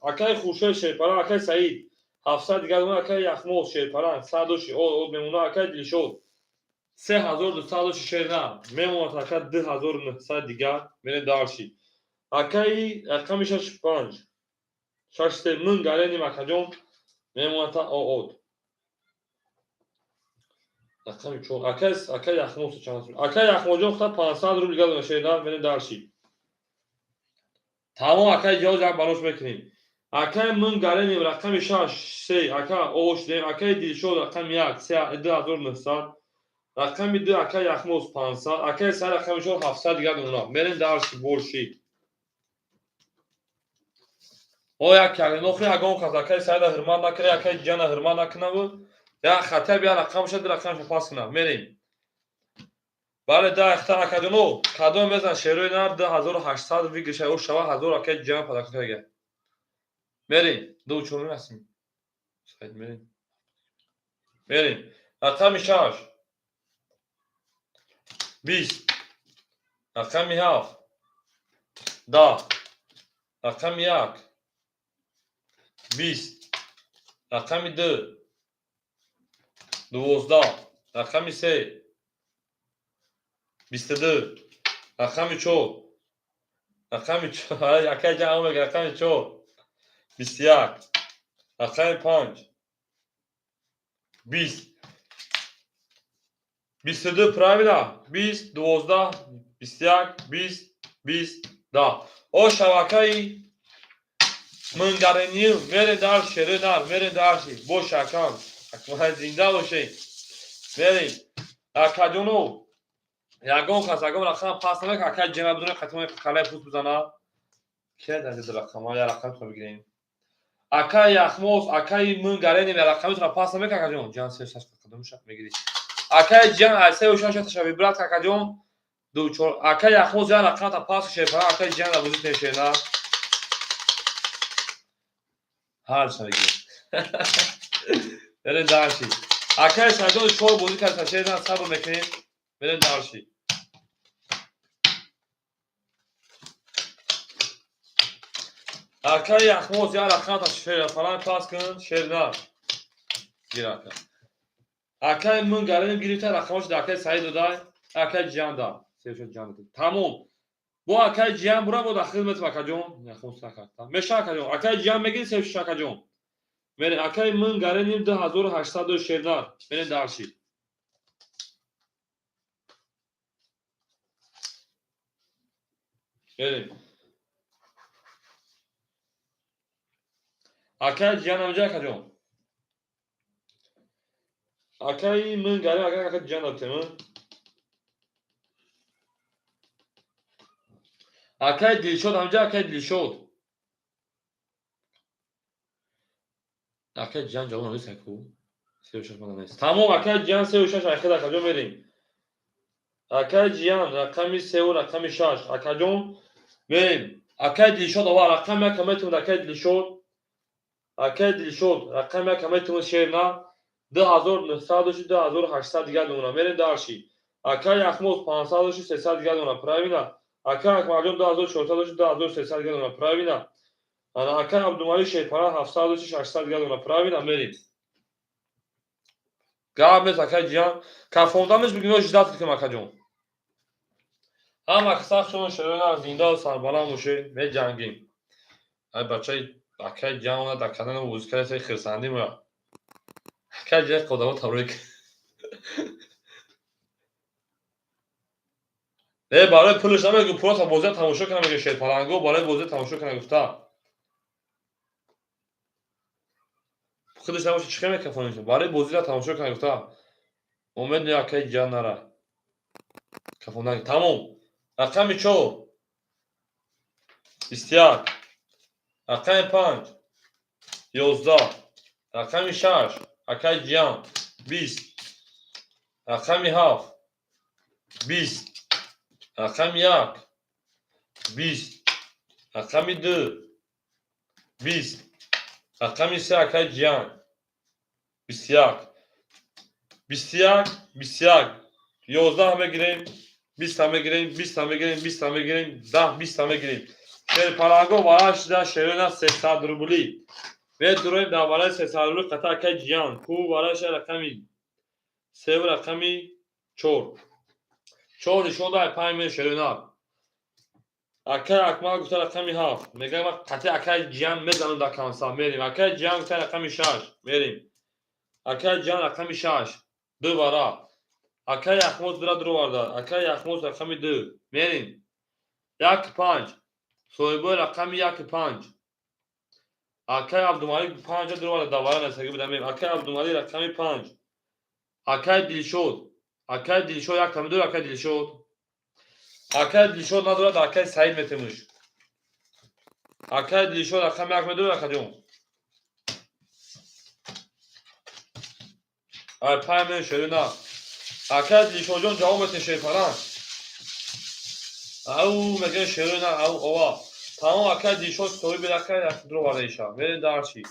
Akay خورشید شیرپلنگ Akay سعید 700 دیگه اون Akay یخموز شیرپلنگ 100 او میمونه Akay دلشود 3200 شیرنا میمونه Akay 2900 دیگه میره دارشی Akay رقم 65 6 من گالینی مکجون میمونه تا او رقم 4 Akay یخموز چند Akay یخموز جون خط 500 روبل دیگه شیرنا میره دارشی تمام Akay جوز هم بالاش میکنیم Akay من گالینی رقم 6 Akay اوش دیم Akay دلشود رقم 1 2900 رقم 2 Akay یخموز 500 Akay سر رقم 4 700 دیگه اونا میرین دارشی بولشی او یک کلی نخری اگه خود Akay سعید هرمان نکره Akay Cihan هرمان نکنه بود یا خطه بیا رقم شد رقم پاس کنه میریم بله ده اختار اکادونو کدوم بزن شیروی نر 2800 ویگشه او شوا 1000 Akay Cihan پیدا کنه میریم دو چونی هستیم سعید میریم رقم 6 20 رقم 7 10 رقم 1 20 رقم 2 12 رقم 3 22 رقم 4 رقم 4 Akay Cihan اومد رقم 4 21 رقم 5 20 22 правильно 20 12 21 20 20 10 او شبکه من گرنیم میره در شیرنا میره درشی بو شکم اکمال زنده باشه میریم اکادونو یگان خاص اگه رقم پاس نمیکنه Akay Cihan بدون ختم کلای پوست بزنه که در رقم ها یا رقم تو بگیریم Akay یخموز Akay من گرنیم رقمی تو پاس نمیکنه جون جان سه شش قدم شد میگیری Akay Cihan ایسه و شش تشابه برات Akay جون دو چور Akay یخموز یا رقم تا پاس شیرپلنگ Akay Cihan بودی تشینا هر سرگی برین دارشی Akay سعید چور بودی که تشینا صبر میکنیم برین دارشی Akay یخموز یا رقم تا شیرپلنگ پاس کن شیرنا گیرا کن Akay من گرنیم گیری تا رقمش Akay سعید دای Akay Cihan دا سه جان تمام بو Akay Cihan برا بود خدمت Akay جون یخموز نکردم میشه Akay جون Akay Cihan میگین سه Akay جون میرین Akay من گرنیم 2800 شیرنا میرین دارشی میرین Akay Cihan amca Akay جون Akay من گرنیم Akay Cihan داتم Akay دلشود amca Akay دلشود Akay Cihan جوان نیست کو 36 نیست تمام Akay Cihan 36 اخیر Akay جون میریم Akay Cihan رقمی 3 و رقمی 6 Akay جون میریم Akay دلشود و رقم کمیتون Akay دلشود Akay دلشود رقم کمیتون شیرنا 2900 2800 دیگه دونه میرین دارشی Akay یخموز 500 300 دیگه دونه پرایمینا Акай Акмалҷон 2400 2300 гардона. Правильно. Ана Акай Абдумалик Шерпаран 700 600 гардона. Правильно, мерим. Габес Акай ҷиён кафондамиш бигино жидат ким Акаҷон. Ҳама қисақшон шерона зинда сарбаланд муше меҷангим. Ай бачаи Акай ҷиён дар канала музикаи сай хирсанди мо. Акай ҷиён қодамо табрик. барои пулиш намегӯ просто бозиро тамошо кунам мега Шерпаланго барои бозӣ тамошо кунам гуфта. Худаш намош чӣ хел мекафониш? Барои бозиро тамошо кунам гуфта. Умед не Акай ҷиён нара. Кафондан тамом. Рақами 4 21 рақами 5 11 рақами 6 Акай ҷиён 20 рақами 7 20 рақами 1 20 рақами 2 20 рақами 3 Акай ҷиён 21 21 21 11 ҳам мегирем 20 ҳам мегирем 20 ҳам мегирем 20 ҳам мегирем 10 20 ҳам мегирем. Шерпаланго вараш шуда шерона 300 рубли. Ведуроем дар вараи 300 рубли қата Акай ҷиён. Ку вараша рақами 3 рақами 4. 4 нишон дар 5 мил шерона. Акай Акмал гуфта рақами 7. Мегам қати Акай ҷиён мезанам дар камса мерим. Акай ҷиён гуфта рақами 6 мерим. Акай ҷиён рақами 6 ду вара. Акай Ахмоз дура дурварда. Акай Ахмоз рақами 2 мерим. 1 5 соҳибои рақами 1 5 Акай Абдумалик 5 дурварда давара насаги будам мерим. Акай Абдумалик рақами 5 Акай Дилшод 1 тамидур Акай Дилшод. Акай Дилшод надурад Акай Саид метемуш. Акай Дилшод рақами 1 медур Акаҷон. Ай 5 мил шерона. Акай Дилшоҷон ҷавоб метем Шерпаланд. Ау мегӯяд шерона ау ова. Тамом Акай Дилшод соҳиби Акай дурварда иша. Мерем дар чӣ?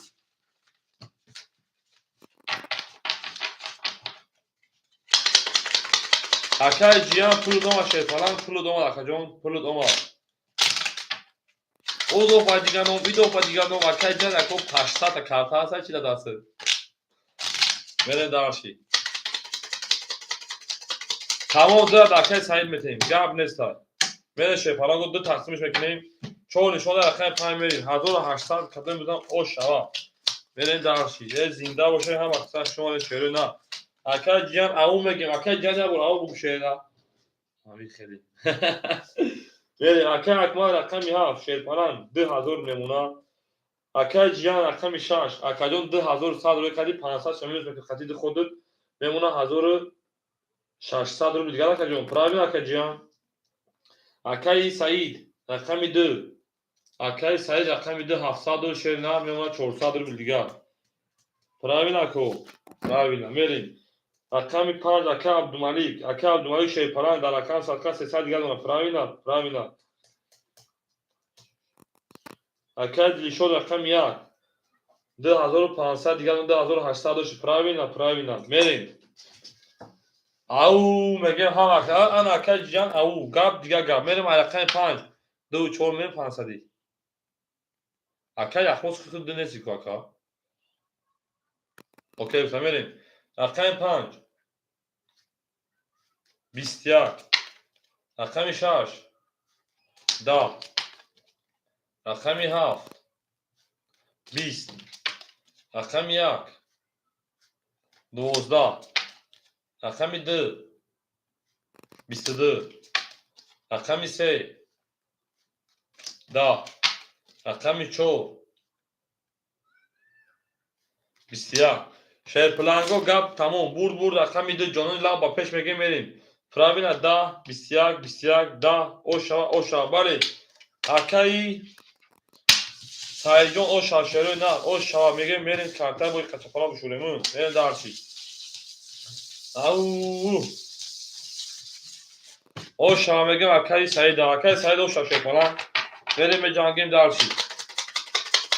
Акай ҷиён пули дома Шерпаланд пули дома Акаҷон пули дома. Одо падиганом идо падиганом Акай ҷиён яко паштата карта аста чӣ дадаст. Мерем дар чӣ? Тамом дурад Акай Саид метем. Гап нестай. Мерем Шерпаланго 2 тақсимиш мекунем. 4 нишон дар рақами 5 мерим. 1800 кадом бизам ош шава. Мерем дар чӣ? Зинда бошед ҳама қисақ шумо шерона. Акай ҷиён ау мегем. Акай ҷиён набур ау бугу шерона. Ҳамин хеле. Мерем Акай Акмал рақами 7 Шерпаланд 2000 мемона. Акай ҷиён рақами 6 Акаҷон 2100 рӯи қади 500 шамилш мекунад қади ду худуд мемона 1600 рубли дигар Акаҷон. Правильно Акай ҷиён. Акай Саид рақами 2 Акай Саид рақами 2 700 шерона мемона 400 рубли дигар. Правильно ако. Правильно мерем. Рақами 5 Акай Абдумалик Шерпаланд дар рақам садқа 300 дигар дона. Правильно. Акай Дилшод рақами 1 2500 дигар 2800 правильно. Мерем. Ау мегем ҳама ана Акай ҷиён ау гап дигар гап. Мерем рақами 5 2 4 мил 500. Акай Ахмоз худ неси ку ака. Окей мерем. Рақами 5 21 рақами 6 10 рақами 7 20 рақами 1 12 рақами 2 22 рақами 3 10 рақами 4 21 Шерпаланго гап тамом бурд рақами 2 ҷонони лаб ба пеш мегем мерем. Правильно 10 21 10 ош шава бале. Акай Саидҷон ош шава шерой на ош шава мегем мерем карта бои қачақала бушуремун. Мерем дар чӣ? Ау ош шава мегем Акай Саид ош шава Шерпаланд мерем меҷангем дар чӣ?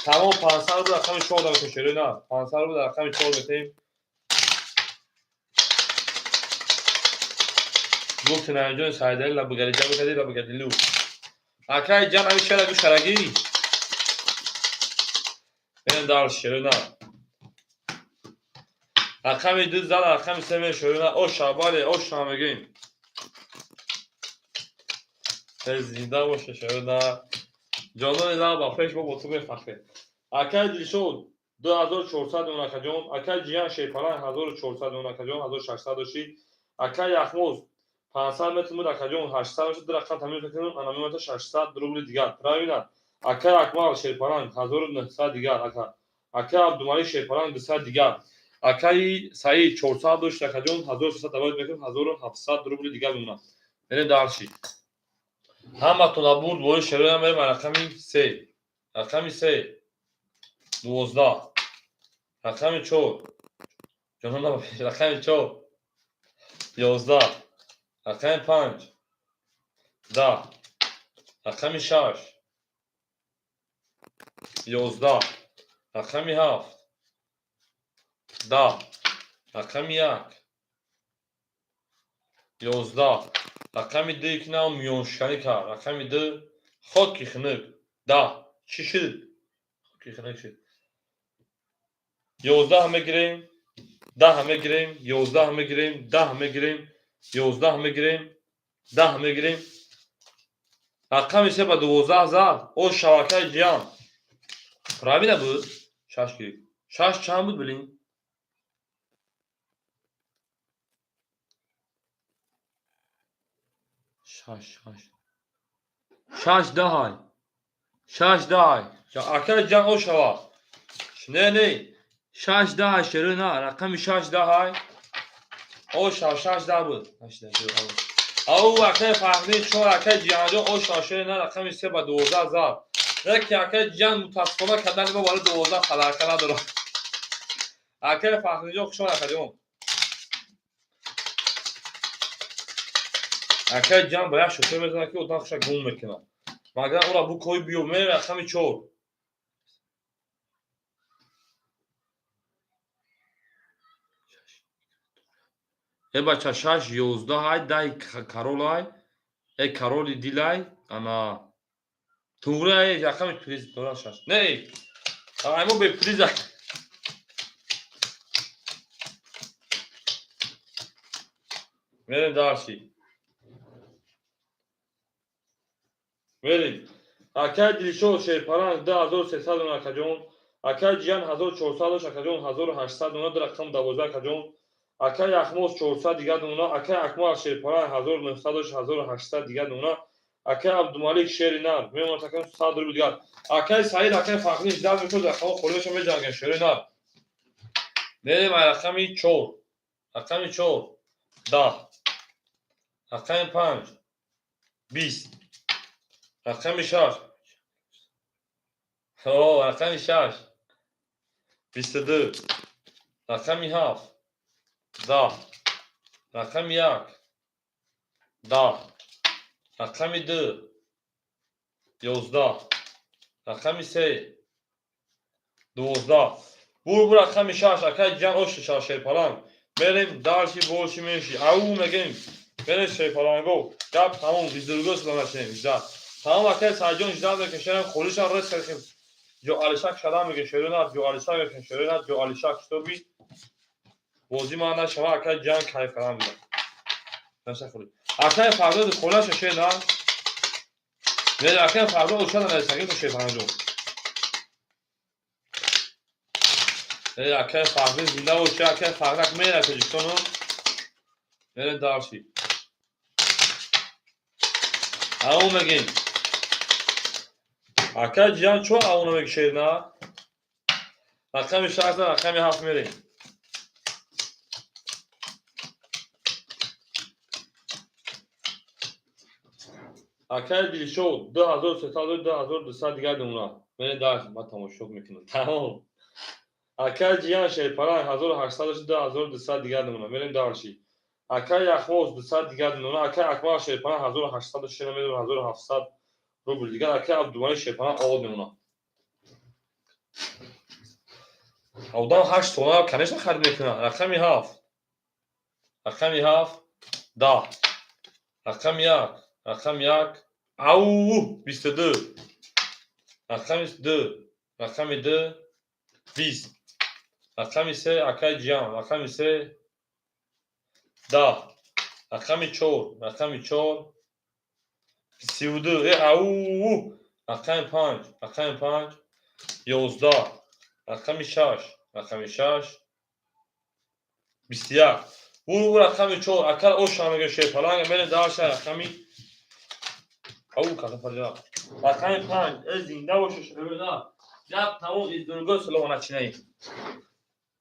Тамом 500 рубли рақами 4 дам шерой на 500 рубли рақами 4 метем. Гуфти наинҷони Саидаи лабугариҷа бикади лабугадилу. Akay can abi şöyle bir şaragi. Ben de şerina. Akami düz zan akami seme şerina. O şabale o şamegin. زنده باشه شده جانان زن با فش با تو بفخره اکل دیشو 2400 اونکجون اکل جیان شیپالان 1400 اونکجون 1600 شی اکل یخموز 500 متر مود اکجون 800 شد درخت تامین کنیم انامیمت 600 روبل دیگر پراینا اکل اکمال شیپالان 1900 دیگر اکل عبدالمالی شیپالان 200 دیگر اکل سعید 400 دوش اکجون 1300 دوید بکنیم 1700 روبل دیگر اونا یعنی دارشی همتون آبود بوی شروع هم بریم رقمی 3 رقمی 3 12 رقمی 4 جنون رقمی 4 11 رقمی 5 10 رقمی 6 11 رقمی 7 10 رقمی 1 11 رقمی 2 یک نام میونشکنی که رقمی 2 خاکی خنک 10 چی شد خاکی خنک شد 11 همه گیریم 10 همه گیریم 11 همه گیریم 10 همه گیریم 11 همه گیریم 10 همه گیریم رقم میشه با 12 زد او شبکه جیان پراوی نبود 6 گیریم 6 چند بود بلین 6 ده های 6 ده های اکل جان او شوا نه 6 ده های شروع نه رقم 6 ده های او 6 ده بود 8 ده او اکل فهمید چون اکل جیان او شاشه نه رقم 3 با 12 زد رکی اکل جان متاسفانه کردن با بالا 12 خلاقه نداره اکل فهمید جو خوشم نکردیم اکل جان باید شوخی بزنه که اتاق خوشا گم میکنه مگر اون را بو کوی بیو میره رقم 4 ای بچه 6 11 های 10 کرول های ای کرول دیل های انا توغره ای رقم پریز دورا 6 نه ای ایمو به پریز میریم دارشی میریم اکل دیلشو شیرپرنگ 10300 اونکجون اکل جیان 1400 شکجون 1800 اونا در رقم 12 کجون اکل یخموز 400 دیگر اونا اکل اکمال شیرپرنگ 1900 1800 دیگر اونا اکل عبدالمالیک شیری نر میمون تکن 100 روبل دیگر اکل سعید اکل فخری 18 میکنه رقم خودش میجنگن شیری نر میریم رقمی 4 رقمی 4 10 رقم 5 20 رقم 6 اوه رقم 6 22 رقم 7 10 رقم 1 10 رقم 2 11 رقم 3 12 بور رقم 6 اکل جان اوش 6 شیپالان بریم دارشی بولشی میشی او میگیم بریم شیپالانگو گپ تموم 22 سلام شدیم تمام اکل ساجون اجازه بکشن خودش رس کردیم جو علیشک شدم میگه شروع جو علیشک میگه شروع جو علیشک تو بی بازی ما نه شما اکل جان کیف کردم میگه نشه خودی اکل فردا خودش شه نه نه اکل فردا اوشا نه سگی تو شیپالانگو نه اکل فردا زنده اوشا اکل فردا میره که جکتونو نه دارشی او میگیم اکل جان چو اونو میگه نه رقم 6 رقم 7 میریم اکل دیشو 2300 2200 دیگر اونا من داشت ما تماشا میکنم تمام اکل جیان شیرپرنگ 1800 2200 دیگر اونا میریم دارشی اکل یخموز 200 دیگر اونا اکل اکمال شیرپرنگ 1800 شیرین میدون 1700 روبل دیگر اکل عبدالمالی شیرپرنگ آود اونا اودان 8 تومن کنش خرید میکنه رقمی 7 رقمی 7 10 رقم 1 رقم 1 Au 22. Rakam 2. Rakam 2 20. Rakam ise Akay Cihan. Rakam ise 10. Rakam 4. Rakam 4 32. Au rakam 5. Rakam 5 11. Rakam 6. Rakam 6 21. Bu rakam 4 akar o şamı şey falan böyle daha şey rakami او کاتا پرجا رقم 5 زنده باشه شروع یا تمام ایدولگو سلوان چینی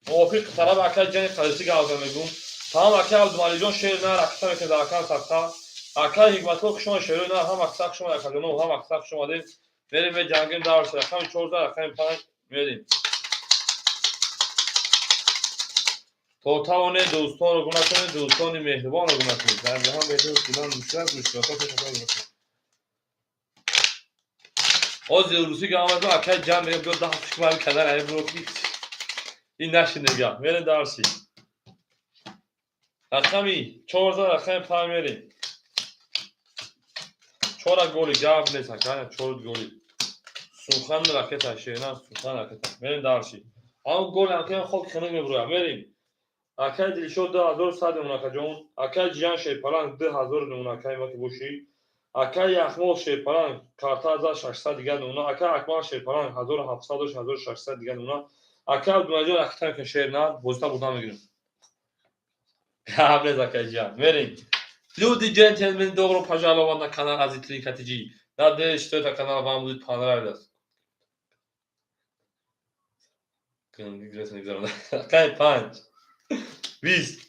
موافق طرف اکل جن قدسی گاوزن میگم تمام اکل دمالی جون شیر نه رقصا که در کار ساختا اکل حکمتو شما شروع نه هم اکساق شما اکل نو هم اکساق شما دیم بریم به جنگیم دار شد رقم 14 رقم 5 میدیم توتاونه دوستان رو گناه کنید دوستان مهربان رو گناه کنید در جهان بهتر سودان مشکلات تشکر از روسی که آمد و اکل جمع میگم بیاد ده هفتش کنم کنار علی بروکلی این نشین نگاه میره دارسی رقمی 14 رقم 5 میریم 4 گلی جواب نیست کنه 4 گلی سوخن راکت شینا سوخن راکت میریم دارسی اما گل اکل خوب خنگ میبروه میریم اکل دلشو 2100 اوناکا جون اکل جان شی پلان 2000 اوناکا ماکی بوشی اکل یخمال شی پلان کارتا 1600 دیگه اونا اکل اکمال شی پلان 1700 و 1600 دیگه اونا اکل دونجا اکتر که شیر نه بوستا بودم میگیرم قبل از اکل جان میریم люди джентльмены добро пожаловать на канал Азитрин Катиджи надеюсь что это канал вам будет понравиться какая панч 20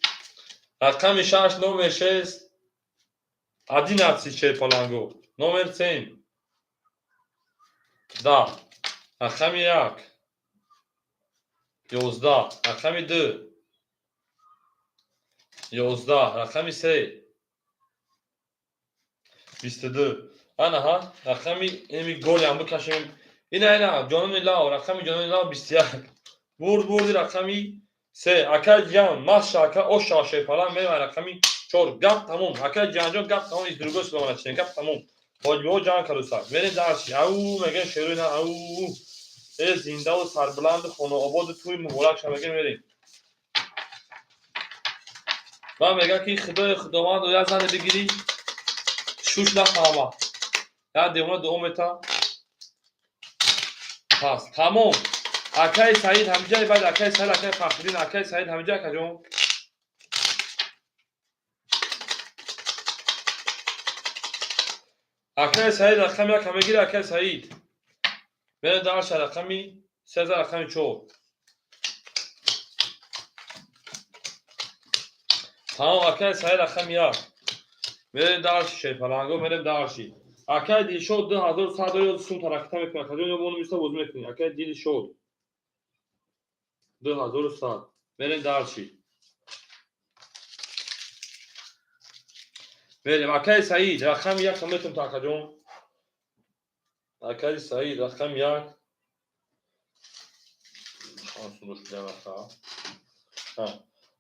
раками 6 номер 6 11 чепаланго номер 7 да раками 1 11 раками 2 11 раками 3 22 ана раками эми голям бикашем ина ҷонони лав раками ҷонони лав 21 бурди раками 3 акай ҷан маша ака оша шепалан мева раками 4 гап тамом акай ҷанҷон гап тамом из другой слова начнем гап тамом ҳоҷбо ҷан калуса мере дарши ау мега шеруина ау зиндаву сарбуланду хонаободу туи муборак ша мега мерем ва мега ки худои худованду як зане бигирӣ шуш нафаҳма як девона дуомета пас тамом акай саид ҳамиҷаи баъд акай саид акай фахриддин акай саид ҳамиҷа акаҷон акай саид рақами як ҳамегири акай саид мере дарша рақами 13 рақами 4 тамом акай саид рақами 1 мере дарши шепаланго мерем дарши акай дилшод 2100 сум таракита мекунад акаҷон ё бону миста боз мекунӣ акай дилшод 2100 мерем дарши мерем акай саид рақами 1 метум та акаҷон акай саид рақами 1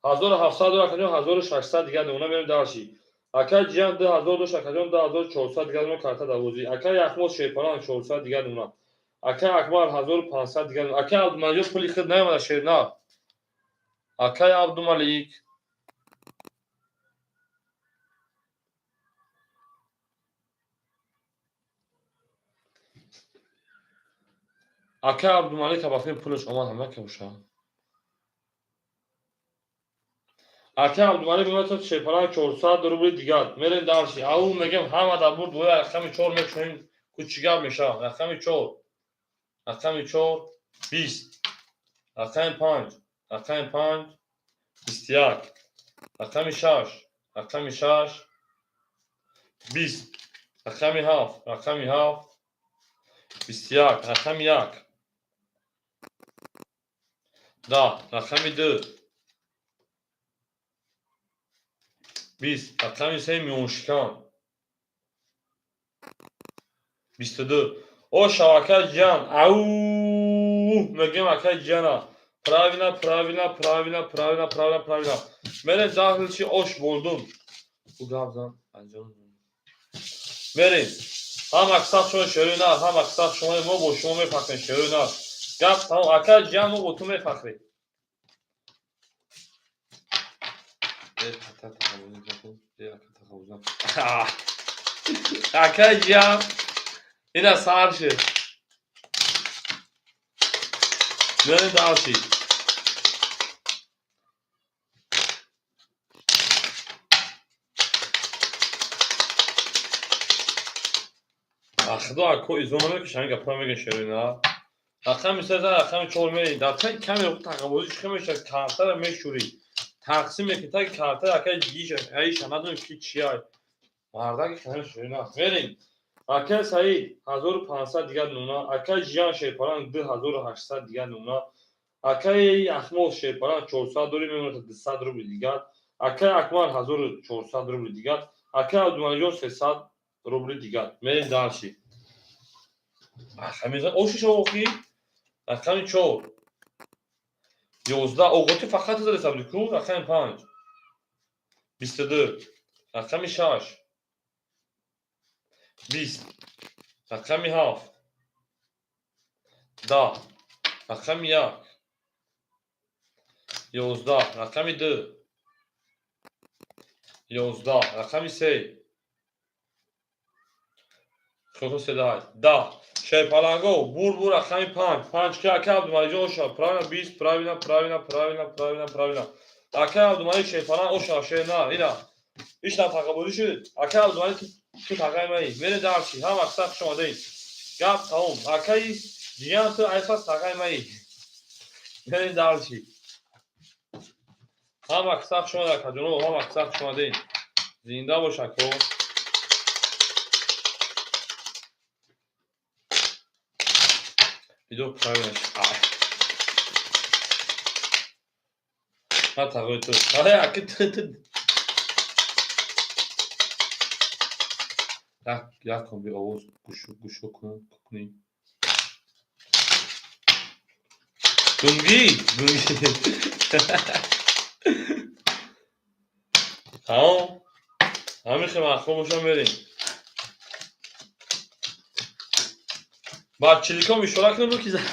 1700 акаҷон 1600 дига дуна мерем дарши акай ҷан 2000 акаҷон 2400 дига дуна карта давози акай яхмол шепалан 400 дига дуна акай акбар 1500 дига дуна акай абдумалик пули худ наёмада шерна акай абдумалик акай абдумалик абафин пулаш омад ҳама кеуша акай абдумалик мематад шепалан 400 рубли дига мерем дарши ау мегем ҳама да бурд боя рақами 4 мекунем кучигап меша рақами 4 рақами 4 20 рақами 5 рақами 5 21 рақами 6 рақами 6 20 рақами 7 рақами 7 21 рақами 1 10 рақами 2 20 рақами 3 миёншикан 22 оша акай ҷан ау мегем акай ҷана правильно мерем захлчи ош болдум бу гап зан анҷом мерем هم اکساق شما شروع نه هم اکساق شما ما با شما میفخریم شروع نه گپ تمام اکل جمع ما با تو میفخریم اکل جمع این از سر شد بریم داشتی خدا اکو ایزومانه که شنگ گپا میگن شروع نه اخم میسازن اخم چول میری در تای کمی رو تقابلش خمیشه کارتر میشوری تقسیم میکنه که کارتر اکل جیشه ایش ندونیم که چیه مردک کنه شروع نه بریم اکل سعید 1500 دیگر نونا اکل جیان شیپاران 2800 دیگر نونا اکل احمد شیپاران 400 دوری میمونه تا 200 روبل دیگر اکل اکمال 1400 روبل دیگر اکل عبدالمجید 300 روبل دیگر میریم دانشی همیزان اوشش اوخی اکل 4 11 اوقاتی فقط از حساب کن اکل 5 22 اکل 6 20 اکل 7 10 اکل 1 11 اکل 2 11 اکل 3 خودتو صدای 10 شیپالانگو بور اکل 5 که اکل عبدالمجید اوشا پراوینا 20 پراوینا اکل عبدالمجید شیپالان اوشا شیرنا اینا ایش نه تقابلی شد اکل عبدالمجید تو تقای مایی میره درشی هم اکساق شما دید گپ تاوم اکل جیان تو ایساس تقای مایی میره درشی هم اکساق شما در کجونو هم اکساق شما دید زنده باشه کو ویدیو پراوینش ها تقوی تو آره اکل تو یک کن بی آواز گوشو کنیم گونگی تمام همین خیلی مخفا باشم بریم بعد چلیکا میشورا کنم رو کی زن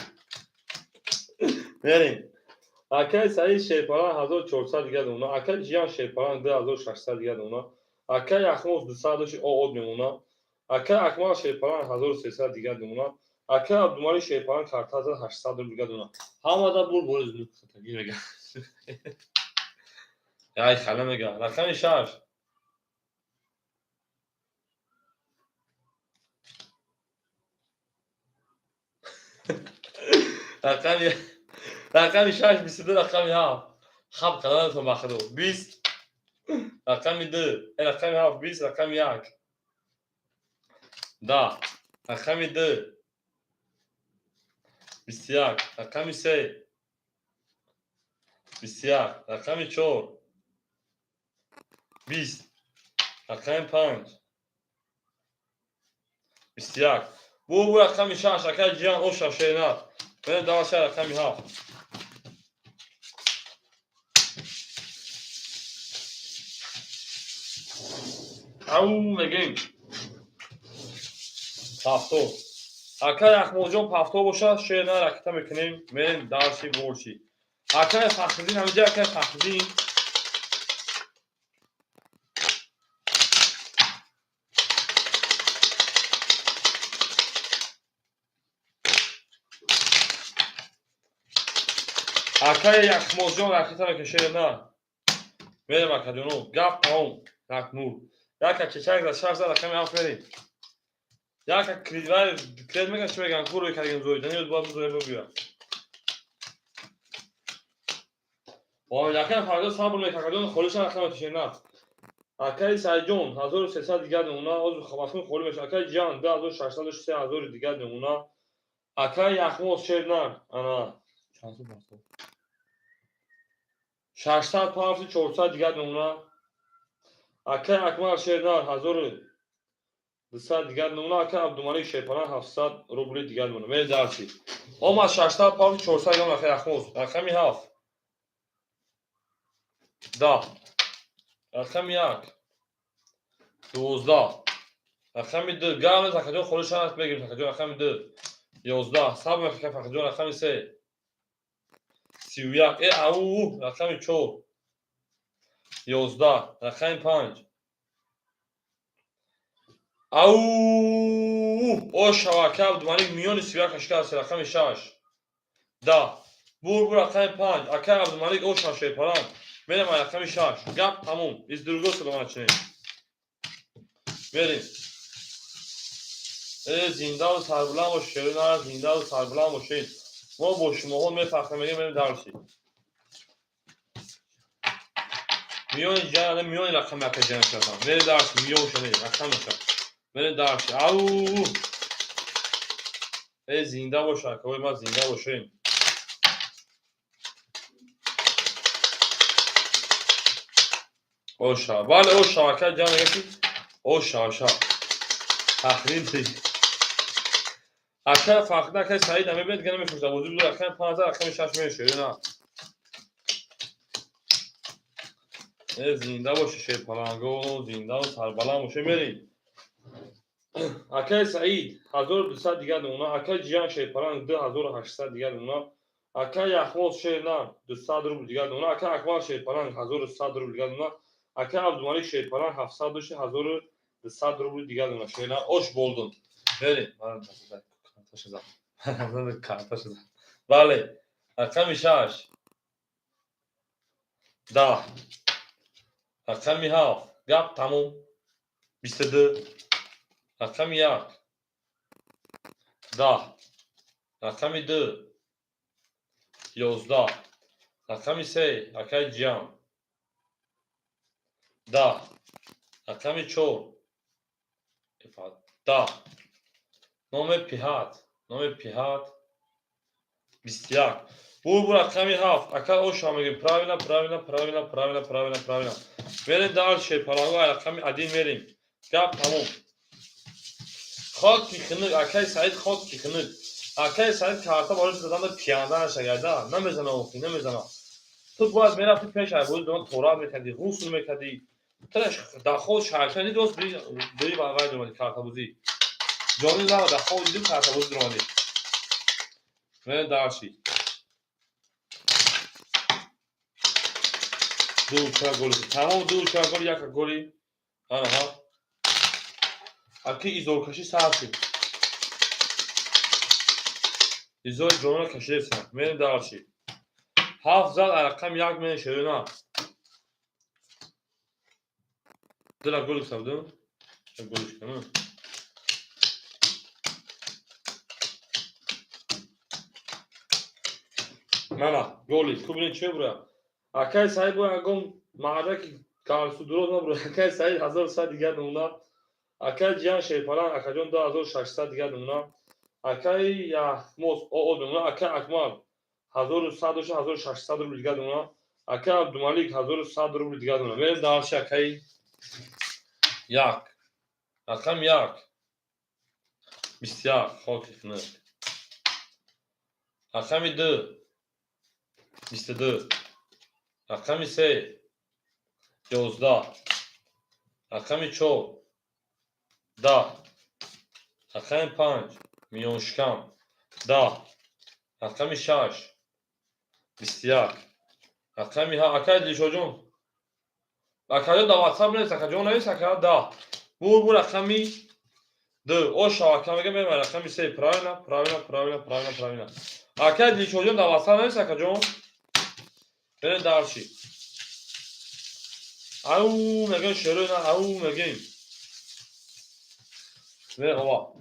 بریم اکل سعید شیپاران 1400 دیگر دونا اکل جیان شیپاران 2600 دیگر دونا اکل احمد 200 او میمونه اکل اکمال شیپاران 1300 دیگر دونا اکل عبدالمجید شیپاران کارت 800 دیگر دونا همه دا بور زنو خطگی میگه یای خاله میگه رقم 6 رقم 6 22 رقم 7 خب قدرتو مخدو 20 رقم 2 رقم 7 20 رقم 1 10 رقم 2 21 رقم 3 21 رقم 4 20 رقم 5 21 بو رقم 6 اکل جیان او شاشینات بریم داشت رقم 7 او میگیم پافتو اکل احمد جان پافتو باشه شیرنا رکتا میکنیم میریم داشتی بورشی اکل فخزین همینجا اکل فخزین اکل احمد جان رکتا میکنیم شیرنا میریم اکل جانو گپ تاوم رک نور یک چچک در 6 رقم 7 میریم یک کرید میگن چه میگن کورو کردیم زوی دنیل باید زوی بگیرم و یکن فردا صبر میکردن خودش رقم تشینات اکل سایجون 1300 دیگر اونا عضو خبرخون خوری میشه اکل جان 2600 3000 دیگر اونا اکل احمد شیرنان انا چند تا پاستا 600 پاس 400 دیگر اونا اکل اکمال شیرنان 1200 دیگر اونا اکل عبدالمجید شیپاران 700 روبل دیگر اونا می درسی اما 600 پاس 400 اونا اکل احمد رقم 7 10 رقم 1 12 رقم 2 گام تکجون خودش هست بگیم تکجون رقم 2 11 صبر که تکجون رقم 3 31 او رقم 4 11 رقم 5 او او شبکه عبدالملک میان 31 شکست رقم 6 10 بور رقم 5 اکه عبدالملک او شاشه پران میرم رقم 6 گپ تموم از درگو سلام چنین بریم زنده و سربلند باشید زنده و سربلند باشید ما با شما هم میفخرم میریم درسی میون جان میون رقم یک جان شدم میریم درسی میون شدید رقم شد میریم درسی او زنده باشه که ما زنده باشیم اوشا بله اوشا که جان میگه اوشا تخریم تیج اکه فخر که سعید هم ببینید که نمیفروشه وجود رقم 15 رقم 6 میشه نه زنده باشه شیپالانگو زنده و سربلند باشه میریم اکه سعید 1200 دیگه اونا اکه جیان شیپالانگ 2800 دیگه اونا اکه یخموز شیرنان 200 روبل دیگه اونا اکه اکمال شیپالانگ 1100 روبل دیگه اونا اکه عبدالملک شیپالانگ 700 دوشه 1200 روبل دیگه اونا شیرنان oş buldun بریم kartaş زد بله رقم 6 10 رقم 7 گپ تموم 22 رقم 1 10 رقم 2 11 رقم 3 اکای جان 10 رقم 4 10 نام پیهات 21 بور رقم 7 اکای او شامگی پراوینا بریم دار شیپالانگو رقم عدیم میریم گپ تموم خاک کیخنک اکای سعید خاک کیخنک اکای سعید کارتا بالا دادن به پیانده نشگرده نمیزنه اوخی نمیزنه تو باید میرفتی پیش عبود دون تورات میکردی غسل میکردی ترش در خود شهرکنی دوست بری برای دومدی کارتا بوزی جانی زمان در خود دیدیم کارتا بوزی دومدی میرین درشی دو چرا گولی تمام دو چرا گولی یک گولی آنها اکی ایزول کشی سرشی ایزول جوانا کشیده سن میرین درشی 7 زد رقم 1 میشه نه دل گل سودم گلش کنم ماما گلی کوبین چه برا اکای سعید بو اگم معرک کارسو درست نبرو اکای سعید 1100 دیگه اونا اکای جان شیپالان اکاجون 2600 دیگه اونا اکای یا موس او اونا اکای اکمال 1100 و 1600 روبل دیگه اونا اکای عبدالملک 1100 روبل دیگه اونا میریم دارش اکای یک رقم 1 بسیار خاکی کنه رقم 2 22 رقم 3 11 رقم 4 10 رقم 5 میون شکم 10 رقم 6 21 رقم 7 اکای دیشو جون اکای دا واتساپ نیست اکای جون نیست اکای 10 بور رقم 2 او شاکم میگه میرم رقم 3 پراوینا اکای دیشو جون دا واتساپ نیست اکای جون برین درشی او میگن شروع نه او میگیم نه هوا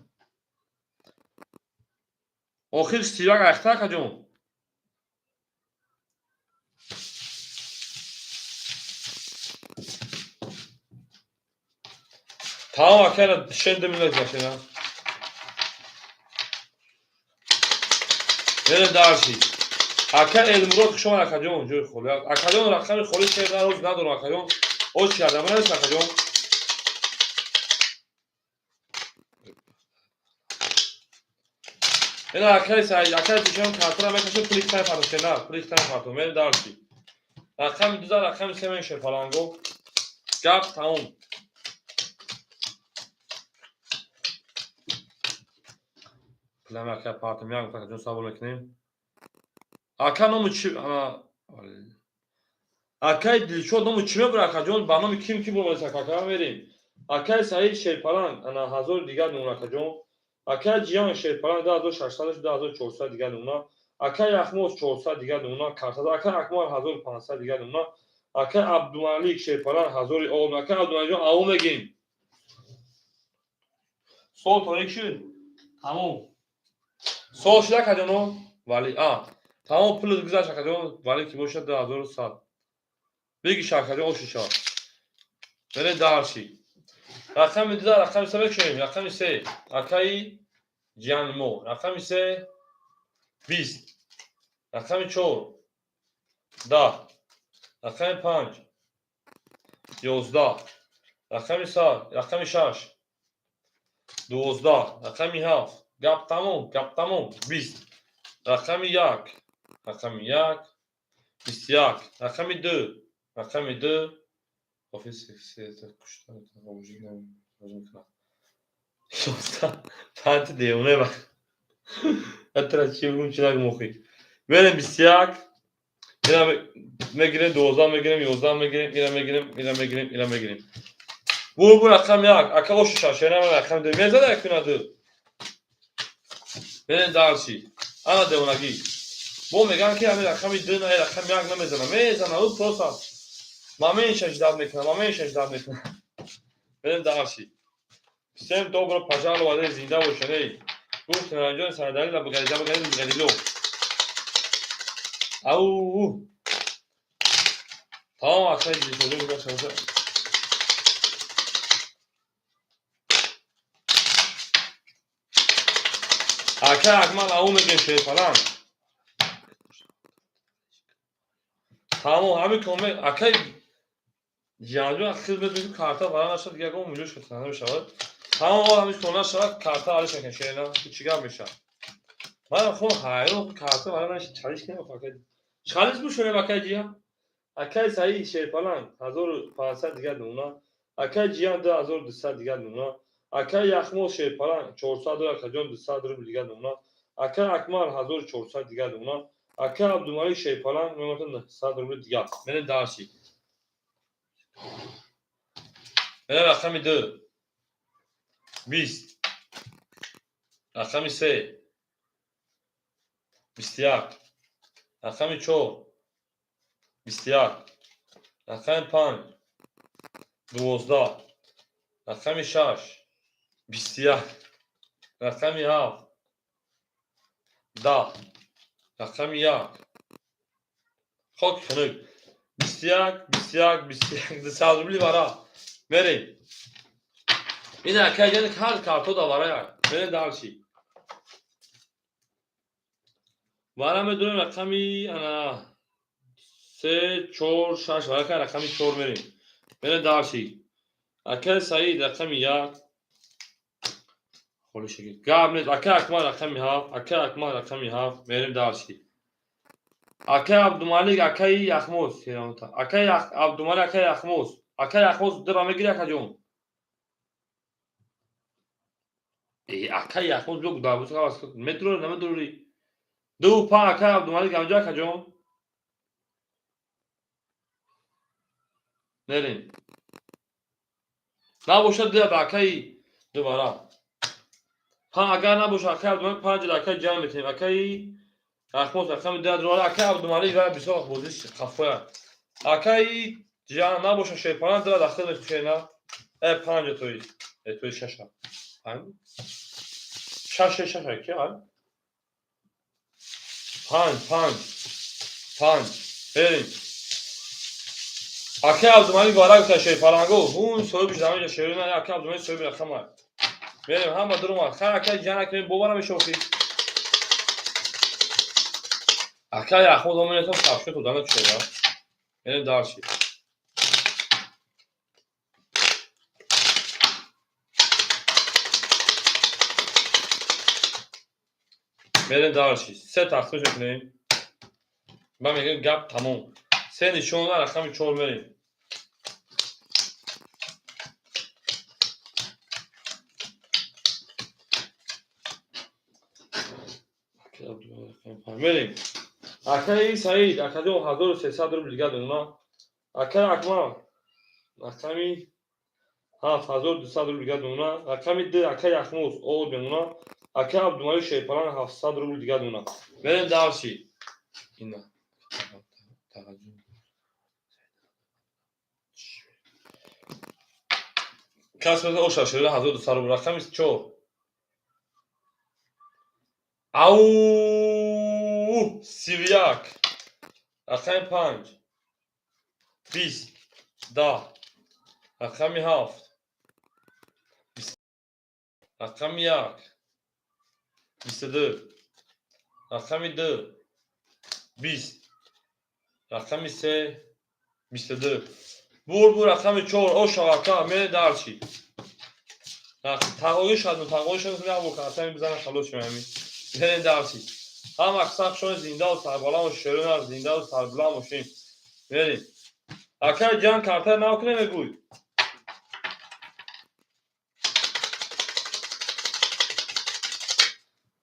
آخر سیاق اختر کجون tamam akela şimdi millet yaşına ne dersi akel elmurod شما akadyon جوی خولی akadyon رقم خولی چه روز ندارم akadyon o کردم نه akadyon این akel سعی akel دیشان کارتون میکشه پلیک تایم پارتنر پلیک تایم پارتنر من درسی رقم 2000 رقم 3 میشه فلانگو گپ تموم Plama که پارتم یک فقط جون صبر میکنیم. اکا نمو چی انا اکای دلشود نمو چی میبره اکا جون برنامه کیم کی بود اکا کام بریم. اکای سعید شیرپلنگ انا هزار دیگر نمونه اکا جون. اکای جیان شیرپلنگ 2600 2400 دیگر نمونه. اکای اخموس 400 دیگر نمونه کارتا اکای اکمال 1500 دیگر نمونه. اکای عبدالملیک شیرپلنگ 1000 اول اکای عبدالملیک جون اول میگیم. سول تاریخ شد. تمام. سول شده اکا جونو ولی تمام پول گذاشت اکا جون ولی کی باشه 2100. بگی شرکت اوشیشا بره دارشی رقم 2 رقم 3 بکنیم رقم 3 اکای جانمو رقم 3 20 رقم 4 10 رقم 5 11 رقم 4 رقم 6 12 رقم 7 گپ تموم 20 رقم 1 رقم 1 21 رقم 2 رقم 2 office c'est kuşlar orijinal orijinal. Tanti دیونه bak. حتی چی بگم چی نگم مخی. بریم 21 اینا میگیریم 12 میگیریم 11 میگیریم اینا میگیریم. Bu rakam ya akıl o şaşırıyor ama rakam değil. Mezada yakın adı. Ben darsi. Ana de ona gi. Bu megan ki abi rakam iddiğine rakam ya ne mezana. Mezana o prosa. Mamen şaşdar mekna. Ben darsi. Всем добро пожаловать زنده باشید. گفت رنجان صندلی را بگیرید او تمام اصلا دیگه شده اکا اکمال او میگه شیطان تمام همین کامل اکا جانجو خدمت میگه کارتا برای نشد دیگه اون میلیون شد نمیشه تمام همین کلا شد کارتا علیش میکنه شینا چیکار میشه من خود هایو کارتا برای نشد چالش کنه فقط چالش میشه اکا جیا اکا صحیح شیطان 1500 دیگه دونا اکا جیان 2200 دیگه دونا اکا یخمو شیطان 400 اکا جون 200 روبل دیگه دونا اکا اکمال 1400 دیگه دونا اکا عبدالملیک شیطان میگفتن 100 روبل دیگه من دارشی من رقم 2 20 رقم 3 21 رقم 4 21 رقم 5 12 رقم 6 21 رقم 7 10 رقم 1 خاک خنک 21 200 روبلی برا بریم این اکای جان هر کارتو دا برای بریم دارشی برام بدون رقمی انا 3 4 6 برای رقمی 4 بریم دارشی اکای سعید رقمی 1 خالی شکل گاب نیست اکای اکمال رقمی 7 اکای اکمال رقمی 7 بریم دارشی اکای عبدالملیک اکای یخموس اکای عبدالملیک اکای یخموس درا میگیری اکا جون اکای یخموس لوگ دابوس خواست مترو نمیدوری دو پا اکای عبدالملیک اونجا اکا جون نرین نباشد ده اکای دوباره ها اگر نباشه اکای عبدالملیک 5 اکای جمع میکنیم اکای یخموس رقم 10 دوباره اکای عبدالملیک و بسیار بازیش خفه اکای جان نباشه شیطان در داخل میشه نه 5 توی 6 6 کی حال 5 بریم اکای عبدالملیک وارد تا شیطانگو اون صاحب زمین شیرین اکای عبدالملیک صاحب رقم بریم هم درو خیر اکای جان که بوبارم میشوفی اکای اخو دومین تو صافش تو دانه شده بریم دارشی بریم دارشی 3 تخفیف کنیم من میگم گپ تموم 3 نشون رقم 4 بریم بریم. اکای سعید اکادو 1300 روبل دیگه دونا. اکای اکمال اکامی 7200 روبل دیگه دونا. اکامی ده اکای اخموس او دونا. اکای عبدالمالی شیپالان 700 روبل دیگه دونا. بریم درشی. اینا. کس بده اوشا شده 1200 روبل اکامی چو. او سیویاک. اکای 5 20 10 اکامی 7 اکامی 1 22 اکامی 2 20 اکامی 3 22 بور اکامی 4 اوشا اکا میره درچی تقاوی شد نه بو اکامی بزنه خلاص میمی میره درچی هم اکساق شون زنده و سربالا و شرون زنده و سربالا ماشین میریم اکای جان کارتر ناکنه میگوی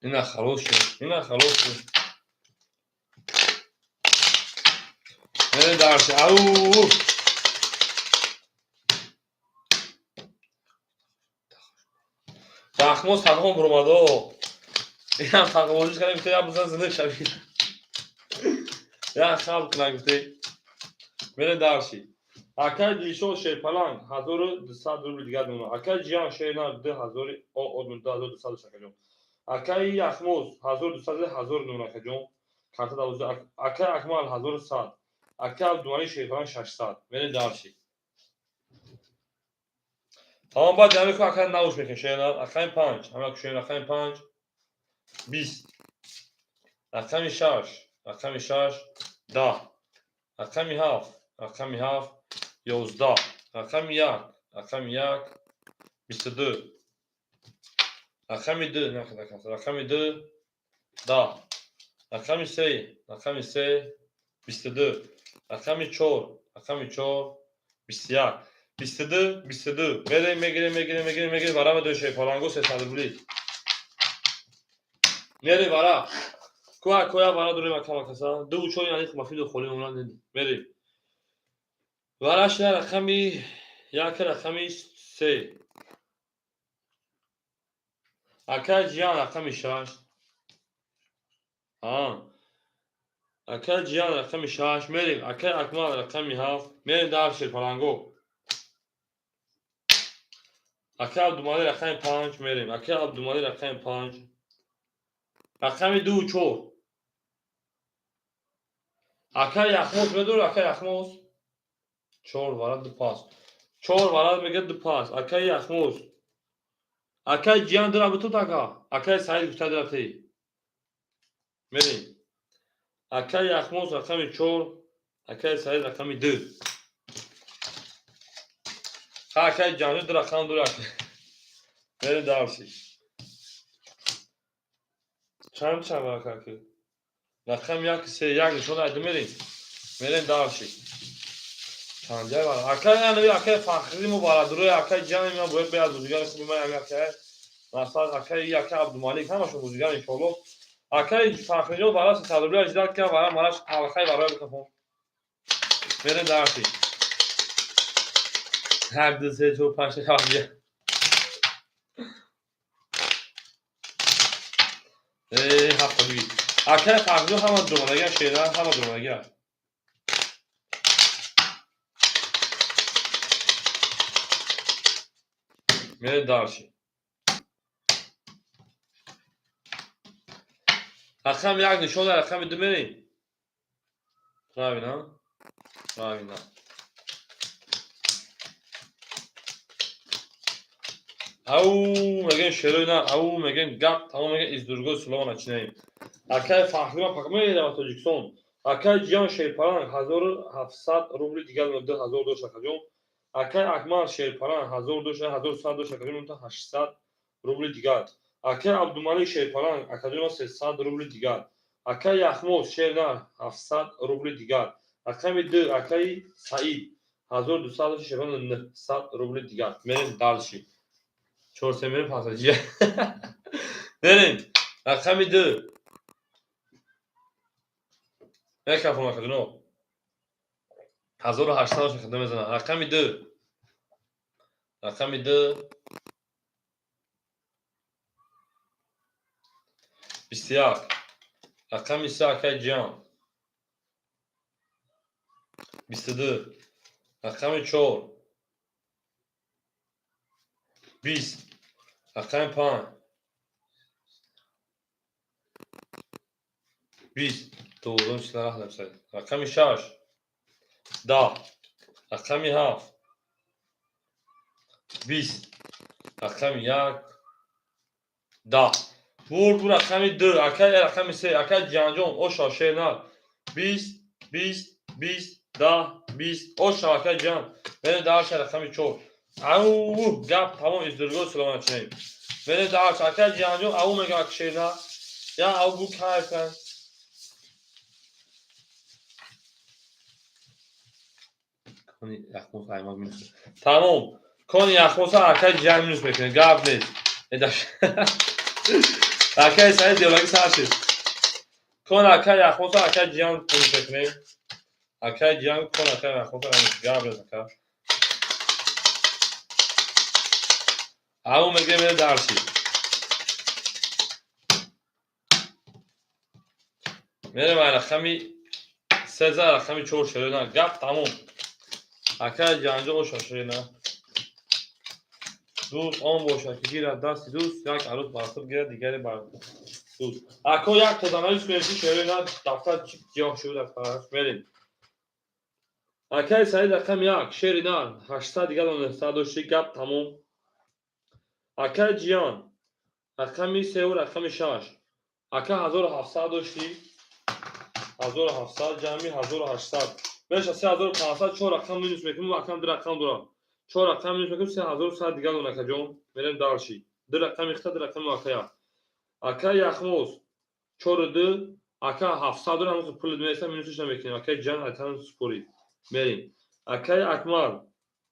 اینا خلاص شد میره درچی او تخموز تنها برومادو این هم تقاویش کنه بیته یا بزن زنده شوید یا خلق نگفته میره درشی اکای دیشو شیپلان 1200 روبل دیگه دونا اکای جیان شیرنا 2000 او 2200 شکجون اکای یخموز 1200 1000 دونا کجون کارت 12 اکای اکمال 1100 اکای عبدالمالی شیپلان 600 میره درشی تمام بعد جمعی که اکای نوش میکن شیرنا اکای 5 همه کشین اکای 5 20 اکای 6 اکای 6 10 اکای 7 اکای 7 11 اکای 1 اکای 1 22 اکای 2 نه اکای 2 10 اکای 3 اکای 3 22 اکای 4 اکای 4 21 22 میگیره برام دو شی پالانگو 300 روبلی میری برا کویا برا دوریم اکام کسا دو چوی یعنی مفید خولی اونان ندی میری وراش رقمی یک رقمی 3 اکای جیان رقمی 6 اکای جیان رقمی 6 میریم اکای اکمال رقمی 7 میریم در شیر پلنگو اکای عبدالمالی رقمی 5 میریم اکای عبدالمالی رقمی 5 رقمی 2 4 اکای یخموز بدور اکای یخموز 4 ورد دو پاس 4 ورد میگه دو پاس اکای یخموز اکای جیان در بتو تاکا اکای سعید گفته درتی میریم اکای یخموز رقمی 4 اکای سعید رقمی 2 اکای جانو در رقم دور میریم درسی چند برکه که رقم 1 3 1 نشون داده میریم درسی چند جای برای اکای نوی اکای فخری مبارد روی اکای جان ما باید بیاد بزرگان خوبی من اکای مثلا اکای اکای عبدالمالک همشون بزرگان انشالله اکای فخری جان برای تدبیر اجرا که برای مالاش حلقه برای بکنم میریم درسی هر دو سه چهار پنج شش هفت هفت بیست اکای فخری هم درمانگر شیران هم درمانگر میریم درسی رقم 1 نشون داد رقم 2 میریم راوینا او میگن شروع نه او میگن گپ تمام میگن از درگاه سلام نچینیم اکای فخری ما پاک میده و تاجیکستان اکای جیان شیرپران 1700 روبل دیگر مده 1002 شکجون اکای اکمال شیرپران 1100 شکجون تا 800 روبل دیگر اکای عبدالمالی شیرپران اکادون 300 روبل دیگر اکای یخموز شیرنر 700 روبل دیگر اکای 2 اکای سعید 1200 شیرپران 900 روبل دیگر میریم دالشی 4 میریم پاساژیر بریم رقم 2 یک کفون مکدونو 1800 خدمه بزنم. رقم 2 رقم 2 21 رقم 3 اکای جان 22 رقم 4 20 رقم 5 20 دوم چرا نمیشه رقم 6 10 رقم 7 20 رقم 1 10 بور رقم 2 اکای رقم 3 اکای جانجون او شاشه نه 20 20 20 10 20 او شاشه جان بین داش رقم 4 او گپ تمام ازدرگو سلام چنین بین داش اکای جانجون او مگا کشینا یا او بو کایفن کنی یخموز ایمان میشه تمام کنی یخموز اکای جان مینوس بکنه گپ نیست اداش اکای سعی دیالوگی سرشید کن اکای یخموز اکای جان مینوس بکنه اکای جان کن اکای یخموز گپ نیست او میگه میره درسی میره من رقمی 13 رقمی 4 شده نه گپ تموم اکای جانجا او شده نه دوست آن باشه که گیر از دست دوست یک عروس برخود گیره دیگری بر دوست اکا یک تدانایش مرسی شده نه دفتر چی جیاه شده از فرش میریم اکای سعید رقم 1 شیری نه 800 دیگر 900 گپ تموم اکای جیان رقمی 3 و رقم 6 اکا 1700 داشتی 1700 جمعی 1800 بهش 3500 4 رقم مینوس میکنیم و رقم 2 رقم دارم 4 رقم مینوس میکنیم 3100 دیگه اون اکا جون میریم دارشی 2 رقم اختا 2 رقم اکا اکا یخموز 4 و 2 اکا 700 رو هم پول میسه مینوسش نمیکنیم اکا جان اتن سپوری بریم اکا اکمال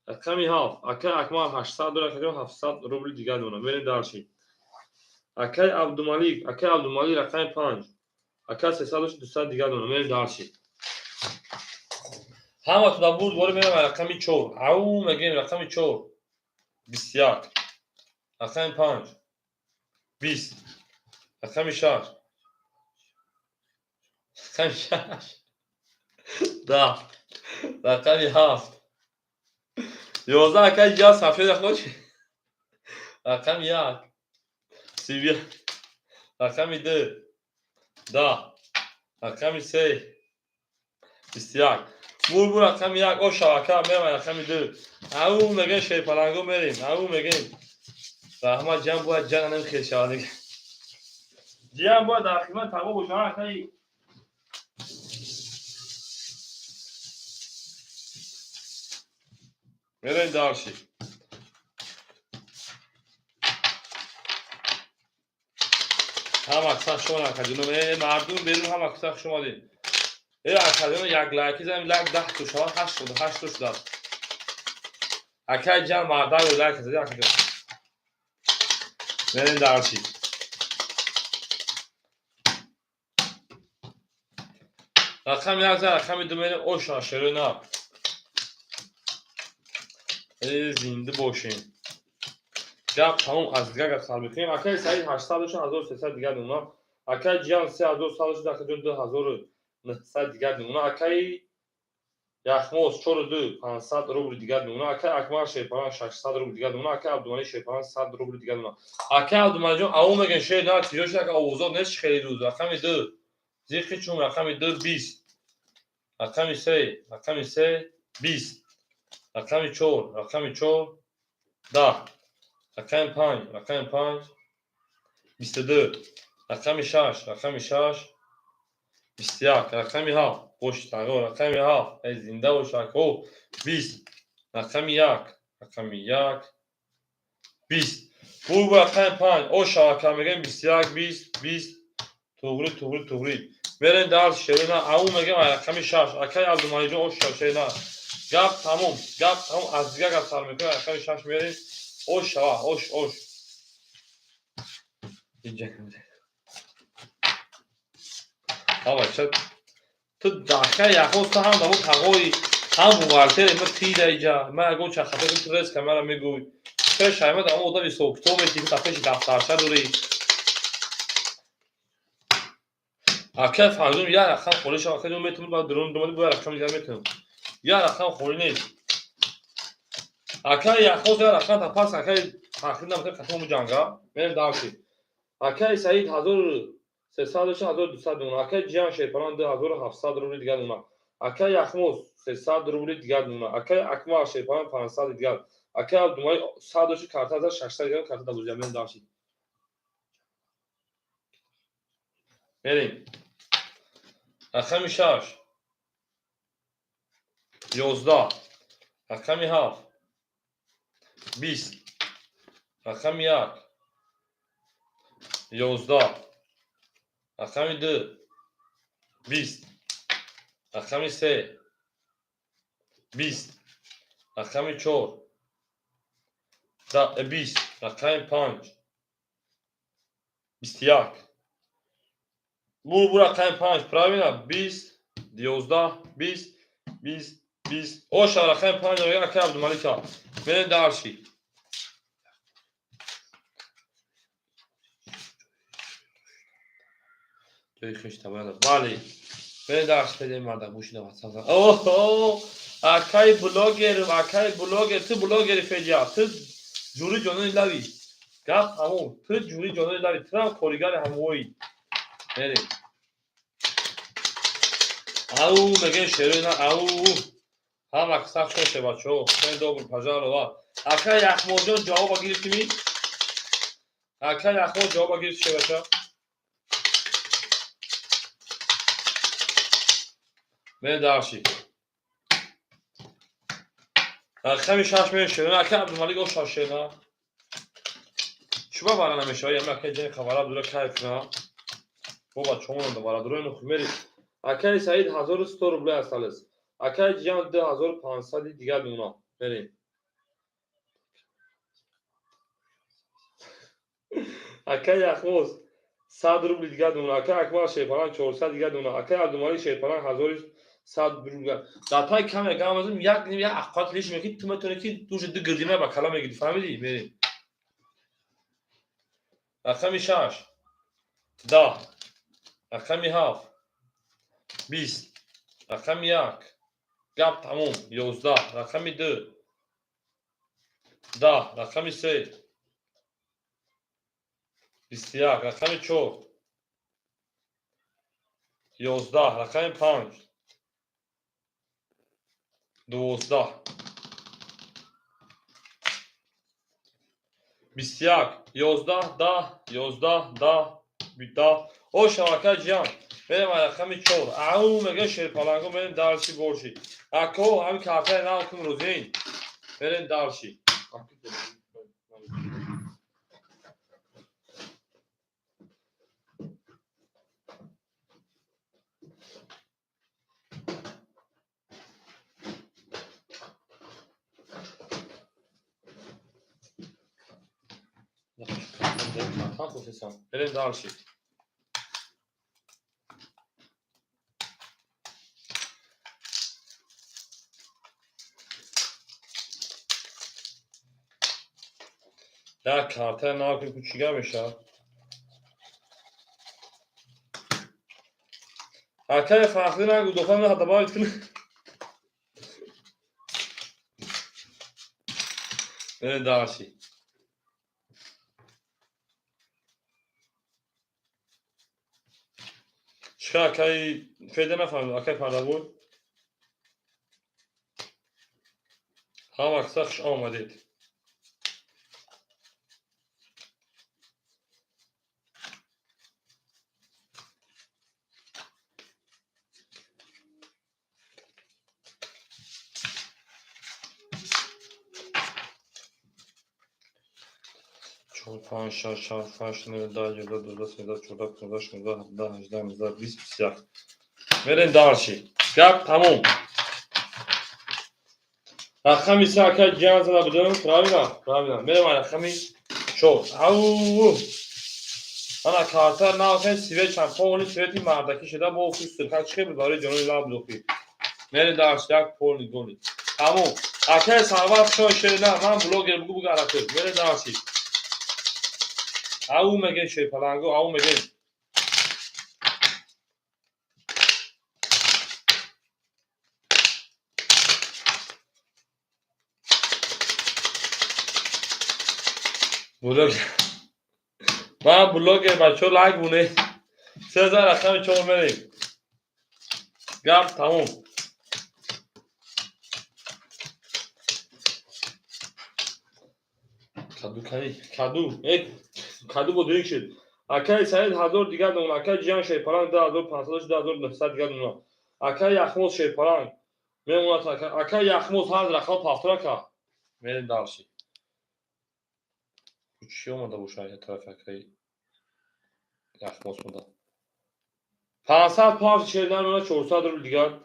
رقمی 7 اکا اکمال 800 دلار اکا 700 روبل دیگه دونه بریم دارشی اکا عبدالمالیک اکا عبدالمالی رقم 5 اکا 300 200 دیگه دونه میریم دارشی همه تو دبور دوباره میرم رقمی 4 او میگیم رقمی 4 21 رقم 5 20 رقم 6 رقم 6 10 رقم 7 11 اکای جا سفید خود رقم 1 31 رقم 2 10 رقم 3 21 بور رقم 1 او شبکه میرم رقم 2 او میگه شی پلنگو میریم او میگیم رحمت جان باید جان نمیخیر شود دیگه جان باید در خدمت تمام باشم خیلی میریم دارشی هم اکثر شما نکردیم مردم بیرون هم اکثر شما دید اکثر یک لایکی زمین لایک 10 تو شما 8 شد 8 توش داد اکای جان مردم رو لایک زدی اکای جان میریم دارشی رقم 1 رقم 2 میریم او شاشره نه زنده باشین گپ تمام از دیگه سال بکنیم اکای سعید 800 شون 1300 دیگه اونا اکای جان 3100 شون اکای 2900 دیگه اونا اکای یخموز 42 500 روبل دیگه اونا اکای اکمال شیپان 600 روبل دیگه اونا اکای عبدالمالی شیپان 100 روبل دیگه اونا اکای عبدالمالی جان او میگن شه نه تیجوش که اوضاع نش خیلی روز رقم 2 زیخ چون رقم 2 20 رقم 3 رقم 3 20 رقم 4 رقم 4 10 رقم 5 رقم 5 22 رقم 6 رقم 6 21 رقم 7 پشت تقو رقم 7 ای زنده و شاکو 20 رقم 1 رقم 1 20 بو رقم 5 او شاکا میگم 21 20 20 توغری برین در شیرنا او میگم رقم 6 اکای عبدالمالی جون او شیرنا گپ تموم از دیگه گپ سر میکنه رقم 6 میرین او شوا اوش اینجا آقا چه تو داخل یخوز تو هم دمو تقوی هم بوغالتر ما تیده ایجا من اگه چه خطه تو رس کمرا میگوی چه شایمه دمو اودا بی سوکتو میتی که تفش دفترچه دوری اکه فهمون یا رقم خورش آخه دو میتونم با درون دومانی باید رقم دیگر میتونم یا رقم خوری نیست اکه یخوز یا رقم تپاس اکه تاخیر نمیتونم کتوم جانگا میرم دارشی اکه سعید 1300 1200 دونه اکه جیان شیپران 2700 روبل دیگر دونه اکه یخموز 300 روبل دیگر دونه اکه اکما شیپران 500 دیگر اکه دومای 100 کارت 1600 دیگر کارت دبوزیا میرم دارشی میریم رقم 6 11 رقم 7 20 رقم 1 11 رقم 2 20 رقم 3 20 رقم 4 20 رقم 5 21 bu رقم 5 правильно 20 11 20 20 20 oşa رقم 5 رو یک عبدالملک بریم درشی توی خیش تباید بله بریم درش بدیم مرده بوشی دوست اوه اکای بلوگر تو بلوگری فجا تو جوری جانوی لوی گفت همون تو جوری جانوی لوی تو کوریگر هموی بریم او بگه شروع نه او هم اکساق شده بچه ها خیلی دوبر پجار رو اکای یخموجان جواب گیرفتی می اکای یخموج جواب گیرفتی شده بچه بریم درشی خمی شش میشه شده اکای عبدالملک او شش شده شما بارا نمیشه یا اکای جنگ خبرات دوره کیف نه بابا چون دوباره دوره نخ میری اکای سعید 1100 روبل است اکای جیان 2500 دیگر دونا بریم اکای یخموز 100 روبل دیگر دونا اکای اکبر شیپران 400 دیگر دونا اکای عبدالملک شیپران 1100 روبل داتای کم گام ازم یک نیم یک اقاط لیش میگی تو میتونی که دوش دو گردینه با کلام میگی فهمیدی بریم رقم 6 10 رقم 7 20 رقم 1 گپ تموم 11 رقم 2 10 رقم 3 21 رقم 4 11 رقم 5 12 21 11 10 11 10 10 او شبکه جان بریم رقم 4 او میگه شیرپالنگو بریم درسی برشی اکو همین کارتای نام کن روزین بریم درشی بریم درشی یک کارتای نام کن کوچیگه میشه اکای فرقی نگو دوفم نه حتی باید کنه بریم درشی چکا اکای فیده نفهمید اکای پرده بود هم اکساقش آمدید چون 5 6 7 8 9 10 11 12 13 14 15 16 17 18 19 20 21 بریم درشی گپ تموم رقمی ساکت جان زده بودم پراوینا بریم رقمی شد او انا کارتر نه سویچ هم پول سویتی مردکی شده با اوفیس سرخط چه برداره جنوی لاب دوخی میری داشت یک پول گونی همون اکه سرور شو نه من بلوگر بگو بگو عرقه میری داشتی او میگه شی پلنگو او میگه بلوگر من بلوگر بچه لایک بونه 3000 رقم چون میریم گپ تموم کدو کاری کدو یک کدو بود یک شد اکای سعید 1000 دیگر دون اکای جان شیپران 2500 2900 دیگر دون اکای یخموز شیپران میمونات اکای یخموز هر رقم پافترا کا میریم دارشی چی اومده باشه طرف اکای یخموز مونده 500 پاس شیردن اونا 400 روبل دیگر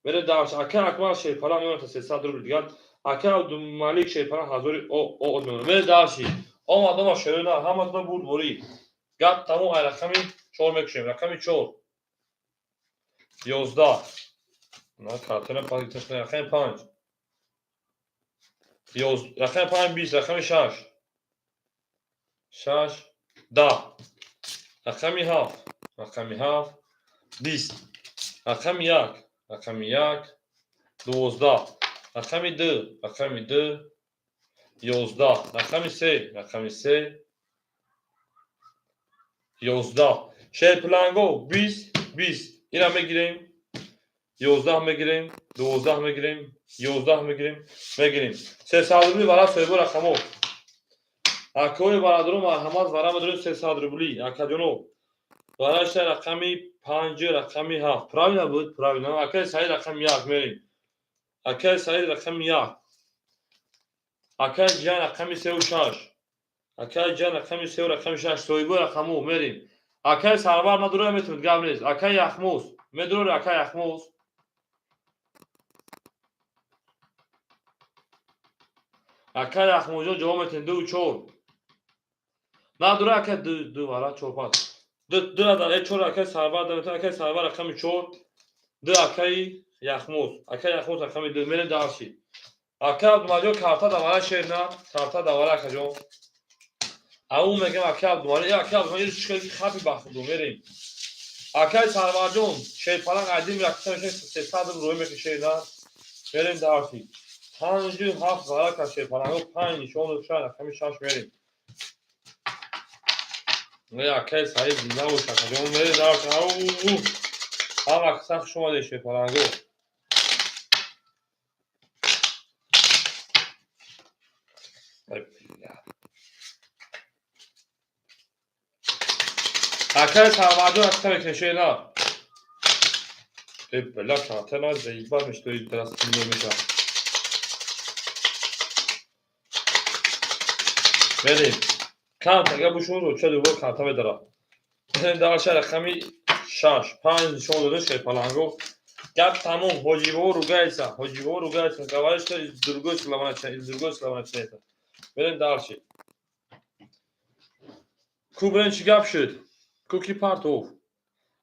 میره دارش اکای اکمال شیپران میمونات 300 روبل دیگر اکای مالک شیپران 1000 او میمونه میره دارشی اومده ما شیرنا همه تا بود بوری گپ تموم رقمی 4 میکشیم رقمی 4 11 نه کارتون پاک تشکیل رقم 5 رقم 5 20 رقم 6 6 10 رقمی 7 رقمی 7 20 رقمی 1 رقمی 1 12 رقمی 2 رقمی 2 11 رقمی 3 رقمی 3 11 شیر پلنگو 20 20 اینا میگیریم 11 میگیریم 12 میگیریم 11 میگیریم 300 روبلی برای سویبو رقمو اکوی برادرو مرحمت برای مدرو 300 روبلی اکادونو برایش رقمی 5 رقمی 7 پراوینا بود پراوینا اکای سعید رقم 1 میریم اکای سعید رقم 1 اکای جان رقمی 3 و 6 اکای جان رقمی 3 و رقم 6 سویبو رقمو میریم اکای سرور مدرو میتونید گام نیست اکای یخموز مدرو اکای یخموز اکای یخموزو جوامتن 2 و 4 نه دوره اکای دو برای 4 5 دو در 4 اکای سرور دارد اکای سرور رقم 4 دو اکای یخموز رقم 2 میره داشتی اکای ماجو کارتا دواره شیر نه کارتا دواره اکجو او میگم اکای دواره یا اکای دواره چیکاری خاطی باخدو میریم اکای سرور جون شیر پلنگ قدیم رقم 300 روی میکشه نه میریم داشتی 5 7 دواره کا شیر پلنگو 5 نشون شاید رقم 6 میریم نه اکای سعید زنده و شکجون میره داشتی او هم اکسخ شما دیشه پلنگو اکای سرور اکتا بکشه نه بلا کارتنا زیبا مشتوی درست میشه بریم کارت اگه بوشون رو چه دوباره کارتا بدارم دارش رقمی 6 5 شما داده شه پلنگو گپ تموم حجیبو رو گایسا گوارش تو درگو سلامت چه بریم دارشی کو برین چی گپ شد کوکی پارتو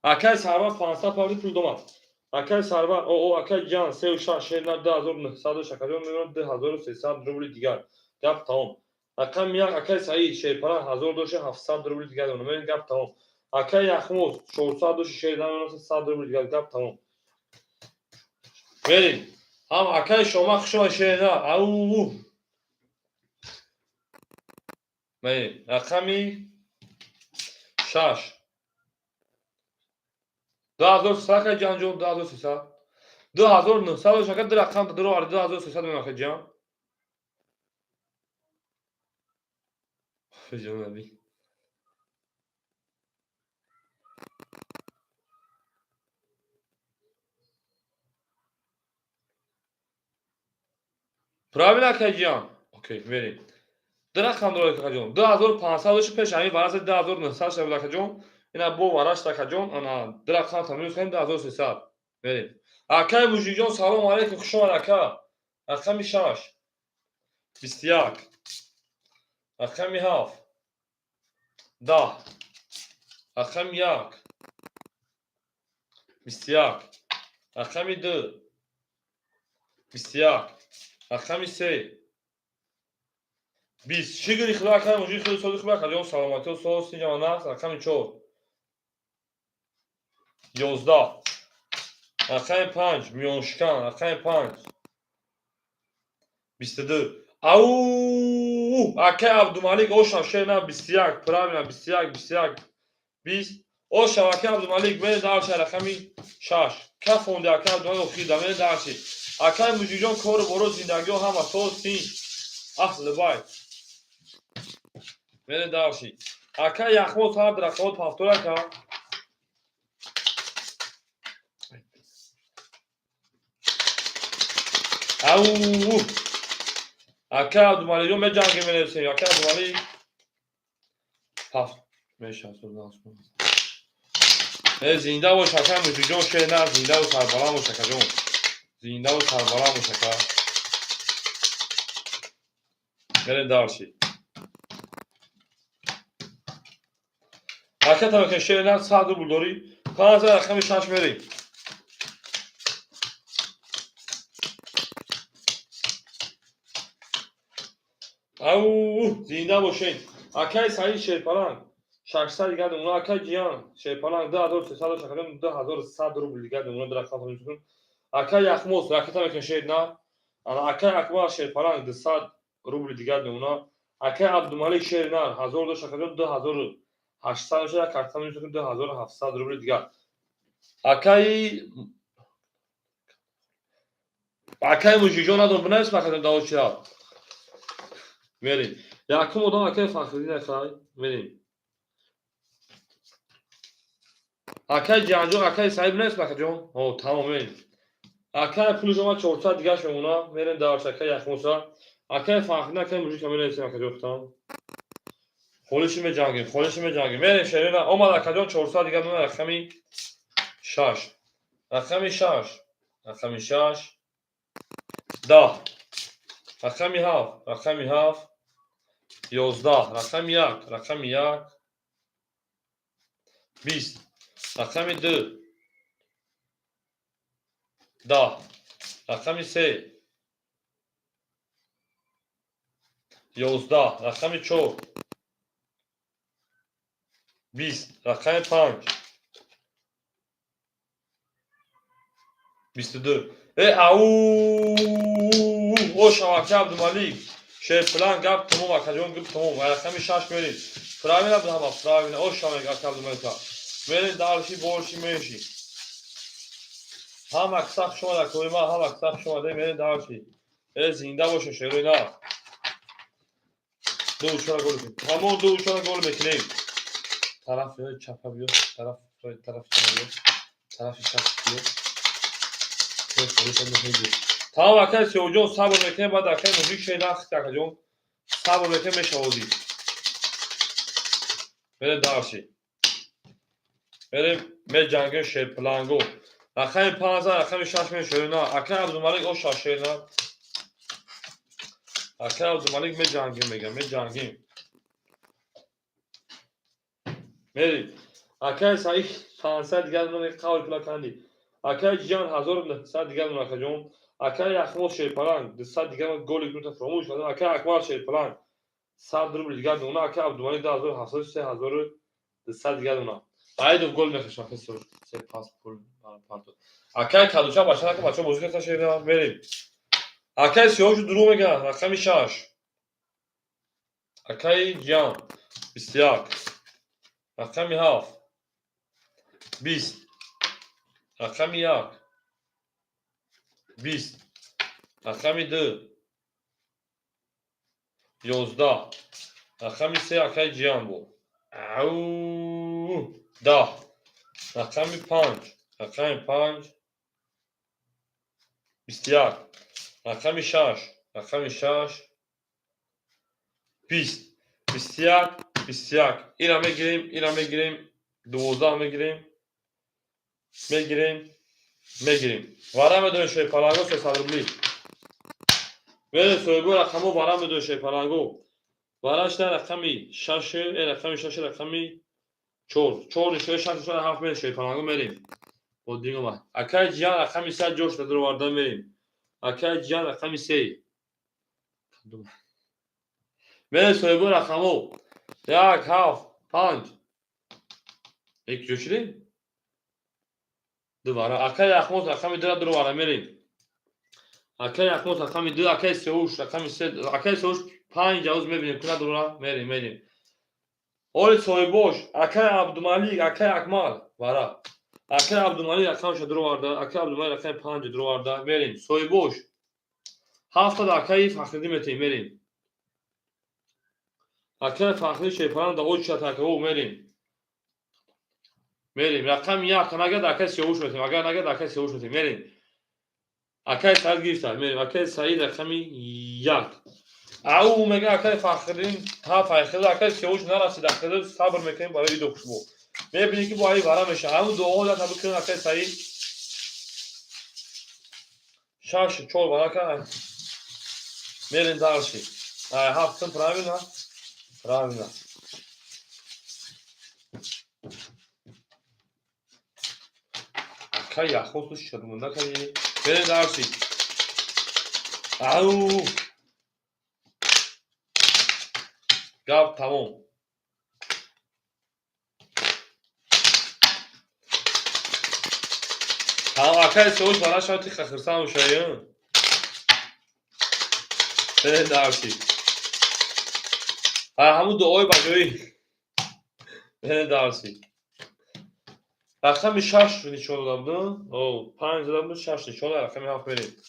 اکای سرور 500 پاوری پول دومد اکای سرور او اکای جان 3 و 6 شیرنا 2900 شکجون میلیون 2300 روبل دیگر گپ تموم رقم 1 اکای سعید شیرپران 1700 روبل دیگر اونم گپ تموم اکای یخموز 400 شیرنا 900 روبل دیگر گپ تموم بریم هم اکای شما شیرنا او بریم رقمی 6 2300 جان جون 2300 2900 شکر در رقم درو آره 2300 میمونه جان جانبی پراوینا که جان اوکی بریم در رقم درو که جان 2500 ش پیش همین برای 2900 شده که جان اینا بو وراش که جان انا در رقم تمرین کنیم 2300 بریم اکای بوجی جان سلام علیکم خوش اومد اکا رقم 6 21 رقم 7 10 رقم یک 21 رقم 2 21 رقم 3 20 شگری خدا کنم موجود خیلی صادق بکن جان سلامتی و سوال سی جان است رقم 4 11 رقم 5 میونشکن رقم 5 22 او اکه عبدالملک اوشم شیرنا 21 پرامینا 21 21 20 اوشم اکه عبدالملک من دارچه رقمی 6 که فونده اکه عبدالملک خیده من دارچه اکه موجود جان کار برو زندگی و همه سوال سی اصل بای من دارچه اکه یخمو تا درکات پافتوره که او اکه عبدالملک جان جنگی من نفسیم اکه عبدالملک پافت میشه زنده و شکر موجود جان شه نه زنده و سربالا و شکر جان زنده و سربالا و شکر برین دارشی حرکت هم که شه نه 100 روبل داری 5000 رقم 6 میریم او زنده باشین اکای سعید شیرپلنگ 600 دیگه اونا اکای جیان شیرپلنگ 2300 شکر جان 2100 روبل دیگه اونا در خاطر میشون اکای یخموس حرکت هم که شه نه انا اکای اکبر شیرپلنگ 200 روبل دیگه اونا اکای عبدالملک شیر نه 1000 شکر جان 2800 شکر کارت میشون 2700 روبل دیگه اکای موجیجون ندارم بنویس بخاطر داوود شیراب میریم یکم ادام اکای فخری نخوای میریم اکای جانجو اکای سعید بنویس بخاطر جون او تمام میریم اکای پول شما 400 دیگه شما میریم داوود اکای یخموسا اکای فخری اکای موجی که میریم بخاطر جون خولشی میجنگیم میریم شرینا اومد اکای جون 400 دیگه من رقمی 6 رقمی 6 رقمی 6 10 رقمی 7 رقمی 7 11 رقم 1 رقم 1 20 رقم 2 10 رقم 3 11 رقم 4 20 رقم 5 22 او شواکه عبدالملک شیرپلنگ گفت تموم اکجون گفت تموم رقم 6 میریم پراوین عبدالملک پراوین او شواکه عبدالملک میریم دارشی بولشی میشی هم اکساق شما در کوی ما هم اکساق شما در میرین دارشی زنده باشه شروع نه دو اوچان گل میکنیم همون دو اوچان گل میکنیم طرف چپ بیو طرف چپ بیو طرف چپ بیو تمام اکای سیوجون صبر میکنیم بعد اکای موجود شیده اختی اکجون صبر میکنیم میشودی بریم دارشی بریم می جنگیم شیرپلنگو رقم 5000 رقم 6 میریم شروع نه اکای عبدالملک او شاشه نه اکای عبدالملک می جنگیم میگم می جنگیم میریم اکای سعید 500 دیگر من قول کلا کندی اکای جیان 1900 دیگر من اکجون اکای یخموس شیرپلنگ 200 دیگر من گل کنم فراموش کردم اکای اکبر شیرپلنگ 100 روبل دیگر اونا اکای عبدالملک 2700 3200 دیگر اونا باید گل نخشم فسر سه پاس پول پارتو اکای کادوچا باشه که بچا بازی کرده شیرنا بریم اکای سیاوش درو میگه رقم 6 اکای جیان 21 رقم 7 20 رقم 1 20 رقم 2 11 رقم 3 اکای جیان بود او 10 رقم 5 رقم 5 21 رقم 6 رقم 6 20 21 21 اینا میگیریم 12 میگیریم وارم دو شیرپلنگو 300 روبلی ولی سویگو رقمو وارم دو شیرپلنگو وارش در رقمی 6 رقمی 4 شوی 7 میره شوی پلنگو میریم با دیگه ما اکای جان رقم 3 جوش در وارد میریم اکای جان رقم 3 میره سویبو رقمو 1 7 5 یک جوشری دوباره اکای رقم رقم 2 در وارد میریم اکای رقم رقم 2 اکای سوش رقم 3 اکای سوش 5 جوز میبینیم که در میریم Oy soyboş, Akay Abdumalik, Akay Akmal vara. Akay Abdumalik rakam şadru varda, Akay Abdumalik rakam 5 duru varda. Verin. Soyboş. Haftada Akay Fakhri metin verin. Akay Fakhri şey falan da o çataka o verin. Verin. Rakam ya kanaga da Akay Sevuş metin. Aga naga da Akay Sevuş metin verin. Akay Said girsa verin. Akay Said rakami yak. او میگه اکای فخرین ها فخر اکای سیوش نرسید اکای صبر میکنیم برای دوکش بو میبینی که با ای وارا میشه همون دو دا تبو کنن اکای سعید شاش چول وارا کنن میرین دارشی هفتن پراوینا اکای یخوص شدمونده کنی میرین دارشی او گفت تمام tamam arkadaşlar bana şu an tık kırsam şeyi. Evet dersi. Ha hamu duoy bagoy. Evet dersi. Rakam 6 nişon adamdı. O 5 adamdı 6 nişon rakam hafif verin.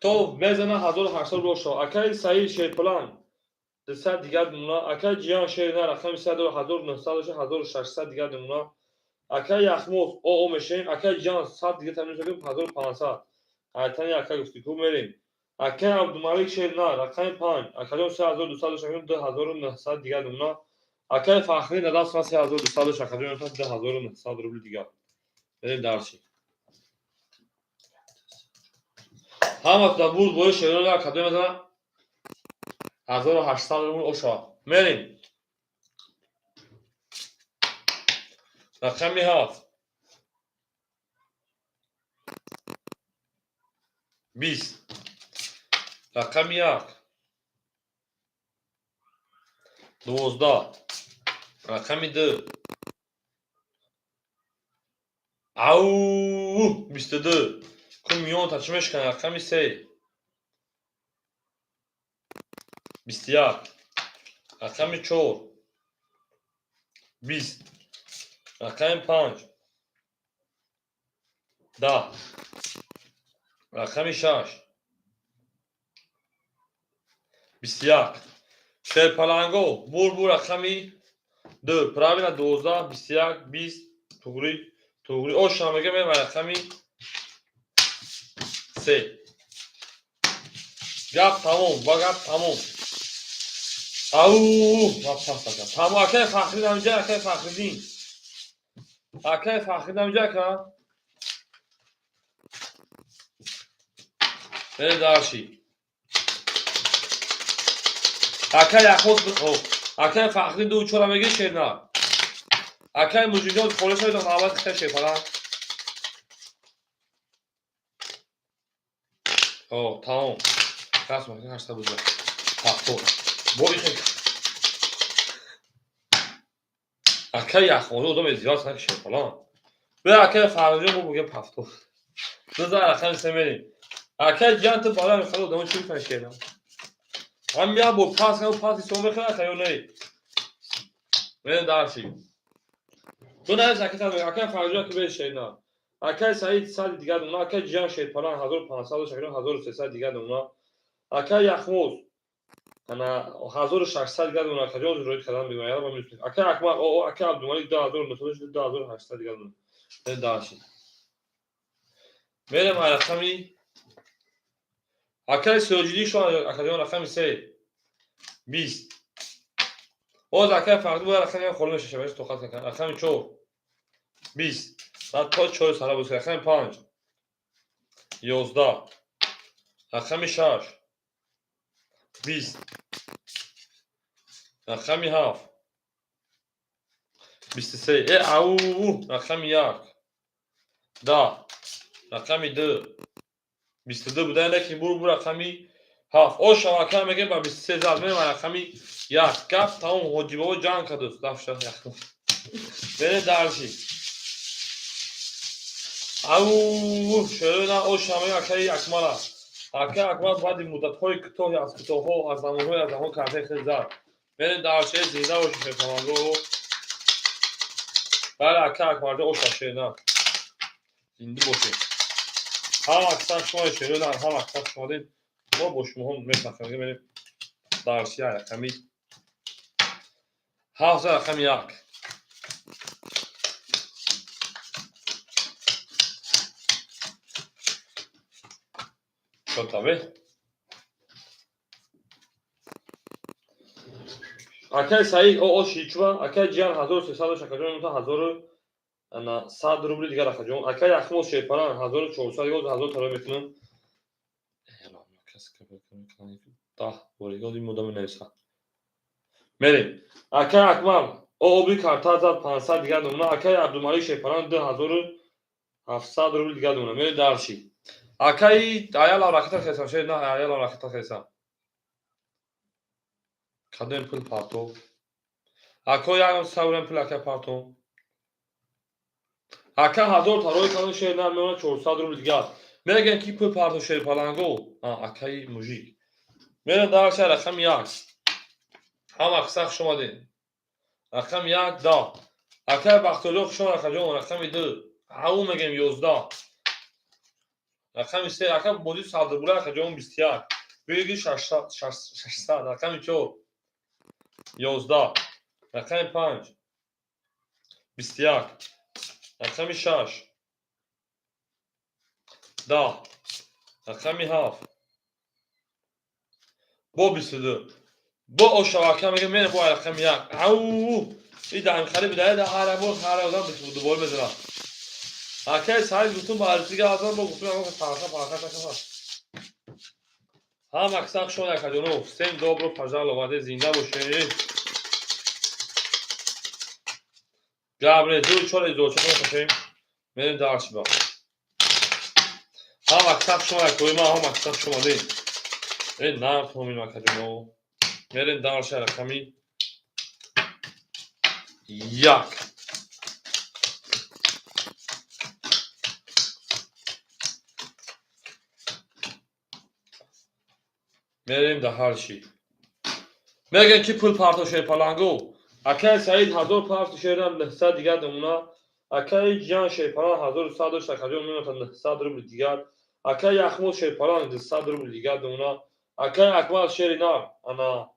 تو بزنه 1800 روشو اکای سعید شیپلان 200 دیگر دمونا اکای جیان شیر نه رقم 100 و 1900 1600 دیگر دمونا اکای یخموس او میشین اکای جیان 100 دیگه تامین شدیم 1500 حتما اکای گفتی کو میریم اکای عبدالمالک شیر نه رقم 5 اکای 3200 شدیم 2900 دیگر دمونا اکای فخری نداست 3200 شدیم 2900 روبل دیگر بریم درسی همه بود باید شیرون را کدوم مثلا 1800 روبل اوشا میریم رقمی هفت 20 رقم 1 12 رقم 2 او 22 کمیون تچمش کن رقم 3 21 رقم 4 20 رقم 5 10 رقم 6 21 شیر پلنگو بور رقمی 2 پراوینا 12 21 20 توگری او شامگه میرم رقمی 3 گپ تموم با گپ تموم او تمام اکای فخری نمیجه اکای فخری دین اکای فخری نمیجه که بره دارشی اکای یخوز بخو اکای فخری دو چورا میگه شیر نه اکای مجیدان خورش های دو محبت خیلی شیر پلا او تمام کس مکنه هشتا بزر تفتور بوری خیلی اکای یخوز دو زیاد خیلی شیر پلا به اکای فخری رو بگه پفتور بزر اکای سمینی اکای جان تو بالا میخواد دو چوری کنه شیر هم بیا با پاس کنم پاسی سوم بخواه اکای نه بره دارشی دو نه زکت از اکای فخری که به شیر نه اکای سعید سال دیگر دونا اکای جان شیر پلان 1500 شکران 1300 دیگر دونا اکای یخموز انا 1600 دیگر دونا اکای جان روی کردن بیمایه با میتونید اکای اکمال او اکای عبدالمالک 2900 2800 دیگر دونا این داشتید میرم رقمی اکای سوجیدی شو اکای جان رقمی 3 20 باز اکای فقط بود رقمی خورده میشه شبهش توخط کنن رقمی 4 20 بعد تا 4 ساله بود رقمی 5 11 رقم 6 20 رقم 7 23 او رقم 1 10 رقم 2 22 بوده اینه برو رقمی 7 او شواکه میگه با 23 زد میرم رقمی 1 گفت تا اون حجی بابا جان که دوست دفشه بره درشی او شروع نه او شمایی اکه اکمالا اکه اکمال باید مدت های کتاهی از کتاه ها از زمان های از زمان کرده خیلی زد بره درشه زیده باشی شیطانگو بله اکه اکمال او شاشه نه زنده باشی هم اکثر شما شروع نه هم اکثر شما دید ما باشمه هم مثل کنگه بریم درشی های رقمی 7 رقم 1 شد طبعه اکه سعید او شیچوا اکه جیان 1300 شکجون تا 1100 روبل دیگه رخجون اکه یخمو شیپران 1400 یوز 1000 تا میتونم اعلام کس که بکنه تا وریگال این مدام نویسا بریم اکه اکمال او بی کارتا زد 500 دیگه دونه اکه عبدالمالی شیپران 2700 روبل دیگه دونه میره درشی اکه ایال راکتا خیسا شد نه ایال راکتا خیسا کدوم پول پارتو اکو یعنی سوارم پول اکه پارتو اکه 1000 تا روی کانال شیر نه میونه 400 روبل دیگه میگن کی پول پارتو شیر پالانگو اکه موجی میره درش رقم 1 هم اکسخ شما دین رقم 1 دا اکه بختولوق شما رقم 2 او میگم 11 رقم 3 اکه بودی ساده بوله رقم 21 بگی 600 رقم 4 11 رقم 5 21 رقم 6 10 رقم 7 با 22 با او شواکه میگه میره با رقم 1 او این دهن خالی بدهه ده هر بار هر آدم بشه دوباره بزنم اکه سعی گفتم با دیگه آدم با گفتم آقا پاکا هم اکساق شما نکردونو سن دوبرو پجال اومده زنده باشه گابره دو چطور کنیم میریم درش با هم اکساق شما نکردونو هم اکساق شما دیم این نام تومین نکردونو میریم درش رقمی 1 میریم دهرشی میگن کی پول پارتو شیر پالانگو اکه سعید 1000 پارتو شیرم 900 دیگه دمونا اکه جان شیر پالان 1100 شکجون میونه تا 900 روبل دیگه اکه یخمو شیر پالان 200 روبل دیگه دمونا اکه اکمال شیر نار انا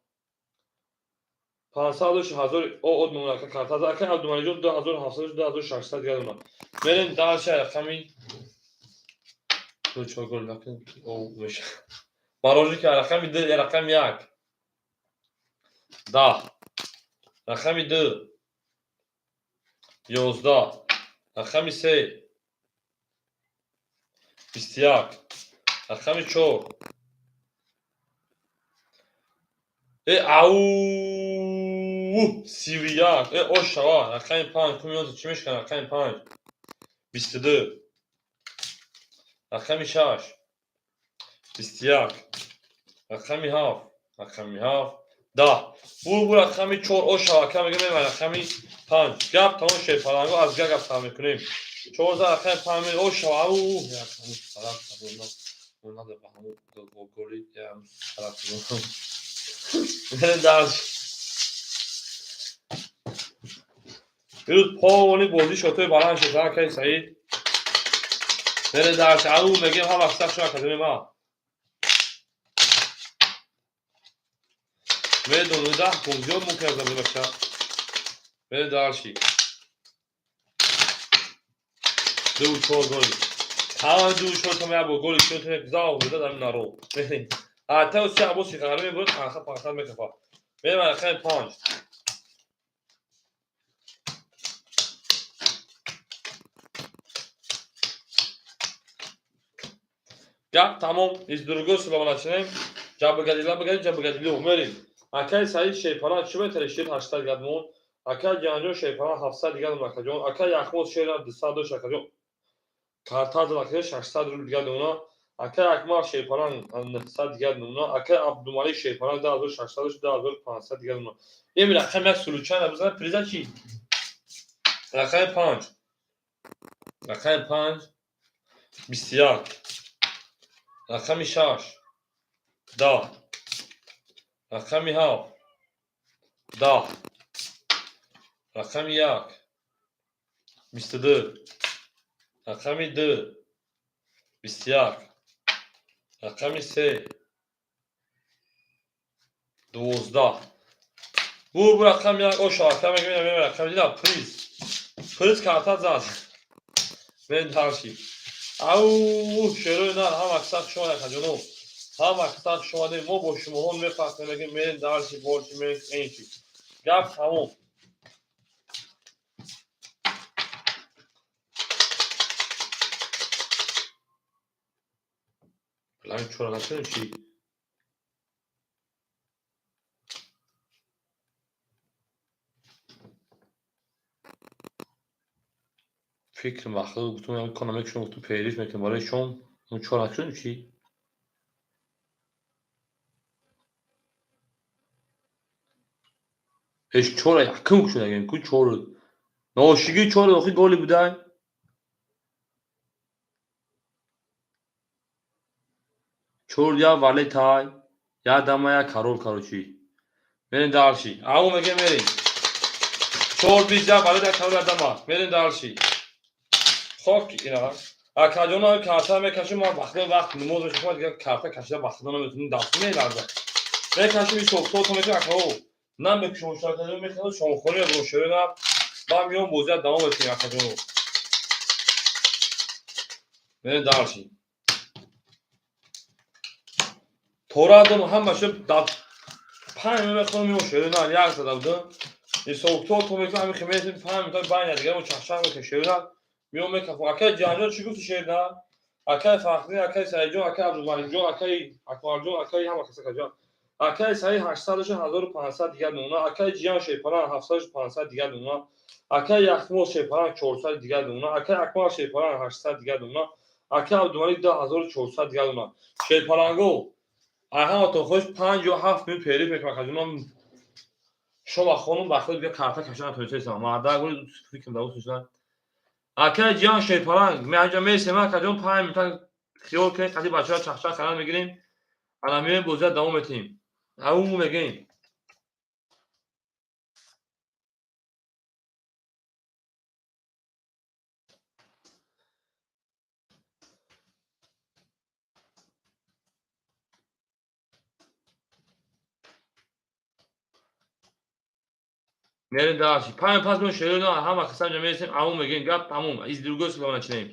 500 1000 او اد نمونه اکه کارت از اکه عبدالمالی جون 2700 2600 دیگه دمونا میریم درش رقمی تو چوگل نکن او میشه باروجی که رقم 1 10 رقم 2 11 رقم 3 21 رقم 4 او 31 او شوا رقم 5 کمیون چی میشکن رقم 5 22 رقم 6 21 رقم 7 رقم 7 10 بو رقم 4 او شوا کم میگه من رقم 5 گپ تا اون شی پالانگو از گپ تا میکنیم 14 رقم 5 او شوا او یا طرف اونا ده با همون گوگلی یا طرف درش بیرود پاونی بودی شده بلند شده که سعید بره درش او میگیم هم افتخ شما کدومی ما بره 12 پونزیون ممکن از این بشه بره درشی 2-4 گلی تمام 2-4 تا با گلی چون تو زاو بده دم نرو حتی اون سیاه بوسی قراره بود آخه پاکت میکفا بره من خیلی 5 Gap tamam. Iz durgu sulaman açınayım. Cabı gadili umerim. Akay sayı şeypana çibe teleşir haştar gadmon. Akay canjo şeypana hafsa digal makajon. Akay yakmos şeyler dısado şakajon. Kartad lakır şaştar gadmona. Akay akmar şeypana nıfsa digadmona. Akay abdumali şeypana da azur şaştar da azur pansa digadmona. Emir akay mek suluçan abuzana priza ki. Akay panç. Akay panç. Bistiyar. Akay şaş. Da. Akay hav. Da. Rakam yak. Mistadı. Rakami dı. Bistyak. Rakami se. 12. Bu rakam yak o şarkı. Ben rakam değil priz. Priz karta zaten. Ben tarşi. Au şöyle ham aksak şu an kaçano. Ham aksak şu an mo boşum hon ve farklı ben tarşi borçum en şey. Gap tamam. Lan çorakasın şey. Fikrim vakı bütün ekonomik şunu bütün peyliş mekan var şun çorakasın şey. چورا yakın شده ku چورا ناشیگی چورا آخی گلی بودن چور یا ولی تای یا دما یا karol karoçi benim dalşi ağu mege merin çor biz ya vali da karol adama benim dalşi خok ina akadona karta me kaşı ma vaqt nimoz ve şofar diye karta kaşıda vaqtdan ötünün dalşi ne ileride ve kaşı bir çok otomatik akao nam be şoş akadona me kaşı şon khone ro şöyle ben yon boza devam etsin akadona benim dalşi Toradın hambaşı da پنج میخوام میشه نه یک زده بودم این سوکتور تو میگم همین خمیت پنج میتونه باین دیگه اون چخشم میکشه نه میام میکفم اکای جانجان چی گفت شیر نه اکای فخری اکای سایجون اکای عبدالمالک جون اکای اکبر جون اکای هم کسی کجا اکای سای 800 1500 دیگه دونا اکای جیان شیپران 7500 دیگه دونا اکای یخمو شیپران 400 دیگه دونا اکای اکبر شیپران 800 دیگه دونا اکای عبدالمالک 2400 دیگه دونا شیپرانگو Aha to خوش 5 یا 7 میلیون پیری فکر کنم شما خانم وقتی دیگه کارتا کشان تو چه ما دا گل فکر داوس شدن اکه جان شیپاران می انجام میسه ما کجون 5 میلیون خیال که قضیه بچه‌ها چخچخ قرار میگیریم الان میریم بوزه دوام میتیم او میگیم میریم داشی 5 پس من شروع نه هم کسا انجام میسیم او میگیم گپ تموم از دیرگوش لونه چنیم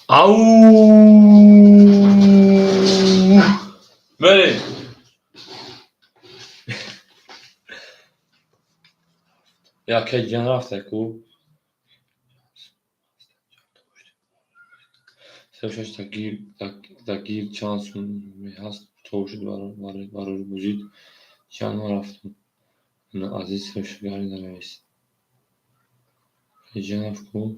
Au! بریم. یا که جان رفته کو سوشش تگیر چانس می هست توشید برای وجود جان رفتم نه عزیز سوشگاری نمیست جان رفت کو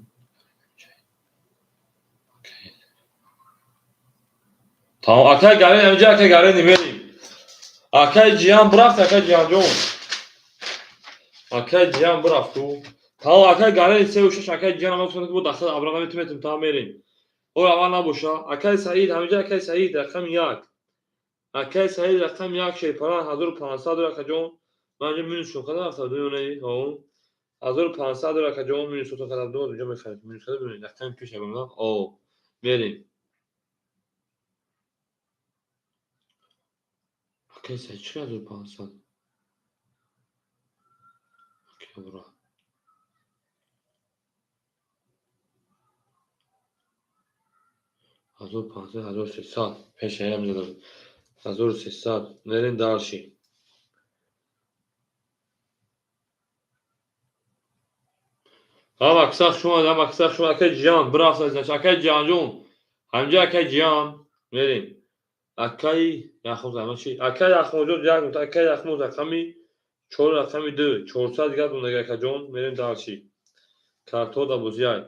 tamam akay garen önce akay garen vereyim. Akay cihan bırak akay cihan jom. Akay cihan bırak tu. Tamam akay garen ise uçuş akay cihan ama sonra bu daxil abraga metmetim tamam vereyim. O avana boşa. Akay Said همینجا akay Said رقم 1. akay Said رقم 1 şey para 1500 akay jom. Bence minus şu kadar hafta dönüyor o. 1500 akay jom minus o kadar doğru hocam efendim. Minus kadar böyle رقم köşe yapalım. O vereyim. Akay Said çıkar 1500. Akay bura. Hazır panzer hazır sesal. Peş eylem dedim. Hazır sesal. Nerin darşi. Ha maksat şuma da maksat şuma akay cihan. Bırak sen akay cihan jom. Hamca akay cihan. Nerin. Akay yaxmuz ama şey. Akay yaxmuz jom. Akay yaxmuz akami. Çor akami 2. Çorsa diğer bunda akay jom. Nerin darşi. Karto da buziyay.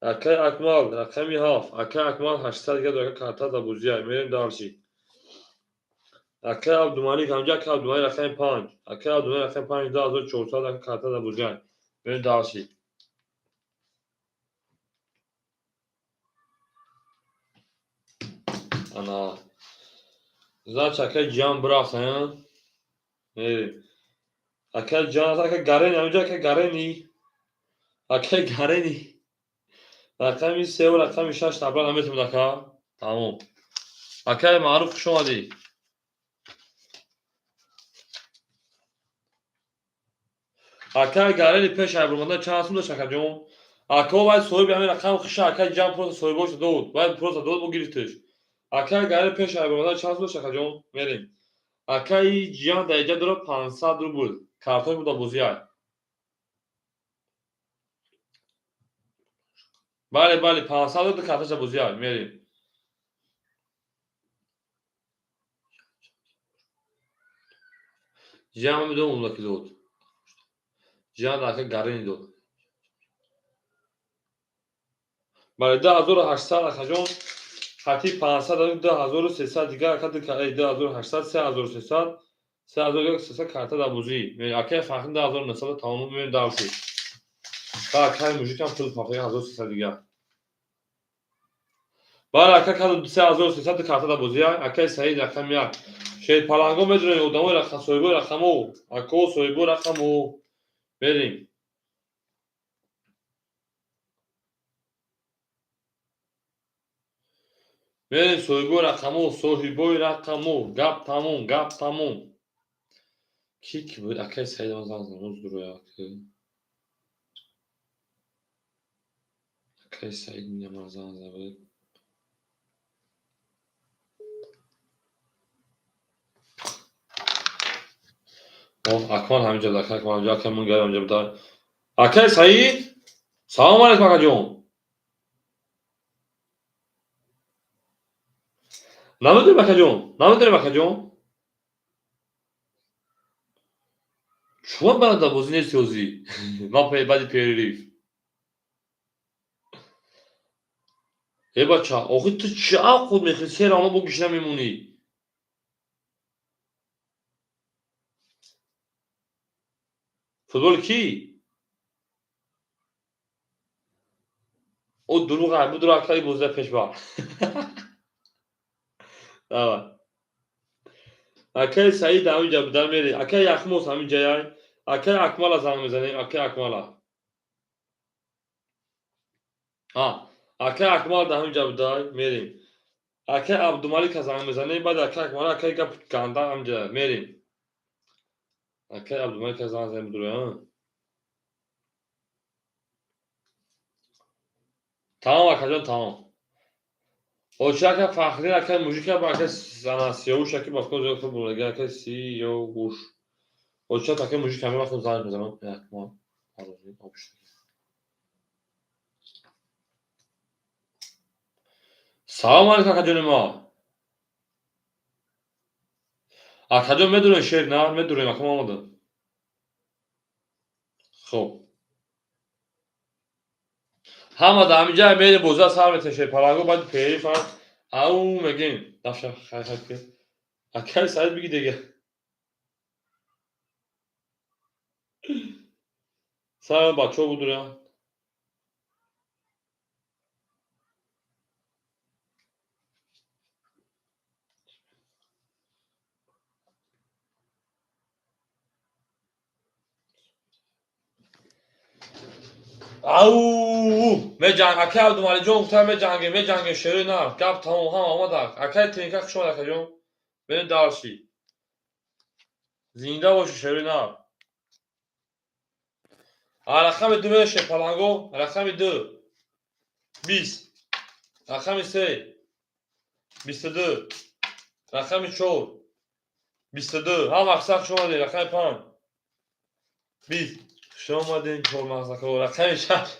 Akay akmal akami haf. Akay akmal 800 diğer karta da buziyay. Nerin darşi. akay Abdumalik همجا akay Abdumalik رقم 5 akay Abdumalik رقم 5 1400 karta da buziyay. Nerin darşi. Ana. Значит, akay cihan bırak sen. Evet. Akay cihan akay gareni همجا akay gareni. Akay gareni. رقم 3 و رقم 6 تبران همه تمدکا. تمام. akay معروف شما دی. akay gareni peş ay burmanda çansım da şakacağım. Akay باید soyup همین رقم خش akay cihan prosa soyuboş دود. باید prosa دود bu giriştir. akay gareni peş ay burmanda çansım da şakacağım. Verin. akay cihan derece durup 500 rubl. Karton bu da buziyay. بله بله 500 تا کارتش بازیار میاریم. جمع میدونم اون لکی دود. جمع داخل گارین دود. بله 2800 خجون. حتی 500 داریم 2300 دیگه اکاد 2800 3300 3300 کارت دا بازی. میاری اکه فاخن 2900 تمام میاریم داوسی. تا اکه موجود کم پول فاخن 1300 دیگه. بله اکه کاد 3300 کارت دا بازی. اکه صحیح رقم یک. شاید پلنگو میدونی اودامو رقم سویبو رقمو. اکو سویبو رقمو. بریم. بریم سویبو رقمو صاحبوی رقمو گپ تموم کی بود اکای سعید مزازم روز درویا اکای سعید مزازم بود اکمان همینجا داخل اکمان همینجا که من گرم همینجا بدار اکای سعید سلام علیکم اکا جون نمیدونی اکا جون چون بنا da bozun istiyoruz. Mapayı badi perif. بچه آخه تو چه خود میخوای سر آنها با گوش نمیمونی فوتبال کی؟ او دروغه bu duru akay bozda peş var. Tamam. akay Said همینجا بدم میری akay یخموس همینجا یای akay اکمالا زنگ میزنیم akay اکمالا ها akay اکمال ده همینجا بدای میریم akay عبدالمالک زنگ میزنیم بعد akay اکمالا akay گپ گنده همینجا میریم akay عبدالمالک زنگ میزنیم دروه tamam akacağım tamam اوچاک فخری اکن موجی با اکن سیاوش اکی با کن زیاد بولگی اکن سیاوش اوچاک اکن موجی کمی وقت زنگ بزنم ما سلام علیکم اکا جون ما اکا جون میدونی شیر نه میدونیم اکا مامده خب همه در همینجا میل بوزه سر میتن شیر پرنگو باید پیری فن او میگیم دفشه خیلی که اکا سعید بگی دیگه سلام بچه ها بودونه او می جنگ اکا عبدالمالی جون گفتم می جنگ شیری نه گفت تمام هم آمده اکا تینکه کشم اکا جون بین دارشی زنده باشی شیری نه رقم دو میشه پلنگو رقم دو 20 رقم سه 22 رقم چهار 22 هم اکثر شما دید رقم 5 20 شما دید چهار مغزه که رقم 6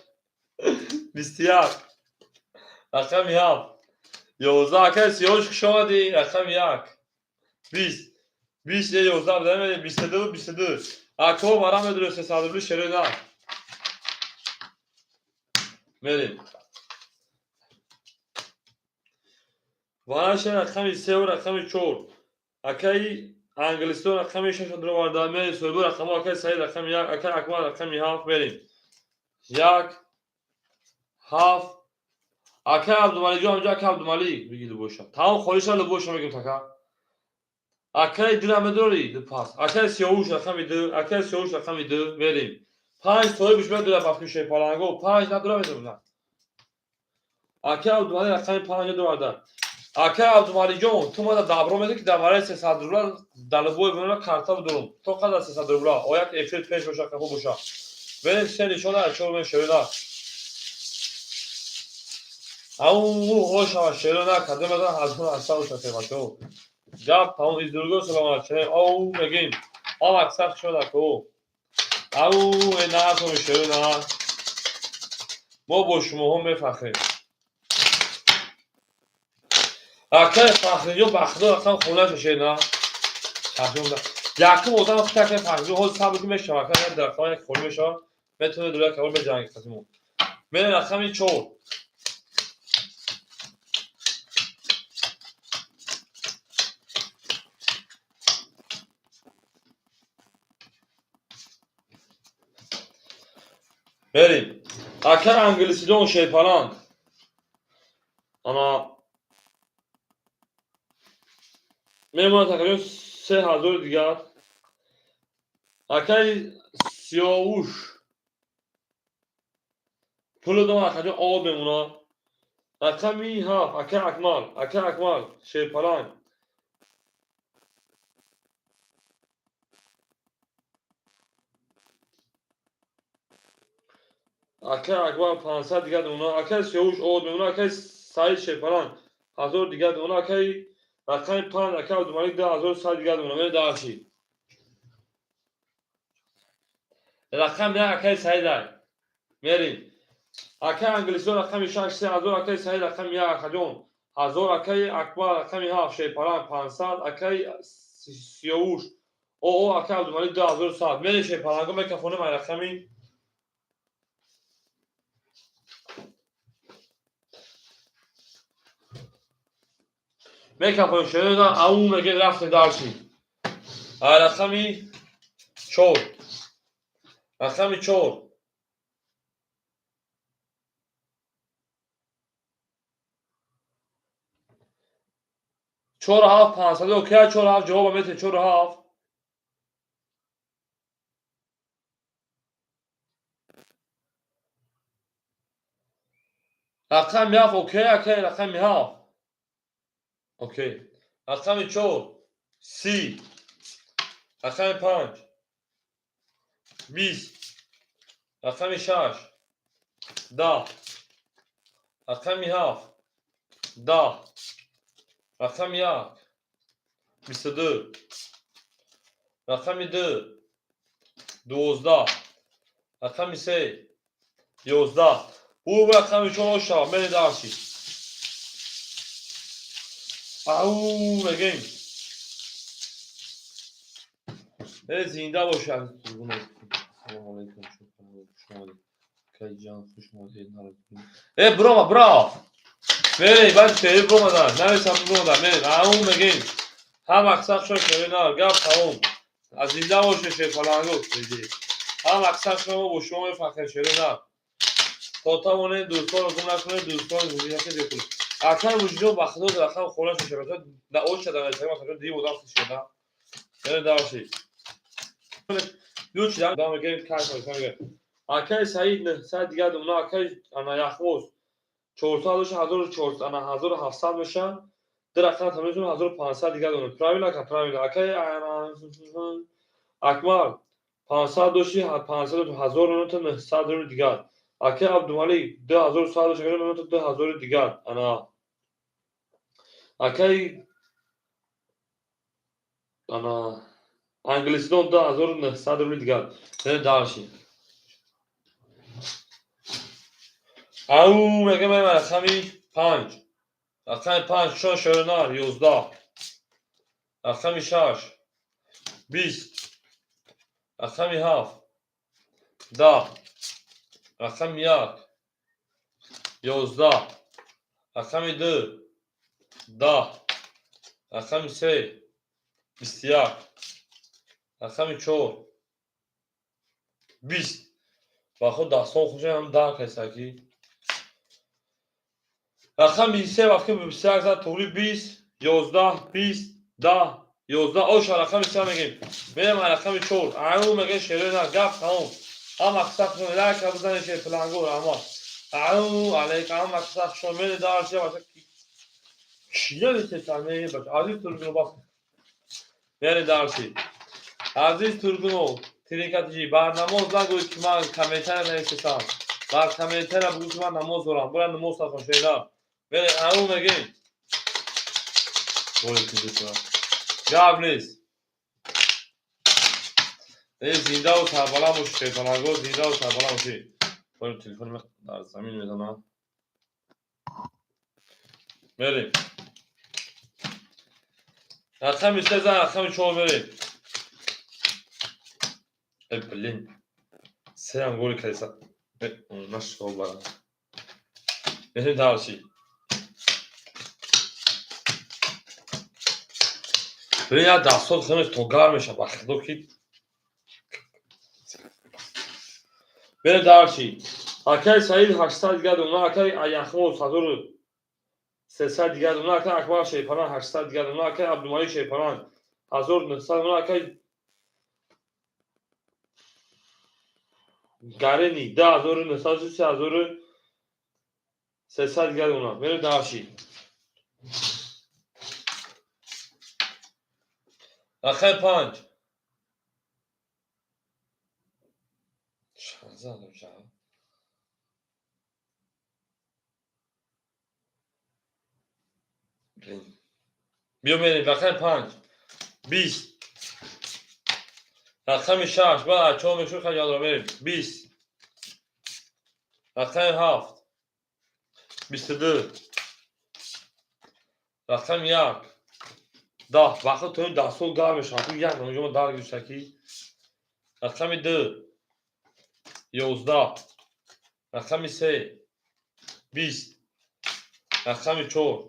21 رقم 7 11 رقم 38 شما دید رقم 1 20 20 11 بدهیم 22 اکو برام درسته صدوبلی شروع نه میریم وانش رقم 3 و رقم 4 اکی انگلیستان رقم 6 رو وارد می سوبر رقم اکی صحیح رقم 1 اکی اکمال رقم 7 بریم 1 7 اکی عبدالمالی جو همجا اکی عبدالمالی بگید بوشا تمام خواهش رو بوشا میگیم تکا اکی درام دوری دو پاس اکی سیاوش رقم 2 اکی سیاوش رقم 2 بریم 5 توی بیش دو پاس شی پالانگو 5 نداره میذارم اکی عبدالمالی رقم 5 دو وارد اکی عبدالمالی جون تو ما دابرو میگی که درباره 300 دلار دلبوی بنا کارتا بدون تو قدر 300 دلار او یک افرید پیش باشه که خوب باشه بریم سه نشونه چون من شویدا او هوش شویدا کدوم از هزار اصلا شده باشه جاب تمام ازدورگو سلام علیکم او میگیم او اکثر شده کو او نه تو شویدا ما با شما هم میفخریم اکی فخری و بخدا اصلا خونه ششه نه یکی بودن وقتی که فخری حال صبر که میشه وقتی در خانه خونه میشه میتونه دوره که اول به جنگ خودمون میره رقم 4 بریم اکی انگلیسی دون شیپالان اما میمونه تقریبا 3000 دیگر اکی سیاوش پول دوم اکی آب میمونه رقمی 7 اکی اکمال شیپالان اکی اکمال 500 دیگر دونا اکی سیاوش آب میمونه اکی سعید شیپالان 1000 دیگر دونا اکی رقم 5 اکی عبدالمالی 10000 سال دیگر دونا میره داشی رقم نه اکی سعید دار میریم اکی انگلیسی رقم 6 3000 اکی سعید رقم 1 اکجون 1000 اکی اکبر رقم 7 شیپالان 500 اکی سیاوش او اکی عبدالمالی 10000 سال میره شیپالانگو میکفونه من رقمی میکفونه شده دار اون میگه رفت داشی رقمی 4 رقمی 4 4 7 500 اوکی 4 7 جواب میده 4 7 رقم 7 اوکی اکی رقم 7 اوکی رقم 4 30 رقم 5 20 رقم 6 10 رقم 7 10 رقم 1 22 رقم 2 12 رقم 3 11 او رقم 4 شما برید درشی او بگیم زنده باشد سلام علیکم شما کی جان خوش اومدید برو برید بعد فعلی برو نمیسم برو برید اون بگیم هم اکثر شد که نه گپ تموم از زنده باشه شیفالانگو دیدی هم اکثر شما با شما فخر شده نه تا مونه دوستان رو دون نکنه دوستان زندگی که دیگه اکثر وجود بخدا در رقم خورش میشه مثلا در اوج شدن مثلا مثلا دی بودم شده نه داشتی یوچ دام میگه کار میکنه اکای سعید نه سعید دیگه اون اکای انا یخوس 400 1400 انا 1700 میشن در رقم تمیزون 1500 دیگه اون پرایولا کا پرایولا اکای اکمال 500 دوشی 500 1000 نوت 100 دیگه اکای عبدالمالی 2100 شکر نوت 2000 دیگه انا اکای انا انگلیسیدون 2900 دیگه نه داشتی او میگه من رقمی 5 رقم 5 شو شرنار 11 رقم 6 20 رقم 7 10 رقم 1 11 رقم 2 10 رقم 3 21 رقم 4 20 با خود دستان خوشه هم در کسکی رقم 23 وقتی به 23 زد تولی 20 11 20 10 11 آشا رقم 23 میگیم میرم رقم 4 او میگه شیره نه گفت تمام هم اقصاق شما لکه بزنه شیر پلنگور اما او علیک هم اقصاق شما میره دار چه واسه چیه لیسته سرمه باشه عزیز ترگونو باست میره دار چی عزیز ترگونو ترینکت برناماز نگوید که من کمیتر نیستم بر کمیتر بگو که من نماز دارم برای نماز سخن شیره میره او میگیم بولی کنید تو گاب نیست زنده و سربالا باشه شیطانگو زنده و سربالا باشه باید تلفن من در زمین میزنم بریم رقم 23 زن رقم 4 بریم ای بلین سه هم گولی کلیسا نشکال برم بریم دارشی بریم یا دستان خونش توگر میشه بخدو که بریم دارشی اکای سعید 800 دیگه دونا اکای ایخموز 1300 دیگه دونا اکای اکبر شیپانان 800 دیگه دونا اکای عبدالمالی شیپانان 1900 دونا اکای گرینی 10900 3300 دیگه دونا بریم دارشی رقم 5 زدم شب بیا بریم رقم 5 20 رقم 6 بعد چون میشون خیلی یاد رو بریم 20 رقم 7 22 رقم 1 10 وقت تو این دستو گار میشن تو یک نمیجا ما دار گوشتکی رقم 2 11 رقم 3 20 رقم 4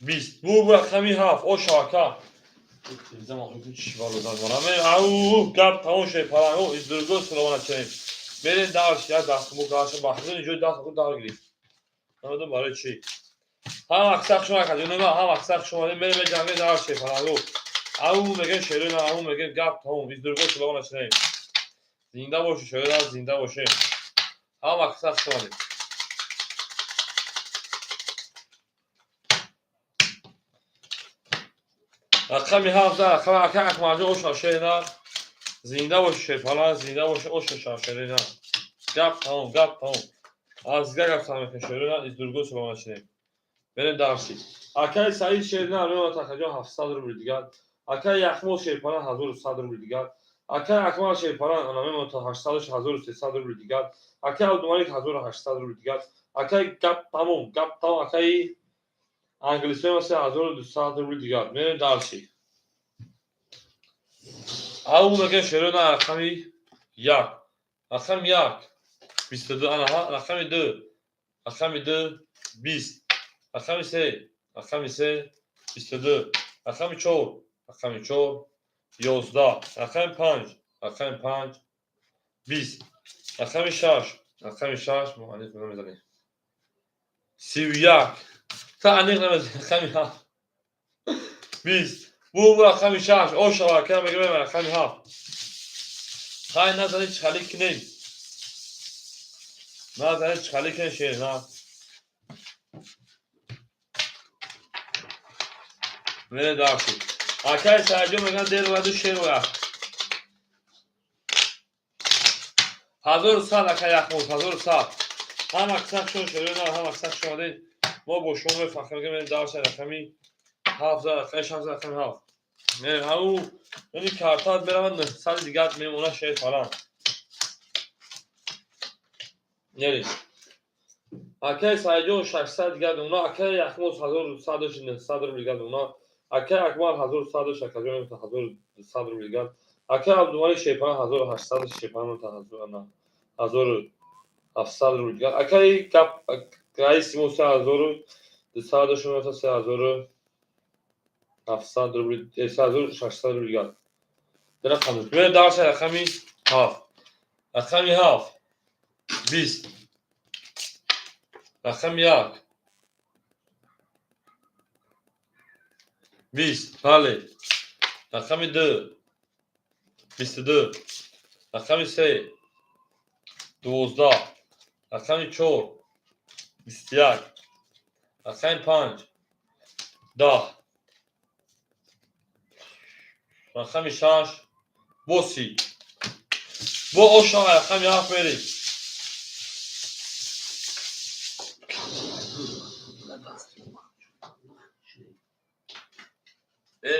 20 بو رقم 7 او شاکا زمان خیلی چی والو دارم او گپ تموم شد پرانگو از درگو سلامت چنین برین دارش یا دست مو گاش بحثون اینجوری دست خود دار گیری نمیدونم برای چی هم اکثر شما کردیم نه هم اکثر شما بریم به جنگ دارش پرانگو او میگه شیرین او میگه گپ تموم از درگو سلامت چنین زنده باشه شاید زنده باشه هم اکثر شما رقم 7 رقم اکماجو اوش شیرین زنده باشه فلان زنده باشه اوش شیرین گپ تموم از گپ تمام شیرین از درگو سلامت چنین بریم درسی. اکای سعید شیرین علوم تخجان 700 روبل دیگر. اکای یخمو شیرپران 1100 روبل دیگر. اکای اکمال شیرپران انامه متا 800 روبل دیگر. اکای عبدالمالک 1800 روبل دیگر. اکای گپ تمام اکای انگلیسی مثل 1200 روبل دیگر. بریم درسی. او میگه شیرین رقمی 1 رقم 1 22 رقم 2 رقم 2 20 رقم 3 رقم 3 22 رقم 4 رقم 4 11 رقم 5 رقم 5 20 رقم 6 رقم 6 مهندس میزنیم 31 تعلیق نمیزنیم رقم 7 20 بو رقم 6 او شبکه میگه رقم 7 خواهی نزنید چخلی کنیم نزنید چخلی کنیم شیر نه میره درسی اکای سرجو میگن دیر و دو شیر و 1100 اکای یخموز 1100 هم اکسق شون شده نه هم اکسق شده ما با شما فخر میگه درس رقمی 7 اکای 6 رقم 7 میره همون این کارتات برم 900 دیگه میمونه شیر فلان نری اکای سرجو 600 دیگه اونا اکای یخموز 1100 900 رو دیگه اونا اکای اکمال 1100 شکجون 1100 رو دیگه اکای عبدالمالک شیپان 1800 شیپان تا 1700 رو دیگه اکای رئیسی موسی 1200 شما تا 3700 رو 3600 رو دیگه در قانون به درس رقمی 7 رقمی 7 20 رقم 1 20 بله رقم 2 22 رقم 3 12 رقم 4 21 رقم 5 10 رقم 6 30 با اوشا رقم 7 میری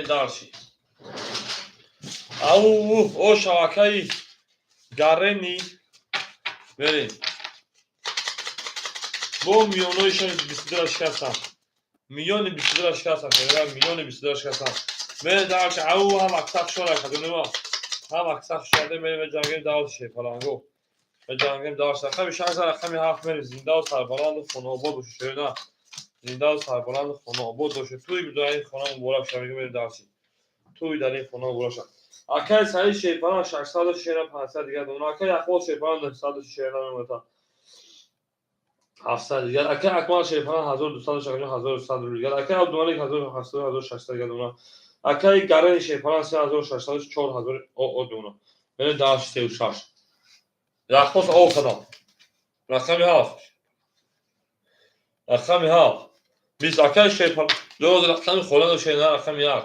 درسی او شبکه گرنی بریم با میانویشان 22 شکستم میان 22 شکستم میان 22 شکستم بریم درک او هم اکسق شده کدونه ما هم اکسق شده بریم جنگیم داود شیپالانگو به جنگیم داشت رقم 6 رقم 7 میریم زنده و سربلند و خوناباد باشه شده نه زنده و سربلند و خوناباد باشه توی بدون این خونه مبارک شد میگه بریم درسی توی در این خونه مبارک شد اکای سعید شیپالان 600 شیرین 500 دیگه اون اکای اخوال شیپالان 900 شیرین نمیتا 700 دیگه اکای اکمال شیپالان 1200 شیرین 1100 دیگه اکای عبدالمالک 1700 1600 دیگه اون اکای گرن شیپالان 3600 4000 او دونه بریم درس 36 رقص او خدا رقم 7 رقم 7 20 اکای شیپالان دو رقم خلال شیرین رقم 1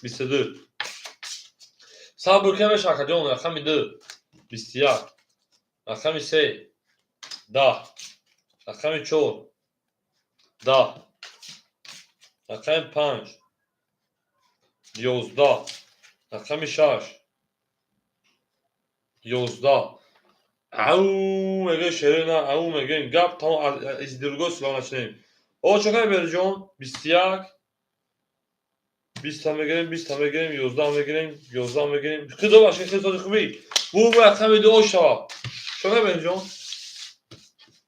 22 صبر کنم شکجون رقم 2 21 رقم 3 10 رقم 4 10 رقم 5 11 رقم 6 11 او میگه شیرین او میگه گپ تا از درگو سلامش نیم او چقدر برجون 21 20 تا میگیریم 20 تا میگیریم 11 میگیریم 11 میگیریم خدا باشه خدا خوبی bu رقم دو شوا چقدر برجون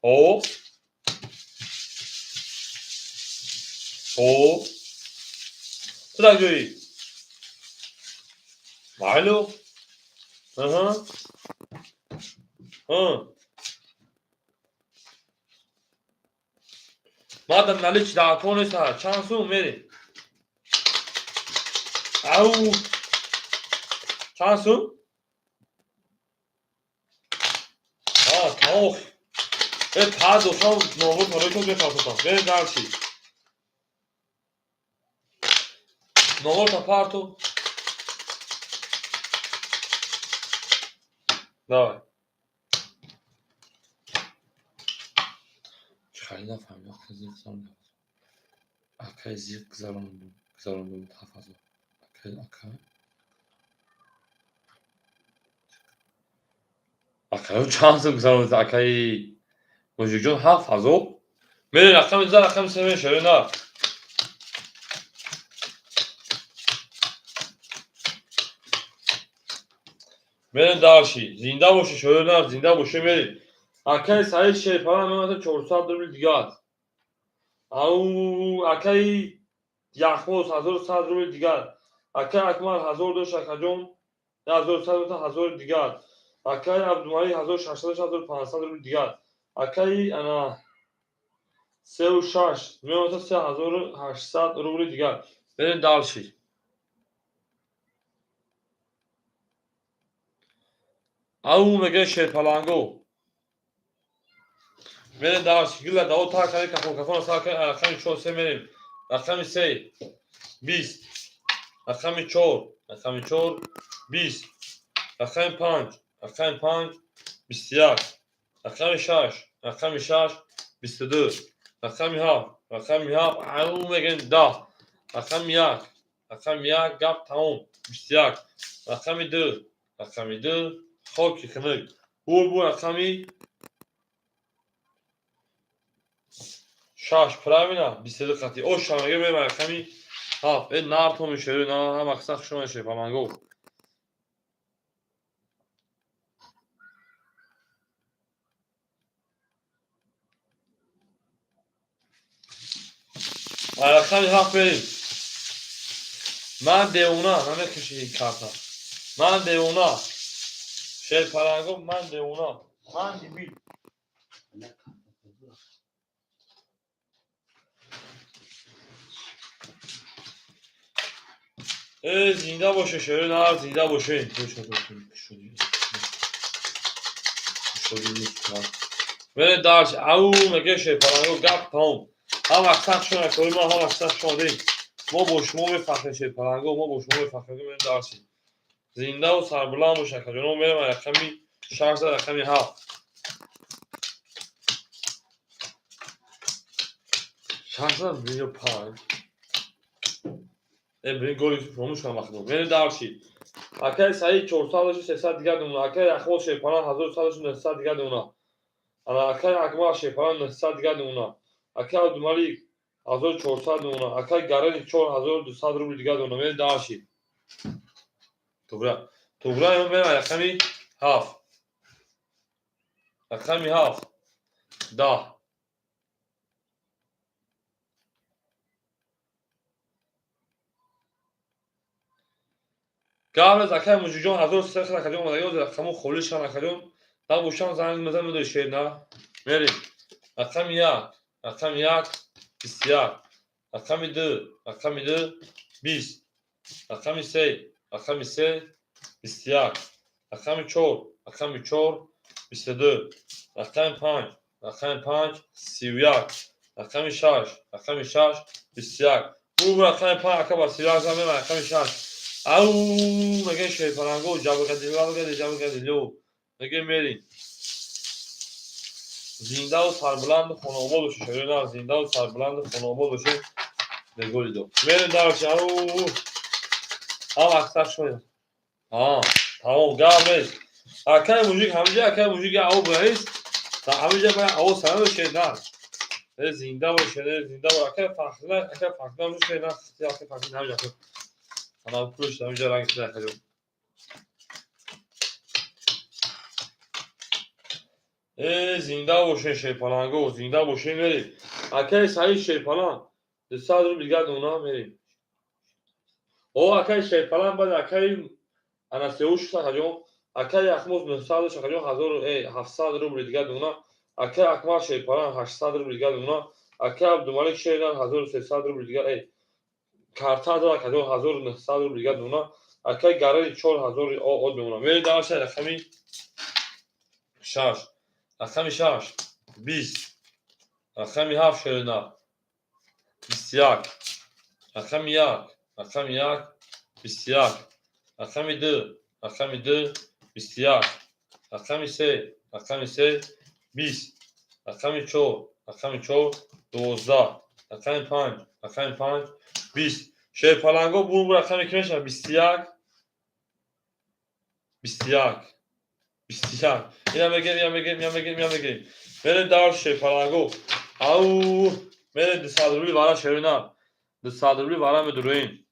او او تراجوی معلوم ها ها madem naliç daha konuşsa şansın verin au şansın tamam تا دوستان نوبت برایتون بخواستم بریم درسی نوبت پارتو давай خیلی نفهمیدم Akay zik kızarım daha fazla. Akay şansım kızarım akay. Mujikjon ha fazla. Meri rakam seven şöyle. Meri darşi. Zinda boşu şöyle zinda boşu meri. Akay sayı şey falan mesela çorsa dur digat. Au akay Yaxmoz 1100 روبل دیگر اکای اکمل 1002 شکجون 1100 1000 دیگر اکای عبدالمایی 1600 1500 روبل دیگر اکای انا 36 میونتا 3800 روبل دیگر برین دالشی او مگه شیرپلانگو برین دالشی گله داو تا کنی کفون ساکن رقمی چون سه میریم رقمی 3 20 رقمی 4 20 رقم 5 21 رقم 6 22 رقم 7 علوم میگن 10 رقم 1 گپ تمام 21 رقم 2 خاکی کنگ بو رقمی 6 پرامینا 22 خطی او شامگه به رقمی 7 این نار تو میشه نه هم اکسخ شما میشه پامانگو رقم 7 بریم من دیونا نمیکشی این کارتا من دیونا شیرپلنگو من دیونا من دیبی زنده باشه شروع نهار زنده باشه بره دارش او مگه شیرپلنگو گپ تمام هم اکسخ شما نکنیم هم اکسخ شما دیم ما با شما بفخریم شیرپلنگو ما با شما بفخریم بره دارشی زنده و سربلند باشه که جنوب بریم رقمی 6 رقمی 7 6 ویدیو پای برین گولی روموش کنم وقت بره دارشی اکای سعید 400 300 دیگر دونه اکای اخوال شیرپلنگ 1100 900 دیگر دونه اکای اکمال شیرپلنگ 900 دیگر دونه اکای عبدالمalik 1400 دونه اکای گرانی 4200 روبل دیگر دونه بره دارشی توبرا ایمان بریم رقمی 7 رقمی 7 10 قبل از اکای مجیجون 1300 نکردیم اومده یاد رقمو خولیش نکردیم تا بوشان زنگ مزن بده شیر نه بریم رقم 1 21 رقم 2 20 رقم 3 21 رقم 4 22 رقم 5 31 رقم 6 21 بو رقم 5 رقم 31 زمین رقم 6 او مگه شیرپلنگو جواب گدیلو مگه میرین زنده و سربلند خانوما باشه شروع نه زنده و سربلند خانوما باشه به گل دو میرین دارش او هم اکسخ شوید تمام گرم اکای موزیک اکای او بایست تا همه جا باید او سنه بشه نه زنده باشه اکای فخر باشه نه اکای فخر نمیجا انا پولش نمیجا رنگ شده خیلی زنده باشه شیرپلنگو زنده باشه میریم اکای سعید شیرپلنگ 200 روبل دیگر دونه میریم او اکای شیرپلنگ باید اکای انا 36 شکجون اکای اخموز 900 شکجون 1700 روبل دیگر دونه اکای اکمال شیرپلنگ 800 روبل دیگر دونه اکای عبدالمalik شیرپلنگ 1300 روبل دیگر کارتا داره که 1900 روبل دیگر دونه اکای گرانی 4000 او دونه میری دارش رقمی 6 20 رقمی 7 شیرنا 21 رقمی 1 21 رقمی 2 21 رقمی 3 20 رقمی 4 12 رقم 5 رقم 5 20 شیر پلنگو بون رقم کی میشه 21 21 21 اینا میگیم بره دار شیر پلنگو او بره 200 روبل وارا شیرینا 200 روبل وارا میدروین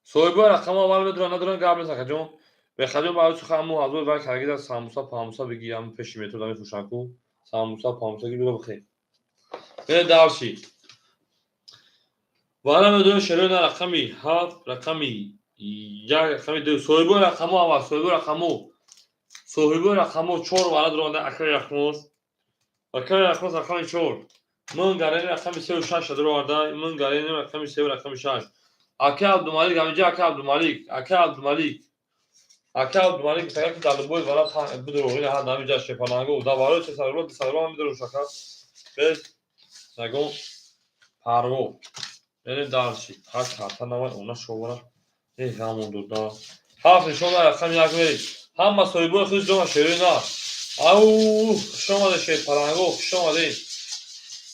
سویبو رقم اول بدرون ندارن قبل سکجون به خجون برای تو خمو حضور و کرگید از ساموسا پاموسا بگیرم پیشی میتو دمی فوشنکو ساموسا پاموسا گی بگو بخیر بره دارشی وارا میدرون شیرینا رقمی 7 رقمی 1 رقمی 2 سویبو رقم اول سویبو رقم 4 وارا درونده اکر رقموس رقم 4 من گارین رقم 36 درونده من گارین رقم 3 رقم 6 اکه عبدالمالک همینجا اکه عبدالمالک تاکی دالو بوی وارا بدرونی ها همینجا شپانانگو دا وارا چه سرلو هم بدرون شکر bez نگم پارو بریم دارشی هاک کارتا نوای اونا شورا همون دودا هفت شما رقم 1 برید همه سویبو خیز جمع شیرینا او شما ده شیر پرانگو شما ده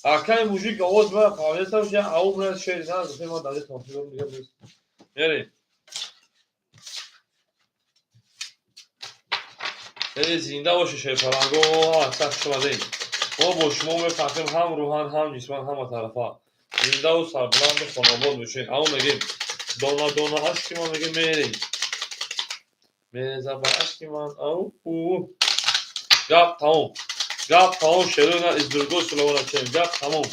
اکای موجود آواز برای قابلیت سوشه او برای شیرینا دفعه ما داده تانسیون میگم نیست بریم زنده باشه شیر پرانگو اکسک شما ده ما با شما میفهمیم هم روحان هم جسمان هم طرفا زنده و سربلند خانواد بشین او میگیم دانا عشقی ما میگیم میریم میرزا بر عشقی من او گپ تمام شیرینا از درگو سلوان چین گپ تمام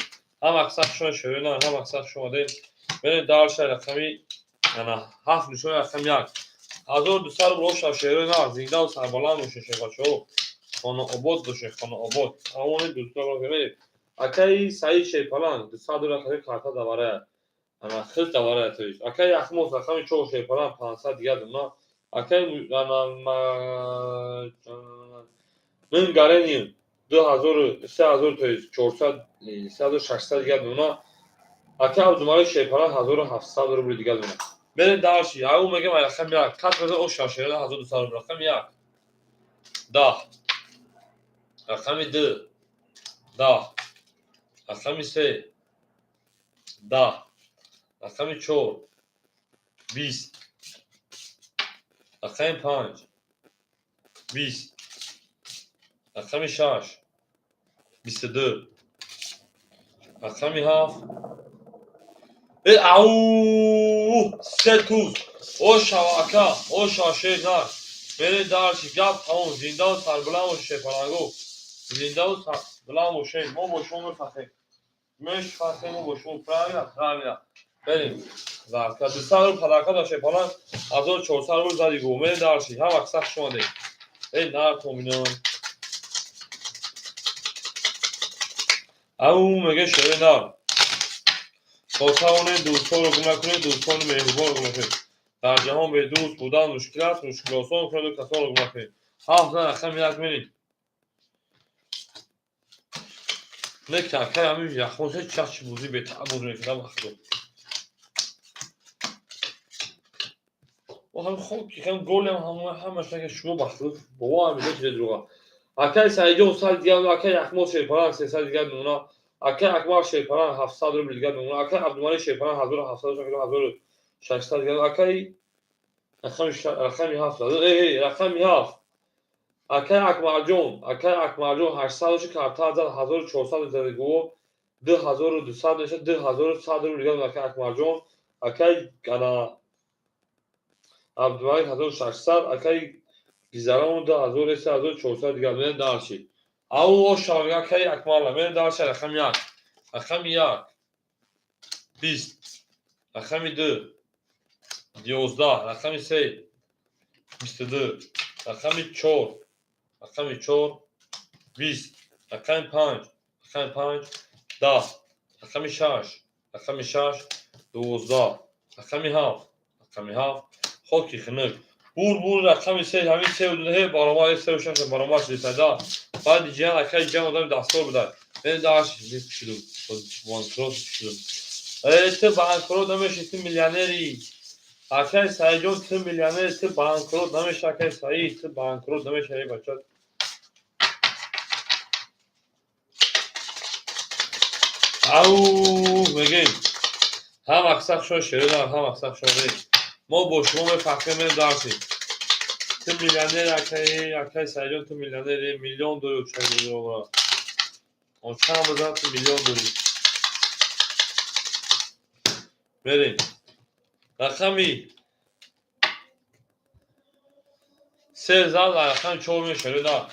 هم اکسک شما شیرینا هم اکسک شما دیم بریم دارش رقمی انا 7 نشون رقم 1 1200 روش شیرینا زنده و سربلند بشین شیخاشو خانه آباد باشه خانه آباد همون دوستا رو ببینید اکی سعی شی پلان 200 دلار کارتا دواره انا خیلی دواره تویش اکی اخموس رقم 4 شی پلان 500 دیگه دونا اکی انا من گارنیم 2000 3000 تویش 400 3600 دیگه دونا اکی عبدالمالک شی پلان 1700 روبل دیگه دونا برید دارشی او میگم رقم 1 کات بده او شاشیره 1200 رقم 1 10 رقم 2 10 رقم 3 10 رقم 4 20 رقم 5 20 رقم 6 22 رقم 7 او سه توز او شواکا او شاشه دار بره دارشی گپ تمام زنده و سربلند و شپانگو زنده و سربلند و شین ما با شما میفخیم میشفخیم و با شما پراویا بریم زرکا 200 رو پدرکا داشته پلان 1400 رو زدی گومه دارشی هم اکسک شما دی ای نار تومینون او میگه شده نار خواستاونه دوستان رو گمه کنید دوستان مهربان رو گمه کنید در جهان به دوست بودن مشکلات آسان کنید و کسان رو گمه کنید 7 رقم 1 منید نکه اکه همین یخموزه چشی بوزی به تعبوز میکنه وقتو و هم خوب که هم گول همش نگه شما بخصوص بابا هم میگه چیز دروغا اکه سایجون سال دیگه اکه یخموز شیرپران 300 دیگه دونا اکه اکبر شیرپران 700 رو دیگه دونا اکه عبدالمالک شیرپران 1700 رو 1600 دیگه اکه رقم 7 رقم 7 اکه اکمرجون 800 رو کارتا زد 1400 زد گو 2200 نشه 2100 رو دیگه اکه اکمرجون اکه انا عبدالمالک 1600 اکه گیزران 2400 دیگه من دارشی او شاگه اکه اکمالا من دارشی رقم 1 رقم 1 20 رقم 2 11 رقم 3 22 رقم 4 رقم 4 20 رقم 5 10 رقم 6 12 رقم 7 خوکی خنک بور رقم 3 همین 3 و 2 بارما 3 و 6 بارما شده صدا بعد جان اکای جان آدم دستور بده من داشت شدم وانکروت شدم تو بانکروت نمیشه تو میلیونری اکای سایجون تو میلیونری تو بانکروت نمیشه اکای سایی تو بانکروت نمیشه ای بچه او بگیم هم اکثر شو شیرینم هم اکثر شو ما با شما به فخر من درسی تو میلیونر اکی سایجان تو میلیونر میلیون دوری و چای دوری رو اون چند بزن تو میلیون دوری بریم رقمی 3000 در رقم 4 شیرینم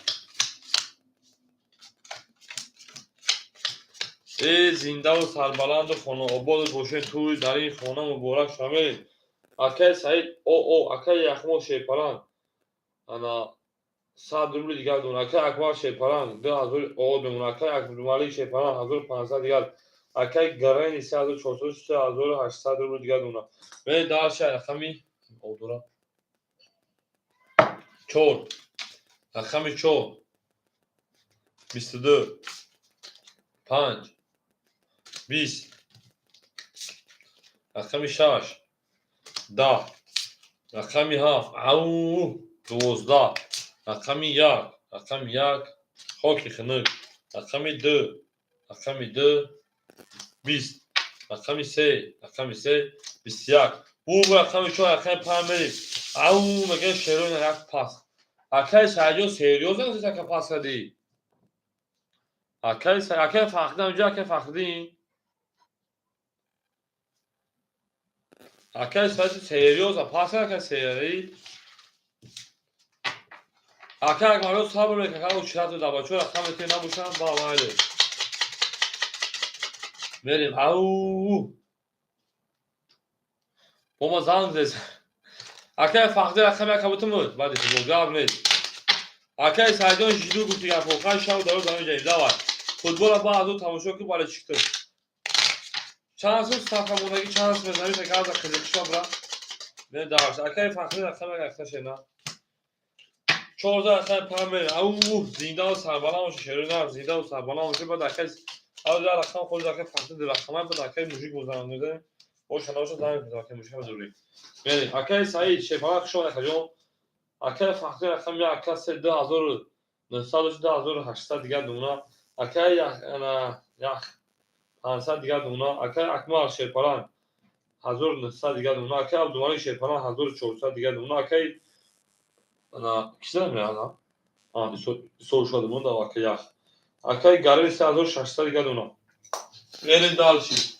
ای زنده و سربلند و خانه آباد و روشن توی در این خانه مبارک شامل اکی سعید او اکی یخمو شیپران انا 100 روبل دیگر دون اکی اکبر شیپران 2000 او بمون اکی اکبر شیپران 1500 دیگر اکی گرین 3400 3800 روبل دیگر دون به دار شه رقمی او دورا چور رقمی چور 22 5 20 رقمی 6 10 رقمی 7 او 12 رقمی 1 رقمی 1 خاکی خنک رقمی 2 رقمی 2 20 رقمی 3 رقمی 3 21 او رقمی 4 رقمی 5 بریم او مگه شیرون رفت پاس اکی سعیدون سریوز نیست که پاس کردی اکی فقدم جا اکی فقدی اکی سریوز پاس کرد سری اکی اگه صبر میکنه که او چرا تو دباچو رقم تی نباشن با مایده بریم او بوما زنگ دست اکی فقدی رقم یک کبوت مود بعدی تو گلگاب نیست اکی سعیدون جدو گفتی که فوقای شو دارو زمین جاییم داور فوتبال با از اون تماشا که بالا چکتر چند سوز صفحه مونگی چند سوز بزنید که از خیلی شو برا بریم داورش اکی فقدی رقم یک اکتاشه نه 14 رقم پرم بریم او زنده و سربالا باشه شیرونه زنده و سربالا باشه بعد اکی او در رقم خود اکی فقدی در رقم بعد اکی موزیک بزننده او شنوشو زنگ بزن که موزیک بزنید بریم اکی سعید شفاق شو نخجون اکی فقدی رقم یک کس 2900 2800 دیگر دونا اکی یک 500 دیگر دونا اکی اکمال شیرپران 1900 دیگر دونا اکی عبدالمالک شیرپران 1400 دیگر دونا اکی انا کیسه میاد آه سو شده مونده اکی یک اکی گالری 3600 دیگر دونا خیلی دالشی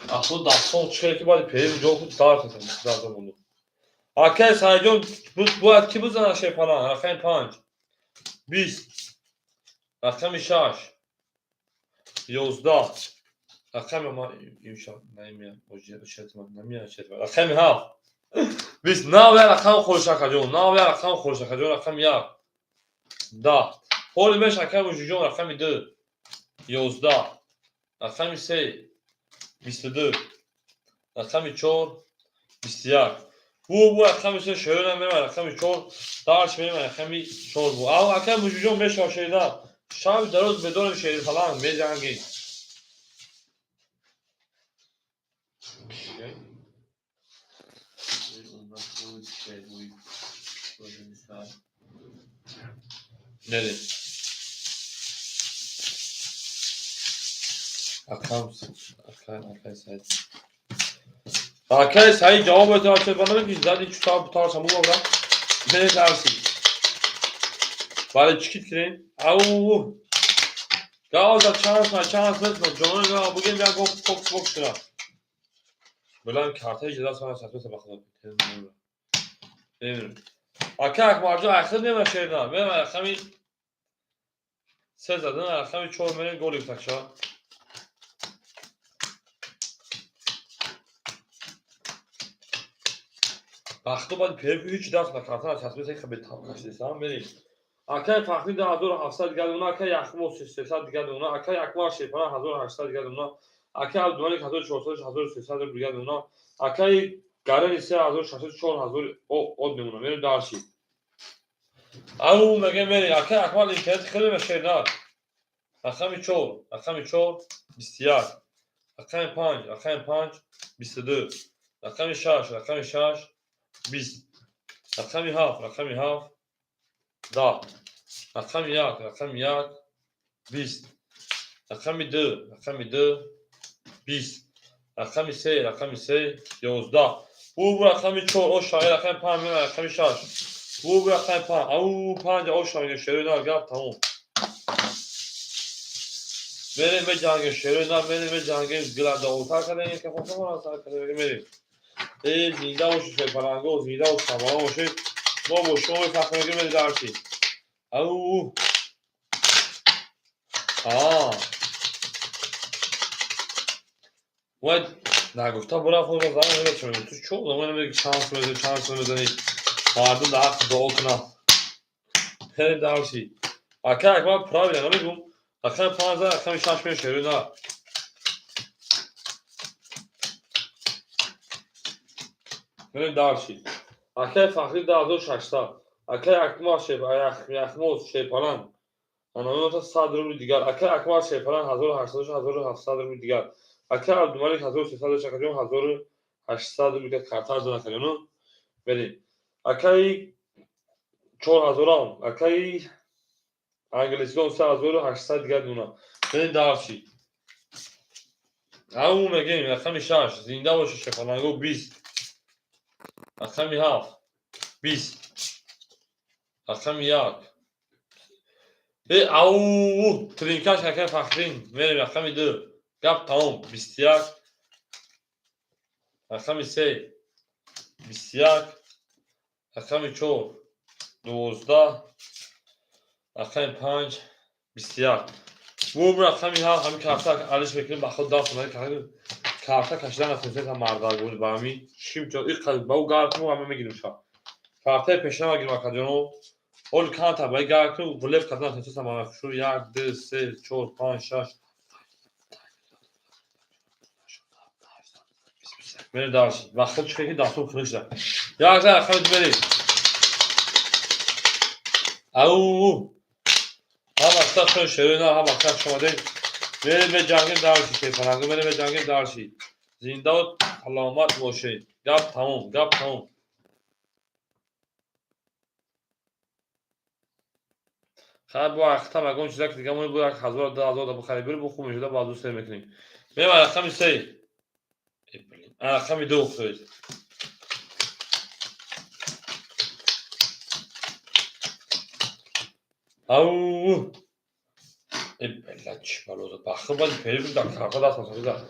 اصلا دستان چه که باید پیری جو خود دار کنم دستان مونده اکی سایجون باید کی بزنه شیرپران رقم 5 20 رقم 6 11 رقم ما یمشا نمیاد وجه شرط ما نمیاد شرط رقم 7 20 ناوی رقم خورش کجون ناوی رقم خورش کجون رقم 1 10 پول بش رقم وجوجون رقم 2 11 رقم 3 22 رقم 4 21 بو رقم 3 شهر نمیاد رقم 4 دارش میاد رقم 4 بو او رقم وجوجون بش شیدا شام دروز بدون شیر فلان میجنگی نده اکی سعید جواب بده چه بنده که زدی چطور بتار سمو بگم بده درسی ولی چیکیت کرین او گاز چانس نتون جمعه گا بگیم بیا گفت فوکس کنم بلان کارته جدا سانه سطوت بخدا ببینم اکی اکمارجا اخیر نمه شیرنا ببینم رقمی 3 زدن رقمی 4 میرین گولی بتکشا بخدا باید پیرک هیچ دست نکارتن از تصمیت یک خبیت هم کشتیستم بریم اکی فقدی 2700 دیگر دونا اکی یخمو 300 دیگر دونا اکی اکمار شیپران 1800 دیگر دونا اکی عبدالمالک 1400 1300 دیگر دونا اکی گرن 3600 4000 او نمونه میریم دارشی او مگه میری اکی اکمال اینترنت خیلی مشیدار رقم 4 رقم 4 21 رقم 5 رقم 5 22 رقم 6 رقم 6 20 رقم 7 رقم 7 10 رقم 1 رقم 1 20 رقم 2 20 رقم 3 11 او رقم 4 او شاید رقم 5 رقم 6 او رقم 5 او 5 او شاید شروع گپ تموم بریم به جنگ شروع بریم به جنگ گلاداوتا کنیم که خب ما سر کنیم بریم زنده باشه پلنگو زنده و سوار باشه ما با شما فخر میگیم بریم درسی او باید نگفتا برای خود رو زنم نمیتونم تو چون زمان میگه شانس بزنید مردم در حق دعا کنم بریم درسی اکه اکبر پرا بیدن نمیگم رقم 15 رقم 6 میشه شروع نه بریم درسی اکه فخری 12600 اکه اکمار یخموز شیپالان آنها 100 روبل دیگر اکه اکمار شیپالان 1800 روبل دیگر اکه عبدالملک 1300 شکرجون 1800 روبل که کارتاز نکنیم بریم اکه 4000 اکه انگلیسی 3800 دیگر دونا بریم درسی او میگیم رقم 6 زنده باشه شیپالانگو 20 رقم 7 20 رقم 1 او ترینکاش که فخرین بریم رقم 2 گپ تمام 21 رقم 3 21 رقم 4 12 رقم 5 21 و رقم 7 همین کارتا علیش بکنیم با خود داست کنیم کارتا کشیدن از کنسرت مردار بود با همین شیم چون این قلب با او گارتمو همه میگیریم شا کارتا پیشنه میگیریم اکادیونو اول کانتا با گارتمو ولف کردن کنسرت ما شو 1 2 3 4 5 6 بریم درسی وقت چه که داستون خرج ده یا اگر خرج بریم او هم وقت شروع نه هم وقت شما دید بریم به جنگ درسی که فرنگو بریم به جنگ درسی زنده و علامت باشه گپ تموم خیلی با وقتا مگم چیزا که دیگه مون بود 1000 بخری بریم بخو میشه با دوست میکنیم بریم رقم 3 رقم 2 خرید او بلچ بالو باخه باید پیری در کارتا دست مسافر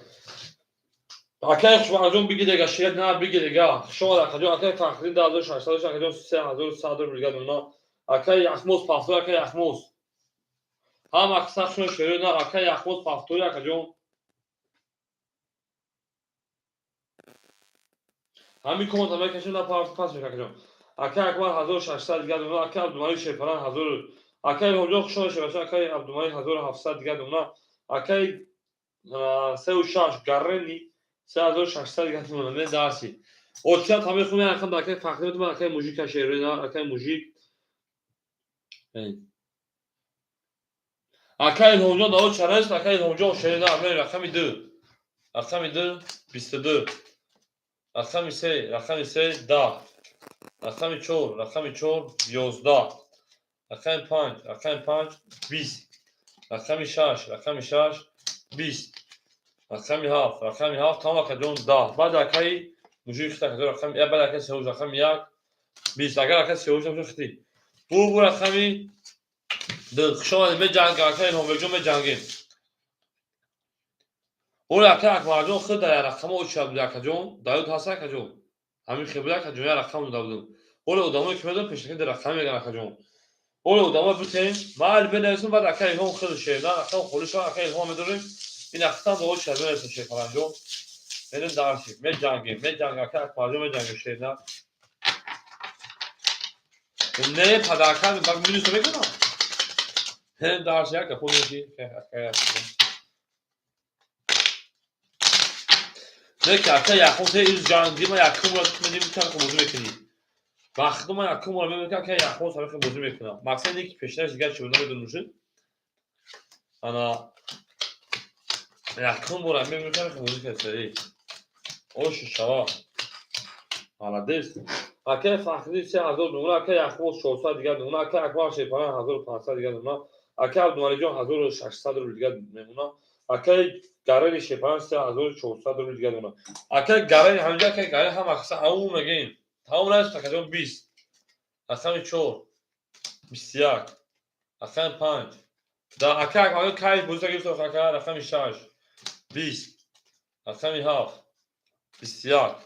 اکه شما جون بگید دیگه شاید نه بگید دیگه شما در کجا اکه فخری 12600 اکه 3100 میگه اونا اکه یخموز پاستور اکه یخموز هم اکثر شما شروع نه اکه یخموز پاستور اکه جون همین کمون تمام کشون در پاس میگه اکه جون اکه اکبر 1600 دیگه اونا اکه عبدالملک شیپران 1000 اکه اونجا شما شما اکه عبدالملک 1700 دیگه اونا اکه 36 گرنی 3600 دیگه اونا درسی اوچات همه خونه اخم داکه فخری تو اکه موزیک شعری نه اکه موزیک اکه اونجا داو چرس اکه اونجا شعری نه رقم 2 22 رقم 3 10 رقم 4 11 رقم 5 20 رقم 6 20 رقم 7 تمام کدوم 10 بعد اکه موزیک تا کدوم رقم بعد اکه سه رقم 1 20 اگر اکه سه رقم ختی bu رقمی دو شما به جنگ اکه نوبجون به جنگیم اون اکه اکماردون خود در رقم او شب اکه جون داود هست اکه جون همین خبره اکه جون رقم داودون اول ادامه که بدون پیشنهاد رقم میگن اکه جون اول ادامه بتین مال بنویسون بعد اکه هم خود شه نه اکه خودش اکه هم میدونیم این اختام به اول شب نرسه شه فرانجو بریم درسی به جنگیم اکه اکماردون به جنگ شه نه پدرکان بعد می‌نویسه میکنم بریم درسی اکه خودشی اکه نه که اکه یخون ته این جنگی ما یکم رو می‌دیم می‌تونم که موضوع میکنیم وقتی ما یکم رو می‌دیم که یخون سر که موضوع میکنم مقصد اینه که پیشنهاد دیگر چه بودن بدون میشه انا یکم رو می‌دیم که موضوع کنیم اوش شوا حالا دست اکه فخری 3000 دونا اکه یخون 400 دیگر دونا اکه اکبر شیپان 1500 دیگر دونا اکه عبدالمالی جان 1600 روبل دیگه میمونه. اکه گرین شیپان 3400 روبل دیگه میمونه. اکه گرین همینجا که گرین هم اکثر همون میگیم تمام نشد تا کجا 20 اصلا 4 21 اصلا 5 دا اکه اکه کای بوزا گیفت اکه رقم 6 20 اصلا 7 21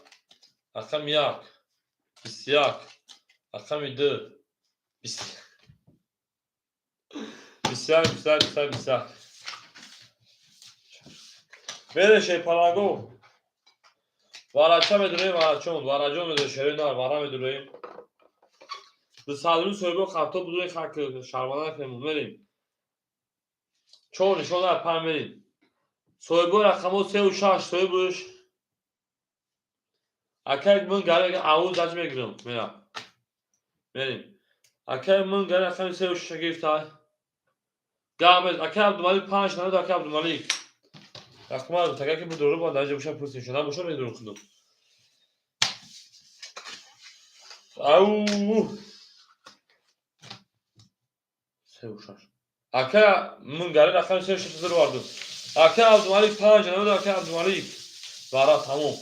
اصلا 1 21 اصلا 2 20 21 بره شیپانگو وارچه میدونیم وارچون وارجون میدونیم شیرین دار وارا میدونیم دو سالون سویبو خطا بدونیم خاک شرمانه کنیم بریم چون نشون در پن بریم سویبو رقمو 3 و 6 سویبوش اکه من گره اول داج میگیرم میرم بریم اکه من گره رقم 3 و 6 گرفتای گامز اکه عبدالمالی 5 نمید اکه عبدالمالی رقم تا که بدورو با داج بوشم پوستی شدن بوشم میدونم خودم او 3 و 6 اکه من گره رقم 3 و 6 رو واردم اکه عبدالمالی 5 نمید اکه عبدالمالی برا تموم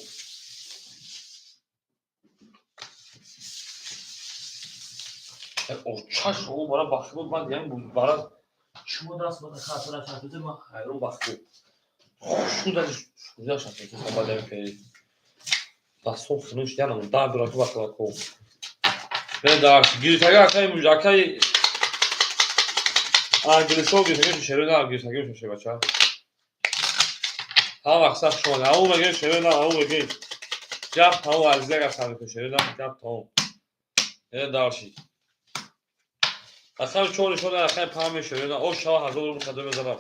او چاش او برا باخت بود من دیگه برا شما دست من خاطر شده من حیران باخت شو ده شده که بعد که دستون خنوش دیدم دار دور تو باخت کو نه دار گیرتاگه اکای مجاکای انگلیسو گیرتاگه شهر نه گیرتاگه میشه بچا ها وقت شما او مگه شهر نه او مگه جاب ها از دیگه سال شهر نه جاب تو نه دارشی اصلا چون شده اخیر پام شده نه او شاه هزار رو قدم بزنم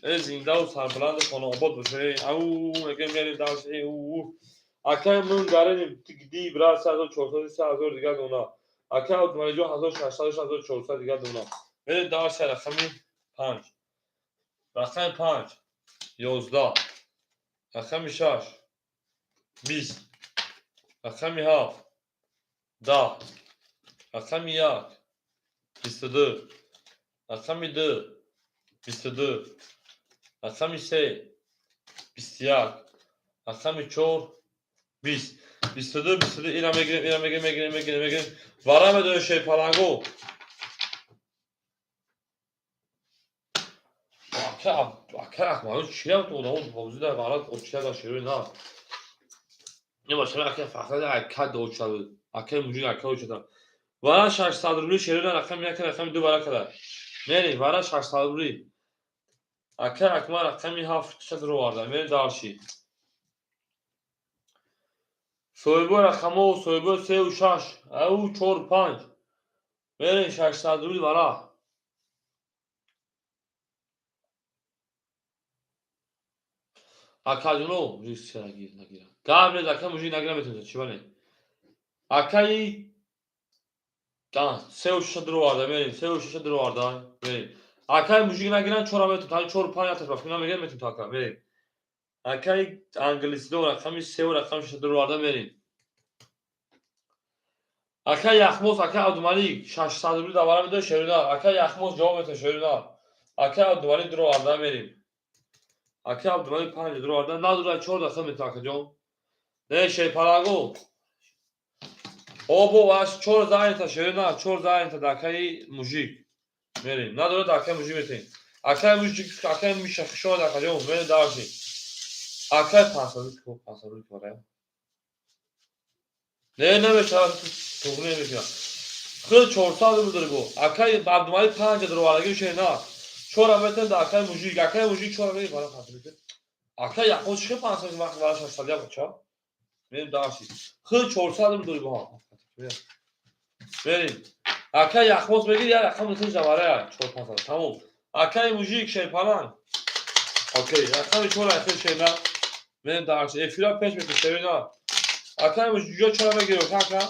از این دو سربلند خانه آباد بشه او مگه میریم داشتی او اکه من گاریم دی برای 1400 دیگه اونا اکه عبدالمالی جو 1600 1400 دیگه اونا بریم داشتی رقمی 5 رقم 5 11 رقم 6 20 رقم 7 10 رقم 1 22 رقم 2 22 رقم 3 21 رقم 4 20 22 اینا میگیریم وارا میدونه شیپالانگو اکه اکمالو چی هم تو اون موضوع در وارا اوچه دا شروع نه نه باشه اکه فقط اکه دو شد اکه موجود اکه اوچه دا وارا 600 روبلی شروع نه رقم یک رقم دو برا کده میری وارا 600 روبلی اکه اکمال رقمی 7 رو وارده میری دارشی سویبو رقمو سویبو 3 و 6 او 4 و 5 برین 600 روبلی برا اکادونو ریسک نگیرم قبل اکا موجی نگیرم میتونید چی بله اکای دان 3 و 6 درو وارده برین 3 و 6 درو وارده برین اکای موجی نگیرن 4 میتون تا 4 و 5 اتش باشه اینا میگن میتون تا برین اکای انگلیسی دو رقمی 3 و رقم 6 درو وارده برین اکای یخموس اکای عبدالمالی 600 روبلی دوباره میده شریدار اکای یخموس جواب میده شریدار اکای عبدالمالی درو وارده برین اکای عبدالمالی 5 درو وارده نداره 4 دسته میتونه جون نه شیپالاگو او باش 4 زاین تا شرینا 4 زاین تا دکای موجی میریم نداره دکای موجی میتین اکای موجی اکای میشه شو دکای جون میریم داشی اکای پاسوری کنه نه نمیشه تو نمیشه خود 400 بود درگو اکای عبدالمالی 5 درو وارگی شرینا 4 میتین دکای موجی اکای موجی 4 میتین بالا پاسوری اکای یخوش چه 500 وقت براش استادیا بچا میریم داشی خود 400 بود درگو ها بریم اکای یخموز بگیر یا رقم میتونی جواره 4-5 تموم اکای موژیک شیپالان اوکی رقم 4 اخیر شینا بریم درش افیرا پیش میتونی شینا اکای موژیک جو چرا بگیر و کاکا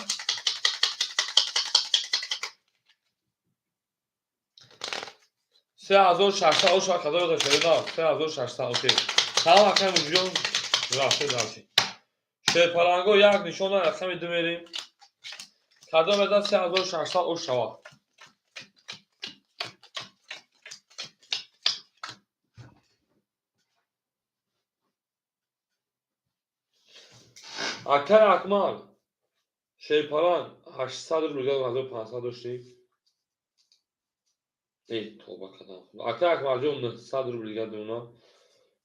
3600 او شاید کدار داشته شینا 3600 اوکی تمام اکای موژیک جو راسته درشی شیپالانگو یک نشونه رقم دو میریم کدار بدن 3600 او شوا Akay Akmal Şeyparan 800 روبل 1500 داشتی؟ ای توبه کردم. Akay Akmal جون 900 روبل گرد اونا.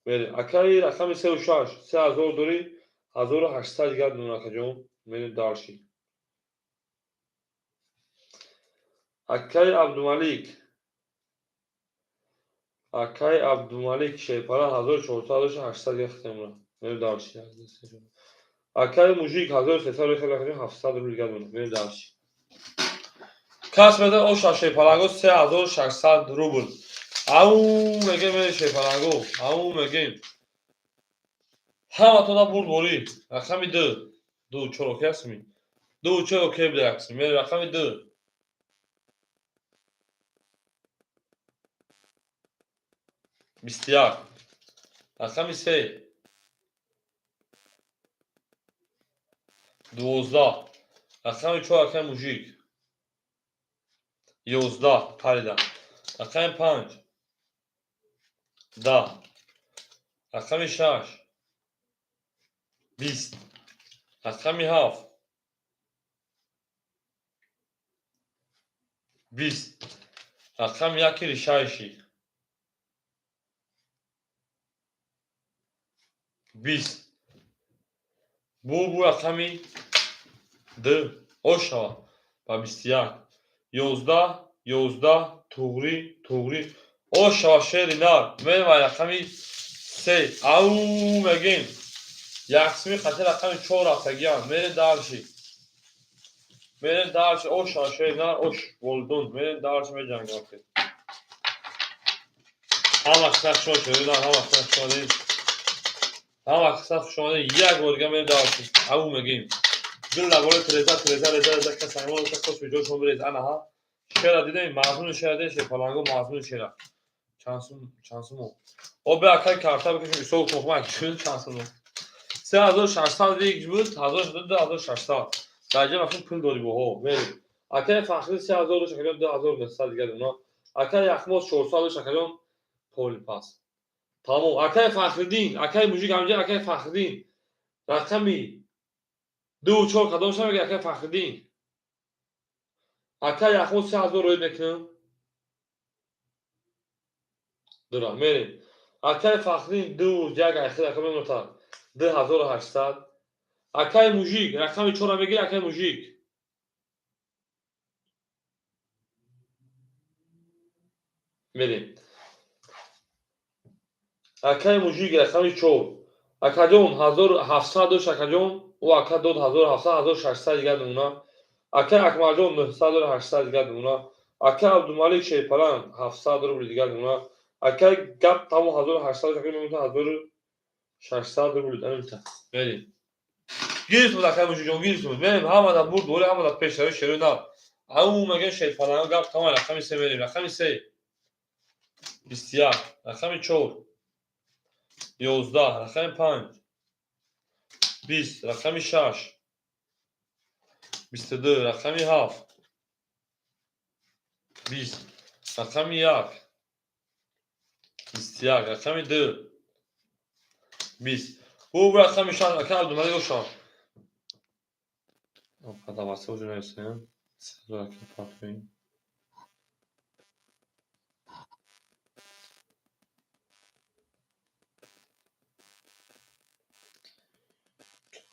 بله. Akay رقم 36 3000 داری 1800 گرد اونا که جون میریم دارشی. Akay Abdumalik Akay Abdumalik Şeyparan 1400 800 گرد اونا میریم دارشی. Akay Mujik 1300 روبل گرد اونا میریم دارشی. کاش بده او شیپالانگو 3600 روبل. او میگه من شیپالانگو او میگه همه تو دا برد بوری رقمی دو چرا کسی دو چرا که بده اکسی میره رقمی دو بیستیار رقمی سه 12 رقمی چهار رقم موژیک 11 پریدم رقمی 5 10 رقمی 6 20 رقمی 7 20 رقم یکی ریشایشی 20 بو رقمی ده اوشا و 21 11 توغری اوشا شیری نار من و رقمی سه او مگین یکسمی خطی رقمی 4 افتگیان میرین دارشی اوشا شیری نار اوش بولدون میرین دارشی می جنگ آفید همه خسخ شما شدید همه خسخ شدید همه خسخ شدید یک برگه میرین دارشی او مگین دل لباله ترزه که سایمان که خوش به جوش بریز آنها شعر دیدیم مضمون شعر دیدیم شیپالانگو مضمون شعر چانسومو او به اکای کارتا بکشیم سوق مخمک شد چانسومو 3600 دیگه بود 1600 درجه مفهوم پول داری بوها بریم اکای فخری 3000 شکلیون 2900 دیگه اونا اکای یخماس 400 شکلیون پول پاس تمام اکای فخردین اکای موجی گمجه اکای فخردین رقمی دو چهار قدم شما میگه اکای فخردین اکای یخماس 3000 روی میکنم درا میریم اکای فخردین دو یک اخیر رقم نوتا 2800 اکای موژیک رقم 4 میگیره اکای موژیک میریم اکای موژیک رقم 4 اکاجون 1700 شکاجون و اکا 2700 1600 دیگه اونا اکای اکماجون 900 800 دیگه اونا اکای عبدالمالک شیپالان 700 روبل دیگه اونا اکای گپ تمام 1800 شکل 1600 روبل انت بریم گیرتون اکای موژیک گیرتون بریم همه دا برد دوله همه دا پیش روی شروع نه او مگه شیپالان گپ تمام رقم 3 بریم رقم 3 21 رقم 4 11 رقم 5 20 رقم 6 22 رقم 7 20 رقم 1 21 رقم 2 20 bu raqam işarəəkən deməli yoxsan. Podawası уже neyse. Sıraki patlayın.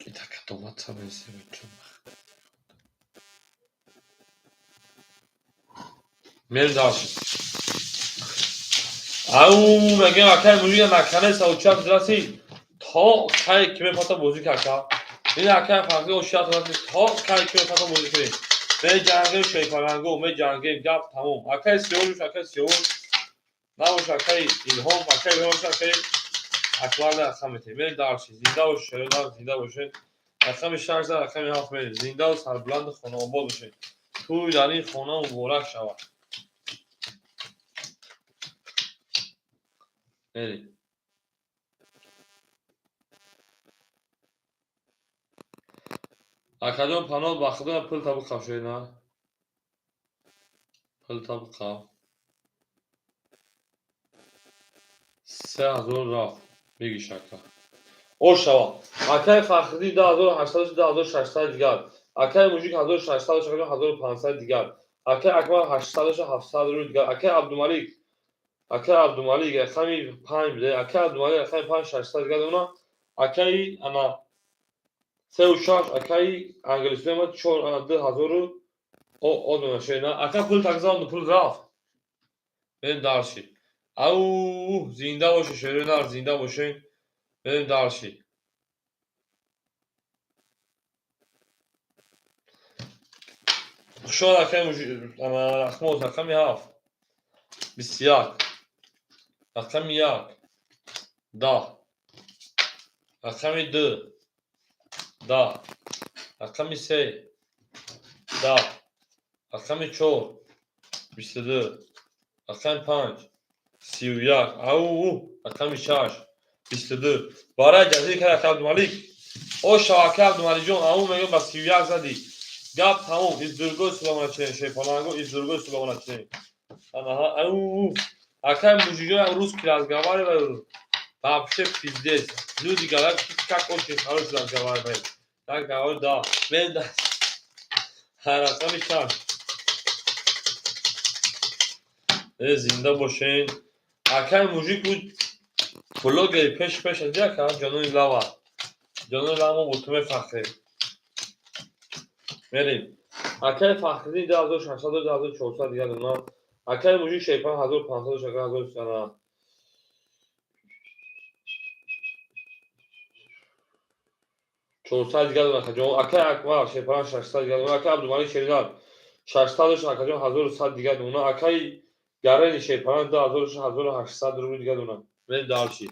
Bir dakika domat sabesi yapacağım. Merdaş. Au mege akay muliye makane sauçak drasi. تا کای که پاتا بازی کرد این اکای فرقی و شیعت تا کای که پاتا بازی کرد به جنگه شیپالانگو به جنگه گپ تموم اکای سیولوش اکای سیول نباش اکای ایلهام اکای بهاش اکای اکوال اخمته به دارشی زنده و شردار زنده باشه اخم شرز اخم هفت میره زنده و سربلند خانه آباد باشه توی در این خانه مبارک شود میری اکادون پانال باخدون پل تابو خواه شده نه پل تابو خواه 3000 رفت بگی شکا Ошава. Акай Фахридӣ 2800 дигар. Акай Мужик 1600 дигар. Акай Акмал 800 рӯ дигар. Акай Абдумалик рақами 5 биде. Акай Абдумалик рақами 5600 дигар дуна. Акай ана 36 акай англисмема 4000 одуна шена. Акай пул такзам пул рафт. Берем дарши. Ау зинда боше шеринар зинда боше. Берем дарши. Шо акай Мужик ана рахмоз рақами 7 21 рақами 1 10 рақами 2 10 рақами 3 10 рақами 4 22 рақами 5 31 ау рақами 6 22 барои ҷазии кара Акай Абдумалик ошава Акай Абдумаликҷон ау мегӯям ба 31 задӣ гап тамом издургои суломоначӣ шейпонанго издургои суломоначӣ анаҳа ау Акай Мужикҷон як рӯз ки разговариваю вообще пиздец люди говорят как очень хороший разговаривает я говорю да мен рақами 6 зинда бошен Акай Мужик блогери пеш аз яка ҷанони лава мо бо ту мефахрем мерем Акай Фахридӣ 2600 2400 дигар дуна. Акай Мужик шейпан 1500 шакар 1000 400 дигар дуна акаҷон. Акай Акмал шейпан 600 дигар дуна. Акай Абдумалик шеринар 600 акаҷон 1100 дигар дуна. Акай Гарени шейпан 1800 рубли дигар дуна. Берем дарши.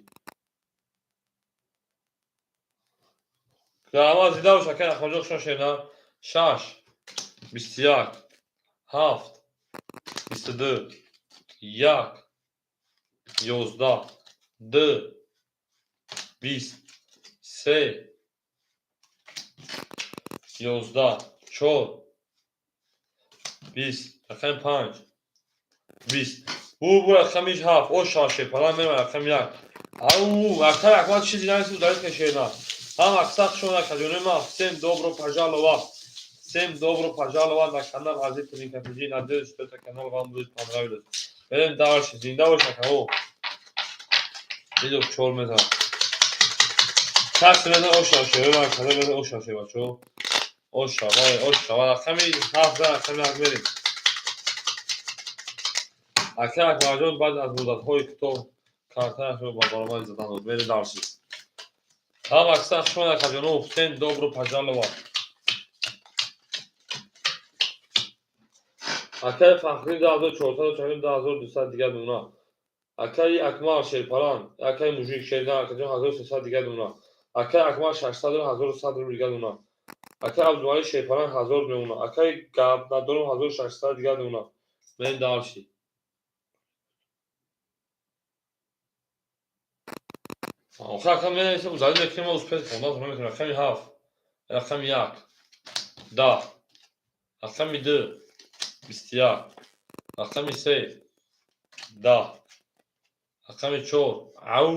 Ама зинда бош Акай Ахмаҷон шо шеринар 6 21 7 22 1 11 2 20 3 11 4 20 рақами 5 20 бу рақами 7 ошава шейпанан мема рақами 1 ау Акай Акмал чизи нарису дарид кашеринар ам аксақ шона каҷонема всем добро пожаловать на канал Азиз Теликафиджи. Надеюсь, что этот канал вам будет понравиться. Берем дальше. Зинда бош акао. Видео чор меза. Так меза ошава шева, када меза ошава шева чо. Ошава. Рақами 7 рақами акмерим. Акай Акмалҷон баъд аз муддатҳои кӯтоҳ картаашро ба баромади задан дод. Берем дальше. Ам аксақ шона каҷоно всем добро пожаловать. Акай Фахридӣ 2400 2200 дигар дуна. Акай Акмал шейпаран Акай Мужик шеринар акаҷон 1300 дигар дуна. Акай Акмал 600 1100 рубли дигар дуна. Акай Абдумалик шейпаран 1000 дуна. Акай Гапнадорум 1600 дигар дуна. Берем дальше. Охир мен узади мекунем успех хонда мекунем рақами 7 рақами 1 10 рақами 2 21 рақами 3 10 рақами 4 ау